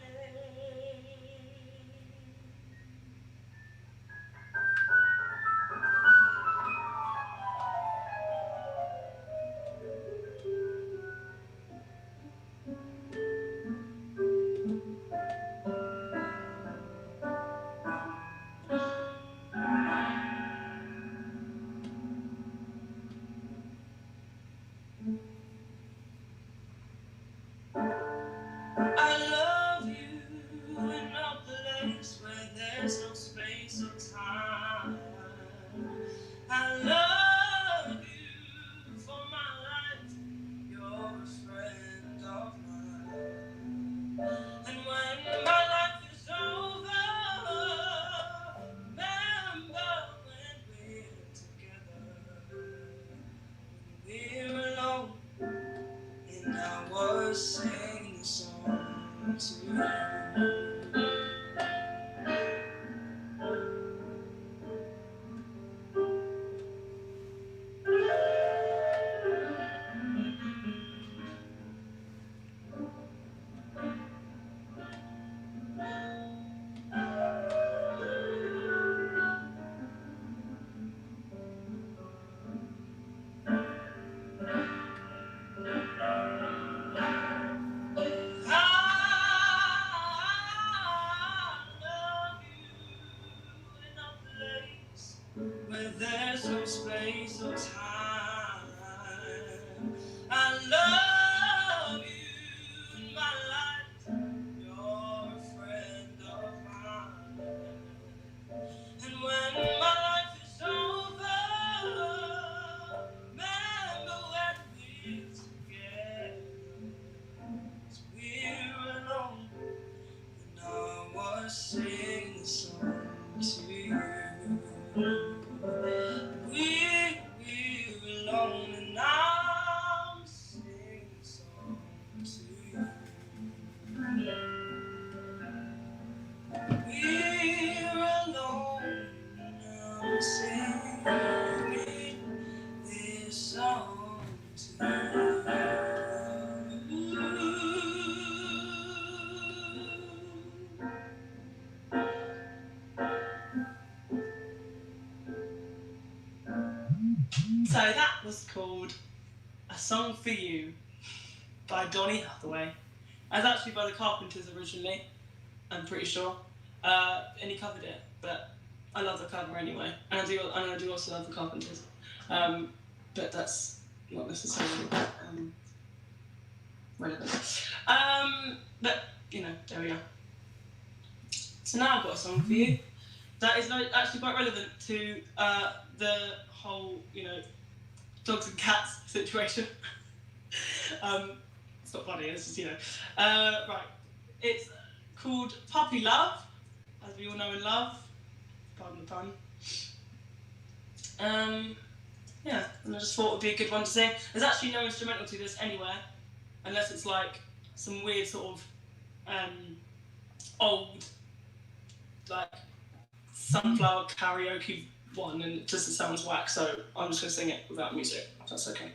where there's no space or time. I love you in my life, you're a friend of mine. And when my life is over, remember when we're together, 'cause we're alone. And I was singing a song to you. We're alone, and I'm singing a song to you. We're alone, and I'm singing this song to you. So that was called A Song for You by Donny Hathaway. It was actually by the Carpenters originally, I'm pretty sure. And he covered it, but I love the cover anyway. And I do also love the Carpenters. But that's not necessarily relevant. But, you know, there we are. So now I've got a song for you that is actually quite relevant to the whole, you know, dogs and cats situation. It's not funny, it's just, you know. Right, it's called Puppy Love, as we all know in love, pardon the pun. Yeah, and I just thought it would be a good one to sing. There's actually no instrumental to this anywhere, unless it's like some weird sort of old, like, sunflower karaoke one, and it just sounds whack, so I'm just going to sing it without music, if that's okay.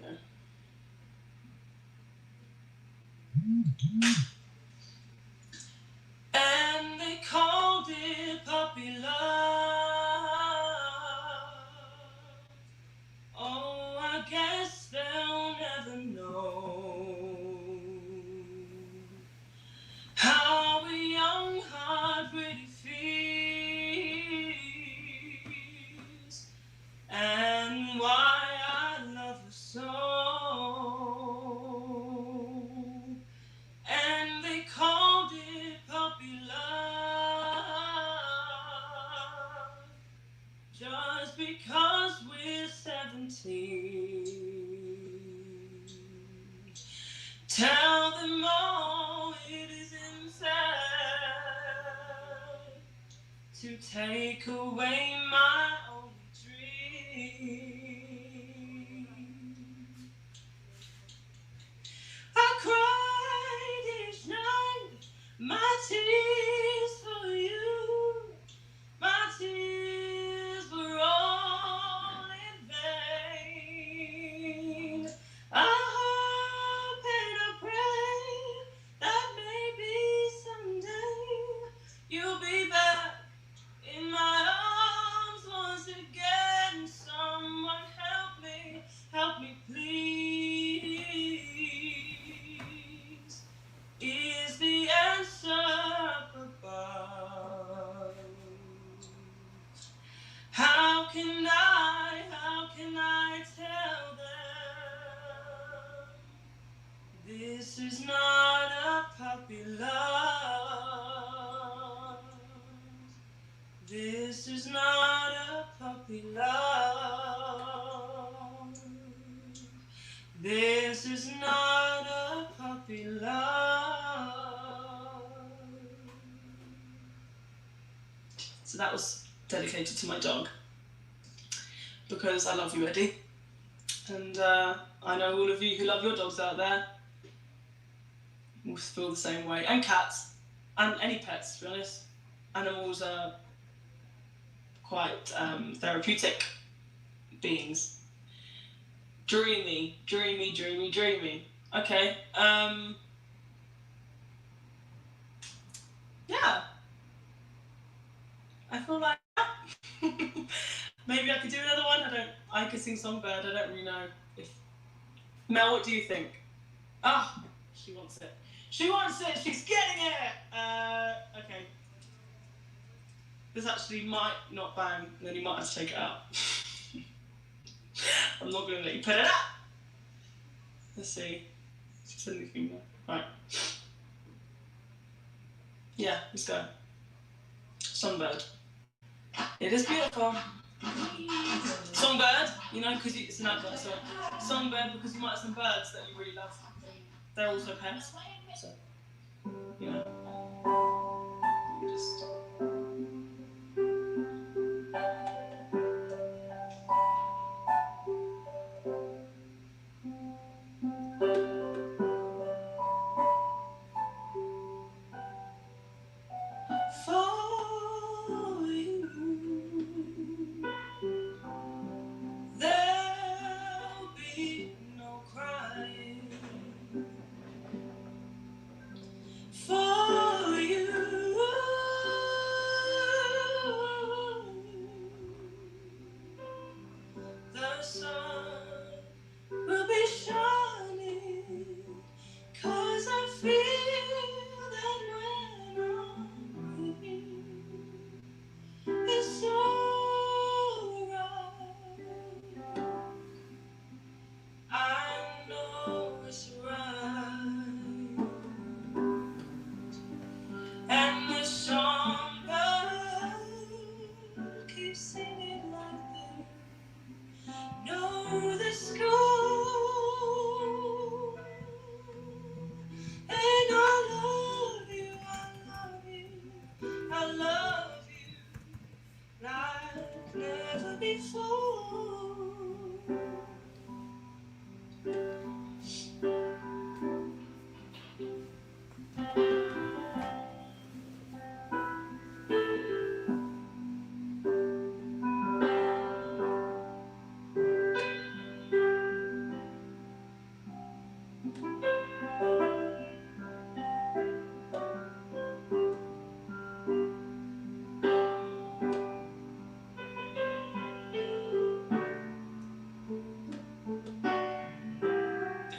Yeah. And they called it puppy love. Oh, I guess they'll never know how a young heart really feels, and why I love her so. And they called it puppy love, just because we're 17. Tell them all it is inside to take away my only dream. I cried each night, my tears for you. My tears were all in vain. I hope and I pray that maybe someday you'll be back in my arms once again. Someone help me please. Is the answer up above? How can I tell them this is not a puppy love? This is not a puppy love. This is not a puppy love. So that was dedicated to my dog, because I love you, Eddie. And I know all of you who love your dogs out there will feel the same way. And cats, and any pets, to be honest. Animals are quite therapeutic beings. Dreamy. Okay, yeah. I feel like maybe I could do another one. I could sing Songbird. I don't really know if. Mel, what do you think? Ah, she wants it. She wants it. She's getting it. Okay. This actually might not bang, and then you might have to take it out. I'm not going to let you put it out. Let's see. It's in the finger. Right. Yeah, let's go. Songbird. It is beautiful. Songbird, you know, because it's an advert, so songbird because you might have some birds that you really love. They're also pets, so, you know. Just... For you, there'll be no crying. For you, the sun will be shining, 'cause I feel that when I'm with you, it's alright. I know it's right. And the songbird keeps singing like they know the score. And I love you, I love you, I love you like never before.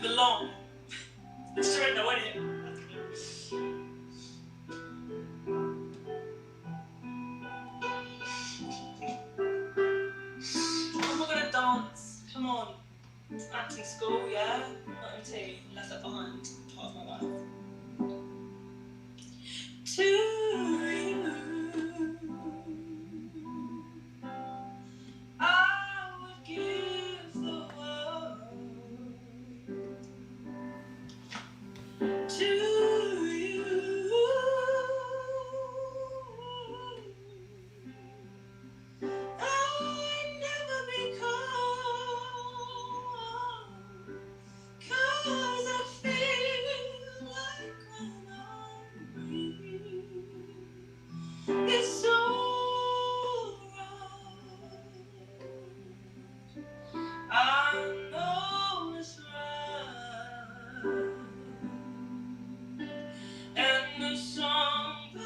Belong. Straight away. I'm not gonna dance. Come on. It's acting school, yeah? Not MT. Left that behind. Part of my life. To you, I would give the world. To you, I'd never be cold, 'cause I feel like when I'm with you, it's alright. I know it's right. And the songbird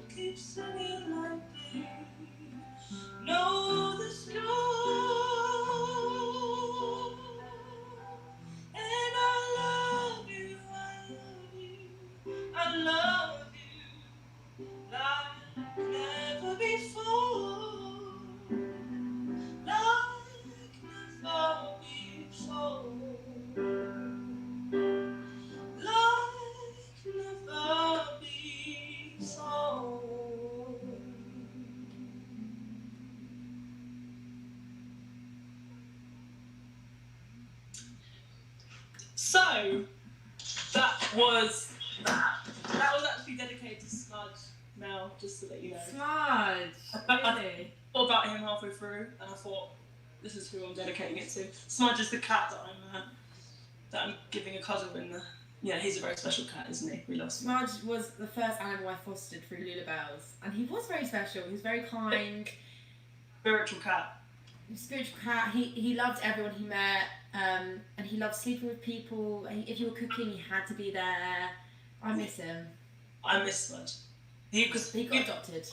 keeps singing like they know the score. And I love you, I love you, I love you like never before. Like never before. Like never before. So that was that. That was actually dedicated to Smudge. Now, just to let you know. Smudge. I thought about him halfway through, and I thought, this is who I'm dedicating it to. Smudge is the cat that I'm giving a cuddle in the. Yeah, he's a very special cat, isn't he? We love Smudge. Smudge was the first animal I fostered through Lulubells, and he was very special. He was very kind. Spiritual cat. Spiritual cat. He loved everyone he met, and he loved sleeping with people. If you were cooking, he had to be there. I miss him. I miss Smudge. He got adopted.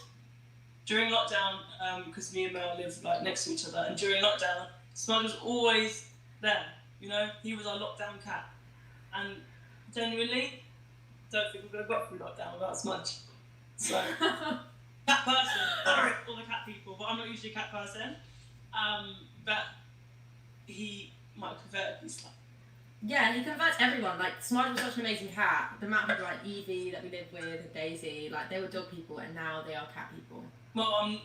During lockdown, because me and Mel live like next to each other, and during lockdown, Smudge was always there. You know, he was our lockdown cat, and genuinely, don't think we're gonna go through lockdown without Smudge. So, cat person. Sorry, all the cat people, but I'm not usually a cat person. But he might have converted me slightly. Yeah, he converts everyone. Like, Smudge was such an amazing cat. The amount of people like Evie that we lived with, and Daisy, like, they were dog people, and now they are cat people. Well,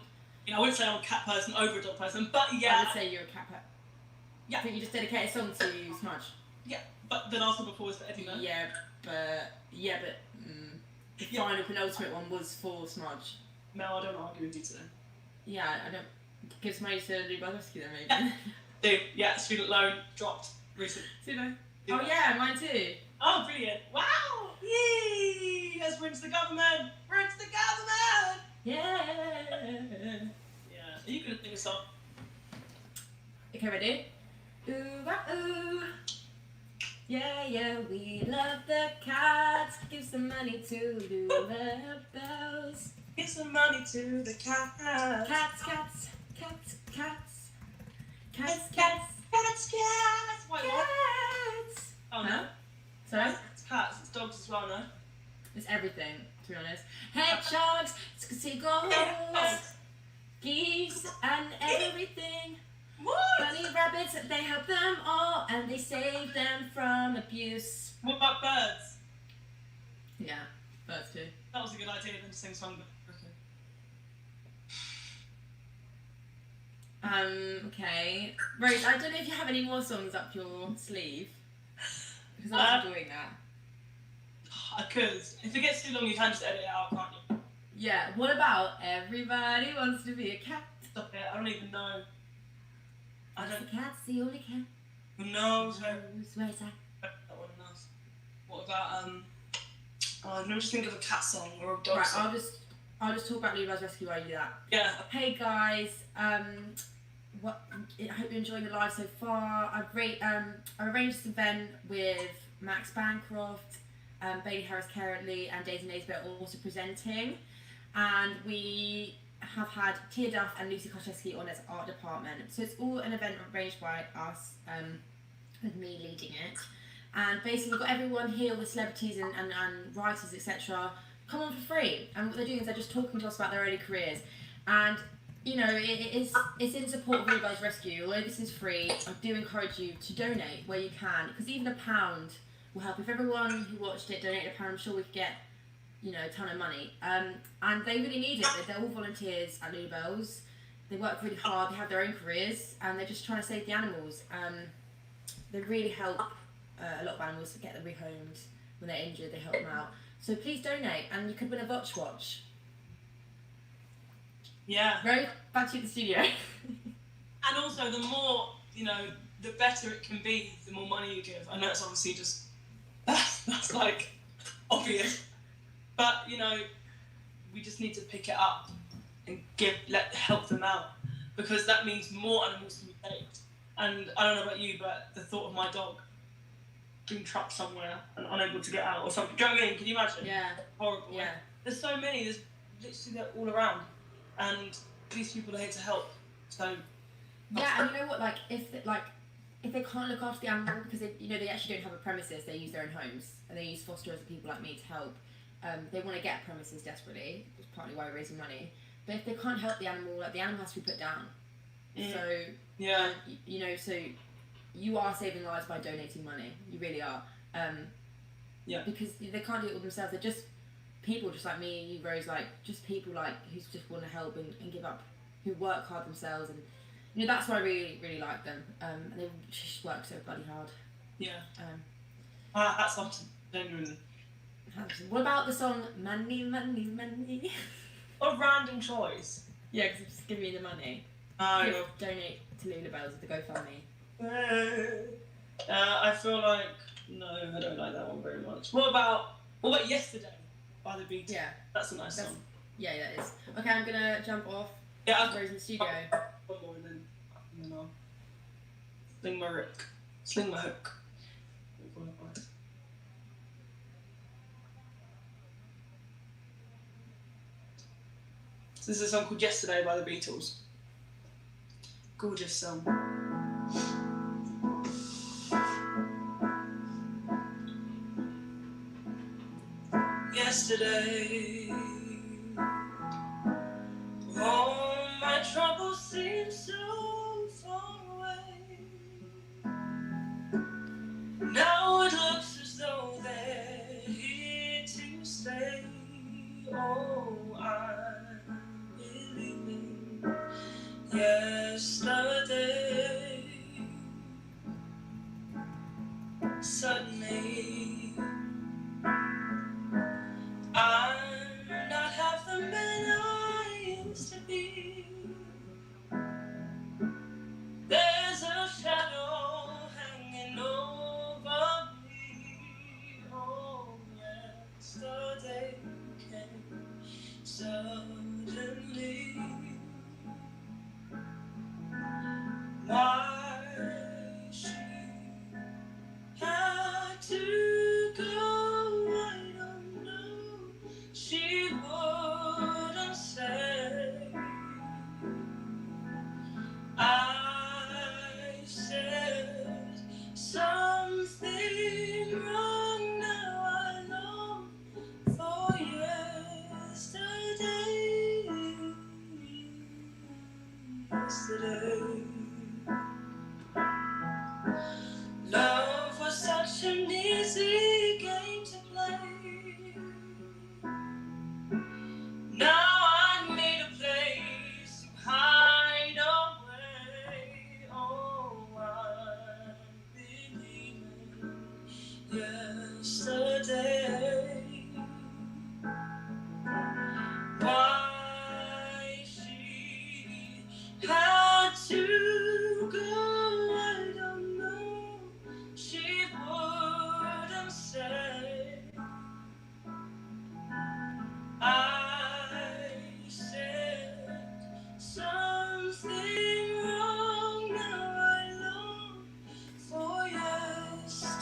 I wouldn't say I'm a cat person over a dog person, but yeah. I would say you're a cat person. Yeah. I think you just dedicated a song to Smudge. Yeah, but the last one before was for Eddie, man. Yeah, but the final penultimate one was for Smudge. No, I don't argue with you today. Yeah, I don't. Give some money to Lulubells Rescue then, maybe. Dude, yeah, student loan dropped recently. Oh yeah, mine too. Oh, brilliant! Wow! Yay! Let's rinse the government. Rinse the government. Yeah. Yeah. Are you gonna sing a song? Okay, ready? Ooh, ah, ooh. Yeah, we love the cats. Give some money to Lulubells. Give some money to the cats. Cats. Wait, what? Oh no. Sorry? It's cats, it's dogs as well, no? It's everything, to be honest. Hedgehogs, seagulls, geese, and everything. What? Bunny rabbits, they help them all, and they save them from abuse. What about birds? Yeah, birds too. That was a good idea than to sing a song, but okay. Okay. Rose, I don't know if you have any more songs up your sleeve. Because I was enjoying that. I could. If it gets too long, you can just edit it out, can't you? Yeah, what about Everybody Wants to Be a Cat? Stop it, I don't even know. I don't. The cat's the only cat. Who knows? Where's that? That one knows. What about, let me just think of a cat song or a dog song. Right, I'll just talk about Lulubells Rescue while you do that. Yeah. Hey guys, I hope you're enjoying the live so far. I've arranged this event with Max Bancroft, Bailey Harris Carrotley, and Daisy Naisbitt also presenting, and we have had Tia Duff and Lucy Koszewski on as art department. So it's all an event arranged by us, with me leading it. And basically we've got everyone here, all the celebrities and writers, etc. come on for free. And what they're doing is they're just talking to us about their early careers. And you know, it's in support of Lulubells Rescue. Although this is free, I do encourage you to donate where you can, because even £1 will help. If everyone who watched it donated £1, I'm sure we could get, you know, a ton of money. And they really need it. They're all volunteers at Lulubells. They work really hard. They have their own careers, and they're just trying to save the animals. They really help a lot of animals to get them rehomed when they're injured. They help them out. So please donate, and you could win a watch. Yeah. Right, back to the studio. And also, the more, you know, the better it can be, the more money you give. I know it's obviously just, that's like, obvious. But, you know, we just need to pick it up and help them out. Because that means more animals can be saved. And I don't know about you, but the thought of my dog being trapped somewhere and unable to get out or something. Do you know what I mean? Can you imagine? Yeah. Horrible. Yeah. There's so many, there's literally they're all around. And these people are here to help. So yeah, and you know what? Like if they can't look after the animal because they actually don't have a premises, they use their own homes and they use fosterers and people like me to help. They want to get premises desperately. It's partly why we're raising money. But if they can't help the animal, like the animal has to be put down. So yeah, you know, so you are saving lives by donating money. You really are. Yeah. Because they can't do it all themselves. They're just people just like me, you, Rose, like just people like who just want to help and give up, who work hard themselves, and you know that's why I really really like them. And they just work so bloody hard. Yeah. That's something genuinely. What about the song "Money, Money, Money"? A random choice. Yeah, because it's just giving me the money. Donate to Lulubells with the GoFundMe. I feel like no, I don't like that one very much. What about Yesterday by the Beatles? Yeah, that's a nice song. Yeah, that is. Okay, I'm gonna jump off. Yeah, Rose in the studio. One more and then I'll sling my hook. Sling my hook. So this is a song called Yesterday by the Beatles. Gorgeous song. Yesterday suddenly why she had to go, I don't know. She wouldn't say. I said something wrong, now I long for yesterday. Love was such an easy game to play. Now I need a place to hide away. Oh, I'm believing yesterday. Why she had to go, I don't know. She wouldn't say. I said something wrong, now I long for yesterday.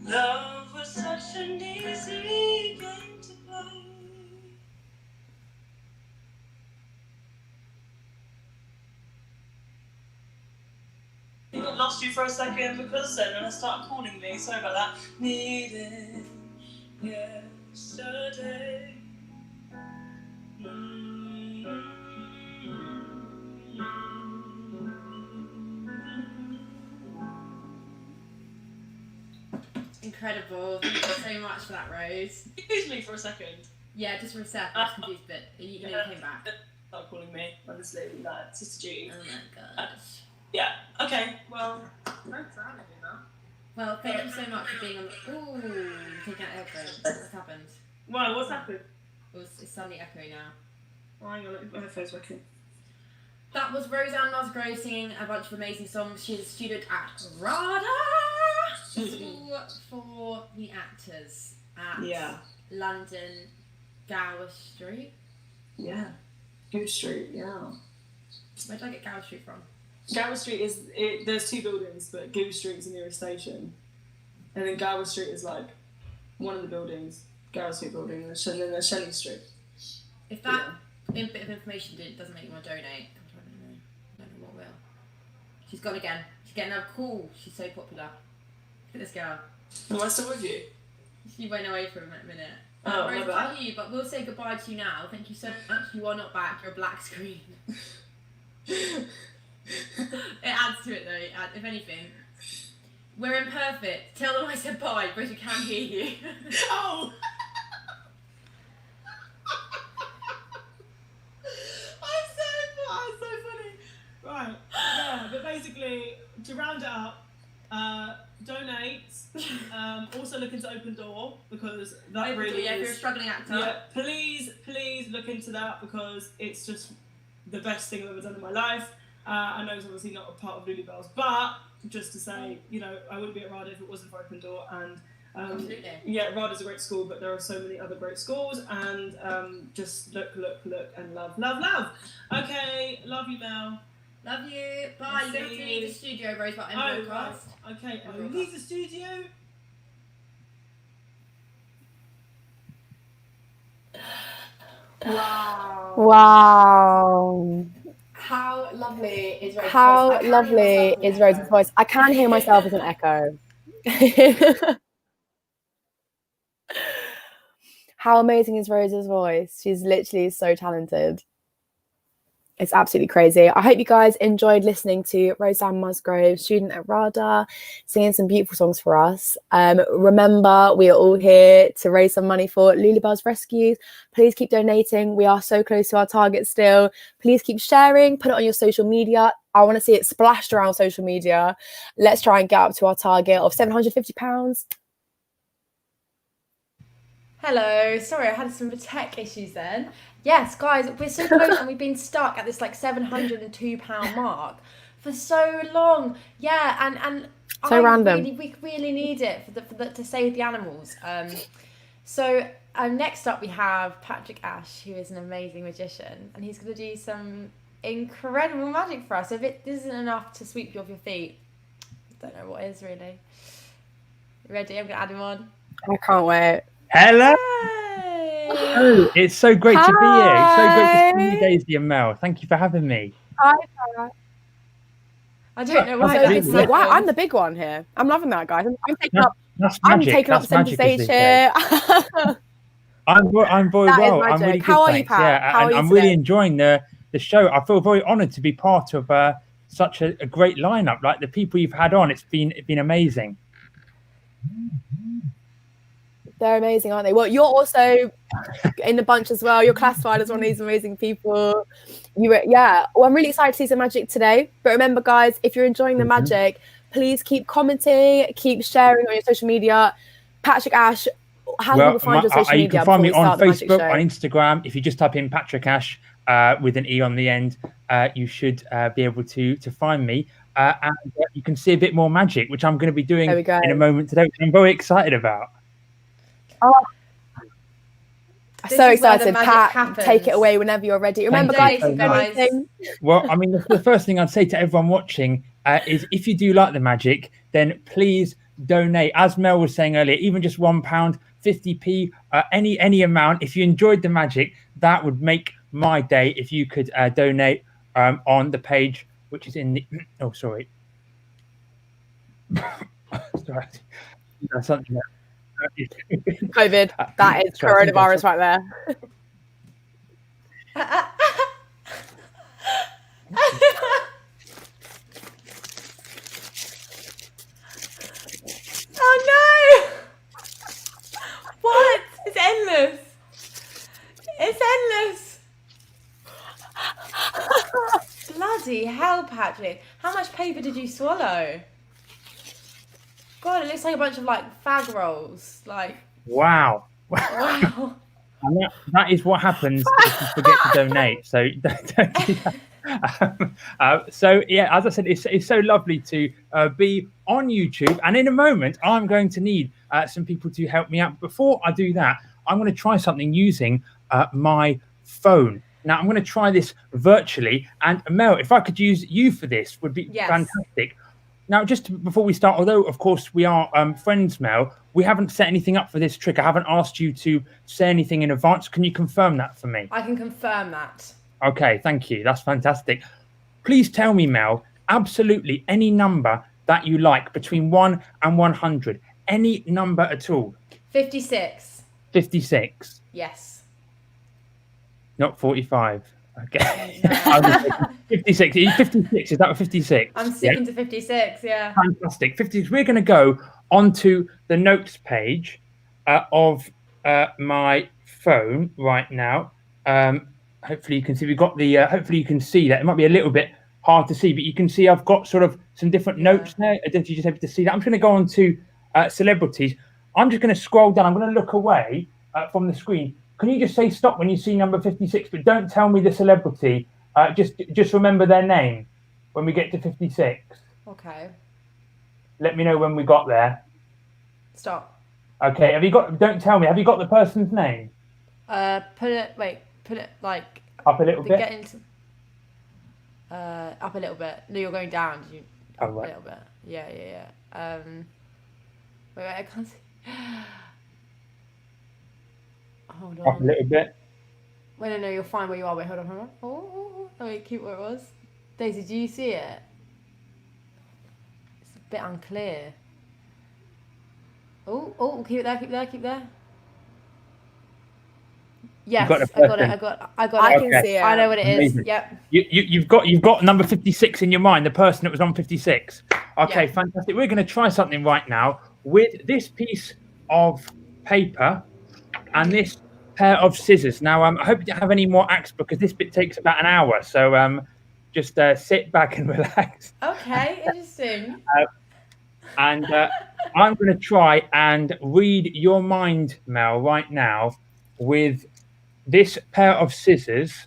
Love was such an easy game to play. I lost you for a second because then I started calling me. Sorry about that. Needed yesterday. Incredible. Thank you so much for that, Rose. You confused me for a second. Yeah, just for a sec. I was confused, but you came back. Start calling me, honestly, like Sister Judy. Oh my gosh. Yeah. Okay. Well, thanks for having me now. Well, thank you so much for being on the. Ooh, taking out headphones. What's happened? Why? What's happened? It's suddenly echoing now. Oh, hang on, let me put my headphones back in. That was Roseanne Musgrove singing a bunch of amazing songs. She's a student at RADA School for the Actors at London Gower Street. Yeah, Gower Street. Yeah. Where did I get Gower Street from? Gower Street is there's two buildings, but Gower Street is the nearest station, and then Gower Street is like one of the buildings, Gower Street building, and then there's Shelley Street. If that bit of information doesn't make you want to donate, I don't know what will. She's gone again. She's getting another call. She's so popular. Look at this girl. Am I still with you? She went away for a minute. Oh, Rose, my bad. tell you, but we'll say goodbye to you now. Thank you so much. You are not back. You're a black screen. It adds to it though. If anything, we're imperfect. Tell them I said bye, but we can't hear you. Oh. I'm so funny. Right. Yeah, but basically, to round it up, donate. Also look into Open Door because that really if is. you're a struggling actor. Yeah, please look into that because it's just the best thing I've ever done in my life. I know it's obviously not a part of Lulubells, but just to say, I wouldn't be at RADA if it wasn't for Open Door. And absolutely. Yeah, RADA's a great school, but there are so many other great schools. And just look, and love. Okay, love you, Mel. Love you. Bye. You have to leave the studio, Rose, but I'm broadcast. Right. Okay, leave the studio. Wow. How lovely is Rose's How voice? lovely is Rose's voice? I can hear myself as an echo. How amazing is Rose's voice? She's literally so talented. It's absolutely crazy. I hope you guys enjoyed listening to Roseanne Musgrove, student at RADA, singing some beautiful songs for us. Remember, we are all here to raise some money for Lulubells Rescue. Please keep donating. We are so close to our target still. Please keep sharing. Put it on your social media. I want to see it splashed around social media. Let's try and get up to our target of £750. Hello, sorry, I had some tech issues then. Yes, guys, we're so close and we've been stuck at this like £702 mark for for so long. Yeah, and So random. we really need it for the to save the animals. So next up we have Patrick Ashe, who is an amazing magician, and he's going to do some incredible magic for us. So if it isn't enough to sweep you off your feet, I don't know what is really. Ready? I'm going to add him on. I can't wait. Hello. Hey. Oh, it's so great to be here. It's so great to see you, Daisy and Mel. Thank you for having me. Hi, Sarah. I don't know why. Wow, I'm the big one here. I'm loving that, guys. I'm taking up. That's I'm magic. taking up That's centre magic, stage as they say. here. I'm very That is well. I'm magic. really good, How are you, thanks. Pat? Yeah, How are and you I'm really today? enjoying the show. I feel very honoured to be part of such a great lineup. Like the people you've had on, it's been amazing. They're amazing, aren't they? Well, you're also in the bunch as well. You're classified as one of these amazing people. Well, I'm really excited to see some magic today. But remember, guys, if you're enjoying the magic, please keep commenting, keep sharing on your social media. Patrick Ashe, how can people find your social media? You can find me before we on start the magic Facebook, show? on Instagram. If you just type in Patrick Ashe with an E on the end, you should be able to find me. And you can see a bit more magic, which I'm going to be doing in a moment today, which I'm very excited about. Oh. This So is where the excited, magic Pat. happens. Take it away whenever you're ready. Remember, Thank guys, you so much. anything. Well, I mean, the first thing I'd say to everyone watching is if you do like the magic, then please donate. As Mel was saying earlier, even just £1, 50p, any amount. If you enjoyed the magic, that would make my day. If you could donate on the page, which is in the sorry, something. COVID. That is coronavirus right there. Oh no! What? It's endless. It's endless. Bloody hell, Patrick. How much paper did you swallow? God, it looks like a bunch of like fag rolls. Like, Wow. wow. And that is what happens if you forget to donate. So don't do that. So yeah, as I said, it's so lovely to be on YouTube. And in a moment, I'm going to need some people to help me out. Before I do that, I'm going to try something using my phone. Now I'm going to try this virtually. And Mel, if I could use you for this, would be fantastic. Now, just before we start, although, of course, we are friends, Mel, we haven't set anything up for this trick. I haven't asked you to say anything in advance. Can you confirm that for me? I can confirm that. Okay, thank you. That's fantastic. Please tell me, Mel, absolutely any number that you like between 1 and 100. Any number at all. 56. 56. Yes. Not 45. Okay. 56. 56. Is that 56? I'm sticking to 56, yeah. Fantastic. 56. We're going to go onto the notes page of my phone right now. Hopefully you can see. We've got the. Hopefully you can see that. It might be a little bit hard to see, but you can see I've got sort of some different notes there. I don't know if you're just able to see that. I'm just going to go on to celebrities. I'm just going to scroll down. I'm going to look away from the screen. Can you just say stop when you see number 56, but don't tell me the celebrity. Just remember their name when we get to 56. Okay. Let me know when we got there. Stop. Okay. Don't tell me. Have you got the person's name? Put it like Up a little bit? Get into, up a little bit. No, you're going down. You Oh, right. A little bit. Yeah. Wait, I can't see. Hold on. Up a little bit. Wait, no, you're fine where you are. Wait, hold on. Oh, wait, keep where it was. Daisy, do you see it? It's a bit unclear. Oh, keep it there. Yes, I got it. I can see it. I know what it is. Amazing. Yep. You've got number 56 in your mind, the person that was on 56. Okay, Yeah. fantastic. We're going to try something right now with this piece of paper and this pair of scissors. Now, I hope you don't have any more acts because this bit takes about an hour. So just sit back and relax. Okay, interesting. And I'm going to try and read your mind, Mel, right now with this pair of scissors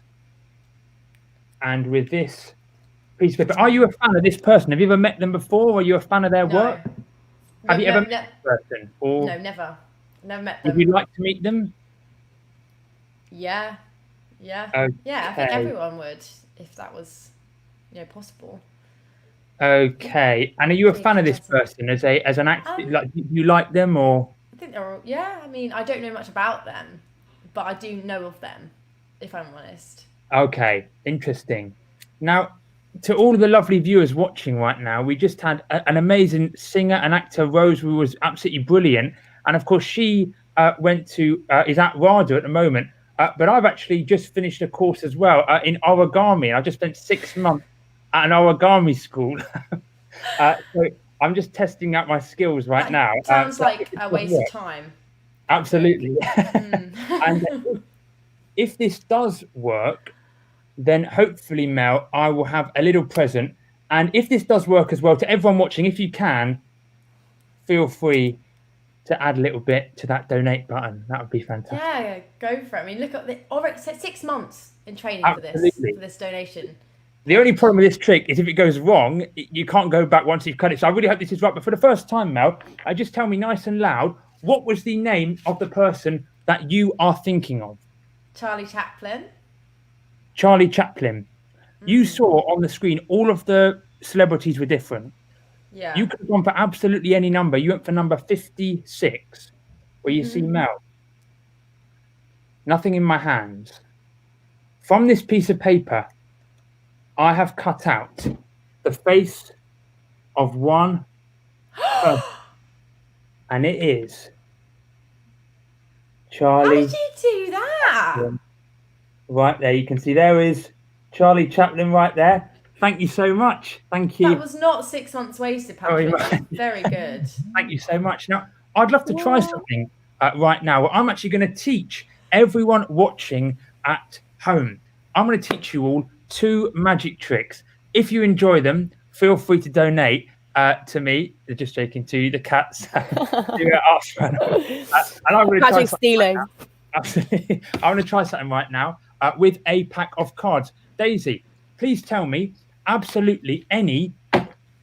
and with this piece of paper. Are you a fan of this person? Have you ever met them before? Are you a fan of their work? Have you ever met this person? Or No, never. Never met them. would you like to meet them? Yeah. Yeah. Okay. Yeah, I think everyone would if that was, possible. Okay. And are you a fan of this person as an actor? Like, do you like them or? I think they're all, I mean, I don't know much about them, but I do know of them, if I'm honest. Okay, interesting. Now, to all of the lovely viewers watching right now, we just had an amazing singer and actor, Rose, who was absolutely brilliant. And of course, she is at RADA at the moment. But I've actually just finished a course as well in origami. I just spent 6 months at an origami school. So I'm just testing out my skills right now. Sounds like a waste of time. Absolutely. And if this does work, then hopefully, Mel, I will have a little present. And if this does work as well, to everyone watching, if you can, feel free to add a little bit to that donate button. That would be fantastic. Yeah, go for it. I mean, look at 6 months in training for this donation. The only problem with this trick is if it goes wrong, you can't go back once you've cut it. So I really hope this is right. But for the first time, Mel, just tell me nice and loud, what was the name of the person that you are thinking of? Charlie Chaplin. Charlie Chaplin. You saw on the screen all of the celebrities were different. Yeah. You could have gone for absolutely any number. You went for number 56, where you see Mel. Nothing in my hands. From this piece of paper, I have cut out the face of one person, and it is Charlie. How did you do that? Right there, you can see there is Charlie Chaplin right there. Thank you so much. Thank you. That was not 6 months wasted, Patrick. Very good. Thank you so much. Now, I'd love to try something right now. I'm actually going to teach everyone watching at home. I'm going to teach you all 2 magic tricks. If you enjoy them, feel free to donate to me. They're just joking, to the cats. And I'm going to try stealing. Absolutely. I'm going to try something right now with a pack of cards. Daisy, please tell me absolutely any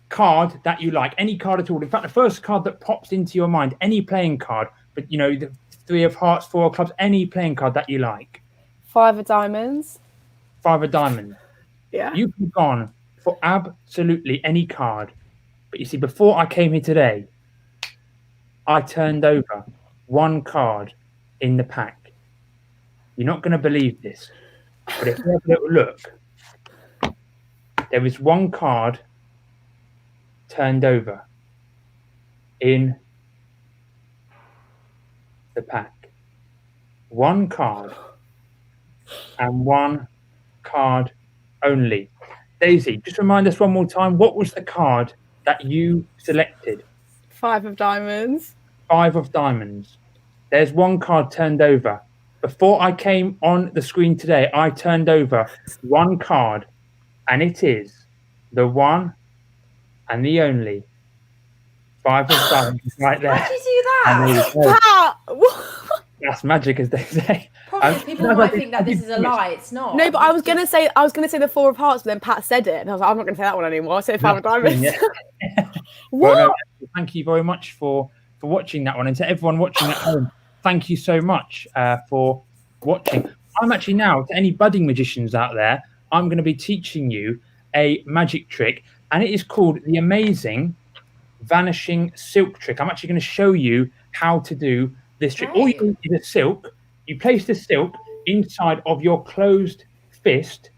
card that you like, any card at all. In fact, the first card that pops into your mind, any playing card, but the 3 of hearts, 4 of clubs, any playing card that you like. 5 of diamonds. 5 of diamonds. Yeah. You could have gone for absolutely any card. But you see, before I came here today, I turned over 1 card in the pack. You're not going to believe this, but if you have a little look, there is 1 card turned over in the pack. 1 card and 1 card only. Daisy, just remind us one more time, what was the card that you selected? 5 of diamonds. 5 of diamonds. There's 1 card turned over. Before I came on the screen today, I turned over 1 card, and it is the one and the only 5 of diamonds right there. How did you do that? That's magic, as they say. Probably people might think that this is a lie. It's not. No, but I was gonna say the 4 of hearts, but then Pat said it, and I was like, I'm not gonna say that one anymore. I said 5 of diamonds. What? Well, no, thank you very much for watching that one, and to everyone watching at home, thank you so much for watching. I'm actually now, to any budding magicians out there, I'm going to be teaching you a magic trick, and it is called the amazing vanishing silk trick. I'm actually going to show you how to do this trick. All you need is a silk. You place the silk inside of your closed fist,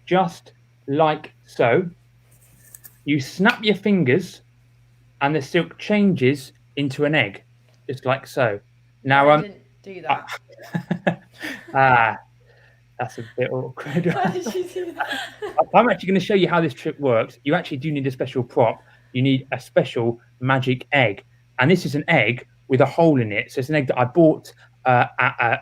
just like so. You snap your fingers, and the silk changes into an egg, just like so. Now, I didn't do that. That's a bit awkward. How did you do that? I'm actually going to show you how this trick works. You actually do need a special prop. You need a special magic egg. And this is an egg with a hole in it. So it's an egg that I bought at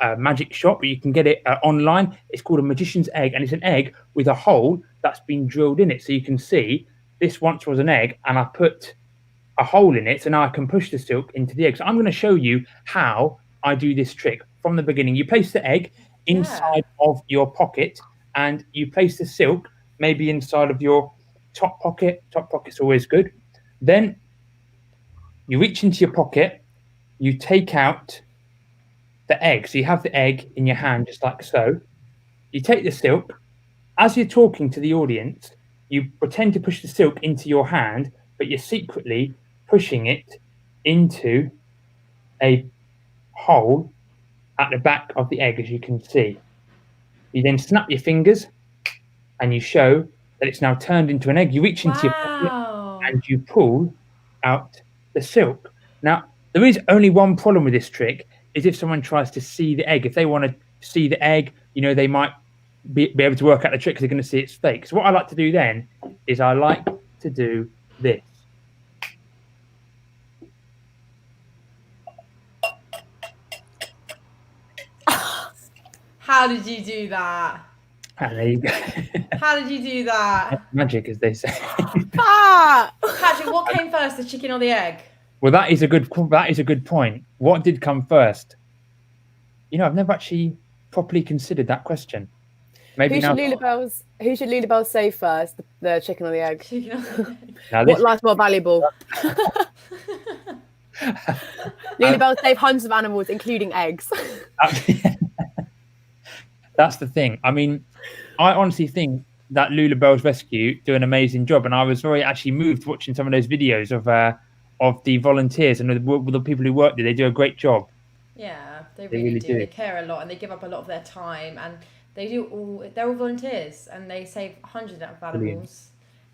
a magic shop, but you can get it online. It's called a magician's egg, and it's an egg with a hole that's been drilled in it. So you can see this once was an egg, and I put a hole in it, so now I can push the silk into the egg. So I'm going to show you how I do this trick from the beginning. You place the egg inside of your pocket, and you place the silk maybe inside of your top pocket. Top pocket's always good. Then you reach into your pocket, you take out the egg. So you have the egg in your hand, just like so. You take the silk. As you're talking to the audience, you pretend to push the silk into your hand, but you're secretly pushing it into a hole at the back of the egg, as you can see. You then snap your fingers and you show that it's now turned into an egg. You reach into your pocket and you pull out the silk. Now, there is only one problem with this trick, is if someone tries to see the egg. If they want to see the egg, they might be able to work out the trick because they're going to see it's fake. So what I like to do then is I like to do this. How did you do that? And there you go. How did you do that? Magic, as they say. Patrick, what came first, the chicken or the egg? Well, that is a good point. What did come first? I've never actually properly considered that question. Maybe Who now. Who should Lulubells save first, the chicken or the egg? Now What life's more valuable? Lulubells save hundreds of animals, including eggs. That's the thing. I mean, I honestly think that Lulubells Rescue do an amazing job, and I was very actually moved watching some of those videos of the volunteers and the people who work there. They do a great job. Yeah, they really do. They care a lot, and they give up a lot of their time, and they're all volunteers, and they save hundreds of animals.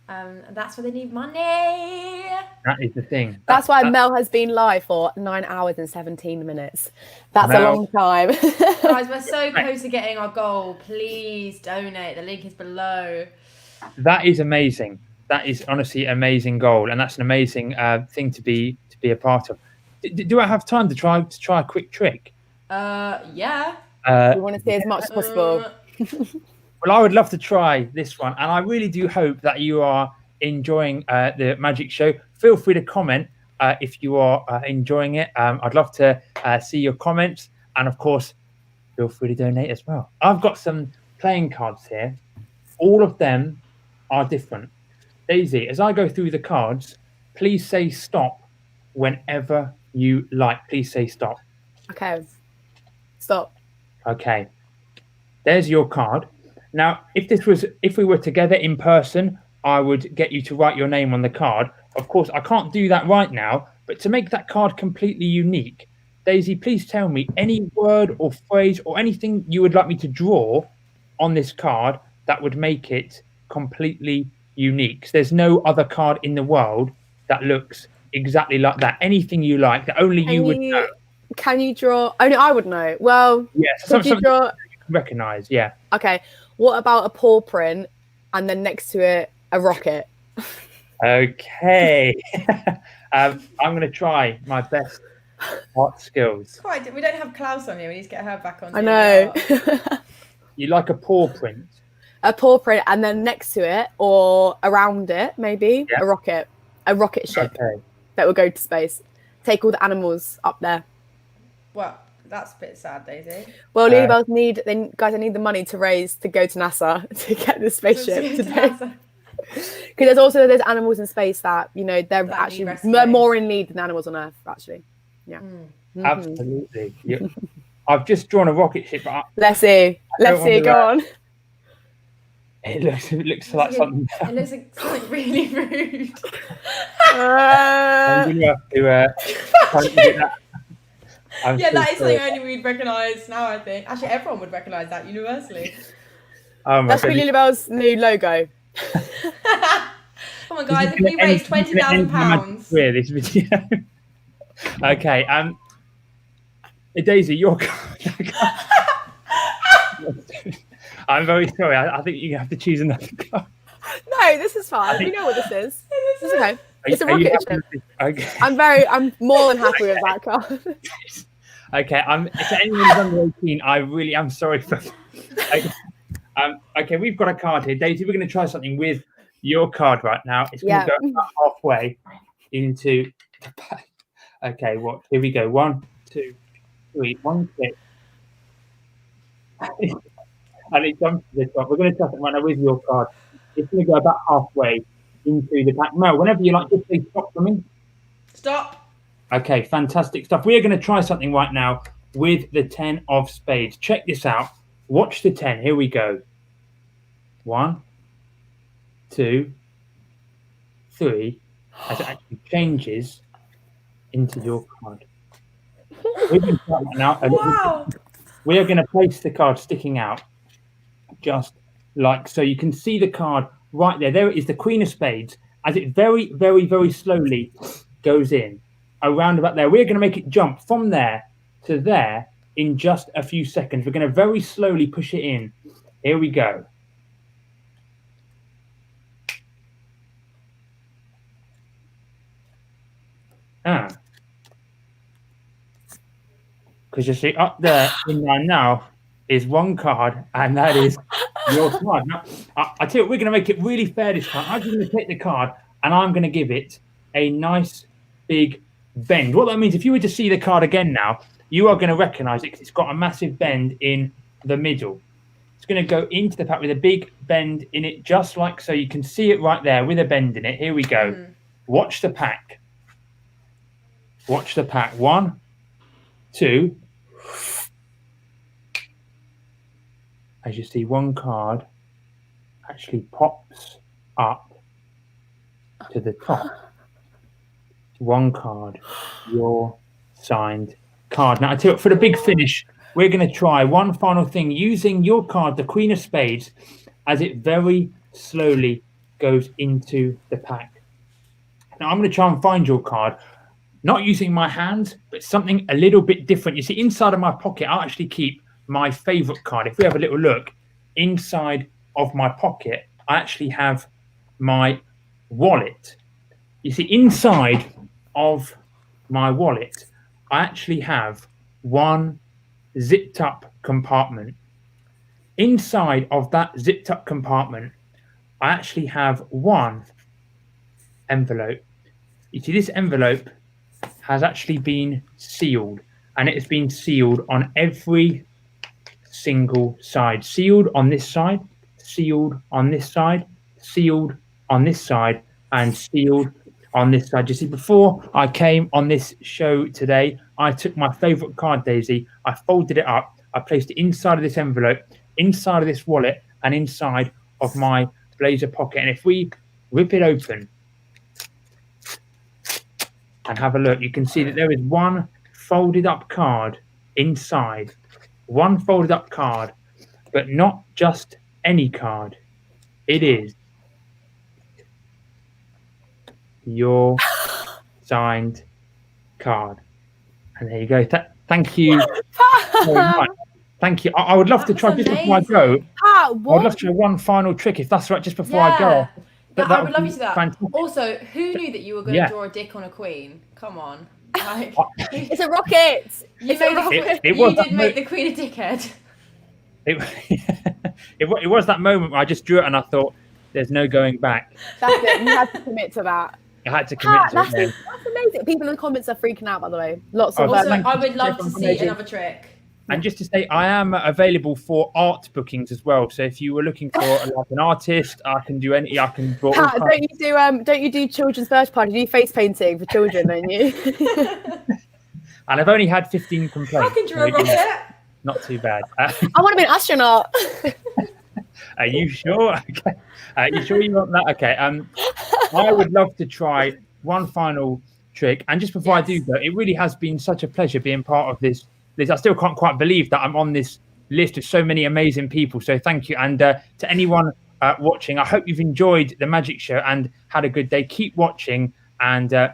And that's why they need money. That is the thing. That's why Mel has been live for 9 hours and 17 minutes. That's a long time. Guys, we're so close to getting our goal. Please donate. The link is below. That is amazing. That is honestly an amazing goal, and that's an amazing thing to be a part of. Do I have time to try a quick trick? Yeah. We want to see as much as possible. Well, I would love to try this one, and I really do hope that you are enjoying the magic show. Feel free to comment if you are enjoying it. I'd love to see your comments, and of course, feel free to donate as well. I've got some playing cards here. All of them are different. Daisy, as I go through the cards, please say stop whenever you like. Please say stop. Okay. Stop. Okay. There's your card. Now, if we were together in person, I would get you to write your name on the card. Of course, I can't do that right now, but to make that card completely unique, Daisy, please tell me any word or phrase or anything you would like me to draw on this card that would make it completely unique. So there's no other card in the world that looks exactly like that. Anything you like that only you would know. Can you draw? Only I would know. Well, yes, could you draw? You can recognize, yeah. Okay. What about a paw print and then next to it a rocket? Okay. I'm going to try my best art skills. We don't have Klaus on here. We need to get her back on. I know. You like a paw print? A paw print and then next to it or around it, maybe, a rocket ship that will go to space. Take all the animals up there. Well, that's a bit sad, Daisy. Well, Lulubells I need the money to raise to go to NASA to get the spaceship today. Because there's animals in space that they're actually more in need than animals on Earth. Actually, yeah, Absolutely. I've just drawn a rocket ship. Let's see. Go on. It looks like something. It looks like something really rude. I'm going to have to try and do that. That is something only we'd recognise now, I think. Actually, everyone would recognise that universally. That's Lulubells' new logo. Come on, guys, if we raise £20,000. This video. Okay, Daisy, your card. I'm very sorry. I think you have to choose another card. No, this is fine. We know what this is. It's okay. It's a rocket ship. Okay. I'm more than happy with that card. Okay, if anyone is under 18, I really am sorry for. Okay, we've got a card here, Daisy. We're going to try something with your card right now. It's going to go about halfway into the pack. Okay, here we go. 1, 2, 3. 1 click. And it jumps to this one. We're going to try something right now with your card. It's going to go about halfway into the pack. Mel, whenever you like, just say stop for me. Stop. Okay, fantastic stuff. We are going to try something right now with the 10 of spades. Check this out. Watch the 10. Here we go. 1, 2, 3. As it actually changes into your card. We're going to start right now. Wow. We are going to place the card sticking out, just like so. You can see the card right there. There it is, the Queen of Spades, as it very, very, very slowly goes in around about there. We're going to make it jump from there to there in just a few seconds. We're going to very slowly push it in. Here we go. Because you see up there in there now is one card, and that is your card. Now, I tell you what, we're going to make it really fair this time. I'm going to take the card and I'm going to give it a nice big bend. What that means, if you were to see the card again now, you are going to recognize it because it's got a massive bend in the middle. It's going to go into the pack with a big bend in it, just like so. You can see it right there with a bend in it. Here we go. Watch the pack. Watch the pack. 1, 2. As you see, one card actually pops up to the top. One card, your signed card. Now, I tell you what, for the big finish, we're going to try one final thing using your card, the Queen of Spades, as it very slowly goes into the pack. Now, I'm going to try and find your card, not using my hands, but something a little bit different. You see, inside of my pocket, I actually keep my favorite card. If we have a little look, inside of my pocket, I actually have my wallet. You see, inside of my wallet, I actually have one zipped up compartment. Inside of that zipped up compartment, I actually have one envelope. You see, this envelope has actually been sealed, and it has been sealed on every single side. Sealed on this side, sealed on this side, sealed on this side, and sealed on this side. You see, before I came on this show today, I took my favorite card, Daisy, I folded it up, I placed it inside of this envelope, inside of this wallet, and inside of my blazer pocket. And if we rip it open and have a look, you can see that there is one folded up card inside. One folded up card, but not just any card. It is your signed card. And there you go. Thank you very much. Thank you. I would love to try just before I go. I would love to try one final trick, if that's right, just before I go. But I would love you to that. Fantastic. Also, who knew that you were going to draw a dick on a queen? Come on. Like, it's a rocket. You did make the queen a dickhead. It was that moment where I just drew it and I thought, there's no going back. That's it. You had to commit to that. I had to commit to it. That's amazing. People in the comments are freaking out, by the way. Lots of Also, I would love to see another trick. And just to say, I am available for art bookings as well. So if you were looking for like an artist, I can do any. I can. Pat, don't you do children's first party? You do face painting for children, don't you? And I've only had 15 complaints. I can draw a rocket. Not too bad. I want to be an astronaut. Are you sure? Okay. You sure you want that? Okay. I would love to try one final trick. And just before I do that, it really has been such a pleasure being part of this. I still can't quite believe that I'm on this list of so many amazing people. So thank you. And to anyone watching, I hope you've enjoyed the magic show and had a good day. Keep watching and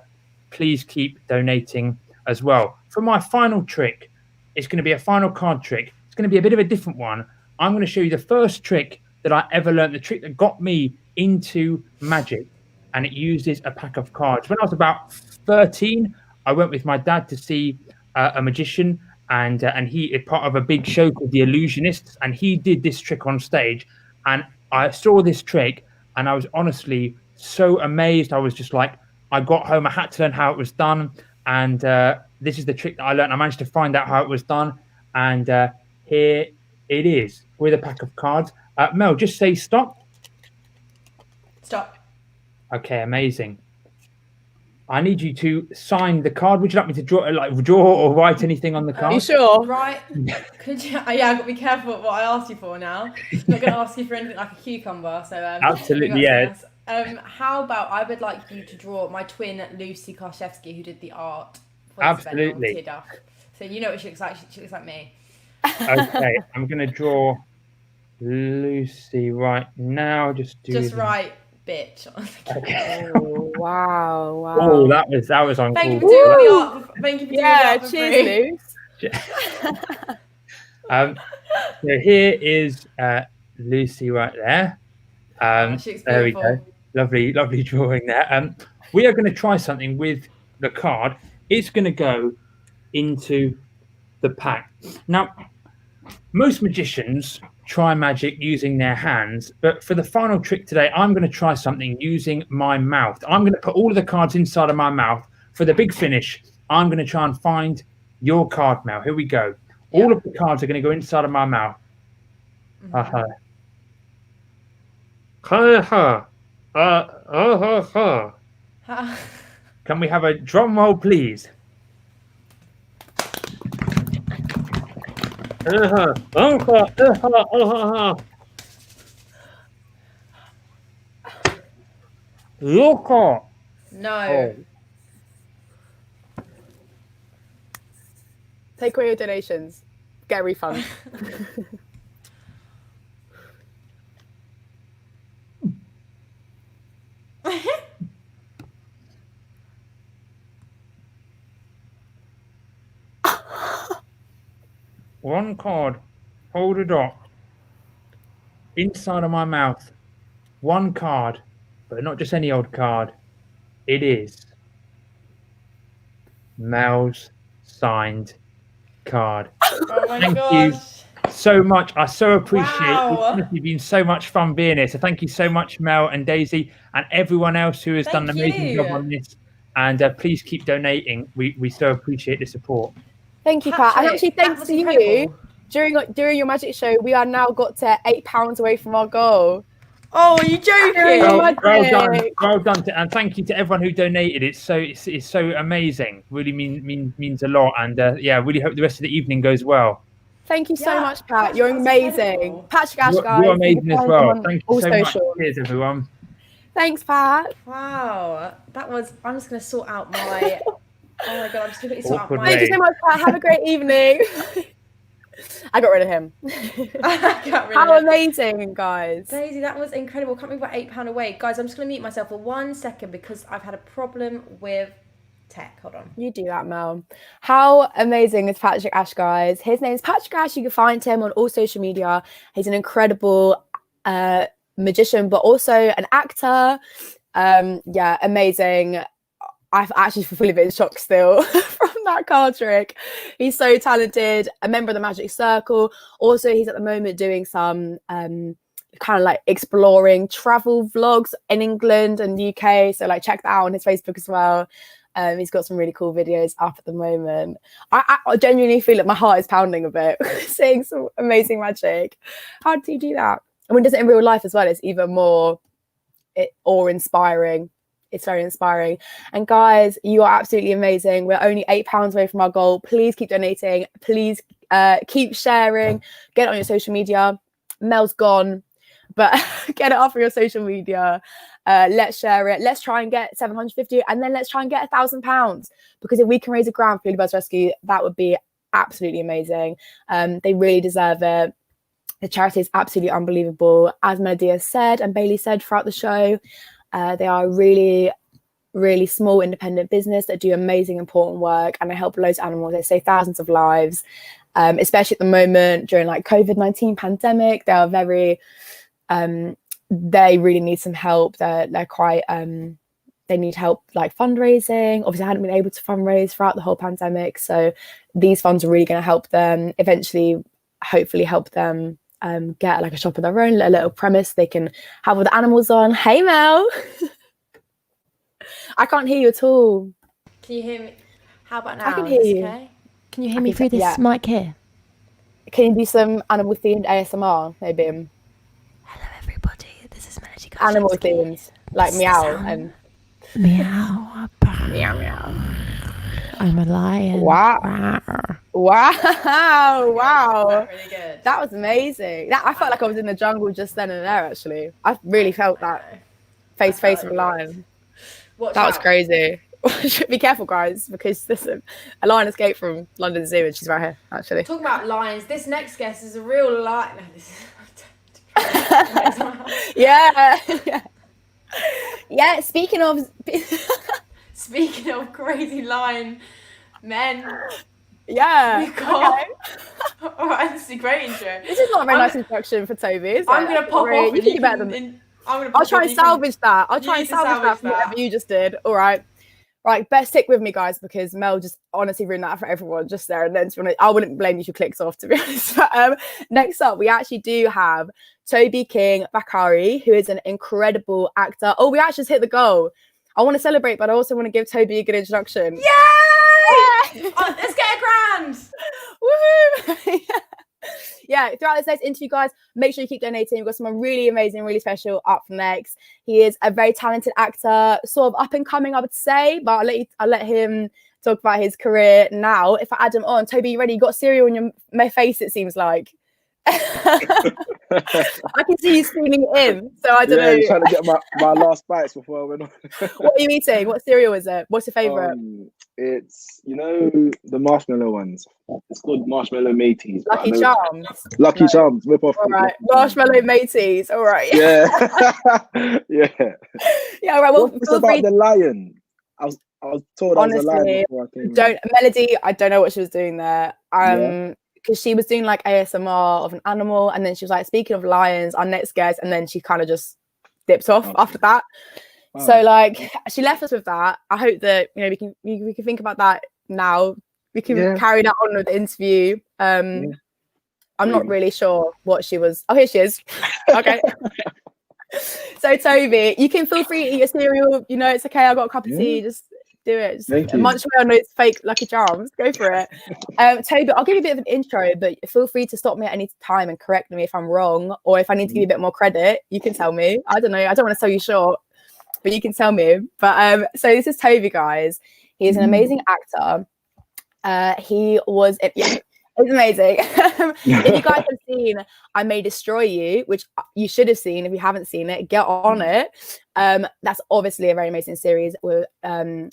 please keep donating as well. For my final trick, it's going to be a final card trick. It's going to be a bit of a different one. I'm going to show you the first trick that I ever learned, the trick that got me into magic. And it uses a pack of cards. When I was about 13, I went with my dad to see a magician. And he is part of a big show called The Illusionists, and he did this trick on stage. And I saw this trick, and I was honestly so amazed. I was just like, I got home, I had to learn how it was done, and this is the trick that I learned. I managed to find out how it was done, and here it is with a pack of cards. Mel, just say stop. Stop. Okay, amazing. I need you to sign the card. Would you like me to draw or write anything on the card? Are you sure? Right. Could you? Yeah, I've got to be careful what I ask you for now. I'm not going to ask you for anything like a cucumber. So Absolutely, yeah. How about I would like you to draw my twin Lucy Karszewski, who did the art for Absolutely. this event on Tidda. So you know what she looks like. She looks like me. Okay, I'm going to draw Lucy right now. Just right, bitch. Okay. Oh, wow. Oh, that was on. Thank you for doing the art. Thank you for doing the art. Cheers, Luce. So here is Lucy right there. She looks there we beautiful. go. Lovely drawing there. We are going to try something with the card. It's going to go into the pack. Now, most magicians try magic using their hands, but for the final trick today, I'm going to try something using my mouth. I'm going to put all of the cards inside of my mouth. For the big finish, I'm going to try and find your card, Mel. Here we go. Yeah. All of the cards are going to go inside of my mouth. Can we have a drum roll, please? Look. No. Take away your donations. Get a refund. One card, hold it up, inside of my mouth. One card, but not just any old card. It is Mel's signed card. Oh my Thank gosh. you so much. I so appreciate it. Wow. It's been so much fun being here. So thank you so much, Mel and Daisy, and everyone else who has done an amazing job on this. And please keep donating. We so appreciate the support. Thank you, Pat. And actually, thanks to you, during your magic show, we are now got to £8 away from our goal. Oh, are you joking? Well done, and thank you to everyone who donated. It's so amazing. Really means a lot, and yeah, really hope the rest of the evening goes well. Thank you so much, Pat. You're amazing. Patrick Ash, guys. You're amazing as well. Thank you so much. Social. Cheers, everyone. Thanks, Pat. Wow, that was. I'm just gonna sort out my. Oh my god, I'm just gonna sort out my. Thank you so much, Pat. Have a great evening. I got rid of him. How amazing, guys. Daisy, that was incredible. Can't believe we're £8 away. Guys, I'm just going to mute myself for 1 second because I've had a problem with tech. Hold on. You do that, Mel. How amazing is Patrick Ash, guys? His name's Patrick Ash. You can find him on all social media. He's an incredible magician, but also an actor. Yeah, amazing. I've actually feel a bit in shock still from that card trick. He's so talented, a member of the Magic Circle. Also, he's at the moment doing some kind of like exploring travel vlogs in England and UK. So like check that out on his Facebook as well. He's got some really cool videos up at the moment. I genuinely feel like my heart is pounding a bit seeing some amazing magic. How do you do that? And when he does it in real life as well, it's even more awe-inspiring. It's very inspiring. And guys, you are absolutely amazing. We're only £8 away from our goal. Please keep donating. Please keep sharing. Get it on your social media. Mel's gone, but get it up on your social media. Let's share it. Let's try and get 750, and then let's try and get £1,000. Because if we can raise £1,000 for Lulubells Rescue, that would be absolutely amazing. They really deserve it. The charity is absolutely unbelievable. As Melodia said and Bailey said throughout the show, they are a really, really small independent business that do amazing, important work, and they help loads of animals. They save thousands of lives, especially at the moment during like COVID-19 pandemic. They are very, they really need some help. They're quite, they need help like fundraising. Obviously, I hadn't been able to fundraise throughout the whole pandemic, so these funds are really going to help them eventually, hopefully help them get like a shop of their own, a little premise they can have all the animals on. Hey Mel. I can't hear you at all. Can you hear me? How about now? I can hear you. Okay? Can you hear me through this yeah. mic here? Can you do some animal themed ASMR maybe? Hello everybody, this is Melody Animal themed. like meow and meow. Meow meow. I'm a lion. Wow. Wow. Wow. Really good. That was amazing. I felt like I was in the jungle just then and there, actually. I really felt that face to face with a lion. Watch That was out. crazy. Be careful, guys, because listen, a lion escaped from London Zoo and she's right here, actually. Talking about lions, this next guest is a real lion. No, this is Yeah. Yeah, speaking of crazy lion men. Yeah. We've got all right, this is a great intro. This is not a very nice introduction for Toby, is it? I'm gonna pop off. You can do better than I'll try and salvage that. I'll try and salvage that from whatever you just did. All right. Right, best stick with me, guys, because Mel just honestly ruined that for everyone just there. And then I wouldn't blame you if you clicked off, to be honest. But, next up, we actually do have Toby King Bakari, who is an incredible actor. Oh, we actually just hit the goal. I want to celebrate, but I also want to give Toby a good introduction. Yay! Oh, let's get a grand. Woohoo! Yeah, throughout this next interview, guys, make sure you keep donating. We've got someone really amazing, really special up next. He is a very talented actor, sort of up and coming, I would say, but I'll let him talk about his career now. If I add him on, Toby, you ready? You got cereal in your face, it seems like. I can see you steaming it in, so I don't know. I'm trying to get my last bites before I went on. What are you eating? What cereal is it? What's your favourite? It's, the marshmallow ones. It's called marshmallow mateys. Lucky Charms. Lucky Charms. Rip off. All right. Marshmallow mateys. All right. Yeah. Yeah. Yeah. All right. Well, what's about the lion? I was told I was a lion before I came. Melody. I don't know what she was doing there. Because she was doing like ASMR of an animal, and then she was like, speaking of lions, our next guest, and then she kind of just dipped off after that. So like she left us with that. I hope that we can think about that now. We can carry that on with the interview. I'm not really sure what she was. Oh, here she is. Okay. So Toby, you can feel free to eat your cereal. It's okay. I got a cup of tea. Just do it. Just munch away on those fake Lucky Charms. Go for it. Toby, I'll give you a bit of an intro, but feel free to stop me at any time and correct me if I'm wrong, or if I need to give you a bit more credit, you can tell me. I don't know. I don't want to sell you short, but you can tell me. But so this is Toby, guys. He is an amazing actor. He was it's amazing. If you guys have seen I May Destroy You, which you should have seen, if you haven't seen it, get on it. That's obviously a very amazing series with written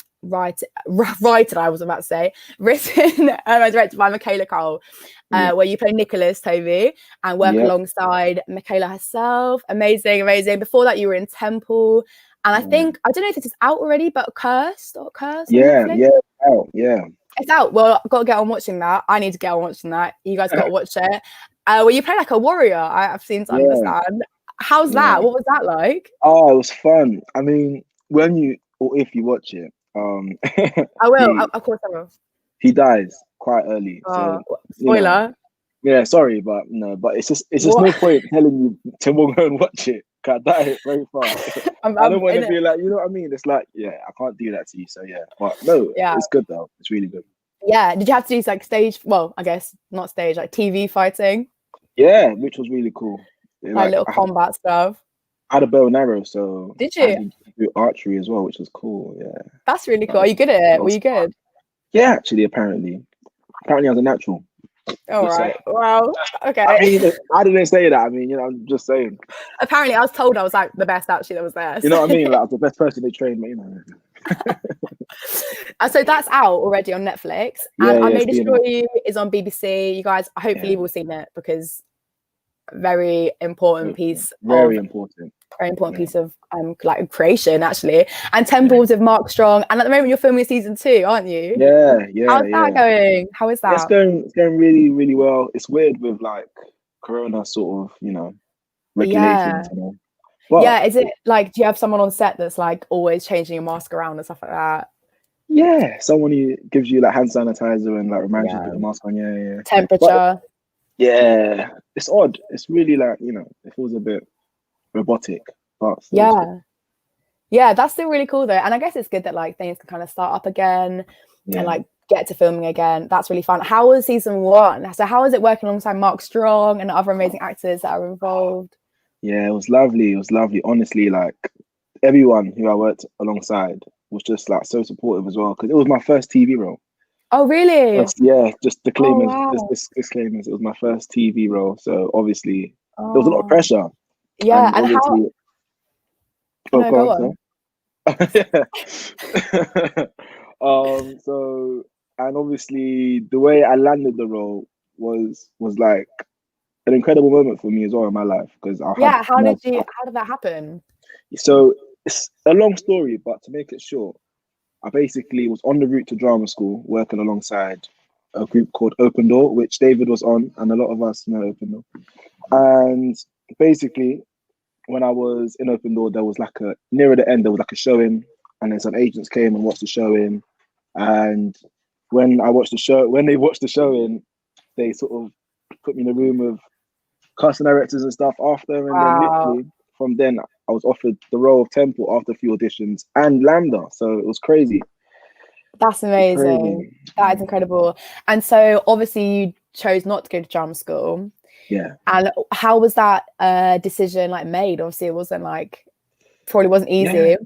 and directed by Michaela Cole, where you play Nicholas, Toby, and work alongside Michaela herself. Amazing. Before that, you were in Temple, and I think, I don't know if this is out already, but Cursed. Yeah, it's out. Well, I've got to get on watching that. I need to get on watching that. You guys got to watch it. Well, you play like a warrior, I've seen to understand. How's that? What was that like? Oh, it was fun. I mean, if you watch it, I will. Of course I will. He dies quite early. So, spoiler. Yeah, sorry, but it's just no point telling you to go and watch it. I die very fast. I don't want to be like, you know what I mean? It's like, I can't do that to you. So but no, it's good though. It's really good. Yeah. Did you have to do like stage? Well, I guess not stage, like TV fighting. Yeah, which was really cool. Like little combat stuff. I had a bow and arrow, so did you? I did do archery as well, which was cool. Yeah, that's really cool. Are you good at it? Were you good? Yeah, actually, apparently I was a natural. All right. Well, okay. I mean, I didn't say that. I mean, I'm just saying. Apparently, I was told I was like the best actually that was there. So. You know what I mean? Like, I was the best person they trained me. So that's out already on Netflix, and I May Destroy You is on BBC. You guys, hopefully, will seen it because very important piece. Very important piece of like creation actually. And Temples of Mark Strong, and at the moment you're filming season 2, aren't you? Yeah. How's that going? How is that? It's going really, really well. It's weird with like Corona sort of, regulations. But, is it like, do you have someone on set that's like always changing your mask around and stuff like that? Yeah, someone who gives you like hand sanitizer and like reminds you to put the mask on. Yeah. Temperature. Yeah, it's odd. It's really like, it feels a bit robotic. But yeah, that's still really cool though. And I guess it's good that like things can kind of start up again and like get to filming again. That's really fun. How was season 1? So how is it working alongside Mark Strong and other amazing actors that are involved? Yeah, it was lovely. Honestly, like everyone who I worked alongside was just like so supportive as well because it was my first TV role. Oh, really? Just disclaimers. Disclaimers. It was my first TV role, so obviously there was a lot of pressure. Yeah, and how? Oh, no, go on. So, and obviously the way I landed the role was like an incredible moment for me as well in my life because How did that happen? So it's a long story, but to make it short, I basically was on the route to drama school working alongside a group called Open Door, which David was on, and a lot of us know Open Door. And basically, when I was in Open Door, there was nearer the end, there was like a showing, and then some agents came and watched the showing. And when they watched the showing, they sort of put me in a room with casting directors and stuff after, and then literally from then I was offered the role of Temple after a few auditions and Lambda, so it was crazy. That's amazing. That is incredible. And so obviously you chose not to go to drama school. Yeah. And how was that decision made? Obviously it wasn't probably wasn't easy. Yeah.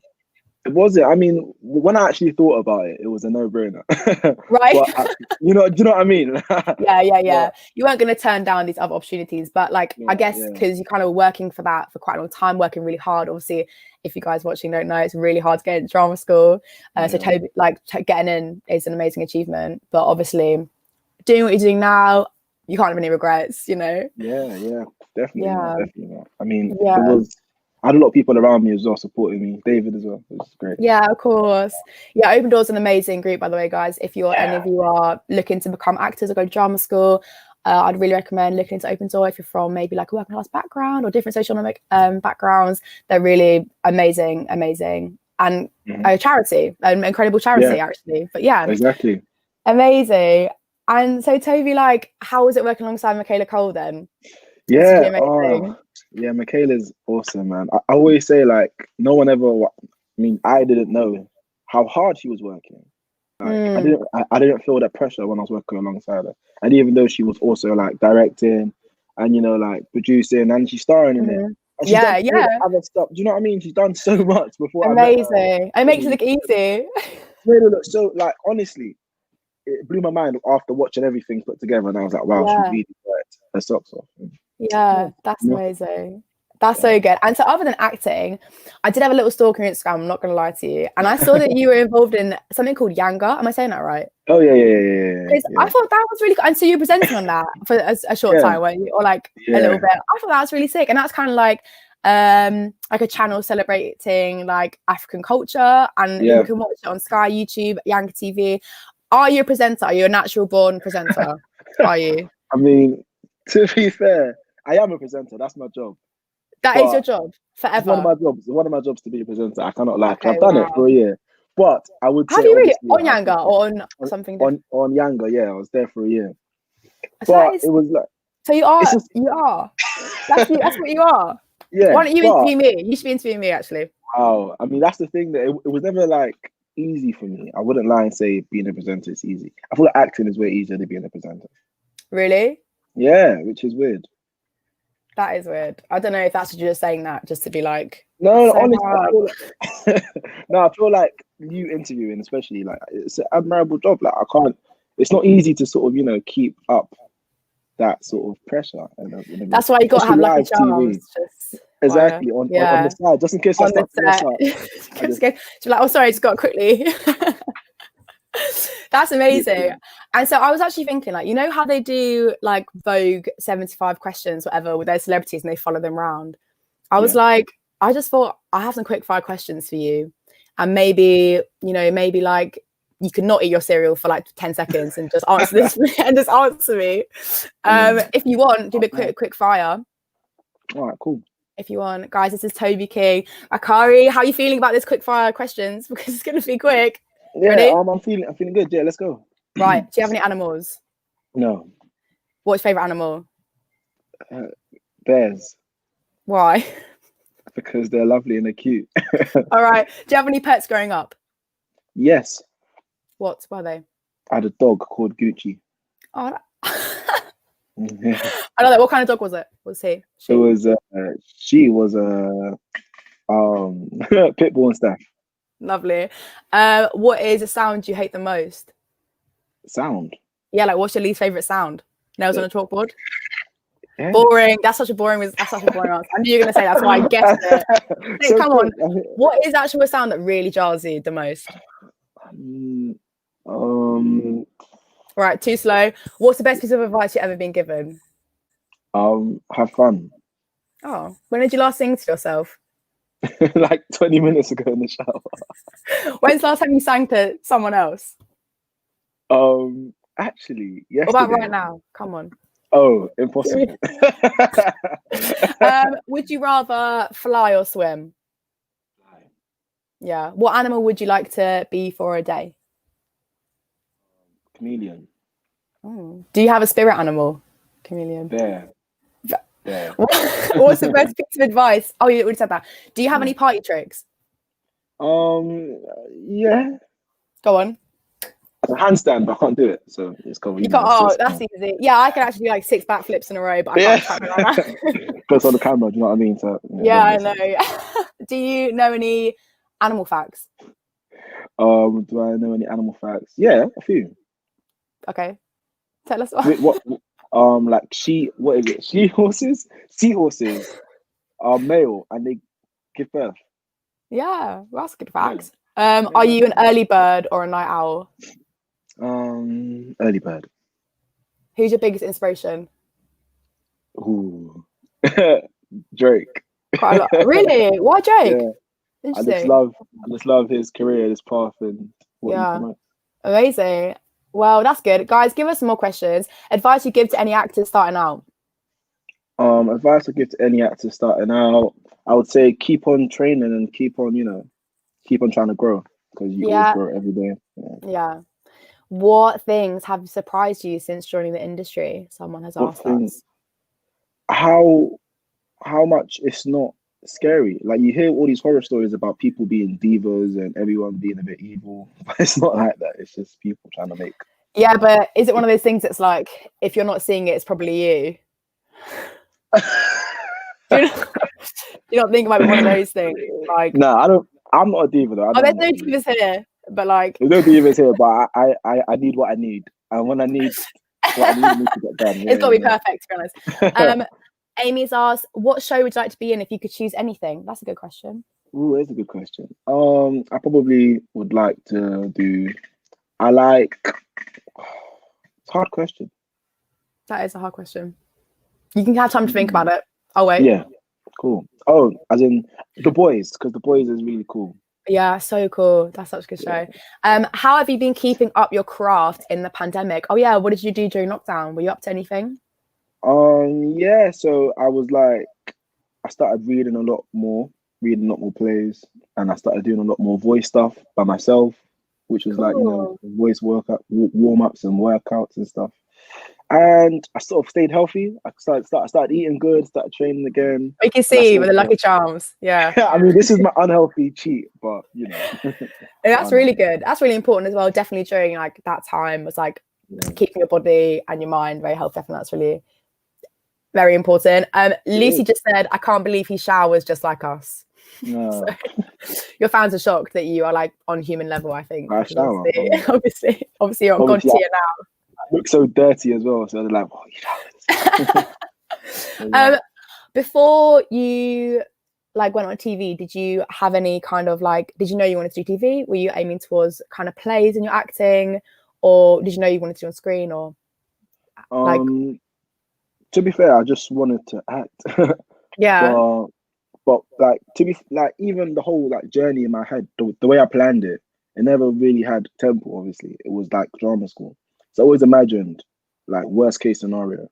It wasn't. I mean, when I actually thought about it, it was a no-brainer. Right. But do you know what I mean? Yeah. You weren't going to turn down these other opportunities, but I guess because you're kind of working for that for quite a long time, working really hard. Obviously, if you guys watching don't know, it's really hard to get into drama school. So Toby, getting in is an amazing achievement. But obviously, doing what you're doing now, you can't have any regrets. You know. Yeah, definitely. Yeah. Definitely not. I mean, I had a lot of people around me as well supporting me. David as well. It was great. Yeah, of course. Yeah, Open Door's an amazing group, by the way, guys. If any of you are looking to become actors or go to drama school, I'd really recommend looking into Open Door if you're from maybe a working class background or different socioeconomic backgrounds. They're really amazing, and a charity, an incredible charity, actually. But yeah, exactly, amazing. And so, Toby, how was it working alongside Michaela Cole then? Yeah, Michaela's awesome, man. I always say no one ever. I mean, I didn't know how hard she was working. I didn't feel that pressure when I was working alongside her. And even though she was also directing and producing and she's starring in it. And she's done other stuff. Do you know what I mean? She's done so much before. Amazing. It makes it look easy. No. So honestly, it blew my mind after watching everything put together, and I was like, wow, she really worked her socks off. Yeah, that's amazing. That's so good. And so other than acting, I did have a little stalker on Instagram, I'm not going to lie to you. And I saw that you were involved in something called Yanga. Am I saying that right? Oh, yeah. I thought that was really cool. And so you're presenting on that for a short time, weren't you? Or a little bit. I thought that was really sick. And that's kind of like a channel celebrating African culture. And you can watch it on Sky, YouTube, Yanga TV. Are you a presenter? Are you a natural born presenter? Are you? I mean, to be fair, I am a presenter. That's my job. That is your job forever. It's one of my jobs to be a presenter. I cannot lie. I've done it for a year. But I would say, have you really on Yanga or on something different? On Yanga, yeah, I was there for a year. So but it was so you are. That's what you are. Yeah. Why don't you interview me? You should be interviewing me actually. Oh, I mean that's the thing that it was never easy for me. I wouldn't lie and say being a presenter is easy. I feel like acting is way easier than being a presenter. Really? Yeah, which is weird. That is weird. I don't know if that's what you're just saying that just to be No, honestly, I feel like you interviewing, especially it's an admirable job. It's not easy to sort of keep up that sort of pressure. That's why you got to have a chance. Exactly on the side, just in case I start to just be oh, sorry, I just got quickly. That's amazing. And so I was actually thinking how they do Vogue 75 questions, whatever, with those celebrities and they follow them around. I was I just thought I have some quick fire questions for you. And maybe you can not eat your cereal for 10 seconds and just answer this and just answer me. If you want, do a quick fire. All right, cool. If you want. Guys, this is Toby King. Akari, how are you feeling about this quick fire questions? Because it's going to be quick. Yeah, ready? I'm feeling good. Yeah, let's go. Right. Do you have any animals? No. What's your favourite animal? Bears. Why? Because they're lovely and they're cute. All right. Do you have any pets growing up? Yes. What were they? I had a dog called Gucci. Oh, I know that. What kind of dog was it? Was he? She was. She was a Pitbull and stuff. Lovely. What is a sound you hate the most? Sound. Yeah, like what's your least favorite sound? Nails on a chalkboard. Yeah. Boring. That's such a boring answer. I knew you were gonna say that's why I guessed it. Hey, So come on. quick. What is actually a sound that really jars you the most? Right, too slow. What's the best piece of advice you've ever been given? Have fun. Oh, when did you last sing to yourself? Like 20 minutes ago in the shower. When's the last time you sang to someone else? Actually, yesterday. What about right now? Come on. Oh, impossible. Would you rather fly or swim? Fly. Yeah. What animal would you like to be for a day? Chameleon. Oh. Do you have a spirit animal? Chameleon. Bear. What's the best piece of advice? Oh, you already said that. Do you have any party tricks? Yeah. Go on. A handstand, but I can't do it, so it's covered. You can't. Oh, that's easy. Yeah, I can actually do like 6 backflips in a row, but I can't tap it like that. Goes on the camera. Do you know what I mean? So yeah, I know. Do you know any animal facts? Do I know any animal facts? Yeah, a few. Okay, tell us one. Wait, what? Like what is it? Seahorses are male and they give birth. Yeah, well, that's good facts. Are you an early bird or a night owl? Early bird. Who's your biggest inspiration? Ooh, Drake. Quite a lot. Really? Why Drake? Yeah. I just love his career, his path, and what he promotes. Amazing. Well, that's good. Guys, give us some more questions. Advice you give to any actors starting out? Advice I give to any actor starting out, I would say keep on training and keep on trying to grow, because you always grow every day. Yeah. What things have surprised you since joining the industry? Someone has asked us. How much it's not scary. Like, you hear all these horror stories about people being divas and everyone being a bit evil, but it's not like that. It's just people trying to make. Yeah, but is it one of those things that's like, if you're not seeing it, it's probably you? Do you not think it might be one of those things? Like, no, I'm not a diva though. there's no divas here, but like, there's no divas here. But I need what I need, and when I need what I need to get done. It's got to be perfect, to be honest. Amy's asked, what show would you like to be in if you could choose anything? That's a good question. Ooh, that's a good question. I probably would like to do. It's a hard question. That is a hard question. You can have time to think about it. I'll wait. Yeah, cool. Oh, as in The Boys, because The Boys is really cool. Yeah, so cool. That's such a good show. How have you been keeping up your craft in the pandemic? Oh yeah, what did you do during lockdown? Were you up to anything? Yeah, so I started reading a lot more plays, and I started doing a lot more voice stuff by myself, which was voice workout, warm-ups and workouts and stuff. And I sort of stayed healthy. I started eating good, started training again. We can see with the Lucky Charms. Yeah. I mean, this is my unhealthy cheat, but That's really good. That's really important as well. Definitely during like that time was like keeping your body and your mind very healthy. Definitely, that's really very important. Lucy just said, I can't believe he showers just like us. No. So, your fans are shocked that you are like on human level, I think. I shower. Obviously you're on God tier now. I look so dirty as well, so they're like, oh, you know. Before you like went on TV, did you have any kind of like, did you know you wanted to do TV? Were you aiming towards kind of plays in your acting, or did you know you wanted to do on screen, or like? To be fair, I just wanted to act. Yeah. But like, to be like, even the whole like journey in my head, the way I planned it, it never really had tempo. Obviously, it was like drama school. So I always imagined, like, worst case scenario,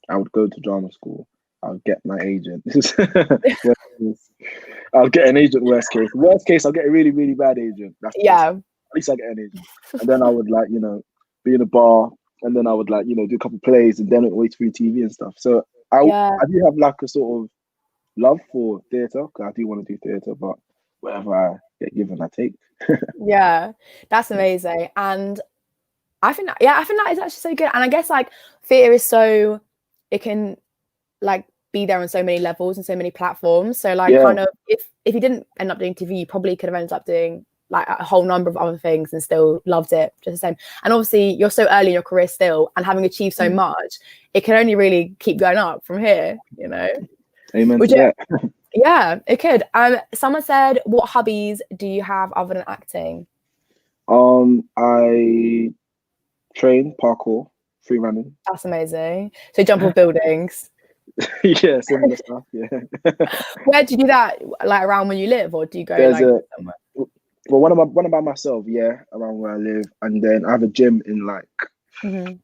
I would go to drama school. I'll get my agent. I'll get an agent. Worst case. Worst case, I'll get a really, really bad agent. At least I get an agent, and then I would like be in a bar, and then I would like do a couple of plays, and then wait through TV and stuff. So I do have like a sort of love for theatre, because I do want to do theatre, but whatever I get given, I take. Yeah, that's amazing. And I think that is actually so good. And I guess like theatre is so, it can like be there on so many levels and so many platforms. So like kind of if you didn't end up doing TV, you probably could have ended up doing like a whole number of other things and still loved it just the same. And obviously you're so early in your career still, and having achieved so much, it can only really keep going up from here, you know. Amen to that. Yeah, it could. Someone said, what hobbies do you have other than acting? I train parkour, free running. That's amazing. So jump off buildings. Yeah, similar stuff. Yeah. Where do you do that? Like around where you live, or do you go somewhere? Well, one by myself, yeah, around where I live, and then I have a gym in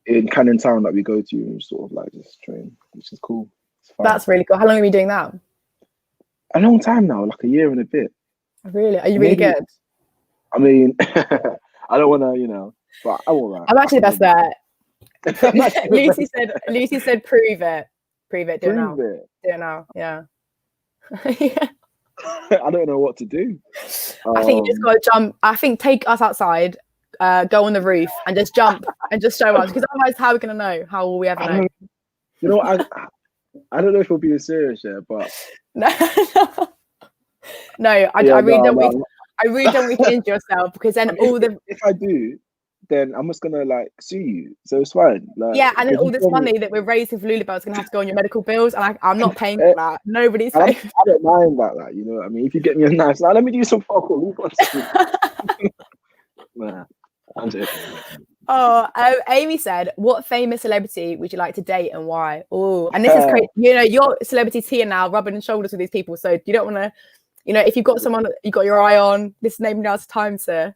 in Cannon Town that we go to and sort of like just train, which is cool. It's fun. That's really cool. How long have you been doing that? A long time now, like a year and a bit. Really? Are you really good? I mean, I don't want to, but I'm all right. I'm actually the best there. Lucy said, prove it. Prove it. Do it now. Do it now. Yeah. Yeah. I don't know what to do. I think you just got to jump. I think take us outside, go on the roof and just jump and just show us, because otherwise how are we going to know? How will we ever know? You know what? I don't know if we'll be serious, yeah, but I really don't want you to injure yourself, because then if I do, then I'm just gonna sue you, so it's fine. And then all this money that we're raising for Lulubells is gonna have to go on your medical bills, and I'm not paying for that. Nobody's paying. I don't mind that, you know what I mean? If you get me a nice, let me do some parkour. Nah, I'm joking. Amy said, what famous celebrity would you like to date and why? Oh, and this is crazy. You know, your celebrity's here now, rubbing shoulders with these people, so you don't want to, if you've got someone you got your eye on, this is maybe now's the time to.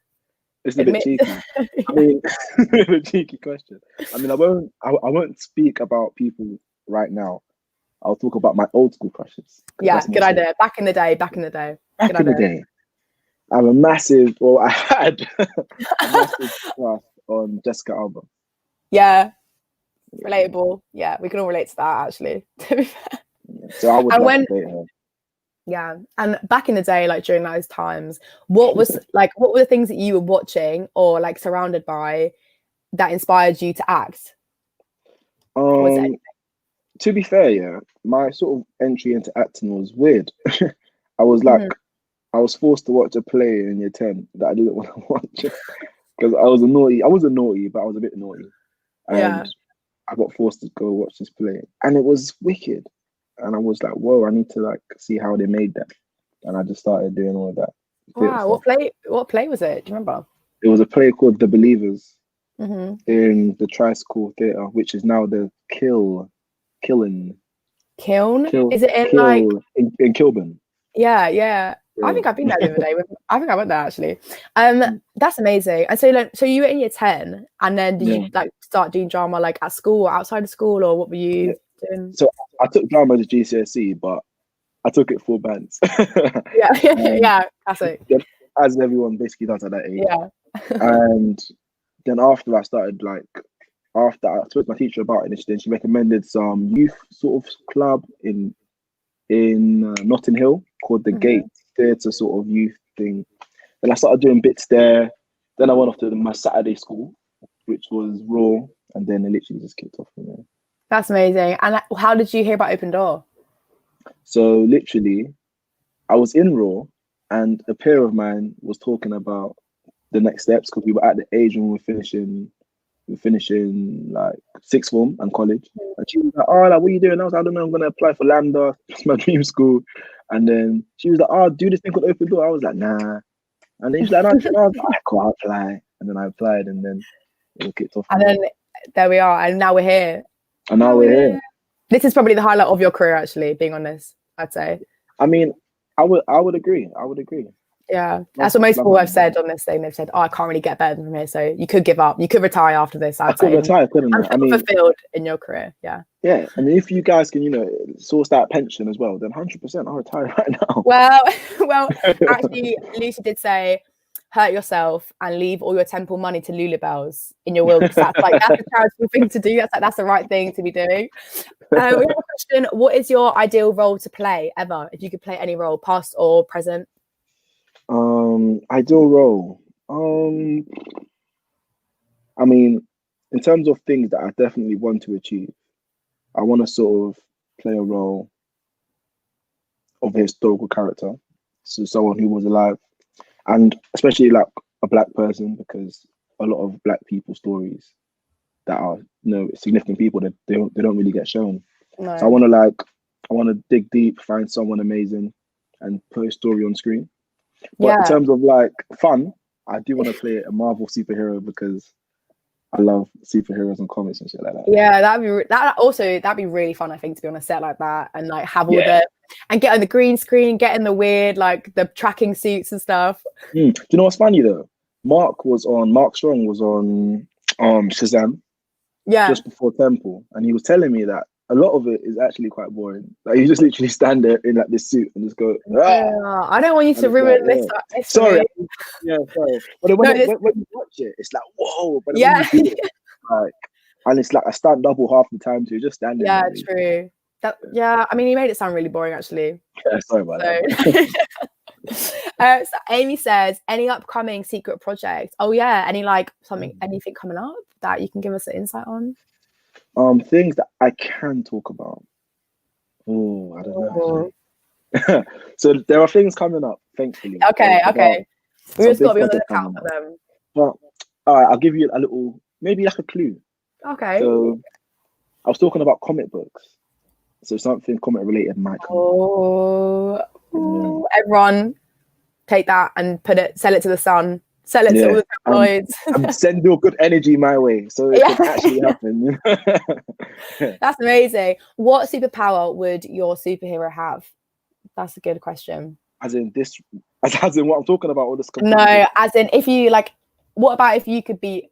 It's a bit cheeky. I mean, a cheeky question. I mean, I won't speak about people right now. I'll talk about my old school crushes. Yeah, good idea. Back in the day. Back in the day. I had a massive crush on Jessica Alba. Yeah, relatable. Yeah, we can all relate to that, actually. To be fair. So I would like to date her. Yeah, and back in the day, like during those times, what were the things that you were watching or like surrounded by that inspired you to act? To be fair, yeah, my sort of entry into acting was weird. I was I was forced to watch a play in year 10 that I didn't want to watch because I wasn't naughty, but I was a bit naughty, and I got forced to go watch this play, and it was wicked. And I was like, whoa, I need to see how they made that. And I just started doing all of that. Wow, what play was it? Do you remember? It was a play called The Believers in the Tri-School Theatre, which is now the Kiln. Is it in in Kilburn? Yeah. I think I've been there the other day. I think I went there actually. That's amazing. And so you were in year 10, and then did you start doing drama at school or outside of school, or what were you doing? So I took drama as GCSE, but I took it 4 bands. Yeah, classic. As everyone basically does at that age. Yeah. And then after I started after I spoke to my teacher about it, then she recommended some youth sort of club in Notting Hill called the Gate Theatre sort of youth thing. Then I started doing bits there. Then I went off to my Saturday school, which was Raw, and then it literally just kicked off from there. That's amazing. And how did you hear about Open Door? So literally, I was in Raw, and a peer of mine was talking about the next steps, because we were at the age when we were finishing like sixth form and college. And she was like, "Oh, what are you doing?" I was like, "I don't know. I'm gonna apply for Lambda. It's my dream school." And then she was like, "Oh, do this thing called Open Door." I was like, "Nah." And then she's like, "No, I can't apply." And then I applied, and then it kicked off. And then there we are, and now we're here. And now we're here. This is probably the highlight of your career, actually, being honest, I'd say. I mean, I would agree. Yeah, that's what most people have said on this thing. They've said, "Oh, I can't really get better from here, so you could give up. You could retire after this." I could retire, couldn't I? Fulfilled in your career, yeah. Yeah, I mean, if you guys can, source that pension as well, then 100% I'll retire right now. Well, actually, Lucy did say, hurt yourself and leave all your temple money to Lulubells in your will, because that's a charitable thing to do. That's the right thing to be doing. We have a question. What is your ideal role to play ever, if you could play any role, past or present? Ideal role. I mean, in terms of things that I definitely want to achieve, I want to sort of play a role of a historical character. So someone who was alive, and especially like a black person, because a lot of black people stories that are significant people that they don't really get shown. No. So I want to dig deep, find someone amazing, and put a story on screen. But in terms of like fun, I do want to play a Marvel superhero because I love superheroes and comics and shit like that. Yeah, that'd be really fun, I think, to be on a set like that and like have all and get on the green screen, get in the weird like the tracking suits and stuff. Do you know what's funny though? Mark Strong was on Shazam. Yeah. Just before Temple, and he was telling me that a lot of it is actually quite boring. Like you just literally stand there in like this suit and just go. Ah! I don't want you to ruin this. Sorry. Yeah, sorry. But when you watch it, it's like whoa. But when you do it, like, and it's like a stunt double half the time, so you're just standing. Yeah, there, true. I mean, he made it sound really boring, actually. Yeah, sorry about that. So Amy says, any upcoming secret projects? Oh yeah, anything coming up that you can give us an insight on? Things that I can talk about. Oh, I don't know. So there are things coming up, thankfully. Okay. We just got to be on the lookout for them. But all right, I'll give you a little, maybe like a clue. Okay. So I was talking about comic books. So something comic related might come. Everyone take that and sell it to the sun. Sell it to all the tabloids. And send your good energy my way so it can actually happen. That's amazing. What superpower would your superhero have? That's a good question. As in what I'm talking about, all this. No, as in if you like, what about if you could be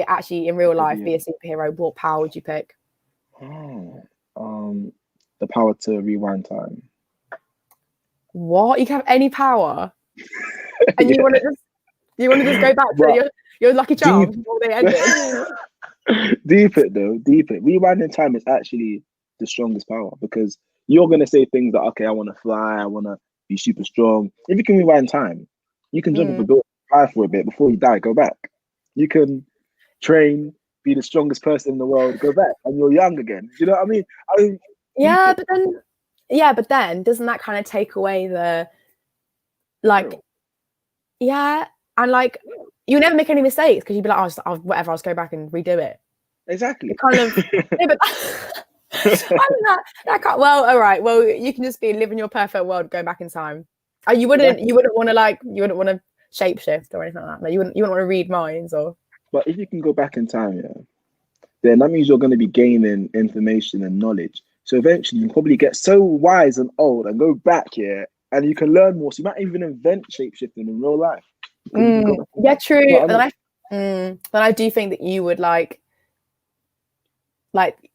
actually in real life, be a superhero, what power would you pick? The power to rewind time. What? You can have any power? And you want to just go back to your lucky charm before they ended? Deep it. Rewinding time is actually the strongest power because you're gonna say things like, okay, I want to fly, I want to be super strong. If you can rewind time, you can jump off a building, fly for a bit before you die, go back. You can train, be the strongest person in the world, go back, and you're young again. You know what I mean? But then doesn't that kind of take away the and like you never make any mistakes because you'd be like, whatever, I'll just go back and redo it. Exactly. It kind of but that can't, well, all right. Well, you can just be living your perfect world, going back in time. You wouldn't want to shapeshift or anything like that. No, you wouldn't want to read minds or. But if you can go back in time, then that means you're going to be gaining information and knowledge. So eventually, you can probably get so wise and old and go back and you can learn more. So you might even invent shapeshifting in real life. Yeah, true. But then I do think that you would like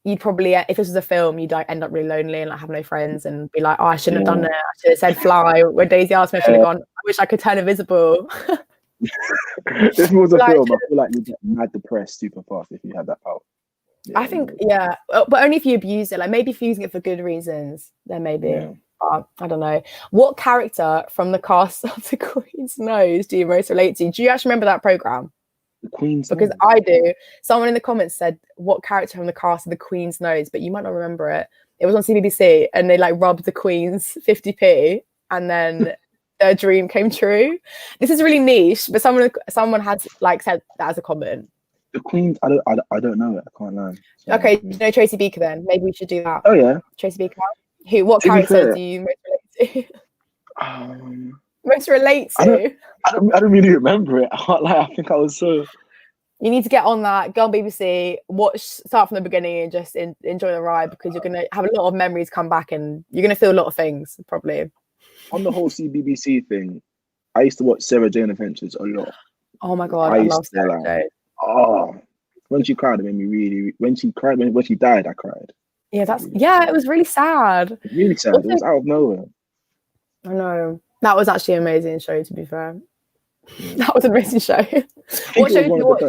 you'd probably, if this was a film, you'd like end up really lonely and like have no friends and be like, oh, I shouldn't have done it. I should have said fly. When Daisy asked me, I should have gone, I wish I could turn invisible. If it was a film, I feel like you'd get mad depressed super fast if you had that power. I think, but only if you abuse it. Like maybe if you're using it for good reasons, then maybe. I don't know. What character from the cast of The Queen's Nose do you most relate to? Do you actually remember that program? The Queen's Because Nose. I do. Someone in the comments said, what character from the cast of The Queen's Nose? But you might not remember it. It was on CBBC and they like robbed the Queen's 50p and then their dream came true. This is really niche, but someone has like said that as a comment. The Queen's, I don't know it. I can't lie. Okay, you know Tracy Beaker then? Maybe we should do that. Oh yeah. Tracy Beaker. What character do you most relate to? Most relate to? I don't really remember it. I can't lie. I think I was so. You need to get on that. Go on BBC. Start from the beginning and just enjoy the ride because you're gonna have a lot of memories come back and you're gonna feel a lot of things probably. On the whole CBBC thing, I used to watch Sarah Jane Adventures a lot. Oh my god, I love Sarah Jane. Oh, when she cried, it made me really. When she cried, when she died, I cried. Yeah, it was really sad. Really sad. Also, it was out of nowhere. I know. That was actually an amazing show, to be fair. That was an amazing show. What show did you watch?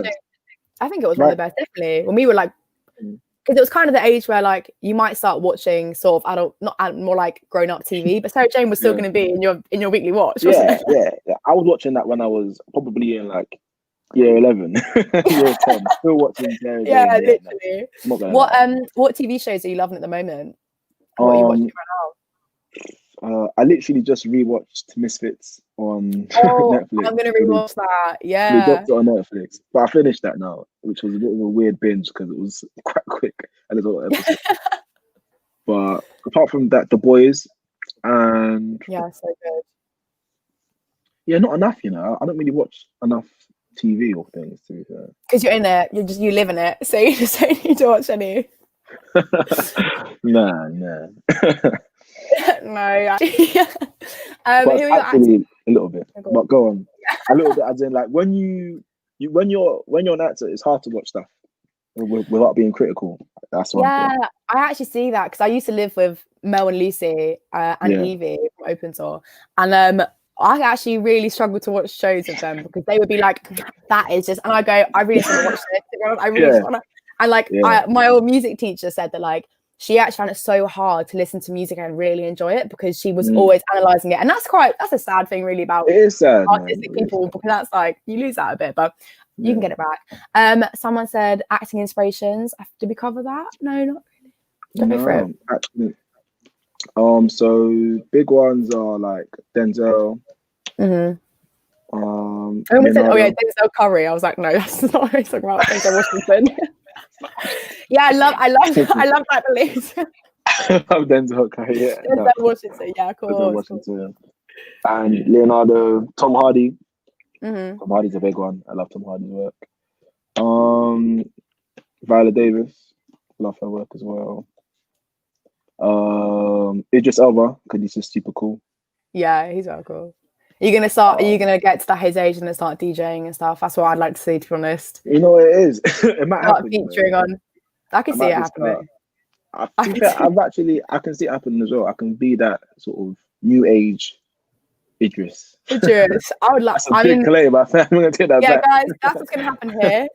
I think it was one of the best, definitely. When we were like, because it was kind of the age where like you might start watching sort of adult, not more like grown up TV, but Sarah Jane was still going to be in your weekly watch, wasn't it? Yeah. I was watching that when I was probably in like year 11, year 10. Still watching Sarah Jane. Yeah, literally. What TV shows are you loving at the moment? What are you watching right I literally just rewatched Misfits on Oh, Netflix. I'm gonna rewatch that. They Yeah. dropped it on Netflix, but I finished that now, which was a bit of a weird binge because it was quite quick and there's a lot of episodes. But apart from that, The Boys and Yeah, so good. yeah, not enough. You know, I don't really watch enough TV or things. To be fair, Because you're in it, you live in it, so you just don't need to watch any. nah. No, actually, yeah. But Who are your actors? actually a little bit. But go on, a little bit. As in, like when you're an actor, it's hard to watch stuff without being critical. That's one Yeah, thing. I actually see that because I used to live with Mel and Lucy and Yeah. Evie from Open Tour, and I actually really struggled to watch shows of them because they would be like, "That is just," and I go, "I really just want to watch this." To be honest, I really just want to. And like, my old music teacher said that like she actually found it so hard to listen to music and really enjoy it because she was always analysing it, and that's a sad thing really about It is sad, artistic people because that's like you lose that a bit, but. You can get it back. Someone said acting inspirations. Did we cover that? No, not really. Go for it. Actually, so big ones are like Denzel. Oh yeah, Denzel Curry. I was like, no, that's not what I'm talking about. Denzel Washington. Yeah, I love that belief. Denzel Curry. Yeah, Denzel Washington. Yeah, cool. Denzel Washington. And Leonardo, Tom Hardy. Mm-hmm. Tom Hardy's a big one. I love Tom Hardy's work. Viola Davis, love her work as well. Idris Elba, because he's just super cool. Yeah, he's very cool. Are you gonna get to that his age and then start DJing and stuff? That's what I'd like to see, to be honest. You know what it is? It might happen. Featuring on. I can see it happening. I can see it happening as well. I can be that sort of new age Idris. I would like. That's a big claim. I'm gonna take that back. Guys, that's what's gonna happen here.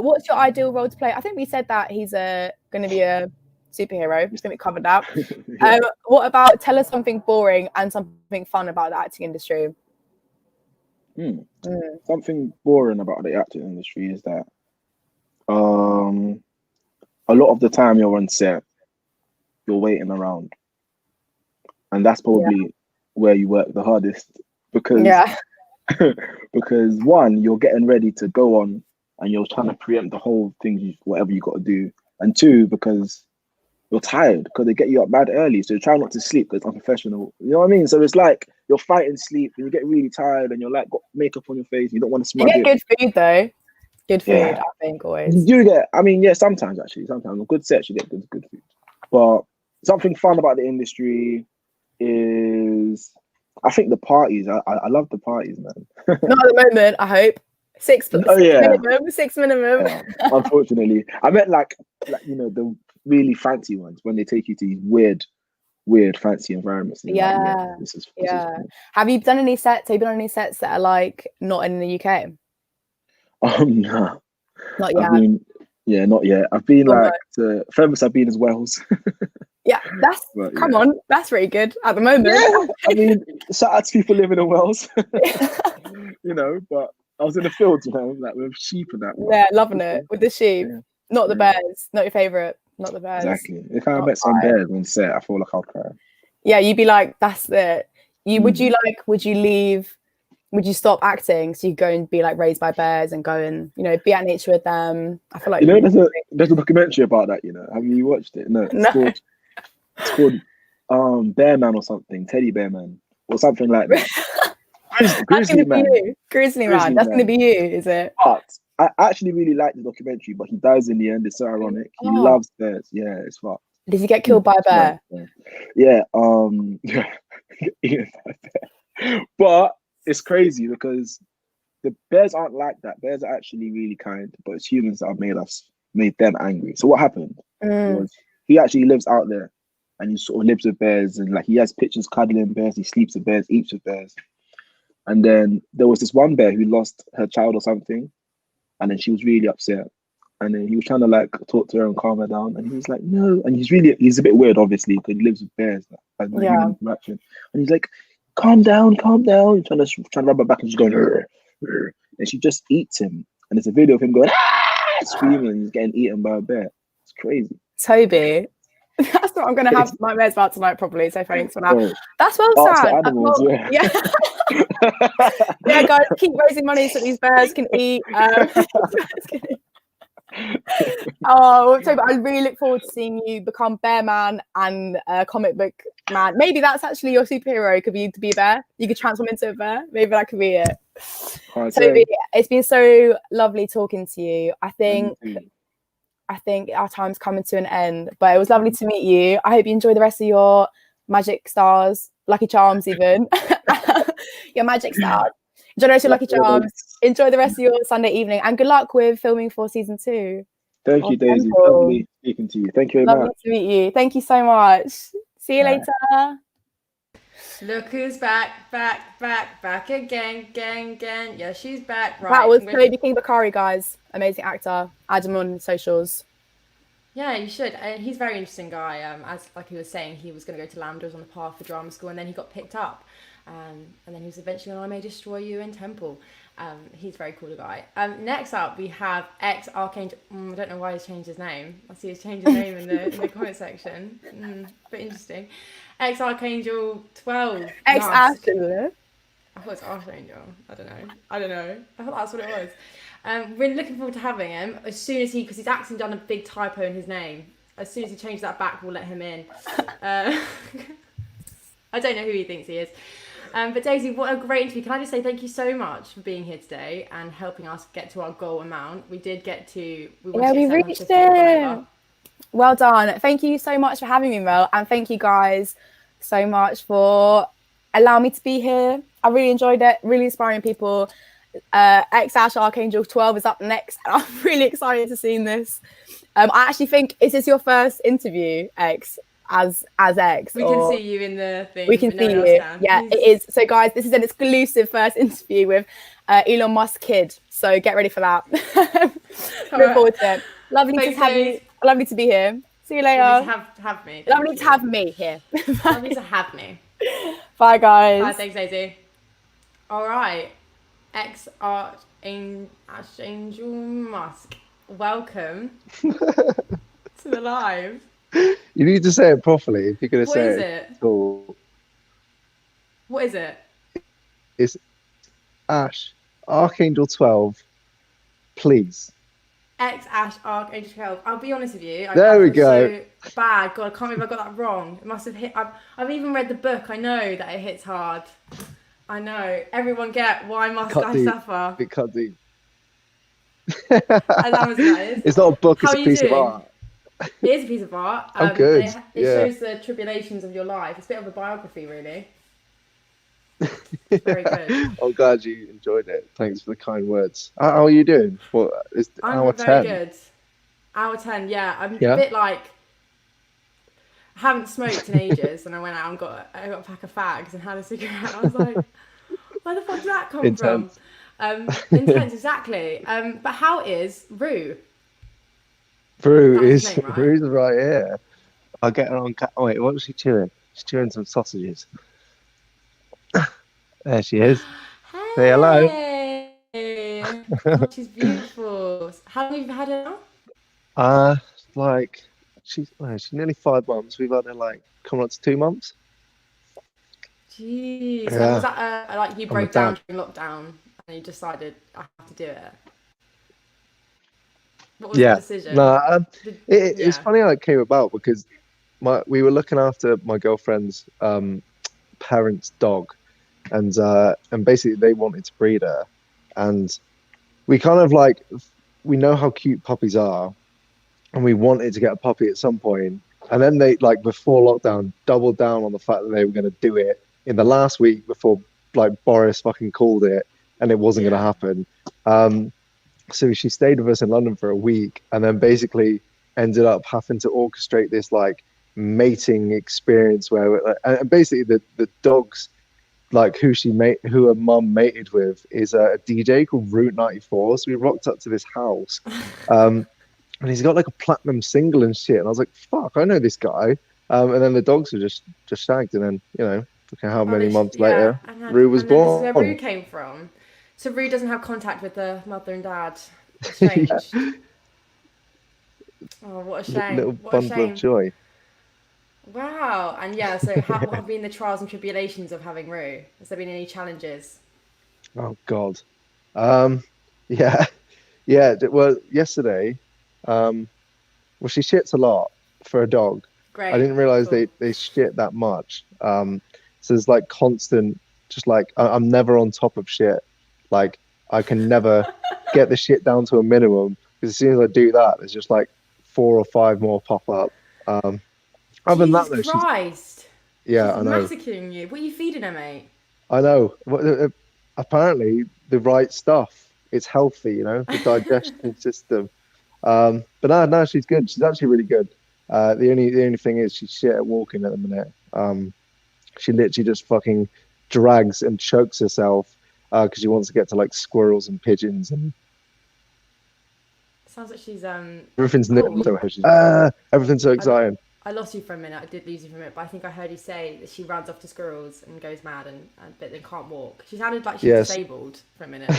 What's your ideal role to play? I think we said that he's gonna be a superhero. Just gonna cover that. What about tell us something boring and something fun about the acting industry? Something boring about the acting industry is that a lot of the time you're on set, you're waiting around, and that's probably where you work the hardest because because one, you're getting ready to go on and you're trying to preempt the whole thing, whatever you got to do, and two, because you're tired because they get you up mad early, so you try not to sleep because it's unprofessional. You know what I mean? So it's like you're fighting sleep and you get really tired and you're like got makeup on your face. You don't want to smudge it. You get good food though. Good food, I think always. You get. I mean, sometimes actually, sometimes on good sets you get good food. But something fun about the industry is, I think the parties. I love the parties, man. Not at the moment, I hope. Six minimum. Yeah, unfortunately, I meant like the really fancy ones when they take you to these weird fancy environments. Yeah. This is Have you done any sets? Have you been on any sets that are like not in the UK? No. Not yet. Not yet. I've been the furthest I've been is Wales. Yeah, come on, that's very good at the moment. Yeah. I mean, shout out to people living in Wales. But I was in the fields, like with sheep and that. Yeah, loving it with the sheep. Yeah. Not the bears. Not your favourite. Not the bears. Exactly. If I met some bears on set, I feel like I'll cry. Yeah, you'd be like, that's it. Would you leave? Would you stop acting so you go and be like raised by bears and go and be at nature with them? I feel like there's a documentary about that. Have you watched it? No. It's called Bear Man or something, Teddy Bear Man or something like that. Grizzly Man. Grizzly Man. That's going to be you, is it? But I actually really like the documentary, but he dies in the end. It's so ironic. He loves bears. Yeah, it's fucked. Did he get killed by a bear? Yeah. But it's crazy because the bears aren't like that. Bears are actually really kind, but it's humans that have made them angry. So what happened was he actually lives out there and he sort of lives with bears and like he has pictures cuddling bears, he sleeps with bears, eats with bears. And then there was this one bear who lost her child or something, and then she was really upset. And then he was trying to like talk to her and calm her down, and he was like, no. And he's a bit weird, obviously, because he lives with bears. Human interaction. And he's like, calm down. He's trying to rub her back, and she's going, "Rrr, rrr." And she just eats him. And there's a video of him going, screaming, and he's getting eaten by a bear. It's crazy. Toby, that's That's what I'm going to have nightmares about tonight, probably. So thanks for that. Right. That's well Arts for sad. animals, Yeah. Yeah, guys, keep raising money so these birds can eat. Oh, so I really look forward to seeing you become Bear Man and comic book man. Maybe that's actually your superhero. Could be to be a bear. You could transform into a bear. Maybe that could be it. Toby, it's been so lovely talking to you. I think our time's coming to an end, but it was lovely to meet you. I hope you enjoy the rest of your magic stars, lucky charms, even your magic stars. Enjoy the rest of your lucky charms. Enjoy the rest of your Sunday evening, and good luck with filming for season 2. Thank you, Daisy. Lovely speaking to you. Thank you very much. Lovely to meet you. Thank you so much. See you later. Look who's back again. Yeah, she's back. Right. That was Toby King Bakari, guys. Amazing actor. Add him on socials. Yeah, you should. He's a very interesting guy. As like he was saying, he was going to go to Lambda, was on the path for drama school, and then he got picked up. And then he was eventually on I May Destroy You in Temple. He's a very cool guy. Next up, we have ex-Archangel. I don't know why he's changed his name. I see he's changed his name in the comment section. Bit interesting. Ex-Archangel 12. Ex-Archangel. I thought it's Archangel. I don't know. I thought that's what it was. We're looking forward to having him as soon as because he's actually done a big typo in his name. As soon as he changes that back, we'll let him in. I don't know who he thinks he is. But Daisy, what a great interview. Can I just say thank you so much for being here today and helping us get to our goal amount. We did get to... We reached it. Well done. Thank you so much for having me, Mel. And thank you guys so much for allowing me to be here. I really enjoyed it. Really inspiring people. Ex-Ash Archangel 12 is up next. And I'm really excited to see this. I actually think, is this your first interview, X? As X, we can see you in the thing. We can see you. Yeah, it is. So, guys, this is an exclusive first interview with Elon Musk kid. So get ready for that. Look forward to it. Lovely to have you. Lovely to be here. See you later. Lovely to have me. Lovely to have me here. Lovely to have me. Bye, guys. Bye, thanks, Daisy. All right, Archangel Musk, welcome to the live. You need to say it properly if you're going to say it. What is it? Cool. What is it? It's Ash Archangel 12, please. Ash Archangel 12. I'll be honest with you. There we go. So bad. God, I can't believe I got that wrong. It must have hit. I've even read the book. I know that it hits hard. I know. Everyone get Why Must I Suffer? It can't do. It's not a book. It's a piece of art. It is a piece of art. Good. It shows the tribulations of your life. It's a bit of a biography, really. Very good. I'm glad you enjoyed it. Thanks for the kind words. How are you doing? What is hour 10? I'm very good. Hour 10, yeah. I'm a bit like... I haven't smoked in ages, and I went out and got a pack of fags and had a cigarette. I was like, where the fuck did that come from? Intense, exactly. But how is Rue? Rue's right here. I'll get her on. Wait, what was she chewing? She's chewing some sausages. There she is. Hey. Say hello. God, she's beautiful. How long have you had her now? Like she's nearly 5 months. We've had her like coming up to 2 months. Jeez. Yeah. Was that like you broke down during lockdown and you decided I have to do it? What was the decision? It's funny how it came about because we were looking after my girlfriend's parents' dog, and basically they wanted to breed her, and we kind of like we know how cute puppies are, and we wanted to get a puppy at some point, and then they like before lockdown doubled down on the fact that they were going to do it in the last week before like Boris fucking called it, and it wasn't going to happen. So she stayed with us in London for a week and then basically ended up having to orchestrate this like mating experience where and basically the dogs like who her mum mated with is a DJ called Route 94. So we rocked up to this house and he's got like a platinum single and shit. And I was like, fuck, I know this guy. And then the dogs were just shagged, and then, you know, look at how many months later Rue was born. This is where Rue came from. So Rue doesn't have contact with the mother and dad. Strange. Oh, what a shame. Little bundle of joy. Wow. And yeah, so what have been the trials and tribulations of having Rue? Has there been any challenges? Oh God. Yeah, yeah. Well, yesterday, well, she shits a lot for a dog. I Great. didn't realize Cool. they shit that much. So there's like constant, just like I'm never on top of shit. Like I can never get the shit down to a minimum because as soon as I do that, there's just like 4 or 5 more pop up. Other than that, though, Jesus Christ. yeah, She's I know. massacring you. What are you feeding her, mate? I know. Apparently, the right stuff. It's healthy, the digestion system. But no, she's good. She's actually really good. The only thing is she's shit at walking at the minute. She literally just fucking drags and chokes herself because she wants to get to like squirrels and pigeons and Sounds like she's everything's cool. everything's so exciting. I lost you for a minute. I did lose you for a minute, but I think I heard you say that she runs off to squirrels and goes mad but then can't walk. She sounded like she was disabled for a minute.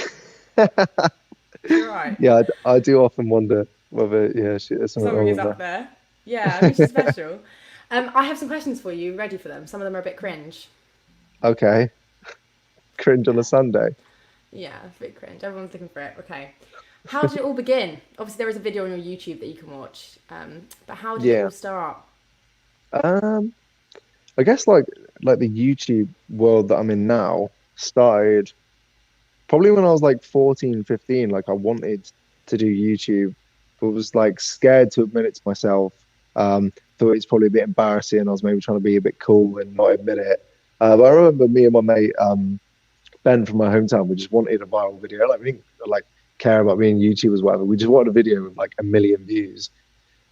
You're right. Yeah, I do often wonder whether there's something wrong is with up her. there. Yeah, I mean, she's special. I have some questions for you. Ready for them? Some of them are a bit cringe. Okay. Cringe on a Sunday. Yeah, a bit cringe. Everyone's looking for it. Okay. How did it all begin? Obviously, there is a video on your YouTube that you can watch. But how did it all start? I guess like the YouTube world that I'm in now started probably when I was like 14, 15. Like I wanted to do YouTube, but was like scared to admit it to myself. Thought it's probably a bit embarrassing. I was maybe trying to be a bit cool and not admit it. But I remember me and my mate Ben from my hometown, we just wanted a viral video. Like we didn't like care about being YouTubers, whatever. We just wanted a video with like 1 million views.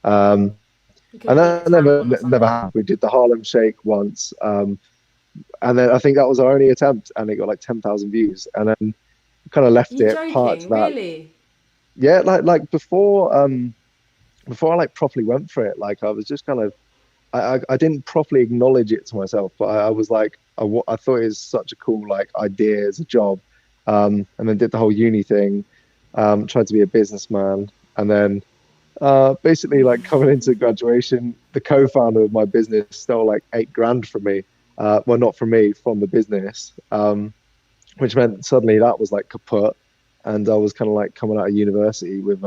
And that never happened. We did the Harlem Shake once, and then I think that was our only attempt, and it got like 10,000 views, and then kind of left parts of that. Really? Yeah, like before I like properly went for it. Like I was just kind of, I didn't properly acknowledge it to myself, but I was like, I thought it was such a cool like idea as a job, and then did the whole uni thing, tried to be a businessman, and then. Basically, like coming into graduation, the co-founder of my business stole like 8 grand from me. Well, not from me, from the business, which meant suddenly that was like kaput, and I was kind of like coming out of university with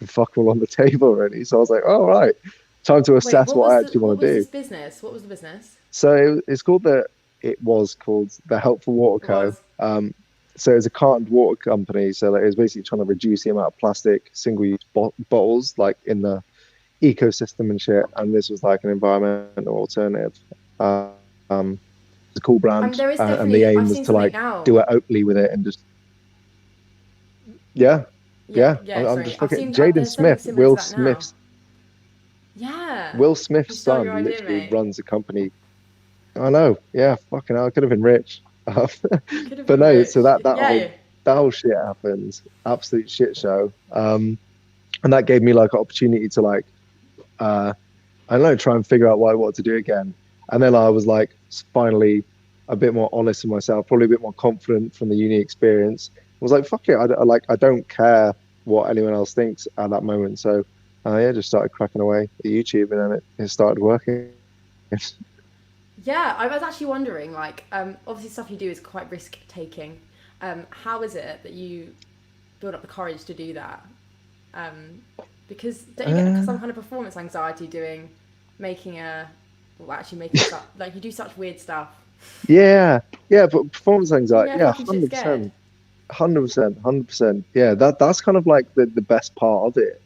fuck all on the table already. So I was like, all right, time to assess what I actually want to do. What was this business? What was the business? So it was called the Helpful Water Co. So it's a cartoned water company. So it was basically trying to reduce the amount of plastic single-use bottles like in the ecosystem and shit. And this was like an environmental alternative. It's a cool brand, and the aim was to like do it openly with it and just I'm just looking. Jaden Smith, Will Smith's son, literally runs a company. I know, yeah, fucking hell, I could have been rich. But no, rich. So that whole shit happened, absolute shit show, and that gave me like an opportunity to like I don't know, try and figure out what I wanted to do again. And then I was like finally a bit more honest with myself, probably a bit more confident from the uni experience. I was like, fuck it, I don't care what anyone else thinks at that moment. So just started cracking away at YouTube, and then it started working. Yeah, I was actually wondering, like, obviously stuff you do is quite risk-taking. How is it that you build up the courage to do that? Because don't you get some kind of performance anxiety making stuff, like you do such weird stuff. Yeah, but performance anxiety, 100%. 100%. Yeah, that's kind of like the best part of it.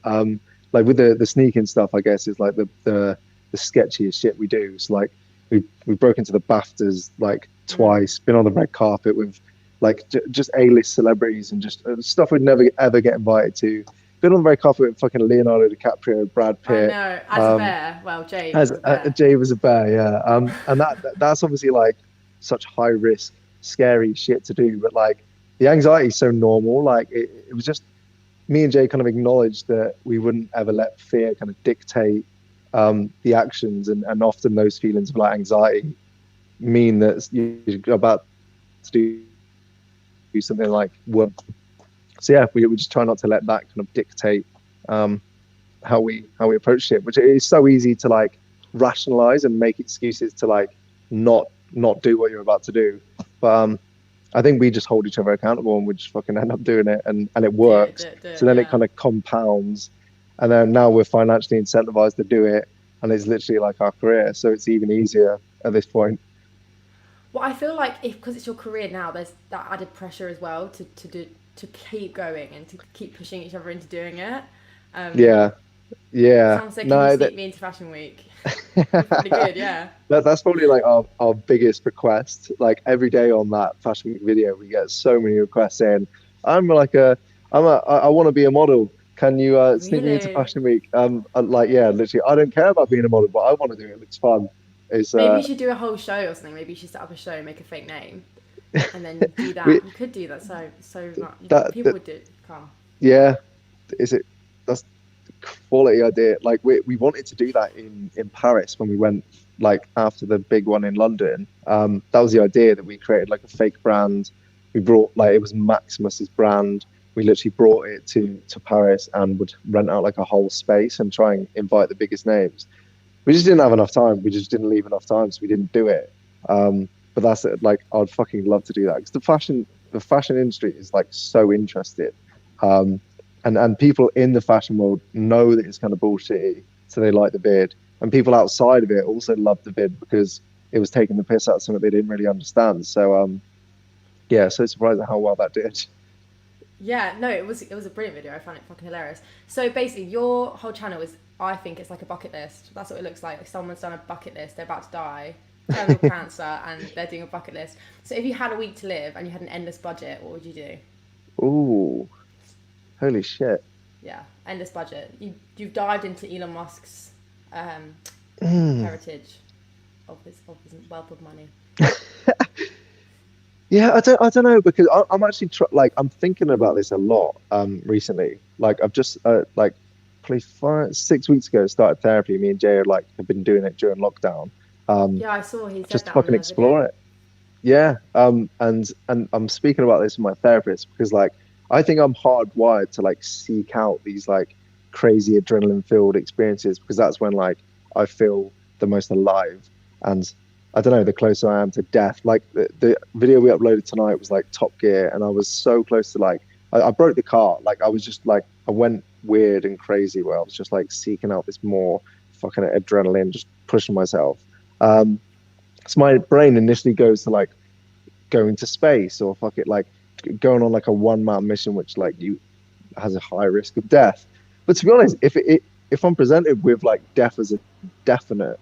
Like with the sneaking stuff, I guess is like the sketchiest shit we do. So like we broke into the BAFTAs like twice, been on the red carpet with like just A-list celebrities and just stuff we'd never ever get invited to. Been on the red carpet with fucking Leonardo DiCaprio, Brad Pitt. I know, as a bear. Well, Jay was a bear. Jay was a bear, yeah. And that's obviously like such high risk, scary shit to do. But like the anxiety is so normal. Like it was just me and Jay kind of acknowledged that we wouldn't ever let fear kind of dictate the actions, and often those feelings of like anxiety mean that you're about to do something like work. So yeah, we just try not to let that kind of dictate how we approach it, which is so easy to like rationalize and make excuses to like not do what you're about to do. But I think we just hold each other accountable and we just fucking end up doing it, and it works. Do it, so then yeah. it kind of compounds, and then now we're financially incentivized to do it, and it's literally like our career. So it's even easier at this point. Well, I feel like because it's your career now, there's that added pressure as well to keep going and to keep pushing each other into doing it. Yeah. Someone said, "Can you sneak me into Fashion Week?" Pretty good, yeah. That's probably like our biggest request. Like every day on that Fashion Week video, we get so many requests saying, I want to be a model. Can you sneak me into Fashion Week? Like, yeah, literally, I don't care about being a model, but I want to do it. It looks fun. Maybe you should do a whole show or something. Maybe you should set up a show and make a fake name, and then do that. You could do that so much. People would do. Come. Yeah, that's quality idea. Like we wanted to do that in Paris when we went, like after the big one in London. That was the idea, that we created like a fake brand. We brought, like, it was Maximus's brand. We literally brought it to Paris and would rent out like a whole space and try and invite the biggest names. We just didn't have enough time. We just didn't leave enough time, so we didn't do it. But that's it. Like, I'd fucking love to do that, because the fashion industry is like so interesting. And people in the fashion world know that it's kind of bullshitty, so they like the bid. And people outside of it also love the bid because it was taking the piss out of something they didn't really understand. So yeah, so surprised at how well that did. Yeah, no, it was a brilliant video. I found it fucking hilarious. So basically, your whole channel is, I think it's like a bucket list. That's what it looks like. Someone's done a bucket list. They're about to die, terminal cancer, and they're doing a bucket list. So if you had a week to live and you had an endless budget, what would you do? Ooh, holy shit. Yeah, endless budget. You've dived into Elon Musk's heritage of his wealth of money. Yeah, I don't know, because I'm actually I'm thinking about this a lot recently. Like I've just like probably 6 weeks ago started therapy. Me and Jay have been doing it during lockdown. Yeah, I saw he said just that fucking explore it. Yeah, and I'm speaking about this with my therapist because I think I'm hardwired to seek out these crazy adrenaline filled experiences, because that's when I feel the most alive. And I don't know, the closer I am to death. The video we uploaded tonight was Top Gear, and I was so close to I broke the car. I was just I went weird and crazy where I was just seeking out this more fucking adrenaline, just pushing myself. So my brain initially goes to going to space, or going on a one-man mission, which you has a high risk of death. But to be honest, if I'm presented with death as a definite,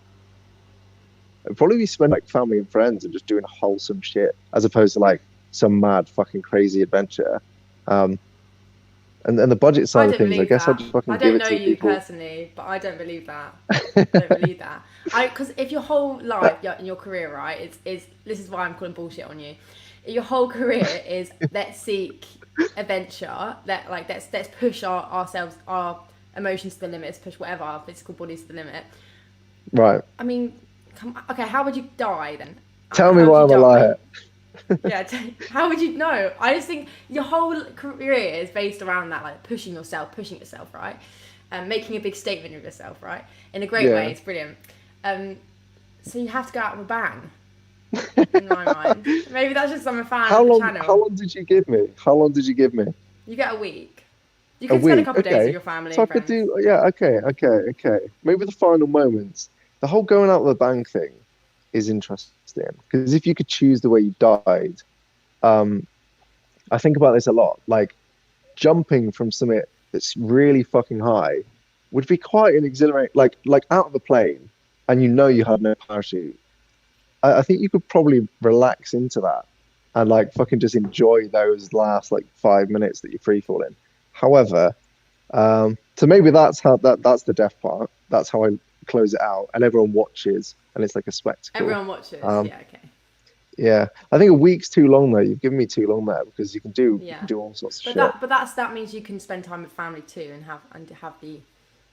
it'd probably be spend family and friends and just doing wholesome shit, as opposed to some mad fucking crazy adventure. And the budget side of things, I guess I'll just fucking give it to people. I don't know you personally, but I don't believe that. I don't believe that. Because if your whole life in your career, right, is this is why I'm calling bullshit on you. Your whole career is let's seek adventure. Let's push ourselves, our emotions to the limit. Let's push whatever our physical bodies to the limit. Right. I mean, okay, how would you die then? Tell me why I'm a liar. Yeah, how would you know? I just think your whole career is based around that, pushing yourself, right? And making a big statement of yourself, right? In a great way, it's brilliant. So you have to go out with a bang, in my mind. Maybe that's just I'm a fan of the channel. How long did you give me? You get a week. You can spend a couple of days with your family and friends. I could do, yeah, okay. Maybe the final moments. The whole going out with a bang thing is interesting, because if you could choose the way you died, I think about this a lot. Jumping from something that's really fucking high would be quite an exhilarating, out of a plane, and you had no parachute. I think you could probably relax into that and fucking just enjoy those last 5 minutes that you're free falling. However, so maybe that's the death part. That's how I close it out, and everyone watches, and it's like a spectacle. Everyone watches. Yeah, okay. Yeah, I think a week's too long though. You've given me too long there, because you can do all sorts of shit. But that means you can spend time with family too, and have the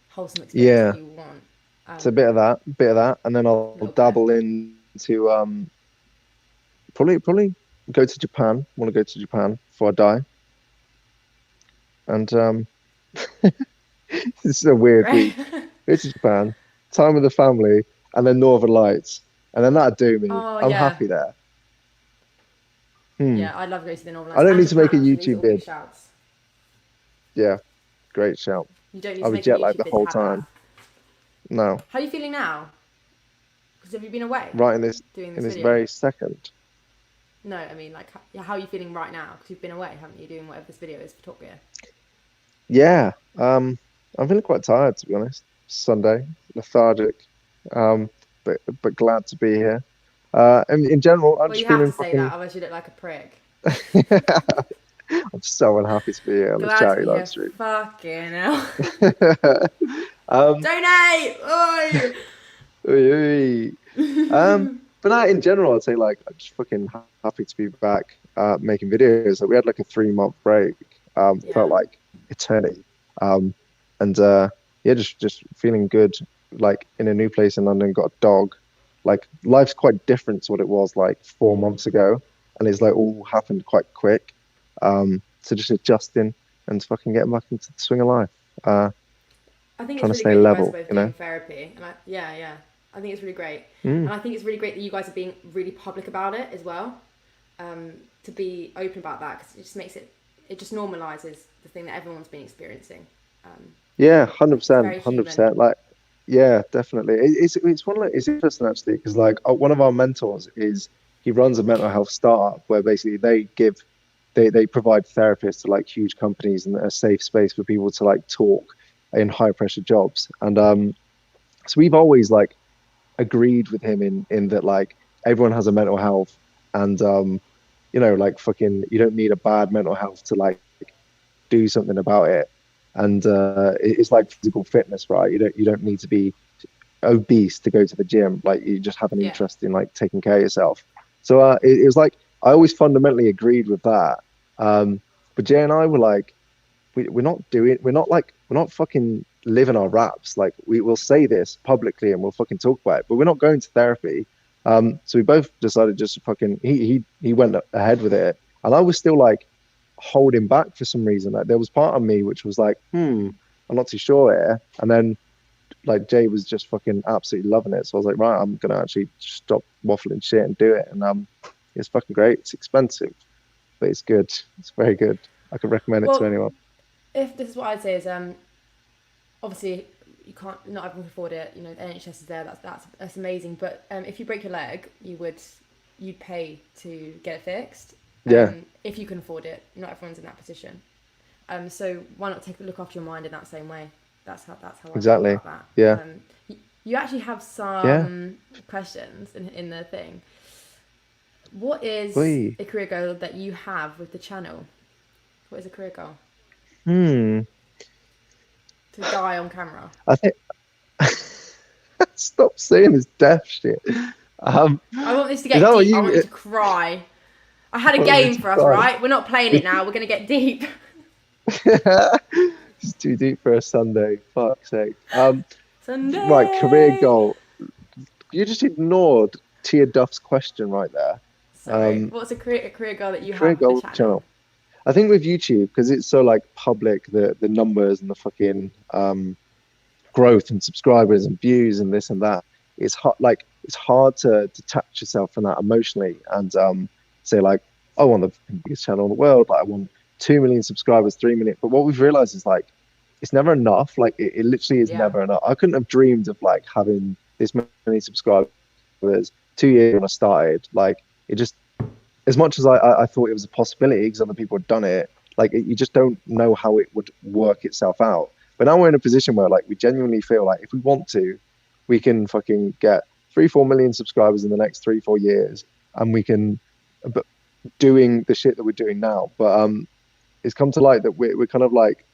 wholesome experience that you want. It's a bit of that, and then I'll dabble into probably go to Japan. I want to go to Japan before I die. And this is a weird week. Go to Japan, time with the family, and then Northern Lights, and then that'd do me. Oh, I'm yeah. happy there. Yeah, I'd love to go to the Northern Lights. I don't And need to make a Japan, these are YouTube all big vid. shouts. Yeah, great shout. You don't need I to was make a jet lagged YouTube the vid whole to have time. No, How are you feeling now? Because have you been away? right in this doing in this video? very second. No, I mean, like, how are you feeling right now? Because you've been away, haven't you, doing whatever this video is for Top Gear? Yeah, I'm feeling quite tired, to be honest. Sunday, lethargic, but glad to be here. And in general, I'm Well, you just have feeling to say fucking. that, otherwise you look like a prick. I'm so unhappy to be here on this Glad to charity be live here. stream. Fucking hell. um, Donate! Oi! Oi, oi. But no, in general, I'd say like I'm just fucking happy to be back making videos. Like, we had like a 3-month break. Felt like eternity. And yeah, just feeling good. Like in a new place in London, got a dog. Like life's quite different to what it was like 4 months ago, and it's like all happened quite quick. So just adjusting and fucking getting back into the swing of life. I think Trying it's to really stay great level, you guys are both you know. doing therapy. And yeah. I think it's really great. Mm. And I think it's really great that you guys are being really public about it as well. To be open about that, because it just makes it just normalizes the thing that everyone's been experiencing. Yeah, Very 100%, human. 100%. Like, yeah, definitely. It's one like it's interesting actually because like one of our mentors he runs a mental health startup where basically they provide therapists to like huge companies and a safe space for people to like talk in high pressure jobs. And so we've always like agreed with him in that like everyone has a mental health, and you know, like fucking you don't need a bad mental health to like do something about it. And it's like physical fitness, right? You don't need to be obese to go to the gym. Like you just have an interest in like taking care of yourself. So it was like I always fundamentally agreed with that. But Jay and I were like, we're not fucking living our raps. Like we'll say this publicly and we'll fucking talk about it, but we're not going to therapy. So we both decided just to fucking he went ahead with it, and I was still like holding back for some reason. Like there was part of me which was like, I'm not too sure here. And then like Jay was just fucking absolutely loving it. So I was like, right, I'm gonna actually stop waffling shit and do it. And it's fucking great. It's expensive, but it's good. It's very good. I could recommend it to anyone. If this is what I'd say is obviously not everyone can afford it, you know, the NHS is there, that's amazing, but if you break your leg you'd pay to get it fixed. If you can afford it. Not everyone's in that position. So why not look after your mind in that same way? That's how Exactly. I feel about that. Yeah. You actually have some questions in the thing. What is a career goal that you have with the channel? What is a career goal? To die on camera. I think stop saying this deaf shit. I want this to get deep. I want you to cry. I had a game for us, right? We're not playing it now. We're going to get deep. It's too deep for a Sunday. Fuck's sake. Sunday. Right, career goal. You just ignored Tia Duff's question right there. Sorry. What's a career goal that you career have goal with the channel? I think with YouTube, because it's so like public, the numbers and the fucking growth and subscribers and views and this and that, it's hard to detach yourself from that emotionally and say like, I want the biggest channel in the world, like I want 2 million subscribers, 3 million. But what we've realized is like it's never enough. Like it literally is never enough. I couldn't have dreamed of like having this many subscribers 2 years when I started. Like it just, as much as I thought it was a possibility because other people had done it, like you just don't know how it would work itself out. But now we're in a position where like we genuinely feel like if we want to, we can fucking get 3-4 million subscribers in the next 3-4 years, and we can, but doing the shit that we're doing now. But it's come to light that we're kind of like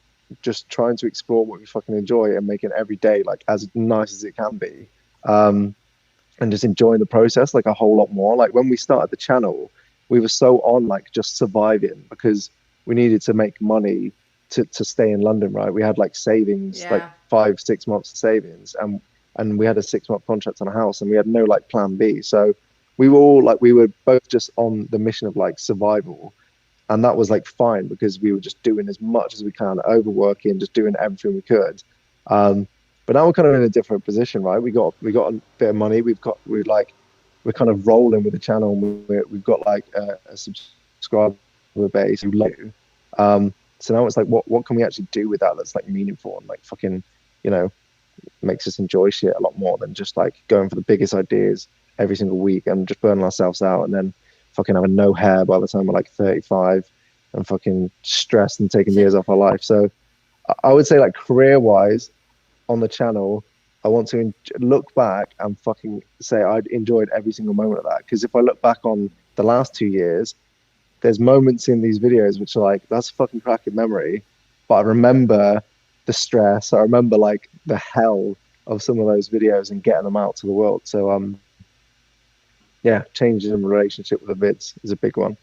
just trying to explore what we fucking enjoy and make it every day like as nice as it can be, and just enjoying the process like a whole lot more. Like when we started the channel, we were so on like just surviving because we needed to make money to stay in London, right? We had like savings, like 5-6 months of savings, and we had a 6-month contract on a house, and we had no like plan B. So we were both just on the mission of like survival, and that was like fine because we were just doing as much as we can, overworking, just doing everything we could. But now we're kind of in a different position, right? We got a bit of money. We're kind of rolling with the channel. And we've got like a subscriber base who love you. So now it's like, what can we actually do with that that's like meaningful and like fucking, you know, makes us enjoy shit a lot more than just like going for the biggest ideas every single week and just burning ourselves out and then fucking having no hair by the time we're like 35 and fucking stressed and taking years off our life. So I would say like career wise on the channel, I want to look back and fucking say I'd enjoyed every single moment of that. Because if I look back on the last 2 years, there's moments in these videos which are like, that's a fucking cracking memory. But I remember the stress. I remember like the hell of some of those videos and getting them out to the world. So yeah, changing in relationship with the vids is a big one.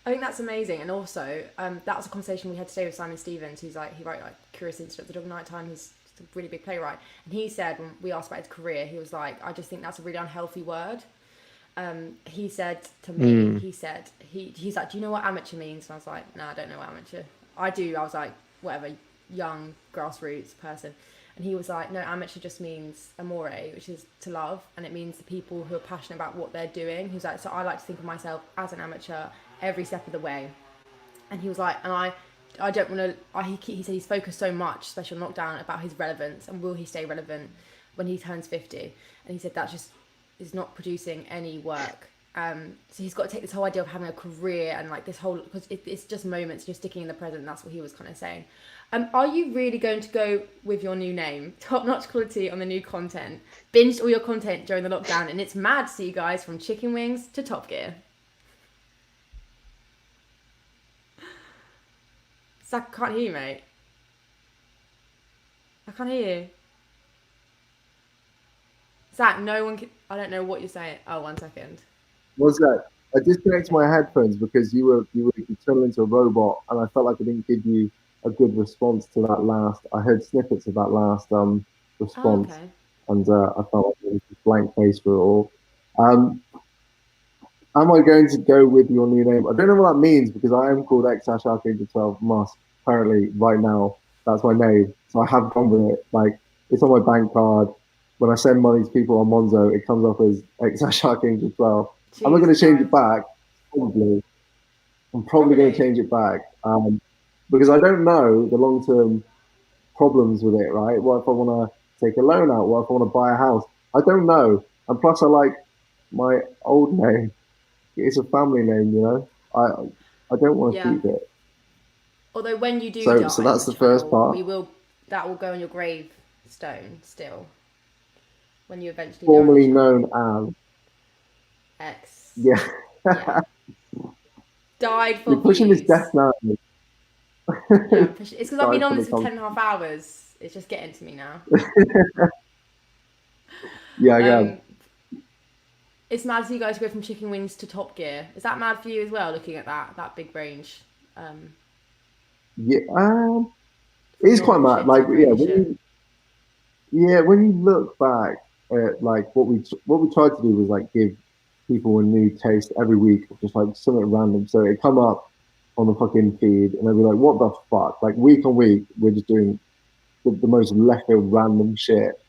I think that's amazing, and also that was a conversation we had today with Simon Stevens, who's like, he wrote like Curious Incident at the Dog Night Time. He's a really big playwright, and he said when we asked about his career, he was like, I just think that's a really unhealthy word. He said to me, he said he's like, do you know what amateur means? And I was like, no, I don't know what amateur. I do. I was like, whatever, young grassroots person. And he was like, no, amateur just means amore, which is to love, and it means the people who are passionate about what they're doing. He was like, so I like to think of myself as an amateur every step of the way. And he was like, and I don't want to, he said he's focused so much, especially on lockdown, about his relevance and will he stay relevant when he turns 50. And he said that just is not producing any work. So he's got to take this whole idea of having a career and like this whole, because it's just moments, you're sticking in the present. And that's what he was kind of saying. Are you really going to go with your new name, top-notch quality on the new content, binged all your content during the lockdown, and it's mad to see you guys from chicken wings to Top Gear? Zach, I can't hear you, mate. I can't hear you. Zach, no one can... I don't know what you're saying. Oh, 1 second. What's that? I disconnected my headphones because you turned into a robot, and I felt like I didn't give you a good response to that last. I heard snippets of that last response, okay. And I felt like there was a blank face for it all. Am I going to go with your new name? I don't know what that means because I am called X-Archangel12 Musk. Apparently, right now, that's my name. So I have gone with it. Like, it's on my bank card. When I send money to people on Monzo, it comes up as X-Archangel12. Am I going to change it back? Probably. I'm probably going to change it back. Because I don't know the long-term problems with it, right? What if I want to take a loan out? What if I want to buy a house? I don't know. And plus, I like my old name. It's a family name, you know. I don't want to keep it. Although when you do die, so that's the first part. That will go on your gravestone still. When you eventually formerly known as X. Yeah. Died for You're pushing views. this death now. Yeah, it's because I've been on this for 10.5 hours. It's just getting to me now. Yeah, I get It's mad to see you guys go from chicken wings to Top Gear. Is that mad for you as well, looking at that big range? Yeah, it's quite mad. Like, when you look back at like what we tried to do was like give people a new taste every week, just like something random. So it come up on the fucking feed, and they'd be like, "What the fuck?" Like week on week, we're just doing the most left field random shit.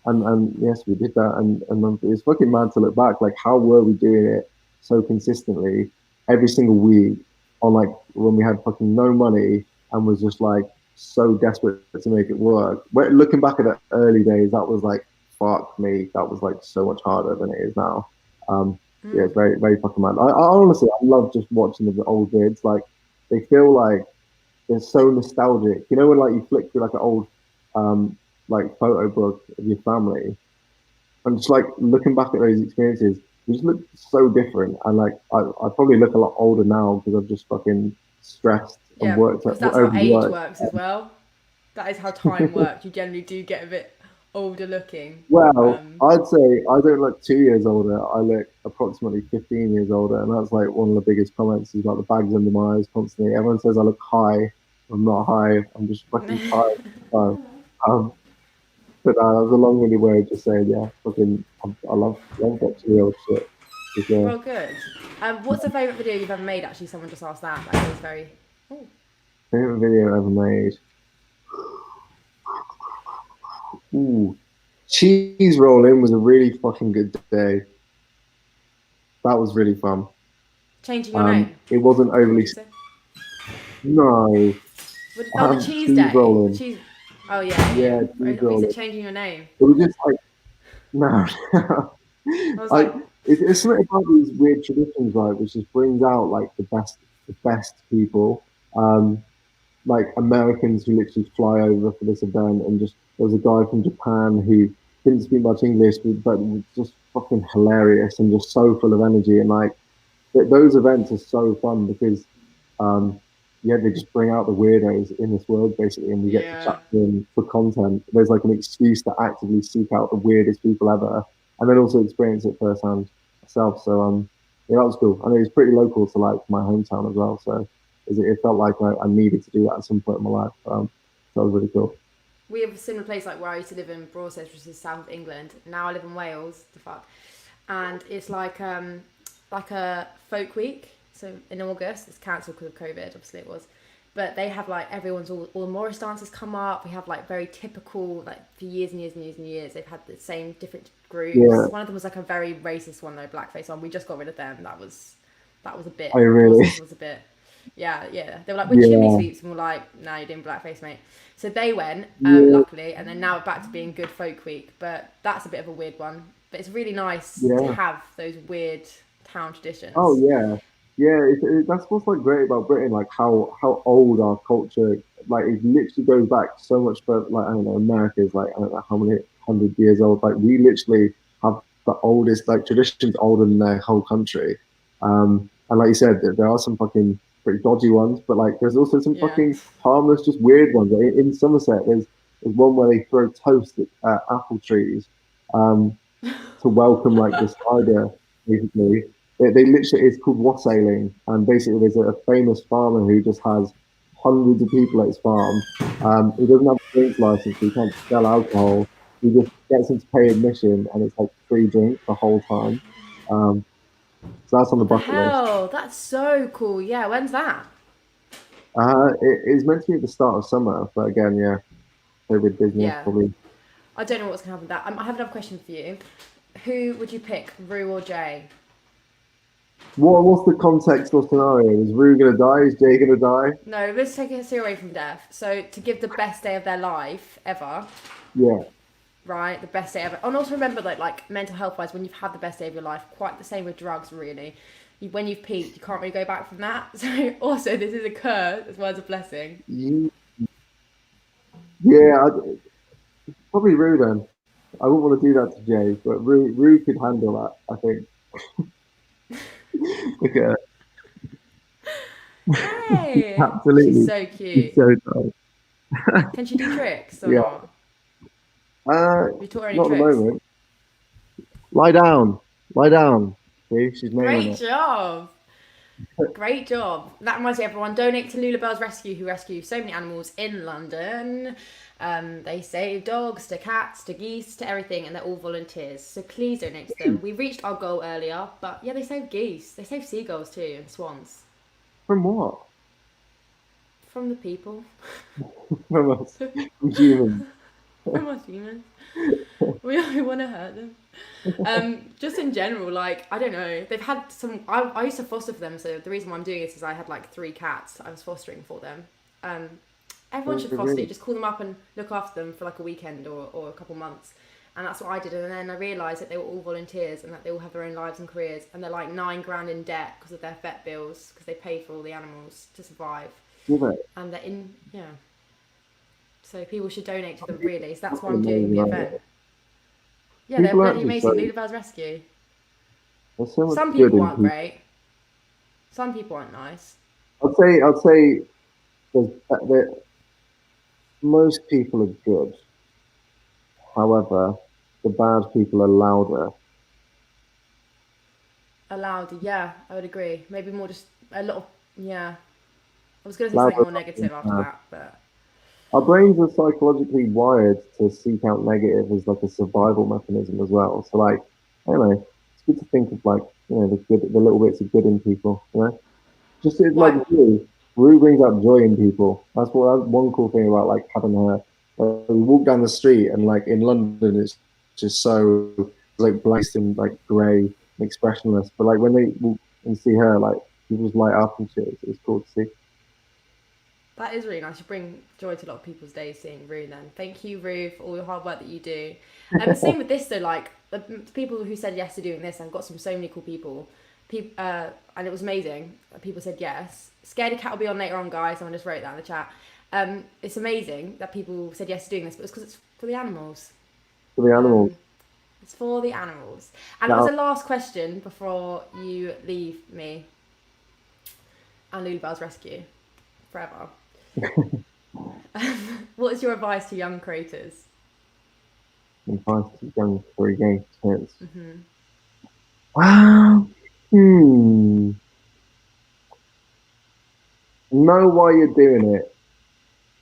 And yes, we did that, and it's fucking mad to look back. Like, how were we doing it so consistently every single week on like when we had fucking no money and was just like so desperate to make it work. Looking back at the early days, that was like, fuck me, that was like so much harder than it is now. Yeah, it's very, very fucking mad. I honestly, I love just watching the old vids. Like, they feel like they're so nostalgic. You know, when like you flick through like an old like photo book of your family, and just like looking back at those experiences, they just look so different. And like I probably look a lot older now because I've just fucking stressed and worked. Because that's how age works as well. That is how time works. You generally do get a bit older looking. Well, I'd say I don't look 2 years older. I look approximately 15 years older, and that's like one of the biggest comments is like the bags under my eyes constantly. Everyone says I look high. I'm not high. I'm just fucking tired. But that was a long-winded way of just saying, yeah, fucking, I love that real shit. Well, good. What's the favourite video you've ever made? Actually, someone just asked that. That was very. Favorite video I ever made. Ooh, cheese rolling was a really fucking good day. That was really fun. Changing your name. It wasn't overly. No. Oh, the cheese Cheese day. rolling. Cheese. Oh yeah. Yeah, I cheese thought you rolling. said changing your name. It was just like no. I was like, it's something about these weird traditions, right, which just brings out like the best people. Like Americans who literally fly over for this event, and just there was a guy from Japan who didn't speak much English, but was just fucking hilarious and just so full of energy. And like those events are so fun because, yeah, they just bring out the weirdos in this world basically, and we get to chat to them for content. There's like an excuse to actively seek out the weirdest people ever, and then also experience it firsthand myself. So yeah, that was cool. And it was pretty local to like my hometown as well. So it felt like I needed to do that at some point in my life. So that was really cool. we have a similar place like where I used to live in Broadstairs, which is South England. Now I live in Wales. The fuck, and it's like a folk week. So in August, it's cancelled because of COVID. Obviously, it was. But they have like everyone's all the Morris dancers come up. We have like very typical, like for years and years and years and years, they've had the same different groups. Yeah. One of them was like a very racist one though, blackface one. We just got rid of them. That was a bit. Oh, really? Was a bit. Yeah. They were like, we're chimney sweeps, and we're like, no, you're doing blackface, mate. So they went, luckily, and then now we're back to being good folk week. But that's a bit of a weird one. But it's really nice to have those weird town traditions. Oh yeah. Yeah, that's what's like great about Britain, like how old our culture, like it literally goes back so much further. Like I don't know, America is like I don't know how many 100 years old. Like we literally have the oldest like traditions older than their whole country. And like you said, there are some fucking pretty dodgy ones, but like there's also some fucking harmless, just weird ones. In Somerset, there's one where they throw toast at apple trees to welcome like the cider, basically. They literally, it's called wassailing, and basically there's a famous farmer who just has hundreds of people at his farm. He doesn't have a drinks license, so he can't sell alcohol. He just gets them to pay admission, and it's like free drink the whole time. So that's on the bucket list. Hell, that's so cool. Yeah, when's that? It's meant to be at the start of summer, but again, yeah, COVID business probably. I don't know what's going to happen with that. I have another question for you. Who would you pick, Rue or Jay? What's the context or scenario? Is Rue gonna die? Is Jay gonna die? No, let's take it away from death. So to give the best day of their life ever. Yeah. Right, the best day ever. And also remember that, like mental health wise, when you've had the best day of your life, quite the same with drugs, really. When you've peaked, you can't really go back from that. So also, this is a curse as well as a blessing. Yeah, probably Rue then. I wouldn't want to do that to Jay, but Rue could handle that, I think. Look at her. Hey, Absolutely. she's so cute. She's so tight. Can she do tricks or not? Not You taught her any at the tricks? moment. Lie down. Lie down. See, she's nailing Great it. job. Great job. That reminds me, everyone, donate to Lulubells Rescue, who rescue so many animals in London. They save dogs to cats to geese to everything, and they're all volunteers. So please donate to them. We reached our goal earlier, but yeah, they save geese. They save seagulls too, and swans. From what? From the people. From us. From humans. From us humans. We want to hurt them. Just in general, like, I don't know. They've had some... I used to foster for them, so the reason why I'm doing this is I had like 3 cats I was fostering for them. Everyone should foster. Just call them up and look after them for like a weekend or a couple months. And that's what I did. And then I realised that they were all volunteers and that they all have their own lives and careers. And they're like $9,000 in debt because of their vet bills, because they pay for all the animals to survive. And they're in... Yeah. So people should donate to them, really. So that's why I'm doing the event. Yeah, they're really amazing. Lulubells Rescue. So some people aren't great. Some people aren't nice. I'd say that most people are good. However, the bad people are louder. Louder, yeah, I would agree. Maybe more just a lot of, yeah. I was going to say something more negative after that, but... Our brains are psychologically wired to seek out negative as like a survival mechanism as well. So like, I don't know, it's good to think of like, you know, the little bits of good in people, you know? Just like Rue brings out joy in people. That's one cool thing about like having her We walk down the street, and like in London, it's just so like black and like grey and expressionless. But like when they walk and see her, like people just light up and shit. It's cool to see. That is really nice. You bring joy to a lot of people's days seeing Rue then. Thank you, Rue, for all your hard work that you do. And the same with this though, like the people who said yes to doing this, I've got so many cool people. And it was amazing. People said yes. Scaredy Cat will be on later on, guys. Someone just wrote that in the chat. It's amazing that people said yes to doing this, but it's because it's for the animals. For the animals. It's for the animals. And it was the last question before you leave me and Lulubells Rescue forever. What is your advice to young creators? Advice to young creators. Mm-hmm. Wow. Know why you're doing it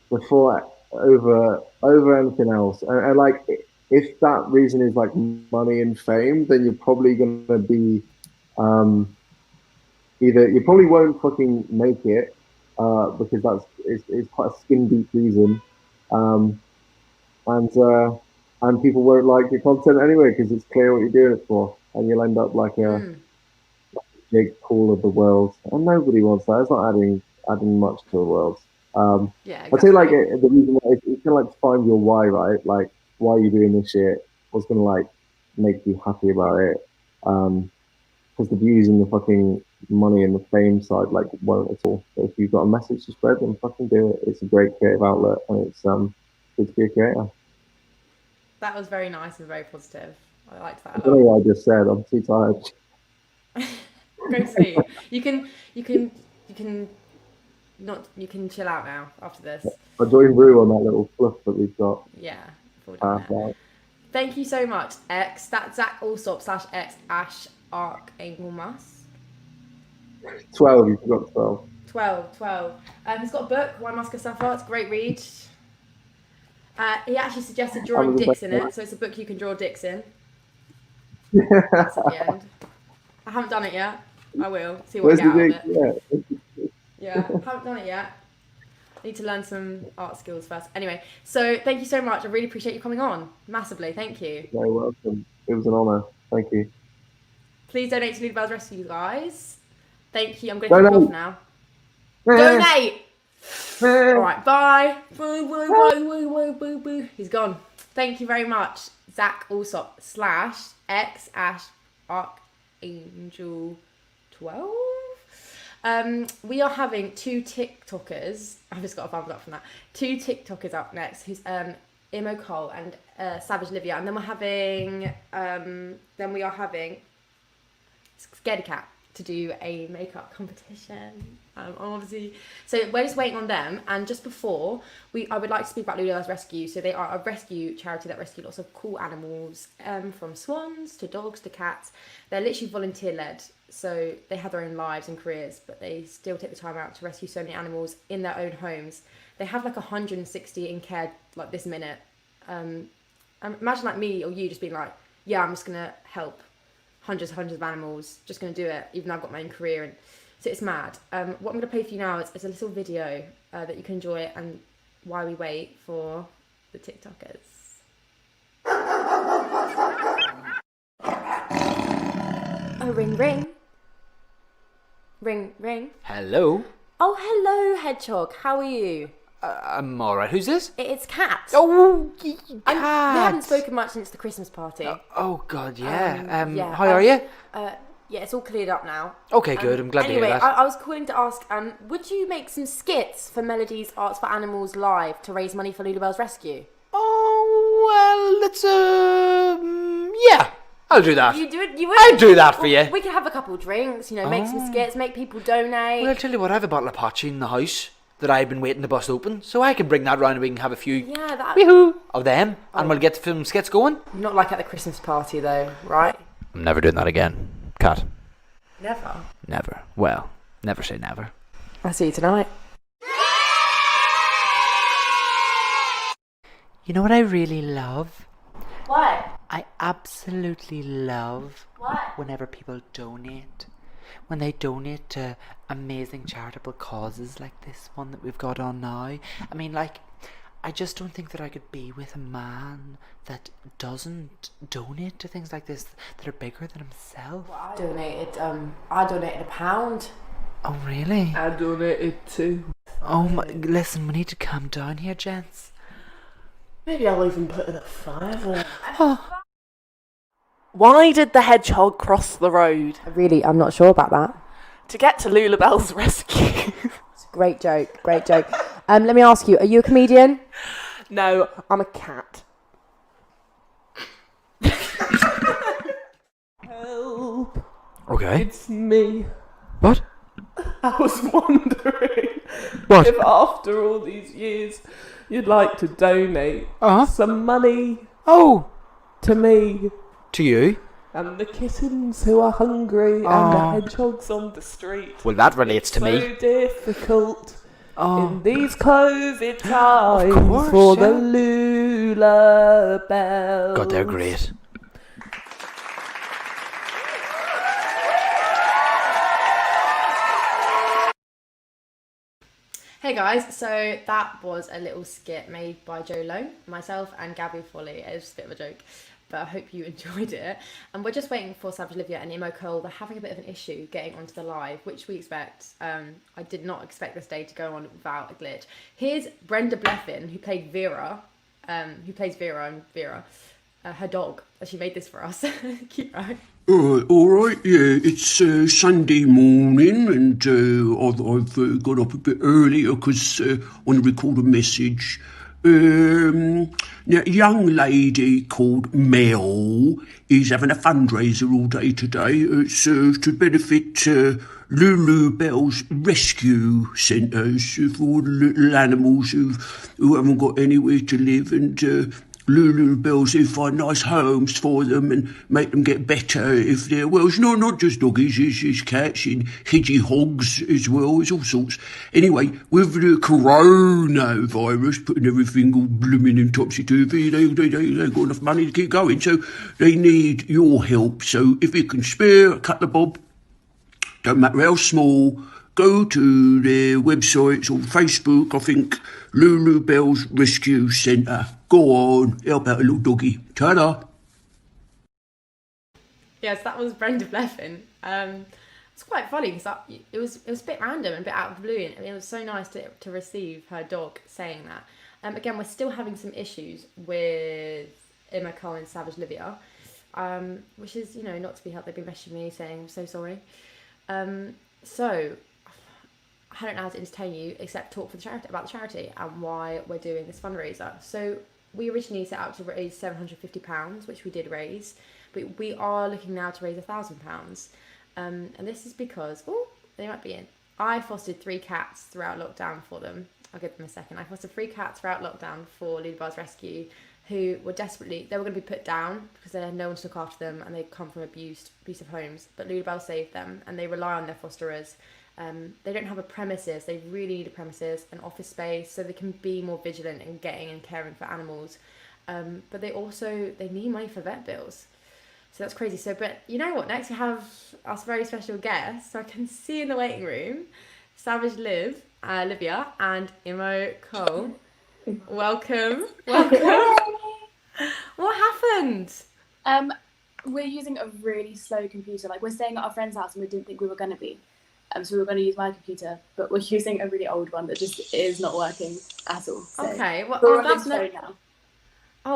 before over anything else, and like if that reason is like money and fame, then you're probably gonna be either you probably won't fucking make it because it's quite a skin deep reason, and people won't like your content anyway because it's clear what you're doing it for, and you'll end up like a Jake Paul of the world, and nobody wants that. It's not adding much to the world. Yeah, I'd say like the reason why it's kind of like find your why, right? Like why are you doing this shit? What's gonna like make you happy about it? Because the views and the fucking money and the fame side like won't at all. So if you've got a message to spread, then fucking do it. It's a great creative outlet, and it's good to be a creator. That was very nice and very positive. I liked that a I don't know lot. what I just said. I'm too tired. Go to sleep. You can chill out now after this. I joined Rue on that little fluff that we've got. Yeah. Thank you so much, X. That's Zach Alsop /X Ash Archangel Musk. 12, you forgot 12. 12. He's got a book, Why Musk I Suffer. It's a great read. He actually suggested drawing dicks in it, so it's a book you can draw dicks in. That's at the end. I haven't done it yet. I will. See what I get out of it. Yeah, haven't done it yet. Need to learn some art skills first. Anyway, so thank you so much. I really appreciate you coming on. Massively. Thank you. You're welcome. It was an honour. Thank you. Please donate to Lulubells Rescue, guys. Thank you. I'm going to kick off now. Donate! Alright, bye. Bye. He's gone. Thank you very much. Zach Alsop /X Ash Archangel 12. We are having two TikTokers. I've just got a thumbs up from that. Two TikTokers up next. Who's Imo Cole and Savage Livia, and then we are having Scaredy Cat to do a makeup competition. Obviously, so we're just waiting on them. And just before I would like to speak about Lulubells Rescue. So they are a rescue charity that rescue lots of cool animals, from swans to dogs to cats. They're literally volunteer led. So they have their own lives and careers, but they still take the time out to rescue so many animals in their own homes. They have like 160 in care like this minute. Imagine like me or you just being like, yeah, I'm just gonna help hundreds of animals, just gonna do it, even though I've got my own career. And so it's mad. What I'm gonna play for you now is a little video that you can enjoy, and while we wait for the TikTokers. Oh, ring, ring. Ring, ring. Hello. Oh, hello, Hedgehog. How are you? I'm alright. Who's this? It's Kat. Oh, We haven't spoken much since the Christmas party. Oh, God, yeah. How are you? Yeah, it's all cleared up now. Okay, good. I'm glad to hear that. Anyway, I was calling to ask, would you make some skits for Melody's Arts for Animals Live to raise money for Lulubells Rescue? Oh, well, let's, yeah. I'll do that. You do it? You would? I'll do that for you. We could have a couple of drinks, make some skits, make people donate. Well, I'll tell you what, I have a bottle of Apache in the house that I've been waiting to bust open, so I can bring that round and we can have a few of them, and we'll get some skits going. Not like at the Christmas party, though, right? I'm never doing that again. Kat. Never? Never. Well, never say never. I'll see you tonight. You know what I really love? What? I absolutely love what? Whenever people donate. When they donate to amazing charitable causes like this one that we've got on now. I mean, like, I just don't think that I could be with a man that doesn't donate to things like this that are bigger than himself. Well, I donated £1. Oh, really? I donated too. Oh my, listen, we need to calm down here, gents. Maybe I'll even put in a £5. Oh. Why did the hedgehog cross the road? I'm not sure about that. To get to Lulubells Rescue. It's a great joke, great joke. Let me ask you, are you a comedian? No, I'm a cat. Help. Okay. It's me. What? I was wondering What? if after all these years you'd like to donate some money to me. To you? And the kittens who are hungry and the hedgehogs on the street. Well, that relates to me. So difficult in these COVID times course, for the Lulubells. God, they're great. Hey guys, so that was a little skit made by Joe Lowe, myself and Gabby Foley. It was just a bit of a joke, but I hope you enjoyed it. And we're just waiting for Savage Olivia and Imo Cole. They're having a bit of an issue getting onto the live, which we expect. I did not expect this day to go on without a glitch. Here's Brenda Bleffin, who played Vera, who plays Vera and Vera, her dog. She made this for us. Cute, right? All right, yeah, it's Sunday morning and I've got up a bit earlier because I want to record a message. Now, a young lady called Mel is having a fundraiser all day today. It's to benefit Lulubells Rescue Centres for little animals who haven't got anywhere to live, and Lulubells, who find nice homes for them and make them get better if they're, well, it's not just doggies, it's cats and hedgehogs as well, it's all sorts. Anyway, with the coronavirus putting everything all blooming and topsy-turvy, they ain't got enough money to keep going, so they need your help. So if you can spare a couple of bob, don't matter how small, go to their websites or Facebook, I think, Lulubells Rescue Centre. Go on, help out a little doggy. Ta-da! Yes, that was Brenda Bleffin. It's quite funny because it was a bit random and a bit out of the blue. And it was so nice to receive her dog saying that. Again, we're still having some issues with Emma Cole and Savage Olivia, which is, not to be helped. They've been messaging me saying, I'm so sorry. So I don't know how to entertain you except talk about the charity and why we're doing this fundraiser. So we originally set out to raise £750, which we did raise, but we are looking now to raise £1,000. And this is because, they might be in. I fostered 3 cats throughout lockdown for them. I'll give them a second. I fostered 3 cats throughout lockdown for Lulubells Rescue, who were they were going to be put down because they had no one to look after them and they'd come from abusive homes. But Lulubells saved them and they rely on their fosterers. They don't have a premises. They really need a premises, an office space, so they can be more vigilant in getting and caring for animals. But they need money for vet bills. So that's crazy. So, but you know what? Next we have our very special guest. So I can see in the waiting room, Savage Olivia and Imo Cole. Welcome. What happened? We're using a really slow computer. Like, we're staying at our friend's house and we didn't think we were going to be. So we were going to use my computer, but we're using a really old one that just is not working at all. So Okay, well,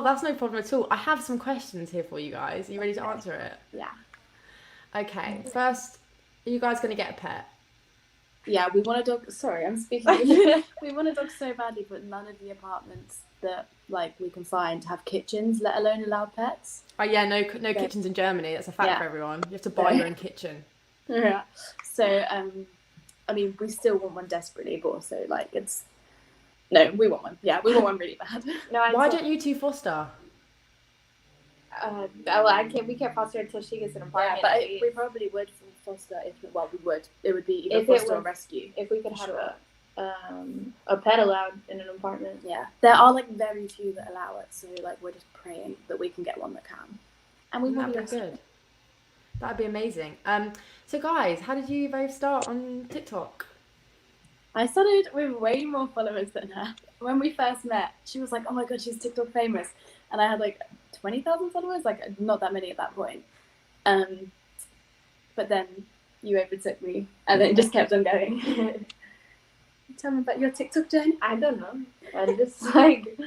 that's no problem at all. I have some questions here for you guys. Are you ready to answer it? Yeah. Okay, first, are you guys going to get a pet? Yeah, we want a dog. Sorry, I'm speaking. We want a dog so badly, but none of the apartments that we can find have kitchens, let alone allow pets. Oh yeah, no kitchens in Germany. That's a fact for everyone. You have to buy your own kitchen. Yeah. So, I mean, we still want one desperately, but also we want one. Yeah, we want one really bad. Why don't you two foster? We can't foster until she gets an apartment. Yeah, but we probably would foster we would. It would be either foster or rescue. If we could have a pet allowed in an apartment. Yeah, there are very few that allow it. So we're just praying that we can get one that can. And we that'd be good. That'd be amazing. So guys, how did you both start on TikTok? I started with way more followers than her. when we first met, she was like, "Oh my god, she's TikTok famous," and I had like 20,000 followers, like not that many at that point. But then you overtook me, and it just kept on going. Tell me about your TikTok journey. I don't know. I'm just like,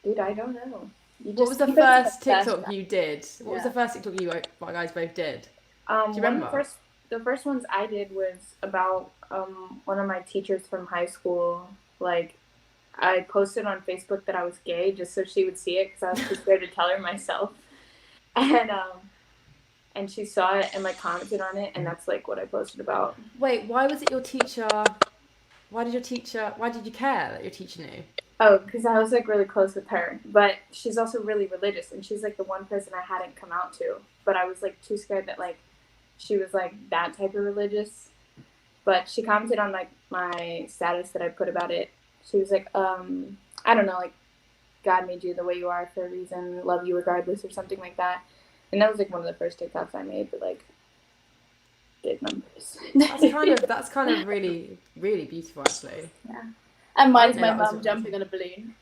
dude, I don't know. What was the first TikTok you did? What was the first TikTok you guys both did? Do you remember? The first ones I did was about one of my teachers from high school. Like, I posted on Facebook that I was gay just so she would see it because I was too scared to tell her myself. And she saw it and like commented on it, and that's like what I posted about. Wait, why was it your teacher? Why did you care that your teacher knew? Oh, because I was like really close with her, but she's also really religious, and she's like the one person I hadn't come out to, but I was like too scared that like she was like that type of religious. But she commented on like my status that I put about it. She was like, I don't know, like God made you the way you are for a reason, love you regardless, or something like that. And that was like one of the first TikToks I made, but like big numbers. That's kind of really, really beautiful actually. Yeah. And mine's my mum jumping on a balloon.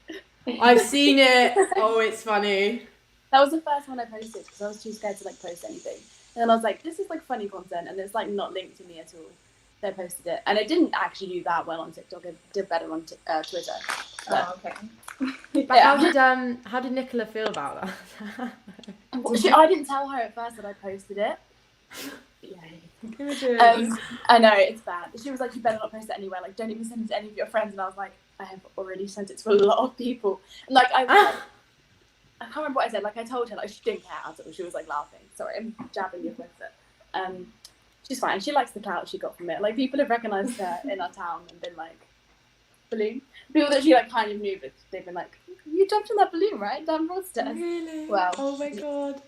I've seen it. Oh, it's funny. That was the first one I posted because I was too scared to like post anything. And then I was like, this is like funny content, and it's like not linked to me at all. So I posted it, and it didn't actually do that well on TikTok. It did better on Twitter. Oh, okay. But how did Nicola feel about that? I didn't tell her at first that I posted it. Images. I know, it's bad. She was like, you better not post it anywhere. Like, don't even send it to any of your friends. And I was like, I have already sent it to a lot of people. And like, I was like, I can't remember what I said. Like, I told her, like, she didn't care at all. She was like laughing. Sorry, I'm jabbing you with it. She's fine. She likes the clout she got from it. Like, people have recognised her in our town and been like, balloon. People that she like kind of knew, but they've been like, you jumped on that balloon, right? Down Broadstairs. Really? Wow. Oh my god.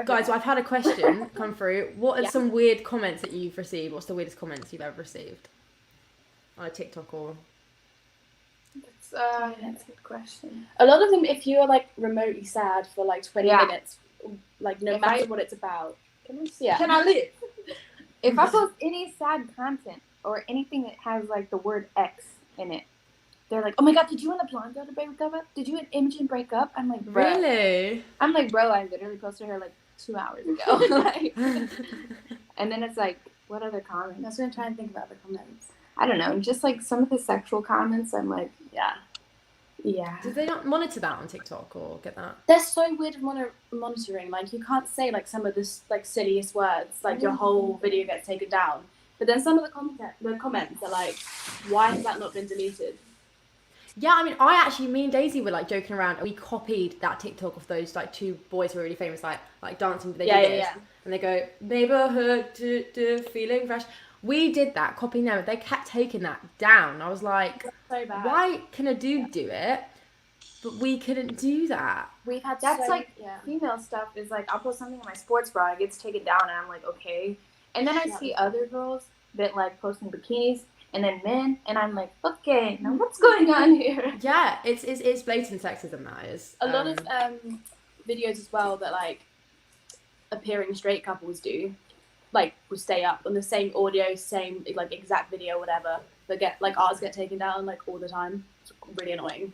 Guys, well, I've had a question come through. What are some weird comments that you've received? What's the weirdest comments you've ever received on a TikTok or? That's a good question. A lot of them, if you're like remotely sad for like 20 minutes, like no matter what it's about. Can I live? If I post any sad content or anything that has like the word X in it, they're like, oh my god, did you and the blonde girl break up? Did you and Imogen break up? I'm like, bro. Really? I'm like, bro, I literally posted her like 2 hours ago. Like, and then it's like, what other comments? That's what I'm trying to think about the comments. I don't know, just like some of the sexual comments, I'm like, yeah. Did they not monitor that on TikTok or get that? They're so weird monitoring. Like, you can't say like some of the like silliest words. Like your whole video gets taken down. But then some of the comments are like, why has that not been deleted? Yeah, I mean, me and Daisy were like joking around. We copied that TikTok of those like two boys who were really famous, like dancing. They did this, and they go neighborhood feeling fresh. We did that, copying them. They kept taking that down. I was like, so bad. Why can a dude do it, but we couldn't do that? We've had that's female stuff. Is like I'll post something in my sports bra, it gets taken down, and I'm like, okay. And then I see other girls that like posting bikinis. And then men, and I'm like, okay, now what's going on here? Yeah, it's blatant sexism, that is. A lot of videos as well that like appearing straight couples do, like will stay up on the same audio, same like exact video, whatever, but ours get taken down like all the time. It's really annoying.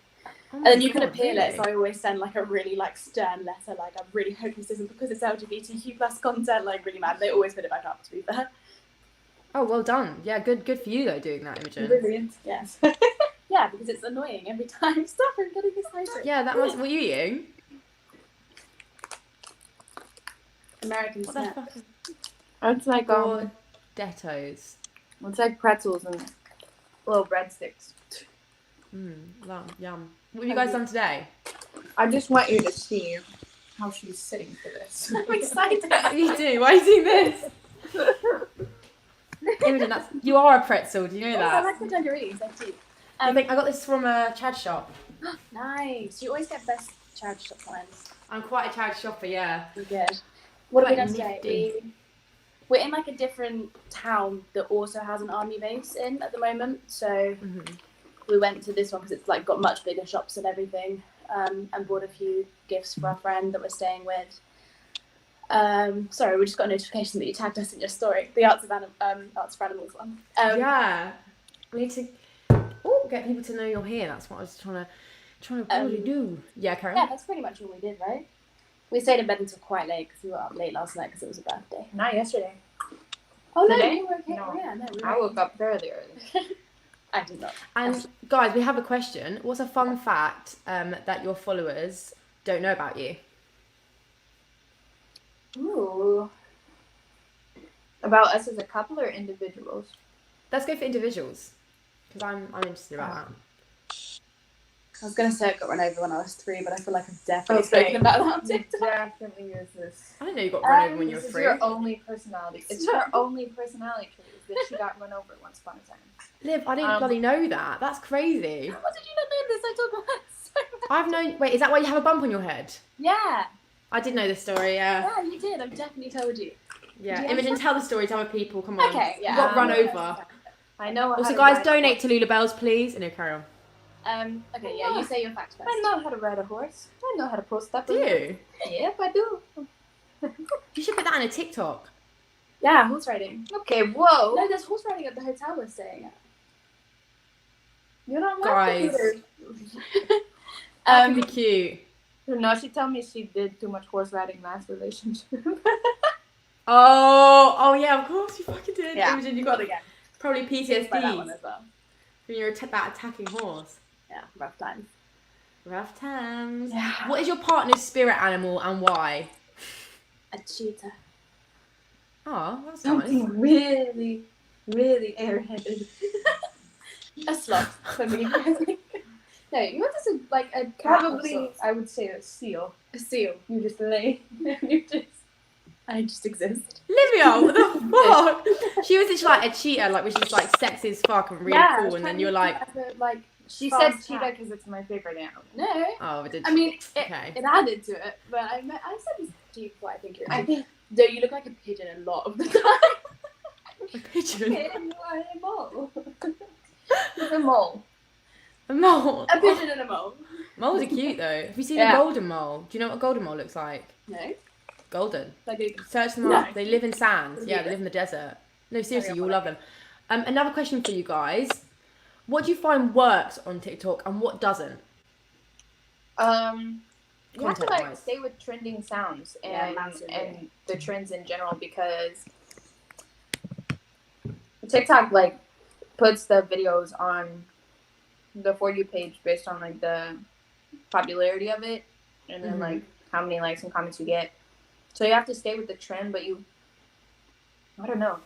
And then you can appeal it, so I always send like a really like stern letter, like I really hope this isn't because it's LGBTQ plus content, like really mad. They always put it back up, to be fair. Oh, well done. Yeah, good for you though, doing that, Imogen. Brilliant. Yes. Yeah, because it's annoying every time. Stop, I'm getting excited. Yeah, that was what you eating. American what snack. The fuck? It's like Dettos. It's like pretzels and little breadsticks. Yum. What have you guys done today? I just want you to see how she's sitting for this. I'm excited. What are you doing? Why are you doing this? Imogen, you are a pretzel. Do you know that? I like the dungarees. I do. I got this from a Chad shop. Nice. You always get best Chad shop ones. I'm quite a Chad shopper. Yeah. You're good. What have we done today? We're in like a different town that also has an army base in at the moment. So we went to this one because it's like got much bigger shops and everything. And bought a few gifts for our friend that we're staying with. Sorry, we just got a notification that you tagged us in your story. The Arts for Animals one. Yeah. We need to. Oh, get people to know you're here. That's what I was trying to probably do. Yeah, Karen. Yeah, that's pretty much all we did, right? We stayed in bed until quite late because we were up late last night because it was a birthday. Not yesterday. Oh no, Today? you were okay. No. Yeah, no, we were I woke up fairly early. I did not. And guys, we have a question. What's a fun fact that your followers don't know about you? Ooh. About us as a couple or individuals? Let's go for individuals, because I'm interested about that. I was going to say it got run over when I was 3, but I feel like I've definitely spoken about that on TikTok. Definitely use this. I didn't know you got run over when you were This is 3. your only personality. It's her only personality trait is that she got run over once upon a time. Liv, I didn't bloody know that. That's crazy. What did you not know this? I talk about it so much. I've known. Wait, is that why you have a bump on your head? Yeah. I did know this story. Yeah. Yeah, you did. I've definitely told you. Yeah. Do you Imogen, understand? tell the story to other people. Come on. Okay, yeah. You got run over. I know. Also, guys, donate to Lulubells, please. And no, carry on. Okay, yeah, you say your facts first. I know how to ride a horse. I know how to post up. Do you? Yep, I do. You should put that on a TikTok. Yeah, horse riding. Okay, whoa. No, there's horse riding at the hotel we're staying at. You're not Guys. laughing. That could be cute. No, she told me she did too much horse riding last relationship. Oh, yeah, of course you fucking did. Yeah. Imogen, you got again. probably Think about that one PTSD as well. when you're that attacking horse. Yeah, rough times. Rough times. Yeah. What is your partner's spirit animal and why? A cheetah. Oh, that's Something nice. really, really airheaded. A sloth for me. No, you want to like a cat Probably, or I would say a seal. a seal. You just lay. I just exist. Livia, what the fuck? She was literally like a cheetah, like which is like sexy as fuck and really cool, and then you're like, She Fun said cheetah fact. because it's my favorite animal. No. oh, did I mean, okay. it added to it, but I said this to you before. I think you're. I think No, you look like a pigeon a lot of the time. A pigeon. you are a mole. It's a mole. A mole. A pigeon and a mole. Moles are cute though. Have you seen Yeah. a golden mole? Do you know what a golden mole looks like? No. Golden. Like a, Search them No. up. They live in sand. Yeah, Yeah. they live in the desert. No, seriously, Okay, you'll well, love them. Another question for you guys. What do you find works on TikTok and what doesn't? You have to like Content-wise. stay with trending sounds Yeah, and massively. and the trends in general because TikTok like puts the videos on the For You page based on like the popularity of it and then Mhm. like how many likes and comments you get. So you have to stay with the trend, but I don't know.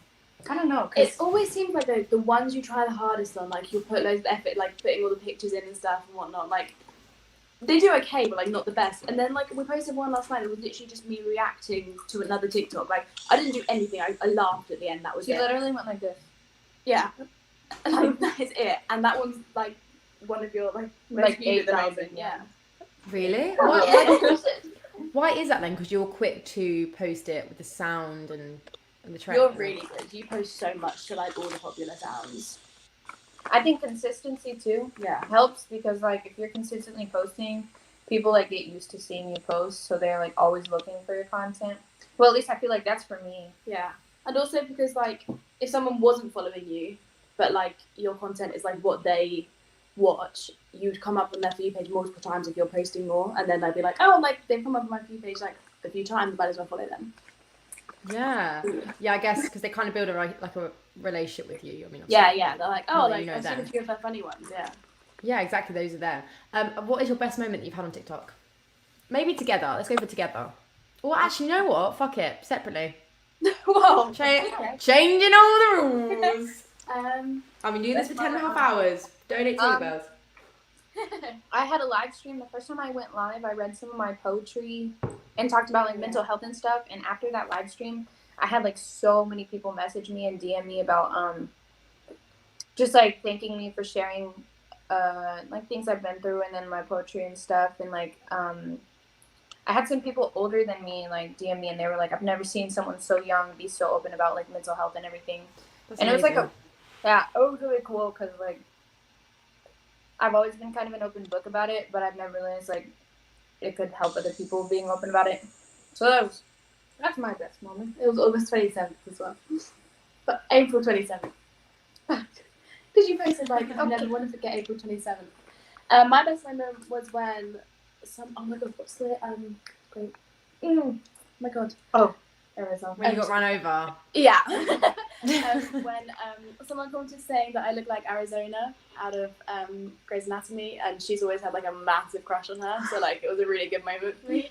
it always seems like the ones you try the hardest on, like you'll put loads of effort, like putting all the pictures in and stuff and whatnot, like they do okay, but like not the best. And then like we posted one last night, it was literally just me reacting to another TikTok. Like I didn't do anything. I laughed at the end. That was She it. literally went like this. Yeah, like that is it. And that one's like one of your like most Like viewed at the 8,000, moment. Yeah. Really? Yeah. Why is that then? Because you're quick to post it with the sound and the trend. You're really good. You post so much to like all the popular sounds. I think consistency too helps because like if you're consistently posting, people like get used to seeing you post, so they're like always looking for your content. Well, at least I feel like that's for me. Yeah. And also because like if someone wasn't following you, but like your content is like what they watch, you'd come up on their For You page multiple times if you're posting more, and then they'd be like, oh, like they've come up on my For You page like a few times, might as well follow them. Yeah. Yeah, I guess because they kind of build a relationship with you. I mean, Yeah. They're like, oh, Not that like you know I've seen a them. few of her funny ones. Yeah. Yeah, exactly. Those are them. What is your best moment that you've had on TikTok? Maybe together. Let's go for together. Well, actually, you know what? Fuck it. Separately. Whoa. Changing all the rules. I've been doing this for That's 10.5 my- hours. Donate to Lulubells. I had a live stream. The first time I went live, I read some of my poetry and talked about like mental health and stuff. And after that live stream, I had like so many people message me and DM me about just like thanking me for sharing like things I've been through and then my poetry and stuff. And like I had some people older than me like DM me and they were like, I've never seen someone so young be so open about like mental health and everything. That's and it was like amazing. it was really cool because like I've always been kind of an open book about it, but I've never realized like it could help other people being open about it. So that's my best moment. It was August 27th as well. But April 27th. Because you posted like, I never want to forget April 27th. My best moment was when oh my god, what's the great? My god. Oh, Arizona. When you got run over. Yeah. When someone commented saying that I look like Arizona out of Grey's Anatomy, and she's always had like a massive crush on her, so like it was a really good moment for me.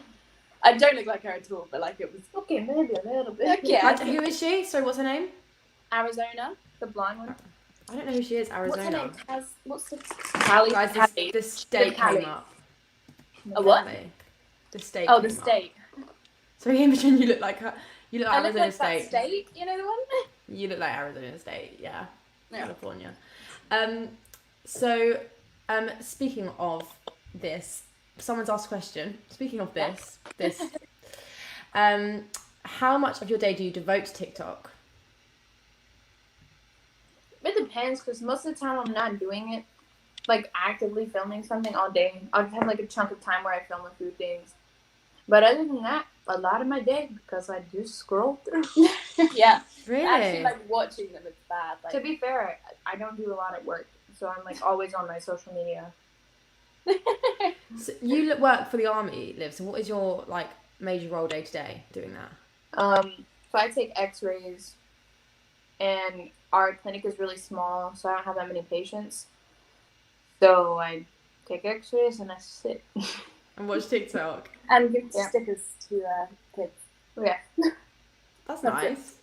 I don't look like her at all, but like it was okay, maybe a little bit. Yeah. Who is she? Sorry, what's her name? Arizona, the blonde one. I don't know who she is. Arizona. What's the Callie? Guys, the steak came up. A what? The steak. Oh, the steak. So Imogen, you look like her. You look like I look Arizona like State. that state, you know the one? You look like Arizona State, yeah. Yeah. California. So, speaking of this, someone's asked a question. Speaking of this, how much of your day do you devote to TikTok? It depends, because most of the time I'm not doing it, like actively filming something all day. I'll just have like a chunk of time where I film a few things. But other than that, a lot of my day, because I do scroll through. Yeah. Really? Actually, like watching them is bad. Like, To be fair, I don't do a lot at work, so I'm like always on my social media. So you work for the army, Liv. So what is your like major role day to day doing that? So I take X-rays, and our clinic is really small, so I don't have that many patients. So I take X-rays and I sit. And watch TikTok. And give stickers to kids. Yeah. That's nice.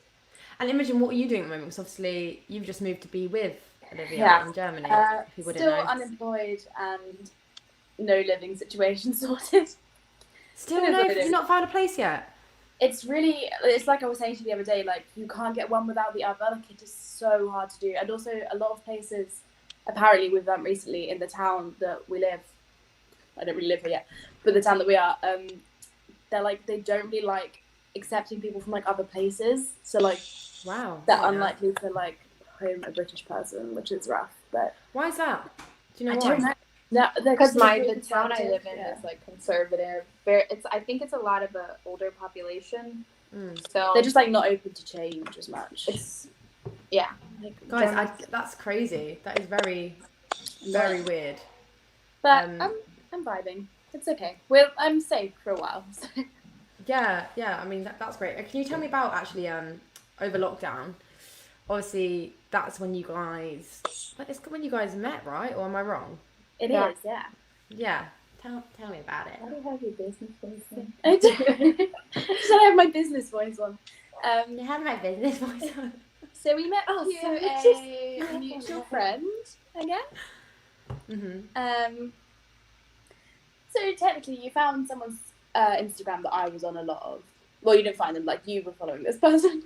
And Imogen, what are you doing at the moment? Because obviously you've just moved to be with Olivia in Germany. If people didn't Still know. unemployed and no living situation sorted. Still no, you've not found a place yet. It's like I was saying to you the other day, like you can't get one without the other. Like it is so hard to do. And also a lot of places, apparently we've done recently in the town that we live, I don't really live here yet, but the town that we are, they're like, they don't really like accepting people from like other places. So like, wow, they're unlikely to like home a British person, which is rough. But why is that? Do you know I why? don't know. Because really the town I live in yeah. is like conservative. I think it's a lot of the older population. So They're just like not open to change as much. It's yeah. Like, Guys, that's crazy. That is very, very weird. But I'm vibing. It's okay. Well, I'm safe for a while. So. Yeah. I mean, that's great. Can you tell me about actually over lockdown? Obviously, that's when you guys. It's when you guys met, right? Or am I wrong? It is, yeah. Yeah. Tell me about it. Why do you have your business voice on? I do. So I have my business voice on. You have my business voice on. So we met through a mutual friend again. Mm-hmm. So technically, you found someone's Instagram that I was on a lot of. Well, you didn't find them, like you were following this person.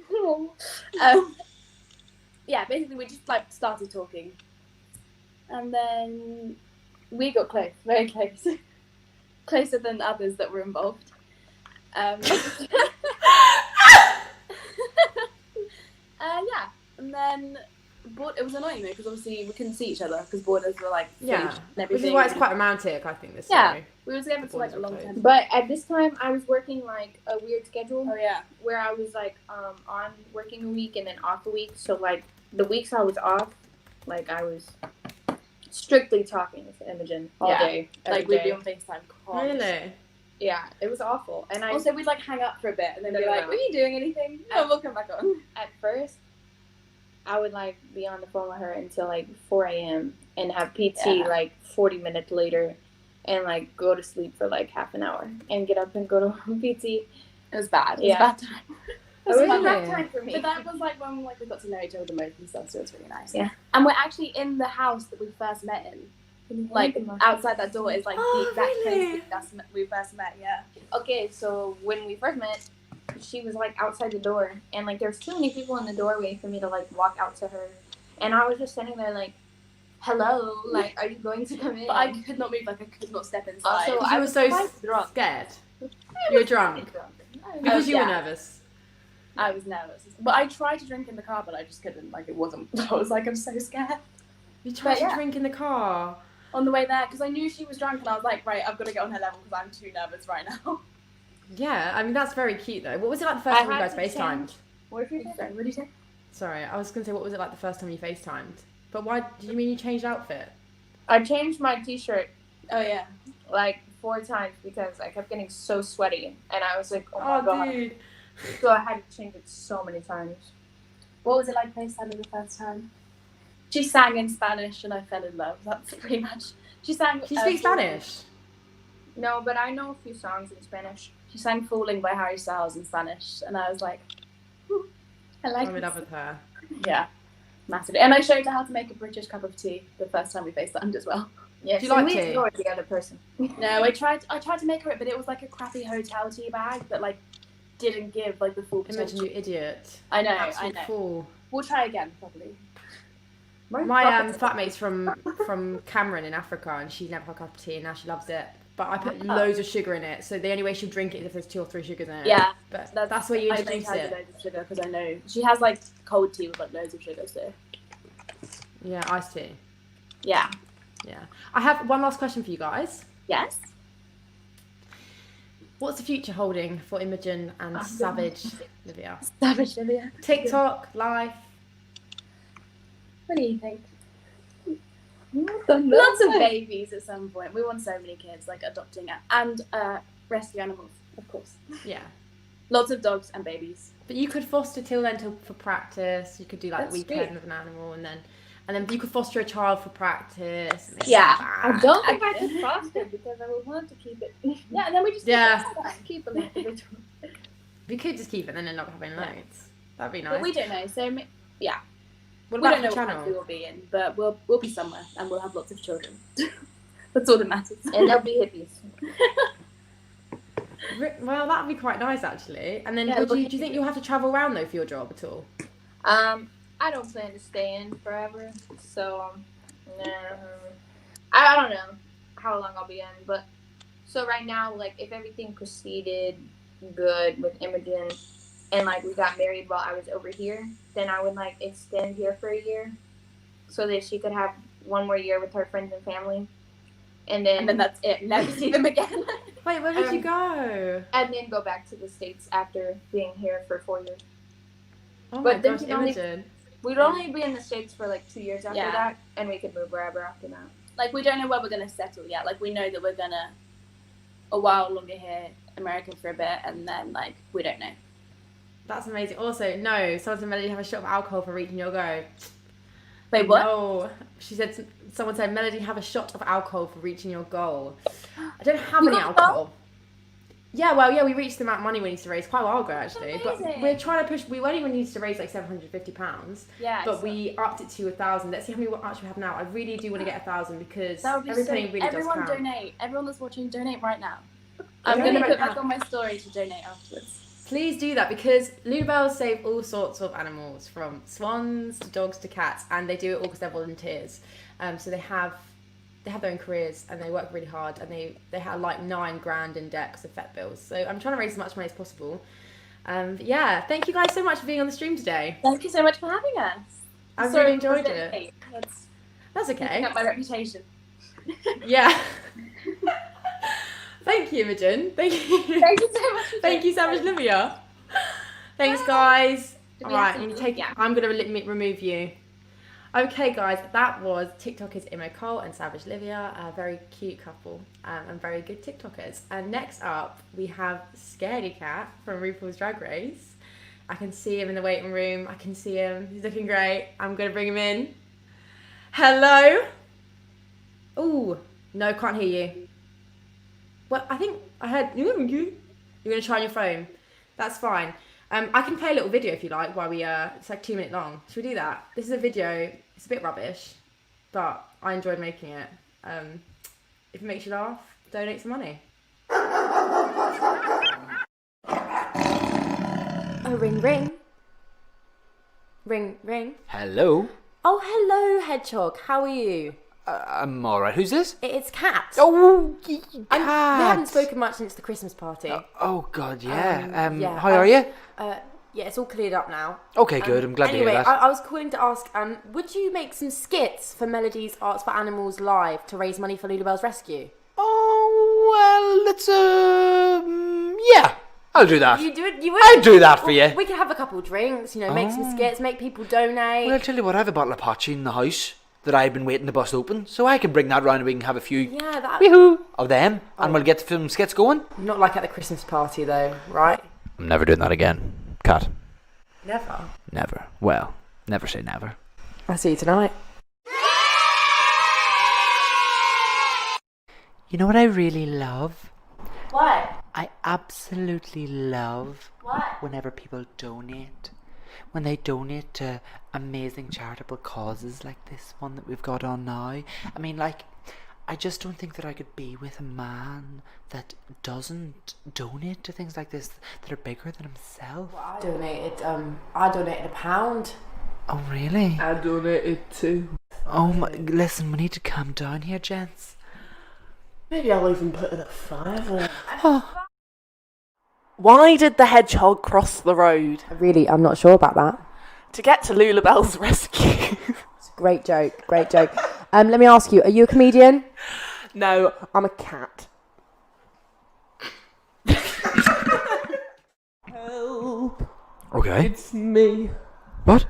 Yeah, basically we just like started talking, and then we got close, very close, closer than others that were involved. Yeah, and then it was annoying though because obviously we couldn't see each other because borders were like yeah, and everything. Which is why it's quite romantic, I think. This story. We were together for like a long time. But at this time, I was working like a weird schedule. Oh yeah, where I was like on working a week and then off a week. So like the weeks I was off, like I was strictly talking with Imogen all day. Like we'd be on FaceTime constantly. Really? Yeah, it was awful. And also we'd like hang up for a bit and then be like, "Were you doing anything?" No, we'll come back on. At first, I would like be on the phone with her until like 4 a.m. and have PT like 40 minutes later, and like go to sleep for like half an hour and get up and go to PT. It was bad. It was Yeah. a bad time. It was a rough time for me. But that was like when like we got to know each other the most and stuff, so it was really nice. Yeah. And we're actually in the house that we first met in. Like outside that door is like the exact place we first met. Yeah. Okay, so when we first met, she was like outside the door, and like there's too many people in the doorway for me to like walk out to her, and I was just sitting there like, "Hello, like, are you going to come in?" But I could not move. Like I could not step inside. Also, I was so drunk. scared. You were drunk because you were nervous. I was nervous, but I tried to drink in the car, but I just couldn't. Like it wasn't. I was like, I'm so scared. You tried to drink in the car on the way there because I knew she was drunk, and I was like, right, I've got to get on her level because I'm too nervous right now. Yeah, I mean that's very cute though. What was it like the first time you guys FaceTimed? What did you say? Sorry, I was gonna say what was it like the first time you FaceTimed But why? Do you mean you changed outfit? I changed my t-shirt. Oh yeah, like 4 times because I kept getting so sweaty, and I was like, oh my god. Dude. So I had to change it so many times. What was it like FaceTiming the first time? She sang in Spanish and I fell in love. That's pretty much. She sang. She speaks Spanish? No, but I know a few songs in Spanish. She sang "Falling" by Harry Styles in Spanish, and I was like, I like. I'm in love with her. Yeah, massively. And I showed her how to make a British cup of tea the first time we FaceTimed as well. Yeah, do you like tea? Or the other person. No, I tried to make her it, but it was like a crappy hotel tea bag that like didn't give like the full potential. Imagine you idiot. I know. Absolute fool. We'll try again, probably. My flatmate's from Cameroon in Africa, and she never had a cup of tea, and now she loves it. But I put loads of sugar in it, so the only way she'll drink it is if there's 2 or 3 sugars in it. Yeah, but that's where you introduce I it. loads of sugar because I know she has like cold tea with like loads of sugar. So yeah, iced tea. Yeah. Yeah. I have one last question for you guys. Yes. What's the future holding for Imogen and Savage Livia? Savage Livia. TikTok, life. What do you think? Lots of babies at some point. We want so many kids, like adopting and rescue animals, of course. Yeah. Lots of dogs and babies. But you could foster till then for practice. You could do like That's weekend true. with an animal, and then you could foster a child for practice. And Yeah. I don't think I could foster because I would want to keep it. Yeah, and then we just keep them. We could just keep it and then end up having loads. That'd be nice. But we don't know. So yeah. What we about don't the know what channel? country we'll be in, but we'll be somewhere and we'll have lots of children. That's all that matters. And they'll be hippies. Well, that'd be quite nice actually. And then, Yeah, do you think you'll have to travel around though for your job at all? I don't plan to stay in forever, so I don't know how long I'll be in, but so right now, like if everything proceeded good with Imogen and like we got married while I was over here, then I would like extend here for a year so that she could have 1 more year with her friends and family. And then that's it. Never see them again. Wait, where did you go? And then go back to the States after being here for 4 years. Oh But my then gosh, she'd only- Imogen. We'd only be in the States for like 2 years after Yeah. that, and we could move wherever after that. Like we don't know where we're gonna settle yet. Like we know that we're gonna a while longer here, America for a bit, and then like we don't know. That's amazing. Also, no, someone said Melody have a shot of alcohol for reaching your goal. Wait, what? No, she said someone said Melody have a shot of alcohol for reaching your goal. I don't have You any got alcohol. Yeah, well, yeah, we reached the amount of money we need to raise quite a while ago actually, but Amazing. we're trying to push. We only needed to raise like £750. Yeah. But we upped it to 1,000. Let's see how many we actually have now. I really do want to get 1,000 because That would be every penny so. really Everyone does count. donate. Everyone that's watching, donate right now. Yeah, I'm gonna donate put right back now. on my story to donate afterwards. Please do that because Lulubells save all sorts of animals, from swans to dogs to cats, and they do it all because they're volunteers. So they have their own careers and they work really hard, and they have like $9,000 in debt because of vet bills. So I'm trying to raise as much money as possible. But yeah, thank you guys so much for being on the stream today. Thank you so much for having us. I Sorry really for enjoyed the it. late. That's okay. Keeping up my reputation. Yeah. Thank you, Imogen. Thank you. Thank you so much. Thank you, Savage Livia. Thanks, guys. Do All we have right, to I'm leave? taking. Yeah. I'm gonna remove you. Okay, guys, that was TikTokers Imo Cole and Savage Livia, a very cute couple and very good TikTokers. And next up, we have Scaredy Cat from RuPaul's Drag Race. I can see him in the waiting room. I can see him. He's looking great. I'm gonna bring him in. Hello. Ooh, no, can't hear you. Well, I think I heard you're gonna try on your phone. That's fine. I can play a little video if you like while we it's like 2 minutes long. Should we do that? This is a video. It's a bit rubbish, but I enjoyed making it. If it makes you laugh, donate some money. Oh, ring ring. Ring ring. Hello. Oh, hello, Hedgehog. How are you? I'm alright. Who's this? It's Cat. Oh, We haven't spoken much since the Christmas party. Oh, God, yeah. Yeah, How are you? Yeah, it's all cleared up now. Okay, good. I'm glad to hear that. I was calling to ask, would you make some skits for Melody's Arts for Animals Live to raise money for Lulubells Rescue? Oh, well, let's, yeah, I'll do that. You do it? You would? I'll do that for you. We could have a couple of drinks, make some skits, make people donate. Well, I'll tell you what, I have a bottle of Pachi in the house. that I've been waiting to bust open, so I can bring that round and we can have a few Yeah, of them, and we'll get the film skits going. Not like at the Christmas party though, right? I'm never doing that again. Cat. Never. Never. Well, never say never. I'll see you tonight. You know what I really love? What? I absolutely love What? whenever people donate. When they donate to amazing charitable causes like this one that we've got on now. I mean, like, I just don't think that I could be with a man that doesn't donate to things like this that are bigger than himself. Well, I donated £1. Oh, really? I donated too. Oh, my, listen, we need to calm down here, gents. Maybe I'll even put it at 5. Oh. Why did the hedgehog cross the road? I'm not sure about that. To get to Lulubells Rescue. It's a great joke. Let me ask you, are you a comedian? No, I'm a cat. Help. Okay. It's me. What?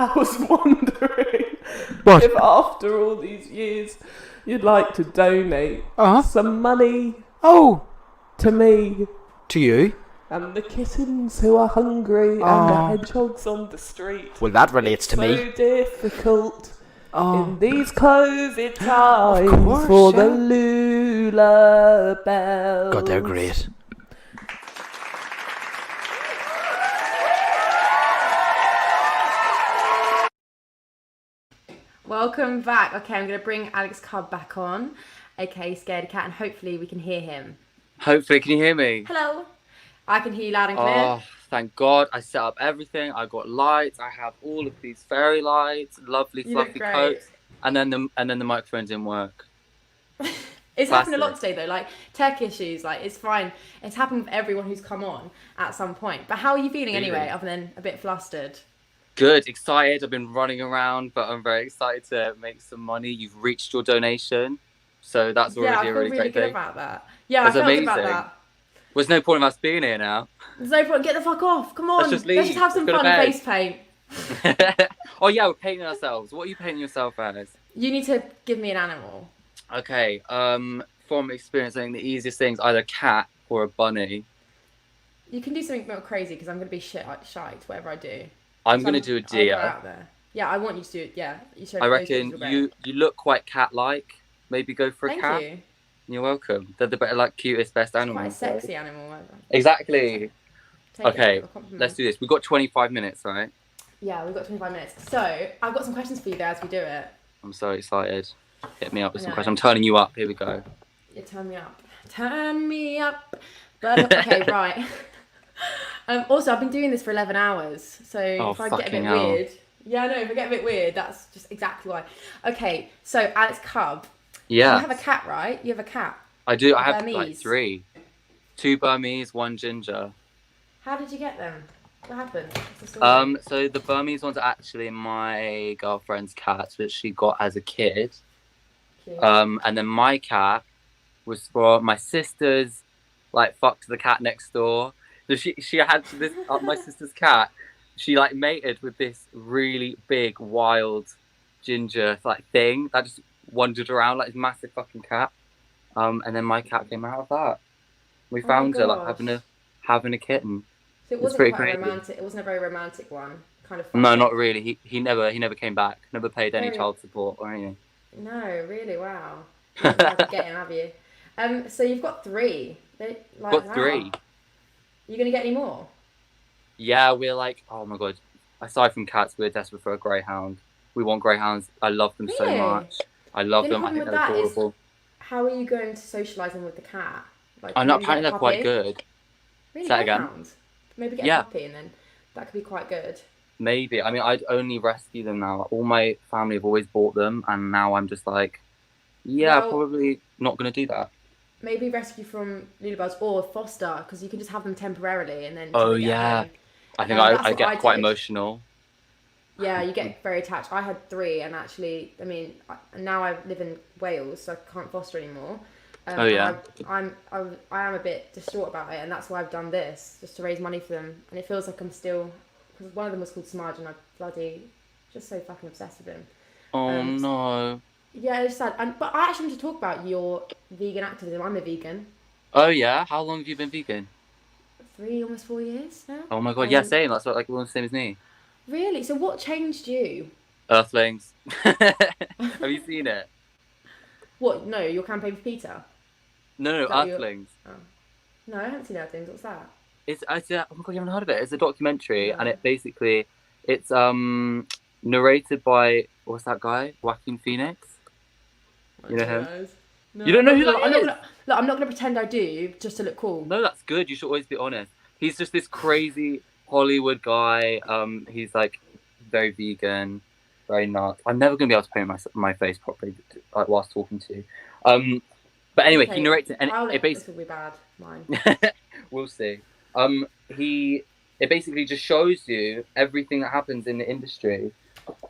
I was wondering What? if after all these years you'd like to donate some money to me. To you? And the kittens who are hungry and the hedgehogs on the street. Well, that relates to me. So difficult in these COVID times for the Lulubells. God, they're great. Welcome back. Okay, I'm going to bring Alex Cobb back on, aka Scaredy Cat, and hopefully we can hear him. Hopefully, can you hear me? Hello. I can hear you loud and clear. Oh, thank God. I set up everything. I got lights. I have all of these fairy lights, lovely fluffy coats. And then the microphone didn't work. It's happened a lot today though, like tech issues, like it's fine. It's happened with everyone who's come on at some point. But how are you feeling anyway, other than a bit flustered? Good, excited. I've been running around, but I'm very excited to make some money. You've reached your donation. So that's already a really great thing. Yeah, I feel really good about that. Yeah, that's I felt amazing. good about that. There's no point in us being here now. There's no point. Get the fuck off. Come on. Let's just leave. Let's just have some Let's go to fun bed. face paint. Oh yeah, we're painting ourselves. What are you painting yourself as? You need to give me an animal. Okay, from experience, I think the easiest thing's either a cat or a bunny. You can do something more crazy because I'm going to be shite whatever I do. I'm going to do a deer. Out there. Yeah, I want you to do it. Yeah. I reckon you look quite cat-like. Maybe go for a cat. Thank you. You're welcome. They're the better, like, cutest, best animals. Quite a sexy animal. Exactly. Okay, let's do this. We've got 25 minutes, right? Yeah, we've got 25 minutes. So, I've got some questions for you there as we do it. I'm so excited. Hit me up with some questions. I'm turning you up. Here we go. You turn me up. Turn me up. But, okay, right. Also, I've been doing this for 11 hours. So, if I get a bit weird. Yeah, I know. If I get a bit weird, that's just exactly why. Okay, so Alex Cobb. Yeah. You have a cat, right? You have a cat. I do. I have Burmese. like 3. 2 Burmese, 1 ginger. How did you get them? What happened? What's the story? So the Burmese ones are actually my girlfriend's cats, which she got as a kid. Cute. And then my cat was for my sister's, like, fucked the cat next door. So she had this, my sister's cat, she, like, mated with this really big, wild ginger, like, thing that just wandered around, like, this massive fucking cat. And then my cat came out of that. We found her, like, having a kitten. So it wasn't quite romantic. It wasn't a very romantic one. Kind of. No, not really. He never came back. Never paid any child support or anything. No, really, wow. You haven't had to get him, have you? So you've got 3. Got 3. You gonna get any more? Yeah, we're like, oh my god. Aside from cats, we're desperate for a greyhound. We want greyhounds. I love them so much. I love them. I think they're adorable. How are you going to socialise them with the cat? Like, I'm not. Apparently, they're quite good. Really, say that again. Maybe get a puppy, and then that could be quite good. Maybe. I mean, I'd only rescue them now. All my family have always bought them, and now I'm just like, yeah, probably not going to do that. Maybe rescue from Lulubells or foster, because you can just have them temporarily, and then. Oh yeah, I think I get quite emotional. Yeah, you get very attached. I had 3, and actually, I mean, now I live in Wales, so I can't foster anymore. Oh yeah. I am a bit distraught about it, and that's why I've done this, just to raise money for them. And it feels like I'm still, because one of them was called Smudge, and I'm bloody just so fucking obsessed with him. Oh no. Yeah, it's sad. But I actually want to talk about your vegan activism. I'm a vegan. Oh yeah? How long have you been vegan? 3, almost 4 years now. Oh my god, yeah, same. That's like almost the same as me. Really? So what changed you? Earthlings. Have you seen it? What? No, your campaign for Peter? No, Is that what Earthlings. Oh. No, I haven't seen Earthlings. What's that? It's oh my god, you haven't heard of it? It's a documentary, and it's narrated by what's that guy? Joaquin Phoenix. You know him? No, You don't know who that is? I'm not gonna pretend I do just to look cool. No, that's good. You should always be honest. He's just this crazy Hollywood guy. He's like very vegan, very nuts. I'm never gonna be able to paint my face properly, like whilst talking to you. But anyway, he narrates it, and it basically this will be bad. Mine. We'll see. It basically just shows you everything that happens in the industry,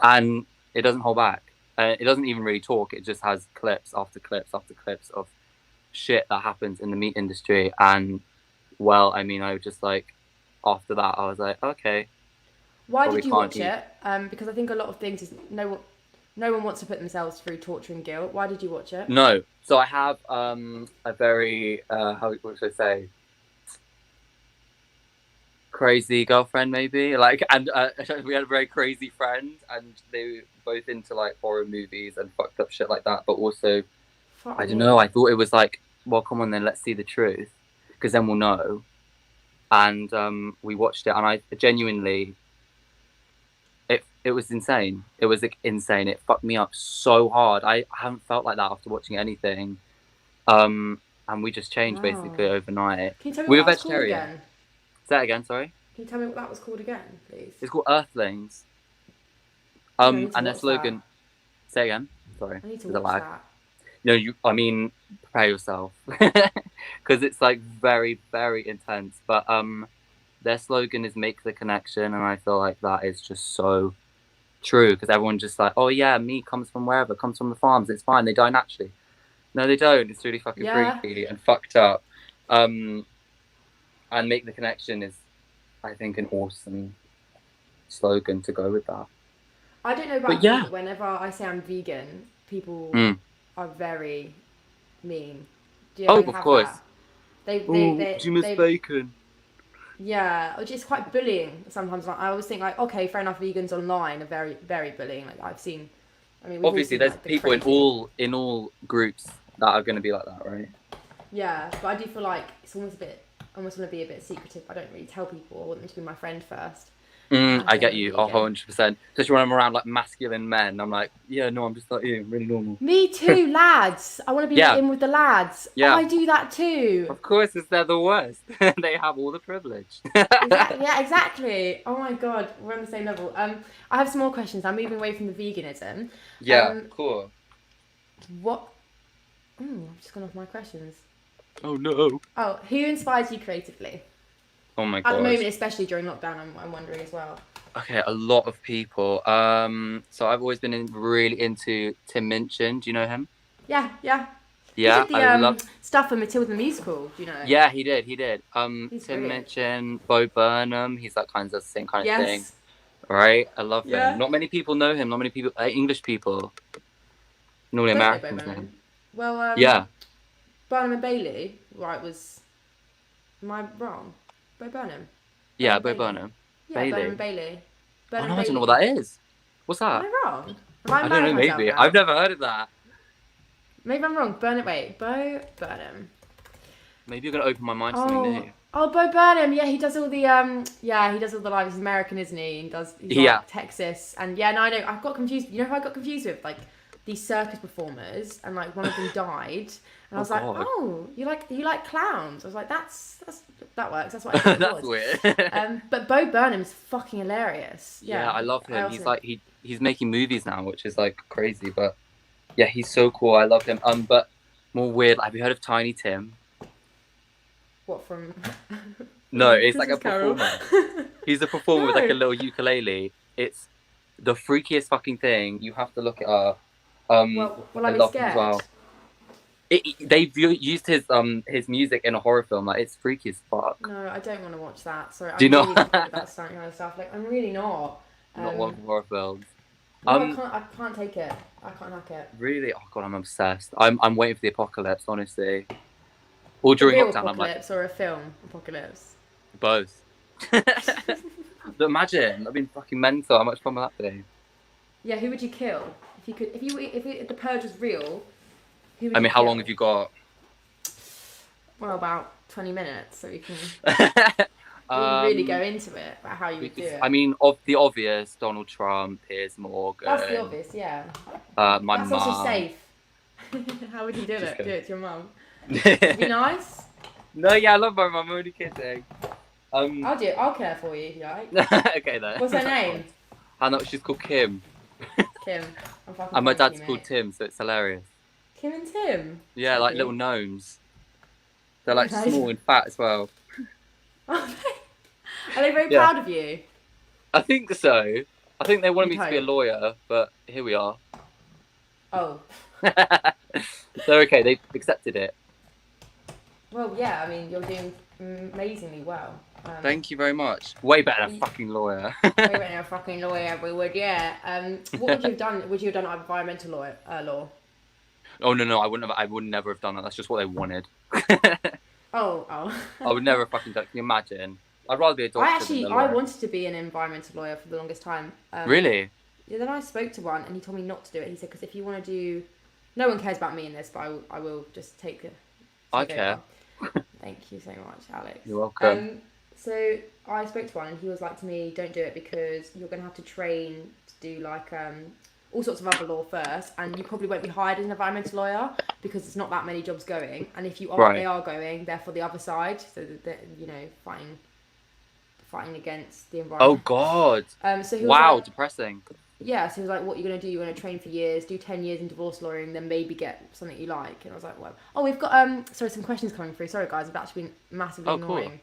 and it doesn't hold back. It doesn't even really talk. It just has clips after clips after clips of shit that happens in the meat industry. And well, I mean, I was just like, after that, I was like, okay. Why did you watch it? Because I think a lot of things is no one wants to put themselves through torture and guilt. Why did you watch it? No. So I have a very what should I say? Crazy girlfriend, maybe. And we had a very crazy friend, and they were both into like horror movies and fucked up shit like that. But also, I don't know. I thought it was like, well, come on then, let's see the truth, because then we'll know. And we watched it, and I genuinely, it was insane. It was like, insane. It fucked me up so hard. I haven't felt like that after watching anything. And we just changed basically overnight. Can you tell me we what were that's called again? Say that again, sorry. Can you tell me what that was called again, please? It's called Earthlings. I And their slogan. Say again. Sorry. I need to There's a watch lag. that. No, I mean, prepare yourself, because it's like very, very intense. But their slogan is "Make the connection," and I feel like that is just so true, because everyone's just like, "Oh yeah, meat comes from wherever, comes from the farms. It's fine. They die naturally." No, they don't. It's really fucking creepy and fucked up. And "Make the connection" is, I think, an awesome slogan to go with that. I don't know about you, but whenever I say I'm vegan, people are very mean. Do you of course. That? Do you miss bacon? Yeah, which is quite bullying sometimes. Like, I always think like, okay, fair enough. Vegans online are very, very bullying. Like I've seen. I mean, obviously, there's people in all groups that are going to be like that, right? Yeah, but I do feel like it's almost want to be a bit secretive. I don't really tell people. I want them to be my friend first. I get you 100%. Especially when I'm around like masculine men, I'm like, yeah, no, I'm just like you, really normal. Me too, lads. I want to be in with the lads. Yeah, I do that too. Of course, they're the worst. They have all the privilege. Yeah, exactly. Oh my god, we're on the same level. I have some more questions. I'm moving away from the veganism. Yeah, cool. What? I've just gone off my questions. Oh no. Oh, who inspires you creatively? Oh my god. At the moment, especially during lockdown, I'm wondering as well. Okay, a lot of people. So I've always been really into Tim Minchin. Do you know him? Yeah. Yeah, he did the stuff for Matilda the musical. Do you know? Yeah, he did. Tim brilliant. Minchin, Bo Burnham. He's that kind of same kind of thing. Right? I love him. Not many people know him. Not many people, English people. Normally Americans know him. Well, yeah. Burnham and Bailey, right? Am I wrong? Bo Burnham. Yeah, Bo Burnham. Yeah, Bailey. Burnham and Bailey. I don't know what that is. What's that? Am I wrong? I don't know. Maybe I've never heard of that. Maybe I'm wrong. Bo Burnham. Maybe you're gonna open my mind to something new. Oh, Bo Burnham. Yeah, he does all the he does all the live. He's American, isn't he? He's like Texas, and no, I know. I got confused. You know who I got confused with? Like these circus performers, and like one of them died. And I was like, oh, you like clowns? I was like, that works. That's what I thought. That's weird. But Bo Burnham's fucking hilarious. Yeah, I love him. He's like he's making movies now, which is like crazy. But yeah, he's so cool. I love him. But more weird. Have you heard of Tiny Tim? What from? No, it's like a performer. He's a performer with like a little ukulele. It's the freakiest fucking thing. You have to look it up. I love him as well. They've used his music in a horror film. Like it's freaky as fuck. No, I don't want to watch that. Sorry. Do you I'm not? really not good at that kind of stuff. Like I'm really not. Not one horror films. No, I can't take it. I can't hack it. Really? Oh god, I'm obsessed. I'm waiting for the apocalypse, honestly. Or during real lockdown, apocalypse or a film apocalypse? Both. But imagine, that'd be fucking mental. How much fun would that be? Yeah, who would you kill if you could? If the purge was real, who would I mean, you how kill? long have you got? Well, about 20 minutes, so we can really go into it about how you would do it. I mean, of the obvious: Donald Trump, Piers Morgan. That's the obvious, yeah. My That's mum. also safe. How would you do Just it? kidding. Do it to your mum. Be nice. No, yeah, I love my mum. I'm only kidding. I'll do it. I'll care for you if you like. Okay then. What's her name? I know she's called Kim. Kim. I'm fucking And my proud of dad's you, called mate. Tim, so it's hilarious. Kim and Tim. Yeah, like Okay. little gnomes. They're like Okay. small and fat as well. Are they very Yeah. proud of you? I think so. I think they wanted You'd me to be a hope. lawyer, but here we are. Oh. So okay, they accepted it. Well, yeah. I mean, you're doing amazingly well. Thank you very much. Way better than a fucking lawyer. Way better than a fucking lawyer, we would. Yeah. What would you have done? Would you have done environmental law? Oh no, I wouldn't have. I would never have done that. That's just what they wanted. Oh. I would never have fucking done it. Can you imagine? I'd rather be a doctor than a I lawyer. wanted to be an environmental lawyer for the longest time. Really? Yeah. Then I spoke to one, and he told me not to do it. He said, because if you want to do, no one cares about me in this, but I will just take it. I care. Thank you so much, Alex. You're welcome. So I spoke to one, and he was like to me, don't do it because you're going to have to train to do like all sorts of other law first, and you probably won't be hired as an environmental lawyer because there's not that many jobs going, and if you are, they are going, they're for the other side, so that they're, you know, fighting against the environment. Oh god. So he was wow, like, depressing. yeah, so he was like, what are you going to do? You're going to train for years, do 10 years in divorce lawyering, then maybe get something you like. And I was like, well, oh, we've got, sorry, some questions coming through. Sorry, guys, I've actually been massively cool. annoying.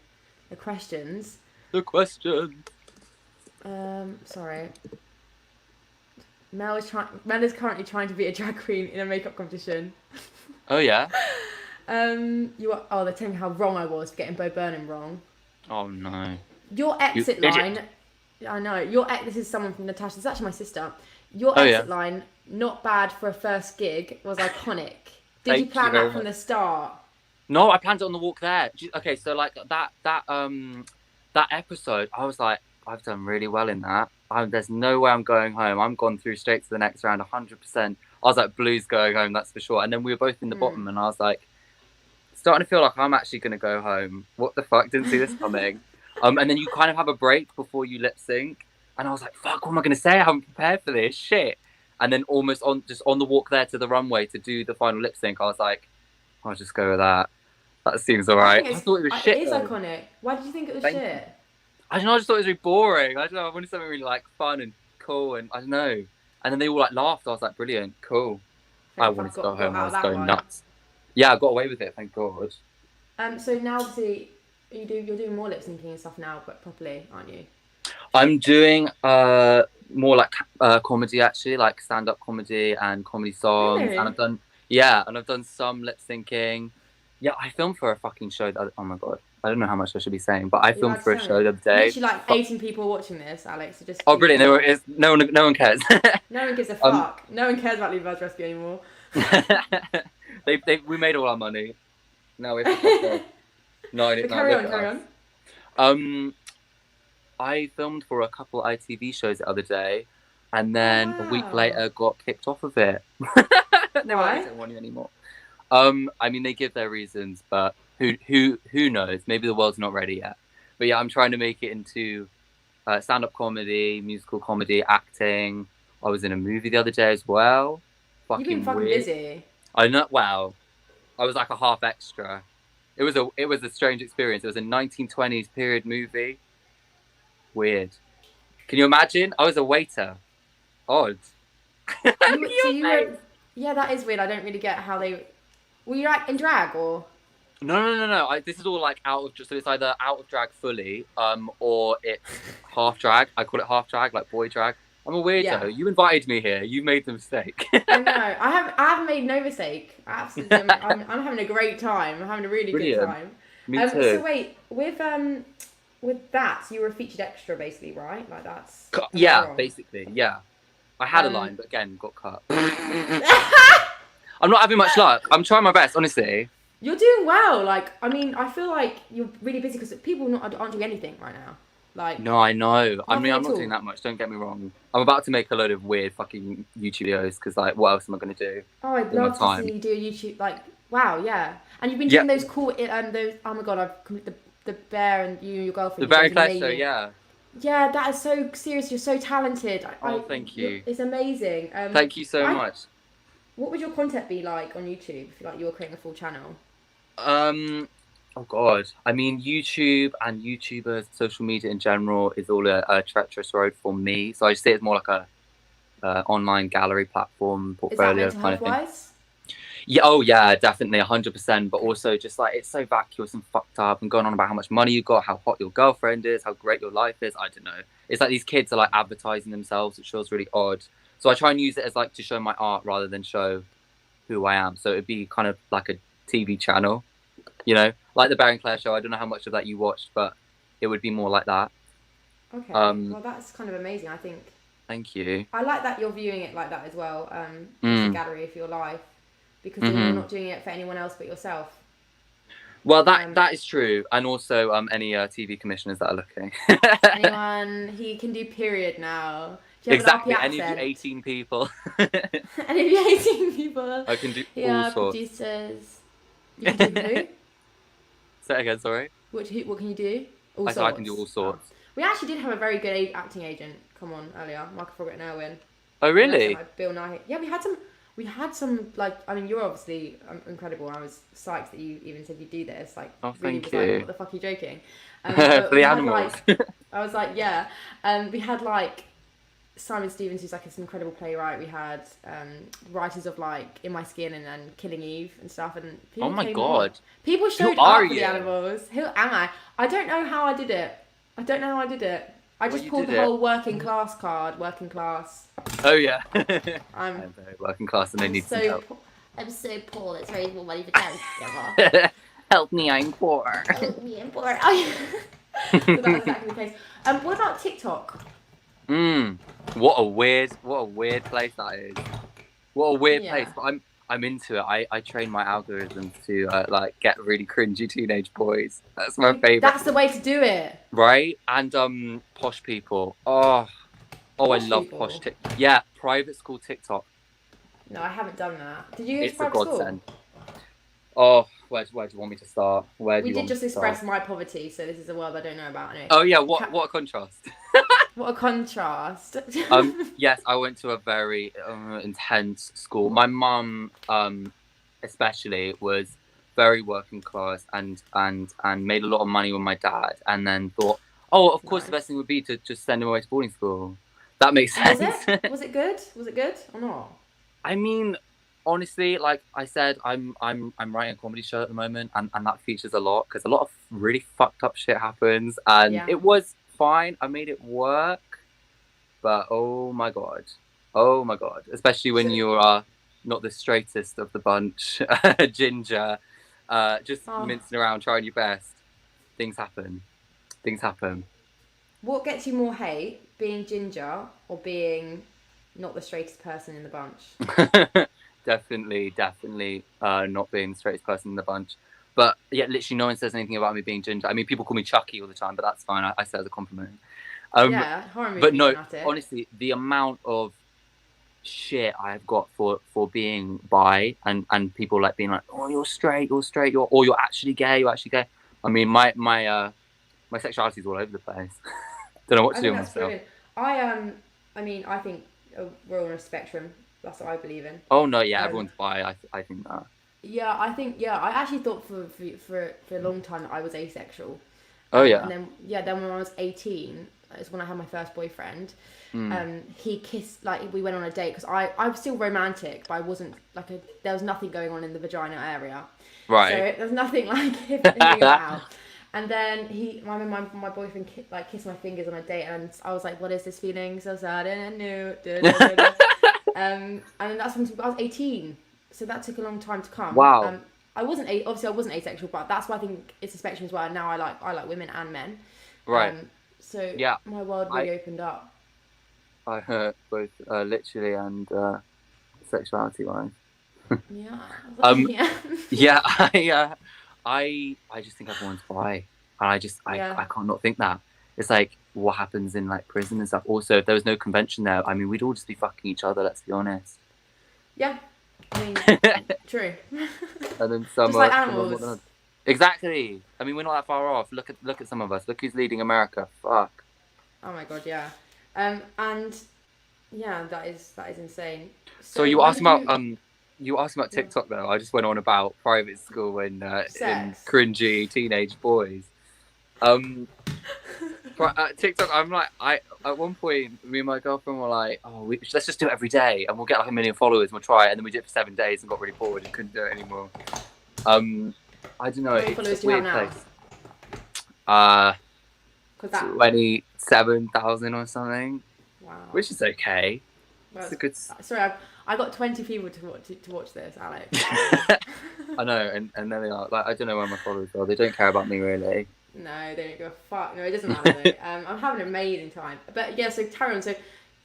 The questions. The question. Sorry. Mel is currently trying to be a drag queen in a makeup competition. Oh yeah. They're telling me how wrong I was for getting Bo Burnham wrong. Oh no. Your exit You line. idiot. I know. This is someone from Natasha. It's actually my sister. Your Oh, exit yeah. line, not bad for a first gig, was iconic. Did Thank you plan you very that from much. the start? No, I planned it on the walk there. Okay, so like that episode, I was like, I've done really well in that. There's no way I'm going home. I'm gone through straight to the next round 100%. I was like, Blue's going home, that's for sure. And then we were both in the bottom, and I was like, starting to feel like I'm actually going to go home. What the fuck? Didn't see this coming. And then you kind of have a break before you lip sync. And I was like, fuck, what am I going to say? I haven't prepared for this. Shit. And then almost on the walk there to the runway to do the final lip sync, I was like, I'll just go with that. That seems alright. I thought it was shit. It is though. iconic. Why did you think it was Thank shit? I don't know, I just thought it was really boring. I don't know, I wanted something really like fun and cool, and I don't know. And then they all like laughed. I was like, brilliant, cool. I wanted to go home. I was going nuts. Yeah, I got away with it, thank God. So now obviously you're doing more lip syncing and stuff now, but properly, aren't you? I'm doing more like comedy actually, like stand-up comedy and comedy songs. Really? And I've done some lip syncing. Yeah, I filmed for a fucking show. Oh my God, I don't know how much I should be saying, but I filmed for a show the other day. Literally like 18 people watching this, Alex. So just Oh, brilliant! No one cares. No one gives a fuck. No one cares about Lulubells Rescue anymore. we made all our money. Now we have to carry on. I filmed for a couple ITV shows the other day, and then a week later got kicked off of it. No, I don't want you anymore. I mean, they give their reasons, but who knows? Maybe the world's not ready yet. But yeah, I'm trying to make it into stand-up comedy, musical comedy, acting. I was in a movie the other day as well. You've been fucking weird. busy. I know. Wow, I was like a half extra. It was a strange experience. It was a 1920s period movie. Weird. Can you imagine? I was a waiter. Odd. Yeah, that is weird. I don't really get how they. Were you in drag or? No. This is all like so it's either out of drag fully, or it's half drag. I call it half drag, like boy drag. I'm a weirdo. Yeah. You invited me here. You made the mistake. I know. I haven't made no mistake. Absolutely. I'm having a great time. I'm having a really good time. Me too. So wait, with that, so you were a featured extra, basically, right? Like that's. Yeah, basically, yeah. I had a line, but again, got cut. I'm not having much luck. I'm trying my best, honestly. You're doing well. Like, I mean, I feel like you're really busy because people aren't doing anything right now. Like, No, I know. I mean, I'm at not all. doing that much. Don't get me wrong. I'm about to make a load of weird fucking YouTube videos because, like, what else am I going to do? Oh, I'd with my love to time? see you do a YouTube. Like, wow, yeah. And you've been doing those cool, those. Oh my god, the bear and you and your girlfriend. The Barry Claire show, yeah. Yeah, that is so serious. You're so talented. Thank you. It's amazing. Thank you so much. What would your content be like on YouTube if you were creating a full channel? Oh god. I mean, YouTube and YouTubers, social media in general, is all a treacherous road for me. So I just see it as more like a online gallery platform, portfolio Is that kind of thing. wise? Yeah, oh yeah, definitely 100%. But also just like it's so vacuous and fucked up and going on about how much money you got, how hot your girlfriend is, how great your life is. I don't know. It's like these kids are like advertising themselves, which feels really odd. So I try and use it as like to show my art rather than show who I am. So it'd be kind of like a TV channel, you know, like the Barry and Claire show. I don't know how much of that you watched, but it would be more like that. Okay. Well, that's kind of amazing. I think. Thank you. I like that you're viewing it like that as well. It's a gallery for your life, because you're not doing it for anyone else but yourself. Well, that is true, and also any TV commissioners that are looking. Anyone, he can do period now. Do you have Exactly. an RP Any of you accent? 18 people. Any of you 18 people. I can do Yeah, all sorts. producers. You can do who? Say it again, sorry. What can you do? All I sorts. can do all sorts. We actually did have a very good acting agent come on earlier, Michael Froggatt and Erwin. Oh, really? Bill Nye. Yeah, we had some, like, I mean, you're obviously incredible. I was psyched that you even said you'd do this. Like, oh, really thank was you. like, what the fuck are you joking? For the animals. I was like, yeah. We had, like, Simon Stevens, who's, like, this incredible playwright. We had writers of, like, In My Skin and Killing Eve and stuff. And people Oh, my came God. on. People showed up for the animals. Who am I? I don't know how I did it. I just pulled the whole working class card. Working class. Oh yeah. I'm very working class and I need some help. I'm so poor. Let's raise more money for charity. Help me, I'm poor. Help me, I'm poor. So that was exactly the case. What about TikTok? What a weird place that is. What a weird place. But I'm into it. I train my algorithms to like get really cringy teenage boys. That's my favorite. That's the way to do it. Right? And posh people. Oh, I love posh TikTok. Yeah, private school TikTok. No, I haven't done that. Did you go to It's a private school? godsend. Oh, where do you want me to start? We did just express my poverty, so this is a world I don't know about. Anyway. Oh yeah, what a contrast. What a contrast. Yes, I went to a very intense school. My mum, especially, was very working class and made a lot of money with my dad, and then thought, oh, of course, the best thing would be to just send him away to boarding school. That makes sense. Was it good? Was it good or not? I mean, honestly, like I said, I'm writing a comedy show at the moment, and that features a lot because a lot of really fucked up shit happens, and it was fine. I made it work, but oh my god, especially when you're not the straightest of the bunch, ginger, just mincing around, trying your best. Things happen. What gets you more hate, being ginger or being not the straightest person in the bunch? Definitely not being the straightest person in the bunch. But yeah, literally no one says anything about me being ginger. I mean, people call me Chucky all the time, but that's fine. I say it as a compliment. Horror movie but no, fanatic. honestly, the amount of shit I have got for being bi and people like being like, oh, you're straight, or you're actually gay, I mean, my sexuality is all over the place. Don't know what to do with myself. Brilliant. I mean, I think we're all on a spectrum. That's what I believe in. Oh no, yeah, everyone's bi. I think that. Yeah, I actually thought for a long time that I was asexual. Oh yeah. And then when I was 18, is when I had my first boyfriend. He kissed, like, we went on a date because I was still romantic, but I wasn't like there was nothing going on in the vagina area. Right. So there's nothing like him out. And then my boyfriend kissed my fingers on a date, and I was like, "What is this feeling? So sad and new." And then that's when I was 18, so that took a long time to come. Wow. I wasn't asexual, but that's why I think it's a spectrum as well. And now I like women and men. Right. So yeah, my world really opened up. I hurt both literally and sexuality wise. Yeah. Yeah. I just think everyone's bi, and I can't not think that. It's like what happens in like prison and stuff. Also, if there was no convention there, I mean, we'd all just be fucking each other. Let's be honest. Yeah. I mean, true. And then some just like some are more animals. than others. Exactly. I mean, we're not that far off. Look at some of us. Look who's leading America. Fuck. Oh my god, yeah. And yeah, that is insane. So you asked about TikTok though. I just went on about private school and cringy teenage boys. TikTok. I'm like, at one point, me and my girlfriend were like, "Oh, let's just do it every day, and we'll get like 1 million followers, and we'll try it." And then we did it for 7 days and got really bored and couldn't do it anymore. I don't know. How many followers It's a do you have weird now? place. 27,000 or something. Wow. Which is okay. Well, it's a good. Sorry, I got 20 people to watch this, Alex. I know, and there they are. Like, I don't know where my followers are. They don't care about me really. No, they don't give a fuck. No, it doesn't matter though. I'm having an amazing time. But yeah, so carry on. So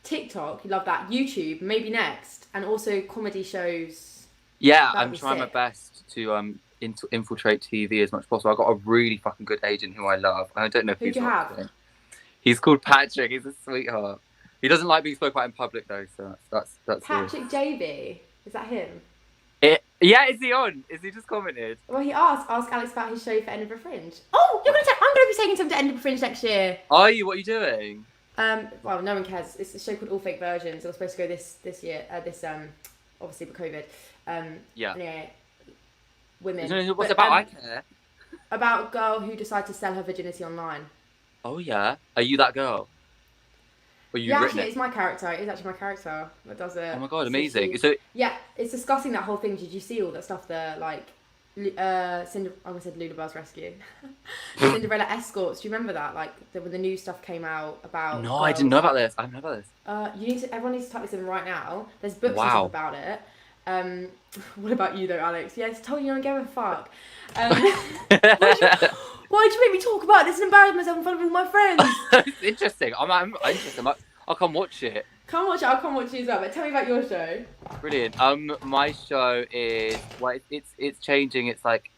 TikTok, you love that. YouTube, maybe next, and also comedy shows. Yeah, I'm trying my best to infiltrate TV as much as possible. I've got a really fucking good agent who I love. I don't know if Who do you have? He's called Patrick. He's a sweetheart. He doesn't like being spoken about in public though, so that's Patrick JB. Is that him? Yeah, is he on? Is he just commented? Well, he asked Alex about his show for Edinburgh Fringe. Oh, I'm gonna be taking him to Edinburgh Fringe next year. Are you? What are you doing? Well, no one cares. It's a show called All Fake Versions. It was supposed to go this year. Obviously with COVID. Yeah. Women. What's about? I care. About a girl who decided to sell her virginity online. Oh yeah. Are you that girl? Yeah, actually, it's my character. It's actually my character that does it. Oh my god, amazing! Yeah, it's discussing that whole thing. Did you see all that stuff there? Like, I almost said Lulubells Rescue. Cinderella Escorts. Do you remember that? Like, when the new stuff came out about. No, I didn't know about this. I didn't know about this. Everyone needs to type this in right now. There's books and stuff about it. What about you though, Alex? Yeah, I told you don't give a fuck. Why'd you make me talk about this and embarrass myself in front of all my friends? It's interesting. I'm interested. I'll come watch it. Come watch it. I'll come watch you as well. But tell me about your show. Brilliant. My show is it's changing. It's like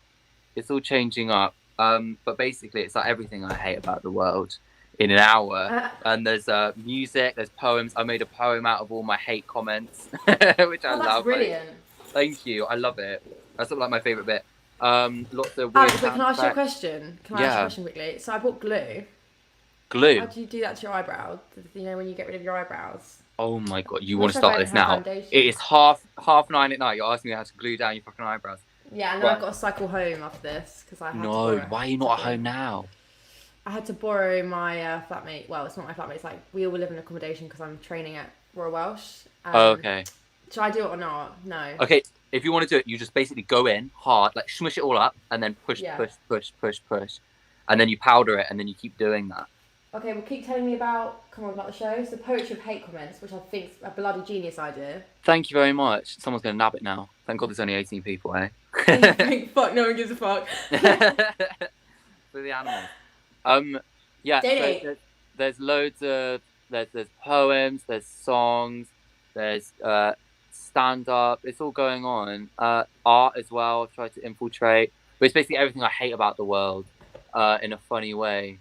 it's all changing up. But basically, it's like everything I hate about the world in an hour. And there's music. There's poems. I made a poem out of all my hate comments, which I love. That's brilliant. Thank you. I love it. That's sort of like my favourite bit. Lots of weird. Alex, can I ask you a question? Can I ask you a question quickly? So I bought glue. Glue? How do you do that to your eyebrows? You know, when you get rid of your eyebrows? Oh my god, you want to start this now? It is half 9 at night. You're asking me how to glue down your fucking eyebrows. Yeah, and then I've got to cycle home after this because I had to No, why are you not at home now? I had to borrow my flatmate. Well, it's not my flatmate. It's like we all live in accommodation because I'm training at Royal Welsh. Okay. Should I do it or not? No. Okay, if you want to do it, you just basically go in hard, like smush it all up, and then push, and then you powder it, and then you keep doing that. Okay, well, keep telling me about the show. It's the Poetry of Hate comments, which I think is a bloody genius idea. Thank you very much. Someone's going to nab it now. Thank God there's only 18 people, eh? Fuck, no one gives a fuck. For the animals. Yeah, so there's loads of, there's poems, there's songs, there's stand-up. It's all going on. Art as well, I've tried to infiltrate. But it's basically everything I hate about the world in a funny way.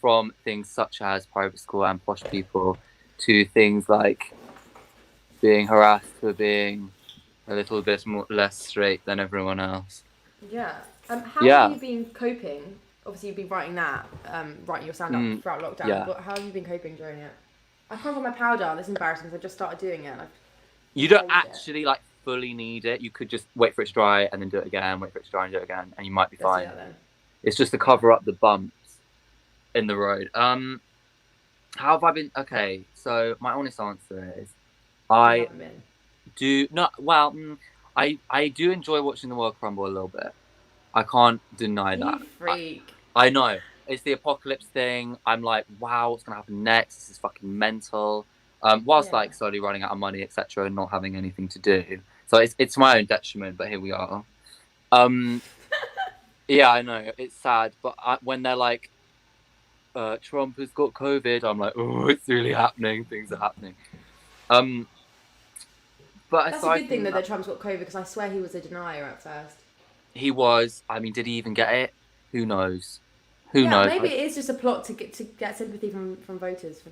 From things such as private school and posh people to things like being harassed for being a little bit less straight than everyone else. Yeah. How have you been coping? Obviously, you've been writing writing your stand-up throughout lockdown. Yeah. But how have you been coping during it? I can't find my powder. This is embarrassing because I just started doing it. You don't actually like fully need it. You could just wait for it to dry and then do it again. Wait for it to dry and do it again, and you might be fine. Let's do that then. It's just to cover up the bumps in the road. How have I been? Okay, so my honest answer is I do not. Well, I do enjoy watching the world crumble a little bit. I can't deny that. You freak. I know it's the apocalypse thing. I'm like, wow, what's gonna happen next? This is fucking mental. Whilst like slowly running out of money, etc., and not having anything to do. So it's my own detriment. But here we are. Yeah, I know it's sad. But when they're like, Trump has got COVID. I'm like, oh, it's really happening. Things are happening. But that's a good thing that Trump's got COVID, because I swear he was a denier at first. He was. I mean, did he even get it? Who knows? Who knows? Maybe it is just a plot to get sympathy from voters.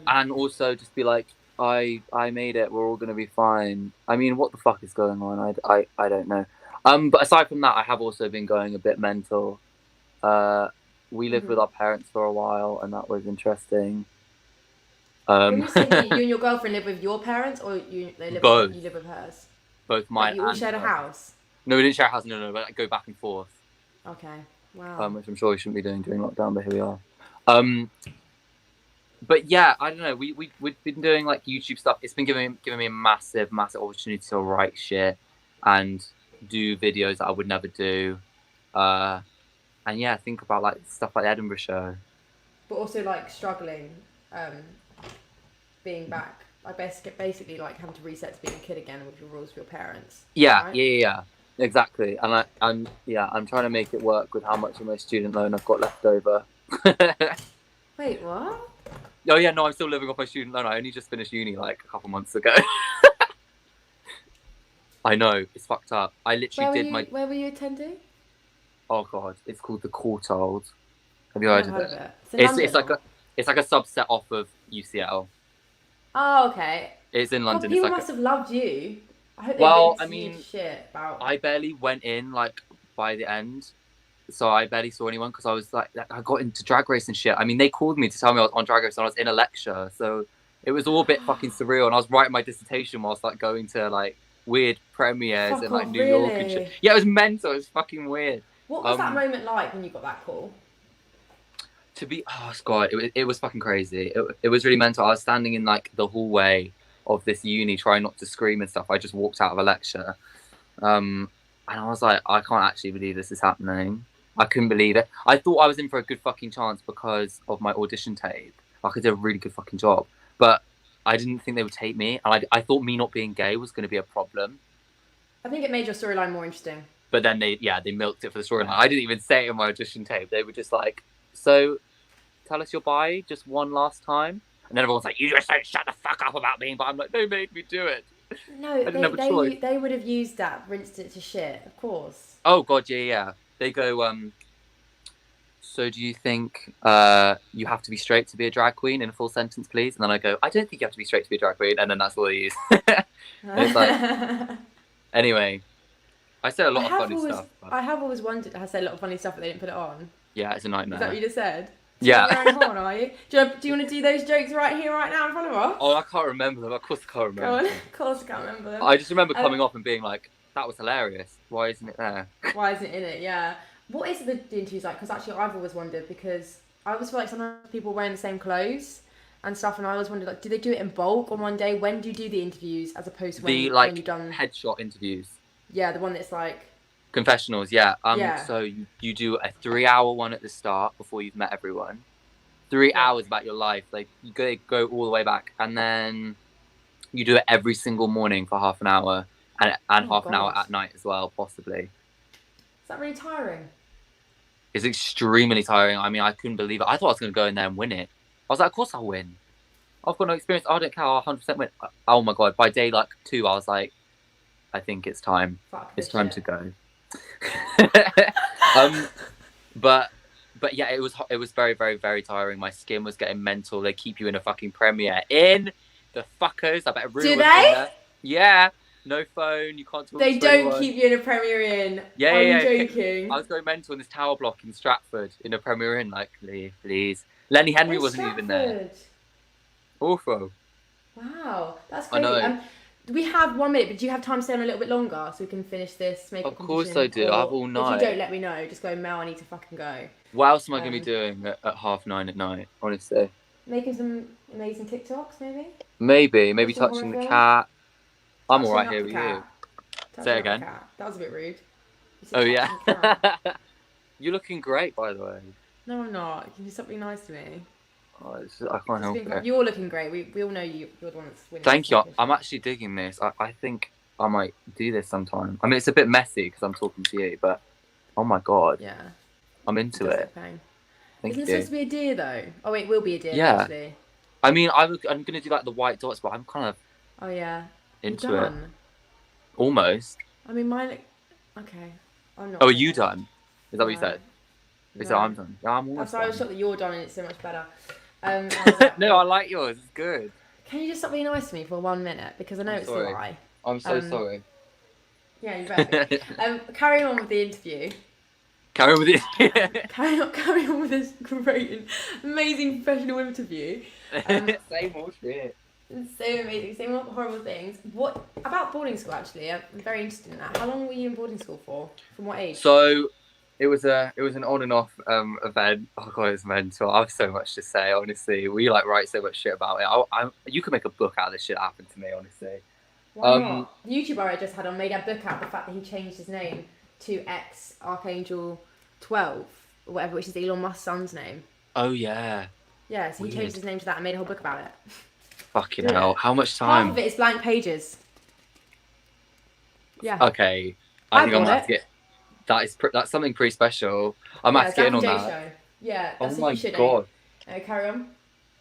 And also just be like, I made it. We're all gonna be fine. I mean, what the fuck is going on? I don't know. But aside from that, I have also been going a bit mental. We lived with our parents for a while, and that was interesting. When you say you and your girlfriend live with your parents, or you live with hers? Both mine. You all shared a house? No, we didn't share a house. No, but I go back and forth. Okay. Wow. Which I'm sure we shouldn't be doing during lockdown, but here we are. But yeah, I don't know. We've been doing like YouTube stuff. It's been giving me a massive opportunity to write shit and do videos that I would never do. And yeah, think about like stuff like the Edinburgh show. But also like struggling, being back. Like basically like having to reset to being a kid again with your rules for your parents. Yeah, right? yeah. Exactly. And I'm trying to make it work with how much of my student loan I've got left over. Wait, what? Oh yeah, no, I'm still living off my student loan. I only just finished uni like a couple months ago. I know, it's fucked up. I literally Where were you attending? Oh god, it's called the Courtauld. Have you heard of it? It's like a subset off of UCL. Oh, okay. It's in London. People must have loved you. I hope shit about. I barely went in like by the end, so I barely saw anyone because I was like, I got into Drag Race and shit. I mean, they called me to tell me I was on Drag Race and I was in a lecture, so it was all a bit fucking surreal. And I was writing my dissertation whilst like going to like weird premieres in like New York and shit. Yeah, it was mental. It was fucking weird. What was that moment like when you got that call? It was fucking crazy. It was really mental. I was standing in like the hallway of this uni trying not to scream and stuff. I just walked out of a lecture. And I was like, I can't actually believe this is happening. I couldn't believe it. I thought I was in for a good fucking chance because of my audition tape. Like, I did a really good fucking job. But I didn't think they would take me. And I thought me not being gay was going to be a problem. I think it made your storyline more interesting. But then they milked it for the storyline. I didn't even say it in my audition tape. They were just like, so tell us you're bi just one last time. And then everyone's like, you just don't shut the fuck up about being bi. I'm like, they made me do it. No, they would have used that, rinsed it to shit, of course. Oh, God, yeah. They go, so do you think you have to be straight to be a drag queen in a full sentence, please? And then I go, I don't think you have to be straight to be a drag queen. And then that's all they use. It's like, anyway, I said a lot of funny stuff. But... I have always wondered, I said a lot of funny stuff, but they didn't put it on. Yeah, it's a nightmare. Is that what you just said? Yeah. You're on, are you? Do you want to do those jokes right here, right now in front of us? Oh, I can't remember them. Of course I can't remember Go on. them. Of course I can't remember them. I just remember coming off and being like, that was hilarious. Why isn't it there? Why isn't it in it? Yeah. What is the interviews like? Because actually I've always wondered, because I always feel like sometimes people wearing the same clothes and stuff, and I always wondered, like, do they do it in bulk on one day? When do you do the interviews as opposed to when you've done... headshot interviews? Yeah, the one that's like... Confessionals, yeah. Yeah. So you do a 3-hour one at the start before you've met everyone. 3 hours about your life. Like, you go all the way back. And then you do it every single morning for half an hour and half an hour at night as well, possibly. Is that really tiring? It's extremely tiring. I mean, I couldn't believe it. I thought I was going to go in there and win it. I was like, of course I'll win. I've got no experience. I don't care. I'll 100% win. Oh my God. By day like 2, I was like, I think it's time. It's time to go. But yeah, it was very, very, very tiring. My skin was getting mental. They keep you in a fucking premiere. In the fuckers. I bet everyone was in there. Yeah. No phone. You can't talk They to don't anyone. keep you in a Premier Inn. Yeah, Are yeah. you joking? I was going mental in this tower block in Stratford in a Premier Inn. Like, please. Lenny Henry wasn't even there. Awful. Wow, that's crazy. I know. We have 1 minute, but do you have time to stay on a little bit longer so we can finish this makeup competition? Of course I do. I have all night. If you don't, let me know. Just go, Mel, I need to fucking go. What else am I going to be doing at 9:30 at night, honestly? Making some amazing TikToks, maybe? Maybe touching the cat. I'm alright here with you. Say it again. That was a bit rude. Oh, yeah. You're looking great, by the way. No, I'm not. Can you stop being nice to me? Oh, I can't help it. You're looking great. We all know you're the one that's winning. Thank you. I'm actually digging this. I think I might do this sometime. I mean, it's a bit messy because I'm talking to you, but oh my God. Yeah. I'm into it. Thank Isn't it you. supposed to be a deer though? Oh wait, it will be a deer Yeah. actually. I mean, I'm gonna do like the white dots, but I'm kind of Oh yeah. into You're it. done. Almost. I mean, mine. Okay. I'm not. Oh, are you finished. done? Is that what you No. said? You said No. I'm done. Yeah, I'm That's almost why I was done. shocked that you're done and it's so much better. I was like, No, I like yours. It's good. can you just stop being nice to me for 1 minute? Because I know it's sorry. a lie. I'm so sorry. Yeah, you better. Carry on with the interview. Carry on with it. Carry on with this great and amazing professional interview. Same old shit. So amazing, saying horrible things. What about boarding school? Actually, I'm very interested in that. How long were you in boarding school for? From what age? So it was an on and off event. Oh god, it's mental. I have so much to say. Honestly, we like write so much shit about it. You could make a book out of this shit that happened to me. Honestly. Why not? The YouTuber I just had on made a book out of the fact that he changed his name to X Archangel 12 or whatever, which is Elon Musk's son's name. Oh yeah. Yeah, so he changed his name to that and made a whole book about it. Fucking hell! How much time? Half of it is blank pages. Yeah. Okay, I think I'm gonna have to get. That's something pretty special. I'm gonna have to get in on that. Show. Yeah. Oh That's my you should god. Carry on.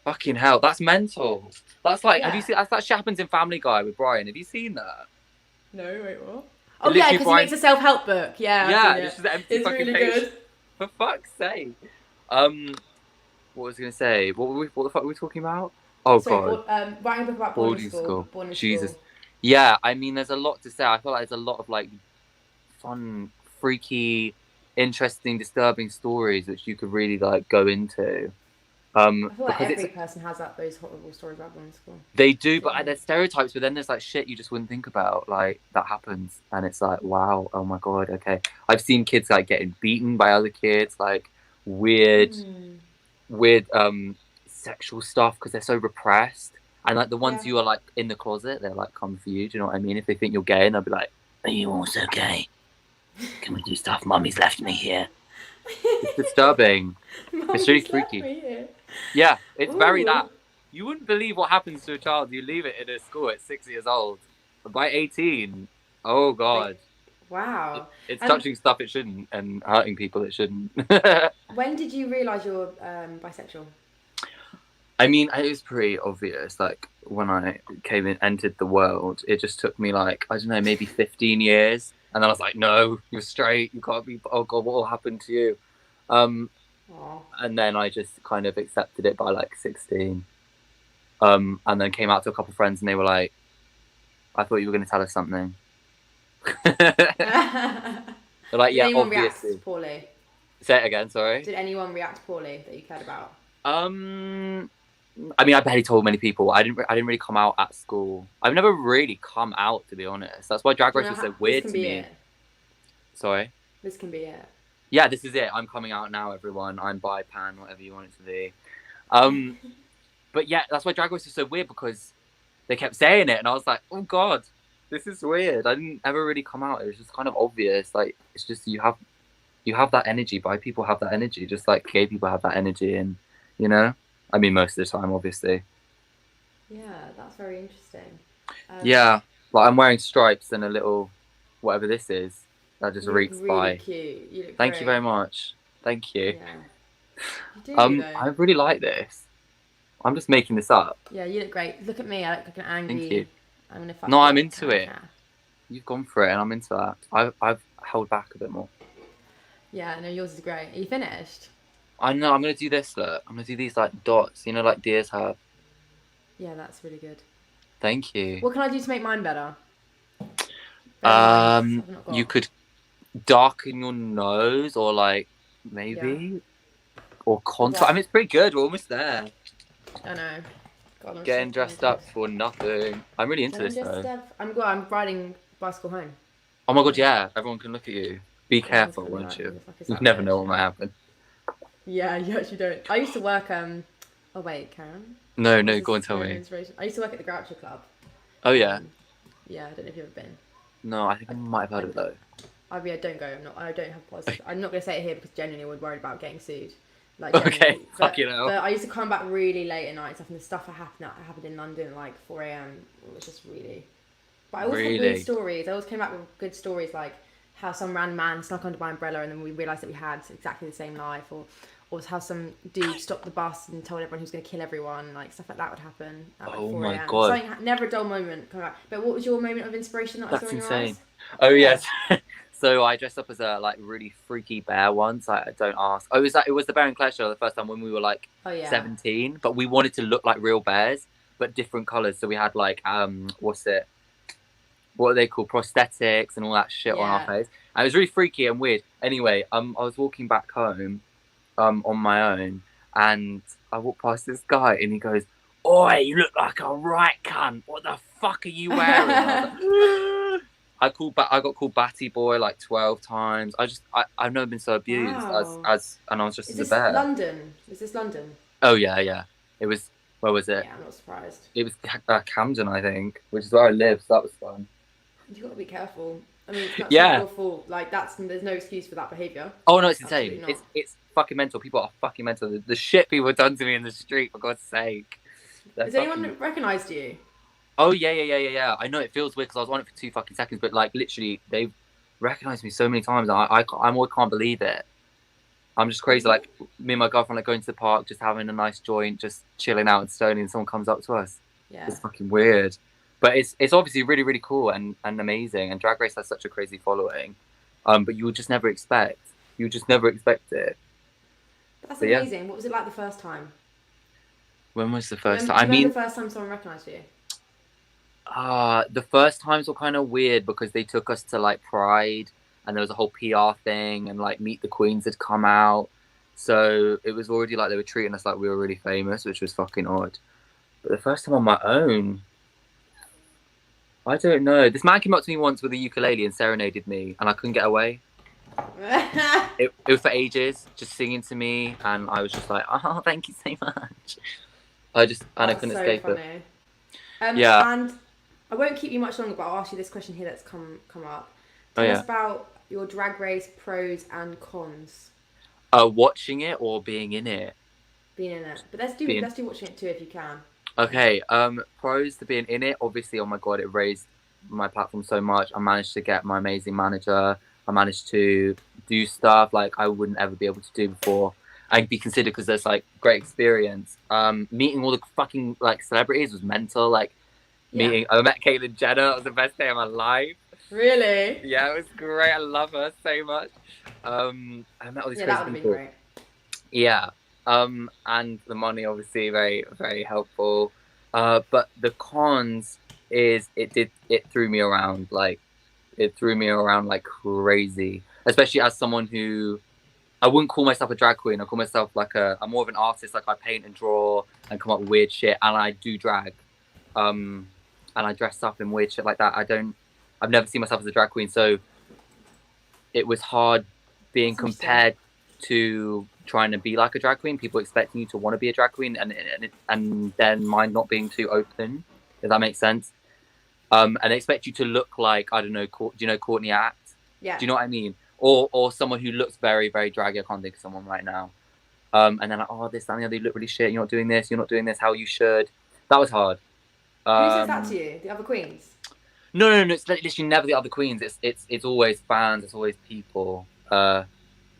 Fucking hell, that's mental. That's like, Yeah. have you seen that shit happens in Family Guy with Brian? Have you seen that? No, wait, what? Oh yeah, because he makes a self-help book. Yeah. Yeah, it's just an empty it's fucking really page. good. For fuck's sake. What was I gonna say? What the fuck were we talking about? Oh god. Writing a book about boarding school. Boarding Jesus. School. Yeah, I mean, there's a lot to say. I feel like there's a lot of like fun, freaky, interesting, disturbing stories which you could really like go into. I feel like every person has those horrible stories about boarding school. They do, but there's stereotypes. But then there's like shit you just wouldn't think about, like that happens, and it's like, wow, oh my god, okay. I've seen kids like getting beaten by other kids, like weird sexual stuff because they're so repressed. And like the ones who are like in the closet, they're like come for you. Do you know what I mean? If they think you're gay, and they'll be like, "Are you also gay? Can we do stuff? Mummy's left me here." It's disturbing. It's really freaky. Yeah, it's very that. You wouldn't believe what happens to a child. You leave it in a school at 6 years old. But by 18, oh god. Wow. It's touching stuff it shouldn't and hurting people it shouldn't. When did you realise you were bisexual? I mean, it was pretty obvious. Like when I entered the world, it just took me like, I don't know, maybe 15 years. And then I was like, no, you're straight. You can't be. Oh god, what will happen to you? And then I just kind of accepted it by like 16. And then came out to a couple of friends, and they were like, "I thought you were going to tell us something." They're like, Did "Yeah, anyone obviously." react poorly? Say it again. Sorry. Did anyone react poorly that you cared about? I mean, I barely told many people. I didn't really come out at school. I've never really come out, to be honest. That's why Drag Race was so weird to me. Sorry. This can be it. Yeah, this is it. I'm coming out now, everyone. I'm bi, pan, whatever you want it to be. But yeah, that's why Drag Race was so weird, because they kept saying it, and I was like, oh god, this is weird. I didn't ever really come out. It was just kind of obvious. Like, it's just you have that energy. Bi people have that energy, just like gay people have that energy, and you know, I mean, most of the time, obviously. Yeah, that's very interesting. Yeah, like I'm wearing stripes and a little whatever this is. That just reeks really by. Cute. You look Thank great. you very much. Thank you. Yeah. You do, I really like this. I'm just making this up. Yeah, you look great. Look at me. I look like an angry. Thank you. I'm gonna fuck No, you I'm up into kind of it. cat. You've gone for it, and I'm into that. I've held back a bit more. Yeah, no, yours is great. Are you finished? I know. I'm gonna do this. Look, I'm gonna do these like dots. You know, like deers have. Yeah, that's really good. Thank you. What can I do to make mine better? You could darken your nose, or like maybe, or contour. I mean, it's pretty good. We're almost there. I know. God, I'm Getting so dressed tired. up for nothing. I'm really into this though. I'm riding bicycle home. Oh my god, yeah! Everyone can look at you. Be careful, won't you? You never know what might happen. Yeah, you actually don't. I used to work. Oh wait, Karen. No, go and tell me. I used to work at the Groucho Club. Oh yeah. Yeah, I don't know if you've ever been. No, I think I might have heard of it though. Yeah, don't go. I don't have positive. I'm not gonna say it here because genuinely we're worried about getting sued. Like, okay, fuck you know. But I used to come back really late at night and stuff, and the stuff that happened in London at like 4 a.m. It was just really. But I always had weird stories. I always came back with good stories, like how some random man snuck under my umbrella, and then we realised that we had exactly the same life, or how some dude stopped the bus and told everyone he was going to kill everyone, like stuff like that would happen at like 4 my a.m. God. Something, never a dull moment. But what was your moment of inspiration that I That's saw in insane. your eyes? Oh yes. So I dressed up as a like really freaky bear once. I don't ask. Oh, it was the Bear and Claire show the first time when we were like 17, but we wanted to look like real bears, but different colours. So we had like what are they called? Prosthetics and all that shit on our face. And it was really freaky and weird. Anyway, I was walking back home on my own, and I walked past this guy and he goes, "Oi, you look like a right cunt. What the fuck are you wearing?" I got called Batty Boy like 12 times. I've never been so abused and I was just Is as a this bear. London? Is this London? Oh yeah. It was. Where was it? Yeah, I'm not surprised. It was Camden, I think, which is where I live. So that was fun. You got to be careful. I mean, it's not Yeah. your fault. Like there's no excuse for that behaviour. Oh no, it's insane. It's fucking mental. People are fucking mental. The shit people have done to me in the street, for God's sake. Has anyone recognised you? Oh yeah. I know it feels weird because I was on it for 2 fucking seconds, but like literally they've recognised me so many times. I always can't believe it. I'm just crazy. Like me and my girlfriend like going to the park, just having a nice joint, just chilling out and stoning, and someone comes up to us. Yeah. It's fucking weird. But it's obviously really, really cool and amazing. And Drag Race has such a crazy following. But you would just never expect. You would just never expect it. That's amazing. What was it like the first time? When was the first time? time? I mean, the first time someone recognised you? The first times were kind of weird because they took us to like Pride and there was a whole PR thing and like Meet the Queens had come out. So it was already like they were treating us like we were really famous, which was fucking odd. But the first time on my own, I don't know. This man came up to me once with a ukulele and serenaded me, and I couldn't get away. It was for ages, just singing to me, and I was just like, "Oh, thank you so much." I couldn't escape it. Yeah. And I won't keep you much longer, but I'll ask you this question here that's come up. Tell us about your Drag Race pros and cons. Watching it or being in it? Being in it, but let's do watching it too if you can. Okay, pros to being in it, obviously, oh my God, it raised my platform so much. I managed to get my amazing manager. I managed to do stuff like I wouldn't ever be able to do before. I'd be considered because there's like great experience. Meeting all the fucking like celebrities was mental. Like I met Caitlyn Jenner. It was the best day of my life. Really? Yeah, it was great. I love her so much. I met all these crazy people. Great. Yeah. And the money obviously very, very helpful. But the cons is it threw me around like crazy. Especially as someone who I wouldn't call myself a drag queen. I call myself I'm more of an artist. Like I paint and draw and come up with weird shit, and I do drag. And I dress up in weird shit like that. I've never seen myself as a drag queen, so it was hard being compared to trying to be like a drag queen, people expecting you to want to be a drag queen, and then mine not being too open, if that makes sense. And they expect you to look like, I don't know, do you know Courtney Act? Yeah. Do you know what I mean? Or someone who looks very, very draggy. I can't think of someone right now. And then like, oh, this, that, and the other, you look really shit. You're not doing this. You're not doing this how you should. That was hard. Who says that to you? The other queens? No. It's literally never the other queens. It's always fans. It's always people. Oh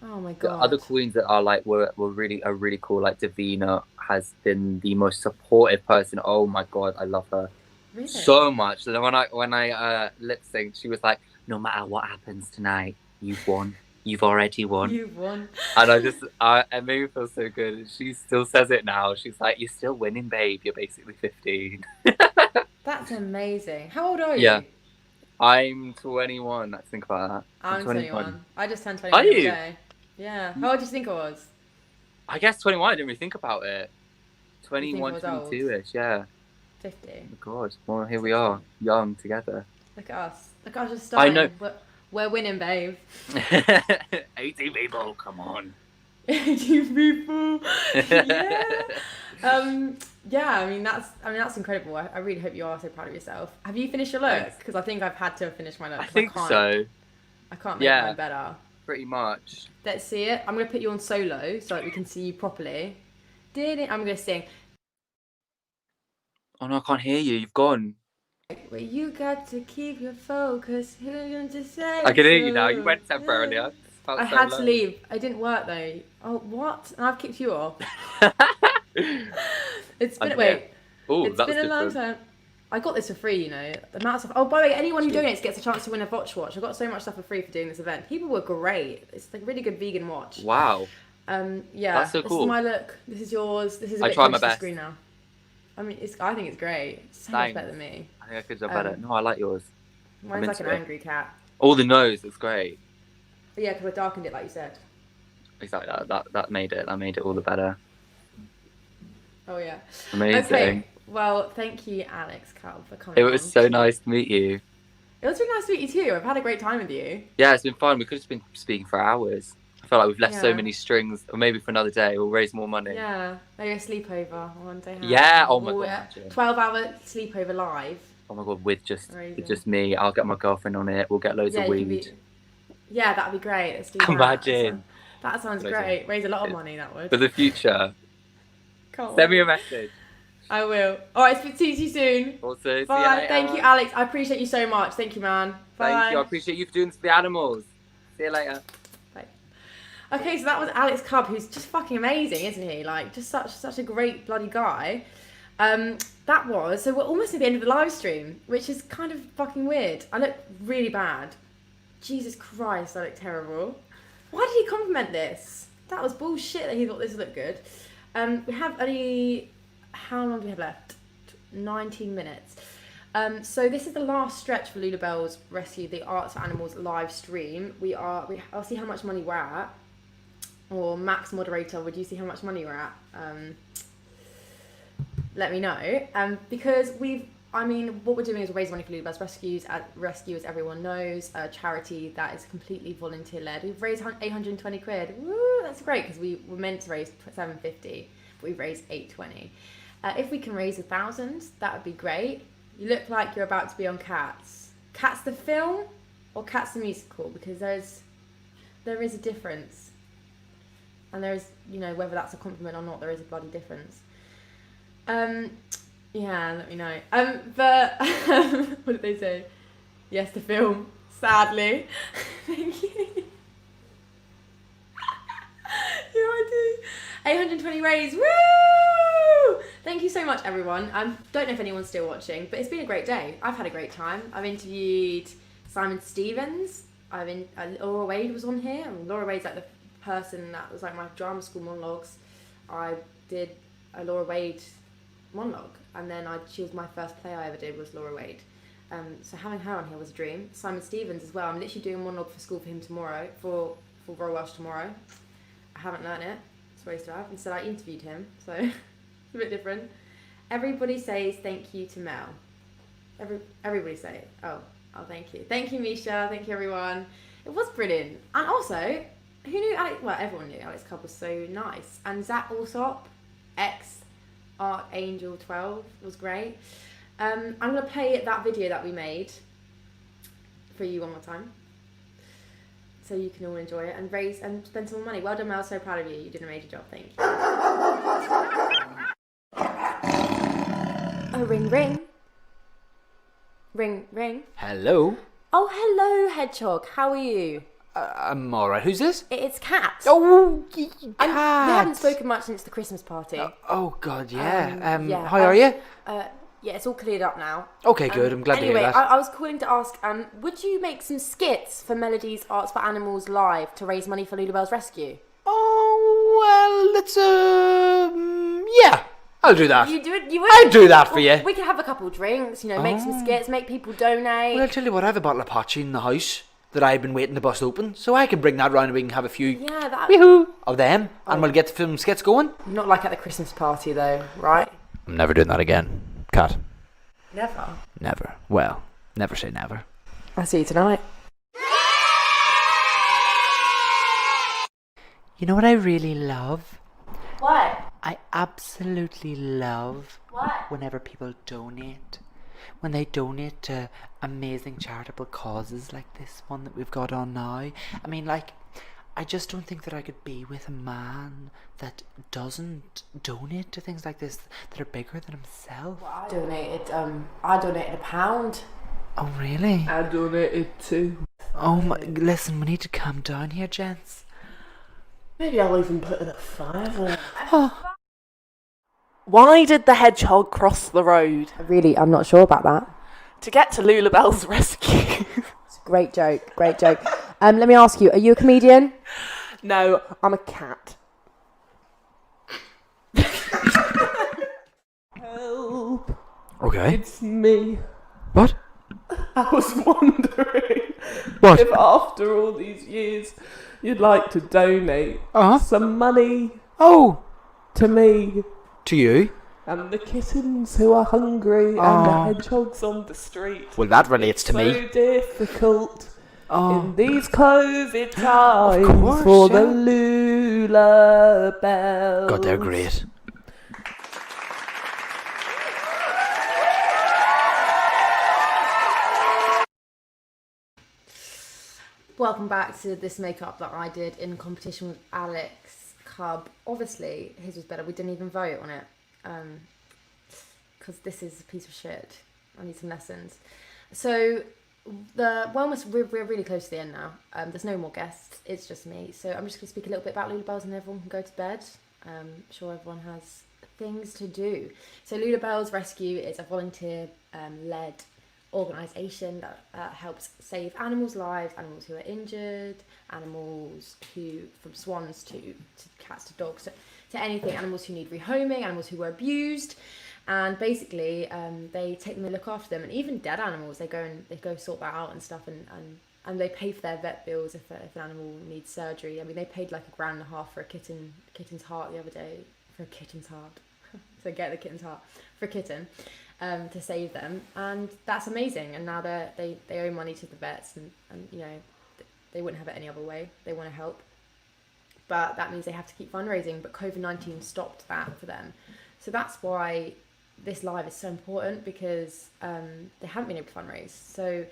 my God. The other queens that are like were really cool. Like Davina has been the most supportive person. Oh my God, I love her so much. So when I lip synced, she was like, "No matter what happens tonight, you've won. You've already won. You've won." And it made me feel so good. And she still says it now. She's like, "You're still winning, babe. You're basically 15." That's amazing. How old are you? Yeah, I'm 21. Let's think about that. I'm 21. I just turned 21 Are you? today. Yeah. How old do you think I was? I guess 21. I didn't really think about it. 21, 22-ish. Yeah. 50. Oh my God. Well, here we are, young together. Look at us. Look at us just starting. I know. We're winning, babe. 18 people. Come on. 18 people. Yeah. Yeah. I mean that's incredible. I really hope you are so proud of yourself. Have you finished your look? Because I think I've had to finish my look. I think so. I can't make mine better. Pretty much. Let's see it. I'm gonna put you on solo so that we can see you properly. I'm gonna sing. Oh no, I can't hear you. You've gone. Well, you got to keep your focus. Who's going to say? I can hear you now. You went temporarily. I had to leave. It didn't work though. Oh, what? And I've kicked you off. It's been it's been a long time. I got this for free, you know. The amount of stuff. Oh, by the way, anyone who donates gets a chance to win a watch. I got so much stuff for free for doing this event. People were great. It's like a really good vegan watch. Wow. Yeah. That's so cool. This is my look. This is yours. This is a I bit try close my to the best. screen now. I mean, I think it's great. It's so much better than me. I think I could do better. No, I like yours. Mine's like an angry cat. Oh, the nose looks great. But yeah, because I darkened it like you said. Exactly. That made it. That made it all the better. Oh yeah. Amazing. Okay. Well, thank you, Alex Carl, for coming. It was so nice to meet you. It was really nice to meet you too. I've had a great time with you. Yeah, it's been fun. We could have been speaking for hours. I feel like we've left so many strings, or maybe for another day, we'll raise more money. Yeah, maybe a sleepover one day. Yeah, oh my god. 12-hour sleepover live. Oh my god, with just me. I'll get my girlfriend on it. We'll get loads of weed. Yeah, that'd be great. Let's do that. Imagine. That sounds great. Raise a lot of money, that would. For the future. Send me a message. I will. All right, speak to you soon. Also, bye. See you later. Thank you, Alex. I appreciate you so much. Thank you, man. Bye. Thank you. I appreciate you for doing this for the animals. See you later. Bye. Okay, so that was Alex Cub, who's just fucking amazing, isn't he? Like, just such a great bloody guy. So we're almost at the end of the live stream, which is kind of fucking weird. I look really bad. Jesus Christ, I look terrible. Why did he compliment this? That was bullshit that he thought this looked good. We have only... How long do we have left? 19 minutes. So this is the last stretch for Lulubells Rescue, the Arts for Animals live stream. I'll see how much money we're at. Or Max Moderator, would you see how much money we're at? Let me know. Because what we're doing is we're raising money for Lulubells Rescue, as everyone knows, a charity that is completely volunteer-led. We've raised 820 quid. Woo, that's great, because we were meant to raise 750, but we've raised 820. If we can raise 1,000, that would be great. You look like you're about to be on Cats. Cats the film or Cats the musical? Because there is a difference. And there is, whether that's a compliment or not, there is a bloody difference. Yeah, let me know. But what did they say? Yes, the film. Sadly. Thank you. Yeah, I do. 820 raised. Woo! Thank you so much, everyone. Don't know if anyone's still watching, but it's been a great day. I've had a great time. I've interviewed Simon Stevens. Laura Wade was on here. Laura Wade's like the person that was like my drama school monologues. I did a Laura Wade monologue, and then she was my first play I ever did was Laura Wade. So having her on here was a dream. Simon Stevens as well. I'm literally doing a monologue for school for him tomorrow, for Royal Welsh tomorrow. I haven't learned it. Supposed to have. Instead, I interviewed him, so it's a bit different. Everybody says thank you to Mel. Everybody say it. Oh, thank you. Thank you, Misha. Thank you, everyone. It was brilliant. And also, who knew Alex? Well, everyone knew Alex Cobb was so nice. And Zach Alsop, Archangel 12, was great. I'm gonna play that video that we made for you one more time, so you can all enjoy it and raise and spend some more money. Well done, Mel. So proud of you. You did an amazing job. Thank you. Oh, ring, ring. Ring, ring. Hello. Oh, hello, Hedgehog. How are you? I'm alright. Who's this? It's Kat. Oh, Kat. We haven't spoken much since the Christmas party. Oh God, yeah. How are you? Yeah, it's all cleared up now. Okay, good. I'm glad to hear that. I was calling to ask, would you make some skits for Melody's Arts for Animals live to raise money for Lulubells Rescue? Oh, well, let's, yeah, I'll do that. You do it? You would? I'll do that for you. We could have a couple of drinks, make some skits, make people donate. Well, I'll tell you what, I have a bottle of Pachi in the house that I've been waiting to bust open, so I can bring that round and we can have a few of them, and we'll get the film skits going. Not like at the Christmas party, though, right? I'm never doing that again. Kat. Never? Never. Well, never say never. I'll see you tonight. You know what I really love? What? I absolutely love what? Whenever people donate. When they donate to amazing charitable causes like this one that we've got on now. I mean, I just don't think that I could be with a man that doesn't donate to things like this that are bigger than himself. Well, I donated £1. Oh, really? I donated too. Oh my! Listen, we need to calm down here, gents. Maybe I'll even put in a 5. Why did the hedgehog cross the road? I'm not sure about that. To get to Lulubells Rescue. It's a great joke, great joke. Let me ask you, are you a comedian? No, I'm a cat. Help. Okay. It's me. What? I was wondering What? if after all these years you'd like to donate some money to me. To you? And the kittens who are hungry and the hedgehogs on the street. Well, that relates to so me. Difficult in these COVID times course, for the Lulubells. God, they're great. Welcome back to this makeup that I did in competition with Alex Cub. Obviously, his was better. We didn't even vote on it because this is a piece of shit. I need some lessons. So we're really close to the end now. There's no more guests. It's just me. So I'm just going to speak a little bit about Lulubells and everyone can go to bed. I'm sure everyone has things to do. So Lulubells Rescue is a volunteer-led organisation that helps save animals' lives, animals who are injured, animals who, from swans to cats to dogs, to anything, animals who need rehoming, animals who were abused, and basically they take them and look after them, and even dead animals, they go sort that out and stuff, and they pay for their vet bills if an animal needs surgery. I mean, they paid like $1.50 for a kitten's heart the other day, for a kitten's heart. So get the kitten's heart for a kitten. To save them, and that's amazing. And now they owe money to the vets, and you know they wouldn't have it any other way. They want to help, but that means they have to keep fundraising. But COVID-19 stopped that for them, so that's why this live is so important, because they haven't been able to fundraise. So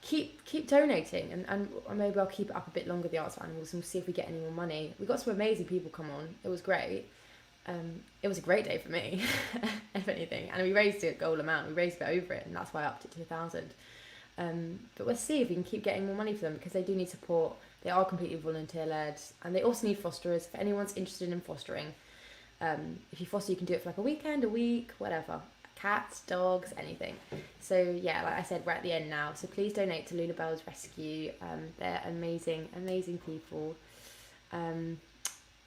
keep donating, and maybe I'll keep it up a bit longer, the Arts for Animals, and we'll see if we get any more money. We got some amazing people come on. It was great. It was a great day for me, if anything, and we raised a goal amount. We raised a bit over it, and that's why I upped it to 1,000. But we'll see if we can keep getting more money for them, because they do need support. They are completely volunteer-led, and they also need fosterers. If anyone's interested in fostering, if you foster, you can do it for like a weekend, a week, whatever. Cats, dogs, anything. So yeah, like I said, we're at the end now. So please donate to Lulubells Rescue. They're amazing, amazing people.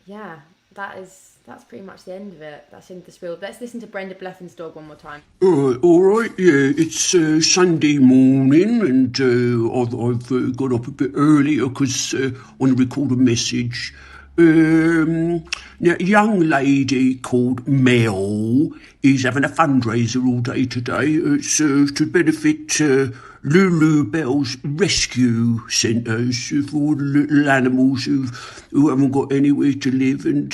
Yeah. That's pretty much the end of it. That's the end of the spiel. Let's listen to Brenda Bleffin's dog one more time. All right, yeah. It's Sunday morning, and I've got up a bit earlier because I want to record a message. Now, a young lady called Mel is having a fundraiser all day today. It's to benefit Lulubells Rescue Centres for little animals who haven't got anywhere to live, and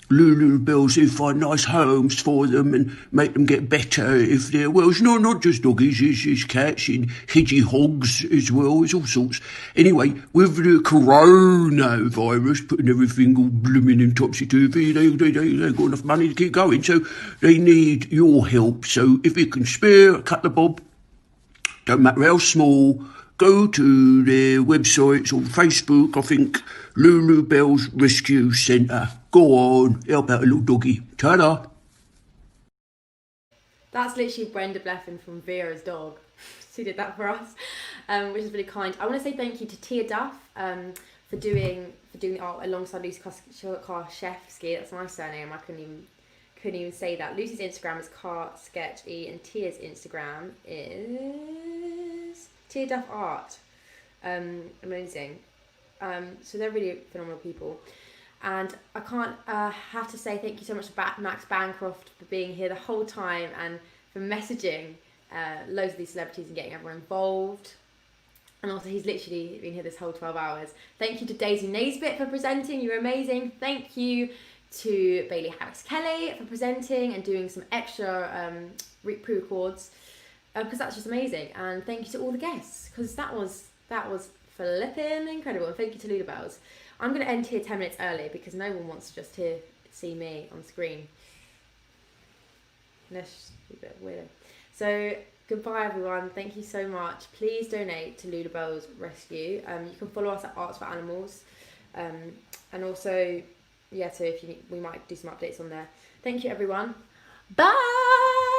Lulubells who find nice homes for them and make them get better if they're, well, it's not just doggies, it's cats and hedgehogs as well, it's all sorts. Anyway, with the coronavirus putting everything all blooming and topsy-turvy, they've got enough money to keep going, so they need your help. So if you can spare a couple of bob, don't matter how small, go to their websites or Facebook, I think, Lulubells Rescue Centre. Go on, help out a little doggy. Ta-da! That's literally Brenda Bleffin from Vera's dog. She did that for us, which is really kind. I want to say thank you to Tia Duff for doing the art alongside Lucy Karszewski. That's my surname. I couldn't even say that. Lucy's Instagram is Karsketchy, and Tia's Instagram is Tia Duff Art. Amazing. So they're really phenomenal people. And I can't have to say thank you so much to Max Bancroft for being here the whole time and for messaging loads of these celebrities and getting everyone involved. And also he's literally been here this whole 12 hours. Thank you to Daisy Naisbitt for presenting. You're amazing. Thank you to Bailey Harris Kelly for presenting and doing some extra pre-records because that's just amazing. And thank you to all the guests because that was flipping incredible. And thank you to Lulubells. I'm going to end here 10 minutes early because no one wants to just see me on screen. That's a bit weird. So Goodbye, everyone. Thank you so much. Please donate to Lulubells Rescue. You can follow us at Arts for Animals. And also, so if we might do some updates on there. Thank you, everyone. Bye!